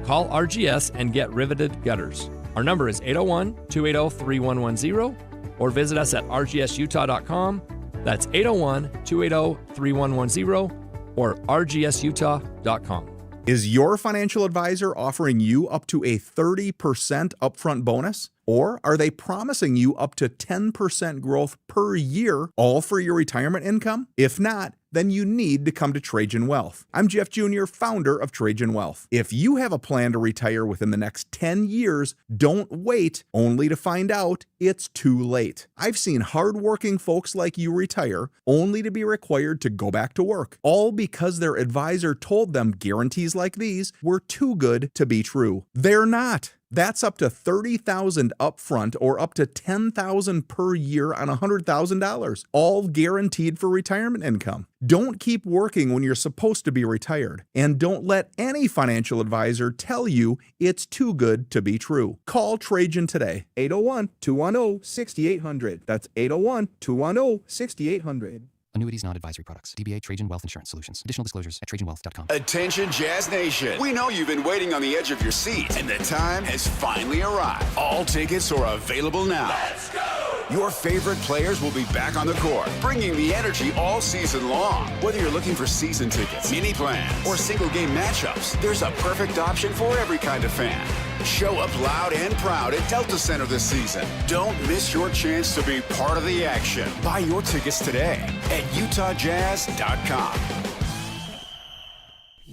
Call RGS and get riveted gutters. Our number is 801-280-3110, or visit us at rgsutah.com. That's 801-280-3110, or rgsutah.com. Is your financial advisor offering you up to a 30% upfront bonus? Or are they promising you up to 10% growth per year, all for your retirement income? If not, then you need to come to Trajan Wealth. I'm Jeff Jr., founder of Trajan Wealth. If you have a plan to retire within the next 10 years, don't wait only to find out it's too late. I've seen hardworking folks like you retire only to be required to go back to work, all because their advisor told them guarantees like these were too good to be true. They're not. That's up to $30,000 upfront or up to $10,000 per year on $100,000, all guaranteed for retirement income. Don't keep working when you're supposed to be retired, and don't let any financial advisor tell you it's too good to be true. Call Trajan today, 801-210-6800. That's 801-210-6800. Annuities, non-advisory products. DBA Trajan Wealth Insurance Solutions. Additional disclosures at trajanwealth.com. Attention Jazz Nation. We know you've been waiting on the edge of your seat, and the time has finally arrived. All tickets are available now. Let's go! Your favorite players will be back on the court, bringing the energy all season long. Whether you're looking for season tickets, mini plans, or single-game matchups, there's a perfect option for every kind of fan. Show up loud and proud at Delta Center this season. Don't miss your chance to be part of the action. Buy your tickets today at UtahJazz.com.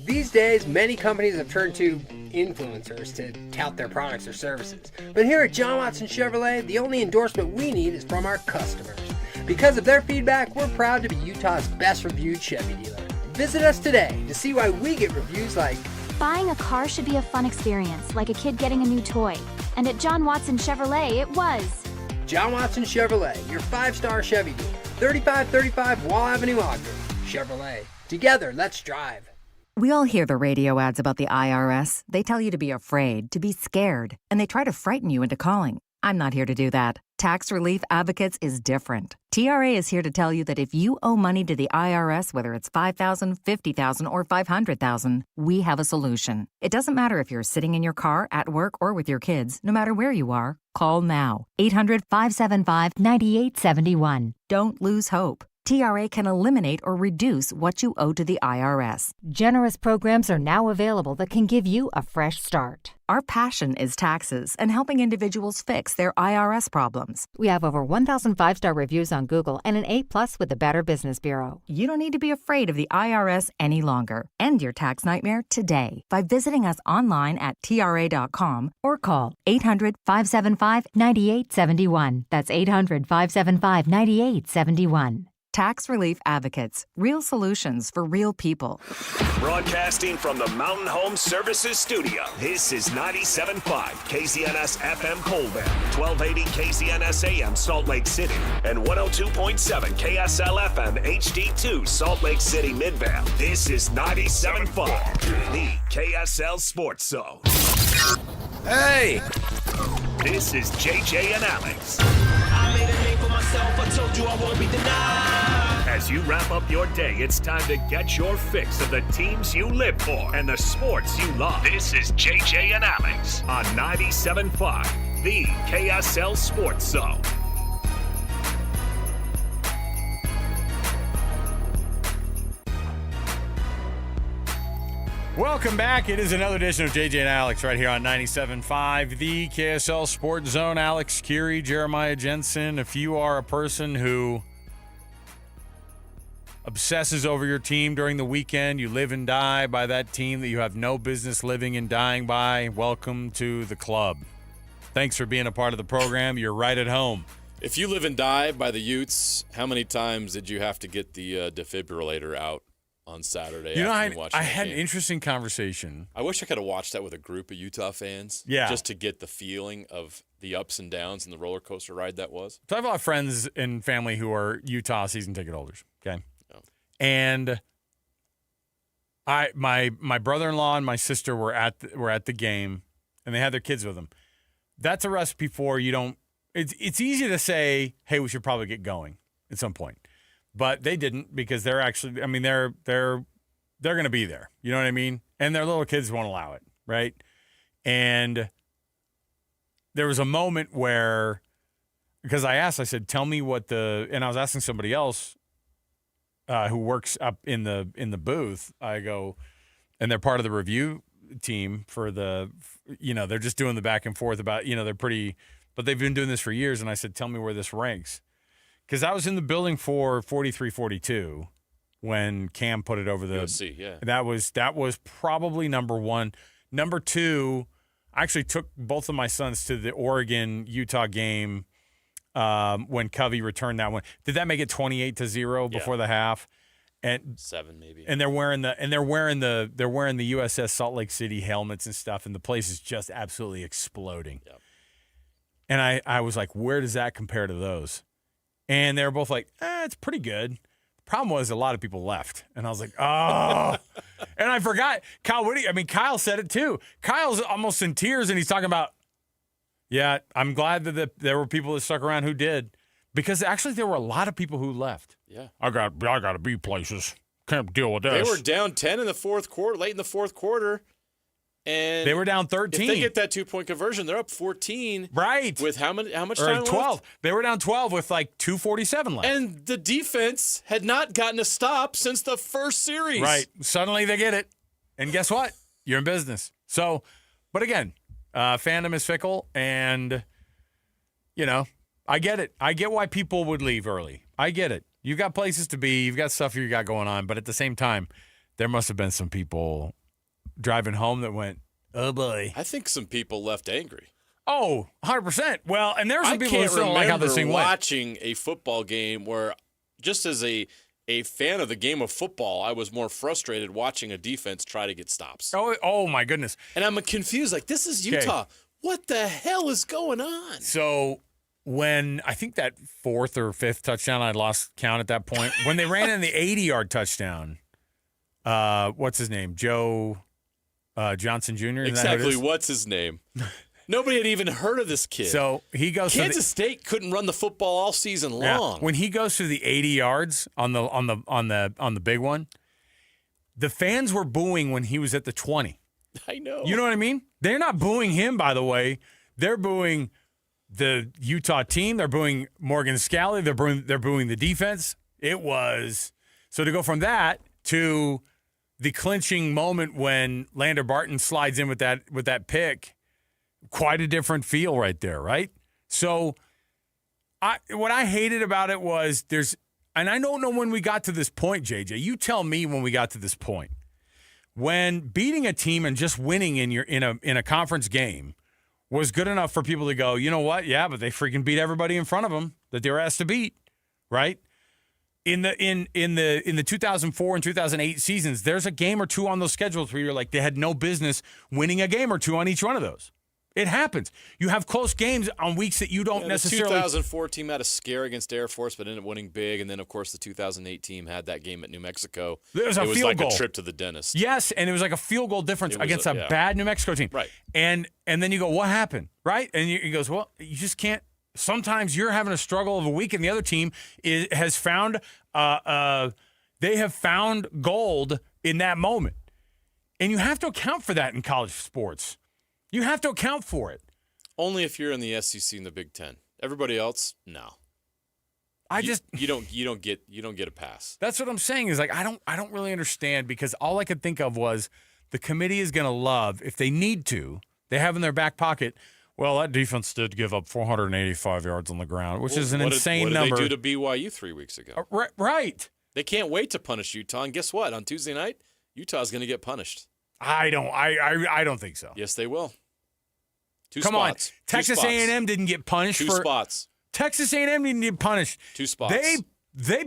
These days, many companies have turned to influencers to tout their products or services. But here at John Watson Chevrolet, the only endorsement we need is from our customers. Because of their feedback, we're proud to be Utah's best reviewed Chevy dealer. Visit us today to see why we get reviews like, "Buying a car should be a fun experience, like a kid getting a new toy. And at John Watson Chevrolet, it was." John Watson Chevrolet, your 5-star Chevy dealer. 3535 Wall Avenue, Ogden. Chevrolet. Together, let's drive. We all hear the radio ads about the IRS. They tell you to be afraid, to be scared, and they try to frighten you into calling. I'm not here to do that. Tax Relief Advocates is different. TRA is here to tell you that if you owe money to the IRS, whether it's $5,000, $50,000, or $500,000, we have a solution. It doesn't matter if you're sitting in your car, at work, or with your kids. No matter where you are, call now. 800-575-9871. Don't lose hope. TRA can eliminate or reduce what you owe to the IRS. Generous programs are now available that can give you a fresh start. Our passion is taxes and helping individuals fix their IRS problems. We have over 1,000 5-star reviews on Google and an A+ with the Better Business Bureau. You don't need to be afraid of the IRS any longer. End your tax nightmare today by visiting us online at TRA.com or call 800-575-9871. That's 800-575-9871. Tax Relief Advocates. Real solutions for real people. Broadcasting from the Mountain Home Services Studio, this is 97.5 KZNS FM Colville, 1280 KZNS AM Salt Lake City, and 102.7 KSL FM HD2 Salt Lake City Midvale. This is 97.5, the KSL Sports Zone. Hey! This is JJ and Alex. I made a name for myself, I told you I won't be denied. As you wrap up your day, it's time to get your fix of the teams you live for and the sports you love. This is JJ and Alex on 97.5, the KSL Sports Zone. Welcome back. It is another edition of JJ and Alex right here on 97.5, the KSL Sports Zone. Alex Curie, Jeremiah Jensen. If you are a person who obsesses over your team during the weekend, you live and die by that team that you have no business living and dying by, welcome to the club. Thanks for being a part of the program. You're right at home. If you live and die by the Utes, how many times did you have to get the defibrillator out on Saturday? You know, after I had an interesting conversation. I wish I could have watched that with a group of Utah fans. Yeah. Just to get the feeling of the ups and downs and the roller coaster ride that was. So I have a lot of friends and family who are Utah season ticket holders, okay? Oh. And my brother-in-law and my sister were at the game, and they had their kids with them. That's a recipe for you don't – it's easy to say, hey, we should probably get going at some point. But they didn't because they're actually – I mean, they're going to be there. You know what I mean? And their little kids won't allow it, right? And there was a moment where – because I said, tell me what the – and I was asking somebody else who works up in the booth. I go – and they're part of the review team for the – they're just doing the back and forth about – they're pretty – but they've been doing this for years. And I said, tell me where this ranks. Because I was in the building for 43-42 when Cam put it over the USC, yeah. That was probably number one. Number two, I actually took both of my sons to the Oregon-Utah game when Covey returned that one. Did that make it 28-0 before the half? And 7 maybe. And they're wearing the USS Salt Lake City helmets and stuff, and the place is just absolutely exploding. Yep. And I was like, where does that compare to those? And they were both like, it's pretty good. The problem was a lot of people left. And I was like, oh. And I forgot. Kyle said it too. Kyle's almost in tears, and he's talking about, yeah, I'm glad that there were people that stuck around who did. Because actually there were a lot of people who left. Yeah. I got to be places. Can't deal with this. They were down 10 in the fourth quarter, late in the fourth quarter. And they were down 13. If they get that 2-point conversion, they're up 14. Right. With how much Or time 12. left? They were down 12 with like 2:47 left. And the defense had not gotten a stop since the first series. Right. Suddenly they get it. And guess what? You're in business. So, but again, fandom is fickle. And, I get it. I get why people would leave early. I get it. You've got places to be. You've got stuff you got going on. But at the same time, there must have been some people driving home that went, oh, boy. I think some people left angry. Oh, 100%. Well, and there were some people who I still don't like how this thing went. watching a football game where, just as a fan of the game of football, I was more frustrated watching a defense try to get stops. Oh my goodness. And I'm confused. Like, this is Utah. Okay. What the hell is going on? So when I think that 4th or 5th touchdown, I lost count at that point. When they ran in the 80-yard touchdown, what's his name? Joe Johnson Jr.? Exactly. What's his name? Nobody had even heard of this kid. So he goes. Kansas State couldn't run the football all season long. When he goes through the 80 yards on the big one, the fans were booing when he was at the 20. I know. You know what I mean? They're not booing him, by the way. They're booing the Utah team. They're booing Morgan Scalley. They're booing the defense. It was so to go from that to the clinching moment when Lander Barton slides in with that pick. Quite a different feel right there, right? So what I hated about it was and I don't know when we got to this point, JJ. You tell me when we got to this point. When beating a team and just winning in a conference game was good enough for people to go, you know what? Yeah, but they freaking beat everybody in front of them that they were asked to beat, right? In the 2004 and 2008 seasons, there's a game or two on those schedules where you're like, they had no business winning a game or two on each one of those. It happens. You have close games on weeks that you don't necessarily. The 2004 team had a scare against Air Force, but ended up winning big. And then, of course, the 2008 team had that game at New Mexico. It was like goal. a trip to the dentist. Yes, and it was like a field goal difference against a bad New Mexico team. Right. And then you go, what happened? Right? And he goes, well, you just can't. Sometimes you're having a struggle of a week, and the other team has found they have found gold in that moment. And you have to account for that in college sports. You have to account for it. Only if you're in the SEC and the Big Ten. Everybody else, no. You don't get a pass. That's what I'm saying is like I don't really understand because all I could think of was the committee is going to love if they need to. They have in their back pocket. Well, that defense did give up 485 yards on the ground, which is an insane number. What did they do to BYU 3 weeks ago? Right. They can't wait to punish Utah. And guess what? On Tuesday night, Utah's going to get punished. I don't think so. Yes, they will. Come on. Texas A&M didn't get punished Two for spots. Texas A&M didn't get punished. 2 spots. They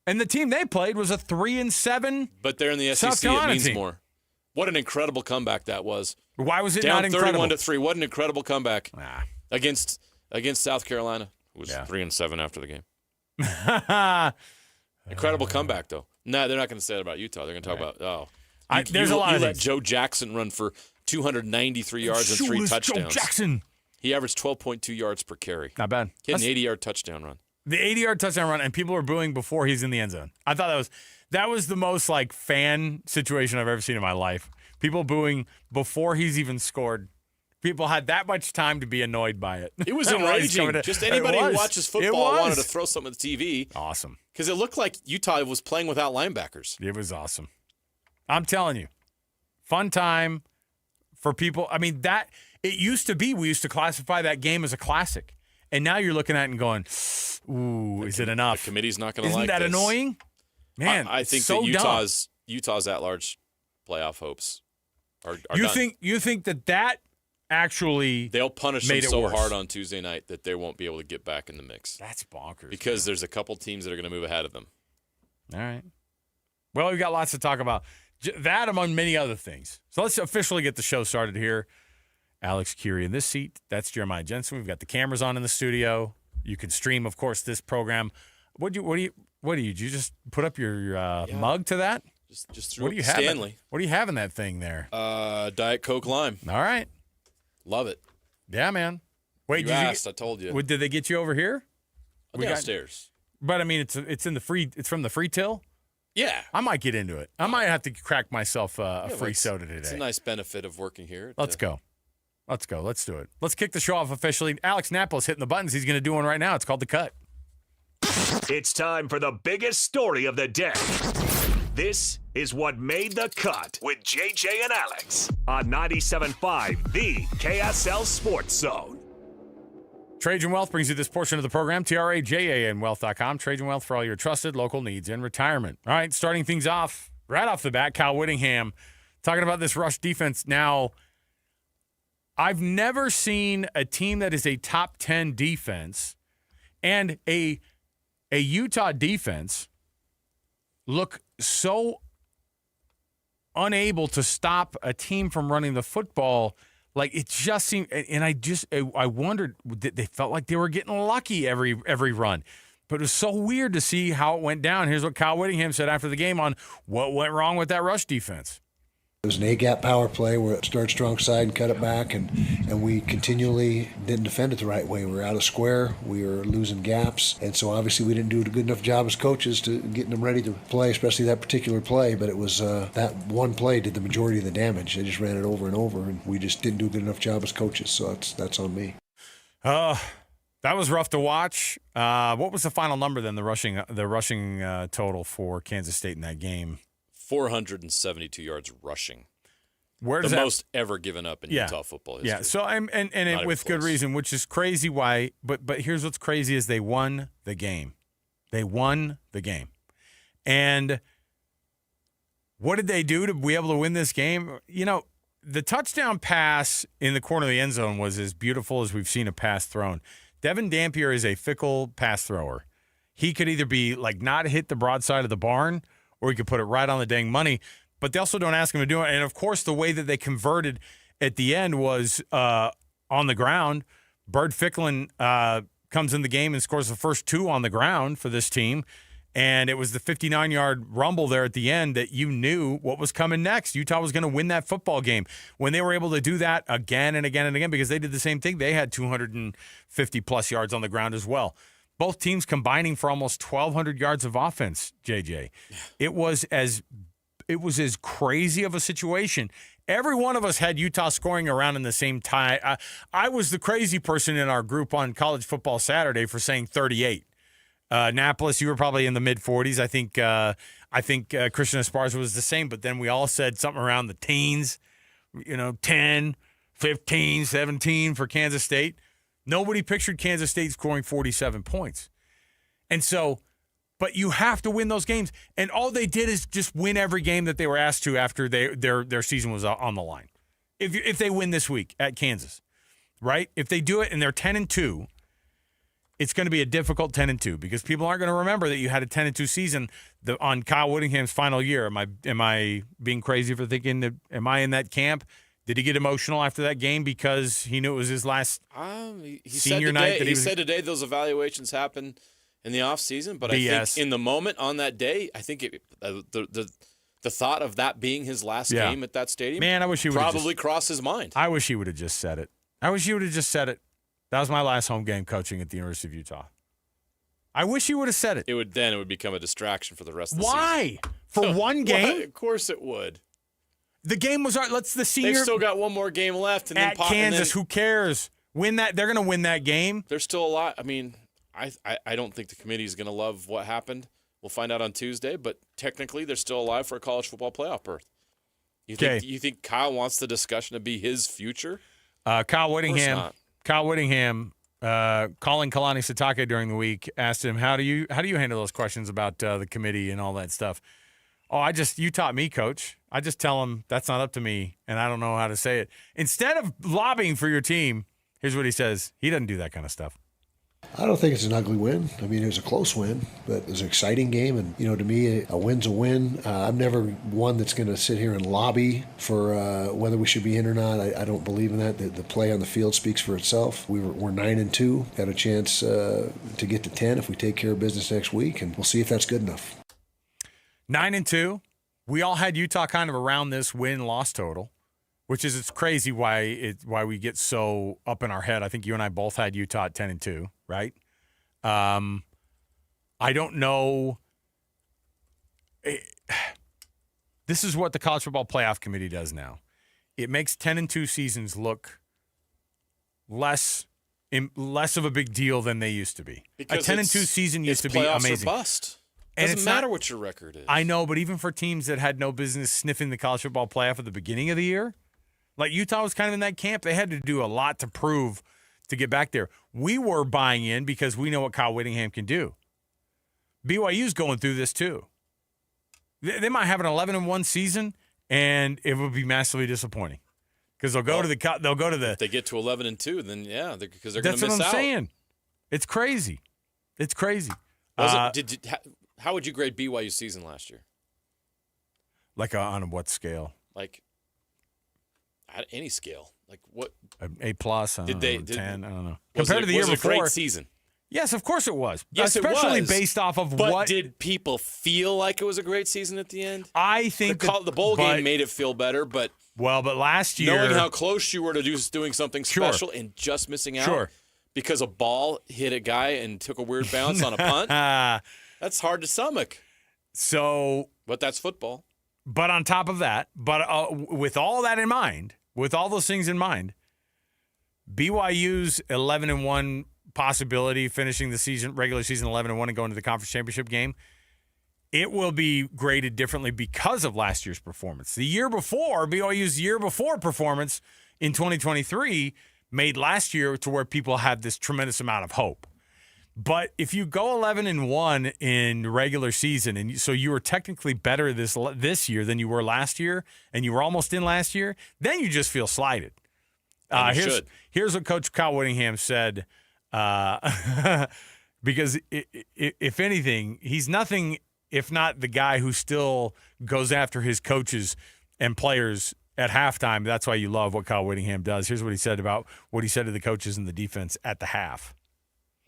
and the team they played was a 3-7. But they're in the South SEC. Carolina It means team. more. What an incredible comeback that was. Why was it down not incredible? 31-3. What an incredible comeback against South Carolina. It was 3-7 after the game. Incredible comeback though. No, they're not going to say that about Utah. They're going to talk about there's a lot of let things. Joe Jackson run for 293 yards and 3 touchdowns. Joe Jackson. He averaged 12.2 yards per carry. Not bad. He had an 80-yard touchdown run. The 80-yard touchdown run, and people were booing before he's in the end zone. I thought that was the most like fan situation I've ever seen in my life. People booing before he's even scored. People had that much time to be annoyed by it. It was enraging. Just anybody who watches football wanted to throw something at the TV. Awesome. Because it looked like Utah was playing without linebackers. It was awesome. I'm telling you. Fun time for people. I mean, it used to be, we used to classify that game as a classic. And now you're looking at it and going, ooh, is it enough? The committee's not going to like this. Isn't that annoying? Man, I think so that Utah's at-large playoff hopes are done. You think that actually they'll punish them so hard on Tuesday night that they won't be able to get back in the mix. That's bonkers. Because there's a couple teams that are going to move ahead of them. All right. Well, we've got lots to talk about. That among many other things. So let's officially get the show started here. Alex Curie in this seat. That's Jeremiah Jensen. We've got the cameras on in the studio. You can stream, of course, this program. What do you? Did you just put up your mug to that? Just threw it Stanley. What do you have in that thing there? Diet Coke Lime. All right. Love it. Yeah, man. Wait, you asked. I told you. Did they get you over here? Downstairs. But I mean, it's in the free. It's from the free till. Yeah. I might get into it. I might have to crack myself a free soda today. It's a nice benefit of working here. Let's go. Let's go. Let's do it. Let's kick the show off officially. Alex Napo's hitting the buttons. He's going to do one right now. It's called The Cut. It's time for the biggest story of the day. This is what made the cut with JJ and Alex on 97.5, the KSL Sports Zone. Trajan Wealth brings you this portion of the program. TRAJANwealth.com. Trajan Wealth for all your trusted local needs in retirement. All right, starting things off right off the bat, Kyle Whittingham talking about this rush defense. Now, I've never seen a team that is a top 10 defense and a Utah defense look so unable to stop a team from running the football. Like, it just seemed, and I wondered, they felt like they were getting lucky every run. But it was so weird to see how it went down. Here's what Kyle Whittingham said after the game on what went wrong with that rush defense. It was an A-gap power play where it started strong side and cut it back, and we continually didn't defend it the right way. We were out of square. We were losing gaps, and so obviously we didn't do a good enough job as coaches to getting them ready to play, especially that particular play. But it was that one play did the majority of the damage. They just ran it over and over, and we just didn't do a good enough job as coaches, so that's on me. That was rough to watch. What was the final number then, the rushing total for Kansas State in that game? 472 yards rushing. Where does the that, most ever given up in Utah football history. Yeah, so and with good reason, which is crazy why, but here's what's crazy is they won the game. They won the game. And what did they do to be able to win this game? You know, the touchdown pass in the corner of the end zone was as beautiful as we've seen a pass thrown. Devin Dampier is a fickle pass thrower. He could either be like not hit the broadside of the barn, or he could put it right on the dang money. But they also don't ask him to do it. And, of course, the way that they converted at the end was on the ground. Bird Ficklin comes in the game and scores the first two on the ground for this team. And it was the 59-yard rumble there at the end that you knew what was coming next. Utah was going to win that football game. When they were able to do that again and again and again, because they did the same thing, they had 250-plus yards on the ground as well. Both teams combining for almost 1,200 yards of offense, JJ. It was as crazy of a situation. Every one of us had Utah scoring around in the same tie. I was the crazy person in our group on College Football Saturday for saying 38. Annapolis, you were probably in the mid-40s. I think Christian Esparza was the same, but then we all said something around the teens, 10, 15, 17 for Kansas State. Nobody pictured Kansas State scoring 47 points. And so, but you have to win those games. And all they did is just win every game that they were asked to after their season was on the line. If they win this week at Kansas, right? If they do it and they're 10-2, it's going to be a difficult 10-2 because people aren't going to remember that you had a 10-2 season on Kyle Whittingham's final year. Am I being crazy for thinking that? Am I in that camp? Did he get emotional after that game because he knew it was his last senior night? He said today those evaluations happen in the off season, but BS. I think in the moment on that day, I think the thought of that being his last game at that stadium, man, I wish he would probably crossed his mind. I wish he would have just said it. That was my last home game coaching at the University of Utah. I wish he would have said it. It would become a distraction for the rest of the season. Why? For one game? Of course it would. The game was the senior. They've still got one more game left, and at then Kansas. Who cares? Win that. They're going to win that game. There's still a lot. I mean, I don't think the committee is going to love what happened. We'll find out on Tuesday, but technically they're still alive for a college football playoff berth. You think Kyle wants the discussion to be his future? Kyle Whittingham, calling Kalani Sitake during the week, asked him, how do you handle those questions about the committee and all that stuff? Oh, you taught me, coach. I just tell him that's not up to me, and I don't know how to say it. Instead of lobbying for your team, here's what he says. He doesn't do that kind of stuff. I don't think it's an ugly win. I mean, it was a close win, but it was an exciting game. And, to me, a win's a win. I'm never one that's going to sit here and lobby for whether we should be in or not. I don't believe in that. The play on the field speaks for itself. We're 9-2, got a chance to get to 10 if we take care of business next week, and we'll see if that's good enough. 9-2. We all had Utah kind of around this win-loss total, which is it's crazy why we get so up in our head. I think you and I both had Utah at 10-2, right? I don't know. this is what the College Football Playoff Committee does now. It makes 10-2 seasons look less of a big deal than they used to be. Because a 10-2 season used to be amazing. Or bust. And Doesn't it's matter not, what your record is. I know, but even for teams that had no business sniffing the college football playoff at the beginning of the year, like Utah was kind of in that camp. They had to do a lot to prove to get back there. We were buying in because we know what Kyle Whittingham can do. BYU's going through this too. They might have an 11-1 season, and it would be massively disappointing because they'll go to the. If they get to 11-2, then yeah, because they're going to miss out. That's what I'm saying. It's crazy. It's crazy. How would you grade BYU's season last year? Like on what scale? Like at any scale. Like what? A plus. 10. I don't know. Compared to the year before, before, a great season. Yes, of course it was. Yes, especially it was. based off of but what. Did people feel like it was a great season at the end? I think the bowl game made it feel better, but last year, knowing how close you were to doing something special and just missing out because a ball hit a guy and took a weird bounce on a punt, that's hard to stomach. So, but that's football. But on top of that, with all that in mind, with all those things in mind, BYU's 11-1 possibility, finishing the regular season 11-1 and going to the conference championship game, it will be graded differently because of last year's performance. The year before, BYU's year before performance in 2023 made last year to where people had this tremendous amount of hope. But if you go 11-1 in regular season, and so you were technically better this year than you were last year, and you were almost in last year, then you just feel slighted. Here's what Coach Kyle Whittingham said, because if anything, he's nothing if not the guy who still goes after his coaches and players at halftime. That's why you love what Kyle Whittingham does. Here's what he said about what he said to the coaches in the defense at the half.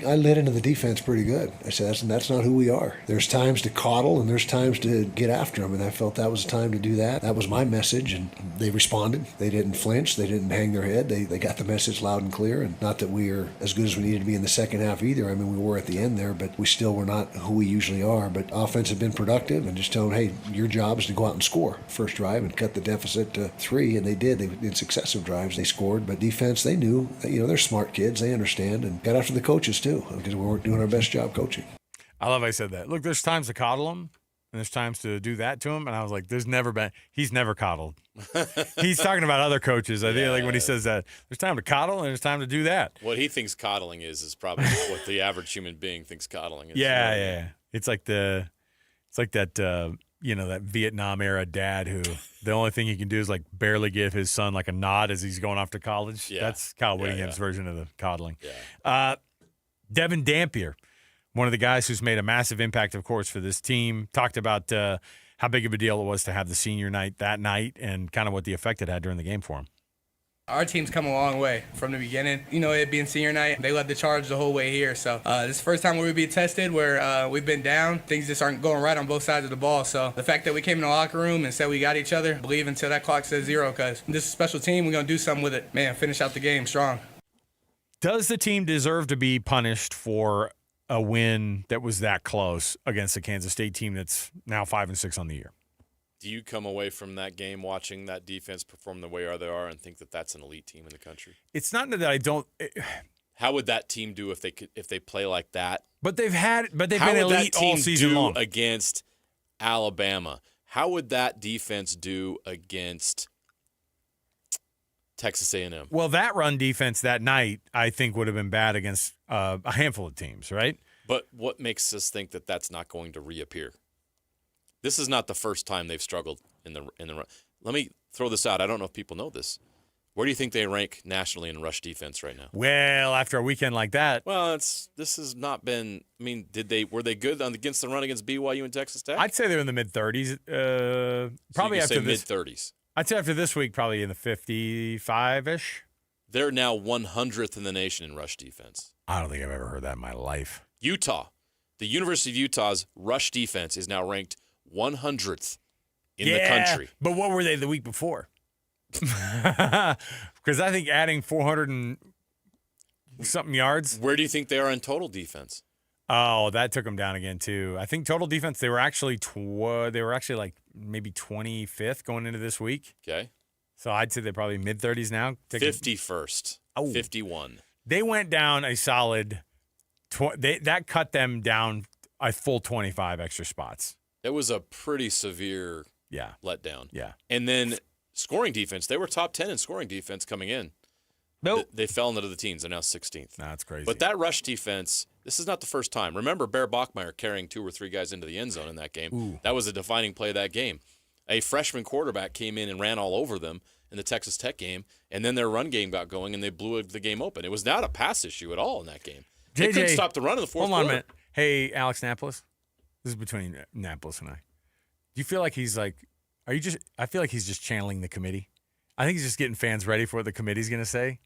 I lit into the defense pretty good. I said, that's not who we are. There's times to coddle and there's times to get after them, and I felt that was the time to do that. That was my message, and they responded. They didn't flinch. They didn't hang their head. They got the message loud and clear, and not that we are as good as we needed to be in the second half either. I mean, we were at the end there, but we still were not who we usually are. But offense had been productive, and just telling them, hey, your job is to go out and score first drive and cut the deficit to 3, and they did. They did successive drives. They scored, but defense, they knew. They're smart kids. They understand, and got after the coaches too, because we weren't doing our best job coaching. I love I said that. Look, there's times to coddle him, and there's times to do that to him. And I was like, he's never coddled. He's talking about other coaches. I think when he says that, there's time to coddle and there's time to do that. What he thinks coddling is probably what the average human being thinks coddling is. Yeah. It's like that that Vietnam era dad who the only thing he can do is like barely give his son like a nod as he's going off to college. Yeah. That's Kyle Whittingham's version of the coddling. Yeah. Devin Dampier, one of the guys who's made a massive impact, of course, for this team, talked about how big of a deal it was to have the senior night that night and kind of what the effect it had during the game for him. Our team's come a long way from the beginning. It being senior night, they led the charge the whole way here. So this is the first time where we've been tested, where we've been down. Things just aren't going right on both sides of the ball. So the fact that we came in the locker room and said we got each other, believe until that clock says 0, because this is a special team. We're going to do something with it. Man, finish out the game strong. Does the team deserve to be punished for a win that was that close against the Kansas State team that's now 5-6 on the year? Do you come away from that game watching that defense perform the way they are and think that that's an elite team in the country? It's not that I don't. How would that team do if they play like that? But they've been elite all season long against Alabama. How would that defense do against Texas A&M? Well, that run defense that night, I think, would have been bad against a handful of teams, right? But what makes us think that that's not going to reappear? This is not the first time they've struggled in the run. Let me throw this out. I don't know if people know this. Where do you think they rank nationally in rush defense right now? Well, after a weekend like that. Well, this has not been. I mean, were they good against the run against BYU and Texas Tech? I'd say they're in the mid-30s. Probably after this mid-30s. I'd say after this week, probably in the 55-ish. They're now 100th in the nation in rush defense. I don't think I've ever heard that in my life. Utah, the University of Utah's rush defense is now ranked 100th in the country. But what were they the week before? Because I think adding 400 and something yards. Where do you think they are in total defense? Oh, that took them down again too. I think total defense they were actually like maybe 25th going into this week. Okay. So I'd say they're probably mid-30s now. 51st. Oh. 51. They went down a solid that cut them down a full 25 extra spots. It was a pretty severe letdown. Yeah. And then scoring defense, they were top 10 in scoring defense coming in. Nope. They fell into the teens. They're now 16th. Nah, that's crazy. But that rush defense, this is not the first time. Remember Bear Bachmeier carrying 2 or 3 guys into the end zone in that game. Ooh. That was a defining play of that game. A freshman quarterback came in and ran all over them in the Texas Tech game, and then their run game got going, and they blew the game open. It was not a pass issue at all in that game. They couldn't stop the run in the fourth quarter. Hold on a minute. Hey, Alex Napolis. This is between Napolis and I. Do you feel like he's like – I feel like he's just channeling the committee. I think he's just getting fans ready for what the committee's going to say.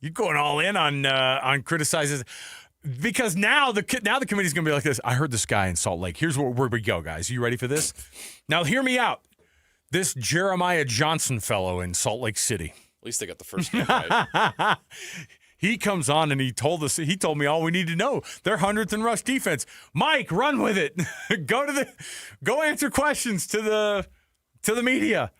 You're going all in on criticizing because now the committee's going to be like this. I heard this guy in Salt Lake. Here's where we go, guys. You ready for this? Now, hear me out. This Jeremiah Johnson fellow in Salt Lake City. At least they got the first name right. He comes on and he told me all we need to know. They're 100th in rush defense. Mike, run with it. Go answer questions to the media.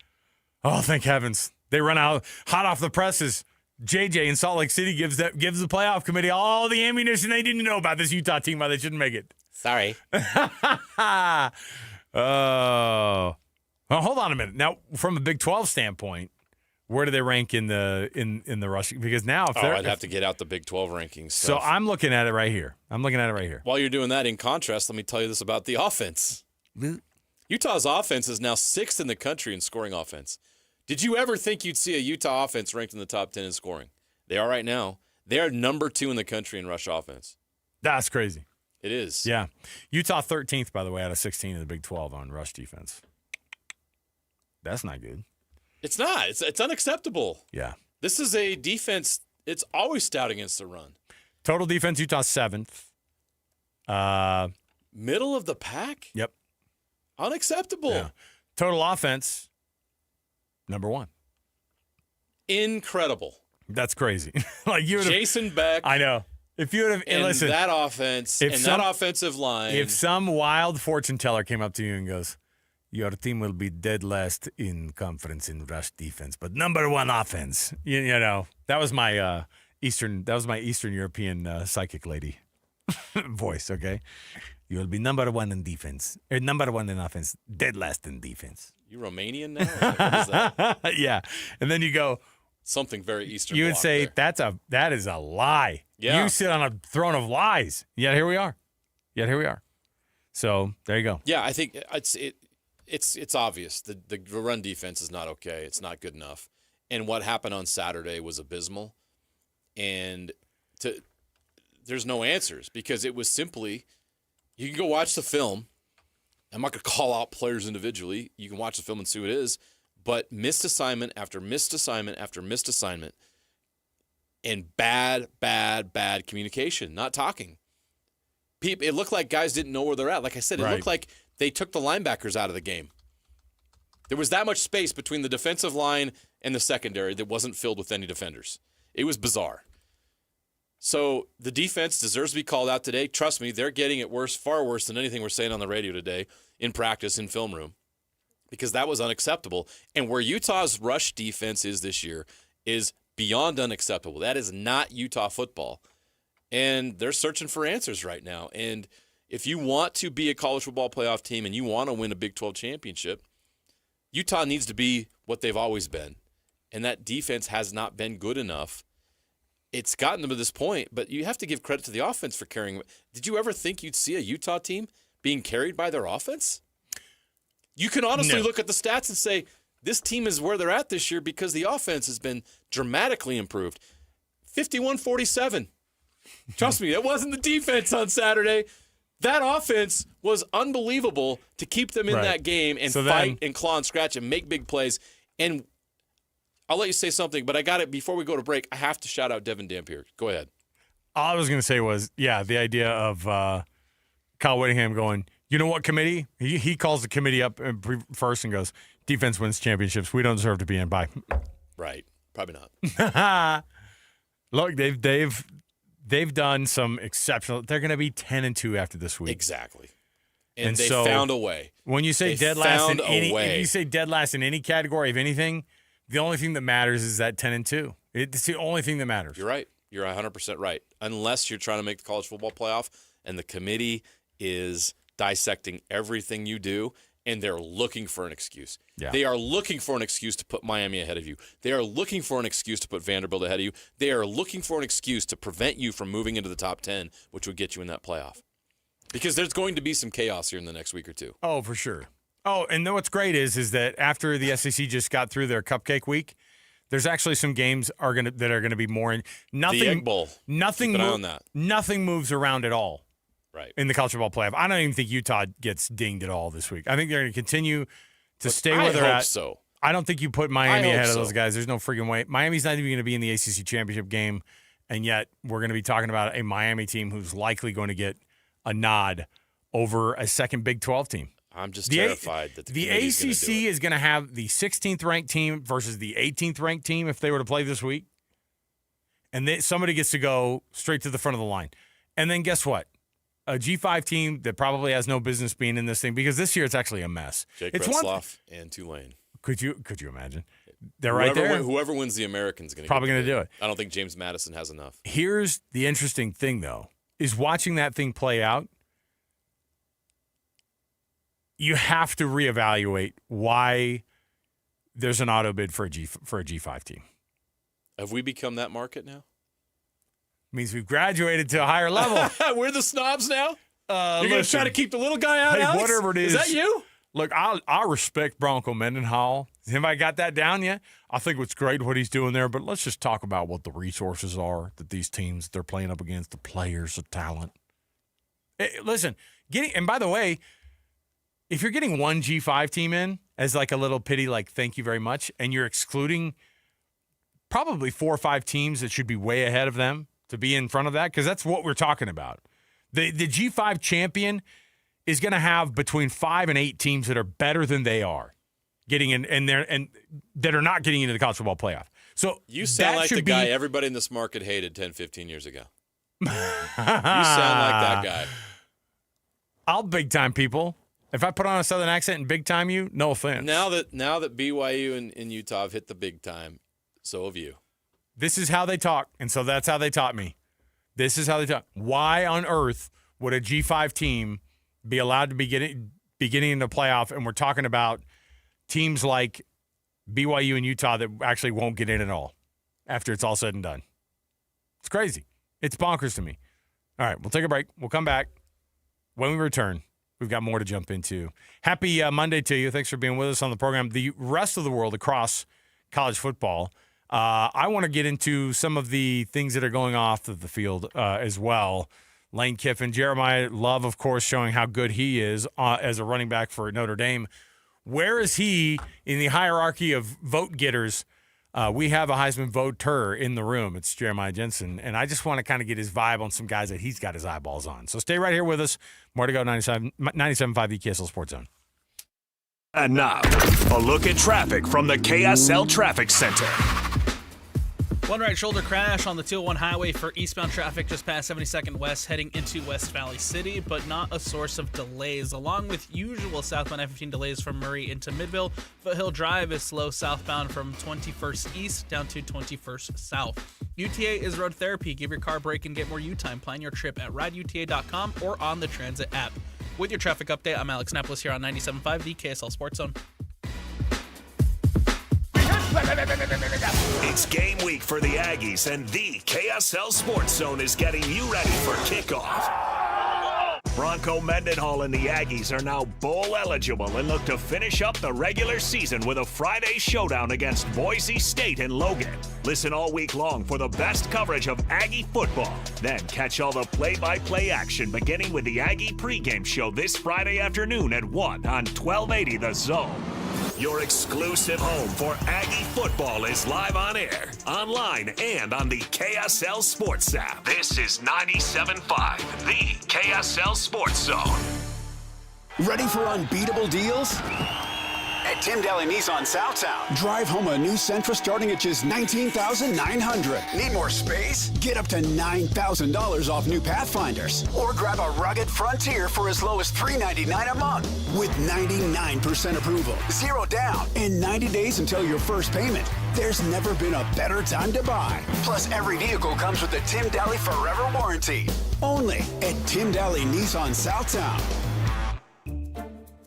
Oh, thank heavens. They run out hot off the presses. JJ in Salt Lake City gives the playoff committee all the ammunition they didn't know about this Utah team, why they shouldn't make it. Sorry. Oh. Well, hold on a minute. Now, from a Big 12 standpoint, where do they rank in the rush? Because now, I'd have to get out the Big 12 rankings. So I'm looking at it right here. While you're doing that, in contrast, let me tell you this about the offense. Utah's offense is now 6th in the country in scoring offense. Did you ever think you'd see a Utah offense ranked in the top 10 in scoring? They are right now. They are number 2 in the country in rush offense. That's crazy. It is. Yeah. Utah 13th, by the way, out of 16 in the Big 12 on rush defense. That's not good. It's not. It's unacceptable. Yeah. This is a defense. It's always stout against the run. Total defense, Utah 7th. Middle of the pack? Yep. Unacceptable. Yeah. Total offense, number 1. Incredible. That's crazy. Like you Jason Beck. I know. If you would have listen, that offense and that offensive line. If some wild fortune teller came up to you and goes, your team will be dead last in conference in rush defense, but number 1 offense. You know, that was my Eastern European psychic lady voice. Okay, you will be number 1 in defense, or number 1 in offense, dead last in defense. You Romanian now? What is that? Yeah, and then you go something very Eastern. You would say there. that is a lie. Yeah. You sit on a throne of lies. Yet here we are. So there you go. Yeah, I think it's obvious. The run defense is not okay. It's not good enough. And what happened on Saturday was abysmal. And there's no answers because it was simply, you can go watch the film. I'm not going to call out players individually. You can watch the film and see what it is. But missed assignment after missed assignment after missed assignment. And bad communication, not talking. It looked like guys didn't know where they're at. Like I said, it looked like they took the linebackers out of the game. There was that much space between the defensive line and the secondary that wasn't filled with any defenders. It was bizarre. So the defense deserves to be called out today. Trust me, they're getting it worse, far worse than anything we're saying on the radio today, in practice, in film room, because that was unacceptable. And where Utah's rush defense is this year is beyond unacceptable. That is not Utah football. And they're searching for answers right now. And if you want to be a college football playoff team and you want to win a Big 12 championship, Utah needs to be what they've always been. And that defense has not been good enough. It's gotten them to this point, but you have to give credit to the offense for carrying. Did you ever think you'd see a Utah team being carried by their offense? You can honestly look at the stats and say, this team is where they're at this year because the offense has been dramatically improved. 51-47. Trust me, it wasn't the defense on Saturday. That offense was unbelievable to keep them in that game and fight and claw and scratch and make big plays. And I'll let you say something, but I got it before we go to break. I have to shout out Devin Dampier. Go ahead. All I was going to say was, the idea of Kyle Whittingham going, you know what, committee? He calls the committee up first and goes, defense wins championships. We don't deserve to be in. Bye. Right. Probably not. Look, they've they've done some exceptional. They're going to be 10-2 after this week. Exactly. And they so found a way. When you say dead last in any, if you say dead last in any category of anything, the only thing that matters is that 10-2. It's the only thing that matters. You're right. You're 100% right. Unless you're trying to make the college football playoff, and the committee is dissecting everything you do, and they're looking for an excuse. Yeah. They are looking for an excuse to put Miami ahead of you. They are looking for an excuse to put Vanderbilt ahead of you. They are looking for an excuse to prevent you from moving into the top 10, which would get you in that playoff. Because there's going to be some chaos here in the next week or two. Oh, for sure. Oh, and then what's great is that after the SEC just got through their cupcake week, there's actually some games that are gonna be more in nothing. The Egg Bowl. Nothing. Keep an eye on that. Nothing moves around at all. Right. In the college football playoff, I don't even think Utah gets dinged at all this week. I think they're going to continue to stay where they're at. So. I don't think you put Miami ahead of those so. guys. There's no freaking way. Miami's not even going to be in the ACC championship game, and yet we're going to be talking about a Miami team who's likely going to get a nod over a second Big 12 team. I'm just terrified that the ACC is going to have the 16th ranked team versus the 18th ranked team if they were to play this week, and somebody gets to go straight to the front of the line. And then guess what? A G5 team that probably has no business being in this thing, because this year it's actually a mess. Jake It's Retzlaff and Tulane. Could you imagine? They're right there. Whoever wins the American's going to probably going to do it. I don't think James Madison has enough. Here's the interesting thing, though, is watching that thing play out. You have to reevaluate why there's an auto bid for a G5 team. Have we become that market now? Means we've graduated to a higher level. We're the snobs now? You're going to try to keep the little guy out, Hey, Alex? whatever it is. Is that you? Look, I respect Bronco Mendenhall. Has anybody got that down yet? I think it's great what he's doing there, but let's just talk about what the resources are that these teams they're playing up against, the players, the talent. Listen, and by the way, if you're getting one G5 team in as like a little pity, like thank you very much, and you're excluding probably 4 or 5 teams that should be way ahead of them to be in front of that, because that's what we're talking about. The G5 champion is going to have between 5 and 8 teams that are better than they are getting in, and that are not getting into the college football playoff. So you sound like the guy everybody in this market hated 10, 15 years ago. You sound like that guy. I'll big time people. If I put on a Southern accent and big time you, no offense. Now that BYU and Utah have hit the big time, so have you. This is how they talk, and so that's how they taught me. This is how they talk. Why on earth would a G5 team be allowed to be getting into playoff? And we're talking about teams like BYU and Utah that actually won't get in at all after it's all said and done. It's crazy. It's bonkers to me. All right, we'll take a break. We'll come back. When we return, we've got more to jump into. Happy Monday to you. Thanks for being with us on the program. The rest of the world across college football, I want to get into some of the things that are going off of the field as well. Lane Kiffin, Jeremiah Love, of course, showing how good he is as a running back for Notre Dame. Where is he in the hierarchy of vote getters? We have a Heisman voter in the room. It's Jeremiah Jensen, and I just want to kind of get his vibe on some guys that he's got his eyeballs on. So stay right here with us. More to go, 97.5 the KSL Sports Zone. And now, a look at traffic from the KSL Traffic Center. One right shoulder crash on the 201 highway for eastbound traffic just past 72nd West heading into West Valley City, but not a source of delays. Along with usual southbound I-15 delays from Murray into Midville, Foothill Drive is slow southbound from 21st East down to 21st South. UTA is road therapy. Give your car a break and get more U-time. Plan your trip at rideuta.com or on the Transit app. With your traffic update, I'm Alex Napolis here on 97.5, the KSL Sports Zone. It's game week for the Aggies, and the KSL Sports Zone is getting you ready for kickoff. Bronco Mendenhall and the Aggies are now bowl eligible and look to finish up the regular season with a Friday showdown against Boise State and Logan. Listen all week long for the best coverage of Aggie football. Then catch all the play-by-play action beginning with the Aggie pregame show this Friday afternoon at 1 on 1280 The Zone. Your exclusive home for Aggie football is live on air, online, and on the KSL Sports app. This is 97.5, the KSL Sports Zone. Ready for unbeatable deals? Tim Daly Nissan Southtown. Drive home a new Sentra starting at just $19,900. Need more space? Get up to $9,000 off new Pathfinders. Or grab a rugged Frontier for as low as $399 a month. With 99% approval, 0 down, and 90 days until your first payment. There's never been a better time to buy. Plus, every vehicle comes with a Tim Daly Forever warranty. Only at Tim Daly Nissan Southtown.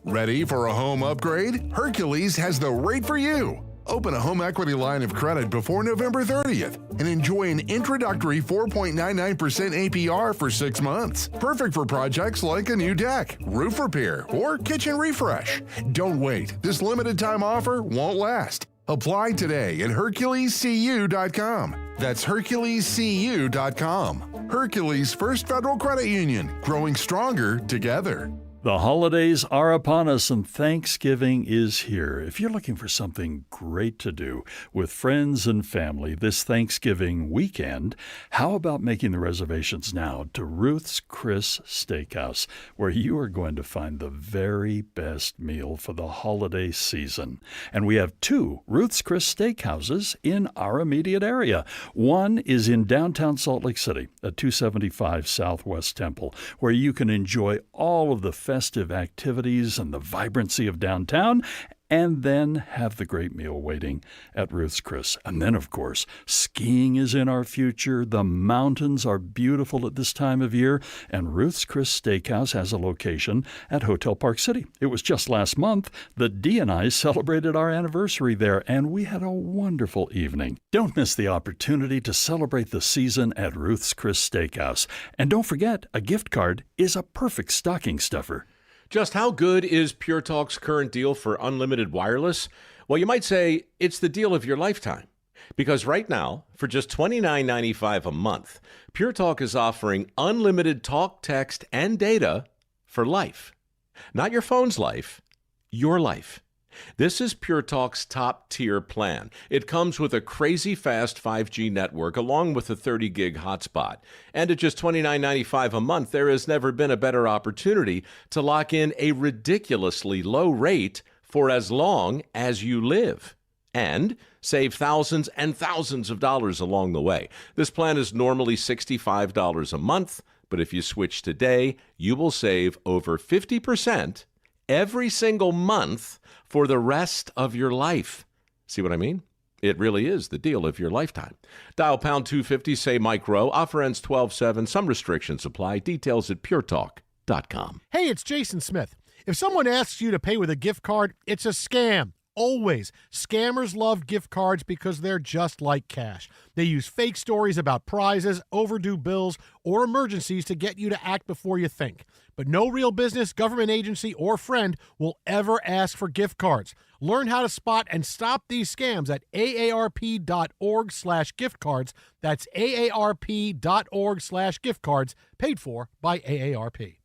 Ready for a home upgrade? Hercules has the rate for you. Open a home equity line of credit before November 30th and enjoy an introductory 4.99% APR for 6 months. Perfect for projects like a new deck, roof repair, or kitchen refresh. Don't wait. This limited time offer won't last. Apply today at HerculesCU.com. That's HerculesCU.com. Hercules First Federal Credit Union, growing stronger together. The holidays are upon us and Thanksgiving is here. If you're looking for something great to do with friends and family this Thanksgiving weekend, how about making the reservations now to Ruth's Chris Steakhouse, where you are going to find the very best meal for the holiday season. And we have 2 Ruth's Chris Steakhouses in our immediate area. One is in downtown Salt Lake City at 275 Southwest Temple, where you can enjoy all of the festive activities and the vibrancy of downtown, and then have the great meal waiting at Ruth's Chris. And then, of course, skiing is in our future. The mountains are beautiful at this time of year, and Ruth's Chris Steakhouse has a location at Hotel Park City. It was just last month that Dee and I celebrated our anniversary there, and we had a wonderful evening. Don't miss the opportunity to celebrate the season at Ruth's Chris Steakhouse. And don't forget, a gift card is a perfect stocking stuffer. Just how good is Pure Talk's current deal for unlimited wireless? Well, you might say it's the deal of your lifetime. Because right now, for just $29.95 a month, Pure Talk is offering unlimited talk, text, and data for life. Not your phone's life, your life. This is Pure Talk's top-tier plan. It comes with a crazy fast 5G network along with a 30-gig hotspot. And at just $29.95 a month, there has never been a better opportunity to lock in a ridiculously low rate for as long as you live. And save thousands and thousands of dollars along the way. This plan is normally $65 a month, but if you switch today, you will save over 50% every single month for the rest of your life. See what I mean? It really is the deal of your lifetime. Dial pound 250, say Mike Rowe. Offer ends 12/7. Some restrictions apply. Details at puretalk.com. Hey, it's Jason Smith. If someone asks you to pay with a gift card, it's a scam. Always. Scammers love gift cards because they're just like cash. They use fake stories about prizes, overdue bills, or emergencies to get you to act before you think. But no real business, government agency, or friend will ever ask for gift cards. Learn how to spot and stop these scams at aarp.org/gift cards. That's aarp.org/gift cards, paid for by AARP.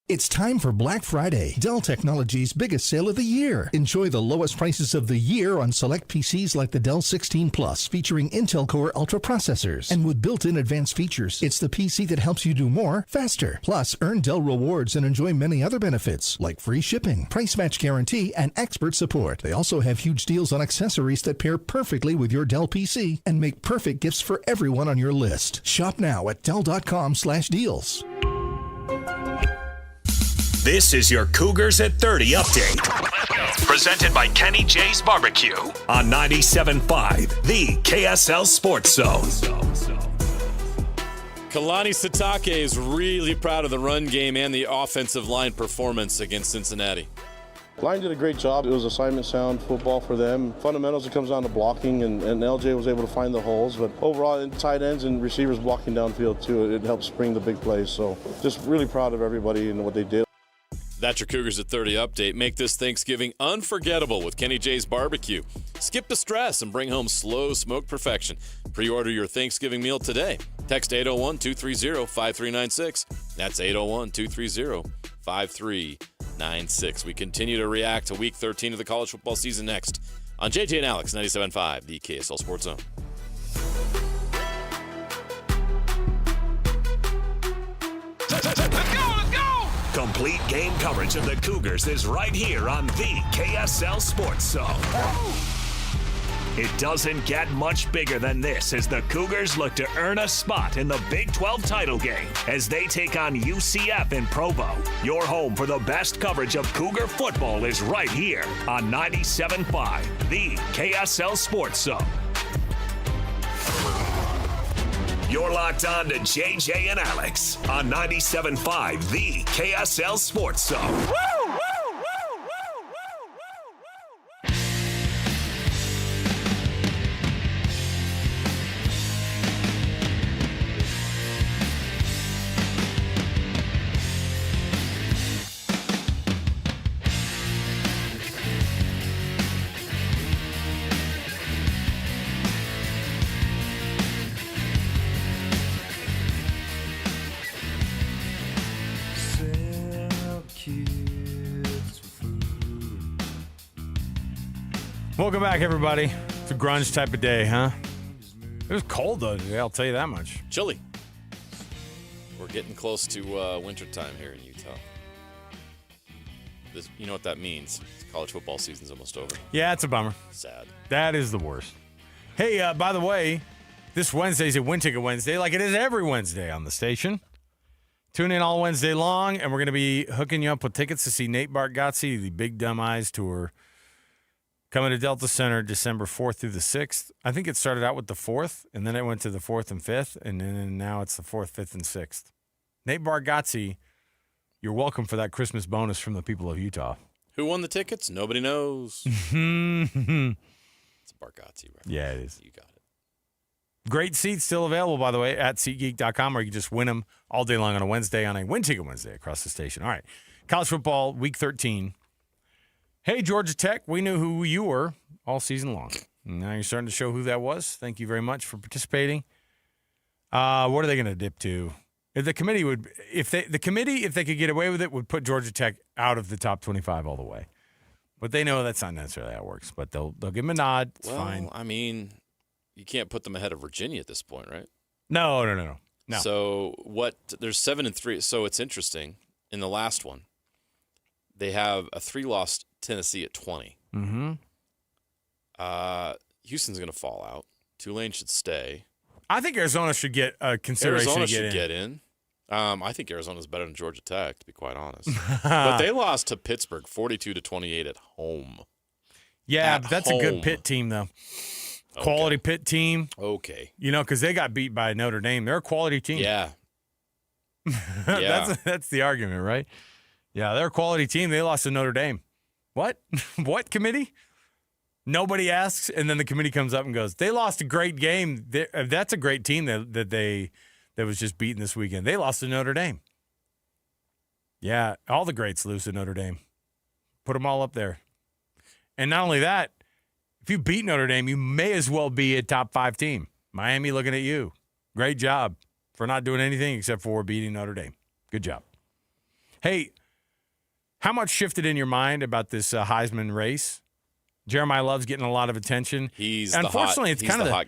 It's time for Black Friday, Dell Technologies' biggest sale of the year. Enjoy the lowest prices of the year on select PCs like the Dell 16 Plus, featuring Intel Core Ultra processors. And with built-in advanced features, it's the PC that helps you do more, faster. Plus, earn Dell rewards and enjoy many other benefits, like free shipping, price match guarantee, and expert support. They also have huge deals on accessories that pair perfectly with your Dell PC and make perfect gifts for everyone on your list. Shop now at Dell.com/deals. This is your Cougars at 30 update. Presented by Kenny J's Barbecue on 97.5, the KSL Sports Zone. Kalani Sitake is really proud of the run game and the offensive line performance against Cincinnati. Line did a great job. It was assignment sound football for them. Fundamentals, it comes down to blocking, and LJ was able to find the holes. But overall, in tight ends and receivers blocking downfield, too, it helps spring the big plays. So just really proud of everybody and what they did. That's your Cougars at 30 update. Make this Thanksgiving unforgettable with Kenny J's Barbecue. Skip the stress and bring home slow smoke perfection. Pre-order your Thanksgiving meal today. Text 801-230-5396. That's 801-230-5396. We continue to react to Week 13 of the college football season next on JJ and Alex, 97.5, the KSL Sports Zone. Let's go! Complete game coverage of the Cougars is right here on the KSL Sports Zone. It doesn't get much bigger than this as the Cougars look to earn a spot in the Big 12 title game as they take on UCF in Provo. Your home for the best coverage of Cougar football is right here on 97.5, the KSL Sports Zone. You're locked on to JJ and Alex on 97.5, the KSL Sports Zone. Welcome back, everybody. It's a grunge type of day, huh? It was cold, though, today, I'll tell you that much. Chilly. We're getting close to wintertime here in Utah. You know what that means. College football season's almost over. Yeah, it's a bummer. Sad. That is the worst. Hey, by the way, this Wednesday's a Win Ticket Wednesday, like it is every Wednesday on the station. Tune in all Wednesday long, and we're going to be hooking you up with tickets to see Nate Bargatze, the Big Dumb Eyes Tour, coming to Delta Center December 4th through the 6th. I think it started out with the 4th, and then it went to the 4th and 5th, and then now it's the 4th, 5th, and 6th. Nate Bargatze, you're welcome for that Christmas bonus from the people of Utah. Who won the tickets? Nobody knows. It's a Bargatze reference. Yeah, it is. You got it. Great seats still available, by the way, at SeatGeek.com, or you can just win them all day long on a Wednesday on a Win Ticket Wednesday across the station. All right, college football, Week 13. Hey, Georgia Tech, we knew who you were all season long. Now you're starting to show who that was. Thank you very much for participating. What are they going to dip to? If the committee would, if they could get away with it, would put Georgia Tech out of the top 25 all the way. But they know that's not necessarily how it works. But they'll give them a nod. It's fine. I mean, you can't put them ahead of Virginia at this point, right? No. So there's 7-3. So it's interesting. In the last one, they have a 3-loss Tennessee at 20. Mm-hmm. Houston's going to fall out. Tulane should stay. I think Arizona should get a consideration. Arizona should get in. I think Arizona's better than Georgia Tech, to be quite honest. But they lost to Pittsburgh 42-28 at home. Yeah, that's a good Pitt team, though. Okay. Quality Pitt team. Okay. Because they got beat by Notre Dame. They're a quality team. Yeah. Yeah. That's the argument, right? Yeah, they're a quality team. They lost to Notre Dame. What? What committee? Nobody asks, and then the committee comes up and goes, they lost a great game. That's a great team that was just beaten this weekend. They lost to Notre Dame. Yeah, all the greats lose to Notre Dame. Put them all up there. And not only that, if you beat Notre Dame, you may as well be a top 5 team. Miami looking at you. Great job for not doing anything except for beating Notre Dame. Good job. Hey, how much shifted in your mind about this Heisman race? Jeremiah Love's getting a lot of attention. He's the hot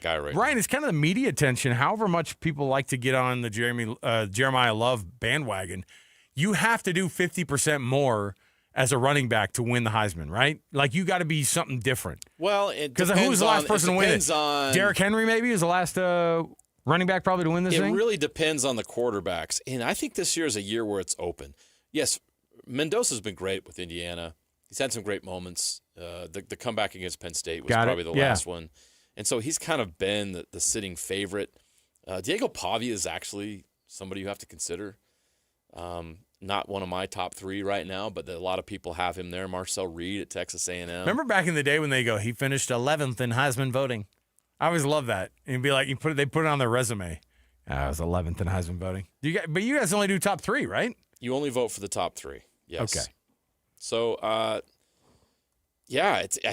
guy right now. Right, it's kind of the media attention. However much people like to get on the Jeremiah Love bandwagon, you have to do 50% more as a running back to win the Heisman, right? Like, you got to be something different. Well, it because depends. Who was the last person to win it? On, Derrick Henry maybe is the last running back probably to win this thing? It really depends on the quarterbacks. And I think this year is a year where it's open. Yes, Mendoza's been great with Indiana. He's had some great moments. The comeback against Penn State was probably the last one. And so he's kind of been the sitting favorite. Diego Pavia is actually somebody you have to consider. Not one of my top 3 right now, but a lot of people have him there. Marcel Reed at Texas A&M. Remember back in the day when they go, he finished 11th in Heisman voting? I always love that. And it'd be like, they put it on their resume. I was 11th in Heisman voting. But you guys only do top 3, right? You only vote for the top 3. Yes. Okay. So, I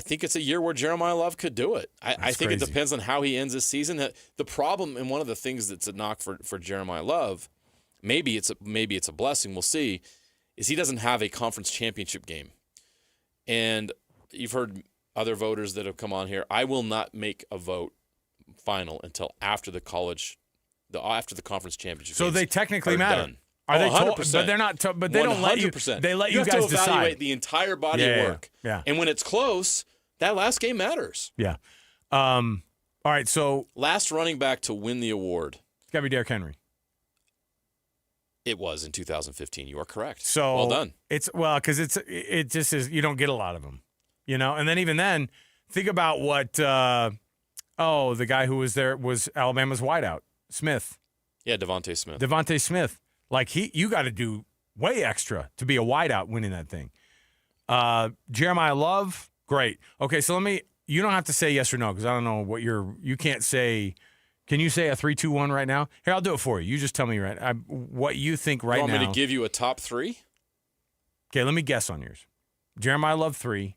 think it's a year where Jeremiah Love could do it. I think crazy. It depends on how he ends this season. The problem, and one of the things that's a knock for Jeremiah Love, maybe it's a blessing, we'll see, is he doesn't have a conference championship game. And you've heard other voters that have come on here. I will not make a vote final until after the conference championship. So they technically matter. Done. Are they 100%. But they're not. But they don't let you. They let you guys have to evaluate decide the entire body of work. Yeah. And when it's close, that last game matters. Yeah. All right. So last running back to win the award. It's got to be Derrick Henry. It was in 2015. You are correct. So well done. Because it just is. You don't get a lot of them, and then even then, think about what. The guy who was there was Alabama's wideout, Smith. Yeah, Devontae Smith. Devontae Smith. Like you got to do way extra to be a wideout winning that thing. Jeremiah Love, great. Okay, so you don't have to say yes or no because I don't know what you can't say. Can you say a 3-2-1 right now? Here, I'll do it for you. You just tell me what you think right now. You want me to give you a top 3? Okay, let me guess on yours. Jeremiah Love 3.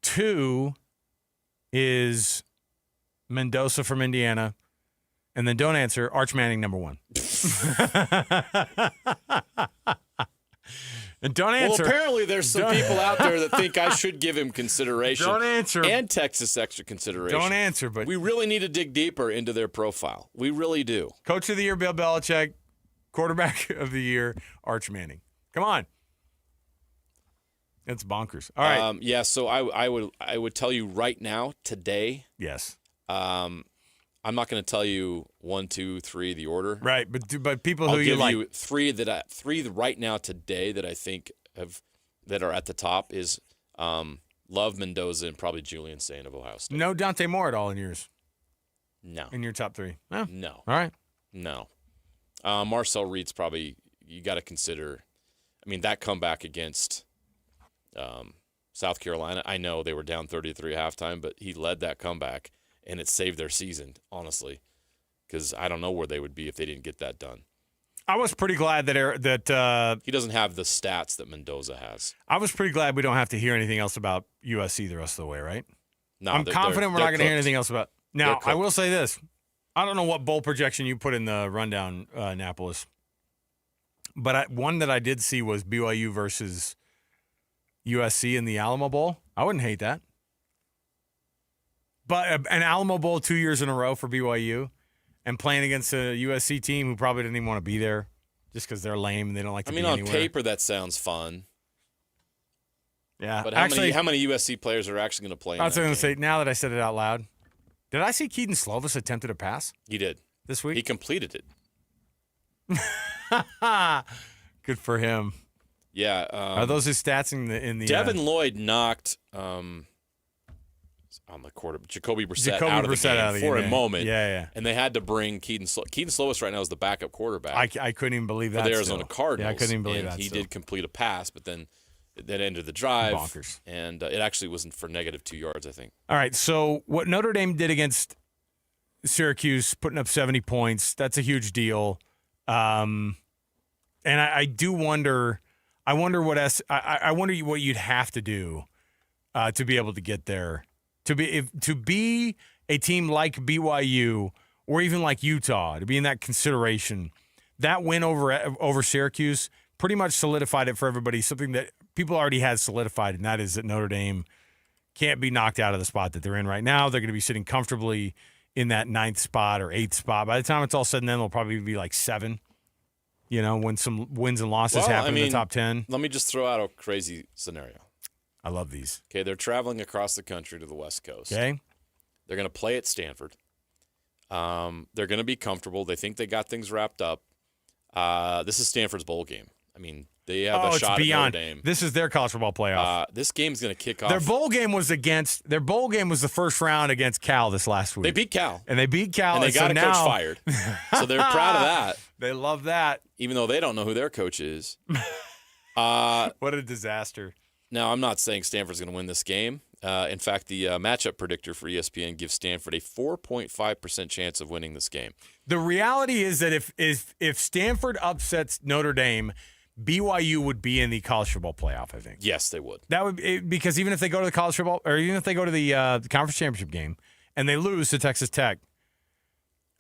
2 is Mendoza from Indiana. And then don't answer, Arch Manning number 1. And don't answer. Well, apparently there's some people out there that think I should give him consideration. Don't answer. And Texas extra consideration. Don't answer, but we really need to dig deeper into their profile. We really do. Coach of the Year, Bill Belichick. Quarterback of the Year, Arch Manning. Come on. That's bonkers. All right. Yeah, so I would tell you right now, today. Yes. I'm not going to tell you 1, 2, 3 the order. Right, but people who you like. I'll give you three right now today that I think that are at the top is Love, Mendoza, and probably Julian Sain of Ohio State. No Dante Moore at all in yours. No. In your top 3. No. All right. No. Marcel Reed's probably you got to consider. I mean that comeback against South Carolina. I know they were down 33 at halftime, but he led that comeback. And it saved their season, honestly, because I don't know where they would be if they didn't get that done. I was pretty glad that he doesn't have the stats that Mendoza has. I was pretty glad we don't have to hear anything else about USC the rest of the way, right? No, I'm confident we're not going to hear anything else about. Now, I will say this: I don't know what bowl projection you put in the rundown, Annapolis, but one that I did see was BYU versus USC in the Alamo Bowl. I wouldn't hate that. But an Alamo Bowl 2 years in a row for BYU and playing against a USC team who probably didn't even want to be there just because they're lame and they don't like to be anywhere. On paper, that sounds fun. Yeah. But how many USC players are actually going to play in I was that going to game? say, now that I said it out loud, did I see Keaton Slovis attempted a pass? He did. This week? He completed it. Good for him. Yeah. Are those his stats in the Devin Lloyd knocked on the quarter, Jacoby Brissett out of the game for a moment. Yeah. And they had to bring Keaton Slovis right now is the backup quarterback. I couldn't even believe that. For the Arizona Cardinals. Yeah, I couldn't even believe and that. He did complete a pass, but then that ended the drive. Bonkers. And it actually wasn't for -2 yards, I think. All right, so what Notre Dame did against Syracuse, putting up 70 points, that's a huge deal. And I do wonder. I wonder what you'd have to do to be able to get there. To be a team like BYU or even like Utah, to be in that consideration, that win over Syracuse pretty much solidified it for everybody, something that people already had solidified, and that is that Notre Dame can't be knocked out of the spot that they're in right now. They're going to be sitting comfortably in that 9th spot or 8th spot. By the time it's all said and done, they'll probably be like 7, when some wins and losses happen in the top 10. Let me just throw out a crazy scenario. I love these. Okay, they're traveling across the country to the West Coast. Okay. They're going to play at Stanford. They're going to be comfortable. They think they got things wrapped up. This is Stanford's bowl game. I mean, they have a shot at Notre Dame. This is their college football playoff. This game's going to kick off. Their bowl game was the first round against Cal this last week. They beat Cal. And they beat Cal. And they got a coach fired. So they're proud of that. They love that. Even though they don't know who their coach is. What a disaster. Now, I'm not saying Stanford's going to win this game. In fact, the matchup predictor for ESPN gives Stanford a 4.5% chance of winning this game. The reality is that if Stanford upsets Notre Dame, BYU would be in the college football playoff, I think. Yes, they would. That would because even if they go to the college football, or even if they go to the conference championship game and they lose to Texas Tech,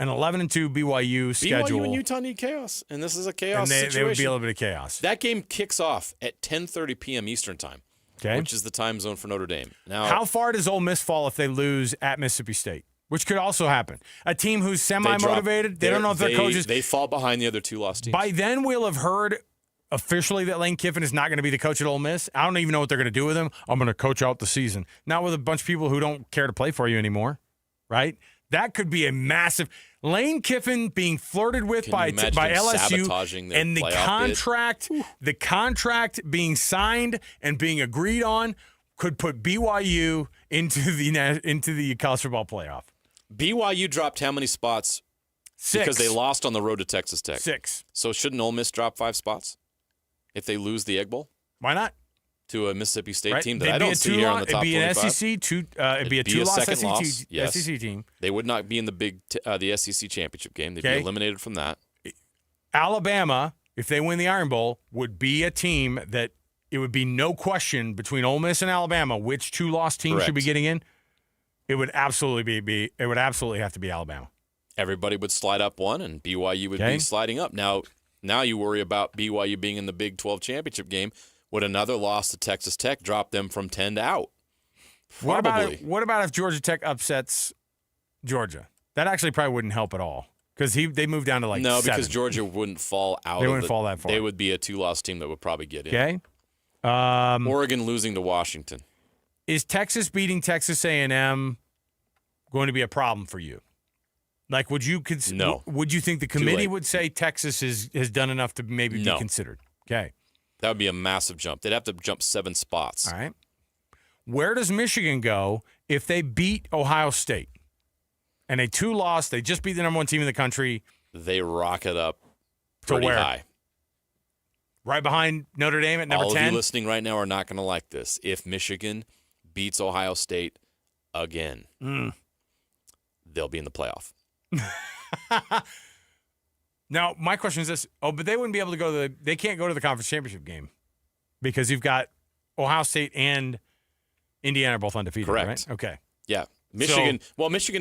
an 11-2 BYU schedule. BYU and Utah need chaos, and this is a chaos situation. They would be a little bit of chaos. That game kicks off at 10:30 p.m. Eastern time, okay, which is the time zone for Notre Dame. Now, how far does Ole Miss fall if they lose at Mississippi State? which could also happen. A team who's semi-motivated, they don't know if their coaches. They fall behind the other two lost teams. By then, we'll have heard officially that Lane Kiffin is not going to be the coach at Ole Miss. I don't even know what they're going to do with him. I'm going to coach out the season. Not with a bunch of people who don't care to play for you anymore, right? That could be a massive Lane Kiffin being flirted with by LSU, and the contract being signed and being agreed on could put BYU into the college football playoff. BYU dropped how many spots? 6. Because they lost on the road to Texas Tech. 6. So shouldn't Ole Miss drop 5 spots if they lose the Egg Bowl? Why not? To a Mississippi State team that They'd I don't see here on the top 25. It'd be a two-loss SEC team. They would not be in the SEC championship game. They'd be eliminated from that. Alabama, if they win the Iron Bowl, would be a team that it would be no question between Ole Miss and Alabama which two-loss team should be getting in. It would absolutely it would absolutely have to be Alabama. Everybody would slide up one, and BYU would be sliding up. Now you worry about BYU being in the Big 12 championship game. Would another loss to Texas Tech drop them from 10 to out? Probably. What about if Georgia Tech upsets Georgia? That actually probably wouldn't help at all because they moved down to like 7. Because Georgia wouldn't fall out. They wouldn't fall that far. They would be a 2-loss team that would probably get in. Okay. Oregon losing to Washington. Is Texas beating Texas A&M going to be a problem for you? Like, would you No. Would you think the committee would say Texas has done enough to maybe be considered? Okay. That would be a massive jump. They'd have to jump 7 spots. All right. Where does Michigan go if they beat Ohio State? And a 2-loss, they just beat the number 1 team in the country. They rocket up pretty high. Right behind Notre Dame at number 10? All of you listening right now are not going to like this. If Michigan beats Ohio State again, they'll be in the playoff. Now, my question is this. But they wouldn't be able to they can't go to the conference championship game because you've got Ohio State and Indiana are both undefeated, Correct. right? Okay. Yeah. Michigan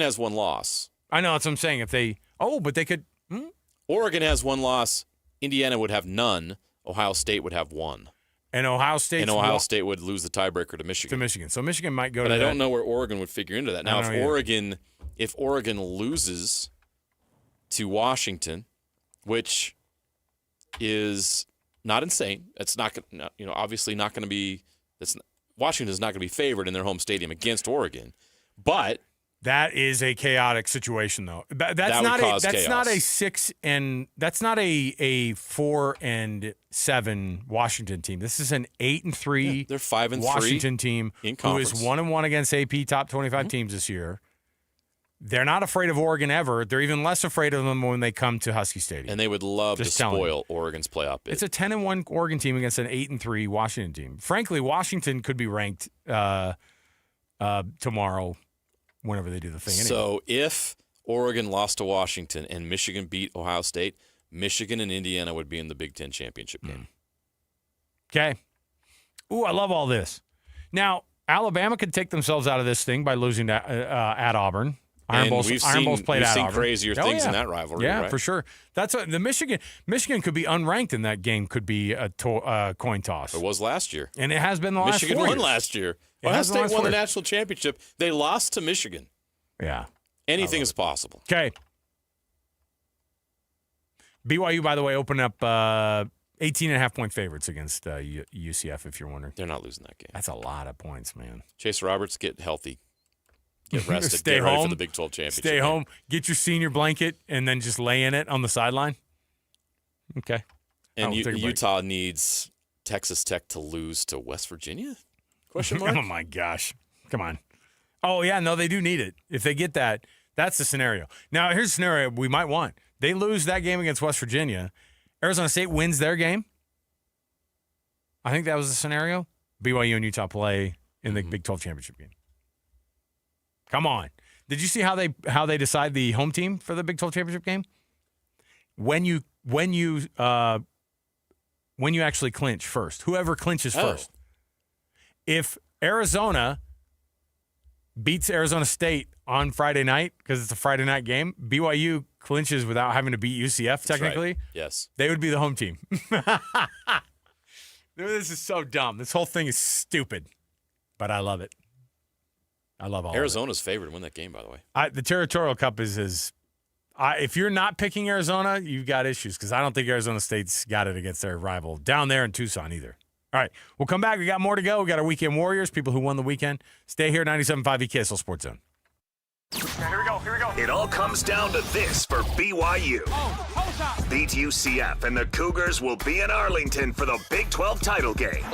has 1 loss. I know, that's what I'm saying. If they but they could Oregon has 1 loss. Indiana would have none. Ohio State would have 1. And Ohio State would lose the tiebreaker to Michigan. So Michigan might go but to I don't know where Oregon would figure into that. Now, if Oregon loses to Washington, which is not insane, it's not obviously not going to be. Washington is not going to be favored in their home stadium against Oregon, but that is a chaotic situation, though. That's not a 4-7 Washington team. This is an 8-3. They're 5-3 Washington team in who is 1-1 against AP top 25 teams this year. They're not afraid of Oregon ever. They're even less afraid of them when they come to Husky Stadium. And they would love to spoil Oregon's playoff bid. It's a 10-1 Oregon team against an 8-3 Washington team. Frankly, Washington could be ranked tomorrow whenever they do the thing. Anyway. So if Oregon lost to Washington and Michigan beat Ohio State, Michigan and Indiana would be in the Big Ten championship game. Okay. Ooh, I love all this. Now, Alabama could take themselves out of this thing by losing at Auburn. Iron Bowl's played at Auburn. Crazier things in that rivalry. Yeah, right? for sure. That's the Michigan could be unranked in that game. Could be a coin toss. It was last year, and it has been the last 4 years. Michigan won last year. Ohio State won the national championship. They lost to Michigan. Yeah, anything is possible. Okay. BYU, by the way, opened up 18.5-point favorites against UCF. If you're wondering, they're not losing that game. That's a lot of points, man. Chase Roberts, get healthy. Get rested. Stay get home ready for the Big 12 championship. Stay home. Get your senior blanket and then just lay in it on the sideline. Okay. And Utah needs Texas Tech to lose to West Virginia? Question mark? Oh, my gosh. Come on. Oh, yeah. No, they do need it. If they get that, that's the scenario. Now, here's a scenario we might want. They lose that game against West Virginia. Arizona State wins their game. I think that was the scenario. BYU and Utah play in the Big 12 championship game. Come on. Did you see how they decide the home team for the Big 12 championship game? When you actually clinch first, whoever clinches first. If Arizona beats Arizona State on Friday night because it's a Friday night game, BYU clinches without having to beat UCF technically. Right. Yes, they would be the home team. This is so dumb. This whole thing is stupid, but I love it. I love all Arizona's favored to win that game, by the way. The Territorial Cup is if you're not picking Arizona, you've got issues because I don't think Arizona State's got it against their rival down there in Tucson either. All right, we'll come back. We got more to go. We got our weekend warriors, people who won the weekend. Stay here, 97.5 KSL Sports Zone. Here we go. It all comes down to this for BYU. Beat UCF, and the Cougars will be in Arlington for the Big 12 title game.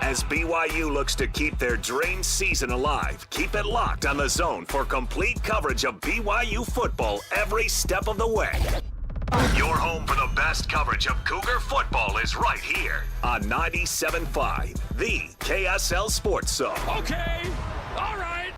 As BYU looks to keep their drained season alive, keep it locked on the Zone for complete coverage of BYU football every step of the way. Your home for the best coverage of Cougar football is right here on 97.5, the KSL Sports Zone. Okay, all right.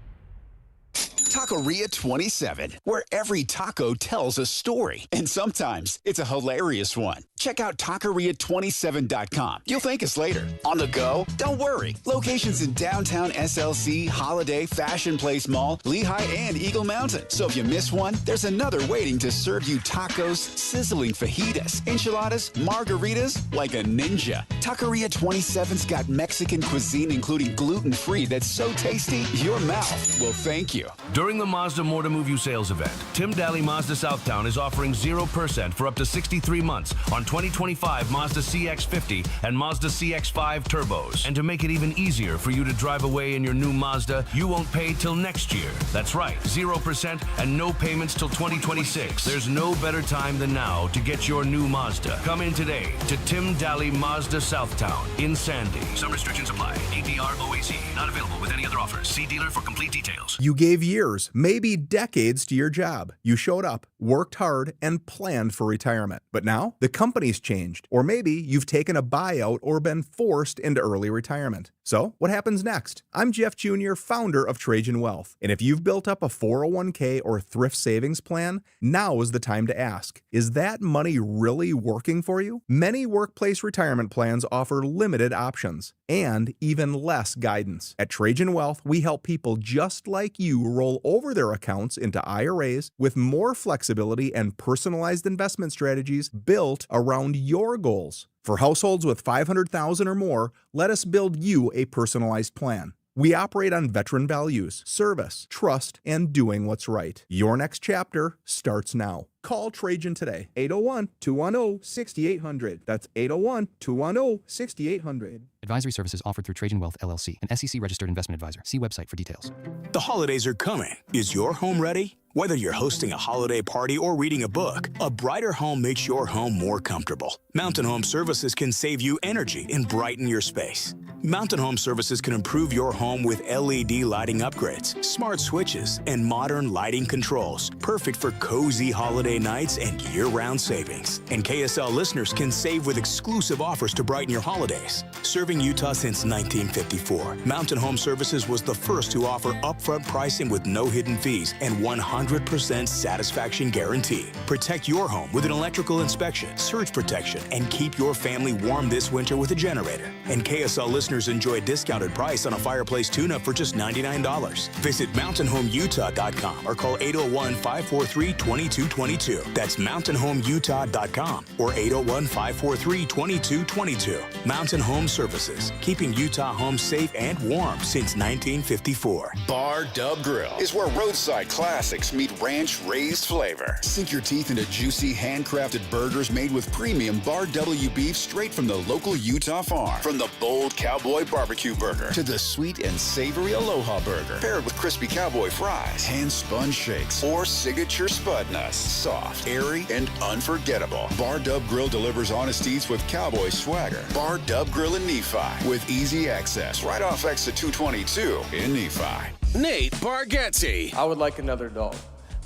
Taqueria 27, where every taco tells a story, and sometimes it's a hilarious one. Check out taqueria27.com. You'll thank us later. On the go? Don't worry. Locations in downtown SLC, Holiday, Fashion Place Mall, Lehigh, and Eagle Mountain. So if you miss one, there's another waiting to serve you tacos, sizzling fajitas, enchiladas, margaritas like a ninja. Taqueria 27's got Mexican cuisine, including gluten-free, that's so tasty, your mouth will thank you. During the Mazda More to Move You sales event, Tim Daly Mazda Southtown is offering 0% for up to 63 months on 2025 Mazda CX-50 and Mazda CX-5 turbos. And to make it even easier for you to drive away in your new Mazda, you won't pay till next year. That's right, 0% and no payments till 2026. There's no better time than now to get your new Mazda. Come in today to Tim Daly Mazda Southtown in Sandy. Some restrictions apply. APR OAC. Not available with any other offers. See dealer for complete details. You gave years, maybe decades to your job. You showed up, worked hard, and planned for retirement. But now, the company's changed. Or maybe you've taken a buyout or been forced into early retirement. So, what happens next? I'm Jeff Jr., founder of Trajan Wealth. And if you've built up a 401k or thrift savings plan, now is the time to ask, is that money really working for you? Many workplace retirement plans offer limited options and even less guidance. At Trajan Wealth, we help people just like you roll over their accounts into IRAs with more flexibility and personalized investment strategies built around your goals. For households with $500,000 or more, let us build you a personalized plan. We operate on veteran values, service, trust, and doing what's right. Your next chapter starts now. Call Trajan today, 801-210-6800. That's 801-210-6800. Advisory services offered through Trajan Wealth, LLC, an SEC-registered investment advisor. See website for details. The holidays are coming. Is your home ready? Whether you're hosting a holiday party or reading a book, a brighter home makes your home more comfortable. Mountain Home Services can save you energy and brighten your space. Mountain Home Services can improve your home with LED lighting upgrades, smart switches, and modern lighting controls, perfect for cozy holiday nights and year-round savings. And KSL listeners can save with exclusive offers to brighten your holidays. Serving Utah since 1954, Mountain Home Services was the first to offer upfront pricing with no hidden fees and 100% satisfaction guarantee. Protect your home with an electrical inspection, surge protection, and keep your family warm this winter with a generator. And KSL listeners enjoy a discounted price on a fireplace tune-up for just $99. Visit mountainhomeutah.com or call 801-543-2222. That's mountainhomeutah.com or 801-543-2222. Mountain Home Services, keeping Utah homes safe and warm since 1954. Bar Dub Grill is where roadside classics meet ranch-raised flavor. Sink your teeth into juicy, handcrafted burgers made with premium Bar W beef straight from the local Utah farm. From the bold cowboy barbecue burger to the sweet and savory Aloha burger, paired with crispy cowboy fries, hand-spun shakes, or signature spud nuts. Soft, airy, and unforgettable. Bar Dub Grill delivers honest eats with cowboy swagger. Bar Dub Grill in Nephi with easy access right off exit 222 in Nephi. Nate Bargatze. I would like another dog.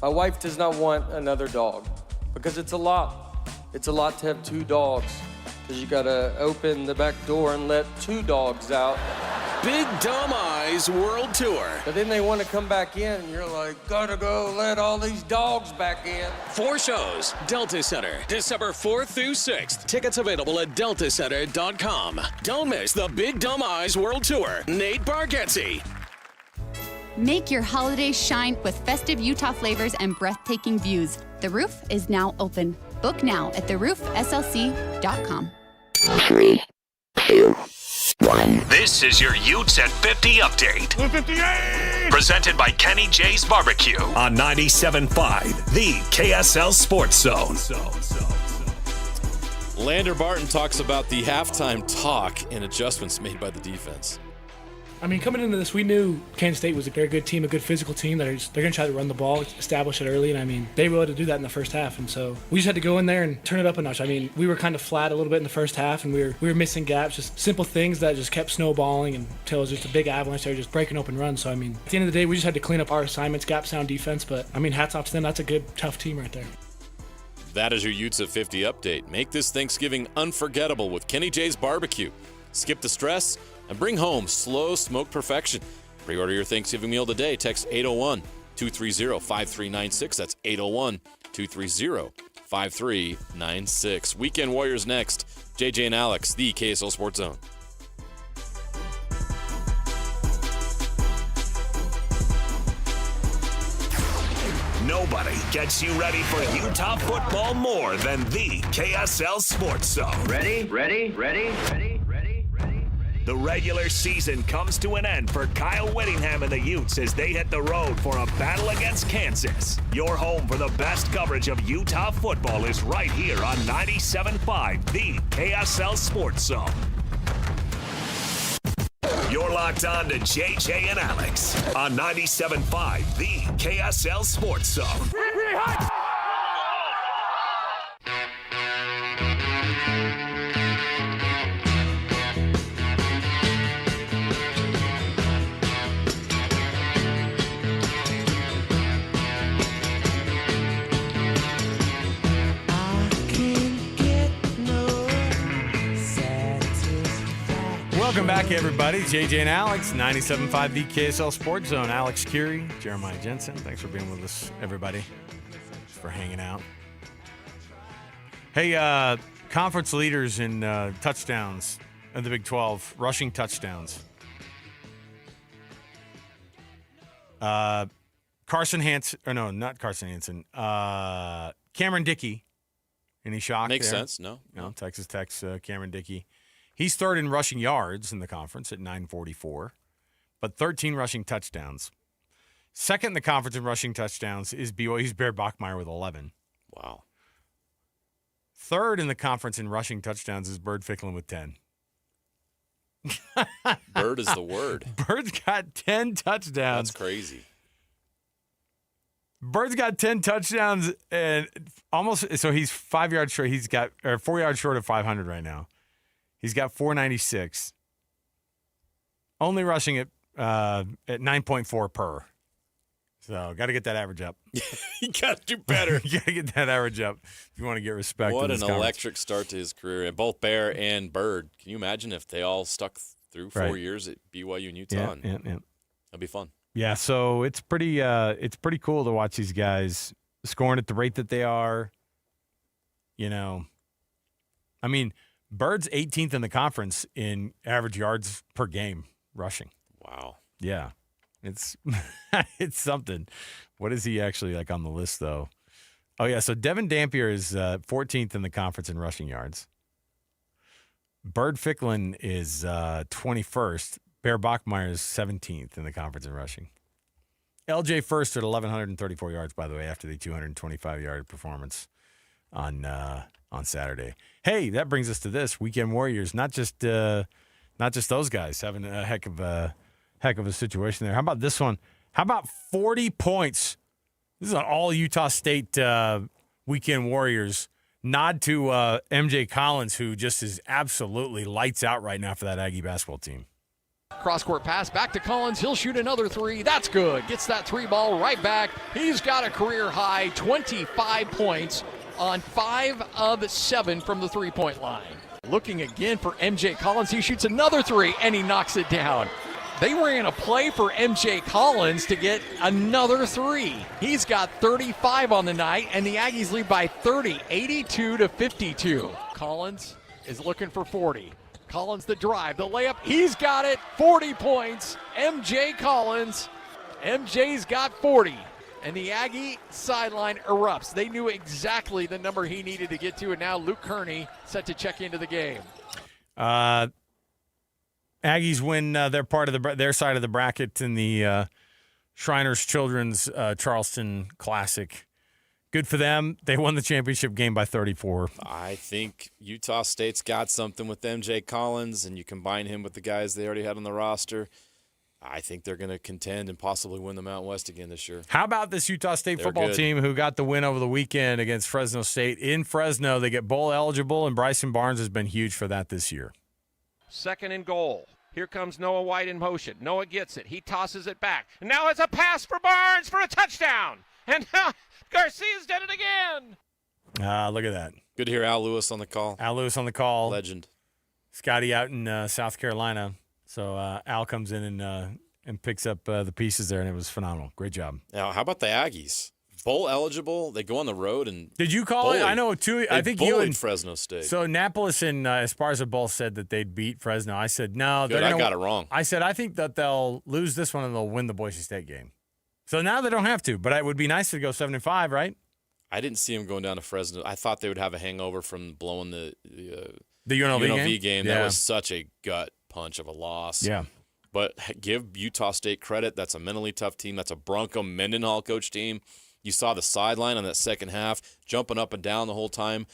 My wife does not want another dog because it's a lot. It's a lot to have two dogs because you gotta open the back door and let two dogs out. Big Dumb Eyes World Tour. But then they want to come back in and you're like, gotta go let all these dogs back in. 4 shows, Delta Center, December 4th through 6th. Tickets available at deltacenter.com. Don't miss the Big Dumb Eyes World Tour. Nate Bargatze. Make your holidays shine with festive Utah flavors and breathtaking views. The Roof is now open. Book now at theroofslc.com. 3, 2, This is your Utes at 50 update. 58! Presented by Kenny J's Barbecue on 97.5, the KSL Sports Zone. Lander Barton talks about the halftime talk and adjustments made by the defense. I mean, coming into this, we knew Kansas State was a very good team, a good physical team. They're going to try to run the ball, establish it early, and I mean, they were able to do that in the first half. And so we just had to go in there and turn it up a notch. I mean, we were kind of flat a little bit in the first half, and we were missing gaps, just simple things that just kept snowballing until it was just a big avalanche. They were just breaking open runs. So I mean, at the end of the day, we just had to clean up our assignments, gap sound defense. But I mean, hats off to them. That's a good, tough team right there. That is your Utes at 50 update. Make this Thanksgiving unforgettable with Kenny J's Barbecue. Skip the stress and bring home slow smoke perfection. Pre-order your Thanksgiving meal today. Text 801-230-5396. That's 801-230-5396. Weekend Warriors next. JJ and Alex, the KSL Sports Zone. Nobody gets you ready for Utah football more than the KSL Sports Zone. Ready? The regular season comes to an end for Kyle Whittingham and the Utes as they hit the road for a battle against Kansas. Your home for the best coverage of Utah football is right here on 97.5, the KSL Sports Zone. You're locked on to JJ and Alex on 97.5, the KSL Sports Zone. Welcome back, everybody. JJ and Alex, 97.5 the KSL Sports Zone. Alex Curie, Jeremiah Jensen. Thanks for being with us, everybody. Thanks for hanging out. Hey, conference leaders in touchdowns in the Big 12, rushing touchdowns. Carson Hansen, or no, not Carson Hansen. Cameron Dickey. Any shock Makes there? sense, no. Texas Tech's Cameron Dickey. He's third in rushing yards in the conference at 944, but 13 rushing touchdowns. Second in the conference in rushing touchdowns is BYU's Bear Bachmeier with 11. Wow. Third in the conference in rushing touchdowns is Bird Ficklin with 10. Bird is the word. Bird's got 10 touchdowns. That's crazy. Bird's got 10 touchdowns and almost, so he's 5 yards short. He's got, or 4 yards short of 500 right now. He's got 496. Only rushing at 9.4 per. So got to get that average up. You got to do better. You got to get that average up if you want to get respect. What in an this electric start to his career. And both Bear and Bird. Can you imagine if they all stuck through 4 years at BYU and Utah? Yeah. That'd be fun. Yeah, so it's pretty cool to watch these guys scoring at the rate that they are. You know, I mean, Bird's 18th in the conference in average yards per game rushing. Wow. Yeah. It's it's something. What is he actually like on the list, though? Oh, yeah, so Devin Dampier is 14th in the conference in rushing yards. Bird Ficklin is 21st. Bear Bachmeier is 17th in the conference in rushing. LJ first at 1,134 yards, by the way, after the 225-yard performance on Saturday. Hey, that brings us to this weekend Warriors. Not just those guys having a heck of a situation there. How about this one? How about 40 points? This is an all Utah State weekend Warriors. Nod to MJ Collins, who just is absolutely lights out right now for that Aggie basketball team. Cross-court pass back to Collins. He'll shoot another three. That's good. Gets that three ball right back. He's got a career-high 25 points on 5 of 7 from the three-point line. Looking again for MJ Collins. He shoots another three, and he knocks it down. They ran a play for MJ Collins to get another three. He's got 35 on the night, and the Aggies lead by 30, 82-52. Collins is looking for 40. Collins the drive, the layup, he's got it, 40 points. MJ Collins, MJ's got 40. And the Aggie sideline erupts. They knew exactly the number he needed to get to, and now Luke Kearney set to check into the game. Aggies win their part of their side of the bracket in the Shriners Children's Charleston Classic. Good for them. They won the championship game by 34. I think Utah State's got something with MJ Collins, and you combine him with the guys they already had on the roster. I think they're going to contend and possibly win the Mountain West again this year. How about this Utah State football team who got the win over the weekend against Fresno State in Fresno? They get bowl eligible, and Bryson Barnes has been huge for that this year. 2nd and goal. Here comes Noah White in motion. Noah gets it. He tosses it back. And now it's a pass for Barnes for a touchdown. And now Garcia's done it again. Look at that. Good to hear Al Lewis on the call. Al Lewis on the call. Legend. Scotty out in South Carolina. So Al comes in and picks up the pieces there, and it was phenomenal. Great job. Now, how about the Aggies? Bowl eligible. They go on the road and did you call it? I know too. I think you and Fresno State. So Annapolis and Esparza both said that they'd beat Fresno. I said no. Good, I got it wrong. I said I think that they'll lose this one and they'll win the Boise State game. So now they don't have to, but it would be nice to go 7-5, right? I didn't see them going down to Fresno. I thought they would have a hangover from blowing the UNLV game. Yeah. That was such a gut punch of a loss. Yeah. But give Utah State credit. That's a mentally tough team. That's a Bronco Mendenhall coach team. You saw the sideline on that second half, jumping up and down the whole time.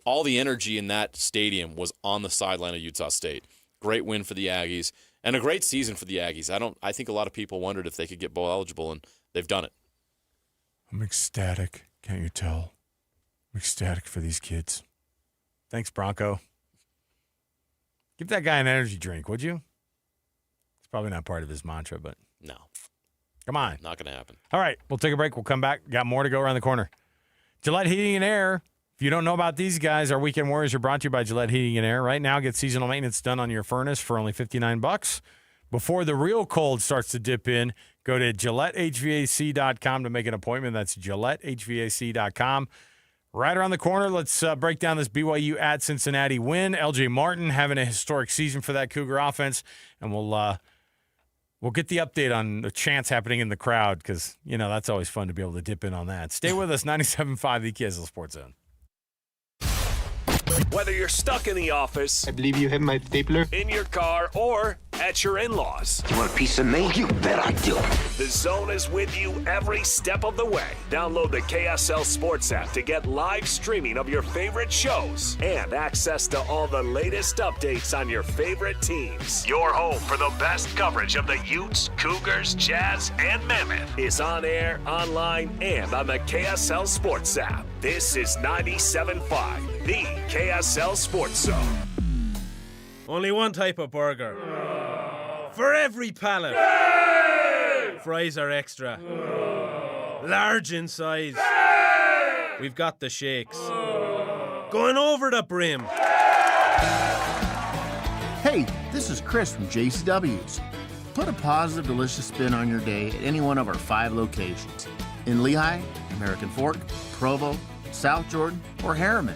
All the energy in that stadium was on the sideline of Utah State. Great win for the Aggies, and a great season for the Aggies. I think a lot of people wondered if they could get bowl eligible, and they've done it. I'm ecstatic. Can't you tell? I'm ecstatic for these kids. Thanks, Bronco. Give that guy an energy drink, would you? It's probably not part of his mantra, but no. Come on. Not going to happen. All right, we'll take a break. We'll come back. Got more to go around the corner. Gillette Heating and Air. If you don't know about these guys, our Weekend Warriors are brought to you by Gillette Heating and Air. Right now, get seasonal maintenance done on your furnace for only $59. Before the real cold starts to dip in, go to GilletteHVAC.com to make an appointment. That's GilletteHVAC.com. Right around the corner, let's break down this BYU at Cincinnati win. LJ Martin having a historic season for that Cougar offense, and we'll get the update on the chants happening in the crowd because, that's always fun to be able to dip in on that. Stay with us, 97.5, the KSL Sports Zone. Whether you're stuck in the office, I believe you have my stapler, in your car, or at your in-laws. You want a piece of me? You bet I do. The Zone is with you every step of the way. Download the KSL Sports app to get live streaming of your favorite shows and access to all the latest updates on your favorite teams. Your home for the best coverage of the Utes, Cougars, Jazz, and Mammoth is on air, online, and on the KSL Sports app. This is 97.5, the KSL Sports Zone. Only one type of burger. For every pallet. Fries are extra. Large in size. We've got the shakes. Going over the brim. Hey, this is Chris from JCW's. Put a positive, delicious spin on your day at any one of our 5 locations. In Lehigh, American Fork, Provo, South Jordan, or Harriman.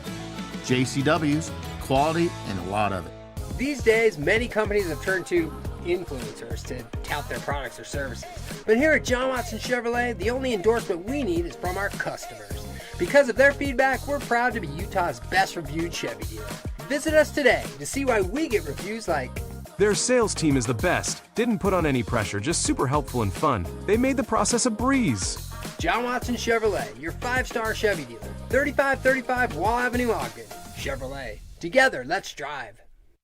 JCW's, quality and a lot of it. These days, many companies have turned to influencers to tout their products or services. But here at John Watson Chevrolet, the only endorsement we need is from our customers. Because of their feedback, we're proud to be Utah's best reviewed Chevy dealer. Visit us today to see why we get reviews like, their sales team is the best. Didn't put on any pressure, just super helpful and fun. They made the process a breeze. John Watson Chevrolet, your 5-star Chevy dealer. 3535 Wall Avenue, Ogden. Chevrolet. Together, let's drive.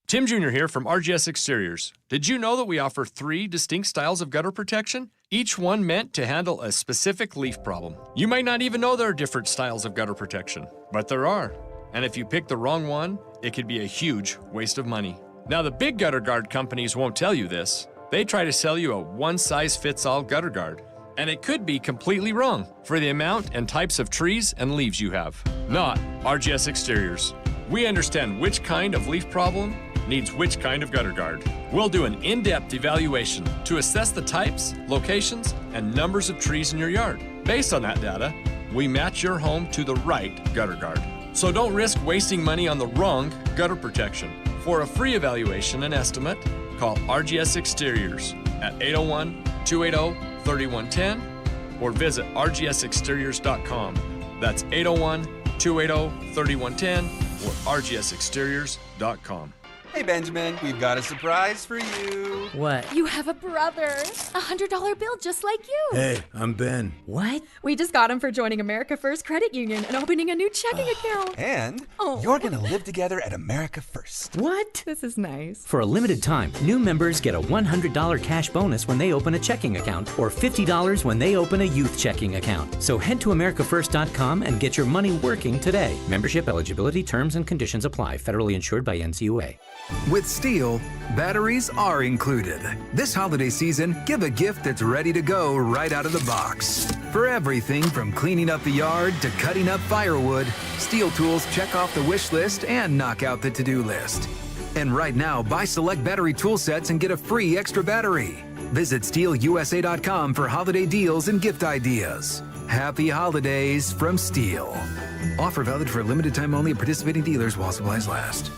Tim Jr. here from RGS Exteriors. Did you know that we offer 3 distinct styles of gutter protection? Each one meant to handle a specific leaf problem. You might not even know there are different styles of gutter protection, but there are. And if you pick the wrong one, it could be a huge waste of money. Now, the big gutter guard companies won't tell you this. They try to sell you a one-size-fits-all gutter guard. And it could be completely wrong for the amount and types of trees and leaves you have. Not RGS Exteriors. We understand which kind of leaf problem needs which kind of gutter guard. We'll do an in-depth evaluation to assess the types, locations, and numbers of trees in your yard. Based on that data, we match your home to the right gutter guard. So don't risk wasting money on the wrong gutter protection. For a free evaluation and estimate, call RGS Exteriors at 801-280-3110 or visit rgsexteriors.com. That's 801-280-3110 or rgsexteriors.com. Hey, Benjamin, we've got a surprise for you. What? You have a brother. $100 bill just like you. Hey, I'm Ben. What? We just got him for joining America First Credit Union and opening a new checking account. And you're going to live together at America First. What? This is nice. For a limited time, new members get a $100 cash bonus when they open a checking account or $50 when they open a youth checking account. So head to AmericaFirst.com and get your money working today. Membership eligibility, terms, and conditions apply. Federally insured by NCUA. With Steel, batteries are included. This holiday season, give a gift that's ready to go right out of the box. For everything from cleaning up the yard to cutting up firewood, Steel tools check off the wish list and knock out the to-do list. And right now, buy select battery tool sets and get a free extra battery. Visit SteelUSA.com for holiday deals and gift ideas. Happy holidays from Steel. Offer valid for a limited time only at participating dealers while supplies last.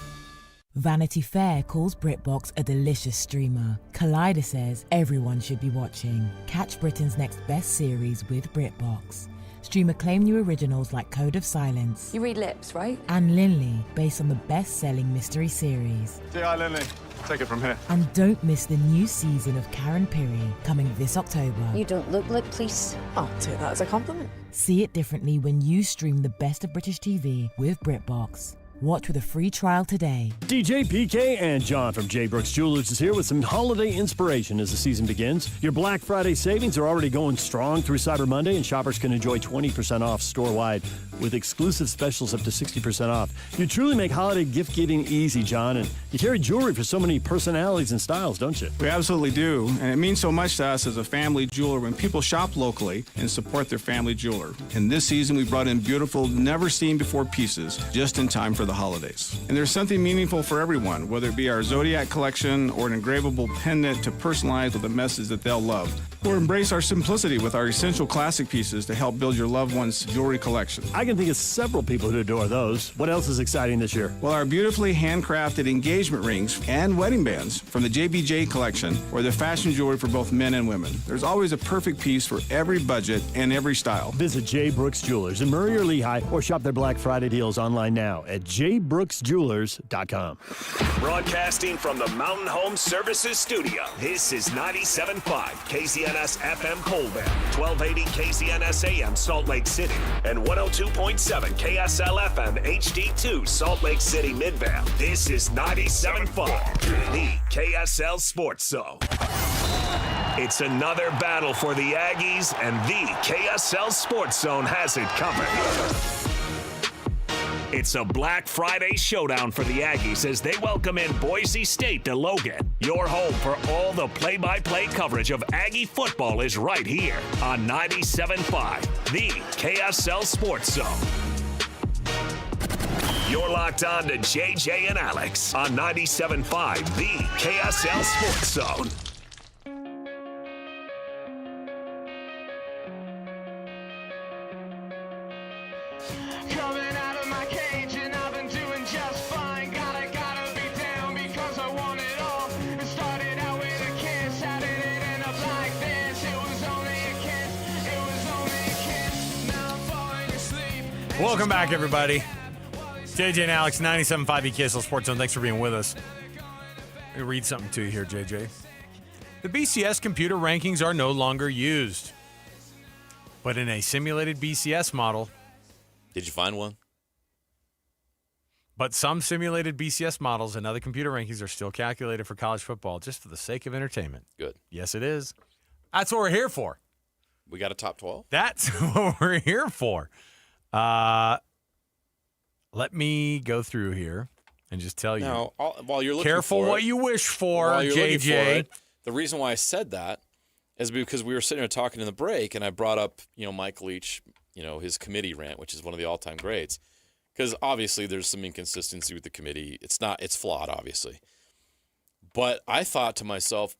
Vanity Fair calls BritBox a delicious streamer. Collider says everyone should be watching. Catch Britain's next best series with BritBox. Stream acclaimed new originals like Code of Silence. You read lips, right? And Linley, based on the best-selling mystery series. Say hi, Linley. Take it from here. And don't miss the new season of Karen Piri, coming this October. You don't look like police. I'll take that as a compliment. See it differently when you stream the best of British TV with BritBox. Watch with a free trial today. DJ, PK, and John from J. Brooks Jewelers is here with some holiday inspiration as the season begins. Your Black Friday savings are already going strong through Cyber Monday, and shoppers can enjoy 20% off store-wide with exclusive specials up to 60% off. You truly make holiday gift-giving easy, John, and you carry jewelry for so many personalities and styles, don't you? We absolutely do, and it means so much to us as a family jeweler when people shop locally and support their family jeweler. And this season, we brought in beautiful, never-seen-before pieces just in time for the holidays. And there's something meaningful for everyone, whether it be our Zodiac collection or an engravable pendant to personalize with a message that they'll love. Or embrace our simplicity with our essential classic pieces to help build your loved one's jewelry collection. I can think of several people who adore those. What else is exciting this year? Well, our beautifully handcrafted engagement rings and wedding bands from the JBJ collection, or the fashion jewelry for both men and women. There's always a perfect piece for every budget and every style. Visit J. Brooks Jewelers in Murray or Lehigh, or shop their Black Friday deals online now at jbrooksjewelers.com. Broadcasting from the Mountain Home Services Studio, this is 97.5 KZNS FM Colville, 1280 KZNS AM Salt Lake City, and 102.7 KSL FM HD2 Salt Lake City Midvale. This is 97.5, the KSL Sports Zone. It's another battle for the Aggies, and the KSL Sports Zone has it covered. It's a Black Friday showdown for the Aggies as they welcome in Boise State to Logan. Your home for all the play-by-play coverage of Aggie football is right here on 97.5, the KSL Sports Zone. You're locked on to JJ and Alex on 97.5, the KSL Sports Zone. Welcome back, everybody. JJ and Alex, 97.5 KSL Sports Zone. Thanks for being with us. Let me read something to you here, JJ. The BCS computer rankings are no longer used. But in a simulated BCS model... Did you find one? But some simulated BCS models and other computer rankings are still calculated for college football just for the sake of entertainment. Good. Yes, it is. That's what we're here for. We got a top 12? That's what we're here for. Let me go through here and just tell you. Now, while you're looking careful for what it, you wish for, while you're looking JJ. for it, the reason why I said that is because we were sitting there talking in the break, and I brought up, Mike Leach, his committee rant, which is one of the all-time greats, because obviously there's some inconsistency with the committee. It's flawed, obviously. But I thought to myself,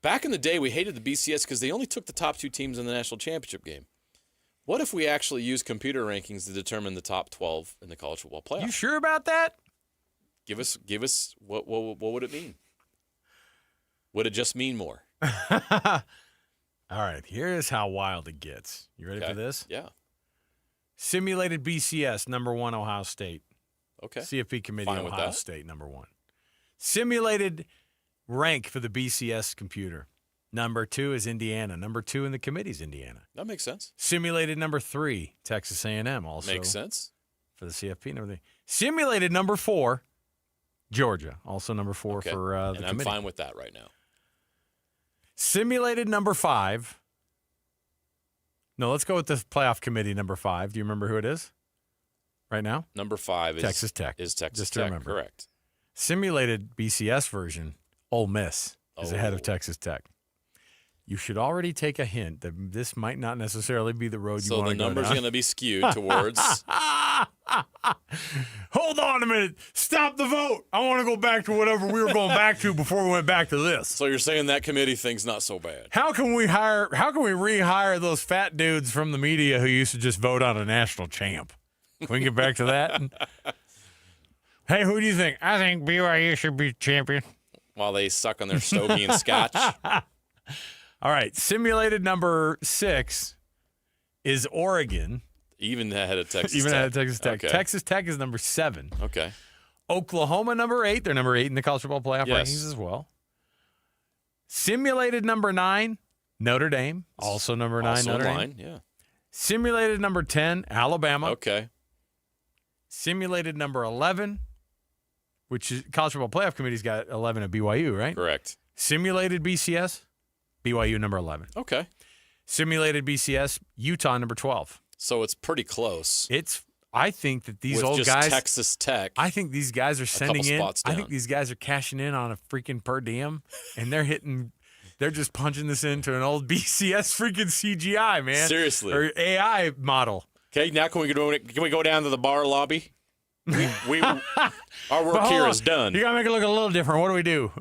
back in the day, we hated the BCS because they only took the top two teams in the national championship game. What if we actually use computer rankings to determine the top 12 in the college football playoff? You sure about that? Give us what would it mean? Would it just mean more? All right, here's how wild it gets. You ready for this? Yeah. Simulated BCS, number 1, Ohio State. Okay. CFP committee, Fine with Ohio that. State, number 1. Simulated rank for the BCS computer. Number 2 is Indiana. Number 2 in the committee is Indiana. That makes sense. Simulated number 3, Texas A&M. Also makes sense for the CFP and everything. Simulated number 4, Georgia. Also number 4 for the and committee. I'm fine with that right now. Simulated number 5. No, let's go with the playoff committee number 5. Do you remember who it is right now? Number 5 is Texas Tech. Is Texas Just to Tech, remember. correct. Simulated BCS version, Ole Miss is ahead of Texas Tech. You should already take a hint that this might not necessarily be the road you want to go down. So the number's going to be skewed towards... Hold on a minute. Stop the vote. I want to go back to whatever we were going back to before we went back to this. So you're saying that committee thing's not so bad. How can we rehire those fat dudes from the media who used to just vote on a national champ? Can we get back to that? Hey, who do you think? I think BYU should be champion. While they suck on their stogie and scotch. All right. Simulated number 6 is Oregon. Even ahead of Texas Tech. Even ahead of Texas Tech. Okay. Texas Tech is number 7. Okay. Oklahoma, number 8. They're number 8 in the college football playoff Yes. rankings as well. Simulated number 9, Notre Dame. Also number 9, Also Notre in line, Dame. yeah. Simulated number 10, Alabama. Okay. Simulated number 11, which is college football playoff committee's got 11 at BYU, right? Correct. Simulated BCS, BYU number 11. Okay. Simulated BCS, Utah number 12. So it's pretty close. I think that these With old just guys, Texas Tech. I think these guys are sending couple in. spots I down. think these guys are cashing in on a freaking per diem, and they're just punching this into an old BCS freaking CGI, man. Seriously. Or AI model. Okay, now can we go down to the bar lobby? Our work But hold here on. is done. You gotta make it look a little different. What do we do?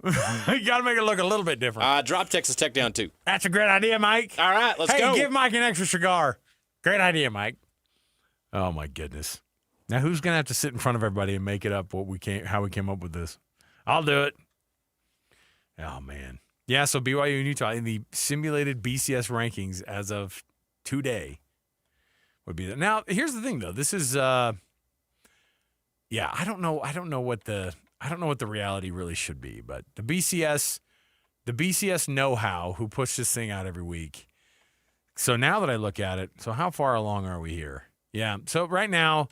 You gotta make it look a little bit different. Drop Texas Tech down 2. That's a great idea, Mike. All right, let's hey, go. give Mike an extra cigar. Great idea, Mike. Oh my goodness. Now who's gonna have to sit in front of everybody and make it up how we came up with this? I'll do it. Oh man. Yeah, so BYU and Utah in the simulated BCS rankings as of today would be that. Now, here's the thing though. This is yeah, I don't know what the reality really should be, but the BCS know-how who push this thing out every week. So now that I look at it, so how far along are we here? Yeah. So right now,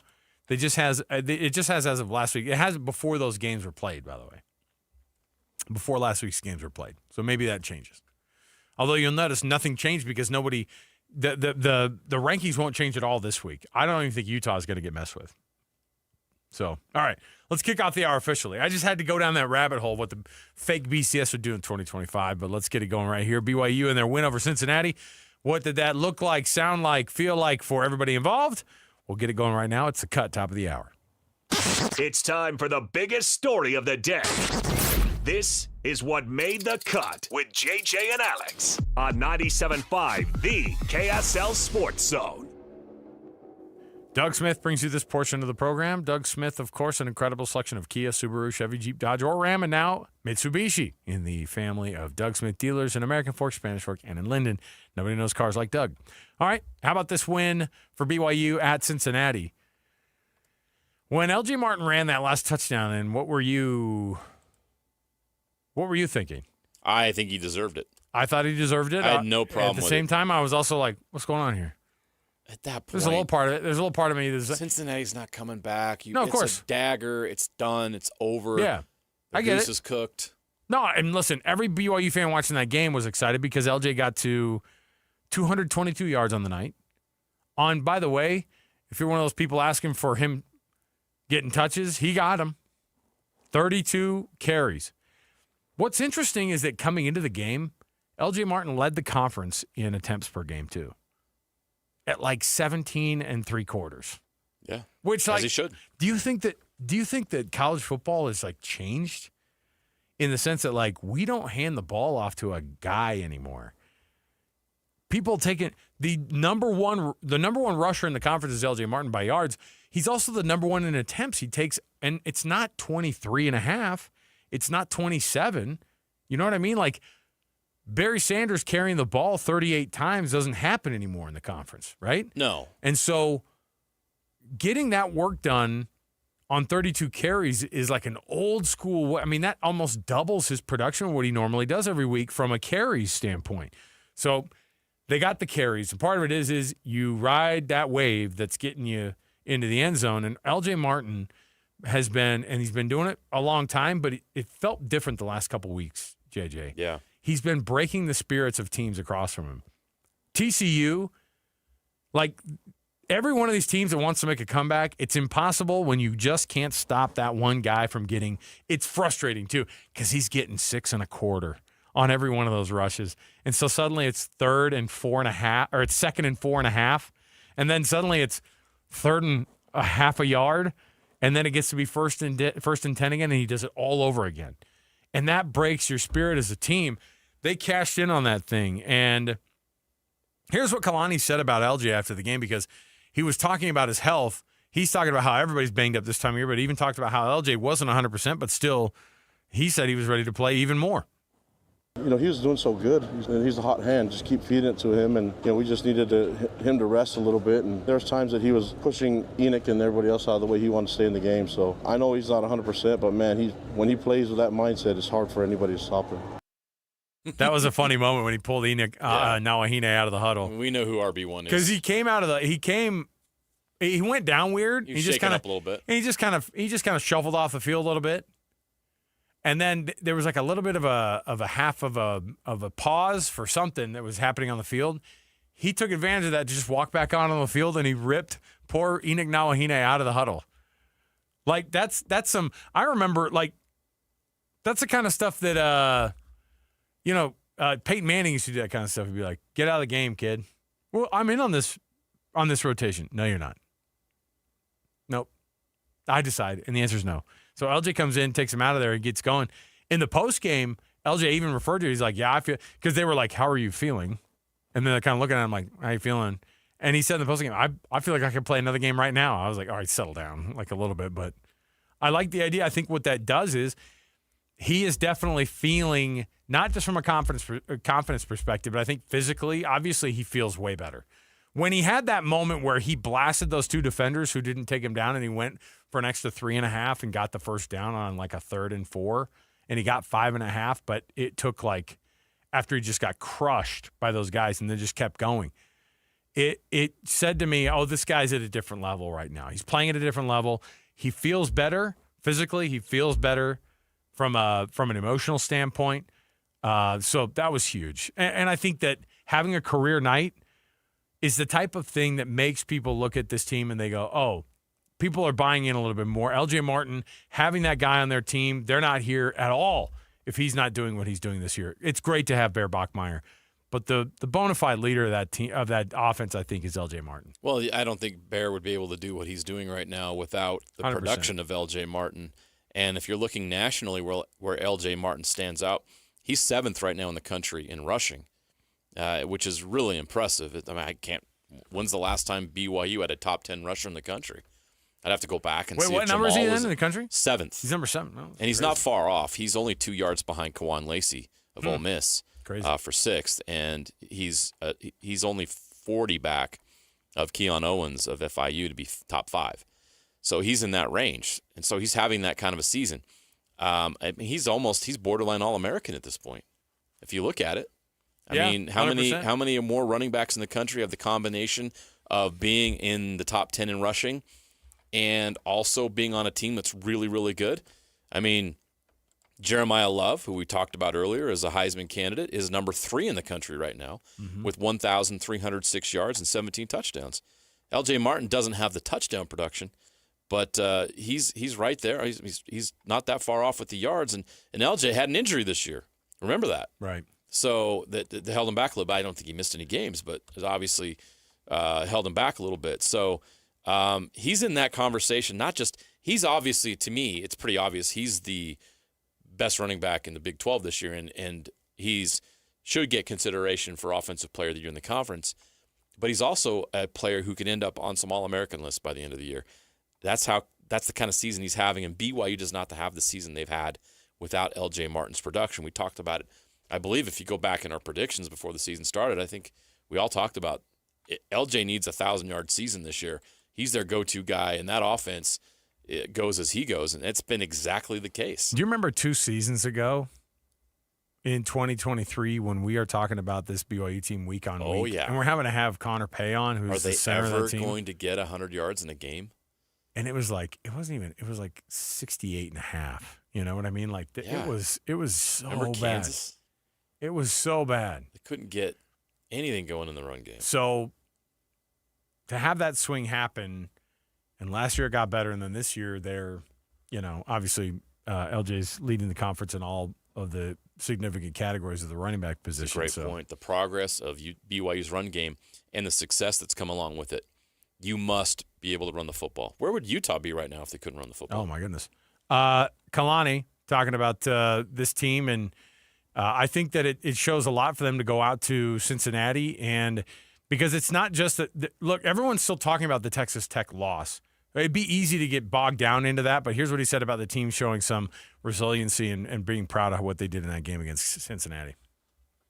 it just has as of last week. It has before those games were played, by the way. Before last week's games were played. So maybe that changes. Although you'll notice nothing changed because the rankings won't change at all this week. I don't even think Utah is going to get messed with. So, all right, let's kick off the hour officially. I just had to go down that rabbit hole what the fake BCS would do in 2025, but let's get it going right here. BYU and their win over Cincinnati. What did that look like, sound like, feel like for everybody involved? We'll get it going right now. It's the cut, top of the hour. It's time for the biggest story of the day. This is what made the cut with JJ and Alex on 97.5, the KSL Sports Zone. Doug Smith brings you this portion of the program. Doug Smith, of course, an incredible selection of Kia, Subaru, Chevy, Jeep, Dodge, or Ram, and now Mitsubishi in the family of Doug Smith dealers in American Fork, Spanish Fork, and in Linden. Nobody knows cars like Doug. All right, how about this win for BYU at Cincinnati? When LJ Martin ran that last touchdown in, what were you thinking? I think he deserved it. I thought he deserved it. I had no problem At the with same time, I was also like, what's going on here? At that point, There's a little part of it. There's a little part of me that's Cincinnati's not coming back. No, of course. It's a dagger. It's done. It's over. Yeah, the I get goose it. is cooked. No, and listen, every BYU fan watching that game was excited because LJ got to 222 yards on the night. By the way, if you're one of those people asking for him getting touches, he got them. 32 carries. What's interesting is that coming into the game, LJ Martin led the conference in attempts per game too, at like 17 3/4. Yeah, which as he should. Do you think that college football is like changed in the sense that like we don't hand the ball off to a guy anymore? People taking the number one rusher in the conference is LJ Martin by yards. He's also the number one in attempts. He takes, and it's not 23.5. It's not 27. You know what I mean? Like Barry Sanders carrying the ball 38 times doesn't happen anymore in the conference, right? No. And so getting that work done on 32 carries is like an old school. I mean, that almost doubles his production of what he normally does every week from a carries standpoint. So they got the carries. And part of it is you ride that wave that's getting you into the end zone. And LJ Martin has been, and he's been doing it a long time, but it felt different the last couple weeks, JJ. Yeah. He's been breaking the spirits of teams across from him. TCU, like every one of these teams that wants to make a comeback, it's impossible when you just can't stop that one guy from getting – it's frustrating too because he's getting 6 1/4 on every one of those rushes. And so suddenly it's 3rd and 4.5 – or it's 2nd and 4.5. And then suddenly it's 3rd and a half a yard. And then it gets to be first and 10 again, and he does it all over again. And that breaks your spirit as a team. They cashed in on that thing. And here's what Kalani said about LJ after the game, because he was talking about his health. He's talking about how everybody's banged up this time of year, but he even talked about how LJ wasn't 100%, but still he said he was ready to play even more. You know, he was doing so good. He's a hot hand. Just keep feeding it to him. And, you know, we just needed him to rest a little bit. And there's times that he was pushing Enoch and everybody else out of the way. He wanted to stay in the game. So I know he's not 100%, but, man, when he plays with that mindset, it's hard for anybody to stop him. That was a funny moment when he pulled Enoch Nawahine out of the huddle. We know who RB1 is. Because he went down weird. He just kind of up a little bit. And he just kind of shuffled off the field a little bit. And then there was like a little bit of a half of a pause for something that was happening on the field. He took advantage of that to just walk back on the field, and he ripped poor Enoch Nawahine out of the huddle. Like that's some. I remember like that's the kind of stuff that Peyton Manning used to do. That kind of stuff. He'd be like, "Get out of the game, kid." Well, I'm in on this rotation. No, you're not. Nope. I decide, and the answer is no. So LJ comes in, takes him out of there, and gets going. In the post game, LJ even referred to it. He's like, "Yeah, I feel," because they were like, "How are you feeling?" And then they're kind of looking at him like, "How you feeling?" And he said in the post game, "I feel like I could play another game right now." I was like, "All right, settle down, like a little bit." But I like the idea. I think what that does is he is definitely feeling, not just from a confidence perspective, but I think physically, obviously, he feels way better. When he had that moment where he blasted those 2 defenders who didn't take him down, and he went for an extra 3.5 and got the first down on like a 3rd and 4, and he got 5.5, but it took like after he just got crushed by those guys and then just kept going. It said to me, oh, this guy's at a different level right now. He's playing at a different level. He feels better physically. He feels better from an emotional standpoint. So that was huge. And I think that having a career night is the type of thing that makes people look at this team and they go, oh, people are buying in a little bit more. LJ Martin, having that guy on their team, they're not here at all if he's not doing what he's doing this year. It's great to have Bear Bachmeier, but the bona fide leader of that team, of that offense, I think, is LJ Martin. Well, I don't think Bear would be able to do what he's doing right now without the 100%. Production of LJ Martin. And if you're looking nationally where LJ Martin stands out, he's 7th right now in the country in rushing. Which is really impressive. I mean, when's the last time BYU had a top 10 rusher in the country? I'd have to go back and see. What number is he in the country? 7th. He's number 7. Oh, and he's not far off. He's only 2 yards behind Kawan Lacey of Ole Miss for 6th, and he's only 40 back of Keon Owens of FIU to be top 5. So he's in that range, and so he's having that kind of a season. I mean, he's borderline All-American at this point, if you look at it. I mean, how 100%. how many more running backs in the country have the combination of being in the top 10 in rushing and also being on a team that's really, really good? I mean, Jeremiah Love, who we talked about earlier as a Heisman candidate, is number 3 in the country right now with 1,306 yards and 17 touchdowns. LJ Martin doesn't have the touchdown production, but he's right there. He's not that far off with the yards, and LJ had an injury this year. Remember that. Right. So that held him back a little bit. I don't think he missed any games, but it obviously held him back a little bit. So he's in that conversation. Not just – he's obviously, to me, it's pretty obvious he's the best running back in the Big 12 this year, and he's should get consideration for Offensive Player of the Year in the conference. But he's also a player who could end up on some All-American lists by the end of the year. That's the kind of season he's having, and BYU does not have the season they've had without LJ Martin's production. We talked about it. I believe if you go back in our predictions before the season started, I think we all talked about it. LJ needs a 1,000-yard season this year. He's their go-to guy, and that offense it goes as he goes, and it's been exactly the case. Do you remember 2 seasons ago in 2023 when we are talking about this BYU team week on week? Oh, yeah. And we're having to have Connor Pay on, who's the center of the team. Are they ever going to get 100 yards in a game? And it was like 68.5. You know what I mean? Like it was so Remember bad. Kansas? It was so bad. They couldn't get anything going in the run game. So to have that swing happen, and last year it got better, and then this year they're, obviously LJ's leading the conference in all of the significant categories of the running back position. That's a great point. The progress of BYU's run game and the success that's come along with it. You must be able to run the football. Where would Utah be right now if they couldn't run the football? Oh, my goodness. Kalani talking about this team, and I think that it shows a lot for them to go out to Cincinnati, and because it's not just that look, everyone's still talking about the Texas Tech loss. It'd be easy to get bogged down into that, but here's what he said about the team showing some resiliency and being proud of what they did in that game against Cincinnati.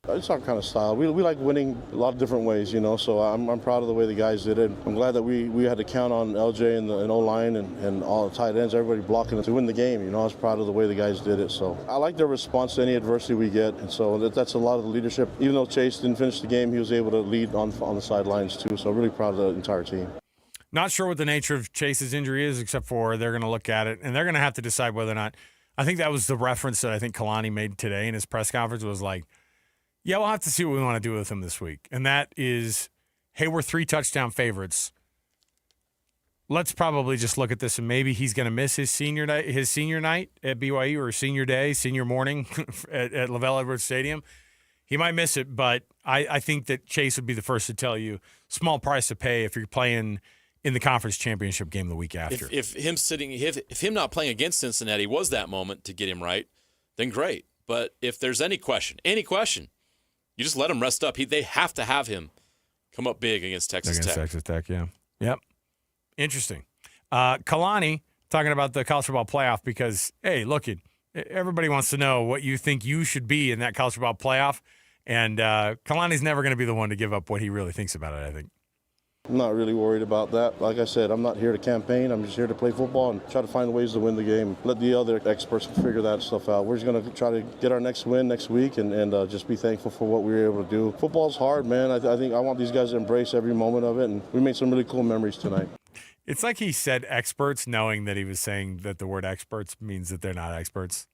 It's our kind of style. We like winning a lot of different ways, so I'm proud of the way the guys did it. I'm glad that we had to count on LJ and O-line and all the tight ends, everybody blocking it to win the game. I was proud of the way the guys did it. So I like their response to any adversity we get, and so that's a lot of the leadership. Even though Chase didn't finish the game, he was able to lead on the sidelines too. So really proud of the entire team. Not sure what the nature of Chase's injury is, except for they're going to look at it, and they're going to have to decide whether or not. I think that was the reference that I think Kalani made today in his press conference was like, yeah, we'll have to see what we want to do with him this week. And that is, hey, we're 3 touchdown favorites. Let's probably just look at this, and maybe he's going to miss his senior night at BYU, or senior morning at LaVell Edwards Stadium. He might miss it, but I think that Chase would be the first to tell you, small price to pay if you're playing in the conference championship game the week after. If him not playing against Cincinnati was that moment to get him right, then great. But if there's any question, you just let him rest up. They have to have him come up big against Texas Tech. Texas Tech, yeah. Yep. Interesting. Kalani talking about the college football playoff because, hey, look, everybody wants to know what you think you should be in that college football playoff. And Kalani's never going to be the one to give up what he really thinks about it, I think. I'm not really worried about that. Like I said, I'm not here to campaign. I'm just here to play football and try to find ways to win the game. Let the other experts figure that stuff out. We're just going to try to get our next win next week and just be thankful for what we were able to do. Football's hard, man. I think I want these guys to embrace every moment of it, and we made some really cool memories tonight. It's like he said experts, knowing that he was saying that the word experts means that they're not experts.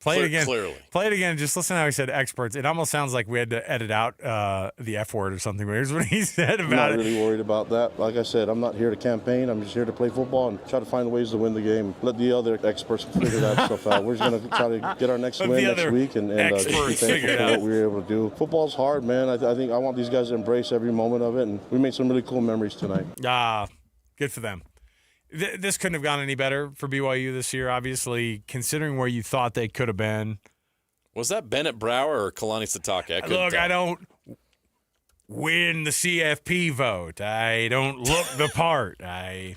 Play it again. Clearly. Play it again. Just listen to how he said experts. It almost sounds like we had to edit out the F word or something. But here's what he said about it. I'm not really worried about that. Like I said, I'm not here to campaign. I'm just here to play football and try to find ways to win the game. Let the other experts figure that stuff out. We're just going to try to get our next win next week and just be thankful for what we were able to do. Football's hard, man. I think I want these guys to embrace every moment of it, and we made some really cool memories tonight. Good for them. This couldn't have gone any better for BYU this year, obviously, considering where you thought they could have been. Was that Bennett Brower or Kalani Sitake? Look, I don't win the CFP vote. I don't look the part. I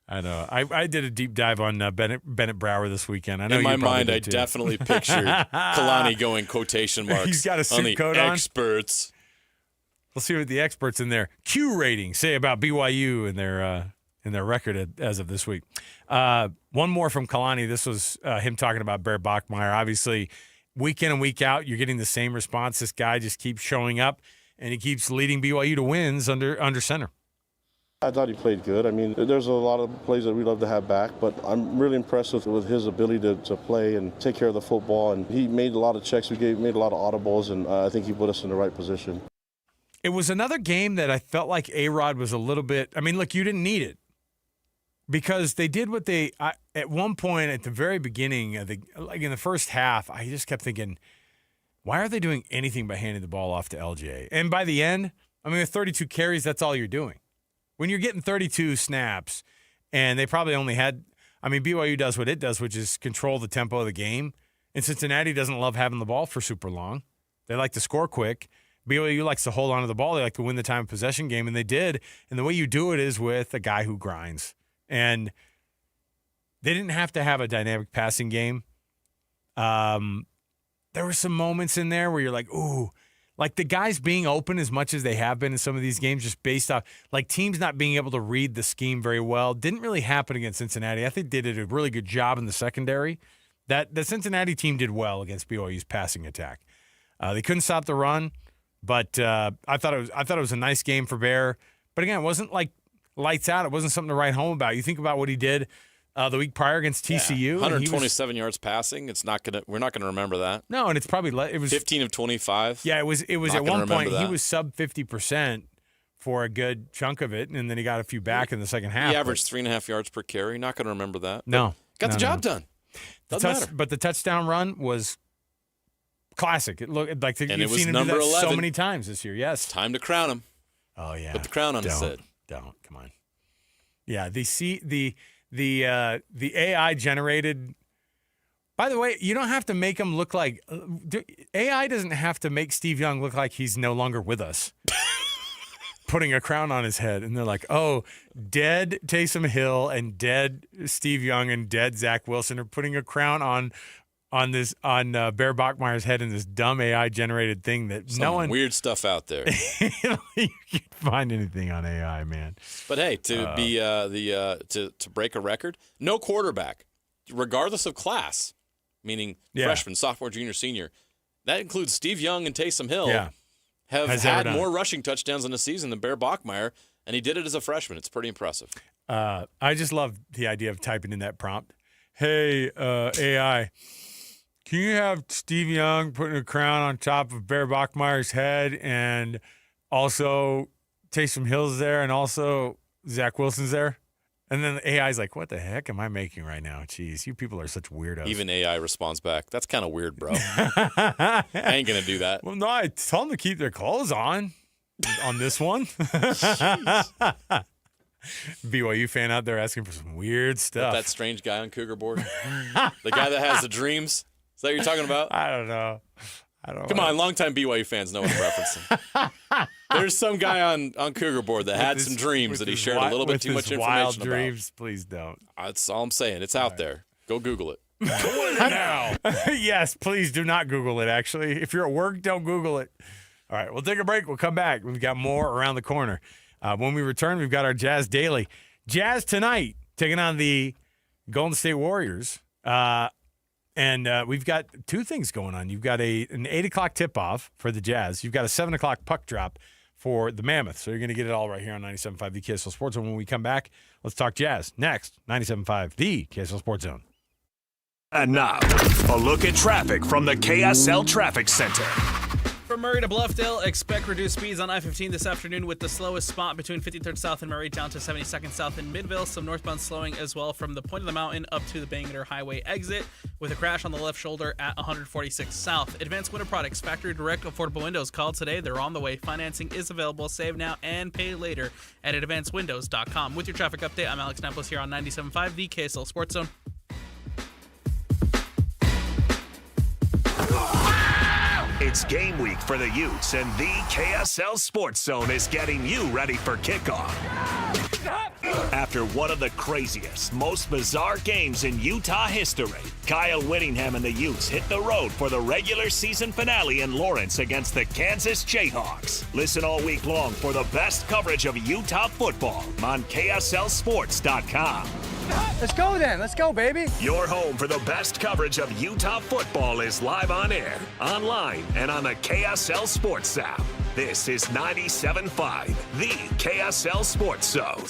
know. I did a deep dive on Bennett Brower this weekend. I know in my mind, I too. definitely pictured Kalani going quotation marks. He's got a suit on the coat on. Experts. We'll see what the experts in their Q rating say about BYU and their record as of this week. One more from Kalani. This was him talking about Bear Bachmeier. Obviously, week in and week out, you're getting the same response. This guy just keeps showing up, and he keeps leading BYU to wins under center. I thought he played good. I mean, there's a lot of plays that we'd love to have back, but I'm really impressed with his ability to play and take care of the football. And he made a lot of checks. Made a lot of audibles, and I think he put us in the right position. It was another game that I felt like A-Rod was a little bit – I mean, look, you didn't need it. Because they did what they at one point at the very beginning, like in the first half, I just kept thinking, why are they doing anything but handing the ball off to LJ? And by the end, I mean, with 32 carries, that's all you're doing. When you're getting 32 snaps, and they probably only had, I mean, BYU does what it does, which is control the tempo of the game. And Cincinnati doesn't love having the ball for super long. They like to score quick. BYU likes to hold on to the ball. They like to win the time of possession game, and they did. And the way you do it is with a guy who grinds. And they didn't have to have a dynamic passing game. There were some moments in there where you're like, ooh, Like the guys being open as much as they have been in some of these games, just based off like teams not being able to read the scheme very well, didn't really happen against Cincinnati. I think they did a really good job in the secondary. That the Cincinnati team did well against BYU's passing attack. They couldn't stop the run, but I thought it was a nice game for Bear. But again, it wasn't like lights out. It wasn't something to write home about. You think about what he did the week prior against TCU. 127 yards passing. We're not gonna remember that. No, and it's probably it was 15 of 25. Yeah, it was Not at gonna one point remember he that. was sub 50% for a good chunk of it, and then he got a few back in the second half. He averaged 3.5 yards per carry. Not gonna remember that. No, got the job done. Doesn't matter. But the touchdown run was classic. It looked like And you've it was seen him do number that 11. so many times this year. Yes, Time to crown him. Oh yeah, Put the crown on his head. Don't come on. Yeah, the AI generated. By the way, you don't have to make him look like AI doesn't have to make Steve Young look like he's no longer with us. Putting a crown on his head, and they're like, "Oh, dead Taysom Hill and dead Steve Young and dead Zach Wilson are putting a crown on Bear Bachmeier's head in this dumb AI generated thing that Some no one weird stuff out there. you can't find anything on AI, man. But hey, to break a record, no quarterback, regardless of class, meaning freshman, sophomore, junior, senior, that includes Steve Young and Taysom Hill, have had more rushing touchdowns in a season than Bear Bachmeier, and he did it as a freshman. It's pretty impressive. I just love the idea of typing in that prompt. Hey, AI, can you have Steve Young putting a crown on top of Bear Bachmeier's head, and also Taysom Hill's there, and also Zach Wilson's there? And then the AI's like, what the heck am I making right now? Jeez, you people are such weirdos. Even AI responds back, that's kind of weird, bro. I ain't going to do that. Well, no, I tell them to keep their clothes on this one. BYU fan out there asking for some weird stuff. That strange guy on Cougar board? The guy that has the dreams? Is that what you're talking about? I don't know. Come on, longtime BYU fans know what I'm referencing. There's some guy on Cougar board that had some dreams that he shared a little bit too much information wild about. Dreams, please don't. That's all I'm saying. It's out there. Go Google it. Now. Yes, please do not Google it, actually. If you're at work, don't Google it. All right, we'll take a break. We'll come back. We've got more around the corner. When we return, we've got our Jazz Daily. Jazz tonight taking on the Golden State Warriors. And we've got two things going on. You've got an 8 o'clock tip-off for the Jazz. You've got a 7 o'clock puck drop for the Mammoth. So you're going to get it all right here on 97.5 The KSL Sports Zone. When we come back, let's talk Jazz. Next, 97.5 The KSL Sports Zone. And now, a look at traffic from the KSL Traffic Center. From Murray to Bluffdale, expect reduced speeds on I-15 this afternoon with the slowest spot between 53rd South and Murray down to 72nd South in Midville. Some northbound slowing as well from the point of the mountain up to the Bangor Highway exit with a crash on the left shoulder at 146 South. Advanced Window Products, factory direct affordable windows. Call today. They're on the way. Financing is available. Save now and pay later at advancedwindows.com. With your traffic update, I'm Alex Naples here on 97.5 The KSL Sports Zone. It's game week for the Utes, and the KSL Sports Zone is getting you ready for kickoff. After one of the craziest, most bizarre games in Utah history, Kyle Whittingham and the Utes hit the road for the regular season finale in Lawrence against the Kansas Jayhawks. Listen all week long for the best coverage of Utah football on KSLSports.com. Let's go then. Let's go, baby. Your home for the best coverage of Utah football is live on air, online, and on the KSL Sports app. This is 97.5, the KSL Sports Zone.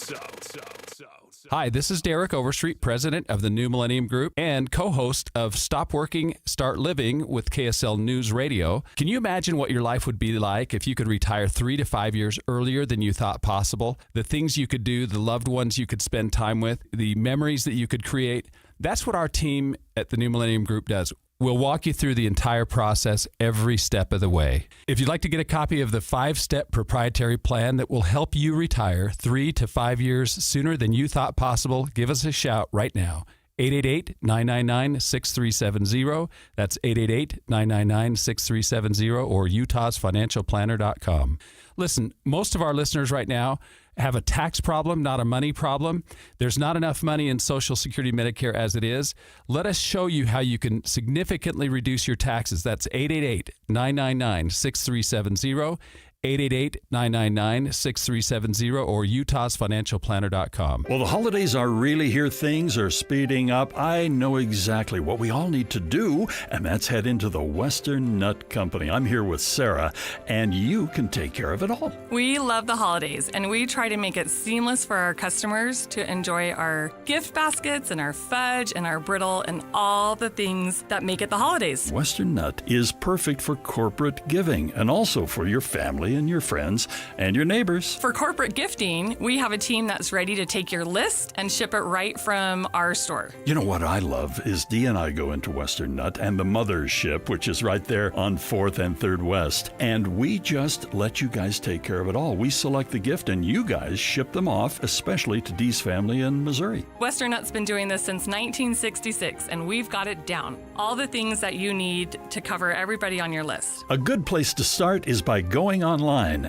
Hi, this is Derek Overstreet, president of the New Millennium Group and co-host of Stop Working, Start Living with KSL News Radio. Can you imagine what your life would be like if you could retire 3 to 5 years earlier than you thought possible? The things you could do, the loved ones you could spend time with, the memories that you could create. That's what our team at the New Millennium Group does. We'll walk you through the entire process every step of the way. If you'd like to get a copy of the 5-step proprietary plan that will help you retire 3 to 5 years sooner than you thought possible, give us a shout right now. 888-999-6370. That's 888-999-6370 or utahsfinancialplanner.com. Listen, most of our listeners right now have a tax problem, not a money problem. There's not enough money in Social Security, Medicare as it is. Let us show you how you can significantly reduce your taxes. That's 888-999-6370. 888-999-6370 or utahsfinancialplanner.com. Well, the holidays are really here. Things are speeding up. I know exactly what we all need to do, and that's head into the Western Nut Company. I'm here with Sarah, and you can take care of it all. We love the holidays, and we try to make it seamless for our customers to enjoy our gift baskets and our fudge and our brittle and all the things that make it the holidays. Western Nut is perfect for corporate giving and also for your family and your friends and your neighbors. For corporate gifting, we have a team that's ready to take your list and ship it right from our store. You know what I love is Dee and I go into Western Nut and the Mothership, which is right there on 4th and 3rd West, and we just let you guys take care of it all. We select the gift and you guys ship them off, especially to Dee's family in Missouri. Western Nut's been doing this since 1966, and we've got it down. All the things that you need to cover everybody on your list. A good place to start is by going online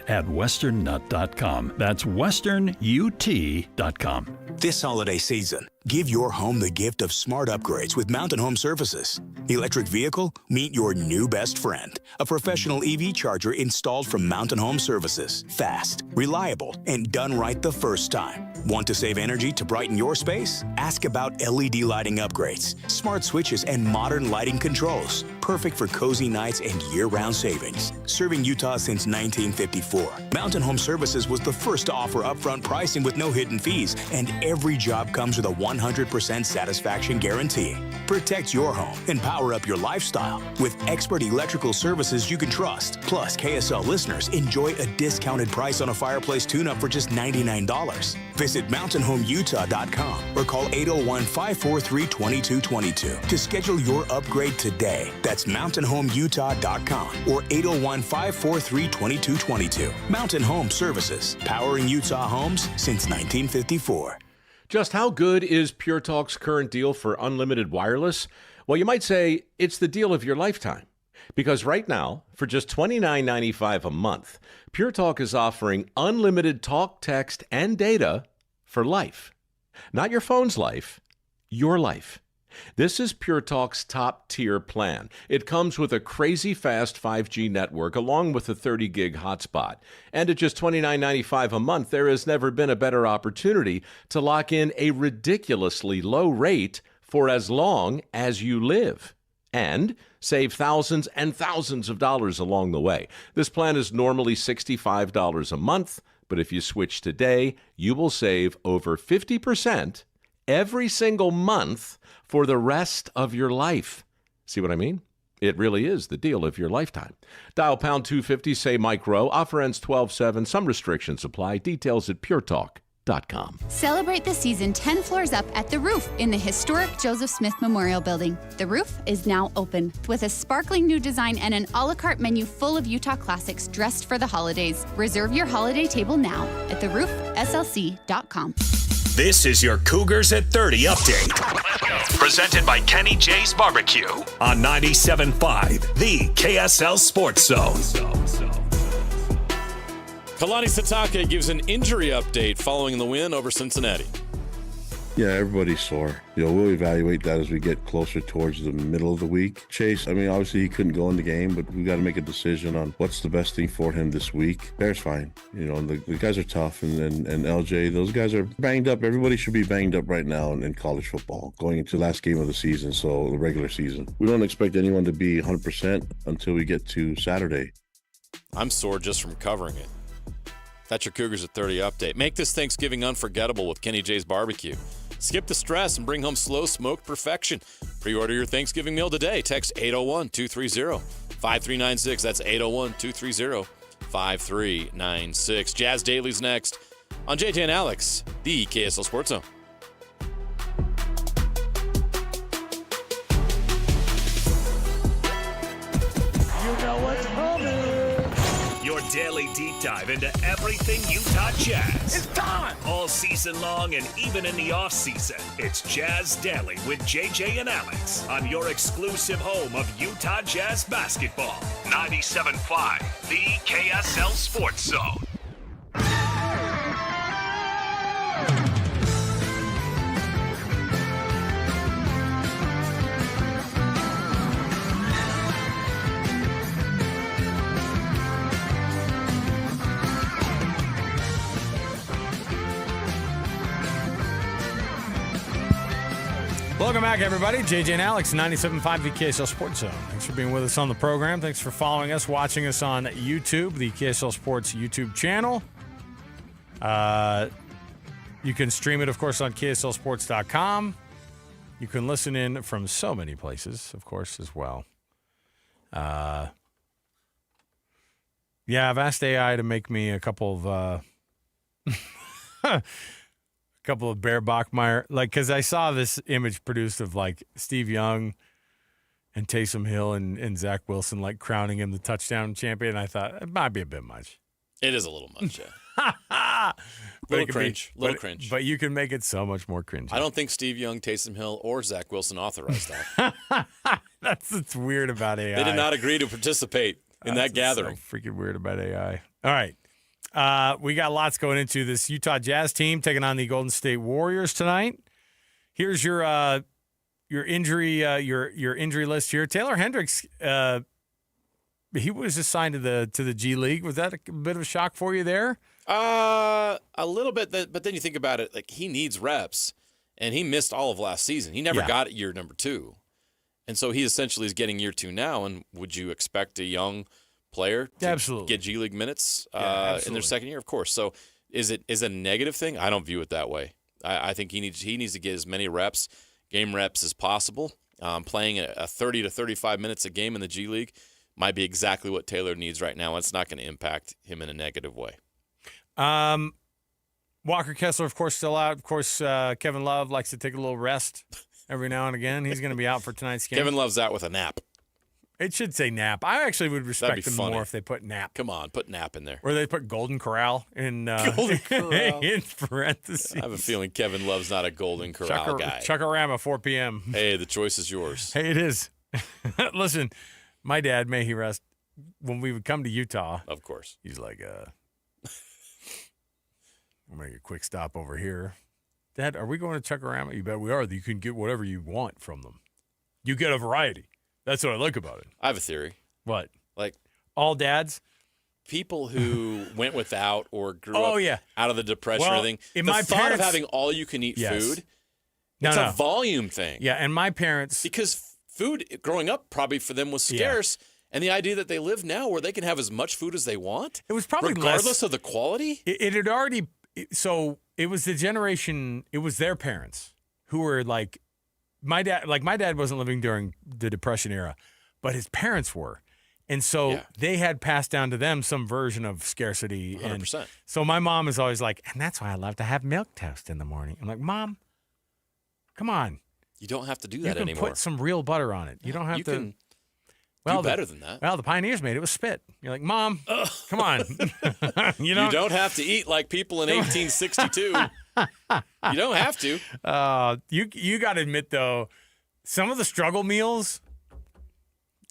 at westernnut.com. That's westernut.com. This holiday season, give your home the gift of smart upgrades with Mountain Home Services. Electric vehicle? Meet your new best friend. A professional EV charger installed from Mountain Home Services. Fast, reliable, and done right the first time. Want to save energy to brighten your space? Ask about LED lighting upgrades, smart switches, and modern lighting controls. Perfect for cozy nights and year-round savings. Serving Utah since 1954. Mountain Home Services was the first to offer upfront pricing with no hidden fees, and every job comes with a 100% satisfaction guarantee. Protect your home and power up your lifestyle with expert electrical services you can trust. Plus, KSL listeners enjoy a discounted price on a fireplace tune-up for just $99. Visit mountainhomeutah.com or call 801-543-2222 to schedule your upgrade today. That's mountainhomeutah.com or 801-543-2222. Mountain Home Services, powering Utah homes since 1954. Just how good is Pure Talk's current deal for unlimited wireless? Well, you might say it's the deal of your lifetime. Because right now, for just $29.95 a month, Pure Talk is offering unlimited talk, text, and data for life. Not your phone's life, your life. This is Pure Talk's top-tier plan. It comes with a crazy fast 5G network along with a 30-gig hotspot. And at just $29.95 a month, there has never been a better opportunity to lock in a ridiculously low rate for as long as you live. And save thousands and thousands of dollars along the way. This plan is normally $65 a month, but if you switch today, you will save over 50% every single month for the rest of your life. See what I mean? It really is the deal of your lifetime. Dial pound 250, say Mike Rowe. Offer ends 12/7. Some restrictions apply. Details at puretalk.com. Celebrate the season 10 floors up at The Roof in the historic Joseph Smith Memorial Building. The Roof is now open with a sparkling new design and an a la carte menu full of Utah classics dressed for the holidays. Reserve your holiday table now at theroofslc.com. This is your Cougars at 30 update. Presented by Kenny J's Barbecue on 97.5, the KSL Sports Zone. Kalani Sitake gives an injury update following the win over Cincinnati. Yeah, everybody's sore. We'll evaluate that as we get closer towards the middle of the week. Chase, obviously he couldn't go in the game, but we got to make a decision on what's the best thing for him this week. Bear's fine. The guys are tough, and LJ, those guys are banged up. Everybody should be banged up right now in college football, going into the last game of the season, so the regular season. We don't expect anyone to be 100% until we get to Saturday. I'm sore just from covering it. That's your Cougars at 30 update. Make this Thanksgiving unforgettable with Kenny J's Barbecue. Skip the stress and bring home slow smoked perfection. Pre-order your Thanksgiving meal today. Text 801-230-5396. That's 801-230-5396. Jazz Daily's next on JJ and Alex, the KSL Sports Zone. Your daily deep dive into everything Utah Jazz. It's time! All season long and even in the off season, it's Jazz Daily with JJ and Alex on your exclusive home of Utah Jazz basketball. 97.5, the KSL Sports Zone. Welcome back, everybody. JJ and Alex, 97.5 the KSL Sports Zone. Thanks for being with us on the program. Thanks for following us, watching us on YouTube, the KSL Sports YouTube channel. You can stream it, of course, on KSLSports.com. You can listen in from so many places, of course, as well. Yeah, I've asked AI to make me a couple of Bear Bachmeier, because I saw this image produced of Steve Young and Taysom Hill and Zach Wilson crowning him the touchdown champion. I thought it might be a bit much. It is a little much, yeah. Little cringe. But you can make it so much more cringe. I don't think Steve Young, Taysom Hill, or Zach Wilson authorized that. That's what's weird about AI. They did not agree to participate in that gathering. So freaking weird about AI. All right. We got lots going into this Utah Jazz team taking on the Golden State Warriors tonight. Here's your injury list here. Taylor Hendricks, he was assigned to the G League. Was that a bit of a shock for you there? A little bit, but then you think about it, he needs reps, and he missed all of last season. He never got year number 2, and so he essentially is getting year 2 now. And would you expect a young player to get G League minutes in their second year? Of course. So is it a negative thing? I don't view it that way. I think he needs to get as many game reps as possible. Playing a 30 to 35 minutes a game in the G League might be exactly what Taylor needs right now. It's not going to impact him in a negative way. Walker Kessler, of course, still out. Of course, Kevin Love likes to take a little rest every now and again. He's going to be out for tonight's game. Kevin Love's out with a nap. It should say nap. I actually would respect them more if they put nap. Come on, put nap in there. Or they put Golden Corral in Golden Corral. in parentheses. I have a feeling Kevin Love's not a Golden Corral guy. Chuckarama, 4 p.m. Hey, the choice is yours. Hey, it is. Listen, my dad, may he rest, when we would come to Utah. Of course. He's like, we'll make a quick stop over here. Dad, are we going to Chuckarama? You bet we are. You can get whatever you want from them. You get a variety. That's what I like about it. I have a theory. What? All dads? People who went without or grew up out of the Depression or anything. The thought of having all-you-can-eat food, it's a volume thing. Yeah, and my parents... Because food, growing up, probably for them was scarce, and the idea that they live now where they can have as much food as they want, it was probably regardless of the quality? It had already... So it was the generation... It was their parents who were My dad wasn't living during the Depression era, but his parents were. And so they had passed down to them some version of scarcity. 100%. And so my mom is always like, and that's why I love to have milk toast in the morning. I'm like, Mom, come on. You don't have to do that anymore. You can put some real butter on it. You don't have to. Can do better than that. Well, the pioneers made it with spit. You're like, Mom, come on. You don't have to eat like people in 1862. You don't have to. You got to admit, though, some of the struggle meals,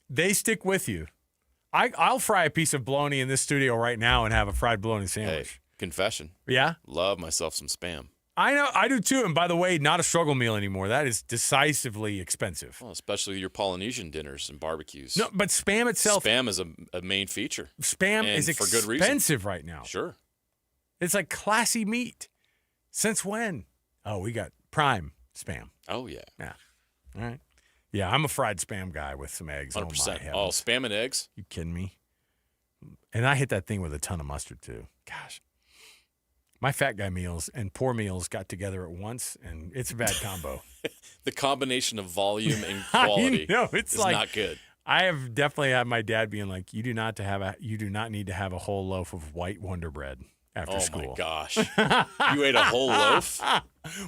they stick with you. I'll fry a piece of bologna in this studio right now and have a fried bologna sandwich. Hey, confession. Yeah? Love myself some Spam. I know. I do, too. And by the way, not a struggle meal anymore. That is decisively expensive. Well, especially your Polynesian dinners and barbecues. No, but Spam itself. Spam is a main feature. Spam is expensive right now. Sure. It's like classy meat. Since when? Oh, we got prime Spam. Oh, yeah. Yeah. All right. Yeah, I'm a fried Spam guy with some eggs. 100%. Oh, Spam and eggs? You kidding me? And I hit that thing with a ton of mustard, too. Gosh. My fat guy meals and poor meals got together at once, and it's a bad combo. The combination of volume and quality is not good. I have definitely had my dad being like, you do not need to have a whole loaf of white Wonder Bread after school. Oh, my gosh. You ate a whole loaf?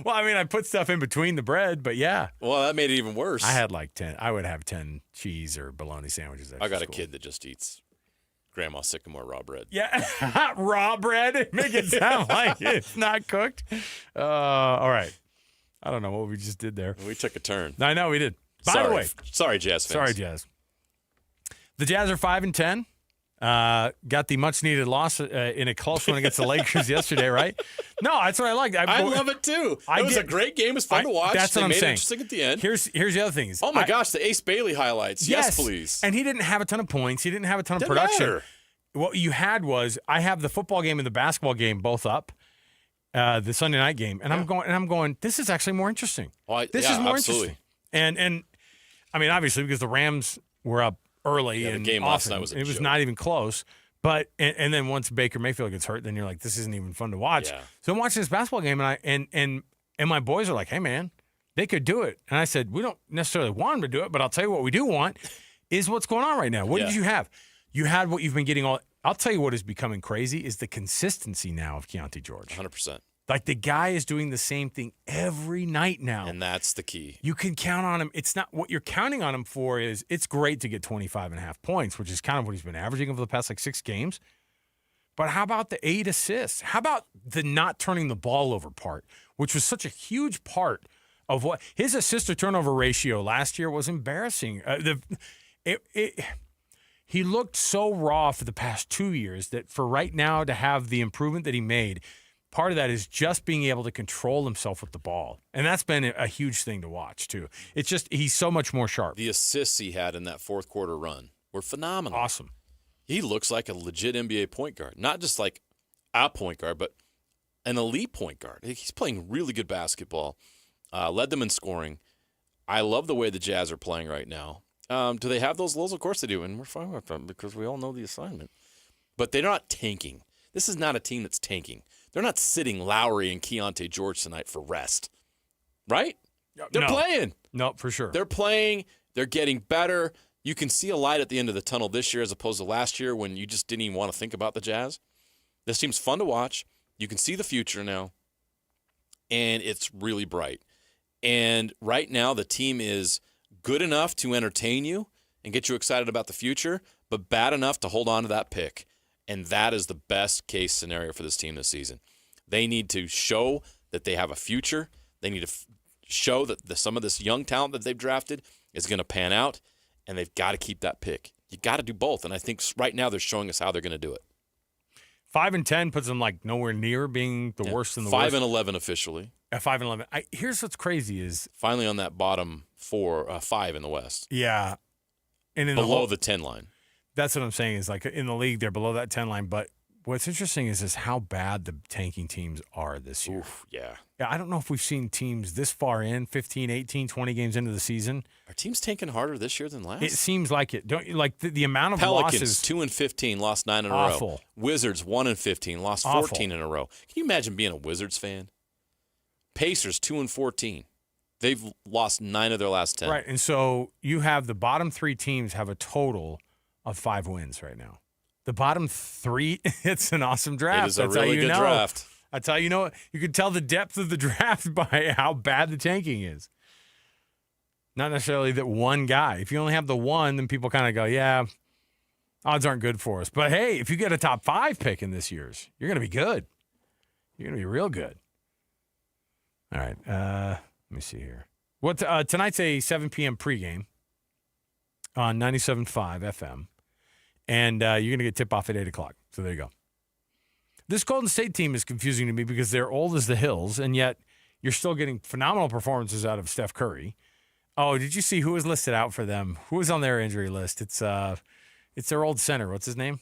Well, I mean, I put stuff in between the bread, but yeah. Well, that made it even worse. I had 10. I would have 10 cheese or bologna sandwiches after I got school. a kid that just eats Grandma Sycamore raw bread. Yeah, raw bread. Make it sound like it's not cooked. All right. I don't know what we just did there. We took a turn. I know we did. By the way. Sorry, Jazz fans. Sorry, Jazz. The Jazz are 5-10. Got the much-needed loss in a close one against the Lakers yesterday, right? No, that's what I liked. I love it, too. It was a great game. It was fun to watch. That's what I'm saying. They made it interesting at the end. Here's the other thing. Oh, my gosh, the Ace Bailey highlights. Yes, please. And he didn't have a ton of points. He didn't have a ton of production. Matter. What you had was, I have the football game and the basketball game both up, the Sunday night game, and I'm going. This is actually more interesting. This is more interesting. And I mean, obviously, because the Rams were up early and the game last night was a joke. not even close. But and then once Baker Mayfield gets hurt, then you're like, this isn't even fun to watch. Yeah. So I'm watching this basketball game, and my boys are like, hey man, they could do it. And I said, we don't necessarily want them to do it, but I'll tell you what we do want is what's going on right now. What did you have? You had what you've been getting all. I'll tell you what is becoming crazy is the consistency now of Keontae George. 100%. Like the guy is doing the same thing every night now. And that's the key. You can count on him. It's not what you're counting on him for is it's great to get 25.5 points, which is kind of what he's been averaging over the past 6 games. But how about the 8 assists? How about the not turning the ball over part, which was such a huge part of what his assist to turnover ratio last year was embarrassing. He looked so raw for the past 2 years that for right now to have the improvement that he made, part of that is just being able to control himself with the ball. And that's been a huge thing to watch, too. It's just he's so much more sharp. The assists he had in that fourth quarter run were phenomenal. Awesome. He looks like a legit NBA point guard. Not just like a point guard, but an elite point guard. He's playing really good basketball. Led them in scoring. I love the way the Jazz are playing right now. Do they have those lows? Of course they do, and we're fine with them because we all know the assignment. But they're not tanking. This is not a team that's tanking. They're not sitting Lowry and Keontae George tonight for rest, right? They're playing. No, for sure. They're playing. They're getting better. You can see a light at the end of the tunnel this year as opposed to last year when you just didn't even want to think about the Jazz. This team's fun to watch. You can see the future now, and it's really bright. And right now the team is good enough to entertain you and get you excited about the future, but bad enough to hold on to that pick. And that is the best case scenario for this team this season. They need to show that they have a future. They need to show that some of this young talent that they've drafted is going to pan out, and they've got to keep that pick. You got to do both, and I think right now they're showing us how they're going to do it. 5-10 puts them like nowhere near being the worst in the worst. 5-11 officially. At 5-11. Here's what's crazy is finally on that bottom 5 in the West. Yeah, and in below the 10 line. That's what I'm saying is like in the league they're below that 10 line. But what's interesting is how bad the tanking teams are this year. Oof, yeah. I don't know if we've seen teams this far in 15, 18, 20 games into the season. Are teams tanking harder this year than last? It seems like it. Don't you like the amount of Pelicans, losses? 2-15, lost 9 in a row. Wizards 1-15, lost 14 in a row. Can you imagine being a Wizards fan? Pacers 2-14. They've lost 9 of their last 10. Right, and so you have the bottom 3 teams have a total of 5 wins right now. The bottom 3, it's an awesome draft. It is a really good draft. That's how you know. You can tell the depth of the draft by how bad the tanking is. Not necessarily that one guy. If you only have the one, then people kind of go, yeah, odds aren't good for us. But, hey, if you get a top 5 pick in this year's, you're going to be good. You're going to be real good. All right. Let me see here. Tonight's a 7 p.m. pregame on 97.5 FM. And you're going to get tip-off at 8 o'clock. So there you go. This Golden State team is confusing to me because they're old as the hills, and yet you're still getting phenomenal performances out of Steph Curry. Oh, did you see who was listed out for them? Who was on their injury list? It's their old center. What's his name?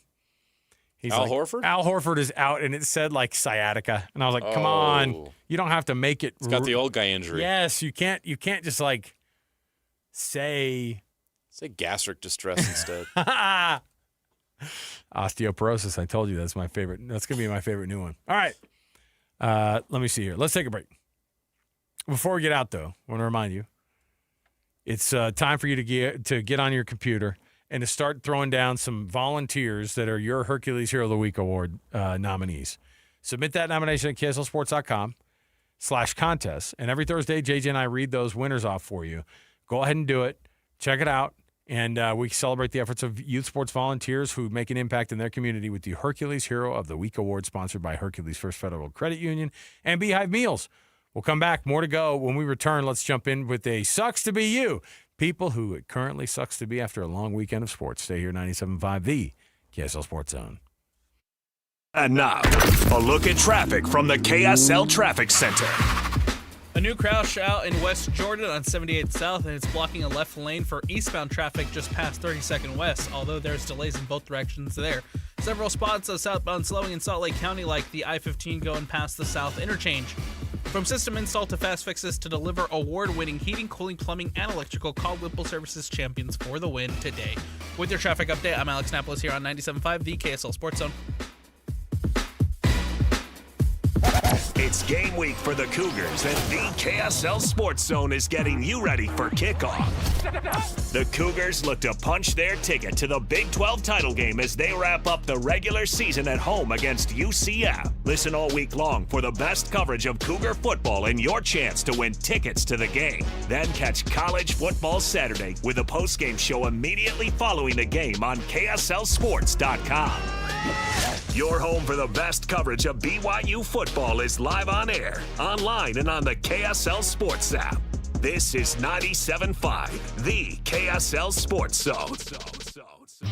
Al Horford? Al Horford is out, and it said, sciatica. And I was like, come on. You don't have to make it. It's got the old guy injury. Yes, you can't just, say gastric distress instead. Osteoporosis. I told you that's my favorite. That's going to be my favorite new one. All right. Let me see here. Let's take a break. Before we get out, though, I want to remind you, it's time for you to get on your computer and to start throwing down some volunteers that are your Hercules Hero of the Week Award nominees. Submit that nomination at KSLSports.com/contest. And every Thursday, JJ and I read those winners off for you. Go ahead and do it. Check it out. And we celebrate the efforts of youth sports volunteers who make an impact in their community with the Hercules Hero of the Week Award, sponsored by Hercules First Federal Credit Union and Beehive Meals. We'll come back. More to go. When we return, let's jump in with a Sucks to Be You. People who it currently sucks to be after a long weekend of sports. Stay here, 97.5, the KSL Sports Zone. And now, a look at traffic from the KSL Traffic Center. A new crash out in West Jordan on 78 South, and it's blocking a left lane for eastbound traffic just past 32nd West, although there's delays in both directions there. Several spots of southbound slowing in Salt Lake County, like the I-15 going past the South Interchange. From system install to fast fixes to deliver award-winning heating, cooling, plumbing, and electrical, call Whipple Services champions for the win today. With your traffic update, I'm Alex Napolis here on 97.5, the KSL Sports Zone. It's game week for the Cougars, and the KSL Sports Zone is getting you ready for kickoff. The Cougars look to punch their ticket to the Big 12 title game as they wrap up the regular season at home against UCF. Listen all week long for the best coverage of Cougar football and your chance to win tickets to the game. Then catch College Football Saturday with a post-game show immediately following the game on KSLSports.com. Your home for the best coverage of BYU football is live on air, online, and on the KSL Sports app. This is 97.5, the KSL Sports Zone.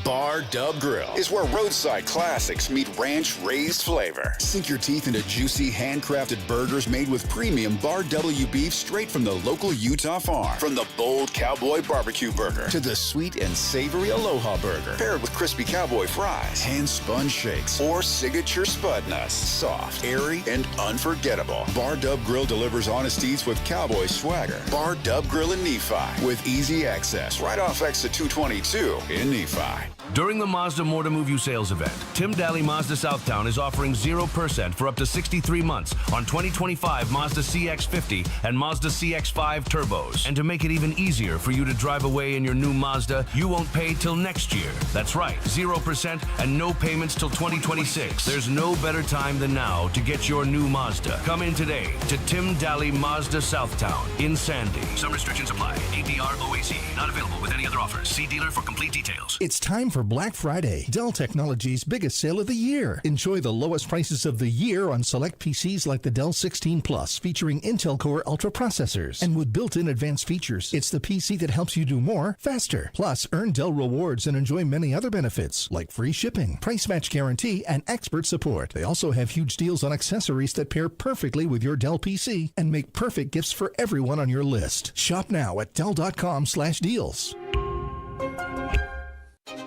Bar Dub Grill is where roadside classics meet ranch-raised flavor. Sink your teeth into juicy, handcrafted burgers made with premium Bar W beef straight from the local Utah farm. From the bold cowboy barbecue burger to the sweet and savory Aloha burger, paired with crispy cowboy fries, hand-spun shakes, or signature spud nuts. Soft, airy, and unforgettable. Bar Dub Grill delivers honest eats with cowboy swagger. Bar Dub Grill in Nephi with easy access right off exit 222 in Nephi. During the Mazda More to Move You sales event, Tim Daly Mazda Southtown is offering 0% for up to 63 months on 2025 Mazda CX-50 and Mazda CX-5 turbos. And to make it even easier for you to drive away in your new Mazda, you won't pay till next year. That's right, 0% and no payments till 2026. There's no better time than now to get your new Mazda. Come in today to Tim Daly Mazda Southtown in Sandy. Some restrictions apply. APR OAC. Not available with any other offers. See dealer for complete details. It's time for Black Friday, Dell Technologies' biggest sale of the year. Enjoy the lowest prices of the year on select PCs like the Dell 16 Plus, featuring Intel Core Ultra processors. And with built-in advanced features, it's the PC that helps you do more, faster. Plus, earn Dell rewards and enjoy many other benefits, like free shipping, price match guarantee, and expert support. They also have huge deals on accessories that pair perfectly with your Dell PC and make perfect gifts for everyone on your list. Shop now at Dell.com/deals.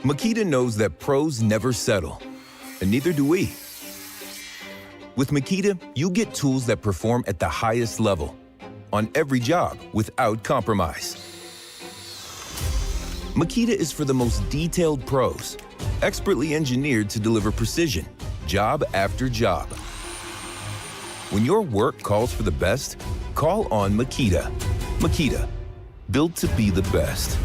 Makita knows that pros never settle, and neither do we. With Makita, you get tools that perform at the highest level on every job without compromise. Makita is for the most detailed pros, expertly engineered to deliver precision, job after job. When your work calls for the best, call on Makita. Makita, built to be the best.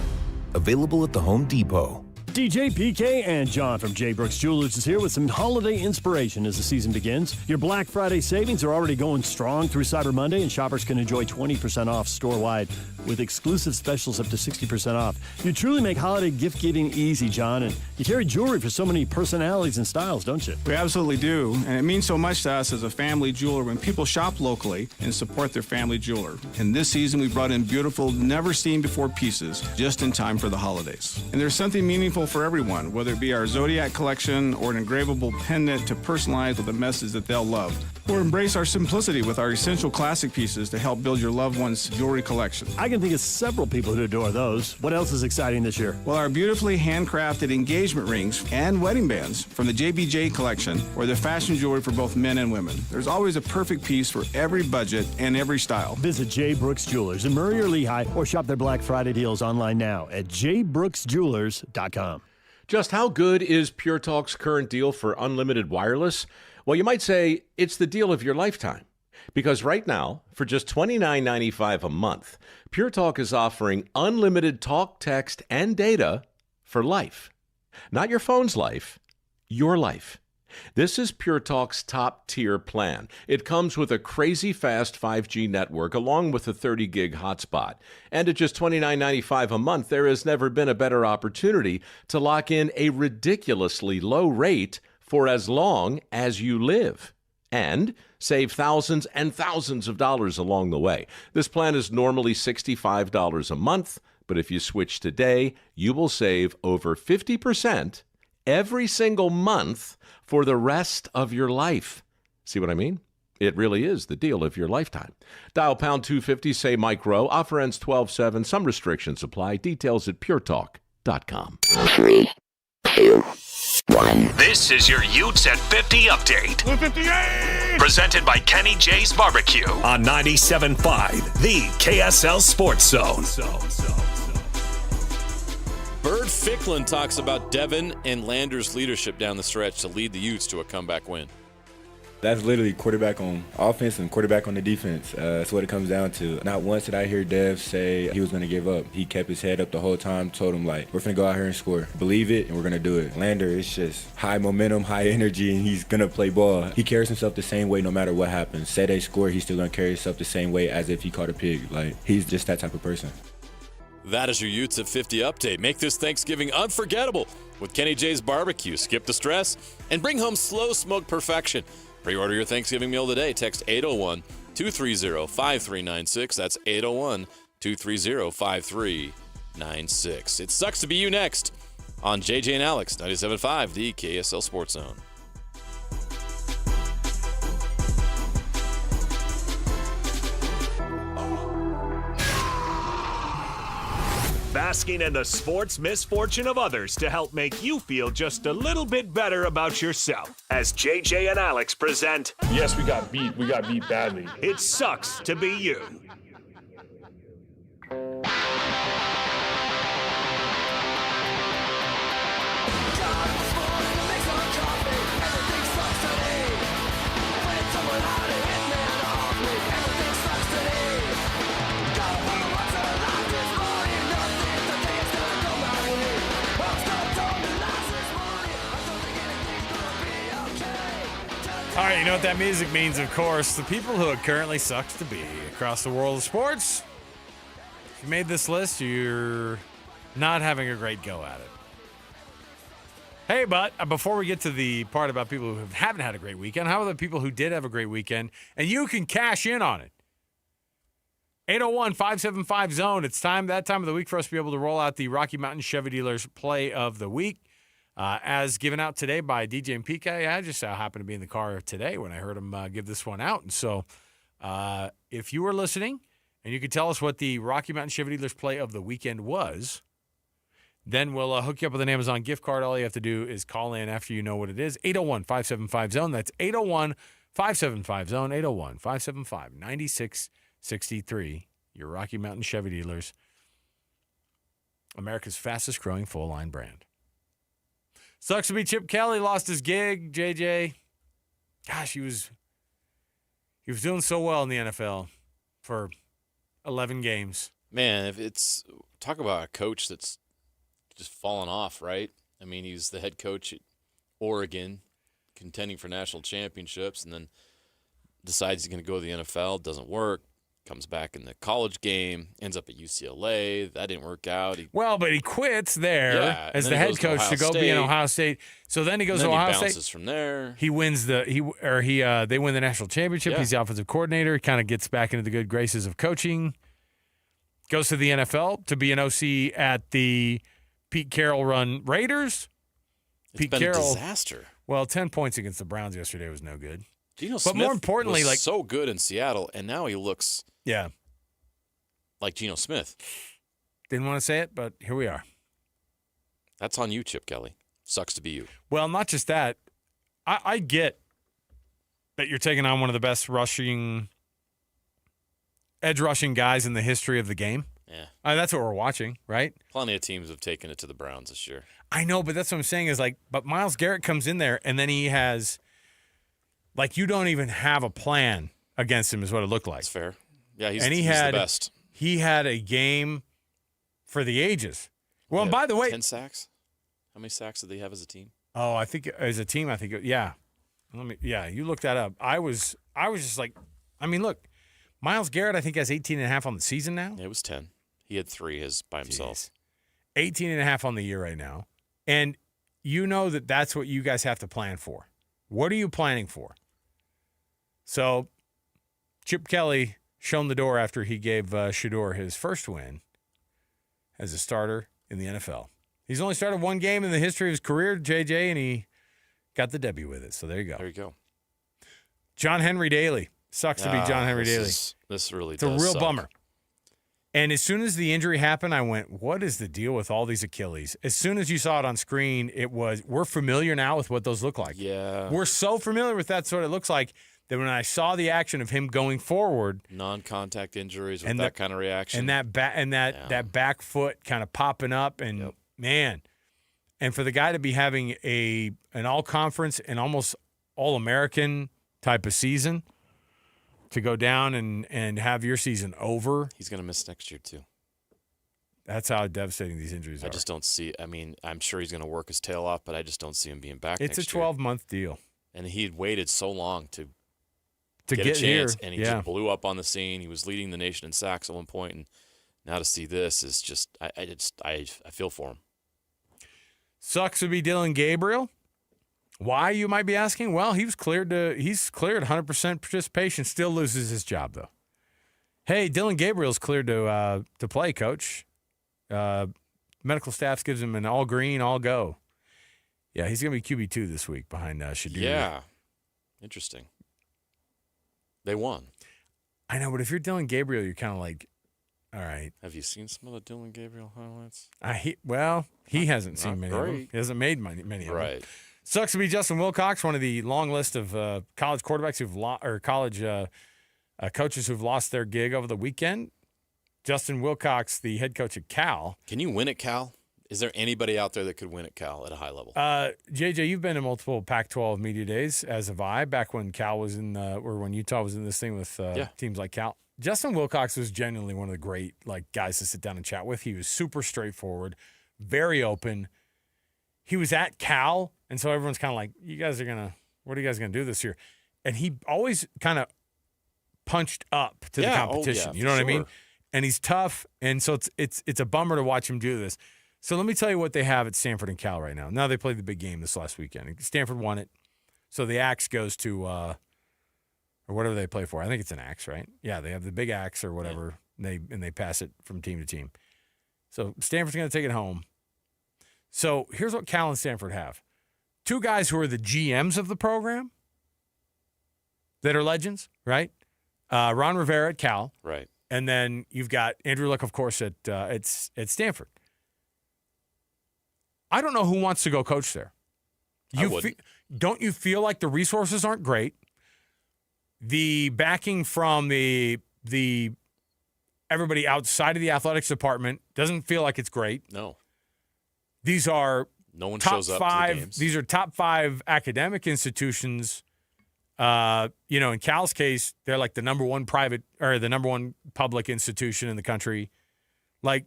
Available at the Home Depot. DJ, PK, and John from J. Brooks Jewelers is here with some holiday inspiration as the season begins. Your Black Friday savings are already going strong through Cyber Monday, and shoppers can enjoy 20% off store-wide with exclusive specials up to 60% off. You truly make holiday gift-giving easy, John, and you carry jewelry for so many personalities and styles, don't you? We absolutely do, and it means so much to us as a family jeweler when people shop locally and support their family jeweler. And this season, we brought in beautiful, never-seen-before pieces just in time for the holidays. And there's something meaningful for everyone, whether it be our Zodiac collection or an engravable pendant to personalize with a message that they'll love. Or embrace our simplicity with our essential classic pieces to help build your loved one's jewelry collection. I can think of several people who adore those. What else is exciting this year? Well, our beautifully handcrafted engagement rings and wedding bands from the JBJ collection, or the fashion jewelry for both men and women. There's always a perfect piece for every budget and every style. Visit J. Brooks Jewelers in Murray or Lehigh, or shop their Black Friday deals online now at jbrooksjewelers.com. Just how good is Pure Talk's current deal for unlimited wireless? Well, you might say it's the deal of your lifetime. Because right now, for just $29.95 a month, Pure Talk is offering unlimited talk, text, and data for life. Not your phone's life, your life. This is Pure Talk's top-tier plan. It comes with a crazy fast 5G network along with a 30-gig hotspot. And at just $29.95 a month, there has never been a better opportunity to lock in a ridiculously low rate for as long as you live. And save thousands and thousands of dollars along the way. This plan is normally $65 a month, but if you switch today, you will save over 50% every single month for the rest of your life. See what I mean? It really is the deal of your lifetime. Dial pound 250, say Mike Rowe. Offer ends 12/7. Some restrictions apply. Details at puretalk.com. 3, 2, 1. This is your Utes at 50 update. 58! Presented by Kenny J's Barbecue on 97.5, the KSL Sports Zone. Bird Ficklin talks about Devin and Lander's leadership down the stretch to lead the Utes to a comeback win. That's literally quarterback on offense and quarterback on the defense. That's what it comes down to. Not once did I hear Dev say he was going to give up. He kept his head up the whole time, told him, like, we're going to go out here and score. Believe it, and we're going to do it. Lander is just high momentum, high energy, and he's going to play ball. He carries himself the same way no matter what happens. Say they score, he's still going to carry himself the same way as if he caught a pig. Like, he's just that type of person. That is your Utes at 50 update. Make this Thanksgiving unforgettable with Kenny J's Barbecue. Skip the stress and bring home slow smoke perfection. Pre-order your Thanksgiving meal today. Text 801-230-5396. That's 801-230-5396. It sucks to be you next on JJ and Alex, 97.5, the KSL Sports Zone. Basking in the sports misfortune of others to help make you feel just a little bit better about yourself. As JJ and Alex present, yes, we got beat. We got beat badly. It sucks to be you. All right, you know what that music means, of course. The people who it currently sucks to be across the world of sports. If you made this list, you're not having a great go at it. Hey, but before we get to the part about people who haven't had a great weekend, how about the people who did have a great weekend? And you can cash in on it. 801-575-ZONE. It's that time of the week for us to be able to roll out the Rocky Mountain Chevy Dealers Play of the Week. As given out today by DJ and PK. I just happened to be in the car today when I heard him give this one out. And so if you were listening and you could tell us what the Rocky Mountain Chevy Dealers Play of the Weekend was, then we'll hook you up with an Amazon gift card. All you have to do is call in after you know what it is. 801-575-ZONE. That's 801-575-ZONE. 801-575-9663. Your Rocky Mountain Chevy Dealers. America's fastest growing full-line brand. Sucks to be Chip Kelly, lost his gig. JJ, gosh, he was doing so well in the NFL for 11 games. Man, if it's talk about a coach that's just fallen off, right? I mean, he's the head coach at Oregon, contending for national championships, and then decides he's going to go to the NFL. Doesn't work. Comes back in the college game, ends up at UCLA. That didn't work out. But he quits there as the head coach to go be in Ohio State. So then he goes to Ohio State. He bounces from there. He wins they win the national championship. Yeah. He's the offensive coordinator. He kind of gets back into the good graces of coaching. Goes to the NFL to be an OC at the Pete Carroll run Raiders. It's been a disaster. Well, 10 points against the Browns yesterday was no good. Geno Smith more importantly, was so good in Seattle, and now he looks like Geno Smith. Didn't want to say it, but here we are. That's on you, Chip Kelly. Sucks to be you. Well, not just that. I get that you're taking on one of the best edge rushing guys in the history of the game. Yeah. That's what we're watching, right? Plenty of teams have taken it to the Browns this year. I know, but that's what I'm saying is but Myles Garrett comes in there, and then he has – you don't even have a plan against him is what it looked like. That's fair. Yeah, he's the best. He had a game for the ages. Well, and by the way – 10 sacks? How many sacks did they have as a team? Oh, I think as a team, yeah. You look that up. I was just like, I mean, look, Myles Garrett, I think, has 18.5 on the season now. It was 10. He had 3 by himself. 18.5 on the year right now. And you know that's what you guys have to plan for. What are you planning for? So Chip Kelly shown the door after he gave Shedeur his first win as a starter in the NFL. He's only started one game in the history of his career, JJ, and he got the W with it. So there you go. There you go. John Henry Daly. Sucks to be John Henry Daly. This really it's does a real suck. bummer. And as soon as the injury happened, I went, what is the deal with all these Achilles? As soon as you saw it on screen, we're familiar now with what those look like. Yeah. We're so familiar with that's what it looks like that when I saw the action of him going forward. Non-contact injuries with that kind of reaction. And that back foot kind of popping up and, man. And for the guy to be having an all-conference and almost all-American type of season, to go down and have your season over. He's going to miss next year, too. That's how devastating these injuries are. I just don't see – I mean, I'm sure he's going to work his tail off, but I just don't see him being back next year. It's a 12-month deal. And he had waited so long to get a chance, here. And he just blew up on the scene. He was leading the nation in sacks at one point, and now to see this is just – I feel for him. Sucks to be Dylan Gabriel. Why, you might be asking? Well, he's cleared 100% participation, still loses his job, though. Hey, Dylan Gabriel's cleared to play, coach. Medical staff gives him an all green, all go. Yeah, he's going to be QB2 this week behind Shedeur. Yeah. Interesting. They won. I know, but if you're Dylan Gabriel, you're kind of like, all right. Have you seen some of the Dylan Gabriel highlights? He hasn't seen many great. of them. He hasn't made many of them. Right. Sucks to be Justin Wilcox, one of the long list of college quarterbacks college coaches who've lost their gig over the weekend. Justin Wilcox, the head coach at Cal. Can you win at Cal? Is there anybody out there that could win at Cal at a high level? JJ, you've been in multiple Pac-12 media days, as have I, back when Cal was or when Utah was in this thing with teams like Cal. Justin Wilcox was genuinely one of the great guys to sit down and chat with. He was super straightforward, very open. He was at Cal, and so everyone's kind of like, what are you guys going to do this year? And he always kind of punched up to the competition. You know what I mean? And he's tough, and so it's a bummer to watch him do this. So let me tell you what they have at Stanford and Cal right now. Now they played the big game this last weekend. Stanford won it. So the axe goes to or whatever they play for. I think it's an axe, right? Yeah, they have the big axe or whatever, and they pass it from team to team. So Stanford's going to take it home. So here's what Cal and Stanford have. 2 guys who are the GMs of the program that are legends, right? Ron Rivera at Cal. Right. And then you've got Andrew Luck, of course, at Stanford. I don't know who wants to go coach there. Don't you feel like the resources aren't great? The backing from the everybody outside of the athletics department doesn't feel like it's great. No. These are no one top shows up 5. to the games. These are top 5 academic institutions. In Cal's case, they're like the number 1 private or the number 1 public institution in the country. Like,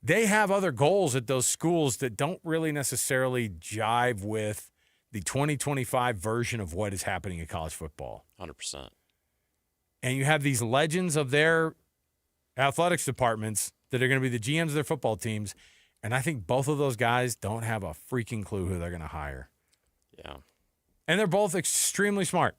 they have other goals at those schools that don't really necessarily jive with the 2025 version of what is happening in college football. 100%. And you have these legends of their athletics departments that are going to be the GMs of their football teams. And I think both of those guys don't have a freaking clue who they're going to hire. Yeah. And they're both extremely smart.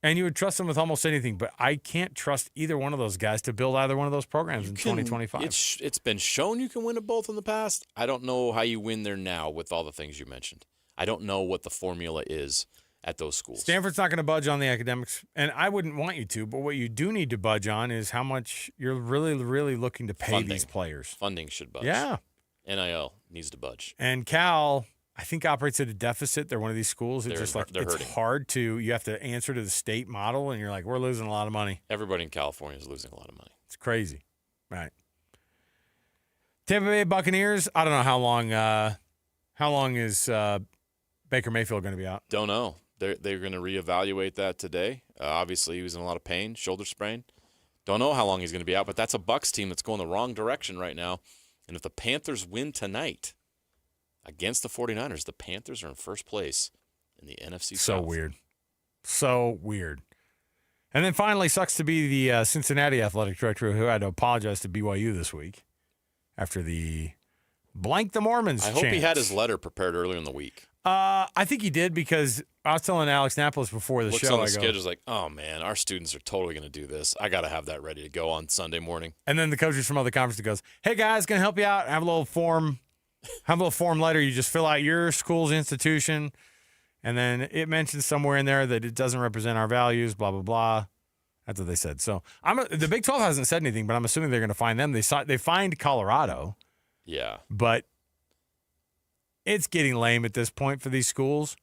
And you would trust them with almost anything, but I can't trust either one of those guys to build either one of those programs in 2025. It's been shown you can win at both in the past. I don't know how you win there now with all the things you mentioned. I don't know what the formula is at those schools. Stanford's not going to budge on the academics, and I wouldn't want you to, but what you do need to budge on is how much you're really, really looking to pay these players. Funding should budge. Yeah. NIL needs to budge. And Cal, I think, operates at a deficit. They're one of these schools. It's just it's hurting. Hard to, you have to answer to the state model, and you're like, we're losing a lot of money. Everybody in California is losing a lot of money. It's crazy. Right. Tampa Bay Buccaneers, I don't know how long is Baker Mayfield going to be out? Don't know. They're going to reevaluate that today. Obviously, he was in a lot of pain, shoulder sprain. Don't know how long he's going to be out, but that's a Bucs team that's going the wrong direction right now. And if the Panthers win tonight against the 49ers, the Panthers are in first place in the NFC So South. weird. So weird. And then finally, sucks to be the Cincinnati athletic director who had to apologize to BYU this week after the blank the Mormons I hope chant. he had his letter prepared earlier in the week. I think he did, because I was telling Alex Napolis before the Looks show. on the schedule, is like, oh man, our students are totally going to do this. I got to have that ready to go on Sunday morning. And then the coaches from other conferences goes, "Hey guys, gonna help you out. Have a little form letter. You just fill out your school's institution, and then it mentions somewhere in there that it doesn't represent our values. Blah blah blah." That's what they said. So the Big 12 hasn't said anything, but I'm assuming they're going to find them. They fined Colorado. Yeah, but it's getting lame at this point for these schools.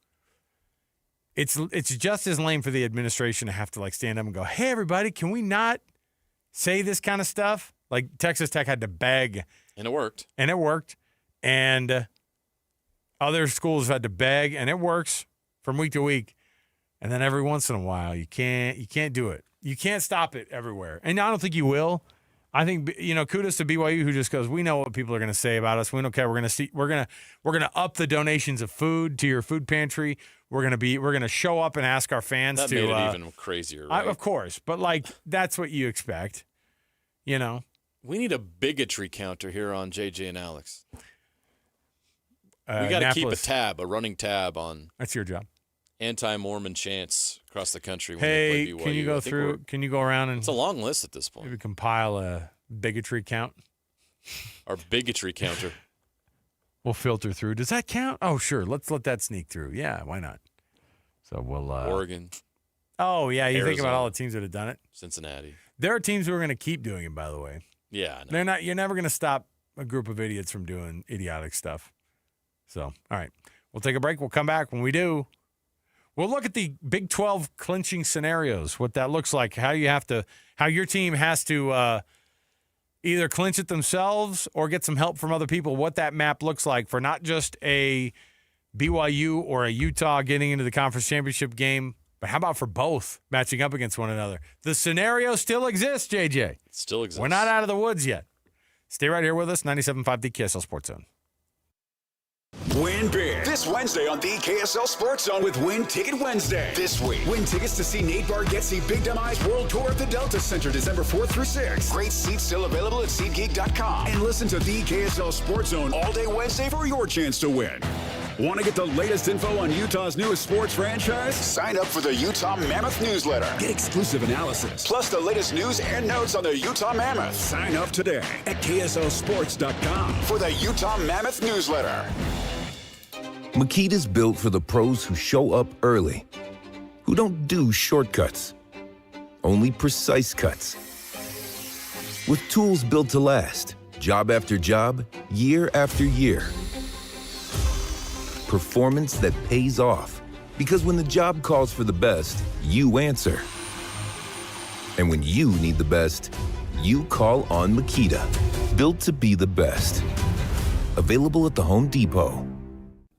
It's just as lame for the administration to have to like stand up and go, "Hey everybody, can we not say this kind of stuff?" Like Texas Tech had to beg, and it worked. And other schools had to beg, and it works from week to week. And then every once in a while, you can't do it. You can't stop it everywhere, and I don't think you will. I think, kudos to BYU, who just goes, "We know what people are going to say about us. We don't care. We're going to up the donations of food to your food pantry. We're going to show up and ask our fans that to." made it even crazier, right? Of course, but that's what you expect. We need a bigotry counter here on JJ and Alex. We got to keep a running tab on. That's your job. Anti-Mormon chants across the country. When Hey, they play BYU. can you go through? Can you go around and? It's a long list at this point. Maybe compile a bigotry count. Our bigotry counter. We'll filter through. Does that count? Oh, sure. Let's let that sneak through. Yeah, why not? So we'll. Oregon. Oh yeah, you Arizona, think about all the teams that have done it. Cincinnati. There are teams who are going to keep doing it. By the way. Yeah. I know. They're not. You're never going to stop a group of idiots from doing idiotic stuff. So, all right, we'll take a break. We'll come back. When we do, we'll look at the Big 12 clinching scenarios, what that looks like, how your team has to either clinch it themselves or get some help from other people, what that map looks like for not just a BYU or a Utah getting into the conference championship game, but how about for both matching up against one another? The scenario still exists, JJ. It still exists. We're not out of the woods yet. Stay right here with us, 97.5 the KSL Sports Zone. Win big this Wednesday on the KSL Sports Zone with Win Ticket Wednesday. This week, win tickets to see Nate Bargatze Big Dumb Eyes World Tour at the Delta Center December 4th through 6th. Great seats still available at SeatGeek.com. And listen to the KSL Sports Zone all day Wednesday for your chance to win. Want to get the latest info on Utah's newest sports franchise? Sign up for the Utah Mammoth newsletter. Get exclusive analysis, plus the latest news and notes on the Utah Mammoth. Sign up today at KSLSports.com for the Utah Mammoth newsletter. Makita's built for the pros who show up early, who don't do shortcuts, only precise cuts. With tools built to last, job after job, year after year. Performance that pays off, because when the job calls for the best, you answer. And when you need the best, you call on Makita. Built to be the best. Available at the Home Depot.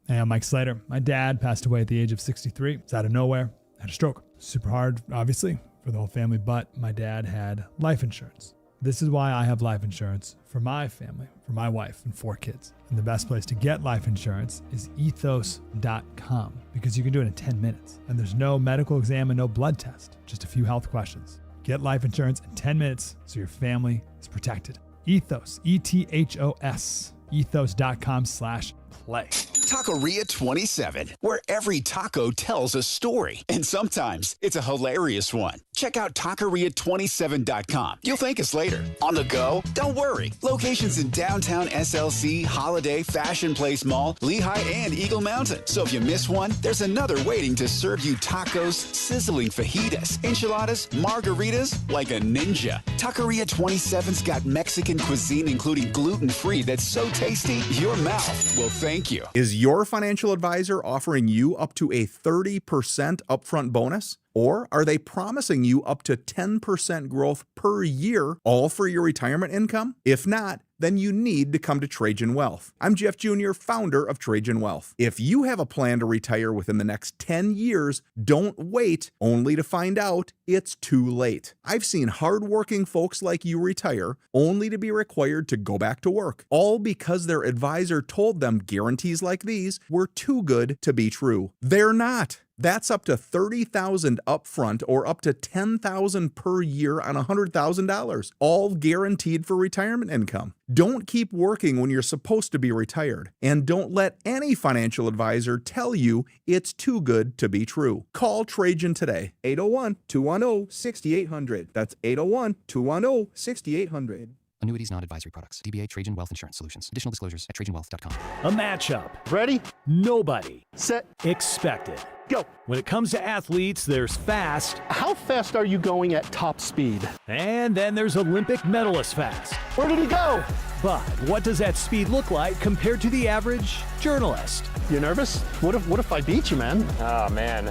Hey, I'm Mike Slater. My dad passed away at the age of 63. It's out of nowhere. Had a stroke. Super hard, obviously, for the whole family, but my dad had life insurance. This is why I have life insurance for my family, for my wife and 4 kids. And the best place to get life insurance is ethos.com, because you can do it in 10 minutes. And there's no medical exam and no blood test, just a few health questions. Get life insurance in 10 minutes so your family is protected. Ethos, ETHOS, ethos.com/play. Taqueria 27, where every taco tells a story. And sometimes it's a hilarious one. Check out Taqueria27.com. You'll thank us later. On the go? Don't worry. Locations in downtown SLC, Holiday, Fashion Place Mall, Lehigh, and Eagle Mountain. So if you miss one, there's another waiting to serve you tacos, sizzling fajitas, enchiladas, margaritas like a ninja. Taqueria 27's got Mexican cuisine, including gluten-free, that's so tasty, your mouth will thank you. Is your financial advisor offering you up to a 30% upfront bonus? Or are they promising you up to 10% growth per year, all for your retirement income? If not, then you need to come to Trajan Wealth. I'm Jeff Jr., founder of Trajan Wealth. If you have a plan to retire within the next 10 years, don't wait only to find out it's too late. I've seen hardworking folks like you retire only to be required to go back to work, all because their advisor told them guarantees like these were too good to be true. They're not. That's up to $30,000 upfront or up to $10,000 per year on $100,000, all guaranteed for retirement income. Don't keep working when you're supposed to be retired, and don't let any financial advisor tell you it's too good to be true. Call Trajan today, 801-210-6800. That's 801-210-6800. Annuities not advisory products. DBA Trajan Wealth Insurance Solutions. Additional disclosures at TrajanWealth.com. A matchup. Ready? Nobody. Set. Expected. Go. When it comes to athletes, there's fast. How fast are you going at top speed? And then there's Olympic medalist fast. Where did he go? But what does that speed look like compared to the average journalist? You nervous? What if I beat you, man? Oh, man.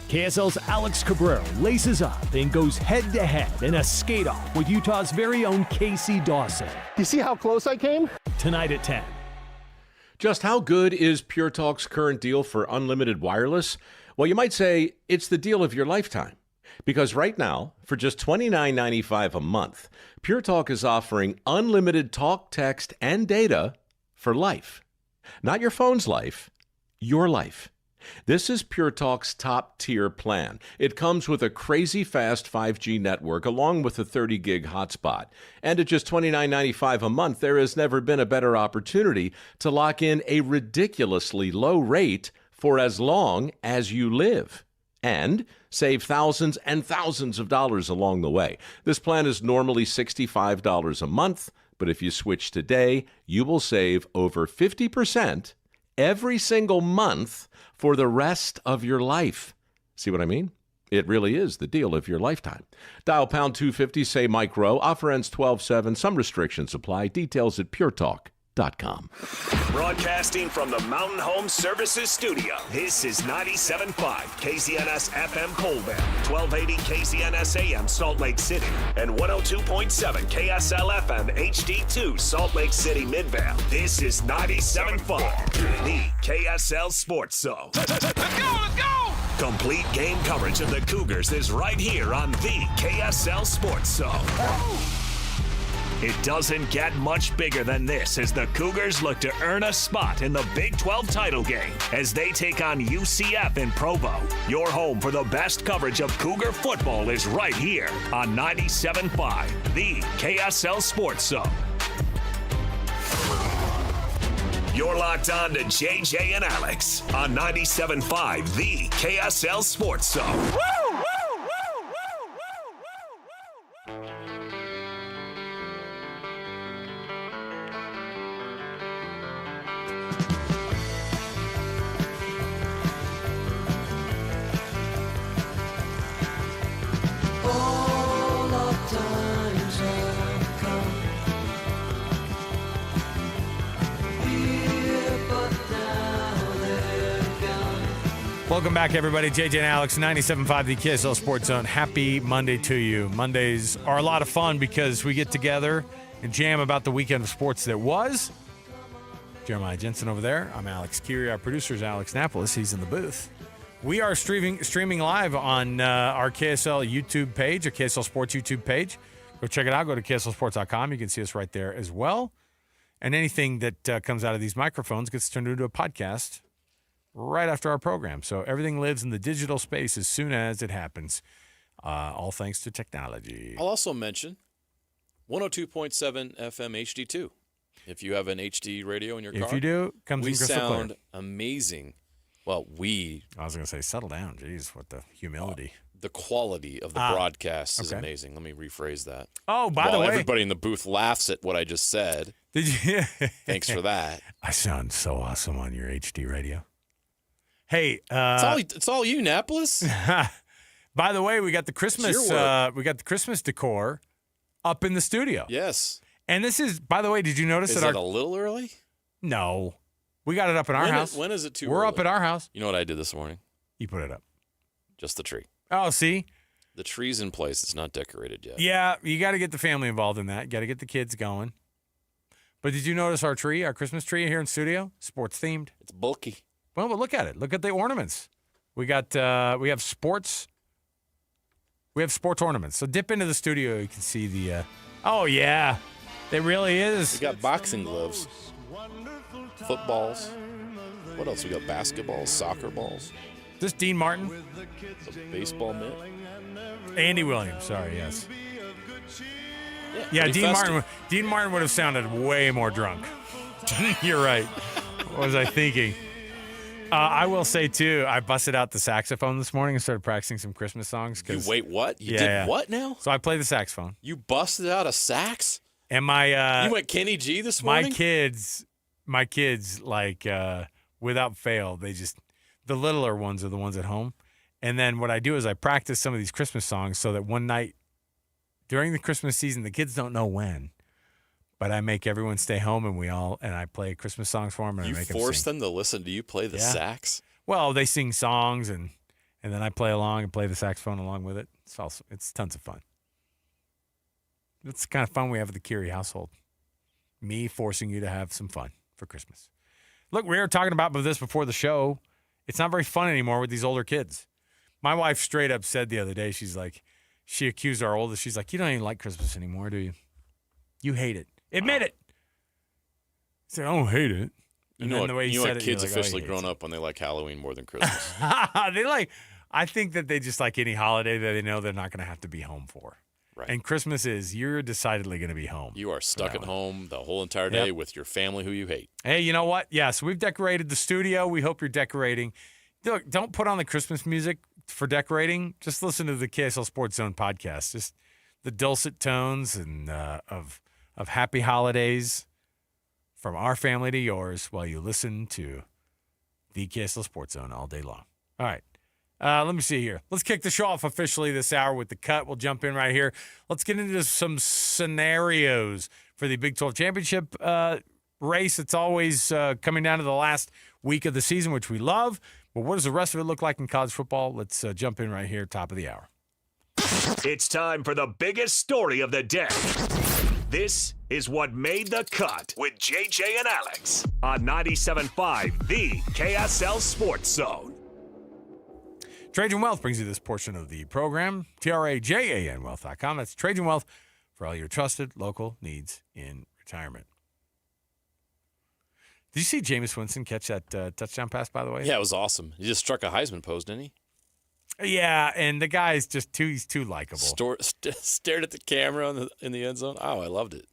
KSL's Alex Cabrera laces up and goes head-to-head in a skate-off with Utah's very own Casey Dawson. You see how close I came? Tonight at 10. Just how good is Pure Talk's current deal for unlimited wireless? Well, you might say it's the deal of your lifetime. Because right now, for just $29.95 a month, Pure Talk is offering unlimited talk, text, and data for life. Not your phone's life, your life. This is Pure Talk's top-tier plan. It comes with a crazy fast 5G network along with a 30-gig hotspot. And at just $29.95 a month, there has never been a better opportunity to lock in a ridiculously low rate for as long as you live. And save thousands and thousands of dollars along the way. This plan is normally $65 a month, but if you switch today, you will save over 50% every single month for the rest of your life. See what I mean? It really is the deal of your lifetime. Dial pound 250, say Mike Rowe. Offer ends 12/7. Some restrictions apply. Details at puretalk.com. Broadcasting from the Mountain Home Services Studio, this is 97.5 KZNS FM Colbert, 1280 KZNS AM Salt Lake City, and 102.7 KSL FM HD2 Salt Lake City Midvale. This is 97.5, the KSL Sports Zone. Let's go! Complete game coverage of the Cougars is right here on the KSL Sports Zone. It doesn't get much bigger than this as the Cougars look to earn a spot in the Big 12 title game as they take on UCF in Provo. Your home for the best coverage of Cougar football is right here on 97.5, the KSL Sports Zone. You're locked on to JJ and Alex on 97.5, the KSL Sports Zone. Woo! Welcome back, everybody. JJ and Alex, 97.5, the KSL Sports Zone. Happy Monday to you. Mondays are a lot of fun because we get together and jam about the weekend of sports that was. Jeremiah Jensen over there. I'm Alex Curie. Our producer is Alex Napolis. He's in the booth. We are streaming live on our KSL YouTube page, our KSL Sports YouTube page. Go check it out. Go to KSLSports.com. You can see us right there as well. And anything that comes out of these microphones gets turned into a podcast right after our program. So everything lives in the digital space as soon as it happens, all thanks to technology. I'll also mention 102.7 FM HD2. If you have an HD radio in your car. If you do, comes in crystal clear. We sound amazing. Well, I was going to say, settle down. Jeez, what the humility. The quality of the broadcast is amazing. Let me rephrase that. Oh, by the way. Everybody in the booth laughs at what I just said. Did you? Thanks for that. I sound so awesome on your HD radio. Hey, it's all you, Napolis. By the way, we got the Christmas decor up in the studio. Yes. And this is, by the way, did you notice that a little early? No. We got it up in our house. When is it too We're early? up at our house. You know what I did this morning? You put it up. Just the tree. Oh, see? The tree's in place. It's not decorated yet. Yeah, you got to get the family involved in that. You got to get the kids going. But did you notice our tree, our Christmas tree here in studio? Sports themed. It's bulky. Well, but look at it. Look at the ornaments. We have sports. We have sports ornaments. So dip into the studio. You can see the. Oh yeah, it really is. We got boxing gloves, footballs. What else? We got basketballs, soccer balls. This Dean Martin. A baseball mitt. Andy Williams. Sorry, yes. Yeah, Dean Martin would have sounded way more drunk. You're right. What was I thinking? I will say, too, I busted out the saxophone this morning and started practicing some Christmas songs. Wait, what? You did what now? So I play the saxophone. You busted out a sax? And my you went Kenny G this morning? My kids, like, without fail, the littler ones are the ones at home. And then what I do is I practice some of these Christmas songs so that one night during the Christmas season, the kids don't know when, but I make everyone stay home and I play Christmas songs for them. And you I make force them to listen to you play the sax? Well, they sing songs and then I play along and play the saxophone along with it. It's tons of fun. It's the kind of fun we have at the Curie household. Me forcing you to have some fun for Christmas. Look, we were talking about this before the show. It's not very fun anymore with these older kids. My wife straight up said the other day, she accused our oldest. She's like, you don't even like Christmas anymore, do you? You hate it. Admit it. I said, I don't hate it. And you know the way you said know it, kids like, officially grown up when they like Halloween more than Christmas. I think that they just like any holiday that they know they're not going to have to be home for. Right. And Christmas you're decidedly going to be home. You are stuck at home the whole entire day with your family who you hate. Hey, you know what? Yeah, so we've decorated the studio. We hope you're decorating. Look, don't put on the Christmas music for decorating. Just listen to the KSL Sports Zone podcast. Just the dulcet tones and of happy holidays from our family to yours while you listen to the KSL Sports Zone all day long. All right. Let me see here. Let's kick the show off officially this hour with the cut. We'll jump in right here. Let's get into some scenarios for the Big 12 championship race. It's always coming down to the last week of the season, which we love. But what does the rest of it look like in college football? Let's jump in right here, top of the hour. It's time for the biggest story of the day. This is what made the cut with JJ and Alex on 97.5, the KSL Sports Zone. Trajan Wealth brings you this portion of the program. TRAJAN Wealth.com. That's Trajan Wealth for all your trusted local needs in retirement. Did you see Jameis Winston catch that touchdown pass, by the way? Yeah, it was awesome. He just struck a Heisman pose, didn't he? Yeah, and the guy's just he's too likable. Stared at the camera in the end zone. Oh, I loved it.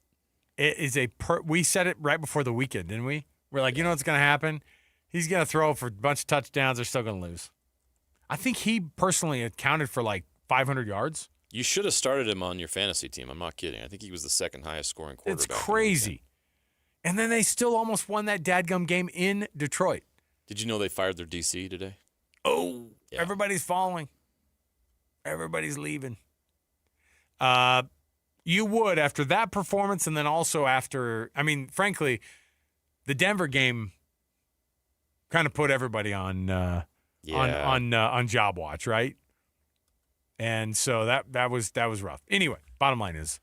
It is we said it right before the weekend, didn't we? We're like, you know what's going to happen? He's going to throw for a bunch of touchdowns. They're still going to lose. I think he personally accounted for like 500 yards. You should have started him on your fantasy team. I'm not kidding. I think he was the second highest scoring quarterback. It's crazy. And then they still almost won that dadgum game in Detroit. Did you know they fired their DC today? Oh, yeah. Everybody's following. Everybody's leaving. You would after that performance, and then also after. I mean, frankly, the Denver game kind of put everybody on job watch, right? And so that was rough. Anyway, bottom line is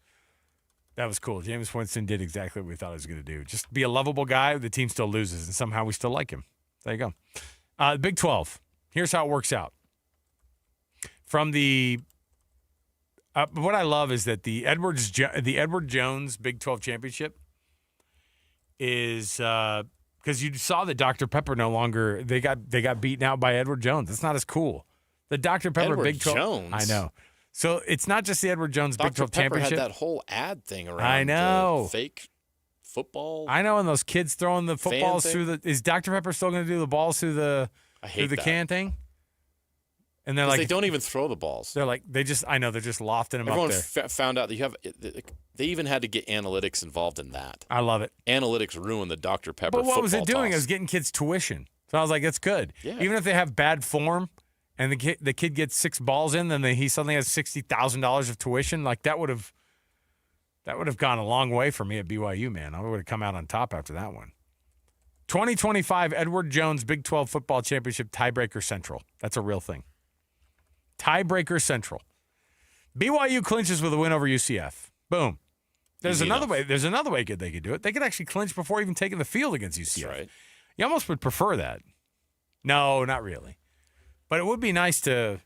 that was cool. Jameis Winston did exactly what we thought he was going to do. Just be a lovable guy. The team still loses, and somehow we still like him. There you go. Big 12. Here's how it works out. From the what I love is that the Edward Jones Big 12 championship is because you saw that Dr. Pepper no longer they got beaten out by Edward Jones. It's not as cool. The Dr. Pepper Edward Big 12 Jones? I know. So it's not just the Edward Jones Big 12 Pepper championship. had that whole ad thing around. I know. Fake football. I know, and those kids throwing the footballs through the. Is Dr. Pepper still going to do the balls through the can thing? And they're like, they don't even throw the balls. They're like, they're just lofting them Everyone up there. found out that they even had to get analytics involved in that. I love it. Analytics ruined the Dr. Pepper. But what was it football doing? toss. It was getting kids tuition. So I was like, it's good. Yeah. Even if they have bad form, and the kid gets 6 balls in, then he suddenly has $60,000 of tuition. Like that would have gone a long way for me at BYU, man. I would have come out on top after that one. 2025 Edward Jones Big 12 Football Championship Tiebreaker Central. That's a real thing. Tiebreaker Central. BYU clinches with a win over UCF. Boom. There's Easy another enough. way. There's another way they could do it. They could actually clinch before even taking the field against UCF. That's right. You almost would prefer that. No, not really. But it would be nice to,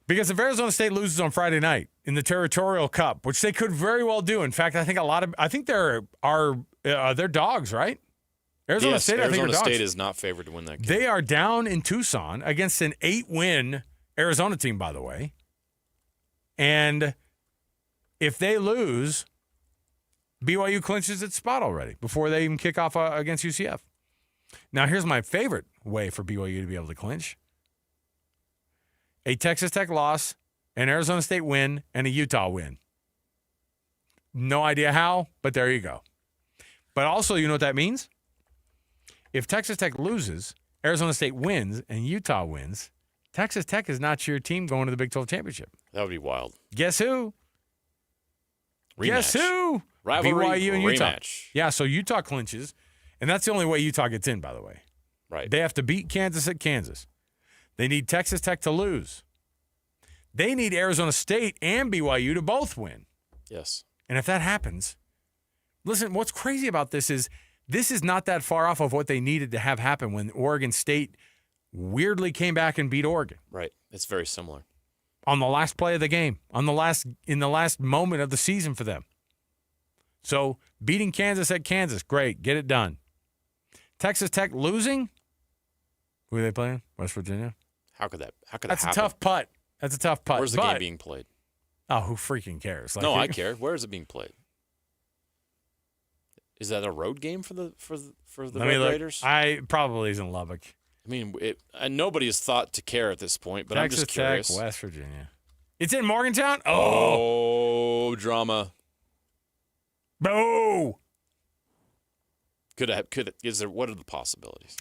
because if Arizona State loses on Friday night in the Territorial Cup, which they could very well do. In fact, I think they're dogs, right? Arizona State is not favored to win that game. They are down in Tucson against an 8-win Arizona team, by the way. And if they lose, BYU clinches its spot already before they even kick off against UCF. Now, here's my favorite way for BYU to be able to clinch. A Texas Tech loss, an Arizona State win, and a Utah win. No idea how, but there you go. But also, you know what that means? If Texas Tech loses, Arizona State wins, and Utah wins, Texas Tech is not your team going to the Big 12 championship. That would be wild. Guess who? Rematch. Guess who? Rivalry BYU and Utah. rematch. Yeah, so Utah clinches, and that's the only way Utah gets in, by the way. Right. They have to beat Kansas at Kansas. They need Texas Tech to lose. They need Arizona State and BYU to both win. Yes. And if that happens, listen, what's crazy about this is not that far off of what they needed to have happen when Oregon State weirdly came back and beat Oregon. Right. It's very similar. On the last play of the game, in the last moment of the season for them. So beating Kansas at Kansas, great, get it done. Texas Tech losing, who are they playing? West Virginia. How could that happen? That's a tough putt. That's a tough putt. Where's the game being played? Oh, who freaking cares? No, I care. Where is it being played? Is that a road game for the Red Raiders? I probably is in Lubbock. I mean, nobody has thought to care at this point, but I'm just curious. Texas Tech, West Virginia. It's in Morgantown? Oh, drama. Boo! What are the possibilities?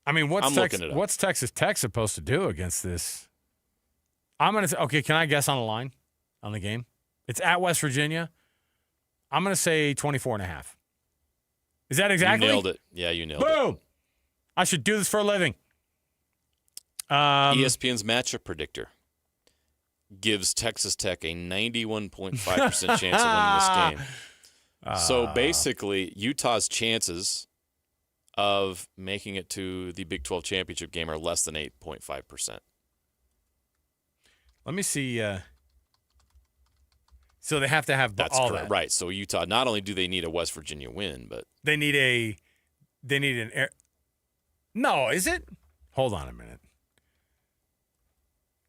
I mean, I'm looking it up. what's Texas Tech supposed to do against this? I'm going to say, okay, can I guess on the line on the game? It's at West Virginia. I'm going to say 24.5. Is that exactly? You nailed it. Yeah, you nailed it. Boom! I should do this for a living. ESPN's matchup predictor gives Texas Tech a 91.5% chance of winning this game. So basically, Utah's chances of making it to the Big 12 championship game are less than 8.5%. Let me see. So they have to have That's all correct. that. Right. So Utah, not only do they need a West Virginia win, but They need No, is it? Hold on a minute.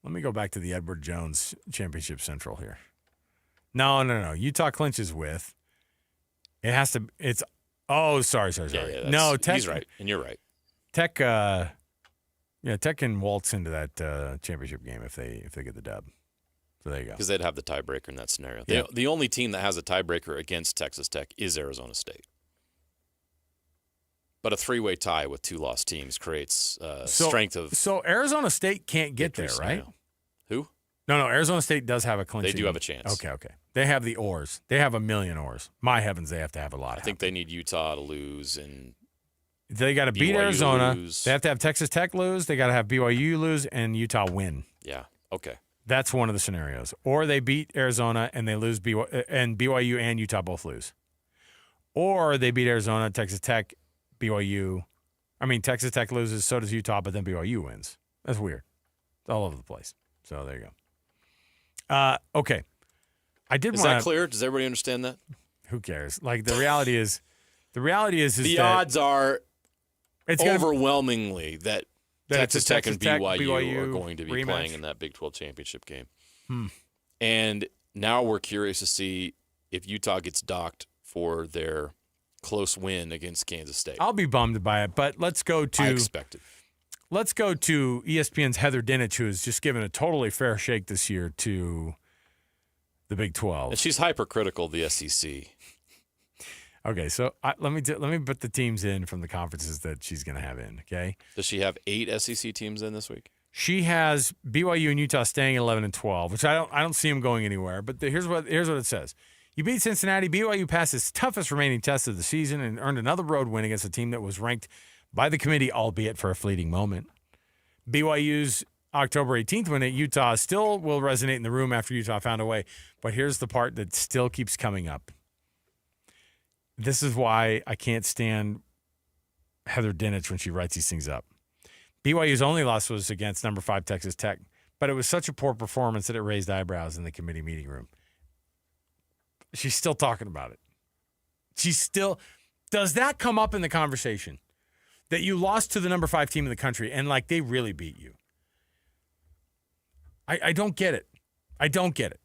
Let me go back to the Edward Jones Championship Central here. No. Utah clinches with. It has to. It's. Oh, sorry. Yeah, no, Tech. He's right, and you're right. Tech. Tech can waltz into that championship game if they get the dub. So there you go. Because they'd have the tiebreaker in that scenario. Yeah. The only team that has a tiebreaker against Texas Tech is Arizona State. But a three-way tie with two lost teams creates strength of. So Arizona State can't get there, right? Who? No. Arizona State does have a clinching. They do have a chance. Okay. They have the oars. They have a million oars. My heavens, they have to have a lot. I think they need Utah to lose and. They got to beat BYU Arizona. lose. They have to have Texas Tech lose. They got to have BYU lose and Utah win. Yeah. Okay. That's one of the scenarios. Or they beat Arizona and they lose and BYU and Utah both lose. Or they beat Arizona, Texas Tech, BYU. I mean, Texas Tech loses, so does Utah, but then BYU wins. That's weird. It's all over the place. So there you go. Okay. Is that clear? Does everybody understand that? Who cares? Like the reality is the odds are overwhelmingly that Texas Tech and BYU are going to be playing in that Big 12 championship game. And now we're curious to see if Utah gets docked for their close win against Kansas State. I'll be bummed by it, but let's go to. I expect it. Let's go to ESPN's Heather Dinich, who has just given a totally fair shake this year to the Big 12. And she's hypercritical of the SEC. Okay, so let me put the teams in from the conferences that she's going to have in. Okay. Does she have 8 SEC teams in this week? She has BYU and Utah staying 11 and 12, which I don't see them going anywhere. But here's what it says: you beat Cincinnati. BYU passed its toughest remaining test of the season and earned another road win against a team that was ranked by the committee, albeit for a fleeting moment. BYU's October 18th win at Utah still will resonate in the room after Utah found a way. But here's the part that still keeps coming up. This is why I can't stand Heather Dinich when she writes these things up. BYU's only loss was against number 5 Texas Tech, but it was such a poor performance that it raised eyebrows in the committee meeting room. She's still talking about it. Does that come up in the conversation? That you lost to the number 5 team in the country and like they really beat you? I don't get it. I don't get it.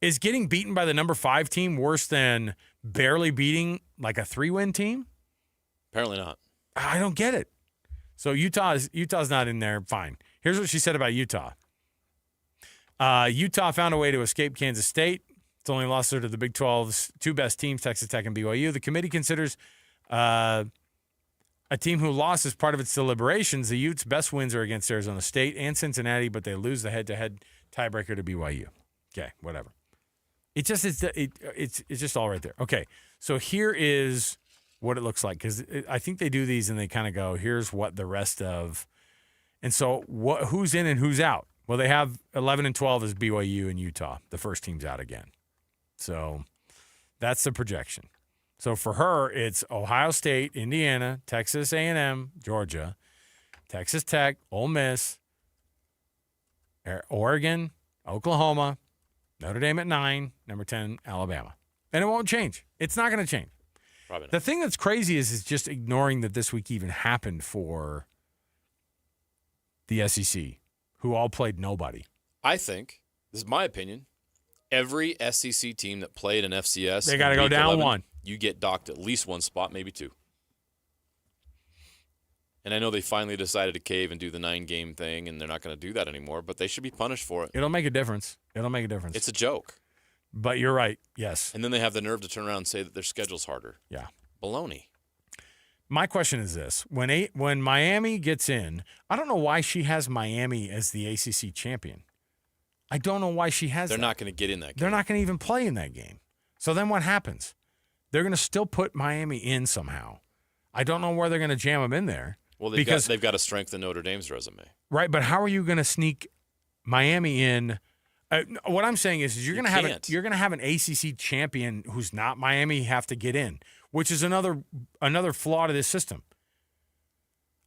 Is getting beaten by the number 5 team worse than barely beating like a 3-win team? Apparently not. I don't get it. So Utah's not in there. Fine. Here's what she said about Utah. Utah found a way to escape Kansas State. It's only lost her to the Big 12's 2 best teams, Texas Tech and BYU. The committee considers a team who lost as part of its deliberations. The Utes' best wins are against Arizona State and Cincinnati, but they lose the head-to-head tiebreaker to BYU. Okay, whatever. It's just all right there. Okay, so here is what it looks like, because I think they do these and they kind of go, here's what the rest of, and so who's in and who's out? Well, they have 11 and 12 as BYU and Utah. The first team's out again. So that's the projection. So for her, it's Ohio State, Indiana, Texas A&M, Georgia, Texas Tech, Ole Miss, Oregon, Oklahoma, Notre Dame at 9, number 10, Alabama. And it won't change. It's not going to change. Probably not. The thing that's crazy is just ignoring that this week even happened for the SEC, who all played nobody. I think, this is my opinion, every SEC team that played in FCS, they got to go down 11, one. You get docked at least one spot, maybe 2. And I know they finally decided to cave and do the 9-game thing, and they're not going to do that anymore, but they should be punished for it. It'll make a difference. It's a joke. But you're right, yes. And then they have the nerve to turn around and say that their schedule's harder. Yeah. Baloney. My question is this. When Miami gets in, I don't know why she has Miami as the ACC champion. I don't know why she has They're that. not going to get in that game. They're not going to even play in that game. So then what happens? They're going to still put Miami in somehow. I don't know where they're going to jam them in there. Well, they've got to strengthen Notre Dame's resume. Right, but how are you going to sneak Miami in? What I'm saying is you're going to have an ACC champion who's not Miami have to get in, which is another flaw to this system.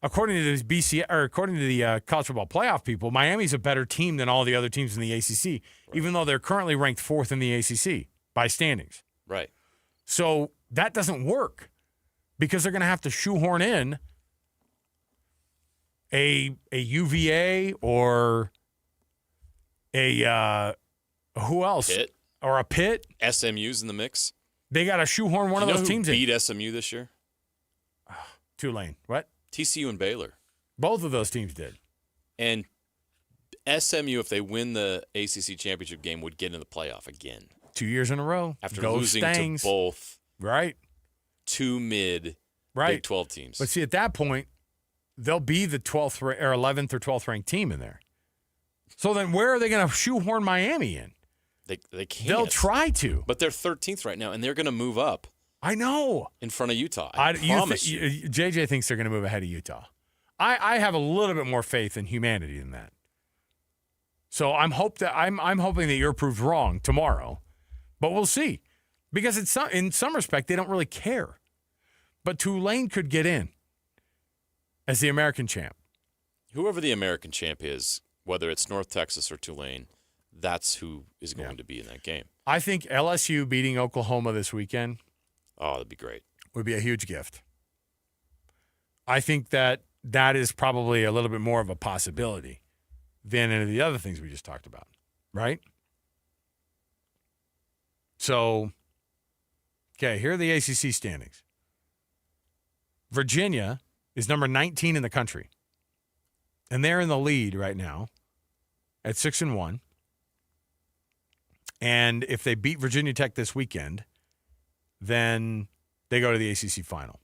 According to the college football playoff people, Miami's a better team than all the other teams in the ACC, right, even though they're currently ranked 4th in the ACC by standings. Right. So that doesn't work because they're going to have to shoehorn in a UVA or a who else? Pitt. Or a Pitt. SMU's in the mix. They got to shoehorn one of those teams in. Beat SMU this year? Tulane. What? TCU and Baylor. Both of those teams did. And SMU, if they win the ACC championship game, would get in the playoff again. 2 years in a row. After Go losing Stangs. to both right 2 mid right. Big 12 teams. But see, at that point, they'll be the 12th or 11th or 12th ranked team in there. So then where are they going to shoehorn Miami in? They can't. They'll try to. But they're 13th right now, and they're going to move up. I know. In front of Utah. I promise you. JJ thinks they're going to move ahead of Utah. I have a little bit more faith in humanity than that. So I'm hoping that you're proved wrong tomorrow, but we'll see. Because in some respect, they don't really care. But Tulane could get in as the American champ. Whoever the American champ is, whether it's North Texas or Tulane, that's who is going to be in that game. I think LSU beating Oklahoma this weekend. Oh, that'd be great. Would be a huge gift. I think that is probably a little bit more of a possibility than any of the other things we just talked about, right? So, okay, here are the ACC standings. Virginia is number 19 in the country, and they're in the lead right now at 6-1. And if they beat Virginia Tech this weekend, then they go to the ACC final.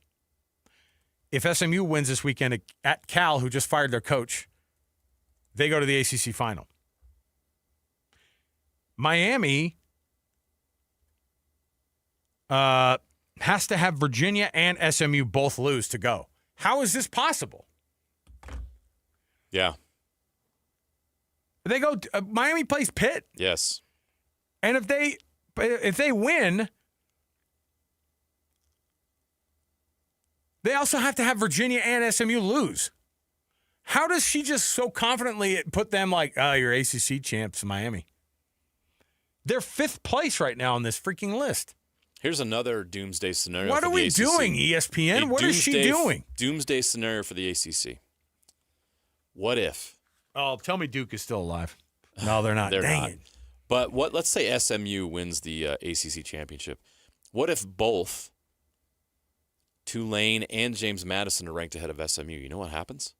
If SMU wins this weekend at Cal, who just fired their coach, they go to the ACC final. Miami has to have Virginia and SMU both lose to go. How is this possible? Yeah. They go. Miami plays Pitt. Yes. And if they win, they also have to have Virginia and SMU lose. How does she just so confidently put them like, you're ACC champs, Miami? They're 5th place right now on this freaking list. Here's another doomsday scenario. What for are the we ACC. doing, ESPN? What is she doing? Doomsday scenario for the ACC. What if? Oh, tell me Duke is still alive. No, they're not. They're Dang not. it. But let's say SMU wins the ACC championship. What if both Tulane and James Madison are ranked ahead of SMU? You know what happens?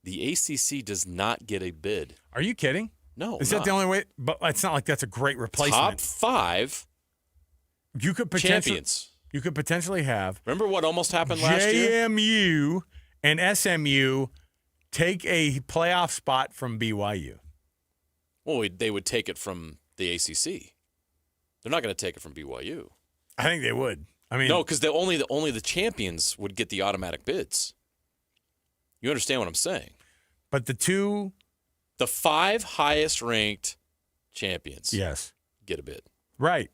The ACC does not get a bid. Are you kidding? No. Is that the only way? But it's not like that's a great replacement. Top 5 you could champions. You could potentially have. Remember what almost happened last year? JMU and SMU take a playoff spot from BYU. Well, they would take it from the ACC. They're not going to take it from BYU. I think they would. I mean, no, because only the champions would get the automatic bids. You understand what I'm saying? But the 5 highest ranked champions, yes, get a bid. Right.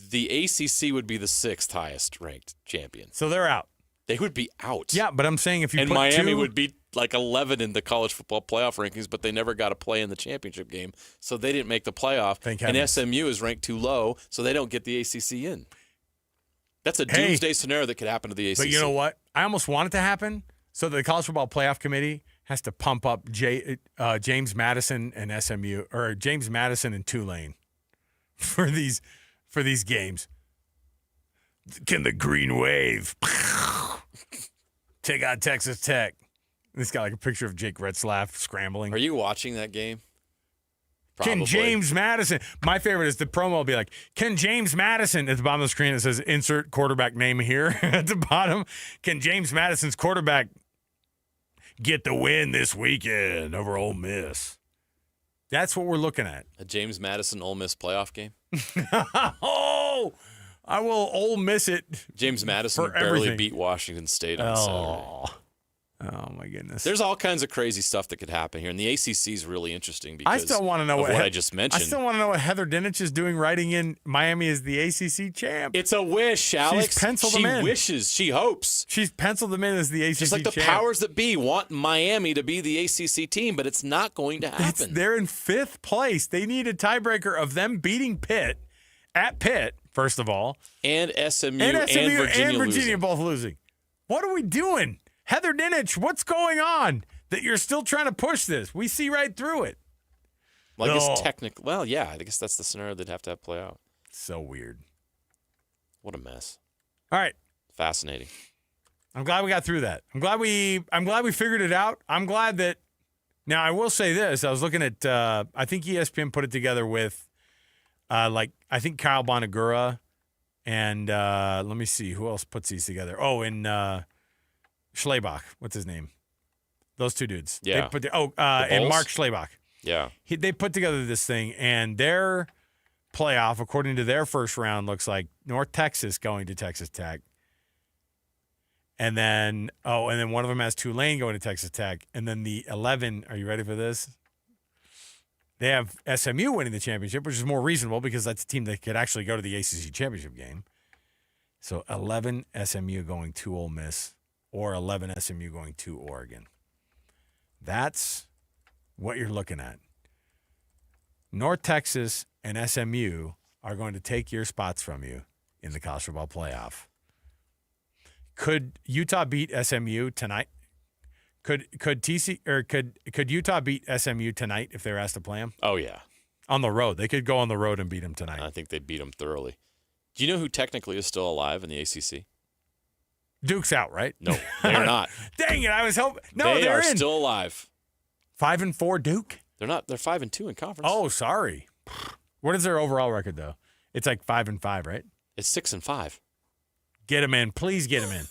The ACC would be the 6th highest ranked champion. So they're out. They would be out. Yeah, but I'm saying if you and put Miami would be like 11 in the college football playoff rankings, but they never got to play in the championship game, so they didn't make the playoff. And SMU is ranked too low, so they don't get the ACC in. That's a doomsday scenario that could happen to the ACC. But you know what? I almost want it to happen so that the College Football Playoff Committee has to pump up James Madison and SMU, or James Madison and Tulane for these games. Can the Green Wave take out Texas Tech? This got like a picture of Jake Retzlaff scrambling. Are you watching that game? Probably. Can James Madison? My favorite is the promo will be like, can James Madison, at the bottom of the screen it says insert quarterback name here at the bottom. Can James Madison's quarterback get the win this weekend over Ole Miss? That's what we're looking at. A James Madison Ole Miss playoff game? Oh, I will Ole Miss it. James Madison barely beat Washington State on Saturday. Oh, my goodness. There's all kinds of crazy stuff that could happen here. And the ACC is really interesting because I still want to know what I just mentioned. I still want to know what Heather Dinich is doing writing in Miami as the ACC champ. It's a wish, Alex. She's penciled them in. She wishes. She hopes. She's penciled them in as the ACC champ. Just like the powers that be want Miami to be the ACC team, but it's not going to happen. They're in 5th place. They need a tiebreaker of them beating Pitt at Pitt, first of all. And SMU and Virginia losing. Both losing. What are we doing? Heather Dinich, what's going on that you're still trying to push this? We see right through it. Well, I guess technically, well, yeah, I guess that's the scenario they'd have to play out. So weird. What a mess. All right. Fascinating. I'm glad we got through that. I'm glad we figured it out. I'm glad that. Now I will say this. I was looking at. I think ESPN put it together with, I think Kyle Bonagura, and let me see who else puts these together. Oh, and. Schlebach, what's his name? Those two dudes. Yeah. And Mark Schlebach. Yeah. They put together this thing, and their playoff, according to their first round, looks like North Texas going to Texas Tech. And then one of them has Tulane going to Texas Tech. And then the 11, are you ready for this? They have SMU winning the championship, which is more reasonable because that's a team that could actually go to the ACC championship game. So 11 SMU going to Ole Miss. Or 11 SMU going to Oregon. That's what you're looking at. North Texas and SMU are going to take your spots from you in the college football playoff. Could Utah beat SMU tonight? Could Utah beat SMU tonight if they were asked to play them? Oh yeah, on the road. They could go on the road and beat them tonight. I think they beat them thoroughly. Do you know who technically is still alive in the ACC? Duke's out, right? No, they're not. Dang it! I was hoping. No, they they're are in. still alive. 5-4 Duke. They're not. They're 5-2 in conference. Oh, sorry. What is their overall record though? It's like 5-5, right? It's 6-5. Get them in, please. Get them in.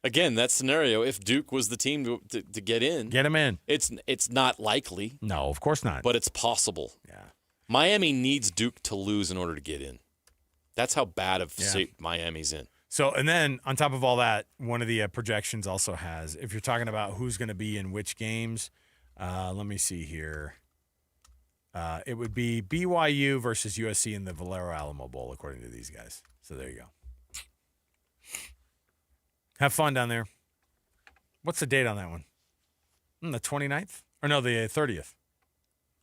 Again, that scenario. If Duke was the team to get in, get them in. It's not likely. No, of course not. But it's possible. Yeah. Miami needs Duke to lose in order to get in. That's how bad of shape Miami's in. So, and then on top of all that, one of the projections also has, if you're talking about who's going to be in which games, let me see here. It would be BYU versus USC in the Valero Alamo Bowl, according to these guys. So there you go. Have fun down there. What's the date on that one? The 29th? Or no, the 30th.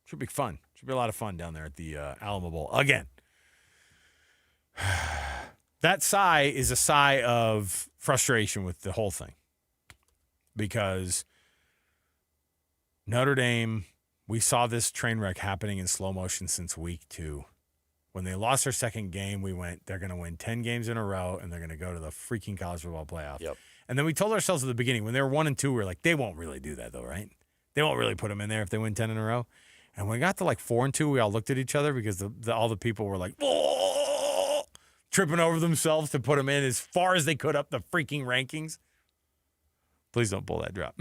Should be fun. Should be a lot of fun down there at the Alamo Bowl. Again, that sigh is a sigh of frustration with the whole thing. Because Notre Dame, we saw this train wreck happening in slow motion since week 2. When they lost their second game, we went, they're going to win 10 games in a row, and they're going to go to the freaking college football playoff. Yep. And then we told ourselves at the beginning, when they were 1 and 2, we were like, they won't really do that, though, right? They won't really put them in there if they win 10 in a row. And when we got to like 4 and 2, we all looked at each other because all the people were like, oh, tripping over themselves to put them in as far as they could up the freaking rankings. Please don't pull that drop.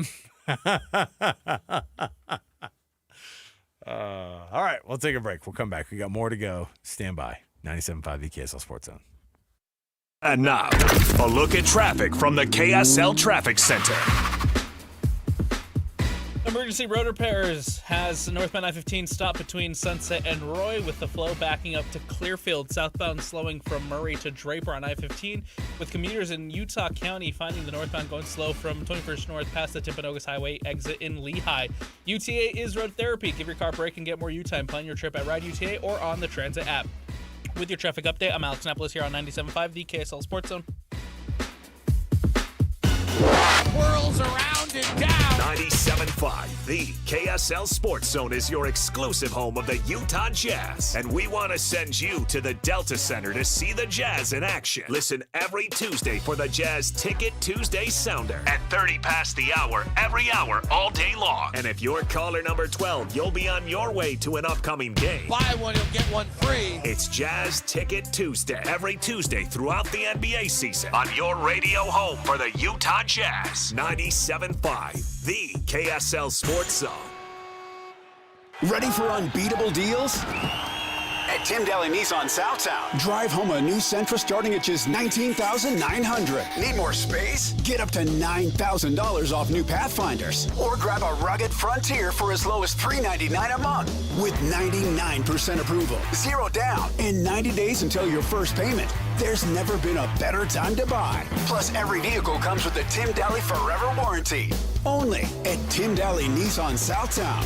All right, we'll take a break. We'll come back. We got more to go. Stand by. 97.5 the KSL Sports Zone. And now, a look at traffic from the KSL Traffic Center. Emergency road repairs has northbound I-15 stop between Sunset and Roy, with the flow backing up to Clearfield. Southbound slowing from Murray to Draper on I-15, with commuters in Utah County finding the northbound going slow from 21st North past the Timpanogos Highway exit in Lehigh. UTA is road therapy. Give your car a break and get more U-time. Plan your trip at Ride UTA or on the Transit app. With your traffic update, I'm Alex Napolis here on 97.5, the KSL Sports Zone. Whirls around and down. 97.5, the KSL Sports Zone is your exclusive home of the Utah Jazz. And we want to send you to the Delta Center to see the Jazz in action. Listen every Tuesday for the Jazz Ticket Tuesday Sounder at 30 past the hour, every hour, all day long. And if you're caller number 12, you'll be on your way to an upcoming game. Buy one, you'll get one free. It's Jazz Ticket Tuesday, every Tuesday throughout the NBA season on your radio home for the Utah Jazz. 97.5, the KSL Sports Zone. Ready for unbeatable deals? At Tim Daly Nissan Southtown, drive home a new Sentra starting at just $19,900. Need more space? Get up to $9,000 off new Pathfinders. Or grab a rugged Frontier for as low as $399 a month. With 99% approval, 0 down, and 90 days until your first payment. There's never been a better time to buy. Plus, every vehicle comes with a Tim Daly Forever warranty. Only at Tim Daly Nissan Southtown.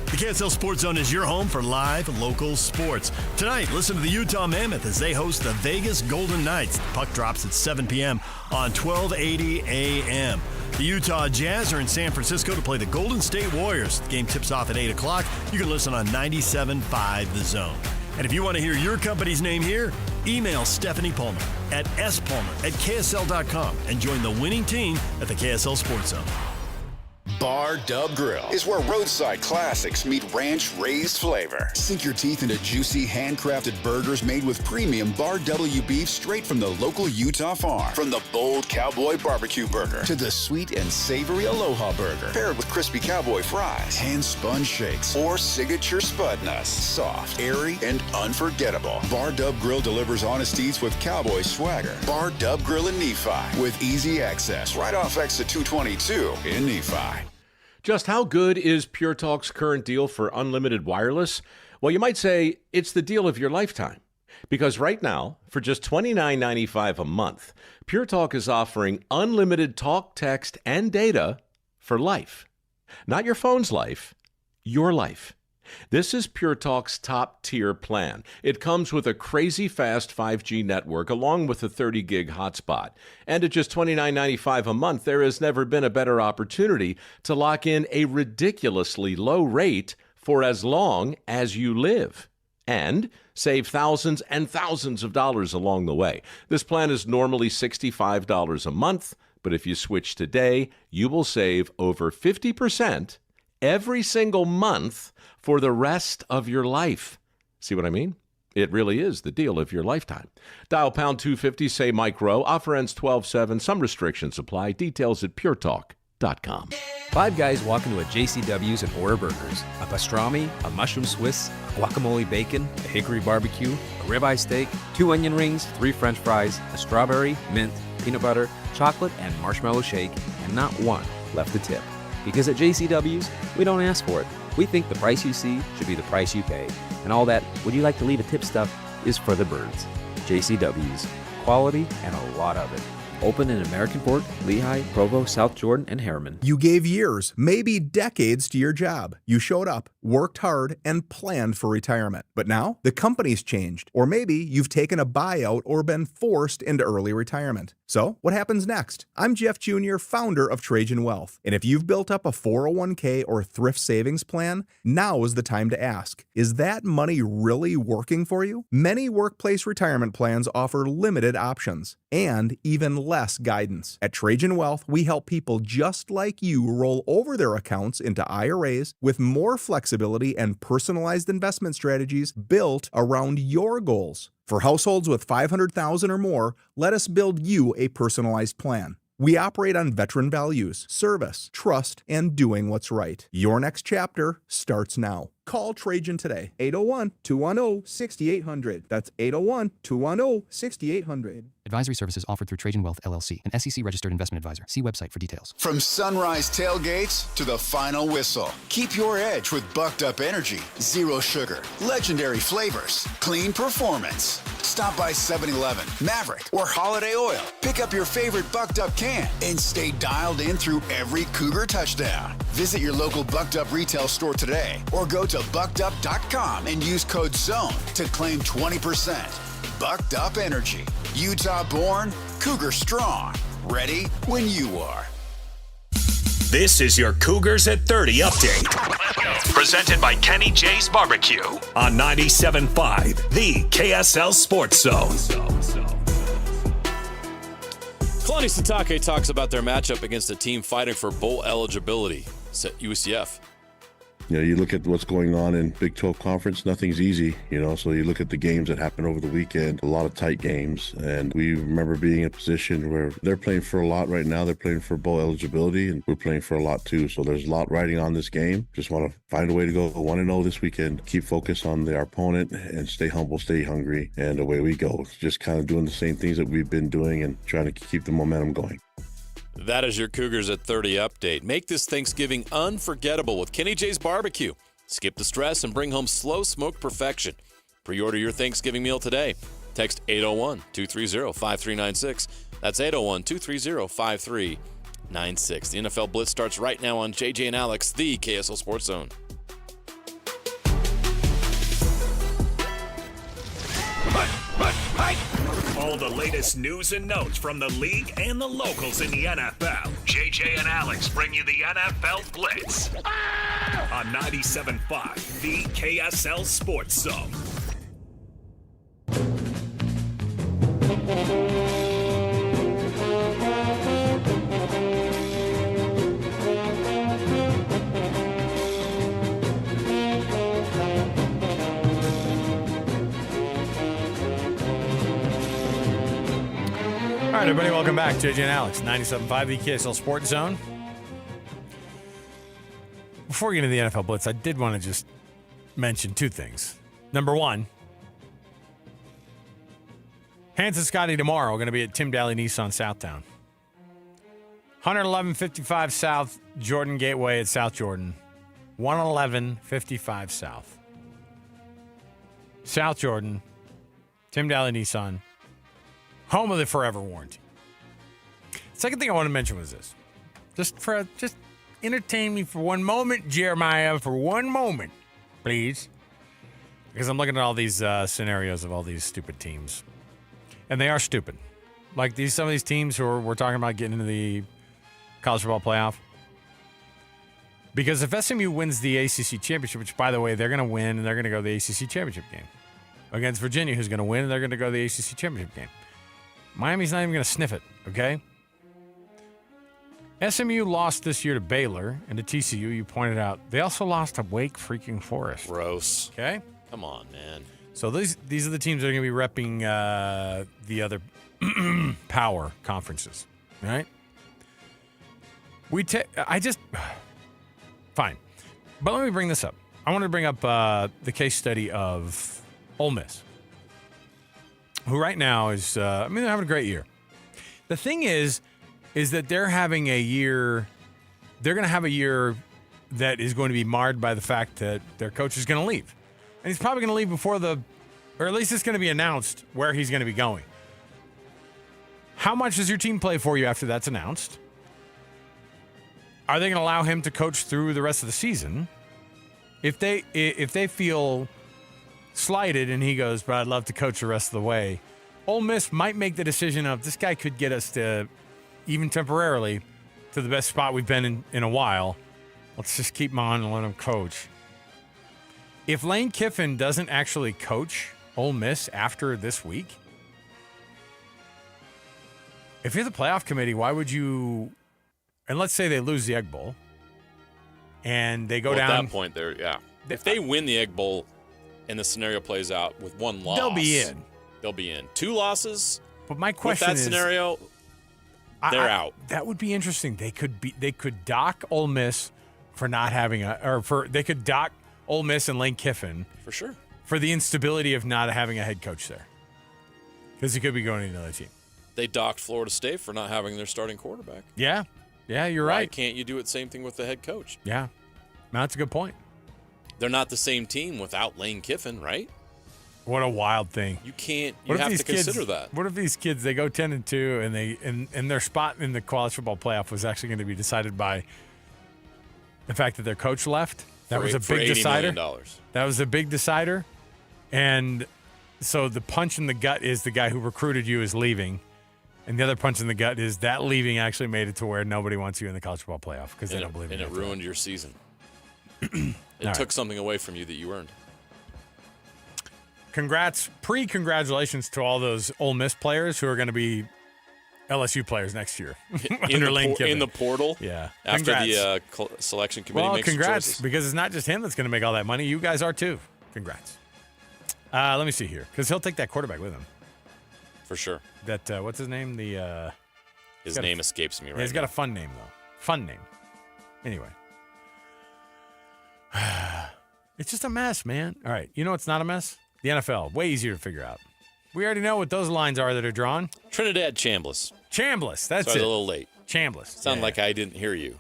The KSL Sports Zone is your home for live local sports. Tonight, listen to the Utah Mammoth as they host the Vegas Golden Knights. The puck drops at 7 p.m. on 1280 a.m. The Utah Jazz are in San Francisco to play the Golden State Warriors. The game tips off at 8 o'clock. You can listen on 97.5 The Zone. And if you want to hear your company's name here, email Stephanie Palmer at spalmer@ksl.com and join the winning team at the KSL Sports Zone. Bar Dub Grill is where roadside classics meet ranch-raised flavor. Sink your teeth into juicy, handcrafted burgers made with premium Bar W beef straight from the local Utah farm. From the bold cowboy barbecue burger to the sweet and savory Aloha burger, paired with crispy cowboy fries, hand-spun shakes, or signature spud nuts. Soft, airy, and unforgettable. Bar Dub Grill delivers honest eats with cowboy swagger. Bar Dub Grill in Nephi with easy access right off exit 222 in Nephi. Just how good is Pure Talk's current deal for unlimited wireless? Well, you might say it's the deal of your lifetime. Because right now, for just $29.95 a month, Pure Talk is offering unlimited talk, text, and data for life. Not your phone's life, your life. This is Pure Talk's top-tier plan. It comes with a crazy fast 5G network along with a 30-gig hotspot. And at just $29.95 a month, there has never been a better opportunity to lock in a ridiculously low rate for as long as you live. And save thousands and thousands of dollars along the way. This plan is normally $65 a month, but if you switch today, you will save over 50% every single month for the rest of your life. See what I mean? It really is the deal of your lifetime. Dial pound 250, say Mike Rowe. Offer ends 12/7. Some restrictions apply. Details at puretalk.com. Five guys walk into a JCW's and order burgers. A pastrami, a mushroom Swiss, guacamole bacon, a hickory barbecue, a ribeye steak, 2 onion rings, 3 French fries, a strawberry, mint, peanut butter, chocolate, and marshmallow shake, and not one left to tip. Because at JCW's, we don't ask for it. We think the price you see should be the price you pay. And all that, would you like to leave a tip stuff, is for the birds. JCW's. Quality and a lot of it. Open in American Fork, Lehigh, Provo, South Jordan, and Harriman. You gave years, maybe decades to your job. You showed up, worked hard, and planned for retirement. But now, the company's changed. Or maybe you've taken a buyout or been forced into early retirement. So, what happens next? I'm Jeff Jr., founder of Trajan Wealth. And if you've built up a 401k or thrift savings plan, now is the time to ask, is that money really working for you? Many workplace retirement plans offer limited options and even less guidance. At Trajan Wealth, we help people just like you roll over their accounts into IRAs with more flexibility and personalized investment strategies built around your goals. For households with $500,000 or more, let us build you a personalized plan. We operate on veteran values, service, trust, and doing what's right. Your next chapter starts now. Call Trajan today, 801-210-6800. That's 801-210-6800. Advisory services offered through Trajan Wealth, LLC, an SEC-registered investment advisor. See website for details. From sunrise tailgates to the final whistle, keep your edge with Bucked Up Energy. Zero sugar, legendary flavors, clean performance. Stop by 7-Eleven, Maverick, or Holiday Oil. Pick up your favorite Bucked Up can and stay dialed in through every Cougar touchdown. Visit your local Bucked Up retail store today or go to buckedup.com and use code ZONE to claim 20%. Bucked Up Energy. Utah born, Cougar strong. Ready when you are. This is your Cougars at 30 update. Presented by Kenny J's Barbecue on 97.5, the KSL Sports Zone. Kalani Sitake talks about their matchup against a team fighting for bowl eligibility. UCF. You know, you look at what's going on in Big 12 Conference, nothing's easy, so you look at the games that happened over the weekend, a lot of tight games, and we remember being in a position where they're playing for a lot right now. They're playing for bowl eligibility, and we're playing for a lot too, so there's a lot riding on this game. Just want to find a way to go 1-0 this weekend, keep focus on our opponent, and stay humble, stay hungry, and away we go. Just kind of doing the same things that we've been doing and trying to keep the momentum going. That is your Cougars at 30 update. Make this Thanksgiving unforgettable with Kenny J's Barbecue. Skip the stress and bring home slow smoke perfection. Pre-order your Thanksgiving meal today. Text 801-230-5396. That's 801-230-5396. The NFL Blitz starts right now on JJ and Alex, the KSL Sports Zone. All the latest news and notes from the league and the locals in the NFL. JJ and Alex bring you the NFL Blitz on 97.5, the KSL Sports Zone. All right, everybody, welcome back. JJ and Alex, 97.5, the KSL Sports Zone. Before we get into the NFL Blitz, I did want to just mention two things. Number one, Hans and Scotty tomorrow are going to be at Tim Daly Nissan Southtown. 111-55 South, Jordan Gateway at South Jordan. 111-55 South. South Jordan, Tim Daly Nissan. Home of the forever warranty. Second thing I want to mention was this. Just entertain me for one moment, Jeremiah, for one moment, please. Because I'm looking at all these scenarios of all these stupid teams. And they are stupid. Like some of these teams who we're talking about getting into the college football playoff. Because if SMU wins the ACC championship, which, by the way, they're going to win, and they're going to go to the ACC championship game. Against Virginia, who's going to win, and they're going to go to the ACC championship game. Miami's not even going to sniff it, okay? SMU lost this year to Baylor and to TCU, you pointed out. They also lost to Wake freaking Forest. Gross. Okay? Come on, man. So these are the teams that are going to be repping the other power conferences, right? Fine. But let me bring this up. I want to bring up the case study of Ole Miss, who right now is, they're having a great year. The thing is that they're having a year, they're going to have a year that is going to be marred by the fact that their coach is going to leave. And he's probably going to leave before or at least it's going to be announced where he's going to be going. How much does your team play for you after that's announced? Are they going to allow him to coach through the rest of the season? If they feel slighted and he goes, but I'd love to coach the rest of the way, Ole Miss might make the decision of this guy could get us to, even temporarily, to the best spot we've been in a while. Let's just keep him on and let him coach. If Lane Kiffin doesn't actually coach Ole Miss after this week, if you're the playoff committee, why would you, and let's say they lose the Egg Bowl, and they go down. At that point, if they win the Egg Bowl and the scenario plays out with one loss, they'll be in. They'll be in. 2 losses. But my question is, scenario, they're out. That would be interesting. They could dock Ole Miss for not having they could dock Ole Miss and Lane Kiffin for sure for the instability of not having a head coach there, because he could be going to another team. They docked Florida State for not having their starting quarterback. Yeah, you're right. Why can't you do the same thing with the head coach? Yeah, that's a good point. They're not the same team without Lane Kiffin, right? What a wild thing. You can't. You have to consider that. What if these kids, they go 10-2 and their spot in the college football playoff was actually going to be decided by the fact that their coach left? That was a big decider. That was a big decider. And so the punch in the gut is the guy who recruited you is leaving. And the other punch in the gut is that leaving actually made it to where nobody wants you in the college football playoff because they don't believe in it. And it ruined your season. It took something away from you that you earned. Congratulations to all those Ole Miss players who are going to be LSU players next year under Lane Kiffin. In the portal? Yeah. After the selection committee makes congrats, choices. because it's not just him that's going to make all that money. You guys are too. Congrats. Let me see here, because he'll take that quarterback with him. For sure. That what's his name? His name escapes me right now. He's got a fun name, though. Fun name. Anyway. It's just a mess, man. All right. You know what's not a mess? The NFL. Way easier to figure out. We already know what those lines are that are drawn. Trinidad Chambliss. That's Sorry, it. a little late. Chambliss. Sounded like I didn't hear you.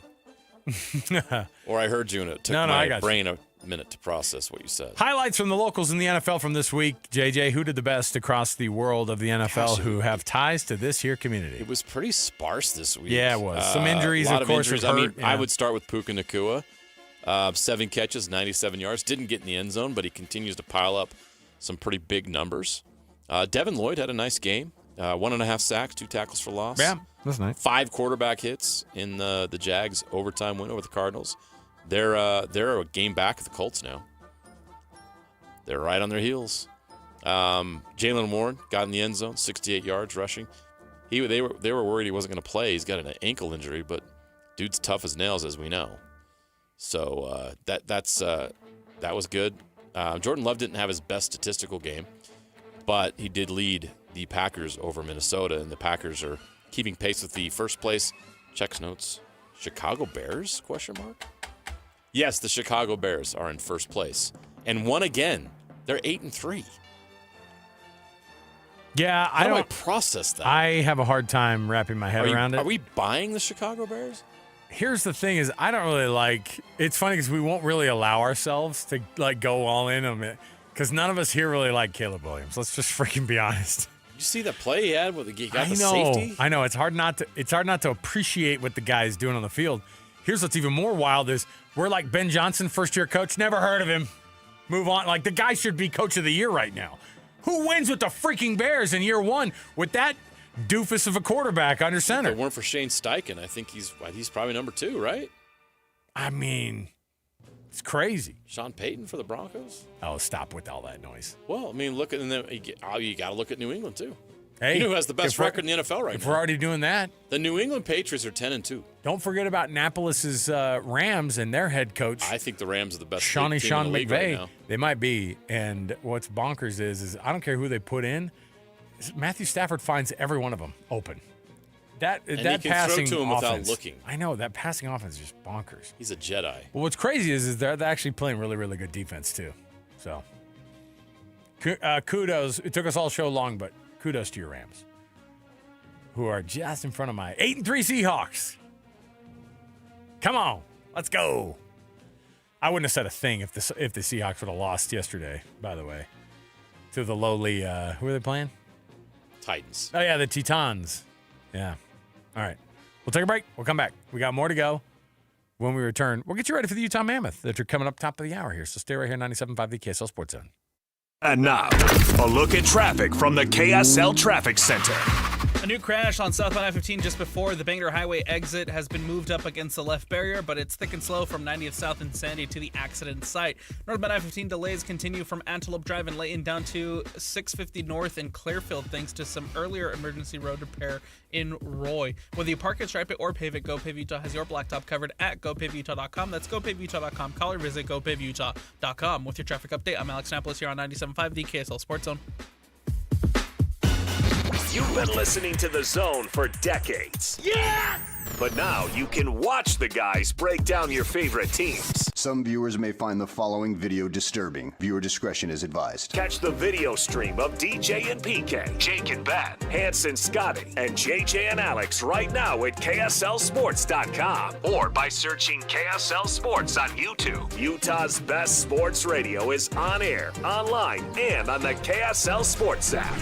Or I heard you and it took my brain a minute to process what you said. Highlights from the locals in the NFL from this week. JJ, who did the best across the world of the NFL who have ties to this here community? It was pretty sparse this week. Yeah, it was. Some injuries, a lot of course, injuries. hurt. I would start with Puka Nacua. 7 catches, 97 yards. Didn't get in the end zone, but he continues to pile up some pretty big numbers. Devin Lloyd had a nice game. 1.5 sacks, 2 tackles for loss. Yeah, that's nice. 5 quarterback hits in the Jags' overtime win over the Cardinals. They're a game back of the Colts now. They're right on their heels. Jalen Warren got in the end zone, 68 yards rushing. They were worried he wasn't going to play. He's got an ankle injury, but dude's tough as nails, as we know. So that was good. Jordan Love didn't have his best statistical game, but he did lead the Packers over Minnesota, and the Packers are keeping pace with the first place. Checks notes. Chicago Bears? ? Yes, the Chicago Bears are in first place and won again. They're 8-3. Yeah, How do I process that? I have a hard time wrapping my head around it. Are we buying the Chicago Bears? Here's the thing: is I don't really like. It's funny because we won't really allow ourselves to go all in on it because none of us here really like Caleb Williams. Let's just freaking be honest. You see the play he had with the safety? I know. It's hard not to appreciate what the guy is doing on the field. Here's what's even more wild is we're like Ben Johnson, first-year coach. Never heard of him. Move on. Like, the guy should be coach of the year right now. Who wins with the freaking Bears in year one with that doofus of a quarterback under center? If it weren't for Shane Steichen, I think he's probably number 2, right? I mean, it's crazy. Sean Payton for the Broncos? Oh, stop with all that noise. Well, I mean, you got to look at New England, too. Hey, you know who has the best record in the NFL right now? If we're already doing that. The New England Patriots are 10-2. Don't forget about Annapolis's Rams and their head coach. I think the Rams are the best Sean team in the league right McVay. now. They might be. And what's bonkers is I don't care who they put in. Matthew Stafford finds every one of them open. That he can throw passing to him offense, without looking. I know that passing offense is just bonkers. He's a Jedi. Well, what's crazy is they're actually playing really, really good defense too. So kudos. It took us all show long, but kudos to your Rams, who are just in front of my 8-3 Seahawks. Come on, let's go. I wouldn't have said a thing if the Seahawks would have lost yesterday, by the way, to the lowly, who are they playing? Titans. Oh, yeah, the Titans. Yeah. All right. We'll take a break. We'll come back. We got more to go. When we return, we'll get you ready for the Utah Mammoth that are coming up top of the hour here. So stay right here, 97.5, the KSL Sports Zone. And now, a look at traffic from the KSL Traffic Center. A new crash on southbound I-15 just before the Bangor Highway exit has been moved up against the left barrier, but it's thick and slow from 90th South and Sandy to the accident site. Northbound I-15 delays continue from Antelope Drive and Layton down to 650 North in Clearfield thanks to some earlier emergency road repair in Roy. Whether you park it, stripe it, or pave it, GoPave Utah has your blacktop covered at GoPaveUtah.com. That's GoPaveUtah.com. Call or visit GoPaveUtah.com. With your traffic update, I'm Alex Napolis here on 97.5, the KSL Sports Zone. You've been listening to The Zone for decades. Yes! But now you can watch the guys break down your favorite teams. Some viewers may find the following video disturbing. Viewer discretion is advised. Catch the video stream of DJ and PK, Jake and Ben, Hanson, Scotty, and JJ and Alex right now at KSLSports.com or by searching KSL Sports on YouTube. Utah's best sports radio is on air, online, and on the KSL Sports app.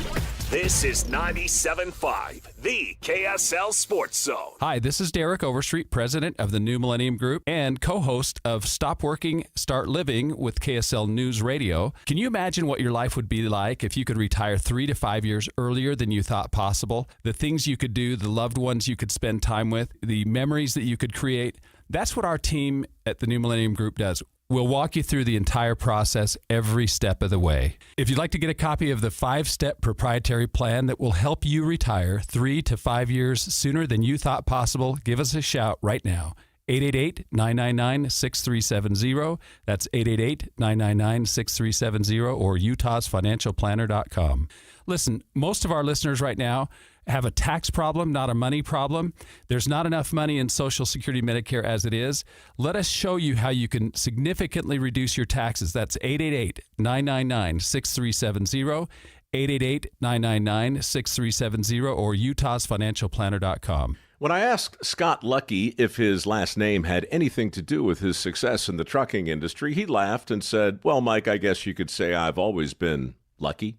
This is 97.5, the KSL Sports Zone. Hi, this is Derek Overstreet, president of the New Millennium Group and co-host of Stop Working, Start Living with KSL News Radio. Can you imagine what your life would be like if you could retire 3 to 5 years earlier than you thought possible? The things you could do, the loved ones you could spend time with, the memories that you could create. That's what our team at the New Millennium Group does. We'll walk you through the entire process every step of the way. If you'd like to get a copy of the 5-step proprietary plan that will help you retire 3 to 5 years sooner than you thought possible, give us a shout right now. 888-999-6370. That's 888-999-6370 or utahsfinancialplanner.com. Listen, most of our listeners right now have a tax problem, not a money problem. There's not enough money in Social Security Medicare as it is. Let us show you how you can significantly reduce your taxes. That's 888-999-6370, 888-999-6370, or utahsfinancialplanner.com. When I asked Scott Lucky if his last name had anything to do with his success in the trucking industry, he laughed and said, "Well, Mike, I guess you could say I've always been lucky."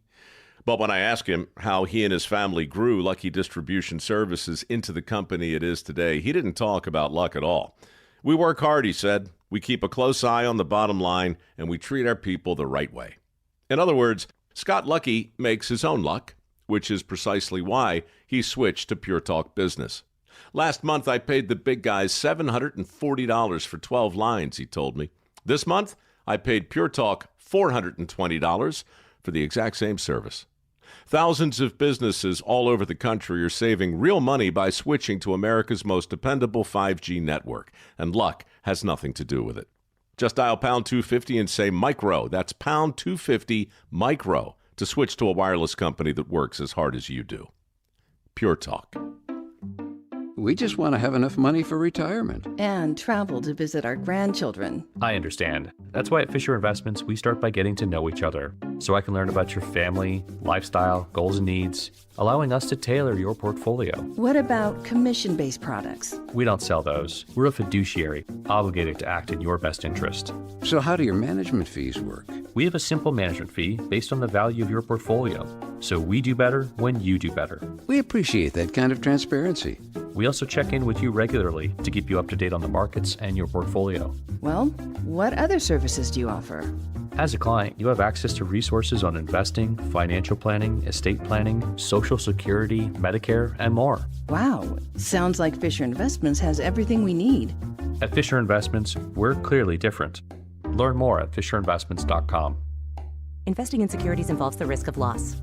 But when I asked him how he and his family grew Lucky Distribution Services into the company it is today, he didn't talk about luck at all. "We work hard," he said. "We keep a close eye on the bottom line, and we treat our people the right way." In other words, Scott Lucky makes his own luck, which is precisely why he switched to Pure Talk Business. "Last month, I paid the big guys $740 for 12 lines," he told me. "This month, I paid Pure Talk $420 for the exact same service." Thousands of businesses all over the country are saving real money by switching to America's most dependable 5G network, and luck has nothing to do with it. Just dial pound 250 and say micro. That's pound 250 micro to switch to a wireless company that works as hard as you do. Pure Talk. We just want to have enough money for retirement. And travel to visit our grandchildren. I understand. That's why at Fisher Investments, we start by getting to know each other, so I can learn about your family, lifestyle, goals and needs, allowing us to tailor your portfolio. What about commission-based products? We don't sell those. We're a fiduciary, obligated to act in your best interest. So how do your management fees work? We have a simple management fee based on the value of your portfolio, so we do better when you do better. We appreciate that kind of transparency. We also check in with you regularly to keep you up to date on the markets and your portfolio. Well, what other services do you offer? As a client, you have access to resources on investing, financial planning, estate planning, Social Security, Medicare, and more. Wow, sounds like Fisher Investments has everything we need. At Fisher Investments, we're clearly different. Learn more at FisherInvestments.com. Investing in securities involves the risk of loss.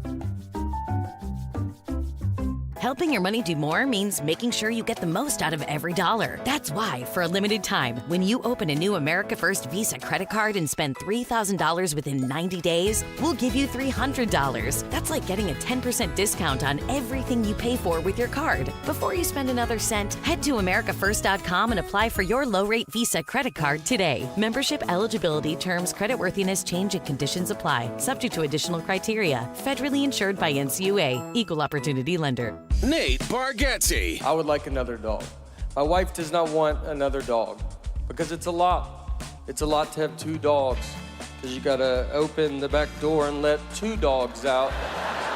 Helping your money do more means making sure you get the most out of every dollar. That's why, for a limited time, when you open a new America First Visa credit card and spend $3,000 within 90 days, we'll give you $300. That's like getting a 10% discount on everything you pay for with your card. Before you spend another cent, head to AmericaFirst.com and apply for your low-rate Visa credit card today. Membership eligibility, terms, creditworthiness, change, and conditions apply, subject to additional criteria. Federally insured by NCUA. Equal Opportunity Lender. Nate Bargatze. I would like another dog. My wife does not want another dog because it's a lot. It's a lot to have 2 dogs, because you got to open the back door and let 2 dogs out.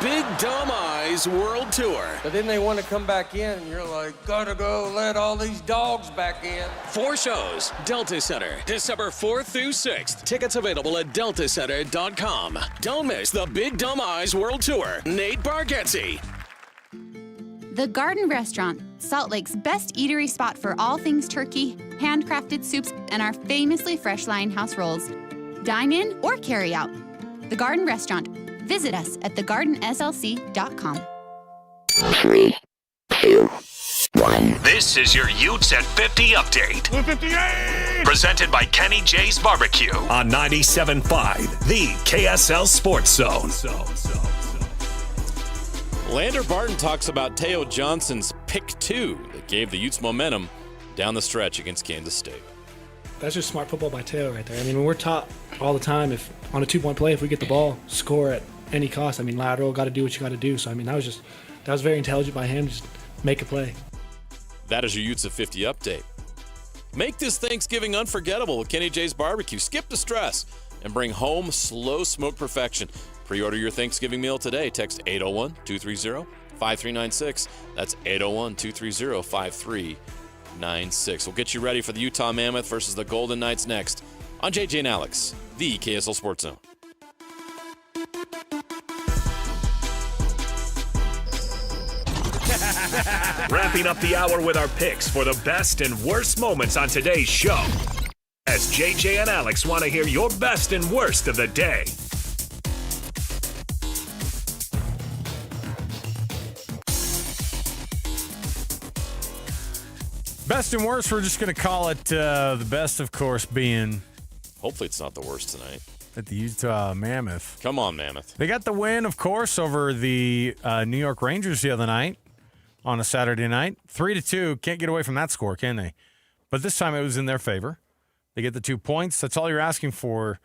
Big Dumb Eyes World Tour. But then they want to come back in, and you're like, gotta go let all these dogs back in. 4 shows, Delta Center, December 4th through 6th. Tickets available at deltacenter.com. Don't miss the Big Dumb Eyes World Tour. Nate Bargatze. The Garden Restaurant, Salt Lake's best eatery spot for all things turkey, handcrafted soups, and our famously fresh Lionhouse rolls. Dine in or carry out. The Garden Restaurant. Visit us at thegardenslc.com. 3, 2, 1. This is your Utes at 50 update. 58! Presented by Kenny J's Barbecue on 97.5, the KSL Sports Zone. Lander Barton talks about Teo Johnson's pick 2 that gave the Utes momentum down the stretch against Kansas State. That's just smart football by Teo right there. I mean, when we're taught all the time, if on a 2-point play, if we get the ball, score at any cost. I mean, lateral, got to do what you got to do. So, I mean, that was very intelligent by him, just make a play. That is your Utes at 50 update. Make this Thanksgiving unforgettable with Kenny J's Barbecue. Skip the stress and bring home slow smoke perfection. Pre-order your Thanksgiving meal today. Text 801-230-5396. That's 801-230-5396. We'll get you ready for the Utah Mammoth versus the Golden Knights next on JJ and Alex, the KSL Sports Zone. Wrapping up the hour with our picks for the best and worst moments on today's show. As JJ and Alex want to hear your best and worst of the day. Best and worst, we're just going to call it the best, of course, being... Hopefully it's not the worst tonight. At the Utah Mammoth. Come on, Mammoth. They got the win, of course, over the New York Rangers the other night on a Saturday night. 3-2. Can't get away from that score, can they? But this time it was in their favor. They get the 2 points. That's all you're asking for.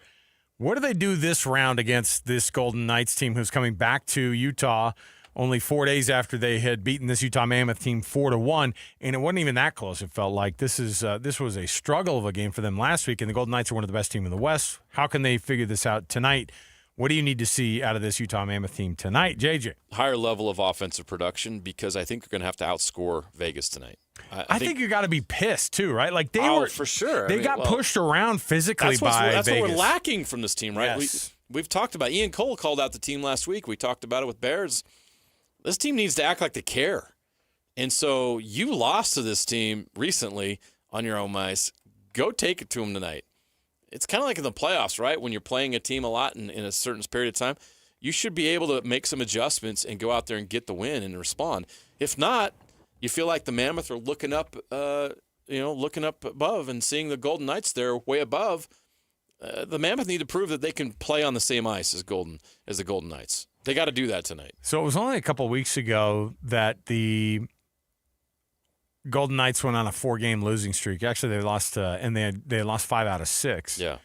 What do they do this round against this Golden Knights team who's coming back to Utah only 4 days after they had beaten this Utah Mammoth team 4-1, and it wasn't even that close. It felt like this was a struggle of a game for them last week, and the Golden Knights are one of the best teams in the West. How can they figure this out tonight? What do you need to see out of this Utah Mammoth team tonight, JJ? Higher level of offensive production, because I think they're going to have to outscore Vegas tonight. I think you got to be pissed too, right? Like they were for sure. They got pushed around physically by Vegas. That's what we're lacking from this team, right? Yes. We've talked about. Ian Cole called out the team last week. We talked about it with Bears. This team needs to act like they care. And so you lost to this team recently on your own ice. Go take it to them tonight. It's kind of like in the playoffs, right? When you're playing a team a lot in a certain period of time, you should be able to make some adjustments and go out there and get the win and respond. If not, you feel like the Mammoth are looking up above and seeing the Golden Knights there way above. The Mammoth need to prove that they can play on the same ice as the Golden Knights. They got to do that tonight. So it was only a couple weeks ago that the Golden Knights went on a 4-game losing streak. Actually, they lost, and they lost 5 out of 6. Yeah,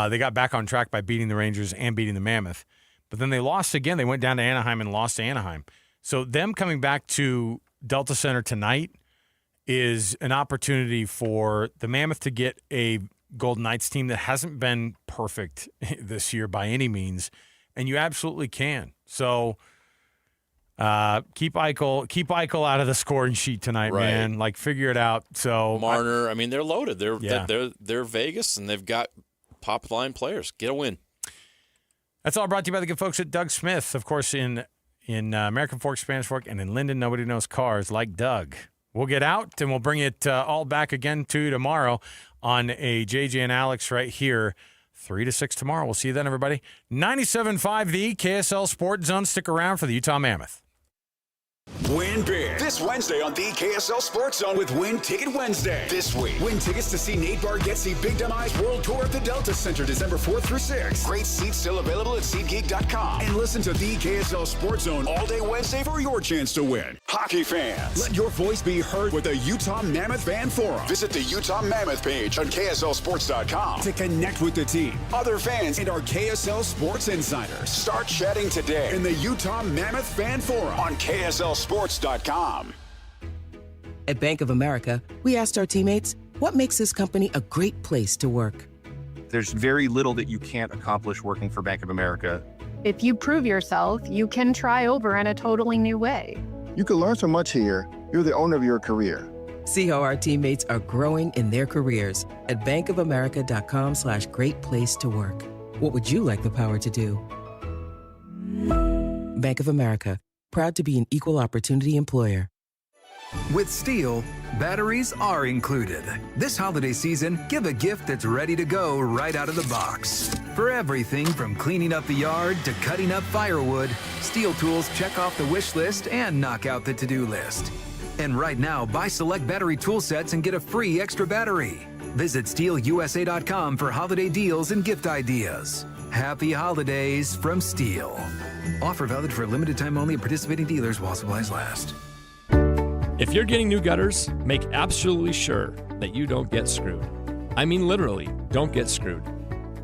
they got back on track by beating the Rangers and beating the Mammoth, but then they lost again. They went down to Anaheim and lost to Anaheim. So them coming back to Delta Center tonight is an opportunity for the Mammoth to get a Golden Knights team that hasn't been perfect this year by any means. And you absolutely can. So keep Eichel out of the scoring sheet tonight, right, man. Like, figure it out. So Marner, I mean, they're loaded. They're Vegas, and they've got pop line players. Get a win. That's all brought to you by the good folks at Doug Smith, of course, in American Fork, Spanish Fork, and in Linden. Nobody knows cars like Doug. We'll get out, and we'll bring it all back again to tomorrow on a JJ and Alex right here. 3 to 6 tomorrow. We'll see you then, everybody. 97.5 the KSL Sports Zone. Stick around for the Utah Mammoth. Win big this Wednesday on the KSL Sports Zone with Win Ticket Wednesday. This week, win tickets to see Nate Bargatze Big Dumb Eyes World Tour at the Delta Center December 4th through 6th. Great seats still available at SeatGeek.com. And listen to the KSL Sports Zone all day Wednesday for your chance to win. Hockey fans, let your voice be heard with the Utah Mammoth Fan Forum. Visit the Utah Mammoth page on KSLSports.com to connect with the team, other fans, and our KSL Sports insiders. Start chatting today in the Utah Mammoth Fan Forum on KSLSports.com. At Bank of America, we asked our teammates, what makes this company a great place to work? There's very little that you can't accomplish working for Bank of America. If you prove yourself, you can try over in a totally new way. You can learn so much here. You're the owner of your career. See how our teammates are growing in their careers at bankofamerica.com/great place to work. What would you like the power to do? Bank of America, proud to be an equal opportunity employer. With Steel, batteries are included. This holiday season, give a gift that's ready to go right out of the box. For everything from cleaning up the yard to cutting up firewood, Steel tools check off the wish list and knock out the to-do list. And right now, buy select battery tool sets and get a free extra battery. Visit SteelUSA.com for holiday deals and gift ideas. Happy holidays from Steel. Offer valid for a limited time only at participating dealers while supplies last. If you're getting new gutters, make absolutely sure that you don't get screwed. I mean literally, don't get screwed.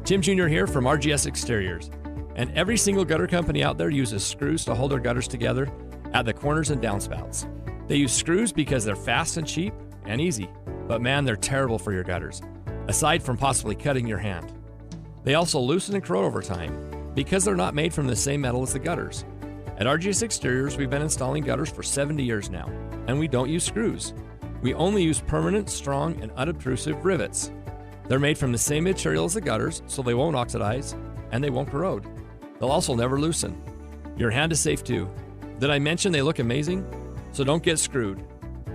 Tim Jr. here from RGS Exteriors. And every single gutter company out there uses screws to hold their gutters together at the corners and downspouts. They use screws because they're fast and cheap and easy, but man, they're terrible for your gutters, aside from possibly cutting your hand. They also loosen and corrode over time because they're not made from the same metal as the gutters. At RGS Exteriors, we've been installing gutters for 70 years now, and we don't use screws. We only use permanent, strong, and unobtrusive rivets. They're made from the same material as the gutters, so they won't oxidize and they won't corrode. They'll also never loosen. Your hand is safe too. Did I mention they look amazing? So don't get screwed.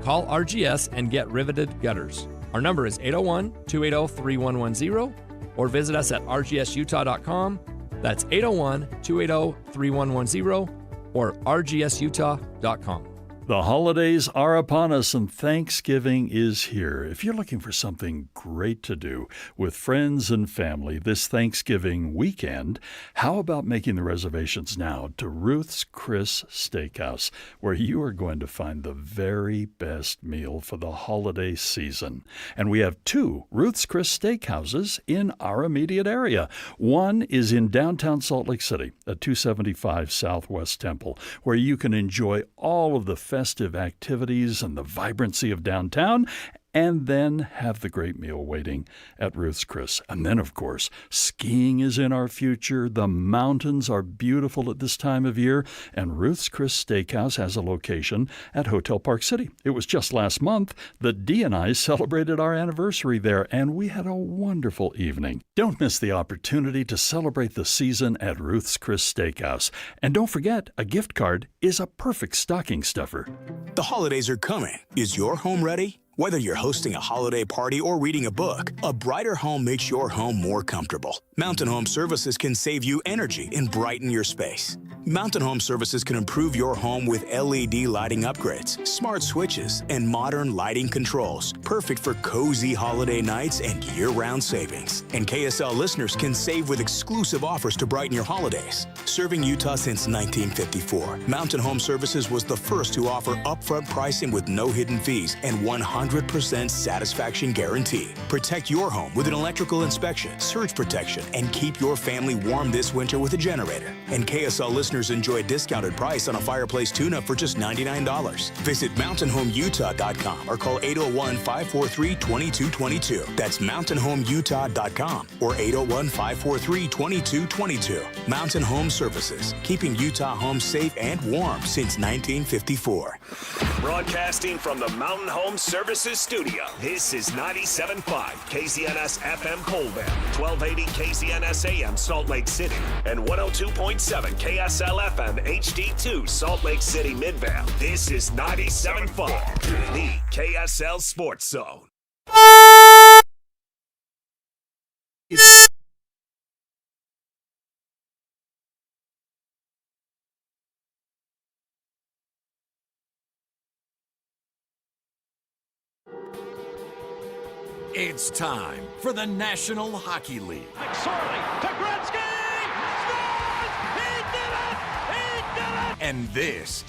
Call RGS and get riveted gutters. Our number is 801-280-3110 or visit us at rgsutah.com. That's 801-280-3110 or rgsutah.com. The holidays are upon us and Thanksgiving is here. If you're looking for something great to do with friends and family this Thanksgiving weekend, how about making the reservations now to Ruth's Chris Steakhouse, where you are going to find the very best meal for the holiday season. And we have two Ruth's Chris Steakhouses in our immediate area. One is in downtown Salt Lake City at 275 Southwest Temple, where you can enjoy all of the festive activities and the vibrancy of downtown, and then have the great meal waiting at Ruth's Chris. And then, of course, skiing is in our future. The mountains are beautiful at this time of year, and Ruth's Chris Steakhouse has a location at Hotel Park City. It was just last month that Dee and I celebrated our anniversary there, and we had a wonderful evening. Don't miss the opportunity to celebrate the season at Ruth's Chris Steakhouse. And don't forget, a gift card is a perfect stocking stuffer. The holidays are coming. Is your home ready? Whether you're hosting a holiday party or reading a book, a brighter home makes your home more comfortable. Mountain Home Services can save you energy and brighten your space. Mountain Home Services can improve your home with LED lighting upgrades, smart switches, and modern lighting controls, perfect for cozy holiday nights and year-round savings. And KSL listeners can save with exclusive offers to brighten your holidays. Serving Utah since 1954, Mountain Home Services was the first to offer upfront pricing with no hidden fees and 100% satisfaction guarantee. Protect your home with an electrical inspection, surge protection, and keep your family warm this winter with a generator. And KSL listeners enjoy a discounted price on a fireplace tune-up for just $99. Visit mountainhomeutah.com or call 801-543-2222. That's mountainhomeutah.com or 801-543-2222. Mountain Home Services, keeping Utah homes safe and warm since 1954. Broadcasting from the Mountain Home Services Studio, this is 97.5 KZNS FM Colville, 1280 KZNS AM Salt Lake City, and 102.7 KSL FM HD2 Salt Lake City Midvale. This is 97.5, the KSL Sports Zone. It's time for the National Hockey League. McSorley to Gretzky! Scores! He did it! He did it! And this